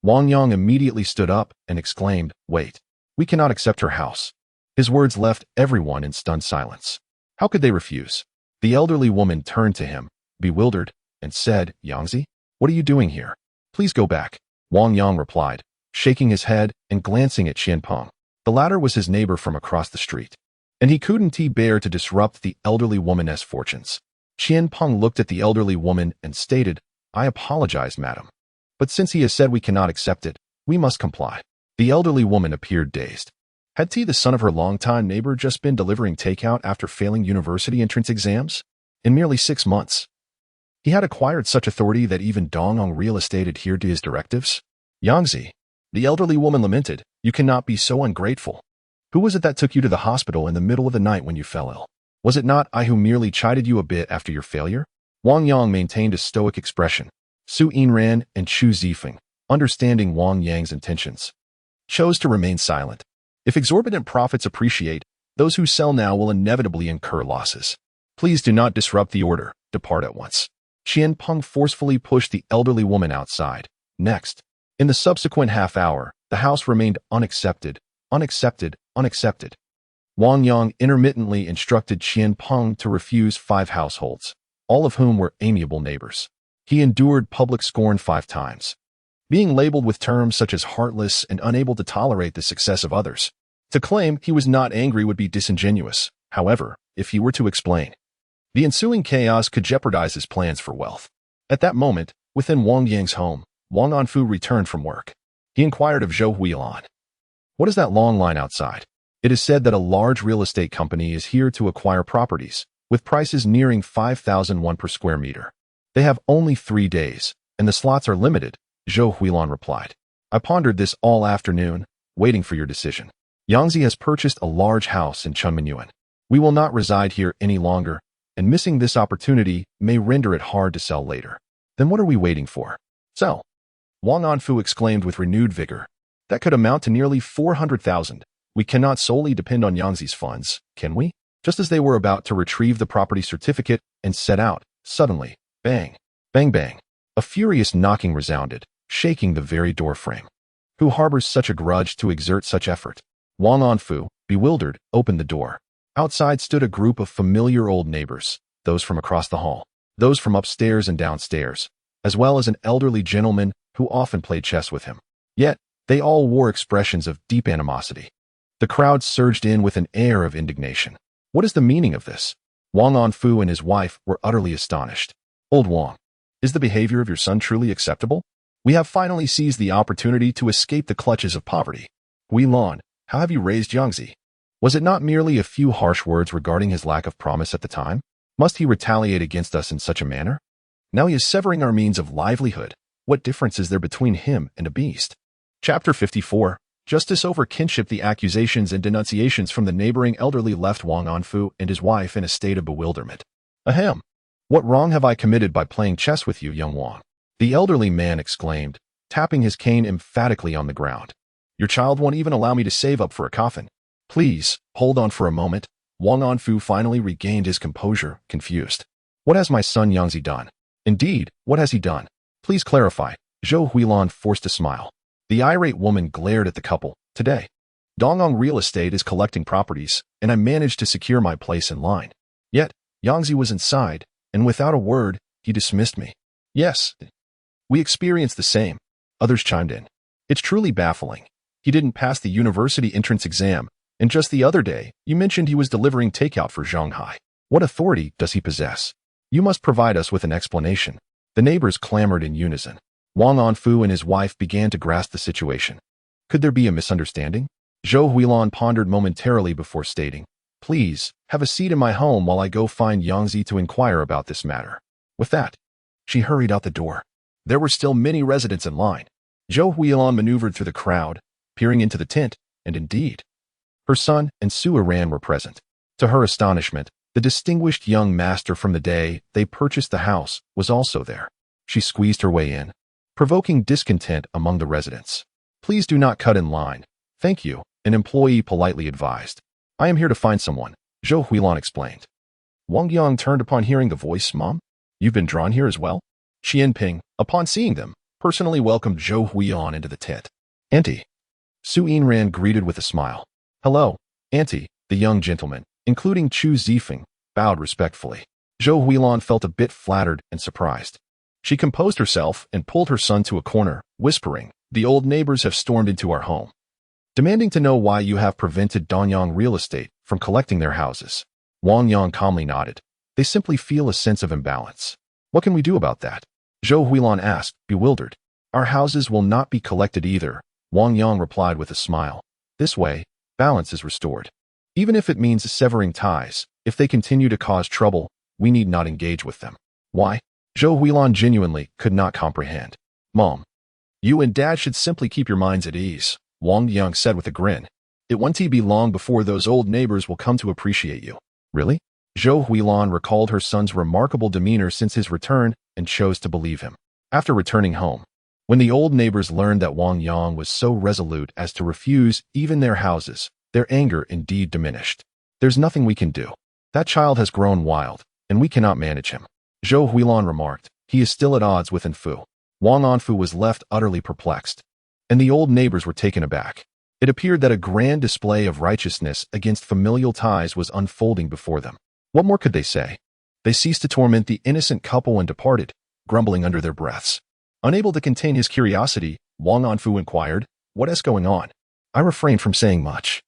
Wang Yang immediately stood up and exclaimed, "Wait, we cannot accept her house." His words left everyone in stunned silence. How could they refuse? The elderly woman turned to him, bewildered, and said, "Yangzi, what are you doing here? Please go back." Wang Yang replied, shaking his head and glancing at Qianpeng. The latter was his neighbor from across the street, and he couldn't bear to disrupt the elderly woman's fortunes. Qianpeng looked at the elderly woman and stated, "I apologize, madam. But since he has said we cannot accept it, we must comply." The elderly woman appeared dazed. Had T, the son of her longtime neighbor, just been delivering takeout after failing university entrance exams? In merely 6 months, he had acquired such authority that even Dongyong Real Estate adhered to his directives? "Yangzi," the elderly woman lamented, "you cannot be so ungrateful. Who was it that took you to the hospital in the middle of the night when you fell ill? Was it not I who merely chided you a bit after your failure?" Wang Yang maintained a stoic expression. Su Yinran and Chu Zifeng, understanding Wang Yang's intentions, chose to remain silent. If exorbitant profits appreciate, those who sell now will inevitably incur losses. "Please do not disrupt the order. Depart at once." Qianpeng forcefully pushed the elderly woman outside. Next, in the subsequent half hour, the house remained unaccepted. Wang Yang intermittently instructed Qianpeng to refuse 5 households, all of whom were amiable neighbors. He endured public scorn 5 times, being labeled with terms such as heartless and unable to tolerate the success of others. To claim he was not angry would be disingenuous. However, if he were to explain, the ensuing chaos could jeopardize his plans for wealth. At that moment, within Wang Yang's home, Wang Anfu returned from work. He inquired of Zhou Huilan, "What is that long line outside?" It is said that a large real estate company is here to acquire properties, with prices nearing 5,001 per square meter. They have only 3 days, and the slots are limited, Zhou Huilan replied. "I pondered this all afternoon, waiting for your decision. Yangzi has purchased a large house in Chunminyuan. We will not reside here any longer, and missing this opportunity may render it hard to sell later. Then what are we waiting for? Sell." Wang Anfu exclaimed with renewed vigor. That could amount to nearly 400,000. We cannot solely depend on Yangzi's funds, can we? Just as they were about to retrieve the property certificate and set out, suddenly, bang, bang, bang. A furious knocking resounded, shaking the very doorframe. Who harbors such a grudge to exert such effort? Wang Anfu, bewildered, opened the door. Outside stood a group of familiar old neighbors, those from across the hall, those from upstairs and downstairs, as well as an elderly gentleman who often played chess with him. Yet, they all wore expressions of deep animosity. The crowd surged in with an air of indignation. What is the meaning of this? Wang Anfu and his wife were utterly astonished. Old Wang, is the behavior of your son truly acceptable? We have finally seized the opportunity to escape the clutches of poverty. Huilan, how have you raised Yangzi? Was it not merely a few harsh words regarding his lack of promise at the time? Must he retaliate against us in such a manner? Now he is severing our means of livelihood. What difference is there between him and a beast? Chapter 54. Justice over kinship. The accusations and denunciations from the neighboring elderly left Wang Anfu and his wife in a state of bewilderment. Ahem! What wrong have I committed by playing chess with you, young Wang? The elderly man exclaimed, tapping his cane emphatically on the ground. Your child won't even allow me to save up for a coffin. Please, hold on for a moment. Wang Anfu finally regained his composure, confused. What has my son Yangzi done? Indeed, what has he done? Please clarify. Zhou Huilan forced a smile. The irate woman glared at the couple. Today, Dongyang Real Estate is collecting properties, and I managed to secure my place in line. Yet, Yangzi was inside, and without a word, he dismissed me. Yes, we experienced the same. Others chimed in. It's truly baffling. He didn't pass the university entrance exam, and just the other day, you mentioned he was delivering takeout for Shanghai. What authority does he possess? You must provide us with an explanation. The neighbors clamored in unison. Wang Anfu and his wife began to grasp the situation. Could there be a misunderstanding? Zhou Huilan pondered momentarily before stating, Please, have a seat in my home while I go find Yangzi to inquire about this matter. With that, she hurried out the door. There were still many residents in line. Zhou Huilan maneuvered through the crowd, peering into the tent, and indeed, her son and Su Ran were present. To her astonishment, the distinguished young master from the day they purchased the house was also there. She squeezed her way in, provoking discontent among the residents. Please do not cut in line. Thank you, an employee politely advised. I am here to find someone, Zhou Huilan explained. Wang Yang turned upon hearing the voice. Mom? You've been drawn here as well? Qian Ping, upon seeing them, personally welcomed Zhou Huilan into the tent. Auntie. Su Yinran greeted with a smile. Hello, Auntie, the young gentleman, including Chu Zifeng, bowed respectfully. Zhou Huilan felt a bit flattered and surprised. She composed herself and pulled her son to a corner, whispering, The old neighbors have stormed into our home, demanding to know why you have prevented Dongyang Real Estate from collecting their houses. Wang Yang calmly nodded. They simply feel a sense of imbalance. What can we do about that? Zhou Huilan asked, bewildered. Our houses will not be collected either, Wang Yang replied with a smile. This way, balance is restored. Even if it means severing ties, if they continue to cause trouble, we need not engage with them. Why? Zhou Huilan genuinely could not comprehend. Mom, you and Dad should simply keep your minds at ease, Wang Yang said with a grin. It won't be long before those old neighbors will come to appreciate you. Really? Zhou Huilan recalled her son's remarkable demeanor since his return and chose to believe him. After returning home, when the old neighbors learned that Wang Yang was so resolute as to refuse even their houses, their anger indeed diminished. There's nothing we can do. That child has grown wild, and we cannot manage him. Zhou Huilan remarked, he is still at odds with Anfu. Wang Anfu was left utterly perplexed, and the old neighbors were taken aback. It appeared that a grand display of righteousness against familial ties was unfolding before them. What more could they say? They ceased to torment the innocent couple and departed, grumbling under their breaths. Unable to contain his curiosity, Wang Anfu inquired, What is going on? I refrained from saying much,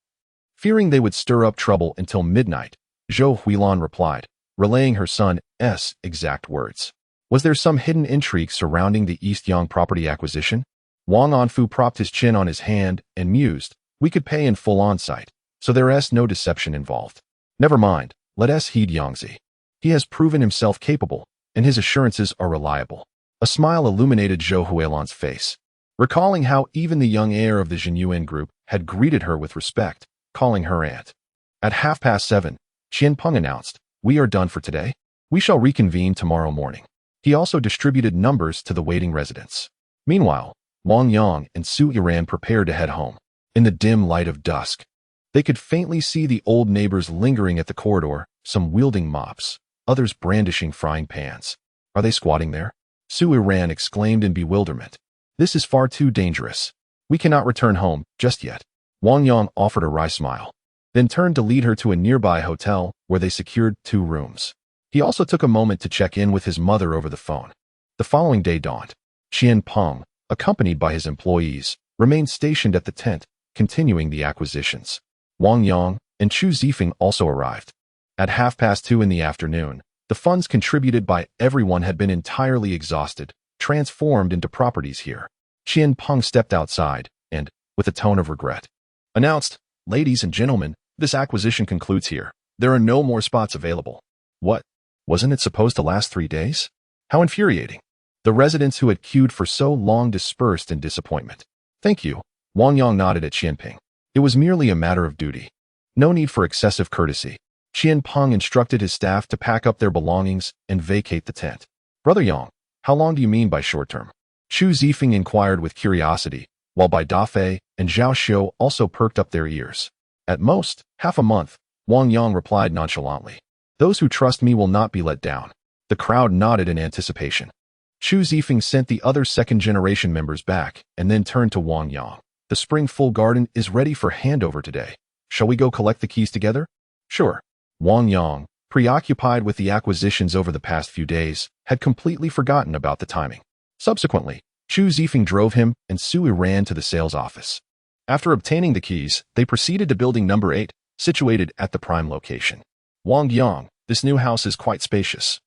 fearing they would stir up trouble until midnight. Zhou Huilan replied, relaying her son's exact words. Was there some hidden intrigue surrounding the East Yang property acquisition? Wang Anfu propped his chin on his hand and mused, We could pay in full on-site, so there's no deception involved. Never mind, let us heed Yangzi. He has proven himself capable, and his assurances are reliable. A smile illuminated Zhou Huilan's face, recalling how even the young heir of the Zhenyuan group had greeted her with respect, calling her aunt. At 7:30, Qian Peng announced, We are done for today. We shall reconvene tomorrow morning. He also distributed numbers to the waiting residents. Meanwhile, Wang Yang and Su Yiran prepared to head home. In the dim light of dusk, they could faintly see the old neighbors lingering at the corridor, some wielding mops, others brandishing frying pans. Are they squatting there? Su Yiran exclaimed in bewilderment. This is far too dangerous. We cannot return home just yet. Wang Yang offered a wry smile, then turned to lead her to a nearby hotel where they secured 2 rooms. He also took a moment to check in with his mother over the phone. The following day dawned. Qian Peng, accompanied by his employees, remained stationed at the tent, continuing the acquisitions. Wang Yang and Chu Zifeng also arrived. At 2:30 in the afternoon, the funds contributed by everyone had been entirely exhausted, transformed into properties here. Qian Peng stepped outside and, with a tone of regret, announced, "Ladies and gentlemen, this acquisition concludes here. There are no more spots available." What? Wasn't it supposed to last 3 days? How infuriating. The residents who had queued for so long dispersed in disappointment. Thank you. Wang Yang nodded at Qian Peng. It was merely a matter of duty. No need for excessive courtesy. Qian Peng instructed his staff to pack up their belongings and vacate the tent. Brother Yang, how long do you mean by short term? Chu Zifeng inquired with curiosity, while Bai Dafei and Zhao Xiu also perked up their ears. At most, half a month, Wang Yang replied nonchalantly. Those who trust me will not be let down. The crowd nodded in anticipation. Chu Zifeng sent the other second-generation members back and then turned to Wang Yang. The Spring Full Garden is ready for handover today. Shall we go collect the keys together? Sure. Wang Yang, preoccupied with the acquisitions over the past few days, had completely forgotten about the timing. Subsequently, Chu Zifeng drove him and Sui ran to the sales office. After obtaining the keys, they proceeded to building number 8, situated at the prime location. Wang Yang, this new house is quite spacious.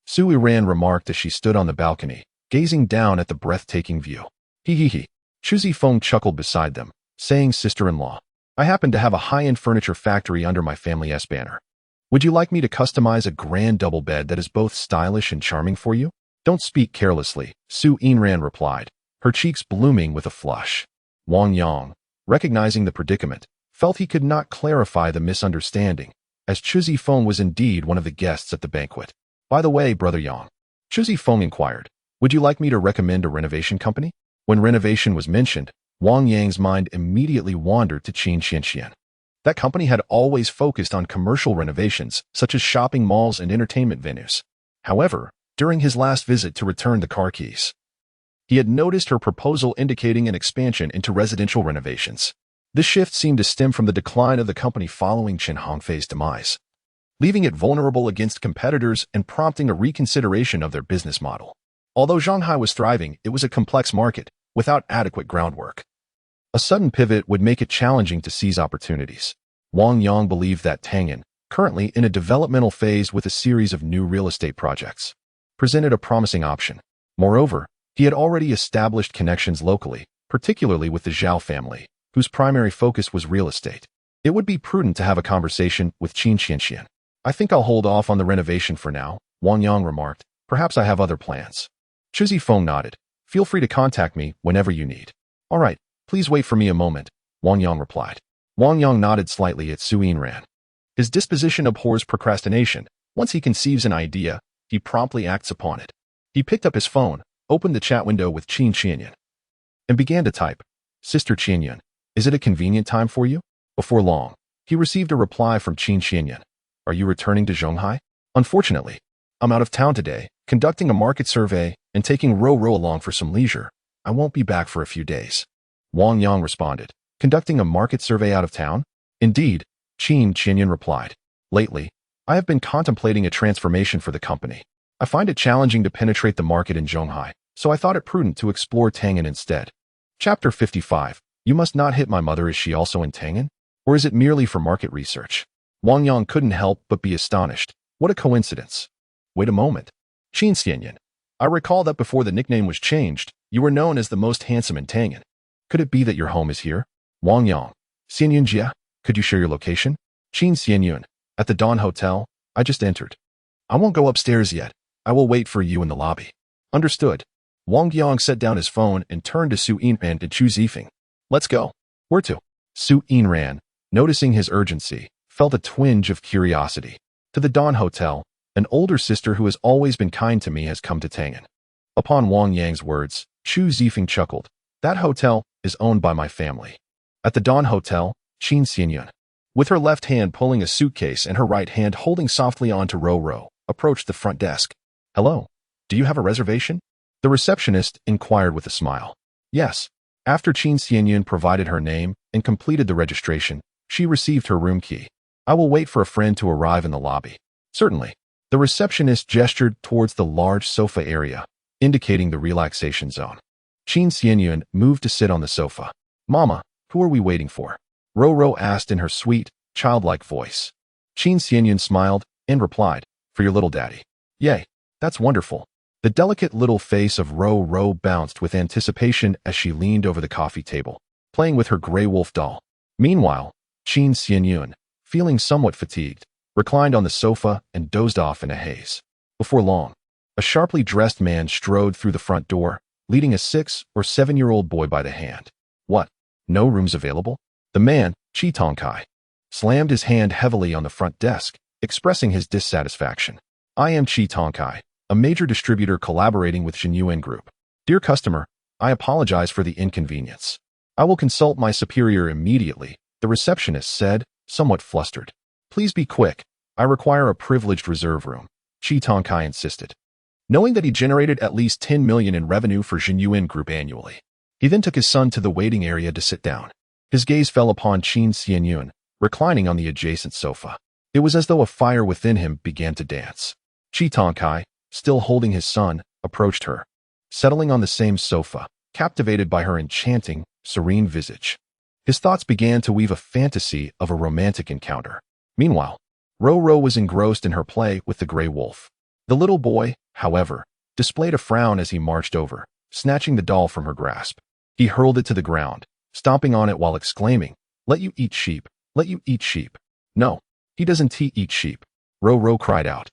Sui Ran remarked as she stood on the balcony, gazing down at the breathtaking view. He. Chu Zifeng chuckled beside them, saying, "Sister-in-law, I happen to have a high-end furniture factory under my family's banner. Would you like me to customize a grand double bed that is both stylish and charming for you?" "Don't speak carelessly," Su Yiran replied, her cheeks blooming with a flush. Wang Yang, recognizing the predicament, felt he could not clarify the misunderstanding, as Chu Zifeng was indeed one of the guests at the banquet. "By the way, Brother Yang," Chu Zifeng inquired, "would you like me to recommend a renovation company?" When renovation was mentioned, Wang Yang's mind immediately wandered to Qin Xianxian. That company had always focused on commercial renovations, such as shopping malls and entertainment venues. However, during his last visit to return the car keys, he had noticed her proposal indicating an expansion into residential renovations. This shift seemed to stem from the decline of the company following Chen Hongfei's demise, leaving it vulnerable against competitors and prompting a reconsideration of their business model. Although Shanghai was thriving, it was a complex market, without adequate groundwork. A sudden pivot would make it challenging to seize opportunities. Wang Yang believed that Tang'an, currently in a developmental phase with a series of new real estate projects, presented a promising option. Moreover, he had already established connections locally, particularly with the Zhao family, whose primary focus was real estate. It would be prudent to have a conversation with Qin Xianxian. "I think I'll hold off on the renovation for now," Wang Yang remarked. "Perhaps I have other plans." Chu Zifeng nodded. "Feel free to contact me whenever you need." "All right, please wait for me a moment," Wang Yang replied. Wang Yang nodded slightly at Su Yiran. His disposition abhors procrastination. Once he conceives an idea, he promptly acts upon it. He picked up his phone, opened the chat window with Qin Xianyan, and began to type, "Sister Qianyan, is it a convenient time for you?" Before long, he received a reply from Qin Xianyan. "Are you returning to Zhonghai?" "Unfortunately, I'm out of town today, conducting a market survey and taking Ro along for some leisure. I won't be back for a few days." Wang Yang responded, "Conducting a market survey out of town?" "Indeed," Qin Xianyan replied. "Lately, I have been contemplating a transformation for the company. I find it challenging to penetrate the market in Zhonghai, so I thought it prudent to explore Tang'an instead." Chapter 55. You must not hit my mother. Is she also in Tang'an? Or is it merely for market research? Wang Yang couldn't help but be astonished. What a coincidence. Wait a moment. Qin Xianyan, I recall that before the nickname was changed, you were known as the most handsome in Tang'an. Could it be that your home is here? Wang Yang, Xianyan Jia, could you share your location? Qin Xianyun, at the Dawn Hotel, I just entered. I won't go upstairs yet. I will wait for you in the lobby. Understood. Wang Yang set down his phone and turned to Su Yiran and Chu Zifeng. Let's go. Where to? Su Yiran, noticing his urgency, felt a twinge of curiosity. To the Dawn Hotel. An older sister who has always been kind to me has come to Tang'an. Upon Wang Yang's words, Chu Zifeng chuckled. That hotel is owned by my family. At the Dawn Hotel, Qin Xianyun, with her left hand pulling a suitcase and her right hand holding softly onto Ro, approached the front desk. Hello, do you have a reservation? The receptionist inquired with a smile. Yes. After Qin Xianyun provided her name and completed the registration, she received her room key. I will wait for a friend to arrive in the lobby. Certainly. The receptionist gestured towards the large sofa area, indicating the relaxation zone. Qin Xianyun moved to sit on the sofa. Mama, who are we waiting for? Ro asked in her sweet, childlike voice. Qin Xianyun smiled and replied, for your little daddy. Yay, that's wonderful. The delicate little face of Ro bounced with anticipation as she leaned over the coffee table, playing with her gray wolf doll. Meanwhile, Qin Xianyun, feeling somewhat fatigued, reclined on the sofa and dozed off in a haze. Before long, a sharply dressed man strode through the front door, leading a 6- or 7-year-old boy by the hand. What? No rooms available? The man, Chi Tongkai, slammed his hand heavily on the front desk, expressing his dissatisfaction. I am Chi Tongkai, a major distributor collaborating with Xinyuan Group. Dear customer, I apologize for the inconvenience. I will consult my superior immediately, the receptionist said, somewhat flustered. Please be quick. I require a privileged reserve room, Chi Tongkai insisted. Knowing that he generated at least 10 million in revenue for Xinyuan Group annually, he then took his son to the waiting area to sit down. His gaze fell upon Qin Xianyun, reclining on the adjacent sofa. It was as though a fire within him began to dance. Chi Tongkai, still holding his son, approached her, settling on the same sofa, captivated by her enchanting, serene visage. His thoughts began to weave a fantasy of a romantic encounter. Meanwhile, Ro was engrossed in her play with the gray wolf. The little boy, however, displayed a frown as he marched over, snatching the doll from her grasp. He hurled it to the ground, stomping on it while exclaiming, "Let you eat sheep, let you eat sheep." No, he doesn't eat sheep, Ro cried out,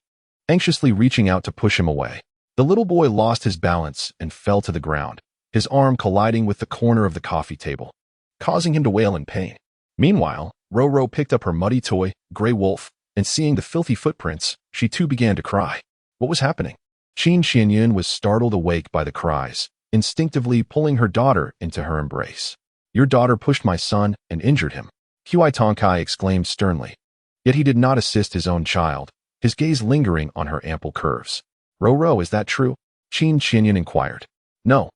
anxiously reaching out to push him away. The little boy lost his balance and fell to the ground, his arm colliding with the corner of the coffee table, causing him to wail in pain. Meanwhile, Ro picked up her muddy toy, Gray Wolf, and seeing the filthy footprints, she too began to cry. What was happening? Qin Xianyun was startled awake by the cries, instinctively pulling her daughter into her embrace. Your daughter pushed my son and injured him, Qi Tongkai exclaimed sternly. Yet he did not assist his own child, his gaze lingering on her ample curves. Ro, is that true? Qin Xianyun inquired. No.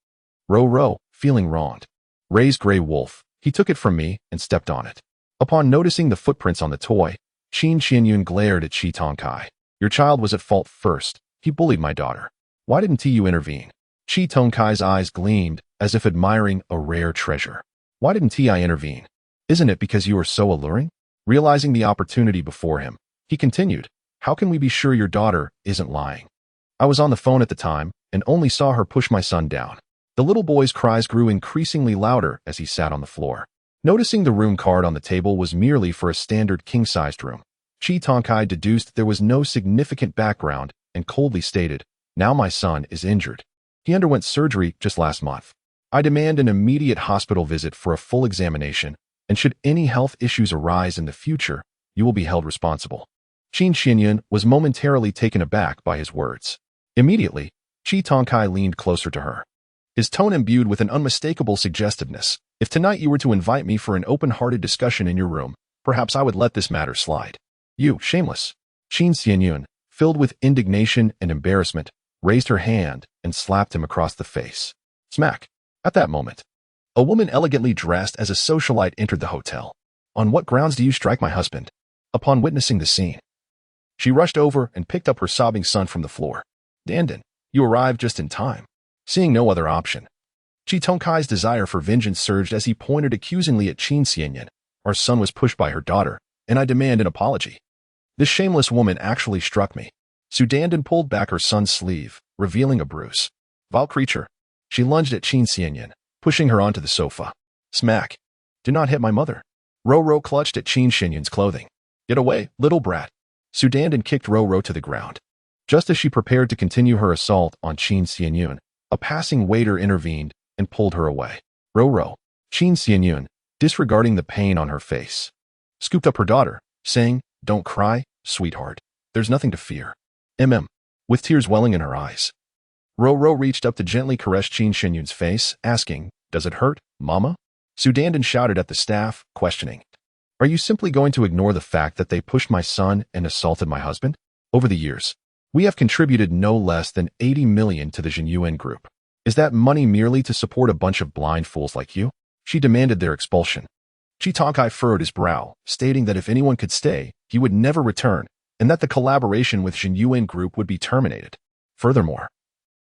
Ro, feeling wronged, raised Gray Wolf. He took it from me and stepped on it. Upon noticing the footprints on the toy, Qin Xianyun glared at Qi Tongkai. Your child was at fault first. He bullied my daughter. Why didn't you intervene? Qi Tongkai's eyes gleamed as if admiring a rare treasure. Why didn't I intervene? Isn't it because you are so alluring? Realizing the opportunity before him, he continued, how can we be sure your daughter isn't lying? I was on the phone at the time and only saw her push my son down. The little boy's cries grew increasingly louder as he sat on the floor. Noticing the room card on the table was merely for a standard king-sized room, Qi Tongkai deduced there was no significant background and coldly stated, now my son is injured. He underwent surgery just last month. I demand an immediate hospital visit for a full examination, and should any health issues arise in the future, you will be held responsible. Qin Xianyun was momentarily taken aback by his words. Immediately, Qi Tongkai leaned closer to her, his tone imbued with an unmistakable suggestiveness. If tonight you were to invite me for an open-hearted discussion in your room, perhaps I would let this matter slide. You, shameless. Qin Xianyun, filled with indignation and embarrassment, raised her hand and slapped him across the face. Smack. At that moment, a woman elegantly dressed as a socialite entered the hotel. On what grounds do you strike my husband? Upon witnessing the scene, she rushed over and picked up her sobbing son from the floor. Dandan, you arrived just in time. Seeing no other option, Qi Tongkai's desire for vengeance surged as he pointed accusingly at Qin Xianyun. Our son was pushed by her daughter, and I demand an apology. This shameless woman actually struck me. Su Dandan pulled back her son's sleeve, revealing a bruise. Vile creature. She lunged at Qin Xianyun, pushing her onto the sofa. Smack. Do not hit my mother. Ro clutched at Qin Xianyun's clothing. Get away, little brat. Su Dandan kicked Ro to the ground. Just as she prepared to continue her assault on Qin Xianyun, a passing waiter intervened and pulled her away. Ro, Qin Xianyun, disregarding the pain on her face, scooped up her daughter, saying, Don't cry, sweetheart. There's nothing to fear. With tears welling in her eyes. Ro reached up to gently caress Qin Xianyun's face, asking, Does it hurt, Mama? Su Dandan shouted at the staff, questioning. Are you simply going to ignore the fact that they pushed my son and assaulted my husband? Over the years, we have contributed no less than 80 million to the Jinyuan group. Is that money merely to support a bunch of blind fools like you? She demanded their expulsion. Chi Tonkai furrowed his brow, stating that if anyone could stay, he would never return, and that the collaboration with Jinyuan group would be terminated. Furthermore,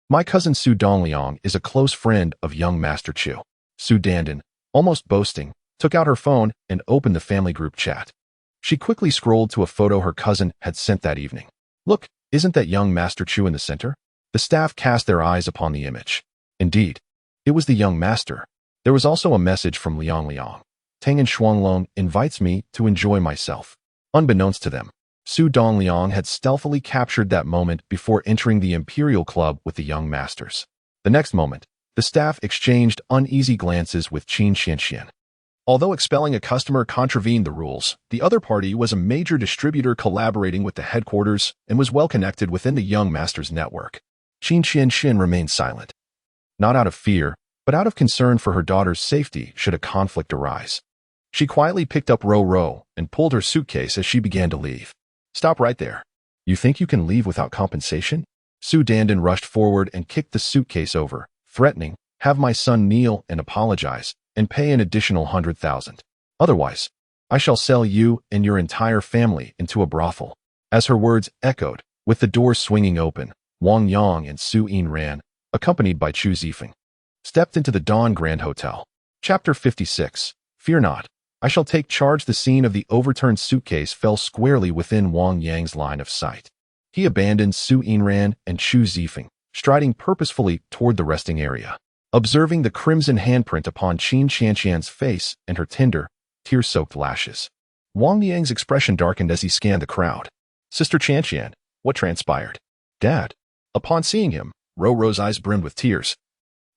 my cousin Su Dongliang is a close friend of young Master Chu. Su Dandan, almost boasting, took out her phone and opened the family group chat. She quickly scrolled to a photo her cousin had sent that evening. Look, isn't that young Master Chu in the center? The staff cast their eyes upon the image. Indeed, it was the young master. There was also a message from Liang Liang. Tengen Shuanglong invites me to enjoy myself. Unbeknownst to them, Su Dongliang had stealthily captured that moment before entering the Imperial Club with the young masters. The next moment, the staff exchanged uneasy glances with Qin Xianxian. Although expelling a customer contravened the rules, the other party was a major distributor collaborating with the headquarters and was well connected within the young master's network. Qin Xianxian remained silent. Not out of fear, but out of concern for her daughter's safety should a conflict arise. She quietly picked up Ro and pulled her suitcase as she began to leave. Stop right there. You think you can leave without compensation? Su Dandan rushed forward and kicked the suitcase over, threatening, have my son kneel and apologize, and pay an additional 100,000. Otherwise, I shall sell you and your entire family into a brothel. As her words echoed, with the doors swinging open, Wang Yang and Su Yin ran, accompanied by Chu Zifeng, stepped into the Dawn Grand Hotel. Chapter 56. Fear not. I shall take charge. The scene of the overturned suitcase fell squarely within Wang Yang's line of sight. He abandoned Su Yinran and Chu Zifeng, striding purposefully toward the resting area. Observing the crimson handprint upon Qin Xianxian's face and her tender, tear-soaked lashes, Wang Yang's expression darkened as he scanned the crowd. Sister Xianxian, what transpired? Dad. Upon seeing him, Ro's eyes brimmed with tears,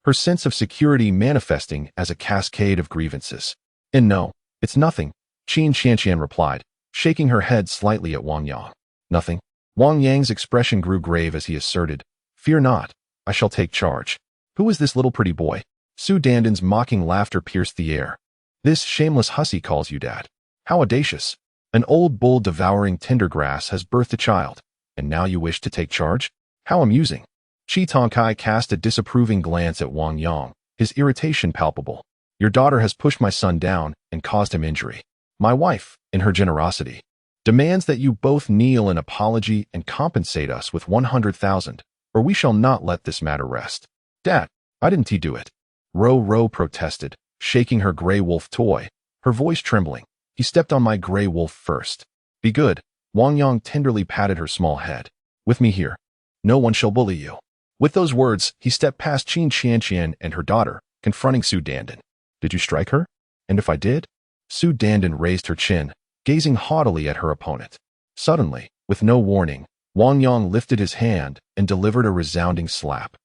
her sense of security manifesting as a cascade of grievances. And no, it's nothing, Qin Xianxian replied, shaking her head slightly at Wang Yang. Nothing. Wang Yang's expression grew grave as he asserted, Fear not, I shall take charge. Who is this little pretty boy? Su Dandan's mocking laughter pierced the air. This shameless hussy calls you dad. How audacious. An old bull devouring tender grass has birthed a child, and now you wish to take charge? How amusing. Chi Tonkai cast a disapproving glance at Wang Yang, his irritation palpable. Your daughter has pushed my son down and caused him injury. My wife, in her generosity, demands that you both kneel in apology and compensate us with 100,000, or we shall not let this matter rest. Dad, why didn't he do it? Ro protested, shaking her gray wolf toy, her voice trembling. He stepped on my gray wolf first. Be good. Wang Yang tenderly patted her small head. With me here. No one shall bully you. With those words, he stepped past Qin Xianxian and her daughter, confronting Su Dandan. Did you strike her? And if I did? Su Dandan raised her chin, gazing haughtily at her opponent. Suddenly, with no warning, Wang Yang lifted his hand and delivered a resounding slap.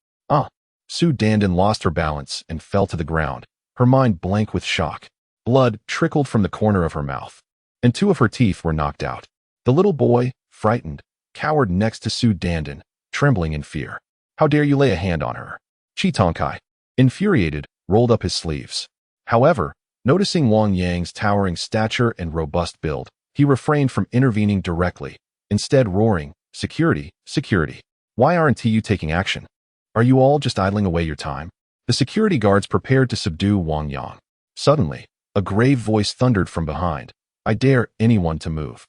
Su Dandan lost her balance and fell to the ground, her mind blank with shock. Blood trickled from the corner of her mouth, and 2 of her teeth were knocked out. The little boy, frightened, cowered next to Su Dandan, trembling in fear. How dare you lay a hand on her? Chi Tonkai, infuriated, rolled up his sleeves. However, noticing Wang Yang's towering stature and robust build, he refrained from intervening directly, instead roaring, Security, security. Why aren't you taking action? Are you all just idling away your time? The security guards prepared to subdue Wang Yang. Suddenly, a grave voice thundered from behind. I dare anyone to move.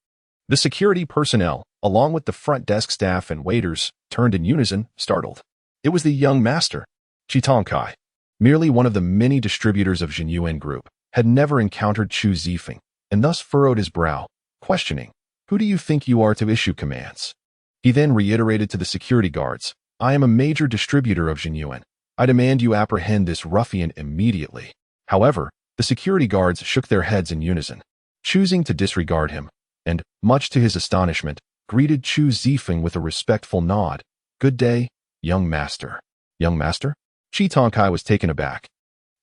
The security personnel, along with the front desk staff and waiters, turned in unison, startled. It was the young master, Chi Tonkai. Merely one of the many distributors of Jinyuan Group, had never encountered Chu Zifeng, and thus furrowed his brow, questioning, Who do you think you are to issue commands? He then reiterated to the security guards, I am a major distributor of Jinyuan. I demand you apprehend this ruffian immediately. However, the security guards shook their heads in unison, choosing to disregard him, and, much to his astonishment, greeted Chu Zifeng with a respectful nod. Good day, young master. Young master? Chi Tonkai was taken aback,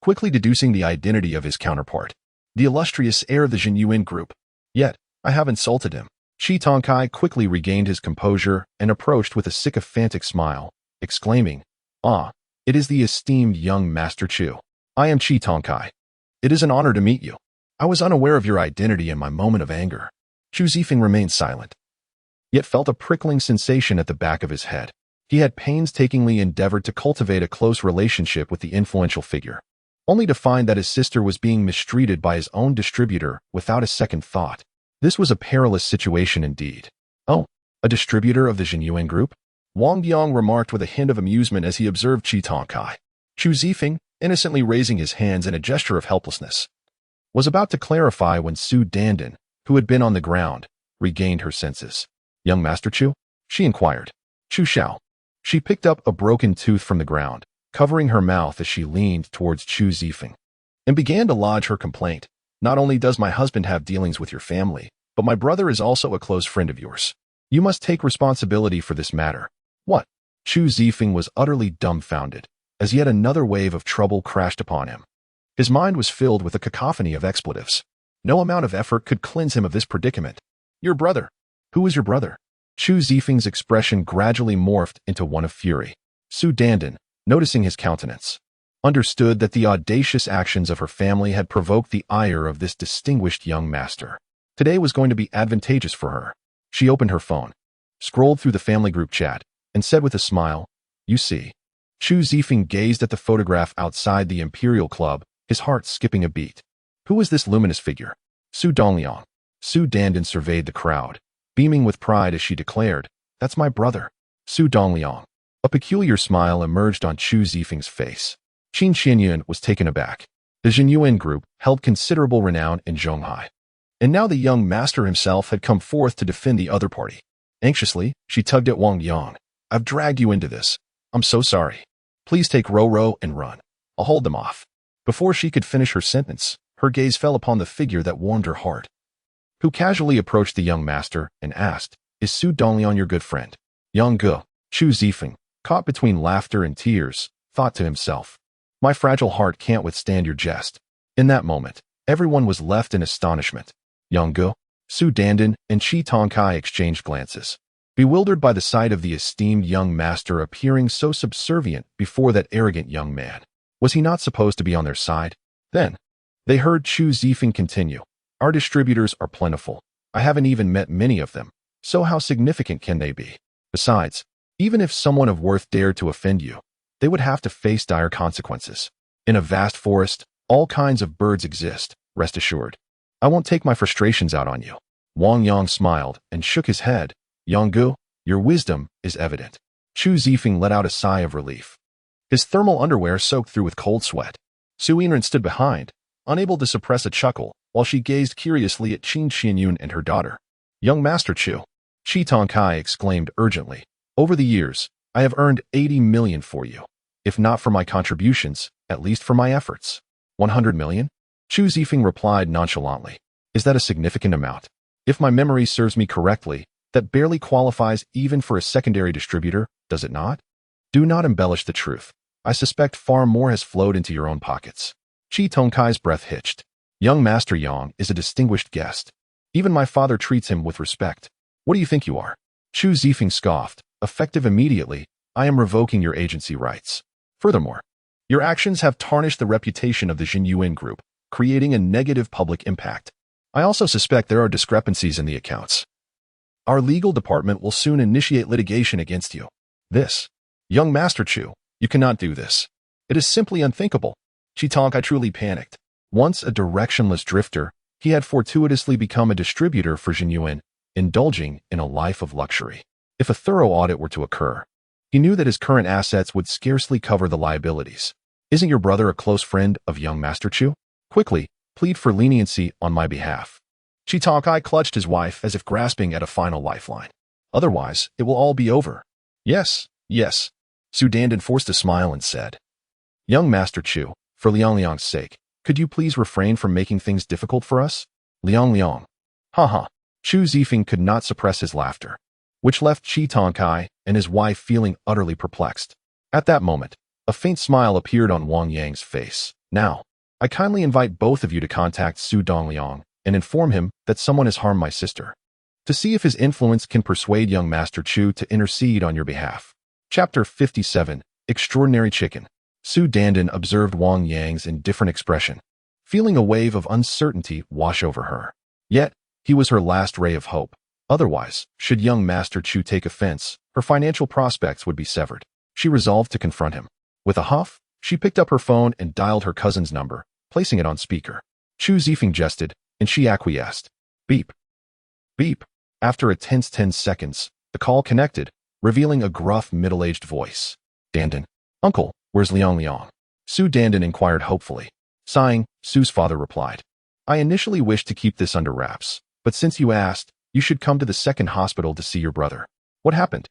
quickly deducing the identity of his counterpart, the illustrious heir of the Jinyuan Group. Yet, I have insulted him. Chi Tonkai quickly regained his composure and approached with a sycophantic smile, exclaiming, it is the esteemed young Master Chu. I am Chi Tongkai. It is an honor to meet you. I was unaware of your identity in my moment of anger. Chu Zifeng remained silent, yet felt a prickling sensation at the back of his head. He had painstakingly endeavored to cultivate a close relationship with the influential figure, only to find that his sister was being mistreated by his own distributor without a second thought. This was a perilous situation indeed. Oh, a distributor of the Jinyuan group? Wang Yang remarked with a hint of amusement as he observed Chi Tongkai. Chu Zifeng, innocently raising his hands in a gesture of helplessness, was about to clarify when Su Dandan, who had been on the ground, regained her senses. Young Master Chu? She inquired. Chu Xiao. She picked up a broken tooth from the ground, covering her mouth as she leaned towards Chu Zifeng, and began to lodge her complaint. Not only does my husband have dealings with your family, but my brother is also a close friend of yours. You must take responsibility for this matter. What? Chu Zifeng was utterly dumbfounded, as yet another wave of trouble crashed upon him. His mind was filled with a cacophony of expletives. No amount of effort could cleanse him of this predicament. Your brother. Who is your brother? Chu Zifeng's expression gradually morphed into one of fury. Su Dandan, noticing his countenance, understood that the audacious actions of her family had provoked the ire of this distinguished young master. Today was going to be advantageous for her. She opened her phone, scrolled through the family group chat, and said with a smile, "You see." Chu Zifeng gazed at the photograph outside the Imperial Club, his heart skipping a beat. Who was this luminous figure? Su Dongliang. Su Dandan surveyed the crowd, beaming with pride as she declared, "That's my brother, Su Dongliang." A peculiar smile emerged on Chu Zifeng's face. Qin Xianyun was taken aback. The Jinyuan group held considerable renown in Zhonghai, and now the young master himself had come forth to defend the other party. Anxiously, she tugged at Wang Yang. "I've dragged you into this. I'm so sorry. Please take Ro and run. I'll hold them off." Before she could finish her sentence, her gaze fell upon the figure that warmed her heart, who casually approached the young master and asked, "Is Su Dongliang your good friend?" Yang Ge. Chu Zifeng, caught between laughter and tears, thought to himself, "My fragile heart can't withstand your jest." In that moment, everyone was left in astonishment. Yang Ge, Su Dandan, and Chi Tongkai exchanged glances, bewildered by the sight of the esteemed young master appearing so subservient before that arrogant young man. Was he not supposed to be on their side? Then, they heard Chu Zifeng continue, "Our distributors are plentiful. I haven't even met many of them, so how significant can they be? Besides, even if someone of worth dared to offend you, they would have to face dire consequences. In a vast forest, all kinds of birds exist, rest assured. I won't take my frustrations out on you." Wang Yang smiled and shook his head. "Yang Ge, your wisdom is evident." Chu Zifeng let out a sigh of relief. His thermal underwear soaked through with cold sweat. Su Yinren stood behind, unable to suppress a chuckle, while she gazed curiously at Qin Xianyun and her daughter. "Young Master Chu," Chi Tongkai exclaimed urgently, "over the years, I have earned 80 million for you. If not for my contributions, at least for my efforts." 100 million? Chu Zifeng replied nonchalantly. "Is that a significant amount? If my memory serves me correctly, that barely qualifies even for a secondary distributor, does it not? Do not embellish the truth. I suspect far more has flowed into your own pockets." Chi Tongkai's breath hitched. Young Master Yang is a distinguished guest. Even my father treats him with respect. What do you think you are? Chu Zifeng scoffed. "Effective immediately, I am revoking your agency rights. Furthermore, your actions have tarnished the reputation of the Jinyuan group, creating a negative public impact. I also suspect there are discrepancies in the accounts. Our legal department will soon initiate litigation against you. This, young Master Chu, you cannot do this. It is simply unthinkable." Chi Tongkai truly panicked. Once a directionless drifter, he had fortuitously become a distributor for Jinyuan, indulging in a life of luxury. If a thorough audit were to occur, he knew that his current assets would scarcely cover the liabilities. "Isn't your brother a close friend of young Master Chu? Quickly, plead for leniency on my behalf." Chi Tongkai clutched his wife as if grasping at a final lifeline. "Otherwise, it will all be over." Yes. Su Dandan forced a smile and said, "Young Master Chu, for Liangliang's sake, could you please refrain from making things difficult for us?" Liangliang. Ha. Chu Zifeng could not suppress his laughter, which left Chi Tongkai and his wife feeling utterly perplexed. At that moment, a faint smile appeared on Wang Yang's face. "Now, I kindly invite both of you to contact Su Dongliang and inform him that someone has harmed my sister, to see if his influence can persuade young Master Chu to intercede on your behalf." Chapter 57, Extraordinary Chicken. Su Dandan observed Wang Yang's indifferent expression, feeling a wave of uncertainty wash over her. Yet, he was her last ray of hope. Otherwise, should young Master Chu take offense, her financial prospects would be severed. She resolved to confront him. With a huff, she picked up her phone and dialed her cousin's number, placing it on speaker. Chu Zifeng jested, and she acquiesced. Beep. Beep. After a tense 10 seconds, the call connected, revealing a gruff, middle-aged voice. Dandan. Uncle, where's Liang Liang? Su Dandan inquired hopefully. Sighing, Su's father replied. I initially wished to keep this under wraps, but since you asked, you should come to the second hospital to see your brother. What happened?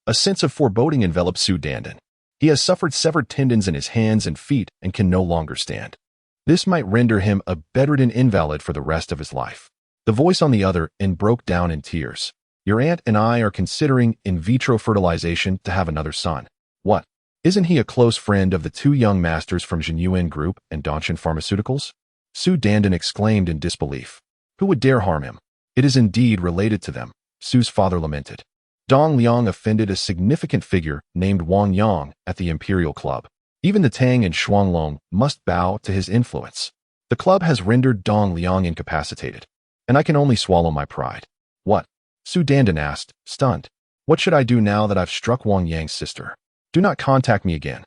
A sense of foreboding enveloped Su Dandan. He has suffered severed tendons in his hands and feet and can no longer stand. This might render him a bedridden invalid for the rest of his life. The voice on the other end broke down in tears. Your aunt and I are considering in vitro fertilization to have another son. What? Isn't he a close friend of the two young masters from Jinyuan Group and Dongchen Pharmaceuticals? Su Dandan exclaimed in disbelief. Who would dare harm him? It is indeed related to them, Su's father lamented. Dong Liang offended a significant figure named Wang Yang at the Imperial Club. Even the Tang and Shuanglong must bow to his influence. The club has rendered Dong Liang incapacitated, and I can only swallow my pride. What? Su Dandan asked, stunned. What should I do now that I've struck Wang Yang's sister? Do not contact me again.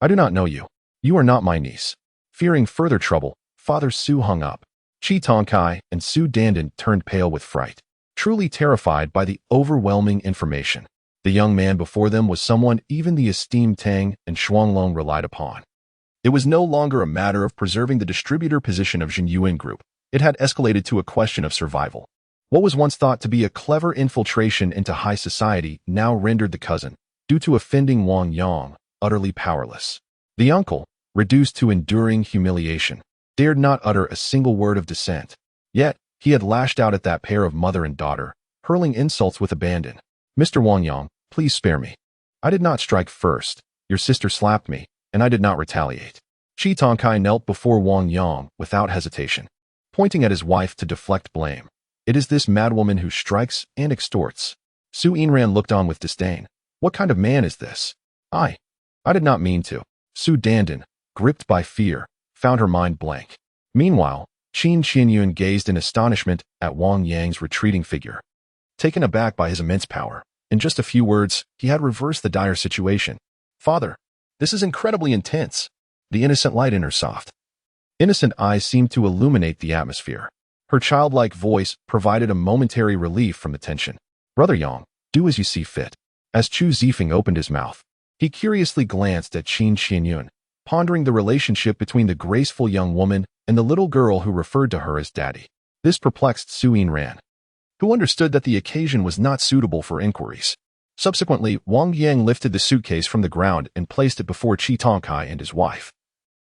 I do not know you. You are not my niece. Fearing further trouble, Father Su hung up. Chi Tongkai and Su Dandan turned pale with fright, truly terrified by the overwhelming information. The young man before them was someone even the esteemed Tang and Shuanglong relied upon. It was no longer a matter of preserving the distributor position of Jinyuan Group. It had escalated to a question of survival. What was once thought to be a clever infiltration into high society now rendered the cousin, due to offending Wang Yang, utterly powerless. The uncle, reduced to enduring humiliation, dared not utter a single word of dissent. Yet, he had lashed out at that pair of mother and daughter, hurling insults with abandon. Mr. Wang Yang, please spare me. I did not strike first. Your sister slapped me, and I did not retaliate. Chi Tongkai knelt before Wang Yang without hesitation, pointing at his wife to deflect blame. It is this madwoman who strikes and extorts. Su Inran looked on with disdain. What kind of man is this? I did not mean to. Su Dandan, gripped by fear, found her mind blank. Meanwhile, Qin Qianyun gazed in astonishment at Wang Yang's retreating figure. Taken aback by his immense power, in just a few words, he had reversed the dire situation. Father, this is incredibly intense. The innocent light in her soft, innocent eyes seemed to illuminate the atmosphere. Her childlike voice provided a momentary relief from the tension. Brother Yang, do as you see fit. As Chu Zifeng opened his mouth, he curiously glanced at Qin Qianyun, pondering the relationship between the graceful young woman and the little girl who referred to her as daddy. This perplexed Su Inran, who understood that the occasion was not suitable for inquiries. Subsequently, Wang Yang lifted the suitcase from the ground and placed it before Chi Tongkai and his wife.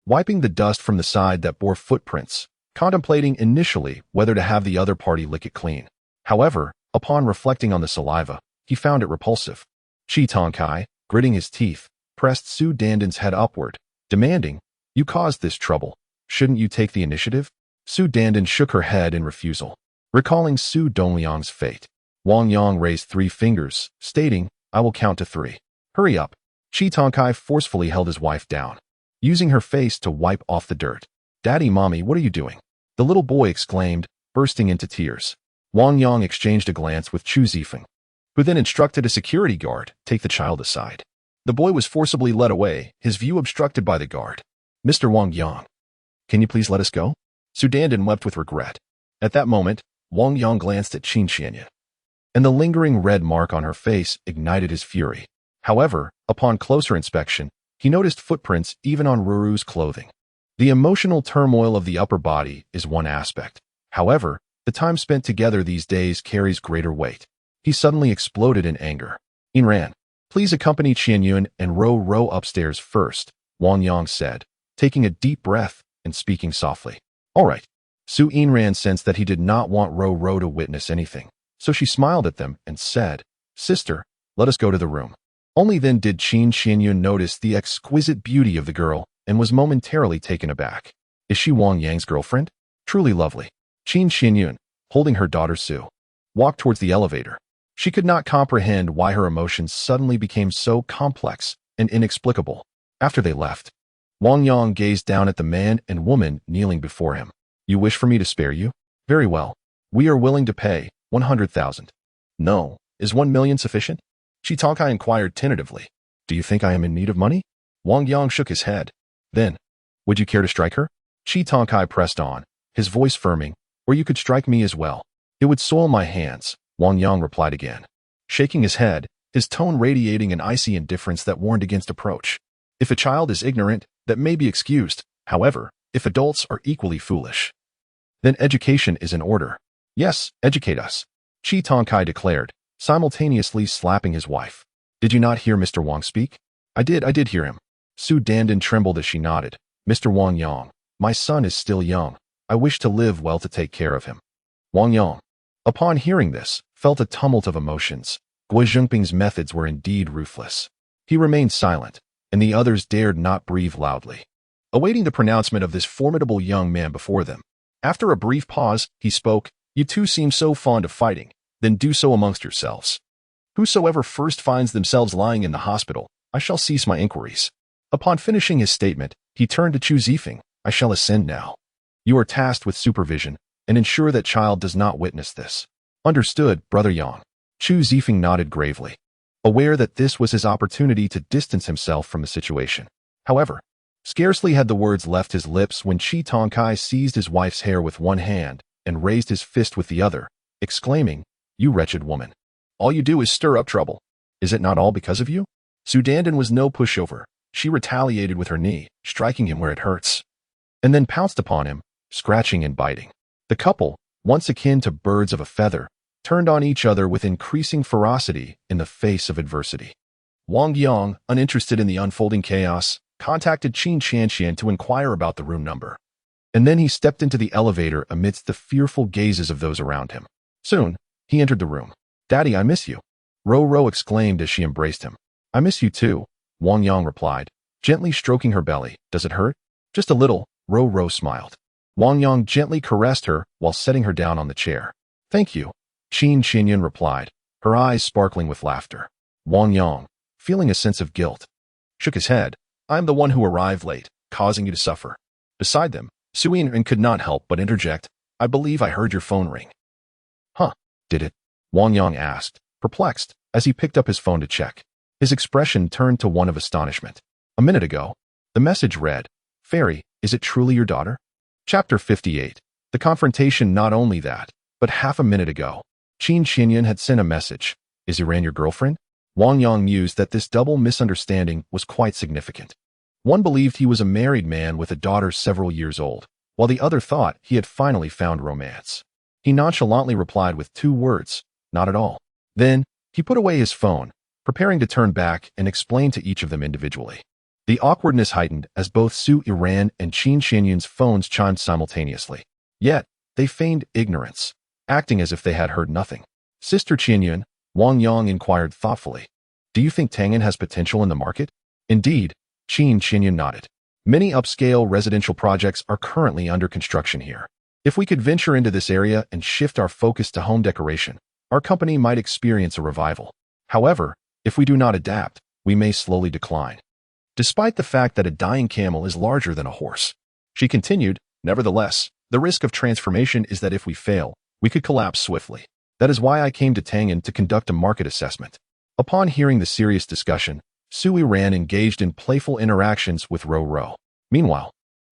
Wiping the dust from the side that bore footprints, contemplating initially whether to have the other party lick it clean. However, upon reflecting on the saliva, he found it repulsive. Chi Tongkai, gritting his teeth, pressed Su Dandan's head upward, demanding, You caused this trouble. Shouldn't you take the initiative? Su Dandan shook her head in refusal, recalling Su Dongliang's fate. Wang Yang raised 3 fingers, stating, I will count to 3. Hurry up. Chi Tongkai forcefully held his wife down, using her face to wipe off the dirt. Daddy, Mommy, what are you doing? The little boy exclaimed, bursting into tears. Wang Yang exchanged a glance with Chu Zifeng, who then instructed a security guard, take the child aside. The boy was forcibly led away, his view obstructed by the guard. Mr. Wang Yang, can you please let us go? Su Dandan wept with regret. At that moment, Wang Yang glanced at Qin Qianyun, and the lingering red mark on her face ignited his fury. However, upon closer inspection, he noticed footprints even on Ruru's clothing. The emotional turmoil of the upper body is one aspect. However, the time spent together these days carries greater weight. He suddenly exploded in anger. Inran, please accompany Qianyun and Ro upstairs first, Wang Yang said, taking a deep breath and speaking softly. All right. Su Inran sensed that he did not want Ro to witness anything, so she smiled at them and said, Sister, let us go to the room. Only then did Qin Qianyun notice the exquisite beauty of the girl and was momentarily taken aback. Is she Wang Yang's girlfriend? Truly lovely. Qin Qianyun, holding her daughter Su, walked towards the elevator. She could not comprehend why her emotions suddenly became so complex and inexplicable. After they left, Wang Yang gazed down at the man and woman kneeling before him. You wish for me to spare you? Very well. We are willing to pay 100,000. No. Is 1 million sufficient? Shi Tongkai inquired tentatively. Do you think I am in need of money? Wang Yang shook his head. Then, would you care to strike her? Shi Tongkai pressed on, his voice firming. Or you could strike me as well. It would soil my hands, Wang Yang replied again. Shaking his head, his tone radiating an icy indifference that warned against approach. If a child is ignorant, that may be excused. However, if adults are equally foolish, then education is in order. Yes, educate us, Shi Tongkai declared, simultaneously slapping his wife. Did you not hear Mr. Wang speak? I did hear him. Su Dandan trembled as she nodded. Mr. Wang Yang, my son is still young. I wish to live well to take care of him. Wang Yang, upon hearing this, felt a tumult of emotions. Gui Zhengping's methods were indeed ruthless. He remained silent, and the others dared not breathe loudly, awaiting the pronouncement of this formidable young man before them. After a brief pause, he spoke. You two seem so fond of fighting, then do so amongst yourselves. Whosoever first finds themselves lying in the hospital, I shall cease my inquiries. Upon finishing his statement, he turned to Chu Zifeng. I shall ascend now. You are tasked with supervision, and ensure that child does not witness this. Understood, Brother Yang. Chu Zifeng nodded gravely, aware that this was his opportunity to distance himself from the situation. However, scarcely had the words left his lips when Shi Tongkai seized his wife's hair with one hand and raised his fist with the other, exclaiming, You wretched woman. All you do is stir up trouble. Is it not all because of you? Su Dandan was no pushover. She retaliated with her knee, striking him where it hurts, and then pounced upon him, scratching and biting. The couple, once akin to birds of a feather, turned on each other with increasing ferocity in the face of adversity. Wang Yang, uninterested in the unfolding chaos, contacted Qin Qianqian to inquire about the room number. And then he stepped into the elevator amidst the fearful gazes of those around him. Soon, he entered the room. Daddy, I miss you, Ro exclaimed as she embraced him. I miss you too, Wang Yang replied, gently stroking her belly. Does it hurt? Just a little, Ro smiled. Wang Yang gently caressed her while setting her down on the chair. Thank you, Qin Qianyan replied, her eyes sparkling with laughter. Wang Yang, feeling a sense of guilt, shook his head. I am the one who arrived late, causing you to suffer. Beside them, Su Yin could not help but interject. I believe I heard your phone ring. Huh, did it? Wang Yang asked, perplexed, as he picked up his phone to check. His expression turned to one of astonishment. A minute ago, the message read, Fairy, is it truly your daughter? Chapter 58. The confrontation. Not only that, but half a minute ago, Qin Qianyan had sent a message. Is Iran your girlfriend? Wang Yang mused that this double misunderstanding was quite significant. One believed he was a married man with a daughter several years old, while the other thought he had finally found romance. He nonchalantly replied with 2 words, not at all. Then, he put away his phone, preparing to turn back and explain to each of them individually. The awkwardness heightened as both Su Iran and Qin Qianyan's phones chimed simultaneously. Yet, they feigned ignorance, acting as if they had heard nothing. Sister Qianyan, Wang Yang inquired thoughtfully. Do you think Tangan has potential in the market? Indeed, Qin Qianyan nodded. Many upscale residential projects are currently under construction here. If we could venture into this area and shift our focus to home decoration, our company might experience a revival. However, if we do not adapt, we may slowly decline. Despite the fact that a dying camel is larger than a horse, she continued, nevertheless, the risk of transformation is that if we fail, we could collapse swiftly. That is why I came to Tangan to conduct a market assessment. Upon hearing the serious discussion, Su Iran engaged in playful interactions with Ro. Meanwhile,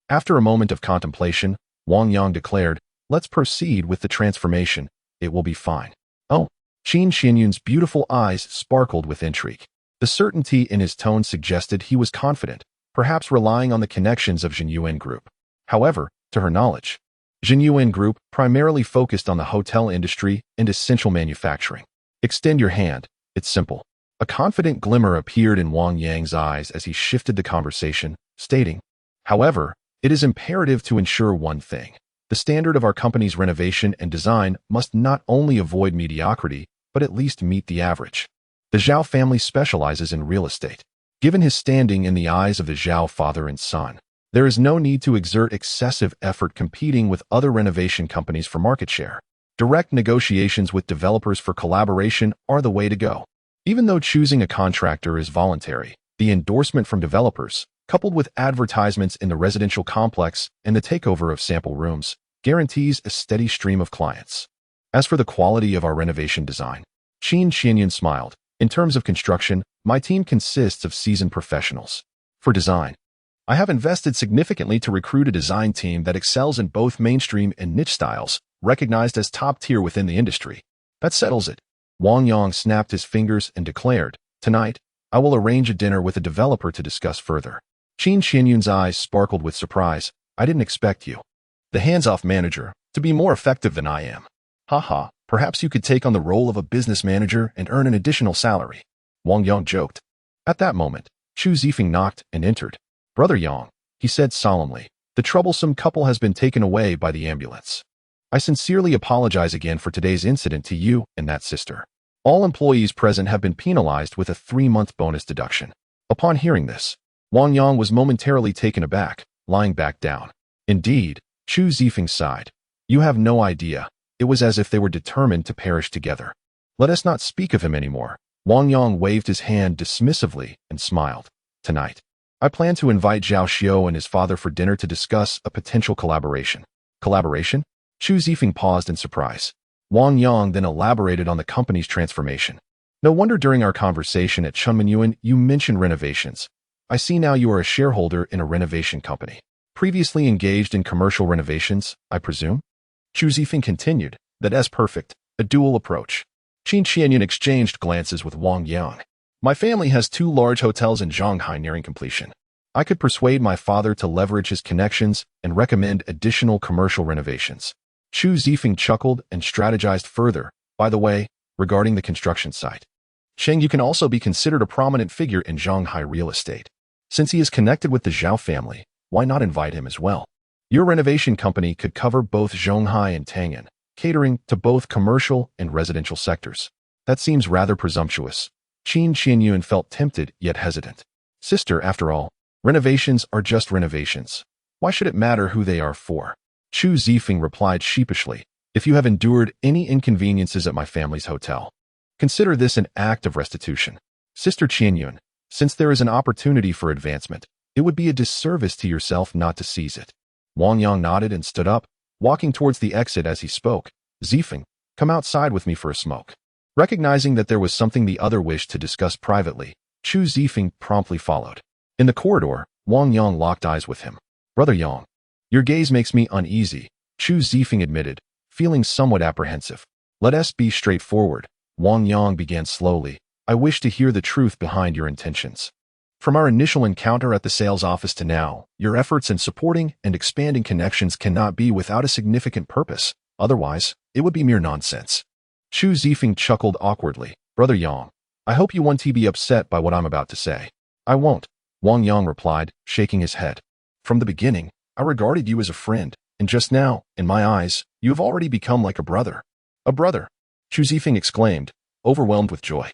after a moment of contemplation, Wang Yang declared, let's proceed with the transformation. It will be fine. Oh, Qin Qianyan's beautiful eyes sparkled with intrigue. The certainty in his tone suggested he was confident, perhaps relying on the connections of Zhenyuan Group. However, to her knowledge, Zhenyuan Group primarily focused on the hotel industry and essential manufacturing. Extend your hand. It's simple. A confident glimmer appeared in Wang Yang's eyes as he shifted the conversation, stating, however, it is imperative to ensure one thing. The standard of our company's renovation and design must not only avoid mediocrity, but at least meet the average. The Zhao family specializes in real estate. Given his standing in the eyes of the Zhao father and son, there is no need to exert excessive effort competing with other renovation companies for market share. Direct negotiations with developers for collaboration are the way to go. Even though choosing a contractor is voluntary, the endorsement from developers, coupled with advertisements in the residential complex and the takeover of sample rooms, guarantees a steady stream of clients. As for the quality of our renovation design, Qin Qianyun smiled. In terms of construction, my team consists of seasoned professionals. For design, I have invested significantly to recruit a design team that excels in both mainstream and niche styles, recognized as top tier within the industry. That settles it. Wang Yang snapped his fingers and declared, "Tonight, I will arrange a dinner with a developer to discuss further." Qin Qianyun's eyes sparkled with surprise. "I didn't expect you, the hands-off manager, to be more effective than I am. Haha, perhaps you could take on the role of a business manager and earn an additional salary." Wang Yang joked. At that moment, Chu Zifeng knocked and entered. "Brother Yang," he said solemnly, "the troublesome couple has been taken away by the ambulance. I sincerely apologize again for today's incident to you and that sister. All employees present have been penalized with a 3-month bonus deduction." Upon hearing this, Wang Yang was momentarily taken aback, lying back down. Indeed, Chu Zifeng sighed. "You have no idea. It was as if they were determined to perish together. Let us not speak of him anymore." Wang Yang waved his hand dismissively and smiled. "Tonight, I plan to invite Zhao Xiao and his father for dinner to discuss a potential collaboration." Collaboration? Chu Zifeng paused in surprise. Wang Yang then elaborated on the company's transformation. "No wonder during our conversation at Chunminyuan you mentioned renovations. I see now you are a shareholder in a renovation company. Previously engaged in commercial renovations, I presume?" Chu Zifeng continued, "That's perfect, a dual approach." Qin Qianyun exchanged glances with Wang Yang. "My family has 2 large hotels in Shanghai nearing completion. I could persuade my father to leverage his connections and recommend additional commercial renovations." Chu Zifeng chuckled and strategized further. "By the way, regarding the construction site, Cheng Yu can also be considered a prominent figure in Shanghai real estate. Since he is connected with the Zhao family, why not invite him as well? Your renovation company could cover both Shanghai and Tang'an, catering to both commercial and residential sectors." "That seems rather presumptuous." Qin Qianyun felt tempted yet hesitant. "Sister, after all, renovations are just renovations. Why should it matter who they are for?" Chu Zifeng replied sheepishly, "If you have endured any inconveniences at my family's hotel, consider this an act of restitution. Sister Qianyun, since there is an opportunity for advancement, it would be a disservice to yourself not to seize it." Wang Yang nodded and stood up, walking towards the exit as he spoke. "Zifeng, come outside with me for a smoke." Recognizing that there was something the other wished to discuss privately, Chu Zifeng promptly followed. In the corridor, Wang Yang locked eyes with him. "Brother Yang, your gaze makes me uneasy," Chu Zifeng admitted, feeling somewhat apprehensive. "Let us be straightforward," Wang Yang began slowly. "I wish to hear the truth behind your intentions. From our initial encounter at the sales office to now, your efforts in supporting and expanding connections cannot be without a significant purpose. Otherwise, it would be mere nonsense." Chu Zifeng chuckled awkwardly. "Brother Yang, I hope you won't be upset by what I'm about to say." "I won't," Wang Yang replied, shaking his head. "From the beginning, I regarded you as a friend, and just now, in my eyes, you have already become like a brother." "A brother?" Chu Zifeng exclaimed, overwhelmed with joy.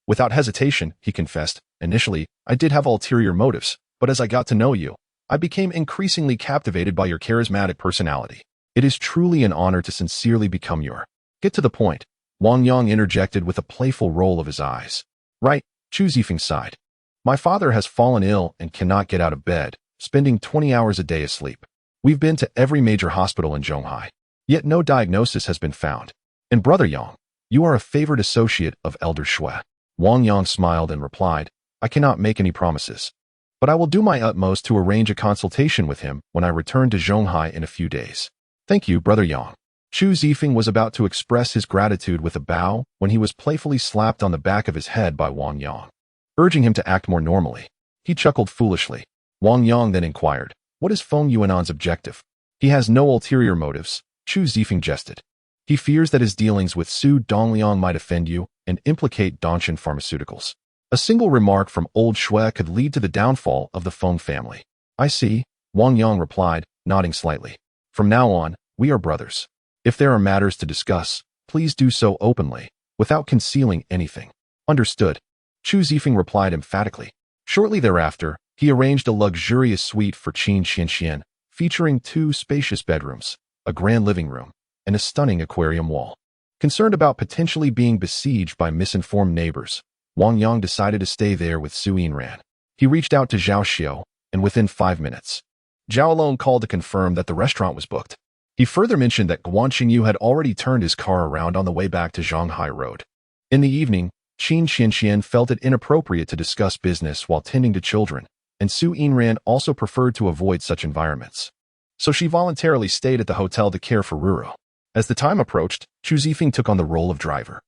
Without hesitation, he confessed, "Initially, I did have ulterior motives, but as I got to know you, I became increasingly captivated by your charismatic personality. It is truly an honor to sincerely become your—" "Get to the point," Wang Yang interjected with a playful roll of his eyes. "Right," Chu Zifeng sighed. "My father has fallen ill and cannot get out of bed, spending 20 hours a day asleep. We've been to every major hospital in Shanghai, yet no diagnosis has been found. And Brother Yang, you are a favored associate of Elder Shui." Wang Yang smiled and replied, "I cannot make any promises, but I will do my utmost to arrange a consultation with him when I return to Shanghai in a few days." "Thank you, Brother Yang." Chu Zifeng was about to express his gratitude with a bow when he was playfully slapped on the back of his head by Wang Yang, urging him to act more normally. He chuckled foolishly. Wang Yang then inquired, "What is Feng Yuanan's objective?" "He has no ulterior motives," Chu Zifeng jested. "He fears that his dealings with Su Dongliang might offend you and implicate Dongxin Pharmaceuticals. A single remark from old Shui could lead to the downfall of the Feng family." "I see," Wang Yang replied, nodding slightly. "From now on, we are brothers. If there are matters to discuss, please do so openly, without concealing anything." "Understood," Chu Zifeng replied emphatically. Shortly thereafter, he arranged a luxurious suite for Qin Qianyun, featuring 2 spacious bedrooms, a grand living room, and a stunning aquarium wall. Concerned about potentially being besieged by misinformed neighbors, Wang Yang decided to stay there with Su Yinran. He reached out to Zhao Xiao and within 5 minutes, Zhao alone called to confirm that the restaurant was booked. He further mentioned that Guan Qingyu had already turned his car around on the way back to Zhonghai Road. In the evening, Qin Xianxian felt it inappropriate to discuss business while tending to children, and Su Yinran also preferred to avoid such environments. So she voluntarily stayed at the hotel to care for Ruro. As the time approached, Chu Zifeng took on the role of driver,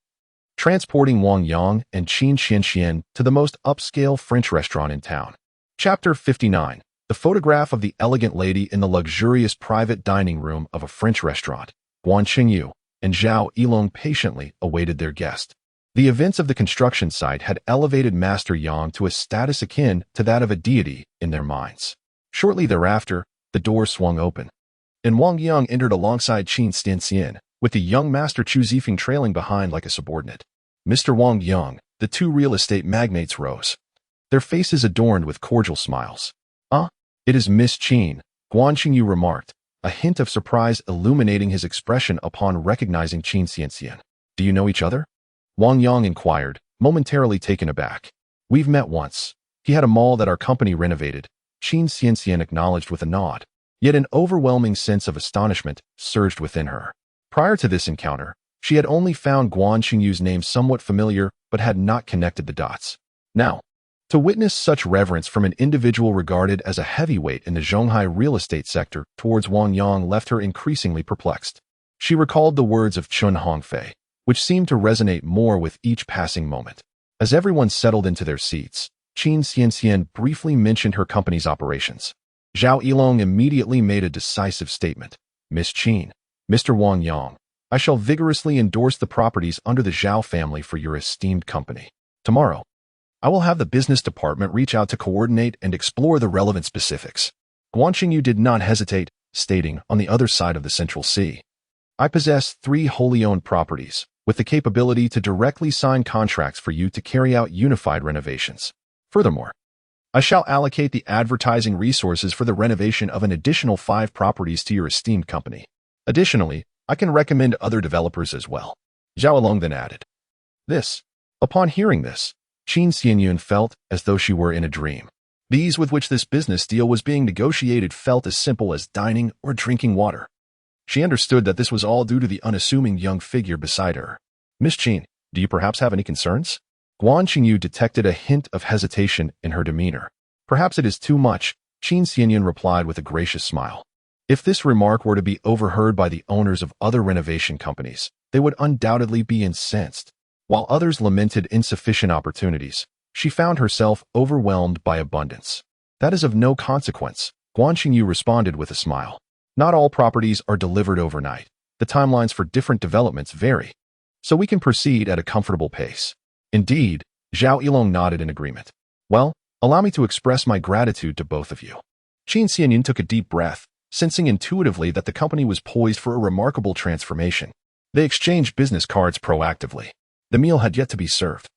transporting Wang Yang and Qin Xianxian to the most upscale French restaurant in town. Chapter 59. The photograph of the elegant lady in the luxurious private dining room of a French restaurant. Guan Qingyu and Zhao Yilong patiently awaited their guest. The events of the construction site had elevated Master Yang to a status akin to that of a deity in their minds. Shortly thereafter, the door swung open, and Wang Yang entered alongside Qin Xianxian, with the young Master Chu Zifeng trailing behind like a subordinate. Mr. Wang Yang, the two real estate magnates rose, their faces adorned with cordial smiles. It is Miss Qin, Guan Qingyu remarked, a hint of surprise illuminating his expression upon recognizing Qin Xianxian. Do you know each other? Wang Yang inquired, momentarily taken aback. We've met once. He had a mall that our company renovated. Qin Xianxian acknowledged with a nod. Yet an overwhelming sense of astonishment surged within her. Prior to this encounter, she had only found Guan Qingyu's name somewhat familiar but had not connected the dots. Now, to witness such reverence from an individual regarded as a heavyweight in the Zhonghai real estate sector towards Wang Yang left her increasingly perplexed. She recalled the words of Chun Hongfei, which seemed to resonate more with each passing moment. As everyone settled into their seats, Qin Xianxian briefly mentioned her company's operations. Zhao Yilong immediately made a decisive statement. Miss Qin, Mr. Wang Yang, I shall vigorously endorse the properties under the Zhao family for your esteemed company. Tomorrow, I will have the business department reach out to coordinate and explore the relevant specifics. Guan Qingyu did not hesitate, stating, on the other side of the Central Sea, I possess 3 wholly owned properties, with the capability to directly sign contracts for you to carry out unified renovations. Furthermore, I shall allocate the advertising resources for the renovation of an additional 5 properties to your esteemed company. Additionally, I can recommend other developers as well. Zhao Long then added. Upon hearing this, Qin Xianyun felt as though she were in a dream. The ease with which this business deal was being negotiated felt as simple as dining or drinking water. She understood that this was all due to the unassuming young figure beside her. Miss Qin, do you perhaps have any concerns? Guan Qingyu detected a hint of hesitation in her demeanor. Perhaps it is too much, Qin Xianyun replied with a gracious smile. If this remark were to be overheard by the owners of other renovation companies, they would undoubtedly be incensed. While others lamented insufficient opportunities, she found herself overwhelmed by abundance. That is of no consequence, Guan Qingyu responded with a smile. Not all properties are delivered overnight. The timelines for different developments vary, so we can proceed at a comfortable pace. Indeed, Zhao Yilong nodded in agreement. Well, allow me to express my gratitude to both of you. Qin Xianyun took a deep breath, sensing intuitively that the company was poised for a remarkable transformation. They exchanged business cards proactively. The meal had yet to be served.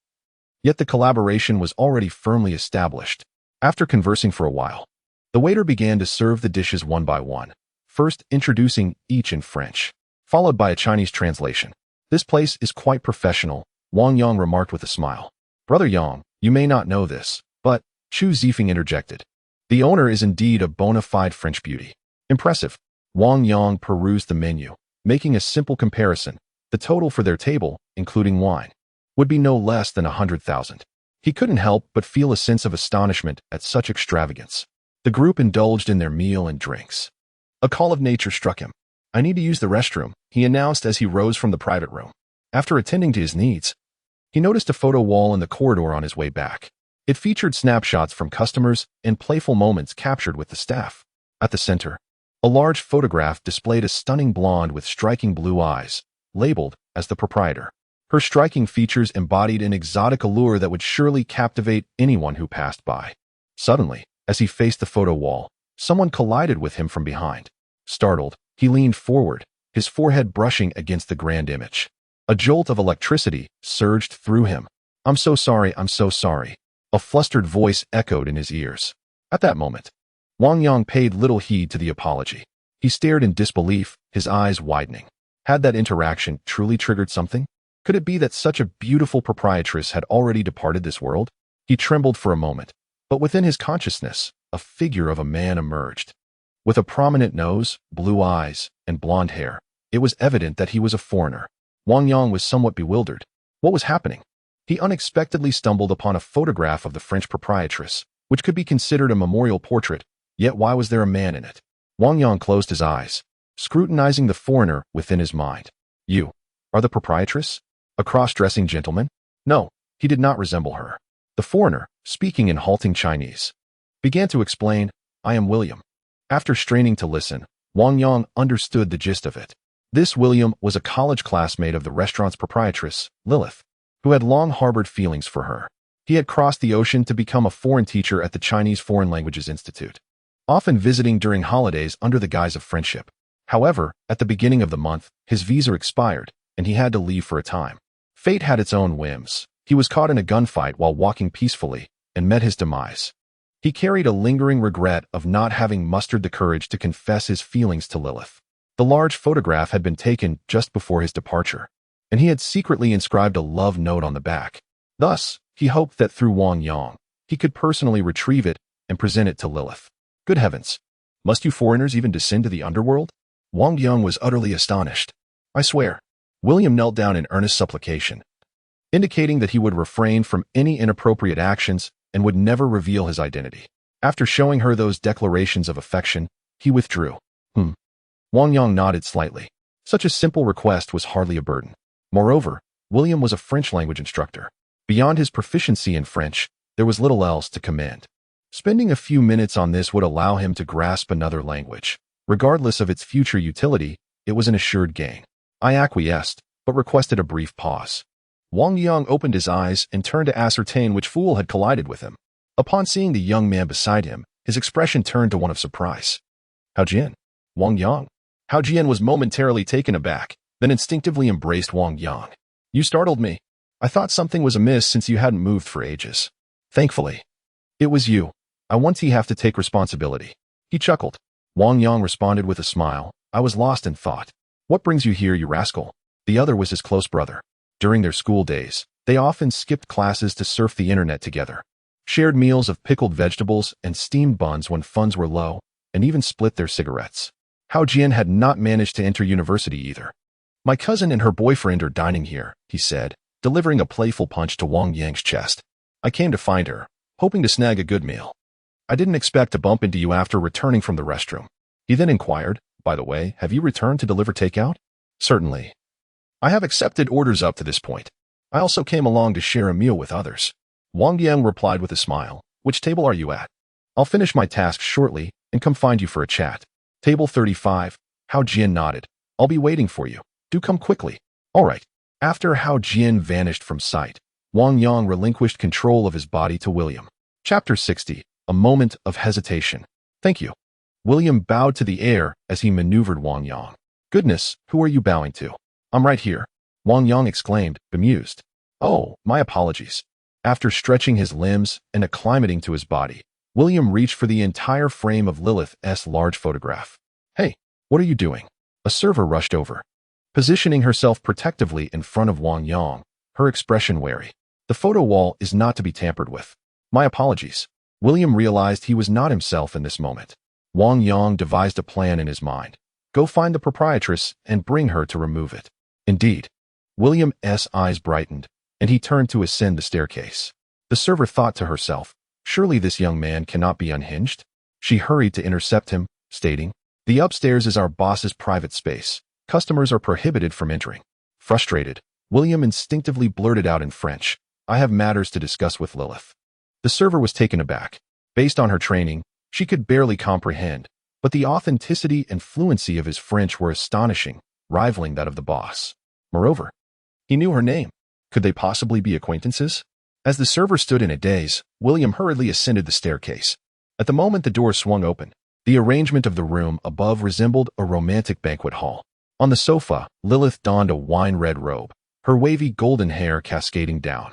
Yet the collaboration was already firmly established. After conversing for a while, the waiter began to serve the dishes one by one, first introducing each in French, followed by a Chinese translation. This place is quite professional, Wang Yang remarked with a smile. Brother Yang, you may not know this, but, Chu Zifeng interjected. The owner is indeed a bona fide French beauty. Impressive. Wang Yang perused the menu, making a simple comparison. The total for their table, including wine, would be no less than 100,000. He couldn't help but feel a sense of astonishment at such extravagance. The group indulged in their meal and drinks. A call of nature struck him. I need to use the restroom, he announced as he rose from the private room. After attending to his needs, he noticed a photo wall in the corridor on his way back. It featured snapshots from customers and playful moments captured with the staff. At the center, a large photograph displayed a stunning blonde with striking blue eyes, labeled as the proprietor. Her striking features embodied an exotic allure that would surely captivate anyone who passed by. Suddenly, as he faced the photo wall, someone collided with him from behind. Startled, he leaned forward, his forehead brushing against the grand image. A jolt of electricity surged through him. I'm so sorry, I'm so sorry. A flustered voice echoed in his ears. At that moment, Wang Yang paid little heed to the apology. He stared in disbelief, his eyes widening. Had that interaction truly triggered something? Could it be that such a beautiful proprietress had already departed this world? He trembled for a moment, but within his consciousness, a figure of a man emerged. With a prominent nose, blue eyes, and blonde hair, it was evident that he was a foreigner. Wang Yang was somewhat bewildered. What was happening? He unexpectedly stumbled upon a photograph of the French proprietress, which could be considered a memorial portrait, yet why was there a man in it? Wang Yang closed his eyes, scrutinizing the foreigner within his mind. You are the proprietress? A cross-dressing gentleman? No, he did not resemble her. The foreigner, speaking in halting Chinese, began to explain, I am William. After straining to listen, Wang Yang understood the gist of it. This William was a college classmate of the restaurant's proprietress, Lilith, who had long harbored feelings for her. He had crossed the ocean to become a foreign teacher at the Chinese Foreign Languages Institute, often visiting during holidays under the guise of friendship. However, at the beginning of the month, his visa expired, and he had to leave for a time. Fate had its own whims. He was caught in a gunfight while walking peacefully and met his demise. He carried a lingering regret of not having mustered the courage to confess his feelings to Lilith. The large photograph had been taken just before his departure, and he had secretly inscribed a love note on the back. Thus, he hoped that through Wang Yang, he could personally retrieve it and present it to Lilith. Good heavens! Must you foreigners even descend to the underworld? Wang Yang was utterly astonished. I swear. William knelt down in earnest supplication, indicating that he would refrain from any inappropriate actions and would never reveal his identity. After showing her those declarations of affection, he withdrew. Wang Yang nodded slightly. Such a simple request was hardly a burden. Moreover, William was a French language instructor. Beyond his proficiency in French, there was little else to commend. Spending a few minutes on this would allow him to grasp another language. Regardless of its future utility, it was an assured gain. I acquiesced, but requested a brief pause. Wang Yang opened his eyes and turned to ascertain which fool had collided with him. Upon seeing the young man beside him, his expression turned to one of surprise. Hao Jian? Wang Yang? Hao Jian was momentarily taken aback, then instinctively embraced Wang Yang. You startled me. I thought something was amiss since you hadn't moved for ages. Thankfully. It was you. I want to have to take responsibility. He chuckled. Wang Yang responded with a smile. I was lost in thought. What brings you here, you rascal? The other was his close brother. During their school days, they often skipped classes to surf the internet together, shared meals of pickled vegetables and steamed buns when funds were low, and even split their cigarettes. Hao Jian had not managed to enter university either. My cousin and her boyfriend are dining here, he said, delivering a playful punch to Wang Yang's chest. I came to find her, hoping to snag a good meal. I didn't expect to bump into you after returning from the restroom. He then inquired, by the way, have you returned to deliver takeout? Certainly. I have accepted orders up to this point. I also came along to share a meal with others. Wang Yang replied with a smile. Which table are you at? I'll finish my tasks shortly and come find you for a chat. Table 35. Hao Jian nodded. I'll be waiting for you. Do come quickly. All right. After Hao Jian vanished from sight, Wang Yang relinquished control of his body to William. Chapter 60. A moment of hesitation. Thank you. William bowed to the air as he maneuvered Wang Yang. Goodness, who are you bowing to? I'm right here. Wang Yang exclaimed, bemused. Oh, my apologies. After stretching his limbs and acclimating to his body, William reached for the entire frame of Lilith's large photograph. Hey, what are you doing? A server rushed over, positioning herself protectively in front of Wang Yang, her expression wary. The photo wall is not to be tampered with. My apologies. William realized he was not himself in this moment. Wang Yang devised a plan in his mind. Go find the proprietress and bring her to remove it. Indeed. William's eyes brightened, and he turned to ascend the staircase. The server thought to herself, surely this young man cannot be unhinged. She hurried to intercept him, stating, the upstairs is our boss's private space. Customers are prohibited from entering. Frustrated, William instinctively blurted out in French, I have matters to discuss with Lilith. The server was taken aback. Based on her training, she could barely comprehend, but the authenticity and fluency of his French were astonishing, rivaling that of the boss. Moreover, he knew her name. Could they possibly be acquaintances? As the server stood in a daze, William hurriedly ascended the staircase. At the moment the door swung open, the arrangement of the room above resembled a romantic banquet hall. On the sofa, Lilith donned a wine-red robe, her wavy golden hair cascading down.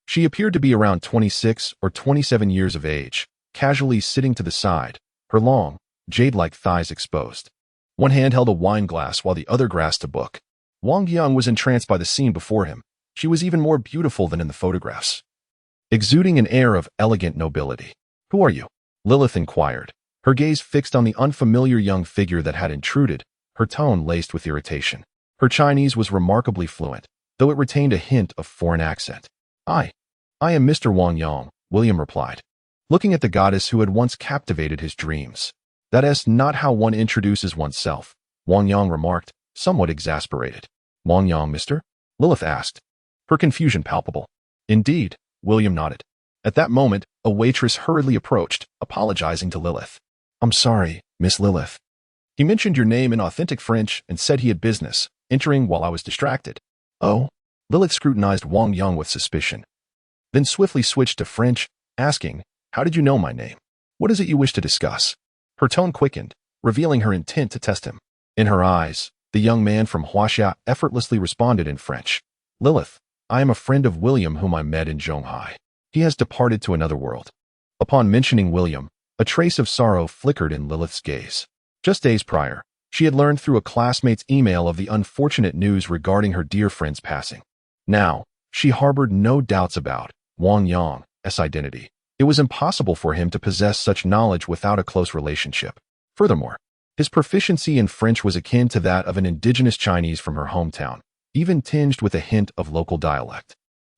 She appeared to be around 26 or 27 years of age, casually sitting to the side, her long, jade-like thighs exposed. One hand held a wine glass while the other grasped a book. Wang Yang was entranced by the scene before him. She was even more beautiful than in the photographs, exuding an air of elegant nobility. Who are you? Lilith inquired, her gaze fixed on the unfamiliar young figure that had intruded, her tone laced with irritation. Her Chinese was remarkably fluent, though it retained a hint of foreign accent. I am Mr. Wang Yang, William replied, looking at the goddess who had once captivated his dreams. That is not how one introduces oneself, Wang Yang remarked, somewhat exasperated. Wang Yang, mister? Lilith asked, her confusion palpable. Indeed, William nodded. At that moment, a waitress hurriedly approached, apologizing to Lilith. I'm sorry, Miss Lilith. He mentioned your name in authentic French and said he had business, entering while I was distracted. Oh? Lilith scrutinized Wang Yang with suspicion, then swiftly switched to French, asking, how did you know my name? What is it you wish to discuss? Her tone quickened, revealing her intent to test him. In her eyes, the young man from Huaxia effortlessly responded in French. Lilith, I am a friend of William whom I met in Zhonghai. He has departed to another world. Upon mentioning William, a trace of sorrow flickered in Lilith's gaze. Just days prior, she had learned through a classmate's email of the unfortunate news regarding her dear friend's passing. Now, she harbored no doubts about Wang Yang's identity. It was impossible for him to possess such knowledge without a close relationship. Furthermore, his proficiency in French was akin to that of an indigenous Chinese from her hometown, even tinged with a hint of local dialect.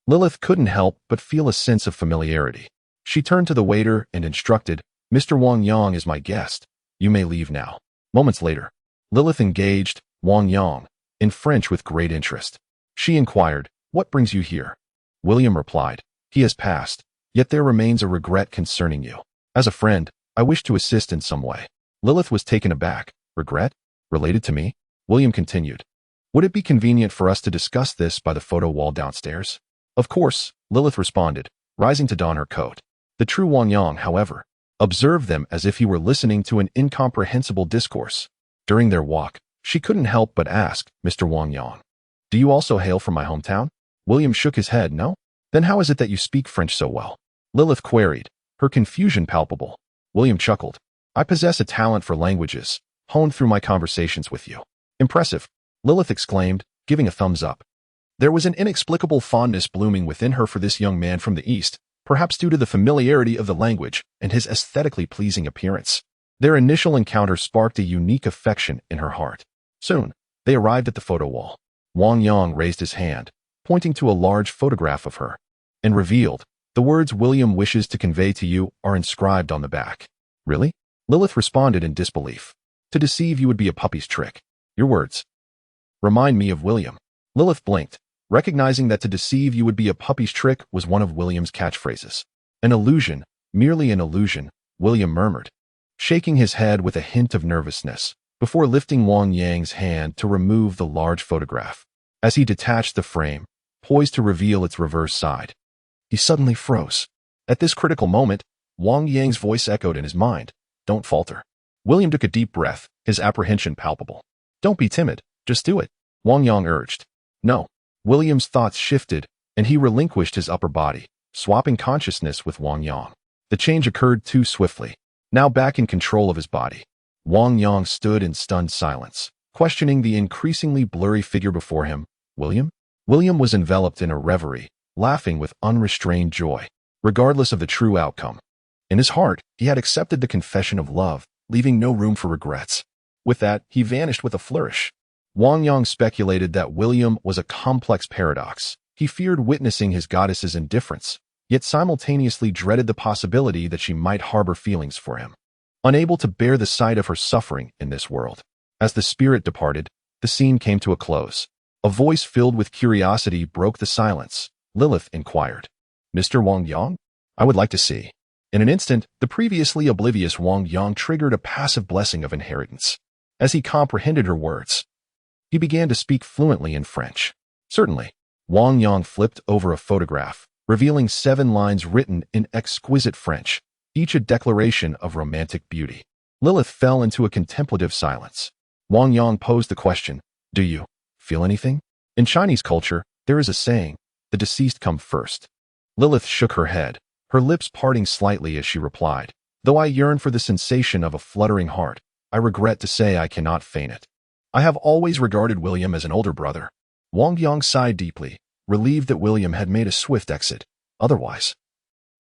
Lilith couldn't help but feel a sense of familiarity. She turned to the waiter and instructed, Mr. Wang Yang is my guest. You may leave now. Moments later, Lilith engaged Wang Yang in French with great interest. She inquired, what brings you here? William replied, he has passed, yet there remains a regret concerning you. As a friend, I wish to assist in some way. Lilith was taken aback. Regret? Related to me? William continued. Would it be convenient for us to discuss this by the photo wall downstairs? Of course, Lilith responded, rising to don her coat. The true Wang Yang, however, observed them as if he were listening to an incomprehensible discourse. During their walk, she couldn't help but ask, Mr. Wang Yang, do you also hail from my hometown? William shook his head. No? Then how is it that you speak French so well? Lilith queried, her confusion palpable. William chuckled. I possess a talent for languages, honed through my conversations with you. Impressive, Lilith exclaimed, giving a thumbs up. There was an inexplicable fondness blooming within her for this young man from the East, perhaps due to the familiarity of the language and his aesthetically pleasing appearance. Their initial encounter sparked a unique affection in her heart. Soon, they arrived at the photo wall. Wang Yang raised his hand, pointing to a large photograph of her, and revealed, the words William wishes to convey to you are inscribed on the back. Really? Lilith responded in disbelief. To deceive you would be a puppy's trick. Your words remind me of William. Lilith blinked, recognizing that to deceive you would be a puppy's trick was one of William's catchphrases. An illusion, merely an illusion, William murmured, shaking his head with a hint of nervousness, before lifting Wang Yang's hand to remove the large photograph. As he detached the frame, poised to reveal its reverse side, he suddenly froze. At this critical moment, Wang Yang's voice echoed in his mind, don't falter. William took a deep breath, his apprehension palpable. Don't be timid, just do it, Wang Yang urged. No. William's thoughts shifted, and he relinquished his upper body, swapping consciousness with Wang Yang. The change occurred too swiftly. Now back in control of his body, Wang Yang stood in stunned silence, questioning the increasingly blurry figure before him. William? William was enveloped in a reverie, laughing with unrestrained joy, regardless of the true outcome. In his heart, he had accepted the confession of love, leaving no room for regrets. With that, he vanished with a flourish. Wang Yang speculated that William was a complex paradox. He feared witnessing his goddess's indifference, yet simultaneously dreaded the possibility that she might harbor feelings for him. Unable to bear the sight of her suffering in this world. As the spirit departed, the scene came to a close. A voice filled with curiosity broke the silence. Lilith inquired, Mr. Wang Yang? I would like to see. In an instant, the previously oblivious Wang Yang triggered a passive blessing of inheritance. As he comprehended her words, he began to speak fluently in French. Certainly, Wang Yang flipped over a photograph, revealing 7 lines written in exquisite French, each a declaration of romantic beauty. Lilith fell into a contemplative silence. Wang Yang posed the question, do you feel anything? In Chinese culture, there is a saying, the deceased come first. Lilith shook her head, her lips parting slightly as she replied, though I yearn for the sensation of a fluttering heart, I regret to say I cannot feign it. I have always regarded William as an older brother. Wang Yang sighed deeply, relieved that William had made a swift exit. Otherwise,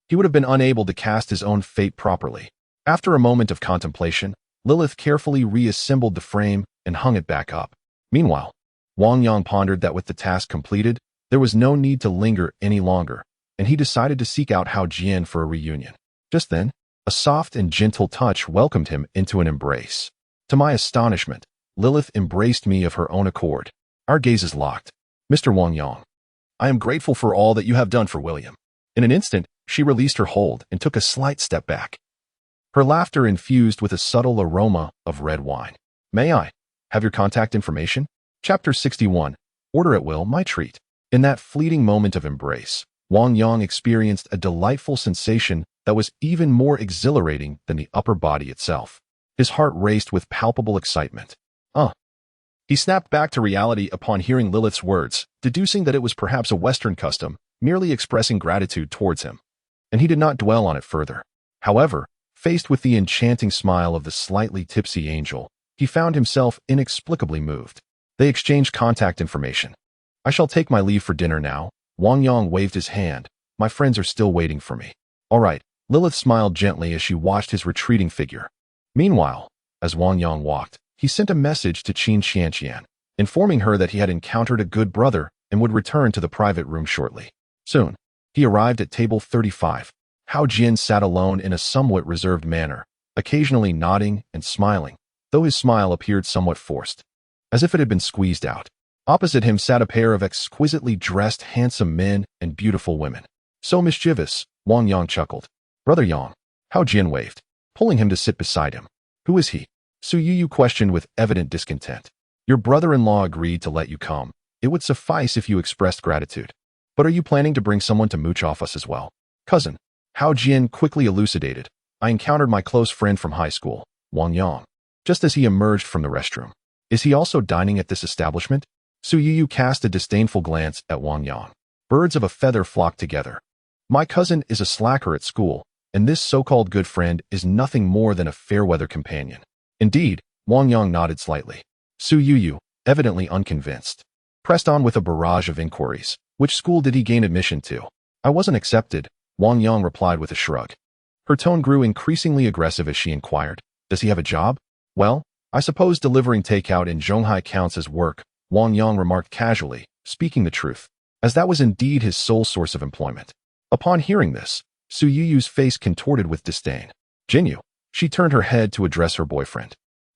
he would have been unable to cast his own fate properly. After a moment of contemplation, Lilith carefully reassembled the frame and hung it back up. Meanwhile, Wang Yang pondered that with the task completed, there was no need to linger any longer, and he decided to seek out Hao Jian for a reunion. Just then, a soft and gentle touch welcomed him into an embrace. To my astonishment, Lilith embraced me of her own accord. Our gazes locked. Mr. Wang Yang, I am grateful for all that you have done for William. In an instant, she released her hold and took a slight step back. Her laughter infused with a subtle aroma of red wine. May I have your contact information? Chapter 61. Order at will, my treat. In that fleeting moment of embrace, Wang Yang experienced a delightful sensation that was even more exhilarating than the upper body itself. His heart raced with palpable excitement. He snapped back to reality upon hearing Lilith's words, deducing that it was perhaps a Western custom, merely expressing gratitude towards him. And he did not dwell on it further. However, faced with the enchanting smile of the slightly tipsy angel, he found himself inexplicably moved. They exchanged contact information. I shall take my leave for dinner now. Wang Yang waved his hand. My friends are still waiting for me. All right. Lilith smiled gently as she watched his retreating figure. Meanwhile, as Wang Yang walked, he sent a message to Qin Qianqian, informing her that he had encountered a good brother and would return to the private room shortly. Soon, he arrived at table 35. Hao Jian sat alone in a somewhat reserved manner, occasionally nodding and smiling, though his smile appeared somewhat forced, as if it had been squeezed out. Opposite him sat a pair of exquisitely dressed handsome men and beautiful women. So mischievous, Wang Yang chuckled. Brother Yang, Hao Jian waved, pulling him to sit beside him. Who is he? Su Yuyu questioned with evident discontent. Your brother-in-law agreed to let you come. It would suffice if you expressed gratitude. But are you planning to bring someone to mooch off us as well? Cousin, Hao Jian quickly elucidated. I encountered my close friend from high school, Wang Yang, just as he emerged from the restroom. Is he also dining at this establishment? Su Yuyu cast a disdainful glance at Wang Yang. Birds of a feather flock together. My cousin is a slacker at school, and this so-called good friend is nothing more than a fair-weather companion. Indeed, Wang Yang nodded slightly. Su Yuyu, evidently unconvinced, pressed on with a barrage of inquiries. Which school did he gain admission to? I wasn't accepted, Wang Yang replied with a shrug. Her tone grew increasingly aggressive as she inquired. Does he have a job? Well, I suppose delivering takeout in Zhonghai counts as work, Wang Yang remarked casually, speaking the truth, as that was indeed his sole source of employment. Upon hearing this, Su Yuyu's face contorted with disdain. Jinyu. She turned her head to address her boyfriend.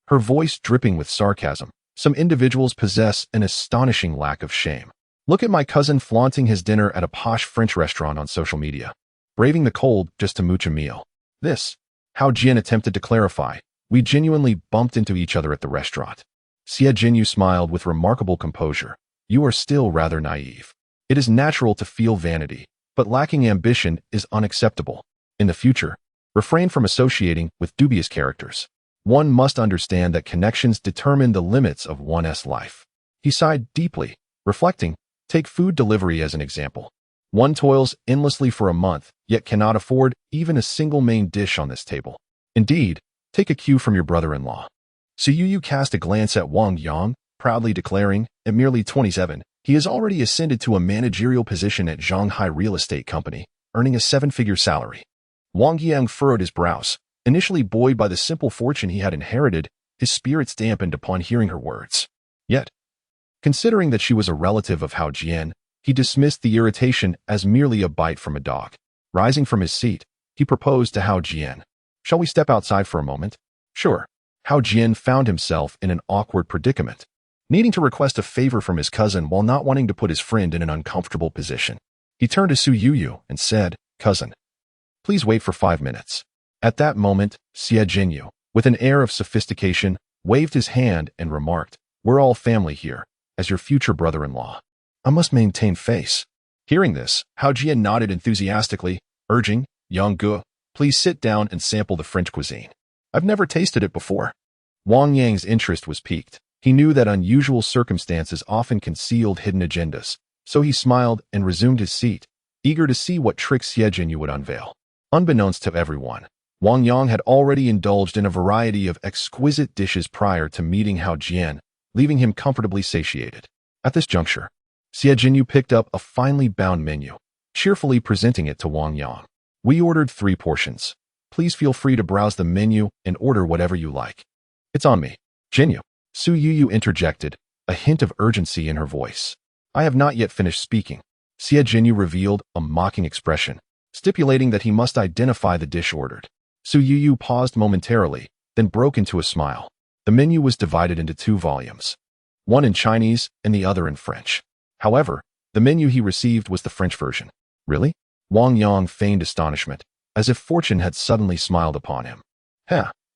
Her voice dripping with sarcasm. Some individuals possess an astonishing lack of shame. Look at my cousin flaunting his dinner at a posh French restaurant on social media, braving the cold just to mooch a meal. This, Hao Jian attempted to clarify. We genuinely bumped into each other at the restaurant. Xie Jinyu smiled with remarkable composure. You are still rather naive. It is natural to feel vanity, but lacking ambition is unacceptable. In the future, refrain from associating with dubious characters. One must understand that connections determine the limits of one's life. He sighed deeply, reflecting. Take food delivery as an example. One toils endlessly for a month, yet cannot afford even a single main dish on this table. Indeed, take a cue from your brother-in-law. Su Yuyu cast a glance at Wang Yang, proudly declaring, at merely 27, he has already ascended to a managerial position at Zhonghai Real Estate Company, earning a 7-figure salary. Wang Yang furrowed his brows. Initially buoyed by the simple fortune he had inherited, his spirits dampened upon hearing her words. Yet, considering that she was a relative of Hao Jian, he dismissed the irritation as merely a bite from a dog. Rising from his seat, he proposed to Hao Jian. Shall we step outside for a moment? Sure. Hao Jian found himself in an awkward predicament, needing to request a favor from his cousin while not wanting to put his friend in an uncomfortable position. He turned to Su Yuyu and said, Cousin, please wait for 5 minutes. At that moment, Xie Jinyu, with an air of sophistication, waved his hand and remarked, We're all family here, as your future brother-in-law. I must maintain face. Hearing this, Hao Jian nodded enthusiastically, urging, Young Gu, please sit down and sample the French cuisine. I've never tasted it before. Wang Yang's interest was piqued. He knew that unusual circumstances often concealed hidden agendas, so he smiled and resumed his seat, eager to see what tricks Xie Jinyu would unveil. Unbeknownst to everyone, Wang Yang had already indulged in a variety of exquisite dishes prior to meeting Hao Jian, leaving him comfortably satiated. At this juncture, Xie Jinyu picked up a finely bound menu, cheerfully presenting it to Wang Yang. We ordered 3 portions. Please feel free to browse the menu and order whatever you like. It's on me. Jinyu. Su Yuyu interjected, a hint of urgency in her voice. I have not yet finished speaking. Xie Jinyu revealed a mocking expression, stipulating that he must identify the dish ordered. Su Yuyu paused momentarily, then broke into a smile. The menu was divided into 2 volumes, one in Chinese and the other in French. However, the menu he received was the French version. Really? Wang Yang feigned astonishment, as if fortune had suddenly smiled upon him.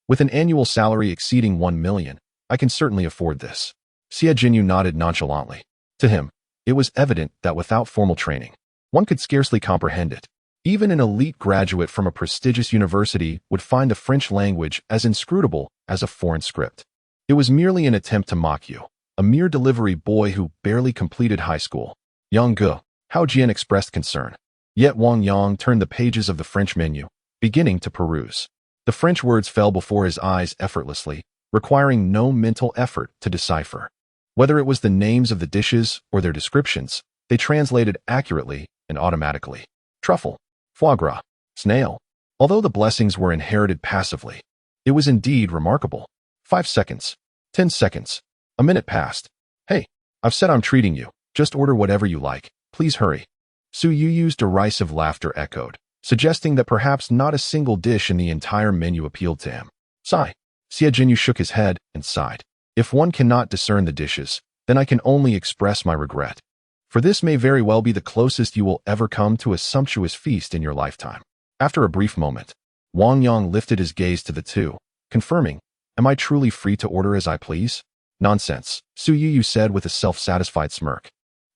With an annual salary exceeding 1 million, I can certainly afford this. Xie Jinyu nodded nonchalantly. To him, it was evident that without formal training, one could scarcely comprehend it. Even an elite graduate from a prestigious university would find the French language as inscrutable as a foreign script. It was merely an attempt to mock you, a mere delivery boy who barely completed high school. Yang Ge, Hao Jian expressed concern. Yet Wang Yang turned the pages of the French menu, beginning to peruse. The French words fell before his eyes effortlessly, requiring no mental effort to decipher. Whether it was the names of the dishes or their descriptions, they translated accurately and automatically. Truffle, foie gras, snail. Although the blessings were inherited passively, it was indeed remarkable. 5 seconds, 10 seconds, a minute passed. Hey, I've said I'm treating you. Just order whatever you like. Please hurry. Su Yuyu's derisive laughter echoed, suggesting that perhaps not a single dish in the entire menu appealed to him. Sigh. Xie Jinyu shook his head and sighed. If one cannot discern the dishes, then I can only express my regret. For this may very well be the closest you will ever come to a sumptuous feast in your lifetime. After a brief moment, Wang Yang lifted his gaze to the 2, confirming, Am I truly free to order as I please? Nonsense, Su Yuyu said with a self-satisfied smirk.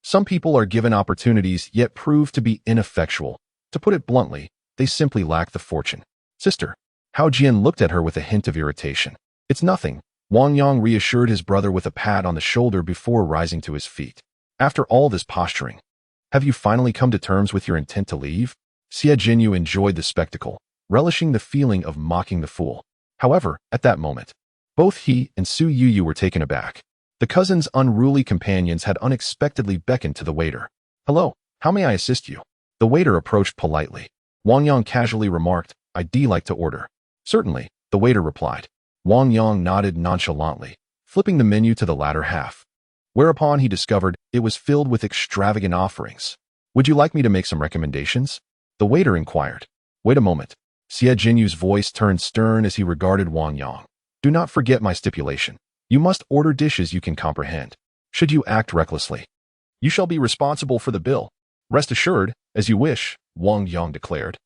Some people are given opportunities yet prove to be ineffectual. To put it bluntly, they simply lack the fortune. Sister. Hao Jian looked at her with a hint of irritation. It's nothing. Wang Yang reassured his brother with a pat on the shoulder before rising to his feet. After all this posturing, have you finally come to terms with your intent to leave? Xie Jinyu enjoyed the spectacle, relishing the feeling of mocking the fool. However, at that moment, both he and Su Yuyu were taken aback. The cousin's unruly companions had unexpectedly beckoned to the waiter. Hello, how may I assist you? The waiter approached politely. Wang Yang casually remarked, I'd like to order. Certainly, the waiter replied. Wang Yang nodded nonchalantly, flipping the menu to the latter half. Whereupon he discovered it was filled with extravagant offerings. Would you like me to make some recommendations? The waiter inquired. Wait a moment. Xie Jinyu's voice turned stern as he regarded Wang Yang. Do not forget my stipulation. You must order dishes you can comprehend. Should you act recklessly, you shall be responsible for the bill. Rest assured, as you wish, Wang Yang declared,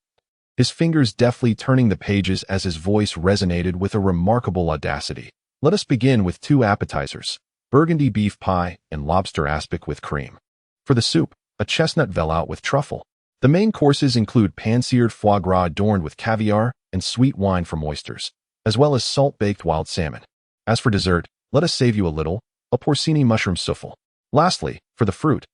his fingers deftly turning the pages as his voice resonated with a remarkable audacity. Let us begin with 2 appetizers, burgundy beef pie and lobster aspic with cream. For the soup, a chestnut velouté with truffle. The main courses include pan-seared foie gras adorned with caviar and sweet wine from oysters, as well as salt-baked wild salmon. As for dessert, let us save you a little, a porcini mushroom souffle. Lastly, for the fruit,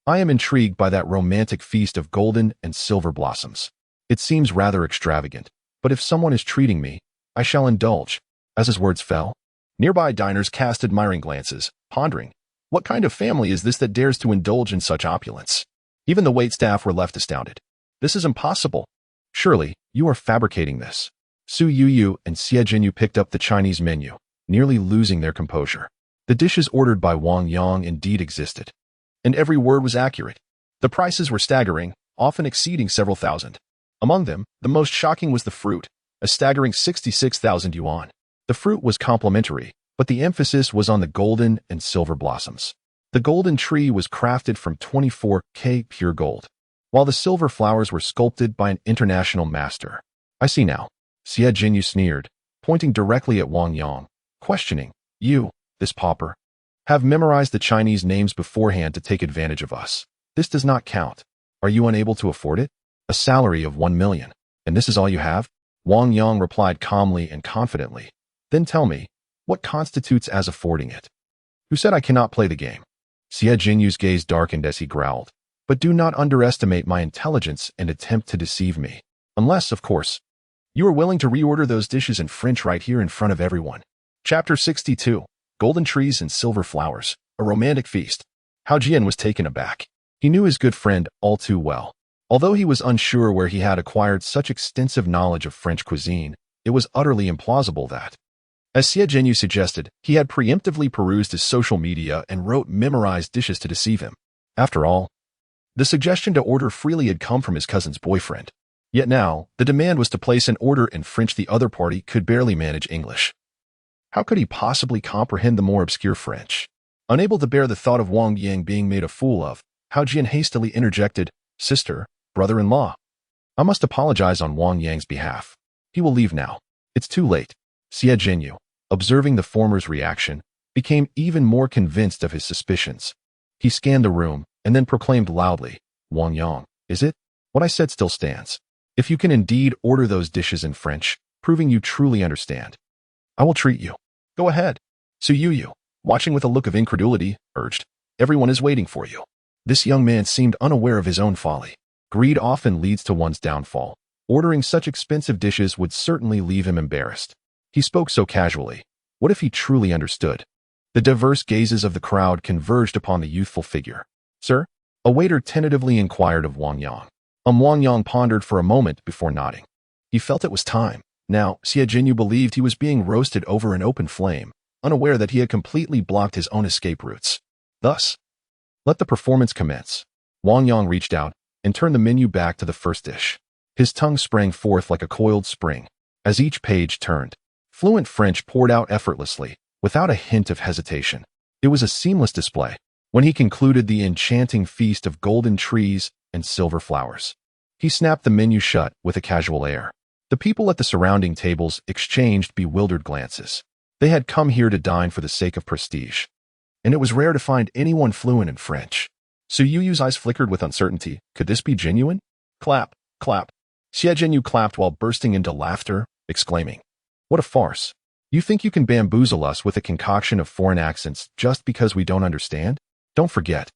I am intrigued by that romantic feast of golden and silver blossoms. It seems rather extravagant, but if someone is treating me, I shall indulge. As his words fell, nearby diners cast admiring glances, pondering, what kind of family is this that dares to indulge in such opulence? Even the waitstaff were left astounded. This is impossible. Surely, you are fabricating this. Su Yuyu and Xie Jinyu picked up the Chinese menu, nearly losing their composure. The dishes ordered by Wang Yang indeed existed, and every word was accurate. The prices were staggering, often exceeding several thousand. Among them, the most shocking was the fruit, a staggering 66,000 yuan. The fruit was complimentary, but the emphasis was on the golden and silver blossoms. The golden tree was crafted from 24K pure gold, while the silver flowers were sculpted by an international master. I see now. Xie Jinyu sneered, pointing directly at Wang Yang, questioning, You, this pauper, have memorized the Chinese names beforehand to take advantage of us. This does not count. Are you unable to afford it? A salary of 1 million, and this is all you have? Wang Yang replied calmly and confidently. Then tell me, what constitutes as affording it? Who said I cannot play the game? Xie Jinyu's gaze darkened as he growled. But do not underestimate my intelligence and attempt to deceive me. Unless, of course, you are willing to reorder those dishes in French right here in front of everyone. Chapter 62. Golden Trees and Silver Flowers. A Romantic Feast. Hao Jian was taken aback. He knew his good friend all too well. Although he was unsure where he had acquired such extensive knowledge of French cuisine, it was utterly implausible that, as Xie Jinyu suggested, he had preemptively perused his social media and wrote memorized dishes to deceive him. After all, the suggestion to order freely had come from his cousin's boyfriend. Yet now, the demand was to place an order in French the other party could barely manage English. How could he possibly comprehend the more obscure French? Unable to bear the thought of Wang Yang being made a fool of, Hao Jian hastily interjected, "Sister, brother-in-law, I must apologize on Wang Yang's behalf. He will leave now. It's too late." Xie Jinyu, observing the former's reaction, became even more convinced of his suspicions. He scanned the room and then proclaimed loudly, "Wang Yang, is it? What I said still stands. If you can indeed order those dishes in French, proving you truly understand, I will treat you. Go ahead." Su Yu, watching with a look of incredulity, urged, "Everyone is waiting for you." This young man seemed unaware of his own folly. Greed often leads to one's downfall. Ordering such expensive dishes would certainly leave him embarrassed. He spoke so casually. What if he truly understood? The diverse gazes of the crowd converged upon the youthful figure. "Sir?" A waiter tentatively inquired of Wang Yang. Wang Yang pondered for a moment before nodding. He felt it was time. Now, Xie Jinyu believed he was being roasted over an open flame, unaware that he had completely blocked his own escape routes. Thus, let the performance commence. Wang Yang reached out and turned the menu back to the first dish. His tongue sprang forth like a coiled spring. As each page turned, fluent French poured out effortlessly, without a hint of hesitation. It was a seamless display. When he concluded the enchanting feast of golden trees and silver flowers, he snapped the menu shut with a casual air. The people at the surrounding tables exchanged bewildered glances. They had come here to dine for the sake of prestige, and it was rare to find anyone fluent in French. Su Yu's eyes flickered with uncertainty. Could this be genuine? Clap, clap. Xie Jinyu clapped while bursting into laughter, exclaiming, "What a farce! You think you can bamboozle us with a concoction of foreign accents just because we don't understand? Don't forget,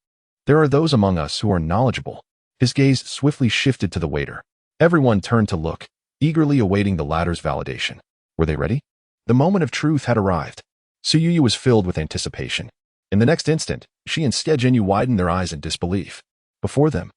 there are those among us who are knowledgeable." His gaze swiftly shifted to the waiter. Everyone turned to look, eagerly awaiting the latter's validation. Were they ready? The moment of truth had arrived. Su Yu was filled with anticipation. In the next instant, she and Xie Jinyu widened their eyes in disbelief. Before them,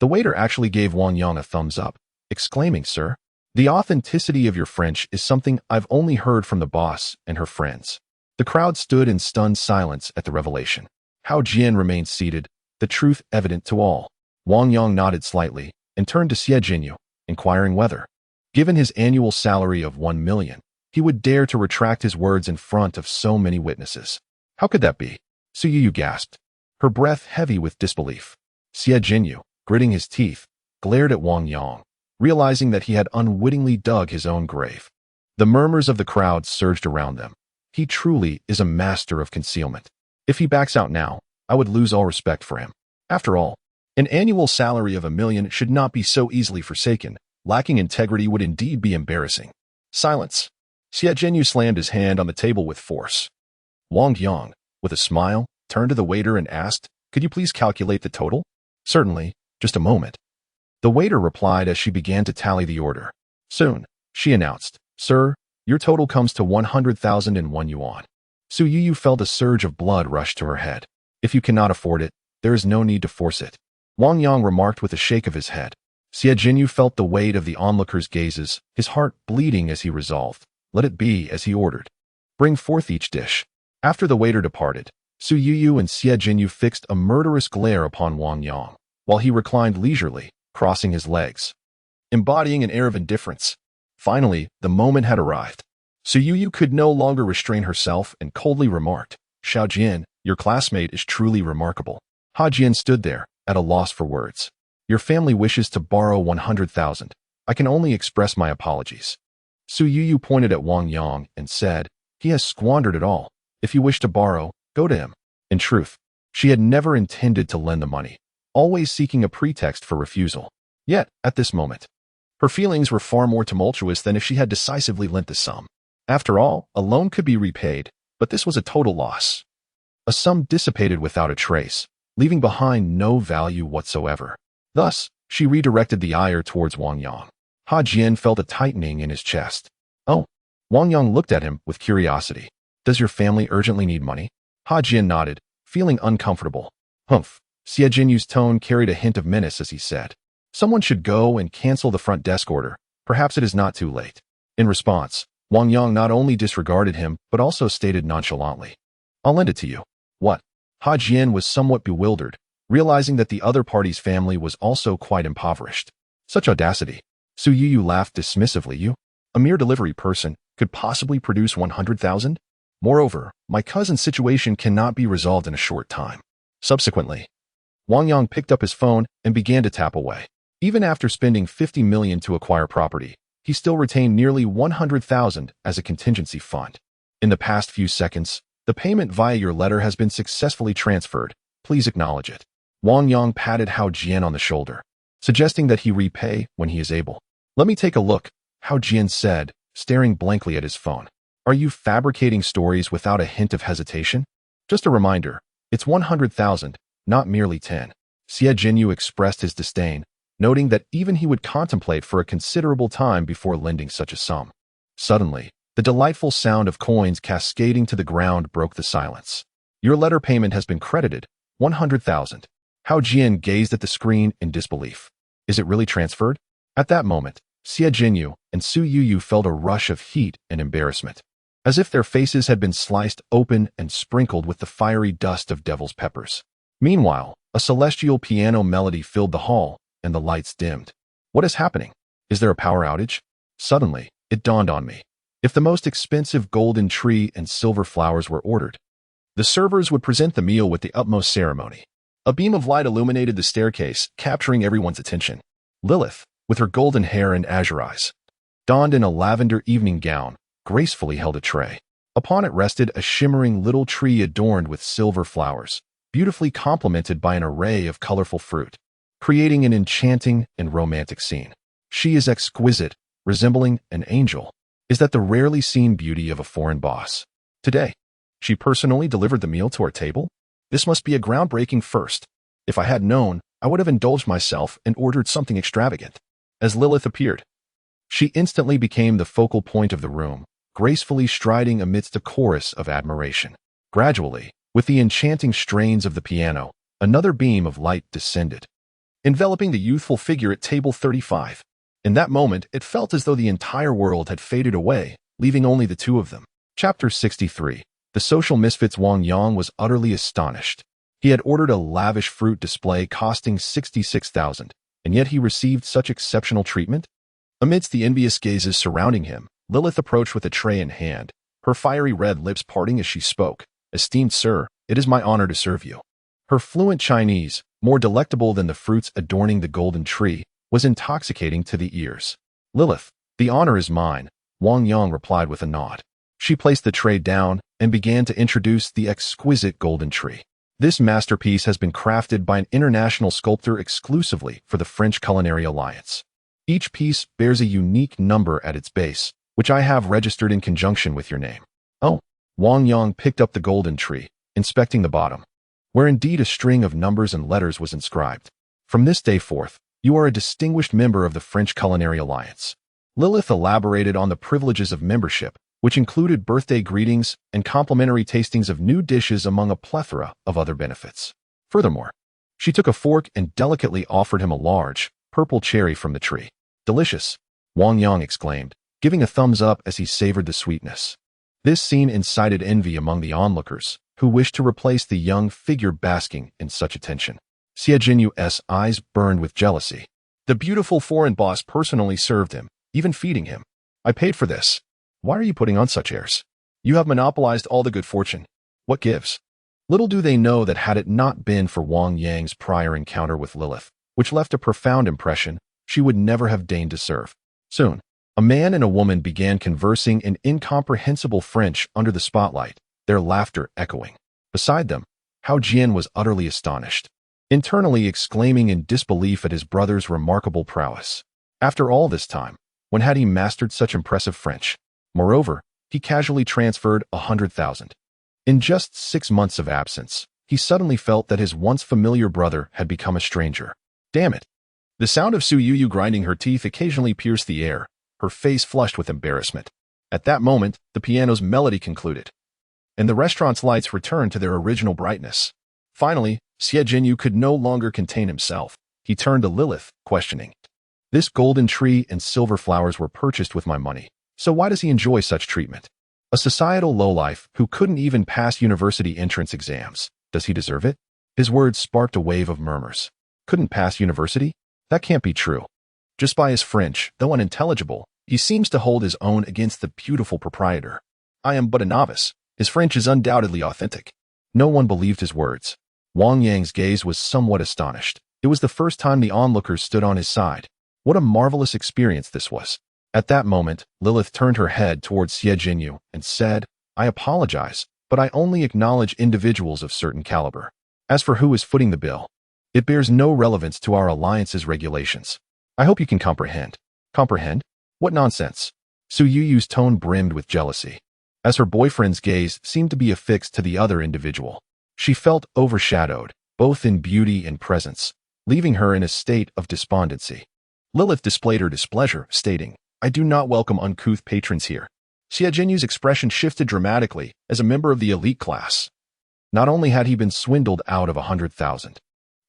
the waiter actually gave Wang Yang a thumbs up, exclaiming, "Sir, the authenticity of your French is something I've only heard from the boss and her friends." The crowd stood in stunned silence at the revelation. Hao Jian remained seated, the truth evident to all. Wang Yang nodded slightly and turned to Xie Jinyu, inquiring whether, given his annual salary of 1 million, he would dare to retract his words in front of so many witnesses. How could that be? Su Yu gasped, her breath heavy with disbelief. Xie Jinyu, gritting his teeth, glared at Wang Yang, realizing that he had unwittingly dug his own grave. The murmurs of the crowd surged around them. He truly is a master of concealment. If he backs out now, I would lose all respect for him. After all, an annual salary of 1 million should not be so easily forsaken. Lacking integrity would indeed be embarrassing. Silence. Xie Jinyu slammed his hand on the table with force. Wang Yang, with a smile, turned to the waiter and asked, "Could you please calculate the total?" "Certainly, just a moment." The waiter replied as she began to tally the order. "Soon," she announced. "Sir, your total comes to 100,001 yuan." Su Yu felt a surge of blood rush to her head. "If you cannot afford it, there is no need to force it," Wang Yang remarked with a shake of his head. Xie Jinyu felt the weight of the onlookers' gazes, his heart bleeding as he resolved, "Let it be as he ordered. Bring forth each dish." After the waiter departed, Su Yu and Xie Jinyu fixed a murderous glare upon Wang Yang, while he reclined leisurely, crossing his legs, embodying an air of indifference. Finally, the moment had arrived. Su Yu could no longer restrain herself and coldly remarked, "Xiao Jian, your classmate is truly remarkable." Ha Jian stood there, at a loss for words. "Your family wishes to borrow 100,000. I can only express my apologies." Su Yu pointed at Wang Yang and said, "He has squandered it all. If you wish to borrow, go to him." In truth, she had never intended to lend the money, always seeking a pretext for refusal. Yet, at this moment, her feelings were far more tumultuous than if she had decisively lent the sum. After all, a loan could be repaid, but this was a total loss. A sum dissipated without a trace, leaving behind no value whatsoever. Thus, she redirected the ire towards Wang Yang. Ha Jian felt a tightening in his chest. "Oh." Wang Yang looked at him with curiosity. "Does your family urgently need money?" Ha Jian nodded, feeling uncomfortable. "Humph." Xie Jinyu's tone carried a hint of menace as he said, Someone should go and cancel the front desk order. Perhaps it is not too late. In response, Wang Yang not only disregarded him, but also stated nonchalantly, I'll lend it to you. What? Ha Jian was somewhat bewildered, realizing that the other party's family was also quite impoverished. Such audacity. Su Yu laughed dismissively. You, a mere delivery person, could possibly produce 100,000? Moreover, my cousin's situation cannot be resolved in a short time. Subsequently, Wang Yang picked up his phone and began to tap away. Even after spending 50 million to acquire property, he still retained nearly 100,000 as a contingency fund. In the past few seconds, the payment via your letter has been successfully transferred. Please acknowledge it. Wang Yang patted Hao Jian on the shoulder, suggesting that he repay when he is able. Let me take a look, Hao Jian said, staring blankly at his phone. Are you fabricating stories without a hint of hesitation? Just a reminder, it's 100,000, not merely 10. Xie Jinyu expressed his disdain, noting that even he would contemplate for a considerable time before lending such a sum. Suddenly, the delightful sound of coins cascading to the ground broke the silence. Your letter payment has been credited, 100,000. Hao Jian gazed at the screen in disbelief. Is it really transferred? At that moment, Xie Jinyu and Su Yu felt a rush of heat and embarrassment, as if their faces had been sliced open and sprinkled with the fiery dust of devil's peppers. Meanwhile, a celestial piano melody filled the hall, and the lights dimmed. What is happening? Is there a power outage? Suddenly, it dawned on me. If the most expensive golden tree and silver flowers were ordered, the servers would present the meal with the utmost ceremony. A beam of light illuminated the staircase, capturing everyone's attention. Lilith, with her golden hair and azure eyes, donned in a lavender evening gown, gracefully held a tray. Upon it rested a shimmering little tree adorned with silver flowers, beautifully complemented by an array of colorful fruit, creating an enchanting and romantic scene. She is exquisite, resembling an angel. Is that the rarely seen beauty of a foreign boss? Today, she personally delivered the meal to our table? This must be a groundbreaking first. If I had known, I would have indulged myself and ordered something extravagant. As Lilith appeared, she instantly became the focal point of the room, gracefully striding amidst a chorus of admiration. Gradually, with the enchanting strains of the piano, another beam of light descended, enveloping the youthful figure at table 35. In that moment, it felt as though the entire world had faded away, leaving only the two of them. Chapter 63. The social misfits. Wang Yang was utterly astonished. He had ordered a lavish fruit display costing 66,000, and yet he received such exceptional treatment? Amidst the envious gazes surrounding him, Lilith approached with a tray in hand, her fiery red lips parting as she spoke. Esteemed sir, it is my honor to serve you. Her fluent Chinese, more delectable than the fruits adorning the golden tree, was intoxicating to the ears. Lilith, the honor is mine, Wang Yang replied with a nod. She placed the tray down and began to introduce the exquisite golden tree. This masterpiece has been crafted by an international sculptor exclusively for the French Culinary Alliance. Each piece bears a unique number at its base, which I have registered in conjunction with your name. Oh, Wang Yang picked up the golden tree, inspecting the bottom, where indeed a string of numbers and letters was inscribed. From this day forth, you are a distinguished member of the French Culinary Alliance. Lilith elaborated on the privileges of membership, which included birthday greetings and complimentary tastings of new dishes among a plethora of other benefits. Furthermore, she took a fork and delicately offered him a large, purple cherry from the tree. Delicious, Wang Yang exclaimed, giving a thumbs up as he savored the sweetness. This scene incited envy among the onlookers, who wished to replace the young figure basking in such attention. Xie Jinyu's eyes burned with jealousy. The beautiful foreign boss personally served him, even feeding him. I paid for this. Why are you putting on such airs? You have monopolized all the good fortune. What gives? Little do they know that had it not been for Wang Yang's prior encounter with Lilith, which left a profound impression, she would never have deigned to serve. Soon, a man and a woman began conversing in incomprehensible French under the spotlight, their laughter echoing. Beside them, Hao Jian was utterly astonished, internally exclaiming in disbelief at his brother's remarkable prowess. After all this time, when had he mastered such impressive French? Moreover, he casually transferred 100,000. In just 6 months of absence, he suddenly felt that his once familiar brother had become a stranger. Damn it! The sound of Su Yu grinding her teeth occasionally pierced the air, her face flushed with embarrassment. At that moment, the piano's melody concluded, and the restaurant's lights returned to their original brightness. Finally, Xie Jinyu could no longer contain himself. He turned to Lilith, questioning. This golden tree and silver flowers were purchased with my money, so why does he enjoy such treatment? A societal lowlife who couldn't even pass university entrance exams. Does he deserve it? His words sparked a wave of murmurs. Couldn't pass university? That can't be true. Just by his French, though unintelligible, he seems to hold his own against the beautiful proprietor. I am but a novice. His French is undoubtedly authentic. No one believed his words. Wang Yang's gaze was somewhat astonished. It was the first time the onlookers stood on his side. What a marvelous experience this was. At that moment, Lilith turned her head towards Xie Jinyu and said, I apologize, but I only acknowledge individuals of certain caliber. As for who is footing the bill, it bears no relevance to our alliance's regulations. I hope you can comprehend. Comprehend? What nonsense. Su Yuyu's tone brimmed with jealousy. As her boyfriend's gaze seemed to be affixed to the other individual, she felt overshadowed, both in beauty and presence, leaving her in a state of despondency. Lilith displayed her displeasure, stating, I do not welcome uncouth patrons here. Xie Jinyu's expression shifted dramatically as a member of the elite class. Not only had he been swindled out of 100,000,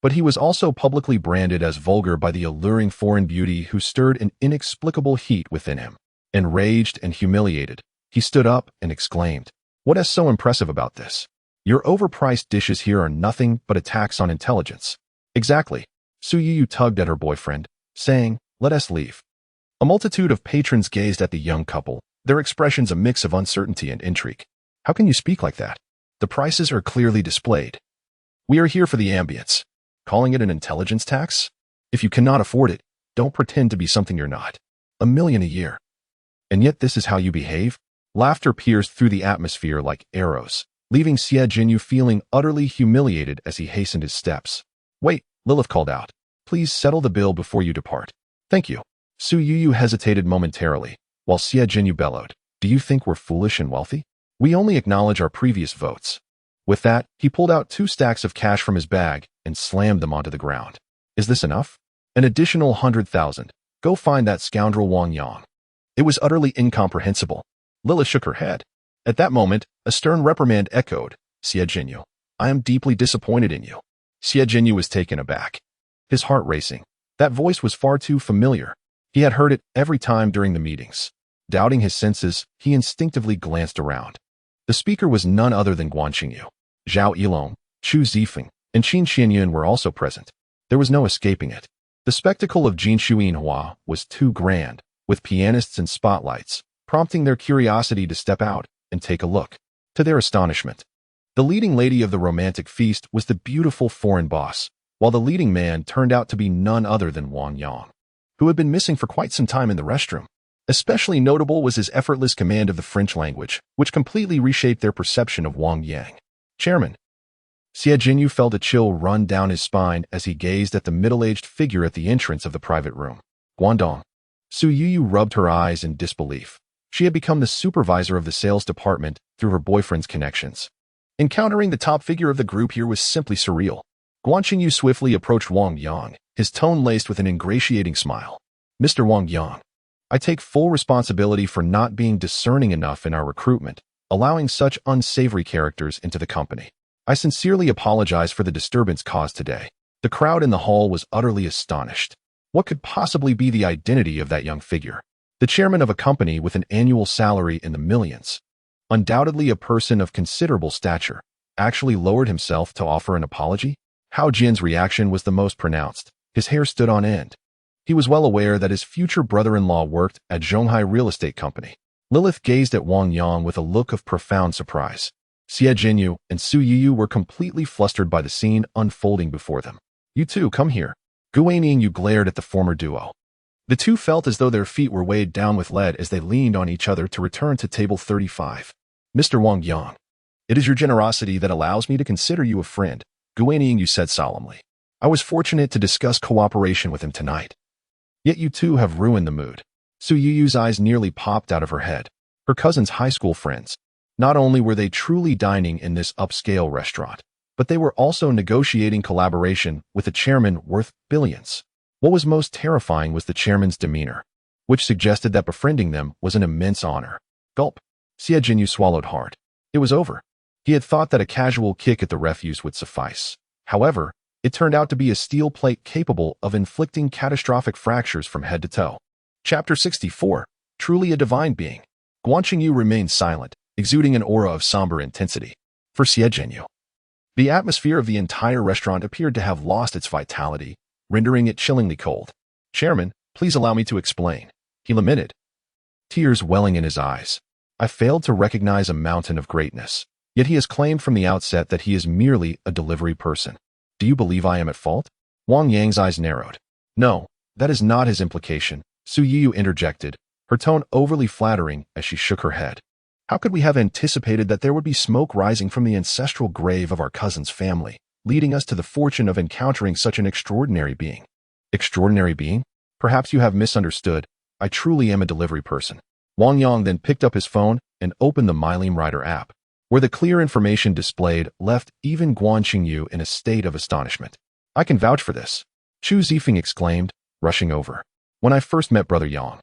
but he was also publicly branded as vulgar by the alluring foreign beauty who stirred an inexplicable heat within him. Enraged and humiliated, he stood up and exclaimed, What is so impressive about this? Your overpriced dishes here are nothing but attacks on intelligence. Exactly. Su Yuyu tugged at her boyfriend, saying, Let us leave. A multitude of patrons gazed at the young couple, their expressions a mix of uncertainty and intrigue. How can you speak like that? The prices are clearly displayed. We are here for the ambience. Calling it an intelligence tax? If you cannot afford it, don't pretend to be something you're not. $1 million a year. And yet this is how you behave? Laughter pierced through the atmosphere like arrows, leaving Xie Jinyu feeling utterly humiliated as he hastened his steps. Wait, Lilith called out. Please settle the bill before you depart. Thank you. Su Yuyu hesitated momentarily, while Xie Jinyu bellowed. Do you think we're foolish and wealthy? We only acknowledge our previous votes. With that, he pulled out 2 stacks of cash from his bag and slammed them onto the ground. Is this enough? An additional 100,000. Go find that scoundrel Wang Yang. It was utterly incomprehensible. Lilith shook her head. At that moment, a stern reprimand echoed. Xie Jinyu, I am deeply disappointed in you. Xie Jinyu was taken aback, his heart racing. That voice was far too familiar. He had heard it every time during the meetings. Doubting his senses, he instinctively glanced around. The speaker was none other than Guan Qingyu. Zhao Yilong, Chu Zifeng, and Qin Xianyun were also present. There was no escaping it. The spectacle of Jin Shuinhua was too grand, with pianists and spotlights, prompting their curiosity to step out and take a look. To their astonishment, the leading lady of the romantic feast was the beautiful foreign boss, while the leading man turned out to be none other than Wang Yang, who had been missing for quite some time in the restroom. Especially notable was his effortless command of the French language, which completely reshaped their perception of Wang Yang. Chairman. Xie Jinyu felt a chill run down his spine as he gazed at the middle-aged figure at the entrance of the private room. Guangdong. Su Yuyu rubbed her eyes in disbelief. She had become the supervisor of the sales department through her boyfriend's connections. Encountering the top figure of the group here was simply surreal. Guan Qingyu swiftly approached Wang Yang, his tone laced with an ingratiating smile. Mr. Wang Yang, I take full responsibility for not being discerning enough in our recruitment, allowing such unsavory characters into the company. I sincerely apologize for the disturbance caused today. The crowd in the hall was utterly astonished. What could possibly be the identity of that young figure? The chairman of a company with an annual salary in the millions, undoubtedly a person of considerable stature, actually lowered himself to offer an apology? Hao Jin's reaction was the most pronounced. His hair stood on end. He was well aware that his future brother-in-law worked at Zhonghai Real Estate Company. Lilith gazed at Wang Yang with a look of profound surprise. Xie Jinyu and Su Yuyu were completely flustered by the scene unfolding before them. You two, come here. Guanyin glared at the former duo. The two felt as though their feet were weighed down with lead as they leaned on each other to return to table 35. Mr. Wang Yang, it is your generosity that allows me to consider you a friend, Guanyin said solemnly. I was fortunate to discuss cooperation with him tonight. Yet you two have ruined the mood. Su Yuyu's eyes nearly popped out of her head. Her cousin's high school friends. Not only were they truly dining in this upscale restaurant, but they were also negotiating collaboration with a chairman worth billions. What was most terrifying was the chairman's demeanor, which suggested that befriending them was an immense honor. Gulp. Xie Jinyu swallowed hard. It was over. He had thought that a casual kick at the refuse would suffice. However, It turned out to be a steel plate capable of inflicting catastrophic fractures from head to toe. Chapter 64. Truly a divine being. Guanqingyu remained silent, exuding an aura of somber intensity. For Xie Zhenyu, the atmosphere of the entire restaurant appeared to have lost its vitality, rendering it chillingly cold. "Chairman, please allow me to explain," he lamented, tears welling in his eyes. "I failed to recognize a mountain of greatness, yet he has claimed from the outset that he is merely a delivery person. Do you believe I am at fault?" Wang Yang's eyes narrowed. "No, that is not his implication," Su Yiyu interjected, her tone overly flattering as she shook her head. "How could we have anticipated that there would be smoke rising from the ancestral grave of our cousin's family, leading us to the fortune of encountering such an extraordinary being?" "Extraordinary being? Perhaps you have misunderstood. I truly am a delivery person." Wang Yang then picked up his phone and opened the Myleme Rider app, where the clear information displayed left even Guanqingyu in a state of astonishment. "I can vouch for this," Chu Zifeng exclaimed, rushing over. "When I first met Brother Yang,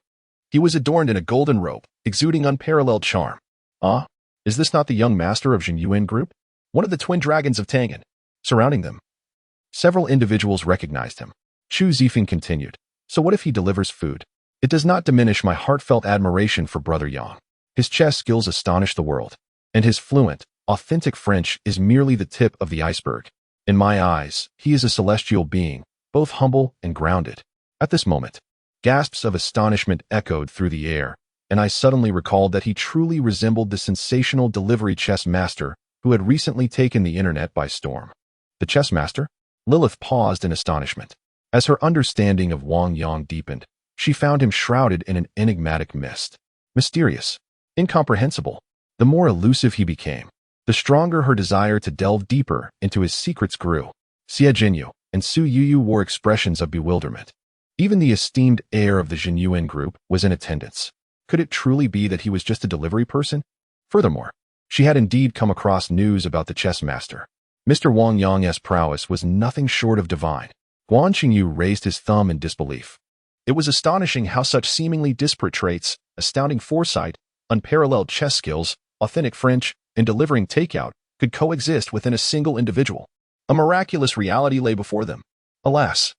he was adorned in a golden robe, exuding unparalleled charm. Ah, is this not the young master of Zhenyuan Group? One of the twin dragons of Tangan?" Surrounding them, several individuals recognized him. Chu Zifeng continued, "So what if he delivers food? It does not diminish my heartfelt admiration for Brother Yang. His chess skills astonish the world, and his fluent, authentic French is merely the tip of the iceberg. In my eyes, he is a celestial being, both humble and grounded." At this moment, gasps of astonishment echoed through the air, and I suddenly recalled that he truly resembled the sensational delivery chess master who had recently taken the internet by storm. The chess master? Lilith paused in astonishment. As her understanding of Wang Yang deepened, she found him shrouded in an enigmatic mist. Mysterious, incomprehensible. The more elusive he became, the stronger her desire to delve deeper into his secrets grew. Xie Zhenyu and Su Yiyu wore expressions of bewilderment. Even the esteemed heir of the Zhenyuan Group was in attendance. Could it truly be that he was just a delivery person? Furthermore, she had indeed come across news about the chess master. Mr. Wang Yang's prowess was nothing short of divine. Guanqingyu raised his thumb in disbelief. It was astonishing how such seemingly disparate traits, astounding foresight, unparalleled chess skills, authentic French, and delivering takeout could coexist within a single individual. A miraculous reality lay before them. Alas,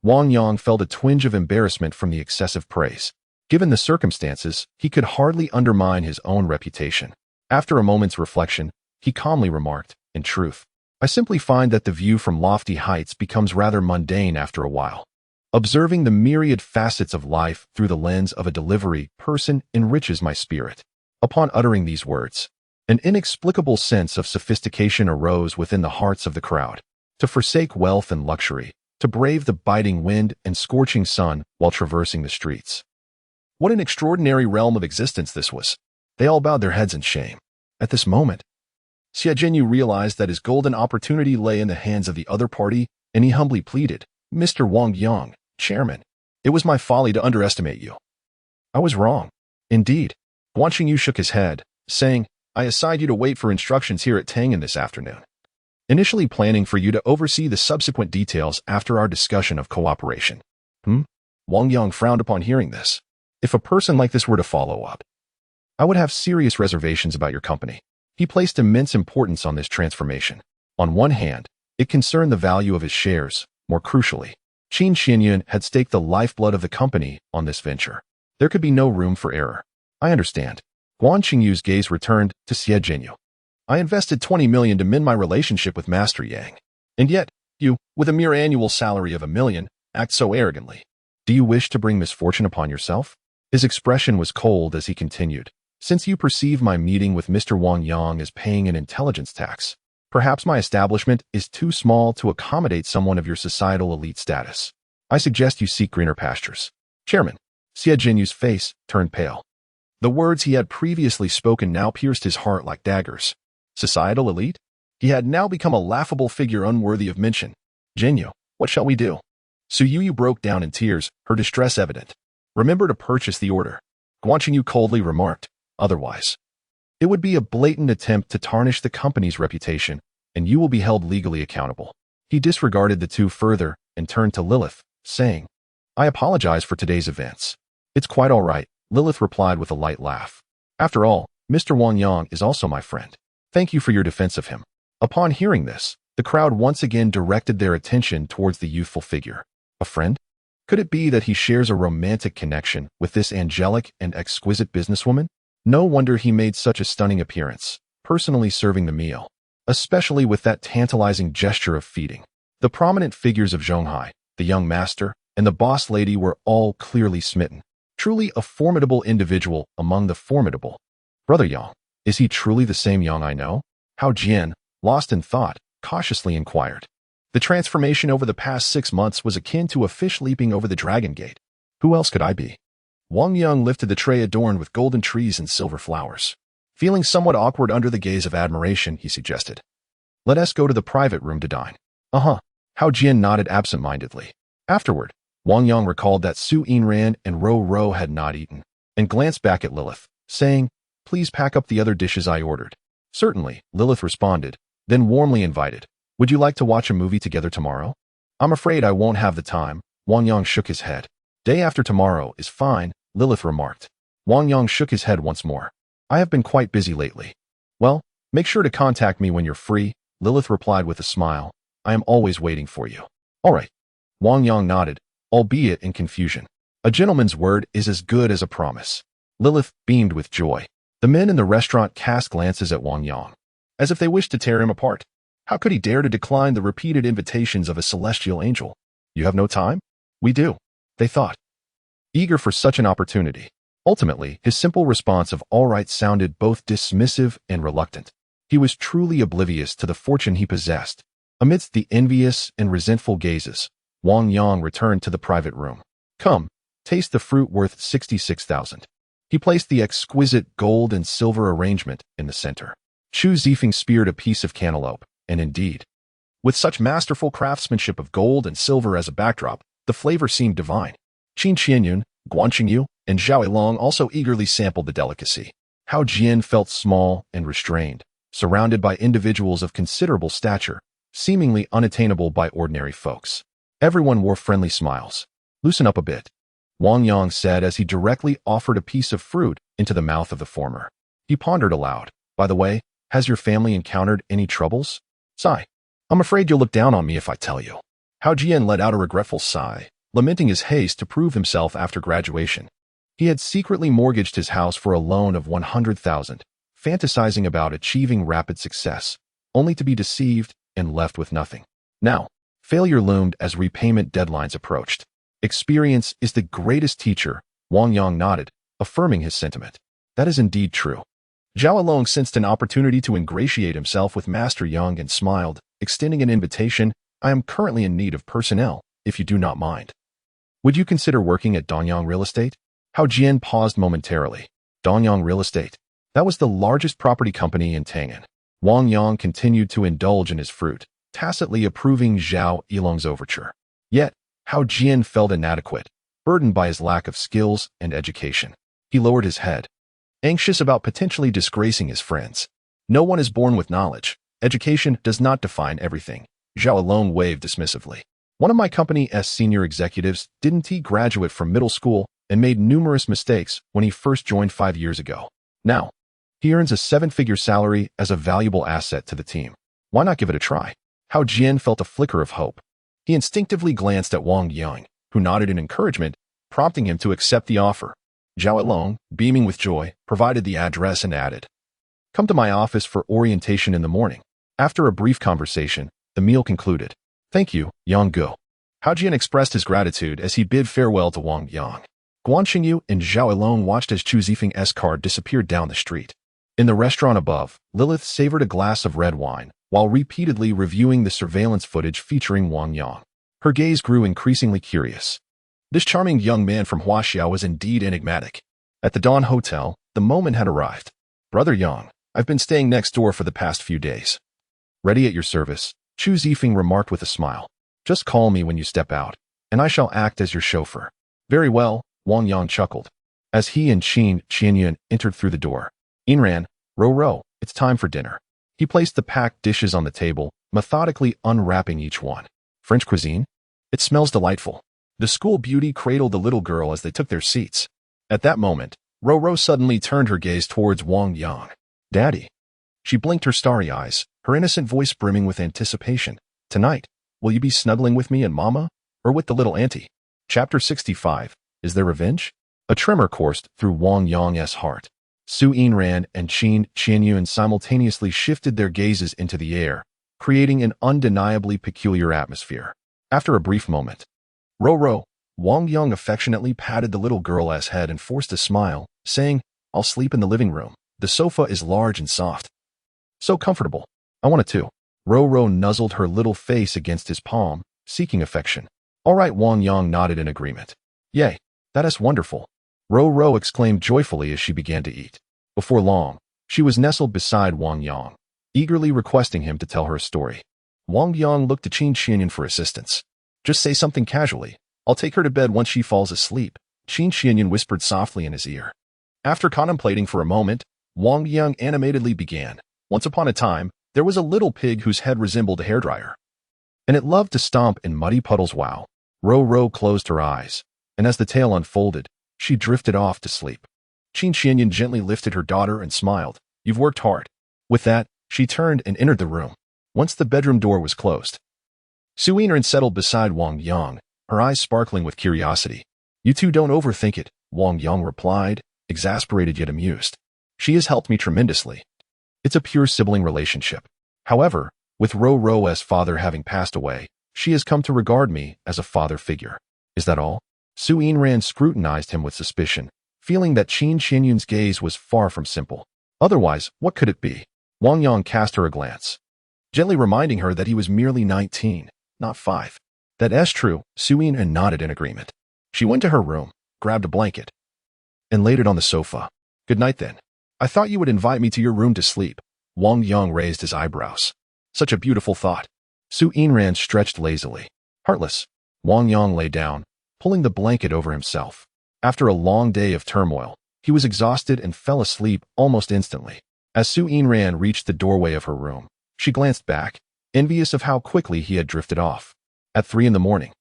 Wang Yang felt a twinge of embarrassment from the excessive praise. Given the circumstances, he could hardly undermine his own reputation. After a moment's reflection, he calmly remarked, "In truth, I simply find that the view from lofty heights becomes rather mundane after a while. Observing the myriad facets of life through the lens of a delivery person enriches my spirit." Upon uttering these words, an inexplicable sense of sophistication arose within the hearts of the crowd. To forsake wealth and luxury, to brave the biting wind and scorching sun while traversing the streets. What an extraordinary realm of existence this was. They all bowed their heads in shame. At this moment, Xie Zhenyu realized that his golden opportunity lay in the hands of the other party, and he humbly pleaded, "Mr. Wang Yang, Chairman, it was my folly to underestimate you." "I was wrong. Indeed." Guanqingyu shook his head, saying, "I assigned you to wait for instructions here at Tangan this afternoon, initially planning for you to oversee the subsequent details after our discussion of cooperation." Wang Yang frowned upon hearing this. "If a person like this were to follow up, I would have serious reservations about your company." He placed immense importance on this transformation. On one hand, it concerned the value of his shares. More crucially, Qin Xinyun had staked the lifeblood of the company on this venture. There could be no room for error. "I understand." Guanqingyu's gaze returned to Xie Zhenyu. "I invested 20 million to mend my relationship with Master Yang. And yet, you, with a mere annual salary of 1 million, act so arrogantly. Do you wish to bring misfortune upon yourself?" His expression was cold as he continued. "Since you perceive my meeting with Mr. Wang Yang as paying an intelligence tax, perhaps my establishment is too small to accommodate someone of your societal elite status. I suggest you seek greener pastures." "Chairman." Xie Zhenyu's face turned pale. The words he had previously spoken now pierced his heart like daggers. Societal elite? He had now become a laughable figure unworthy of mention. "Zhenyu, what shall we do?" Su Yiyu broke down in tears, her distress evident. "Remember to purchase the order," Guanqingyu coldly remarked. "Otherwise, it would be a blatant attempt to tarnish the company's reputation, and you will be held legally accountable." He disregarded the two further and turned to Lilith, saying, "I apologize for today's events." "It's quite all right," Lilith replied with a light laugh. "After all, Mr. Wang Yang is also my friend. Thank you for your defense of him." Upon hearing this, The crowd once again directed their attention towards the youthful figure. A friend? Could it be that he shares a romantic connection with this angelic and exquisite businesswoman? No wonder he made such a stunning appearance, personally serving the meal, especially with that tantalizing gesture of feeding. The prominent figures of Zhonghai, the young master, and the boss lady were all clearly smitten. Truly a formidable individual among the formidable. Brother Yang, is he truly the same Yang I know? Hao Jian, lost in thought, cautiously inquired. The transformation over the past 6 months was akin to a fish leaping over the dragon gate. Who else could I be? Wang Yang lifted the tray adorned with golden trees and silver flowers. Feeling somewhat awkward under the gaze of admiration, he suggested, "Let us go to the private room to dine." Hao Jian nodded absent-mindedly. Afterward, Wang Yang recalled that Su Yinran and Ro had not eaten, and glanced back at Lilith, saying, "Please pack up the other dishes I ordered." "Certainly," Lilith responded, then warmly invited, "Would you like to watch a movie together tomorrow?" "I'm afraid I won't have the time." Wang Yang shook his head. "Day after tomorrow is fine," Lilith remarked. Wang Yang shook his head once more. "I have been quite busy lately." "Well, make sure to contact me when you're free," Lilith replied with a smile. "I am always waiting for you." "All right." Wang Yang nodded, albeit in confusion. A gentleman's word is as good as a promise. Lilith beamed with joy. The men in the restaurant cast glances at Wang Yang, as if they wished to tear him apart. How could he dare to decline the repeated invitations of a celestial angel? "You have no time?" "We do," they thought, eager for such an opportunity. Ultimately, his simple response of "all right" sounded both dismissive and reluctant. He was truly oblivious to the fortune he possessed. Amidst the envious and resentful gazes, Wang Yang returned to the private room. "Come, taste the fruit worth 66,000. He placed the exquisite gold and silver arrangement in the center. Chu Zifeng speared a piece of cantaloupe, and indeed, with such masterful craftsmanship of gold and silver as a backdrop, the flavor seemed divine. Qin Qianyun, Guan Qingyu, and Zhao Yilong also eagerly sampled the delicacy. Hao Jian felt small and restrained, surrounded by individuals of considerable stature, seemingly unattainable by ordinary folks. Everyone wore friendly smiles. "Loosen up a bit," Wang Yang said as he directly offered a piece of fruit into the mouth of the former. He pondered aloud. "By the way, has your family encountered any troubles?" "Sigh. I'm afraid you'll look down on me if I tell you." Hao Jian let out a regretful sigh, lamenting his haste to prove himself after graduation. He had secretly mortgaged his house for a loan of 100,000, fantasizing about achieving rapid success, only to be deceived and left with nothing. Now, failure loomed as repayment deadlines approached. "Experience is the greatest teacher," Wang Yang nodded, affirming his sentiment. "That is indeed true." Zhao Long sensed an opportunity to ingratiate himself with Master Yang and smiled, extending an invitation. "I am currently in need of personnel, if you do not mind. Would you consider working at Donyang Real Estate?" Hao Jian paused momentarily. Donyang Real Estate. That was the largest property company in Tangan. Wang Yang continued to indulge in his fruit, tacitly approving Zhao Yilong's overture. Yet, Hao Jian felt inadequate, burdened by his lack of skills and education. He lowered his head, anxious about potentially disgracing his friends. "No one is born with knowledge. Education does not define everything." Zhao alone waved dismissively. "One of my company's senior executives didn't he graduate from middle school and made numerous mistakes when he first joined 5 years ago. Now, he earns a 7-figure salary as a valuable asset to the team. Why not give it a try?" Hao Jian felt a flicker of hope. He instinctively glanced at Wang Yang, who nodded in encouragement, prompting him to accept the offer. Zhao Long, beaming with joy, provided the address and added, "Come to my office for orientation in the morning." After a brief conversation, the meal concluded. "Thank you, Yang Go." Hao Jian expressed his gratitude as he bid farewell to Wang Yang. Guan Qingyu and Zhao Yilong watched as Chu Zifeng's car disappeared down the street. In the restaurant above, Lilith savored a glass of red wine, while repeatedly reviewing the surveillance footage featuring Wang Yang. Her gaze grew increasingly curious. This charming young man from Huaxia was indeed enigmatic. At the Dawn Hotel, the moment had arrived. "Brother Yang, I've been staying next door for the past few days." "Ready at your service," Chu Zifeng remarked with a smile. "Just call me when you step out, and I shall act as your chauffeur." "Very well," Wang Yang chuckled, as he and Qin Qianyun entered through the door. "Yinran, Ro, it's time for dinner." He placed the packed dishes on the table, methodically unwrapping each one. "French cuisine? It smells delightful." The school beauty cradled the little girl as they took their seats. At that moment, Ro suddenly turned her gaze towards Wang Yang. "Daddy." She blinked her starry eyes, her innocent voice brimming with anticipation. Tonight, will you be snuggling with me and Mama, or with the little auntie? Chapter 65. Is there revenge? A tremor coursed through Wang Yang's heart. Su Yinran and Qin Qianyuan simultaneously shifted their gazes into the air, creating an undeniably peculiar atmosphere. After a brief moment, Ro, Wang Yang affectionately patted the little girl's head and forced a smile, saying, I'll sleep in the living room. The sofa is large and soft. So comfortable. I want it too. Ro nuzzled her little face against his palm, seeking affection. All right, Wang Yang nodded in agreement. Yay, that is wonderful. Ro exclaimed joyfully as she began to eat. Before long, she was nestled beside Wang Yang, eagerly requesting him to tell her a story. Wang Yang looked to Qin Qianyuan for assistance. Just say something casually. I'll take her to bed once she falls asleep, Qin Qianyuan whispered softly in his ear. After contemplating for a moment, Wang Yang animatedly began. Once upon a time, there was a little pig whose head resembled a hairdryer, and it loved to stomp in muddy puddles. Wow. Ro closed her eyes, and as the tale unfolded, she drifted off to sleep. Qin Qianyuan gently lifted her daughter and smiled. You've worked hard. With that, she turned and entered the room. Once the bedroom door was closed, Su Yinran settled beside Wang Yang, her eyes sparkling with curiosity. You two don't overthink it, Wang Yang replied, exasperated yet amused. She has helped me tremendously. It's a pure sibling relationship. However, with Ro's father having passed away, she has come to regard me as a father figure. Is that all? Su Yinran scrutinized him with suspicion, feeling that Qin Qianyuan's gaze was far from simple. Otherwise, what could it be? Wang Yang cast her a glance, gently reminding her that he was merely 19, not 5. That's true, Su Yinran nodded in agreement. She went to her room, grabbed a blanket, and laid it on the sofa. Good night then. I thought you would invite me to your room to sleep. Wang Yang raised his eyebrows. Such a beautiful thought. Su Yinran stretched lazily. Heartless. Wang Yang lay down, pulling the blanket over himself. After a long day of turmoil, he was exhausted and fell asleep almost instantly. As Su Yinran reached the doorway of her room, she glanced back, envious of how quickly he had drifted off. At 3 in the morning,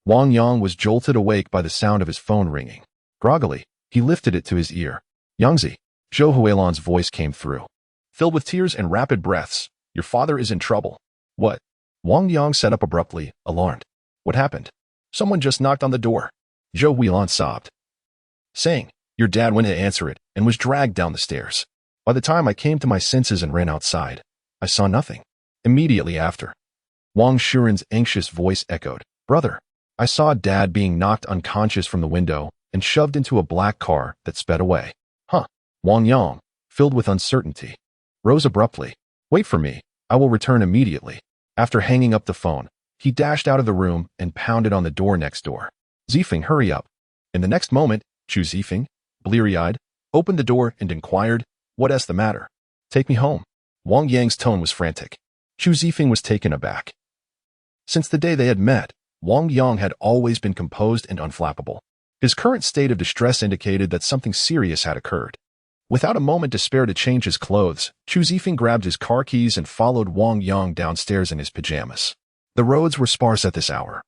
Wang Yang was jolted awake by the sound of his phone ringing. Groggily, he lifted it to his ear. Yangzi, Zhou Huilan's voice came through, filled with tears and rapid breaths. Your father is in trouble. What? Wang Yang sat up abruptly, alarmed. What happened? Someone just knocked on the door. Zhou Huilan sobbed, saying, your dad went to answer it and was dragged down the stairs. By the time I came to my senses and ran outside, I saw nothing. Immediately after, Wang Shuren's anxious voice echoed, Brother, I saw Dad being knocked unconscious from the window and shoved into a black car that sped away. Huh. Wang Yang, filled with uncertainty, rose abruptly. Wait for me. I will return immediately. After hanging up the phone, he dashed out of the room and pounded on the door next door. Zifeng, hurry up. In the next moment, Chu Zifeng, bleary-eyed, opened the door and inquired, What's the matter? Take me home. Wang Yang's tone was frantic. Chu Zifeng was taken aback. Since the day they had met, Wang Yang had always been composed and unflappable. His current state of distress indicated that something serious had occurred. Without a moment to spare to change his clothes, Chu Zifeng grabbed his car keys and followed Wang Yang downstairs in his pajamas. The roads were sparse at this hour,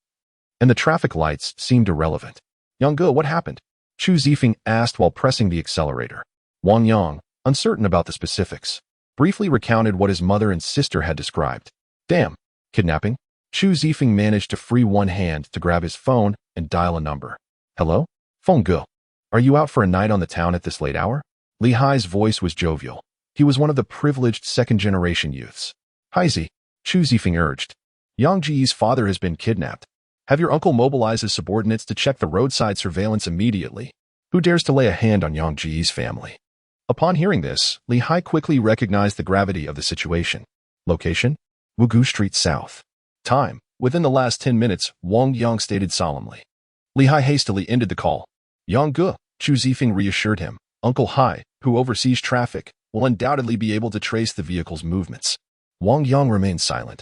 and the traffic lights seemed irrelevant. Yang, what happened? Chu Zifeng asked while pressing the accelerator. Wang Yang, uncertain about the specifics, briefly recounted what his mother and sister had described. Damn. Kidnapping? Chu Zifeng managed to free one hand to grab his phone and dial a number. Hello? Feng Ge. Are you out for a night on the town at this late hour? Li Hai's voice was jovial. He was one of the privileged second-generation youths. Haizi, Chu Zifeng urged. Yang Ji's father has been kidnapped. Have your uncle mobilize his subordinates to check the roadside surveillance immediately. Who dares to lay a hand on Yang Ji's family? Upon hearing this, Li Hai quickly recognized the gravity of the situation. Location? Wugu Street South. Time? Within the last 10 minutes, Wang Yang stated solemnly. Li Hai hastily ended the call. Yang Ge, Chu Zifeng reassured him. Uncle Hai, who oversees traffic, will undoubtedly be able to trace the vehicle's movements. Wang Yang remained silent,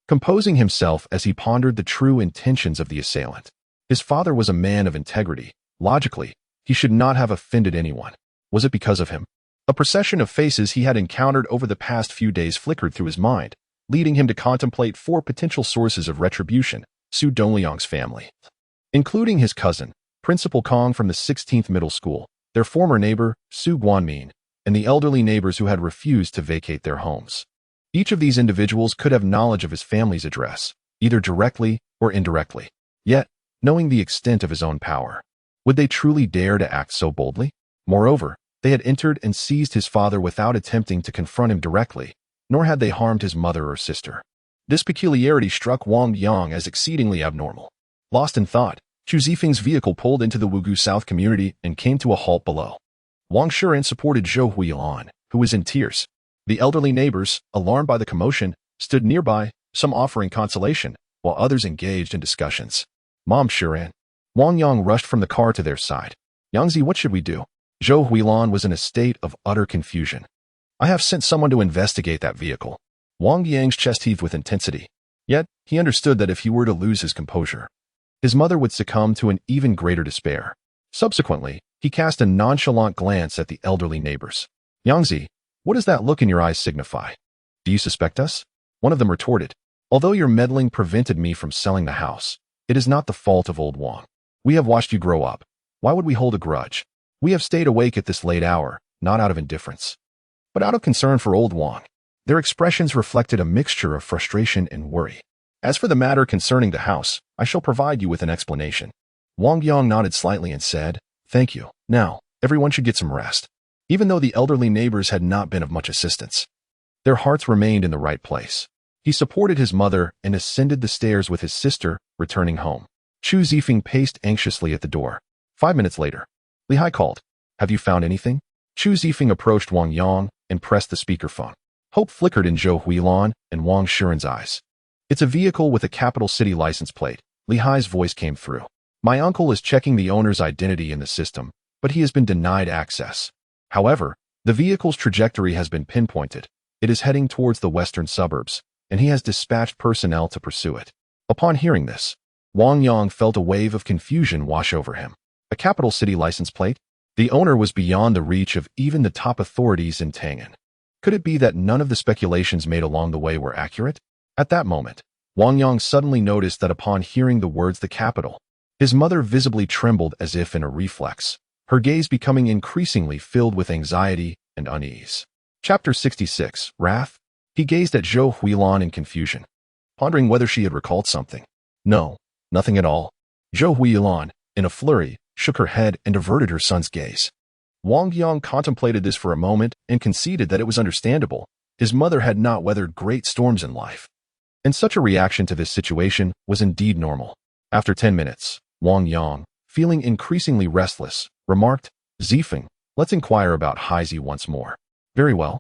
composing himself as he pondered the true intentions of the assailant. His father was a man of integrity. Logically, he should not have offended anyone. Was it because of him? A procession of faces he had encountered over the past few days flickered through his mind, leading him to contemplate 4 potential sources of retribution: Su Dongliang's family, including his cousin, Principal Kong from the 16th Middle School, their former neighbor, Su Guanmin, and the elderly neighbors who had refused to vacate their homes. Each of these individuals could have knowledge of his family's address, either directly or indirectly. Yet, knowing the extent of his own power, would they truly dare to act so boldly? Moreover, they had entered and seized his father without attempting to confront him directly, nor had they harmed his mother or sister. This peculiarity struck Wang Yang as exceedingly abnormal. Lost in thought, Chu Zifeng's vehicle pulled into the Wugu South community and came to a halt below. Wang Shuren supported Zhou Huilan, who was in tears. The elderly neighbors, alarmed by the commotion, stood nearby, some offering consolation, while others engaged in discussions. Mom Shuren. Wang Yang rushed from the car to their side. Yangzi, what should we do? Zhou Huilan was in a state of utter confusion. I have sent someone to investigate that vehicle. Wang Yang's chest heaved with intensity. Yet, he understood that if he were to lose his composure, his mother would succumb to an even greater despair. Subsequently, he cast a nonchalant glance at the elderly neighbors. Yangzi, what does that look in your eyes signify? Do you suspect us? One of them retorted. Although your meddling prevented me from selling the house, it is not the fault of old Wang. We have watched you grow up. Why would we hold a grudge? We have stayed awake at this late hour, not out of indifference, but out of concern for old Wang. Their expressions reflected a mixture of frustration and worry. As for the matter concerning the house, I shall provide you with an explanation. Wang Yang nodded slightly and said, Thank you. Now, everyone should get some rest. Even though the elderly neighbors had not been of much assistance, their hearts remained in the right place. He supported his mother and ascended the stairs with his sister, returning home. Chu Zifeng paced anxiously at the door. 5 minutes later, Li Hai called. Have you found anything? Chu Zifeng approached Wang Yang and pressed the speakerphone. Hope flickered in Zhou Huilan and Wang Shuren's eyes. It's a vehicle with a capital city license plate. Li Hai's voice came through. My uncle is checking the owner's identity in the system, but he has been denied access. However, the vehicle's trajectory has been pinpointed. It is heading towards the western suburbs, and he has dispatched personnel to pursue it. Upon hearing this, Wang Yang felt a wave of confusion wash over him. A capital city license plate? The owner was beyond the reach of even the top authorities in Tangan. Could it be that none of the speculations made along the way were accurate? At that moment, Wang Yang suddenly noticed that upon hearing the words the capital, his mother visibly trembled as if in a reflex, her gaze becoming increasingly filled with anxiety and unease. Chapter 66, Wrath. He gazed at Zhou Huilan in confusion, pondering whether she had recalled something. No, nothing at all. Zhou Huilan, in a flurry, shook her head and averted her son's gaze. Wang Yang contemplated this for a moment and conceded that it was understandable. His mother had not weathered great storms in life, and such a reaction to this situation was indeed normal. After 10 minutes, Wang Yang, feeling increasingly restless, remarked, Zifeng, let's inquire about Haizi once more. Very well.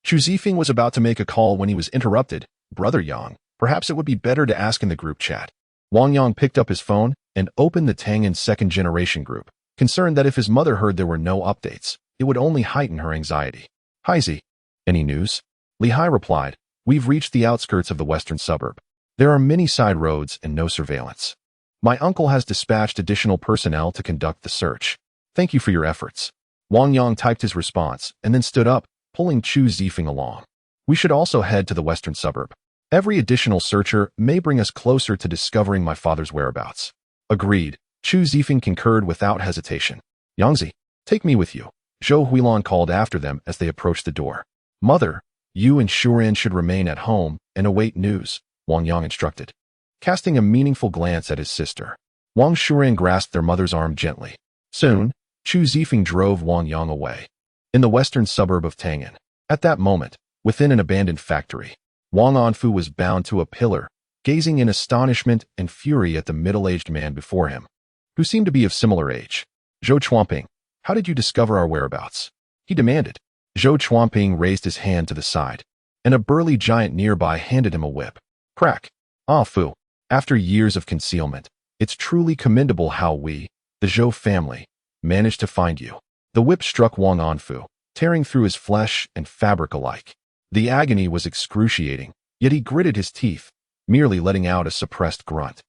Chu Zifeng was about to make a call when he was interrupted. Brother Yang, perhaps it would be better to ask in the group chat. Wang Yang picked up his phone and opened the Tangan second-generation group, concerned that if his mother heard there were no updates, it would only heighten her anxiety. Haizi, any news? Li Hai replied, We've reached the outskirts of the western suburb. There are many side roads and no surveillance. My uncle has dispatched additional personnel to conduct the search. Thank you for your efforts. Wang Yang typed his response and then stood up, pulling Chu Zifeng along. We should also head to the western suburb. Every additional searcher may bring us closer to discovering my father's whereabouts. Agreed. Chu Zifeng concurred without hesitation. Yangzi, take me with you. Zhou Huilan called after them as they approached the door. Mother, you and Shuren should remain at home and await news, Wang Yang instructed. Casting a meaningful glance at his sister, Wang Shuren grasped their mother's arm gently. Soon, Chu Zifeng drove Wang Yang away. In the western suburb of Tangan, at that moment, within an abandoned factory, Wang Anfu was bound to a pillar, gazing in astonishment and fury at the middle-aged man before him, who seemed to be of similar age. Zhou Chuanping, how did you discover our whereabouts? He demanded. Zhou Chuanping raised his hand to the side, and a burly giant nearby handed him a whip. Crack. Ah Fu, after years of concealment, it's truly commendable how we, the Zhou family, managed to find you. The whip struck Wang Anfu, tearing through his flesh and fabric alike. The agony was excruciating, yet he gritted his teeth, merely letting out a suppressed grunt.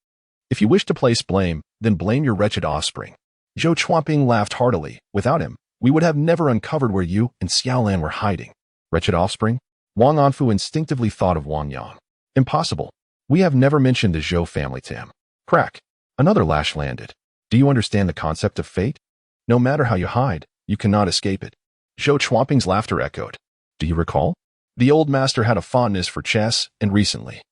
If you wish to place blame, then blame your wretched offspring. Zhou Chuanping laughed heartily. Without him, we would have never uncovered where you and Xiaolan were hiding. Wretched offspring? Wang Anfu instinctively thought of Wang Yang. Impossible. We have never mentioned the Zhou family to him. Crack. Another lash landed. Do you understand the concept of fate? No matter how you hide, you cannot escape it. Zhou Chuanping's laughter echoed. Do you recall? The old master had a fondness for chess, and recently,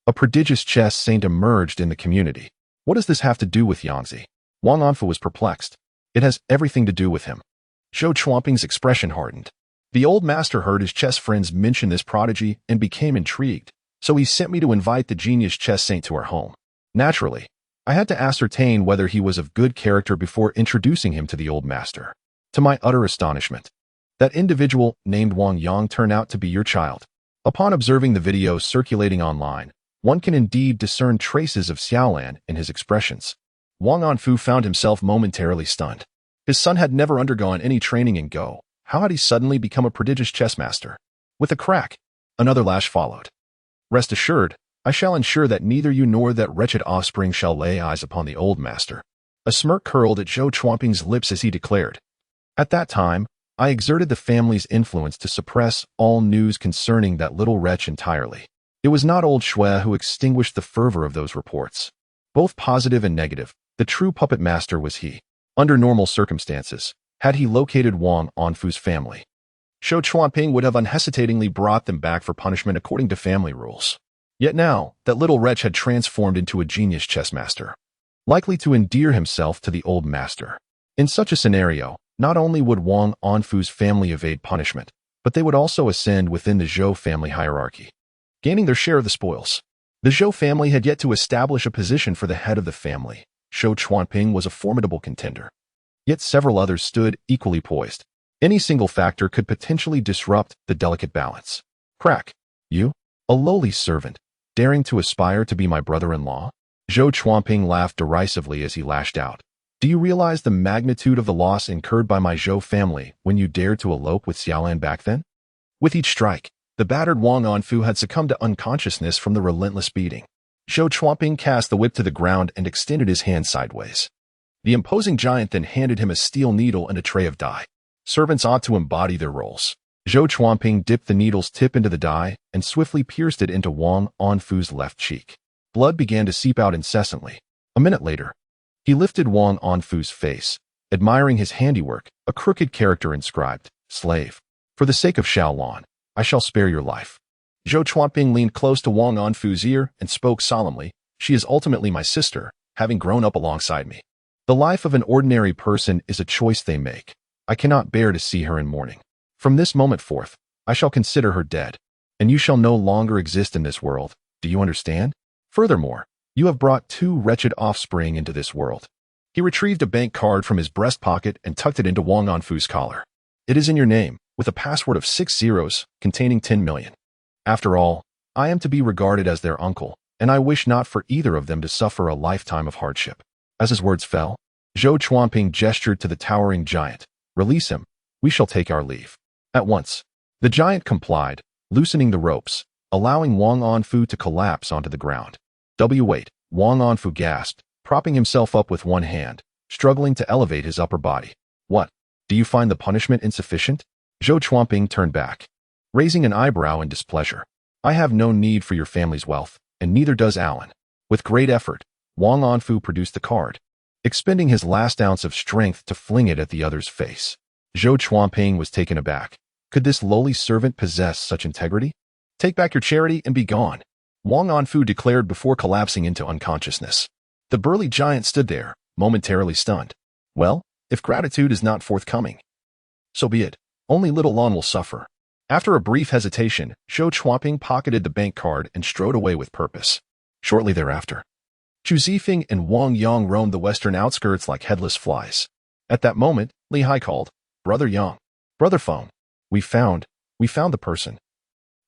a prodigious chess saint emerged in the community. What does this have to do with Yangtze? Wang Anfu was perplexed. It has everything to do with him. Zhou Chuanping's expression hardened. The old master heard his chess friends mention this prodigy and became intrigued, so he sent me to invite the genius chess saint to our home. Naturally, I had to ascertain whether he was of good character before introducing him to the old master. To my utter astonishment, that individual named Wang Yang turned out to be your child. Upon observing the videos circulating online, one can indeed discern traces of Xiaolan in his expressions. Wang Anfu found himself momentarily stunned. His son had never undergone any training in Go. How had he suddenly become a prodigious chess master? With a crack, another lash followed. Rest assured, I shall ensure that neither you nor that wretched offspring shall lay eyes upon the old master. A smirk curled at Zhou Chuanping's lips as he declared. At that time, I exerted the family's influence to suppress all news concerning that little wretch entirely. It was not old Shui who extinguished the fervor of those reports. Both positive and negative, the true puppet master was he. Under normal circumstances, had he located Wang Anfu's family, Zhou Chuanping would have unhesitatingly brought them back for punishment according to family rules. Yet now, that little wretch had transformed into a genius chess master, likely to endear himself to the old master. In such a scenario, not only would Wang Anfu's family evade punishment, but they would also ascend within the Zhou family hierarchy, gaining their share of the spoils. The Zhou family had yet to establish a position for the head of the family. Zhou Chuanping was a formidable contender. Yet several others stood equally poised. Any single factor could potentially disrupt the delicate balance. Crack. You? A lowly servant, daring to aspire to be my brother-in-law? Zhou Chuanping laughed derisively as he lashed out. Do you realize the magnitude of the loss incurred by my Zhou family when you dared to elope with Xiaolan back then? With each strike, the battered Wang Anfu had succumbed to unconsciousness from the relentless beating. Zhou Chuanping cast the whip to the ground and extended his hand sideways. The imposing giant then handed him a steel needle and a tray of dye. Servants ought to embody their roles. Zhou Chuanping dipped the needle's tip into the dye and swiftly pierced it into Wang Anfu's left cheek. Blood began to seep out incessantly. A minute later, he lifted Wang Anfu's face, admiring his handiwork, a crooked character inscribed, "Slave. For the sake of Xiaolan, I shall spare your life." Zhou Chuanping leaned close to Wang Anfu's ear and spoke solemnly. She is ultimately my sister, having grown up alongside me. The life of an ordinary person is a choice they make. I cannot bear to see her in mourning. From this moment forth, I shall consider her dead, and you shall no longer exist in this world. Do you understand? Furthermore, you have brought two wretched offspring into this world. He retrieved a bank card from his breast pocket and tucked it into Wang Anfu's collar. It is in your name, with a password of 6 zeros, containing 10 million. After all, I am to be regarded as their uncle, and I wish not for either of them to suffer a lifetime of hardship. As his words fell, Zhou Chuanping gestured to the towering giant. Release him. We shall take our leave. At once, the giant complied, loosening the ropes, allowing Wang Anfu to collapse onto the ground. Wait, Wang Anfu gasped, propping himself up with one hand, struggling to elevate his upper body. What? Do you find the punishment insufficient? Zhou Chuanping turned back, raising an eyebrow in displeasure. I have no need for your family's wealth, and neither does Alan. With great effort, Wang Anfu produced the card, expending his last ounce of strength to fling it at the other's face. Zhou Chuanping was taken aback. Could this lowly servant possess such integrity? Take back your charity and be gone, Wang Anfu declared before collapsing into unconsciousness. The burly giant stood there, momentarily stunned. Well, if gratitude is not forthcoming, so be it. Only little Lon will suffer. After a brief hesitation, Zhou Chuanping pocketed the bank card and strode away with purpose. Shortly thereafter, Chu Zifeng and Wang Yang roamed the western outskirts like headless flies. At that moment, Li Hai called, Brother Yang. Brother Phone. We found the person.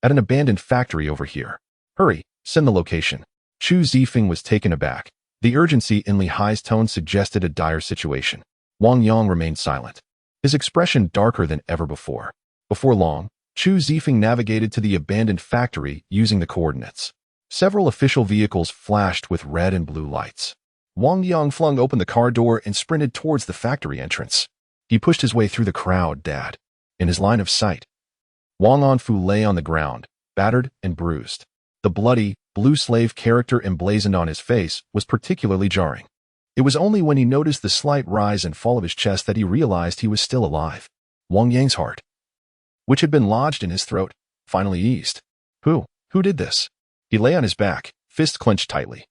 At an abandoned factory over here. Hurry, send the location. Chu Zifeng was taken aback. The urgency in Li Hai's tone suggested a dire situation. Wang Yang remained silent, his expression darker than ever before. Before long, Chu Zifeng navigated to the abandoned factory using the coordinates. Several official vehicles flashed with red and blue lights. Wang Yang flung open the car door and sprinted towards the factory entrance. He pushed his way through the crowd, in his line of sight. Wang Anfu lay on the ground, battered and bruised. The bloody, blue slave character emblazoned on his face was particularly jarring. It was only when he noticed the slight rise and fall of his chest that he realized he was still alive. Wang Yang's heart, which had been lodged in his throat, finally eased. Who did this? He lay on his back, fist clenched tightly.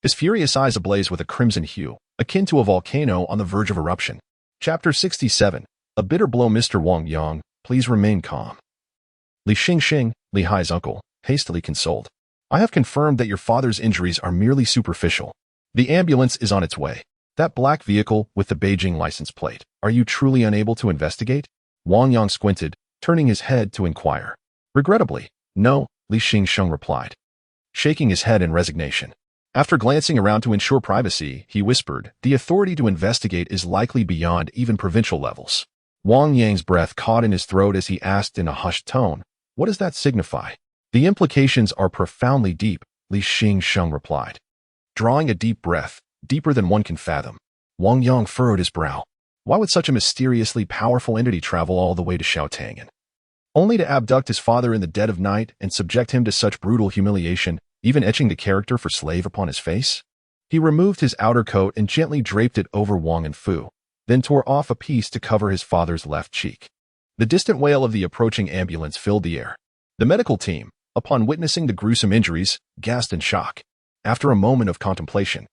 His furious eyes ablaze with a crimson hue, akin to a volcano on the verge of eruption. Chapter 67. A bitter blow. Mr. Wang Yang, please remain calm. Li Xingxing, Li Hai's uncle, hastily consoled. I have confirmed that your father's injuries are merely superficial. The ambulance is on its way. That black vehicle with the Beijing license plate. Are you truly unable to investigate? Wang Yang squinted, turning his head to inquire. Regrettably, no, Li Xingsheng replied, shaking his head in resignation. After glancing around to ensure privacy, he whispered, the authority to investigate is likely beyond even provincial levels. Wang Yang's breath caught in his throat as he asked in a hushed tone, what does that signify? The implications are profoundly deep, Li Xingsheng replied. Drawing a deep breath, deeper than one can fathom, Wang Yang furrowed his brow. Why would such a mysteriously powerful entity travel all the way to Xiaotangan? Only to abduct his father in the dead of night and subject him to such brutal humiliation, even etching the character for slave upon his face? He removed his outer coat and gently draped it over Wang and Fu, then tore off a piece to cover his father's left cheek. The distant wail of the approaching ambulance filled the air. The medical team, upon witnessing the gruesome injuries, gasped in shock. After a moment of contemplation,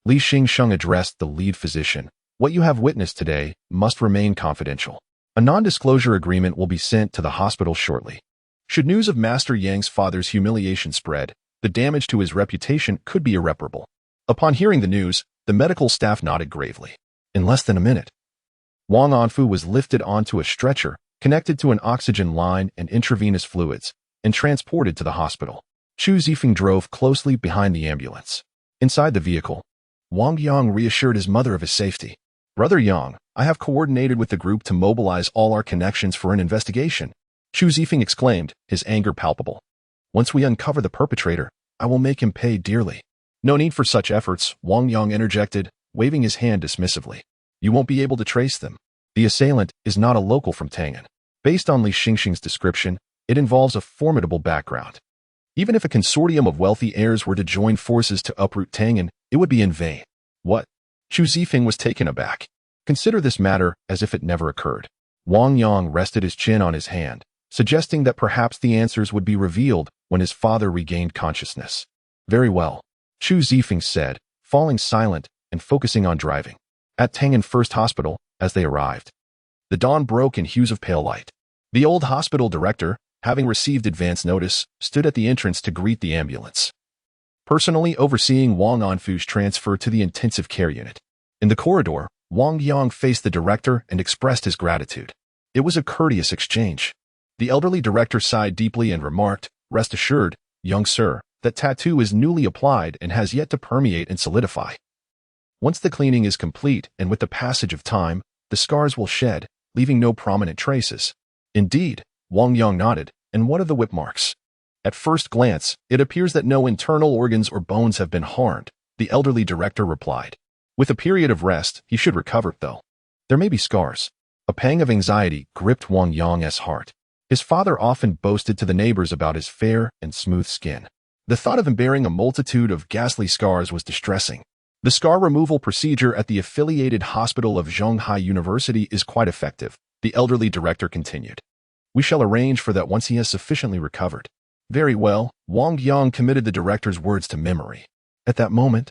Li Xingsheng addressed the lead physician. What you have witnessed today must remain confidential. A non-disclosure agreement will be sent to the hospital shortly. Should news of Master Yang's father's humiliation spread, the damage to his reputation could be irreparable. Upon hearing the news, the medical staff nodded gravely. In less than a minute, Wang Anfu was lifted onto a stretcher, connected to an oxygen line and intravenous fluids, and transported to the hospital. Chu Zifeng drove closely behind the ambulance. Inside the vehicle, Wang Yang reassured his mother of his safety. Brother Yang, I have coordinated with the group to mobilize all our connections for an investigation, Chu Zifeng exclaimed, his anger palpable. Once we uncover the perpetrator, I will make him pay dearly. No need for such efforts, Wang Yang interjected, waving his hand dismissively. You won't be able to trace them. The assailant is not a local from Tangan. Based on Li Xingxing's description, it involves a formidable background. Even if a consortium of wealthy heirs were to join forces to uproot Tangan, it would be in vain. What? Chu Zifeng was taken aback. Consider this matter as if it never occurred. Wang Yang rested his chin on his hand, suggesting that perhaps the answers would be revealed when his father regained consciousness. Very well, Chu Zifeng said, falling silent and focusing on driving. At Tangan First Hospital, as they arrived, the dawn broke in hues of pale light. The old hospital director, having received advance notice, stood at the entrance to greet the ambulance, personally overseeing Wang Anfu's transfer to the intensive care unit. In the corridor, Wang Yang faced the director and expressed his gratitude. It was a courteous exchange. The elderly director sighed deeply and remarked, rest assured, young sir, that tattoo is newly applied and has yet to permeate and solidify. Once the cleaning is complete and with the passage of time, the scars will shed, leaving no prominent traces. Indeed, Wang Yang nodded, and what of the whip marks? At first glance, it appears that no internal organs or bones have been harmed, the elderly director replied. With a period of rest, he should recover, though. There may be scars. A pang of anxiety gripped Wang Yang's heart. His father often boasted to the neighbors about his fair and smooth skin. The thought of bearing a multitude of ghastly scars was distressing. The scar removal procedure at the affiliated hospital of Zhonghai University is quite effective, the elderly director continued. We shall arrange for that once he has sufficiently recovered. Very well, Wang Yang committed the director's words to memory. At that moment,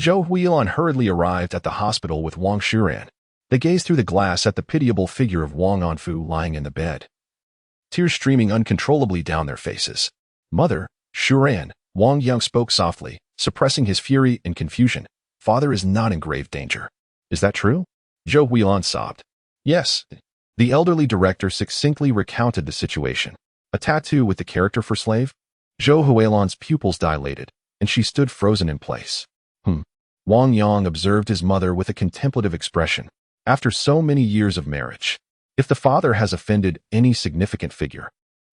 Zhou Huilan hurriedly arrived at the hospital with Wang Shuran. They gazed through the glass at the pitiable figure of Wang Anfu lying in the bed, tears streaming uncontrollably down their faces. Mother, Shuran, Wang Yang spoke softly, suppressing his fury and confusion. Father is not in grave danger. Is that true? Zhou Huilan sobbed. Yes. The elderly director succinctly recounted the situation. A tattoo with the character for slave? Zhou Huilan's pupils dilated, and she stood frozen in place. Wang Yang observed his mother with a contemplative expression. After so many years of marriage, if the father has offended any significant figure,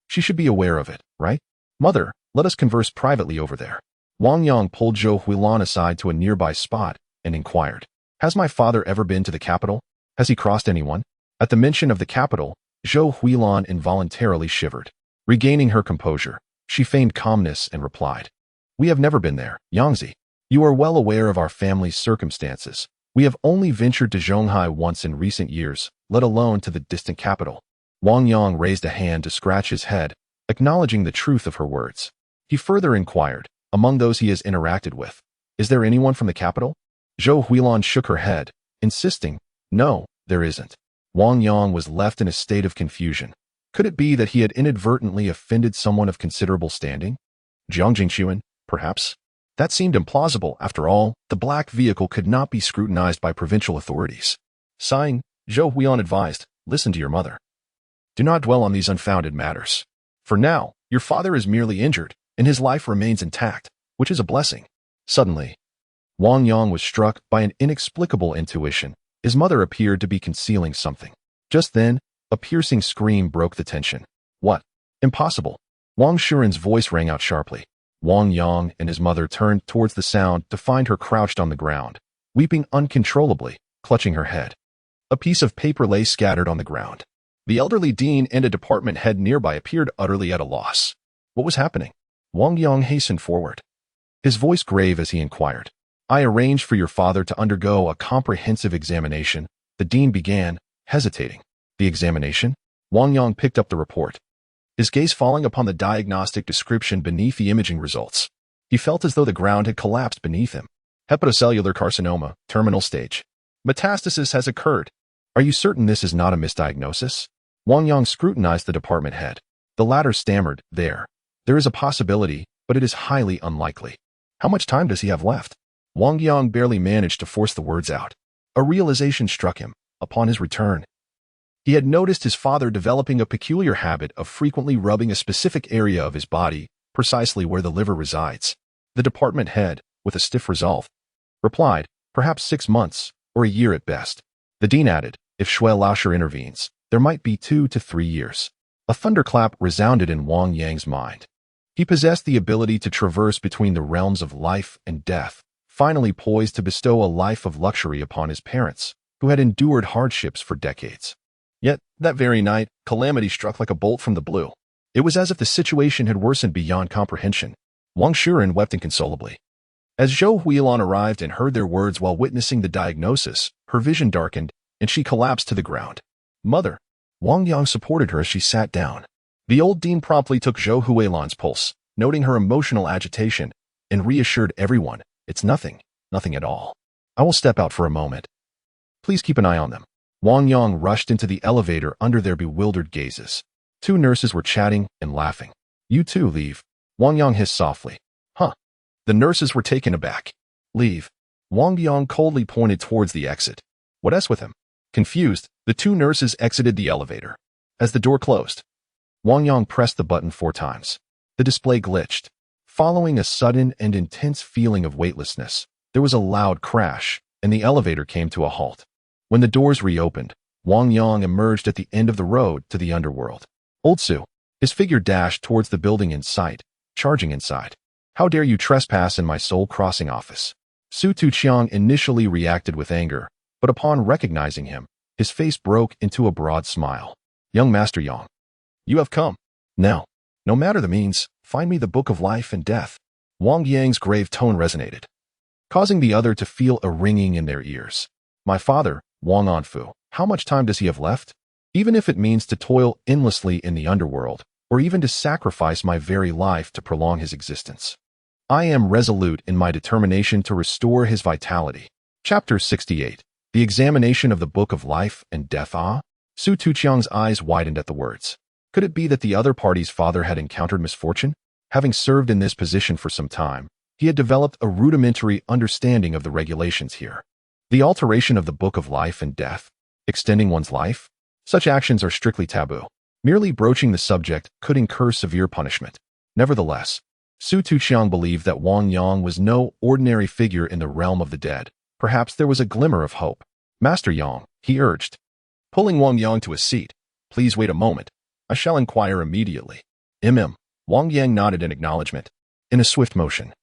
she should be aware of it, right? Mother, let us converse privately over there. Wang Yang pulled Zhou Huilan aside to a nearby spot and inquired, has my father ever been to the capital? Has he crossed anyone? At the mention of the capital, Zhou Huilan involuntarily shivered. Regaining her composure, she feigned calmness and replied, we have never been there, Yangzi. You are well aware of our family's circumstances. We have only ventured to Zhonghai once in recent years, let alone to the distant capital. Wang Yang raised a hand to scratch his head, acknowledging the truth of her words. He further inquired, among those he has interacted with, is there anyone from the capital? Zhou Huilan shook her head, insisting, no, there isn't. Wang Yang was left in a state of confusion. Could it be that he had inadvertently offended someone of considerable standing? Jiang Jingxuan, perhaps? That seemed implausible. After all, the black vehicle could not be scrutinized by provincial authorities. Sighing, Zhou Huilan advised, listen to your mother. Do not dwell on these unfounded matters. For now, your father is merely injured, and his life remains intact, which is a blessing. Suddenly, Wang Yang was struck by an inexplicable intuition. His mother appeared to be concealing something. Just then, a piercing scream broke the tension. What? Impossible. Wang Shuren's voice rang out sharply. Wang Yang and his mother turned towards the sound to find her crouched on the ground, weeping uncontrollably, clutching her head. A piece of paper lay scattered on the ground. The elderly dean and a department head nearby appeared utterly at a loss. What was happening? Wang Yang hastened forward, his voice grave as he inquired. I arranged for your father to undergo a comprehensive examination, the dean began, hesitating. The examination? Wang Yang picked up the report, his gaze falling upon the diagnostic description beneath the imaging results. He felt as though the ground had collapsed beneath him. Hepatocellular carcinoma, terminal stage. Metastasis has occurred. Are you certain this is not a misdiagnosis? Wang Yang scrutinized the department head. The latter stammered, there is a possibility, but it is highly unlikely. How much time does he have left? Wang Yang barely managed to force the words out. A realization struck him. Upon his return, he had noticed his father developing a peculiar habit of frequently rubbing a specific area of his body, precisely where the liver resides. The department head, with a stiff resolve, replied, perhaps 6 months, or a year at best. The dean added, if Shui Laosher intervenes, there might be 2 to 3 years. A thunderclap resounded in Wang Yang's mind. He possessed the ability to traverse between the realms of life and death, finally poised to bestow a life of luxury upon his parents, who had endured hardships for decades. Yet, that very night, calamity struck like a bolt from the blue. It was as if the situation had worsened beyond comprehension. Wang Shuren wept inconsolably. As Zhou Huilan arrived and heard their words while witnessing the diagnosis, her vision darkened, and she collapsed to the ground. Mother! Wang Yang supported her as she sat down. The old dean promptly took Zhou Huilan's pulse, noting her emotional agitation, and reassured everyone, it's nothing at all. I will step out for a moment. Please keep an eye on them. Wang Yang rushed into the elevator under their bewildered gazes. 2 nurses were chatting and laughing. You too, leave. Wang Yang hissed softly. Huh. The nurses were taken aback. Leave. Wang Yang coldly pointed towards the exit. What else with him? Confused, the 2 nurses exited the elevator. As the door closed, Wang Yang pressed the button 4 times. The display glitched. Following a sudden and intense feeling of weightlessness, there was a loud crash, and the elevator came to a halt. When the doors reopened, Wang Yang emerged at the end of the road to the underworld. Old Su, his figure dashed towards the building in sight, charging inside. How dare you trespass in my soul-crossing office? Su Tuqiang initially reacted with anger, but upon recognizing him, his face broke into a broad smile. Young Master Yang, you have come. Now, no matter the means, find me the Book of Life and Death. Wang Yang's grave tone resonated, causing the other to feel a ringing in their ears. My father, Wang Anfu, how much time does he have left? Even if it means to toil endlessly in the underworld, or even to sacrifice my very life to prolong his existence. I am resolute in my determination to restore his vitality. Chapter 68. The Examination of the Book of Life and Death. Su Tuqiang's eyes widened at the words. Could it be that the other party's father had encountered misfortune? Having served in this position for some time, he had developed a rudimentary understanding of the regulations here. The alteration of the Book of Life and Death, extending one's life? Such actions are strictly taboo. Merely broaching the subject could incur severe punishment. Nevertheless, Su Tuqiang believed that Wang Yang was no ordinary figure in the realm of the dead. Perhaps there was a glimmer of hope. Master Yang, he urged, pulling Wang Yang to a seat. Please wait a moment. I shall inquire immediately. Wang Yang nodded in acknowledgement. In a swift motion,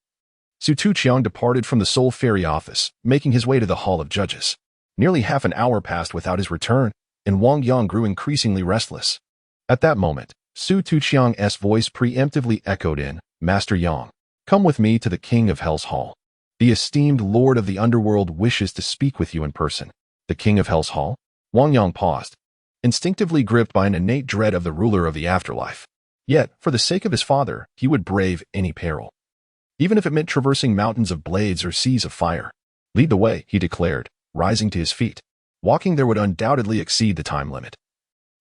Su Tuqiang departed from the Soul Fairy office, making his way to the Hall of Judges. Nearly half an hour passed without his return, and Wang Yang grew increasingly restless. At that moment, Su Tuqiang's voice preemptively echoed in, Master Yang, come with me to the King of Hell's Hall. The esteemed Lord of the Underworld wishes to speak with you in person. The King of Hell's Hall? Wang Yang paused, instinctively gripped by an innate dread of the ruler of the afterlife. Yet, for the sake of his father, he would brave any peril, even if it meant traversing mountains of blades or seas of fire. Lead the way, he declared, rising to his feet. Walking there would undoubtedly exceed the time limit.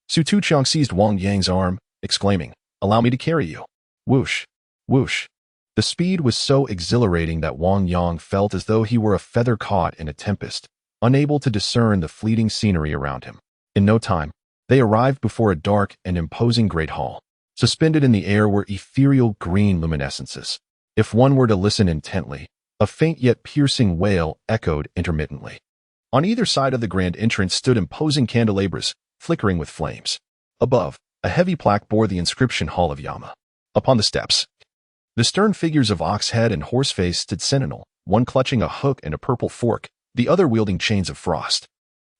Su Tuqiang seized Wang Yang's arm, exclaiming, "Allow me to carry you." Whoosh, whoosh. The speed was so exhilarating that Wang Yang felt as though he were a feather caught in a tempest, unable to discern the fleeting scenery around him. In no time, they arrived before a dark and imposing great hall. Suspended in the air were ethereal green luminescences. If one were to listen intently, a faint yet piercing wail echoed intermittently. On either side of the grand entrance stood imposing candelabras, flickering with flames. Above, a heavy plaque bore the inscription Hall of Yama. Upon the steps, the stern figures of Oxhead and Horseface stood sentinel, one clutching a hook and a purple fork, the other wielding chains of frost.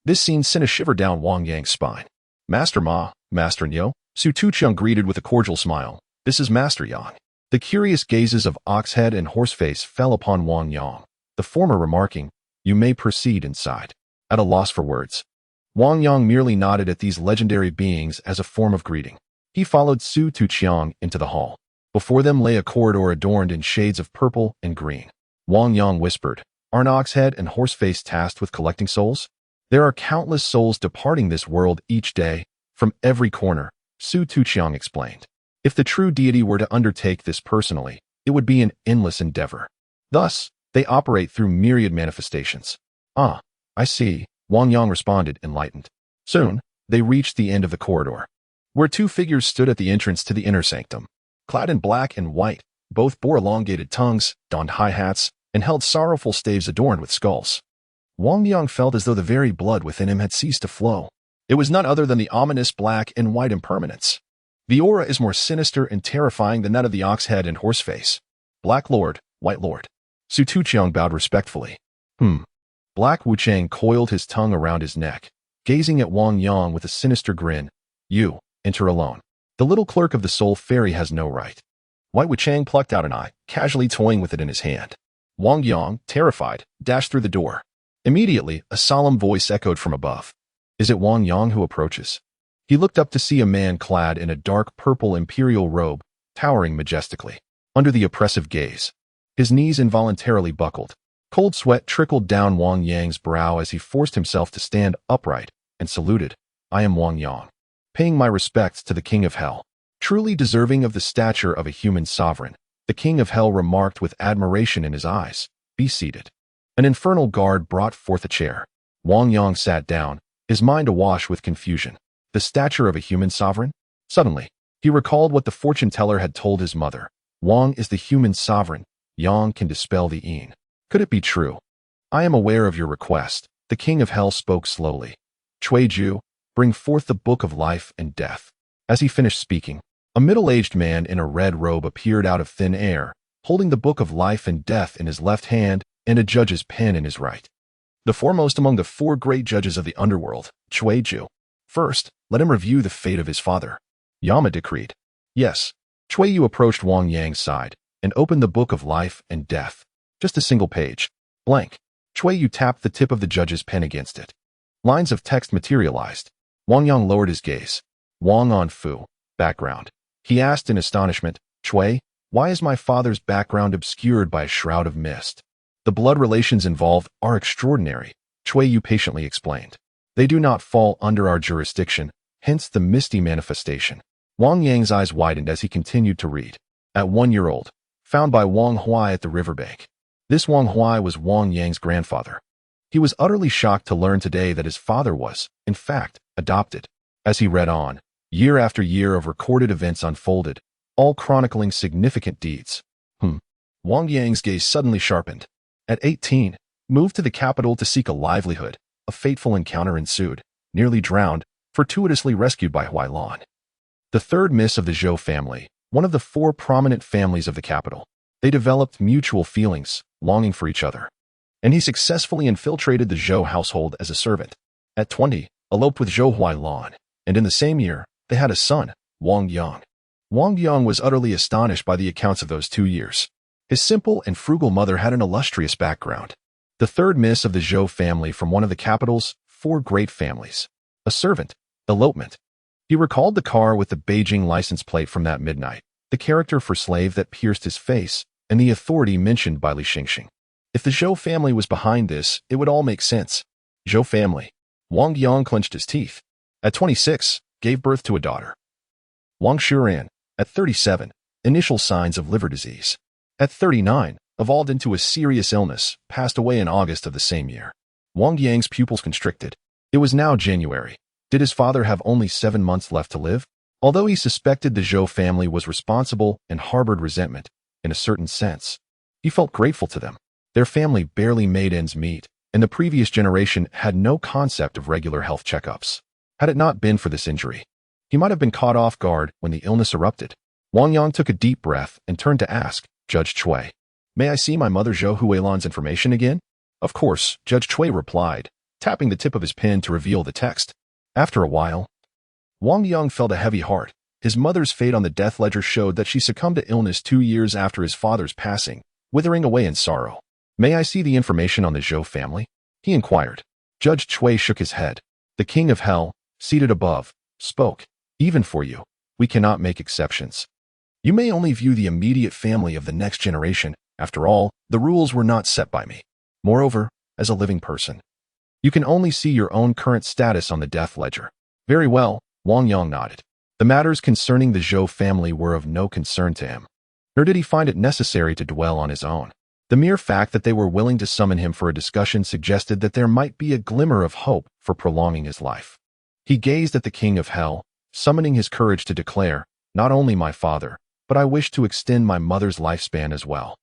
This scene sent a shiver down Wang Yang's spine. "Master Ma, Master Nyo," Su Tuqiang greeted with a cordial smile. "This is Master Yang." The curious gazes of Oxhead and Horseface fell upon Wang Yang, the former remarking, "You may proceed inside." At a loss for words, Wang Yang merely nodded at these legendary beings as a form of greeting. He followed Su Tuqiang into the hall. Before them lay a corridor adorned in shades of purple and green. Wang Yang whispered, "Aren't Oxhead and Horseface tasked with collecting souls?" "There are countless souls departing this world each day, from every corner," Su Tuqiang explained. "If the true deity were to undertake this personally, it would be an endless endeavor. Thus, they operate through myriad manifestations." "Ah, I see," Wang Yang responded, enlightened. Soon, they reached the end of the corridor, where two figures stood at the entrance to the inner sanctum. Clad in black and white, both bore elongated tongues, donned high hats, and held sorrowful staves adorned with skulls. Wang Yang felt as though the very blood within him had ceased to flow. It was none other than the ominous black and white impermanence. The aura is more sinister and terrifying than that of the Oxhead and Horseface. "Black Lord, White Lord." Su Tuqiang bowed respectfully. Black Wuchang coiled his tongue around his neck, gazing at Wang Yang with a sinister grin. "You, enter alone. The little clerk of the Soul Fairy has no right." White Wuchang plucked out an eye, casually toying with it in his hand. Wang Yang, terrified, dashed through the door. Immediately, a solemn voice echoed from above. Is it Wang Yang who approaches? He looked up to see a man clad in a dark purple imperial robe, towering majestically. Under the oppressive gaze, his knees involuntarily buckled. Cold sweat trickled down Wang Yang's brow as he forced himself to stand upright and saluted. "I am Wang Yang, paying my respects to the King of Hell." Truly deserving of the stature of a human sovereign, the King of Hell remarked with admiration in his eyes, "Be seated." An infernal guard brought forth a chair. Wang Yang sat down, his mind awash with confusion. The stature of a human sovereign? Suddenly, he recalled what the fortune teller had told his mother. Wang is the human sovereign. Yang can dispel the Yin. Could it be true? "I am aware of your request," the King of Hell spoke slowly. "Chui Ju, bring forth the book of life and death." As he finished speaking, a middle-aged man in a red robe appeared out of thin air, holding the book of life and death in his left hand and a judge's pen in his right. The foremost among the four great judges of the Underworld, Chui Ju. "First, let him review the fate of his father," Yama decreed. "Yes." Chui Yu approached Wang Yang's side and opened the book of life and death. Just a single page. Blank. Chui Yu tapped the tip of the judge's pen against it. Lines of text materialized. Wang Yang lowered his gaze. Wang On Fu. Background. He asked in astonishment, "Chui, why is my father's background obscured by a shroud of mist?" "The blood relations involved are extraordinary," Chui Yu patiently explained. "They do not fall under our jurisdiction, hence the misty manifestation." Wang Yang's eyes widened as he continued to read. At 1 year old, found by Wang Huai at the riverbank. This Wang Huai was Wang Yang's grandfather. He was utterly shocked to learn today that his father was, in fact, adopted. As he read on, year after year of recorded events unfolded, all chronicling significant deeds. Wang Yang's gaze suddenly sharpened. At 18, moved to the capital to seek a livelihood, a fateful encounter ensued, nearly drowned, fortuitously rescued by Huailan. The third miss of the Zhou family, one of the four prominent families of the capital. They developed mutual feelings, longing for each other. And he successfully infiltrated the Zhou household as a servant. At 20, eloped with Zhou Huailan, and in the same year, they had a son, Wang Yang. Wang Yang was utterly astonished by the accounts of those 2 years. His simple and frugal mother had an illustrious background. The third miss of the Zhou family from one of the capital's 4 great families. A servant, elopement. He recalled the car with the Beijing license plate from that midnight, the character for slave that pierced his face, and the authority mentioned by Li Xingxing. If the Zhou family was behind this, it would all make sense. Zhou family. Wang Yang clenched his teeth. At 26, gave birth to a daughter. Wang Shuran, at 37, initial signs of liver disease. At 39, evolved into a serious illness, passed away in August of the same year. Wang Yang's pupils constricted. It was now January. Did his father have only 7 months left to live? Although he suspected the Zhou family was responsible and harbored resentment, in a certain sense, he felt grateful to them. Their family barely made ends meet, and the previous generation had no concept of regular health checkups. Had it not been for this injury, he might have been caught off guard when the illness erupted. Wang Yang took a deep breath and turned to ask Judge Cui, "May I see my mother Zhou Huilan's information again?" "Of course," Judge Cui replied, tapping the tip of his pen to reveal the text. After a while, Wang Yang felt a heavy heart. His mother's fate on the death ledger showed that she succumbed to illness 2 years after his father's passing, withering away in sorrow. "May I see the information on the Zhou family?" he inquired. Judge Cui shook his head. The king of hell, seated above, spoke. "Even for you, we cannot make exceptions. You may only view the immediate family of the next generation. After all, the rules were not set by me. Moreover, as a living person, you can only see your own current status on the death ledger." "Very well," Wang Yang nodded. The matters concerning the Zhou family were of no concern to him, nor did he find it necessary to dwell on his own. The mere fact that they were willing to summon him for a discussion suggested that there might be a glimmer of hope for prolonging his life. He gazed at the king of hell, summoning his courage to declare, "Not only my father, but I wish to extend my mother's lifespan as well."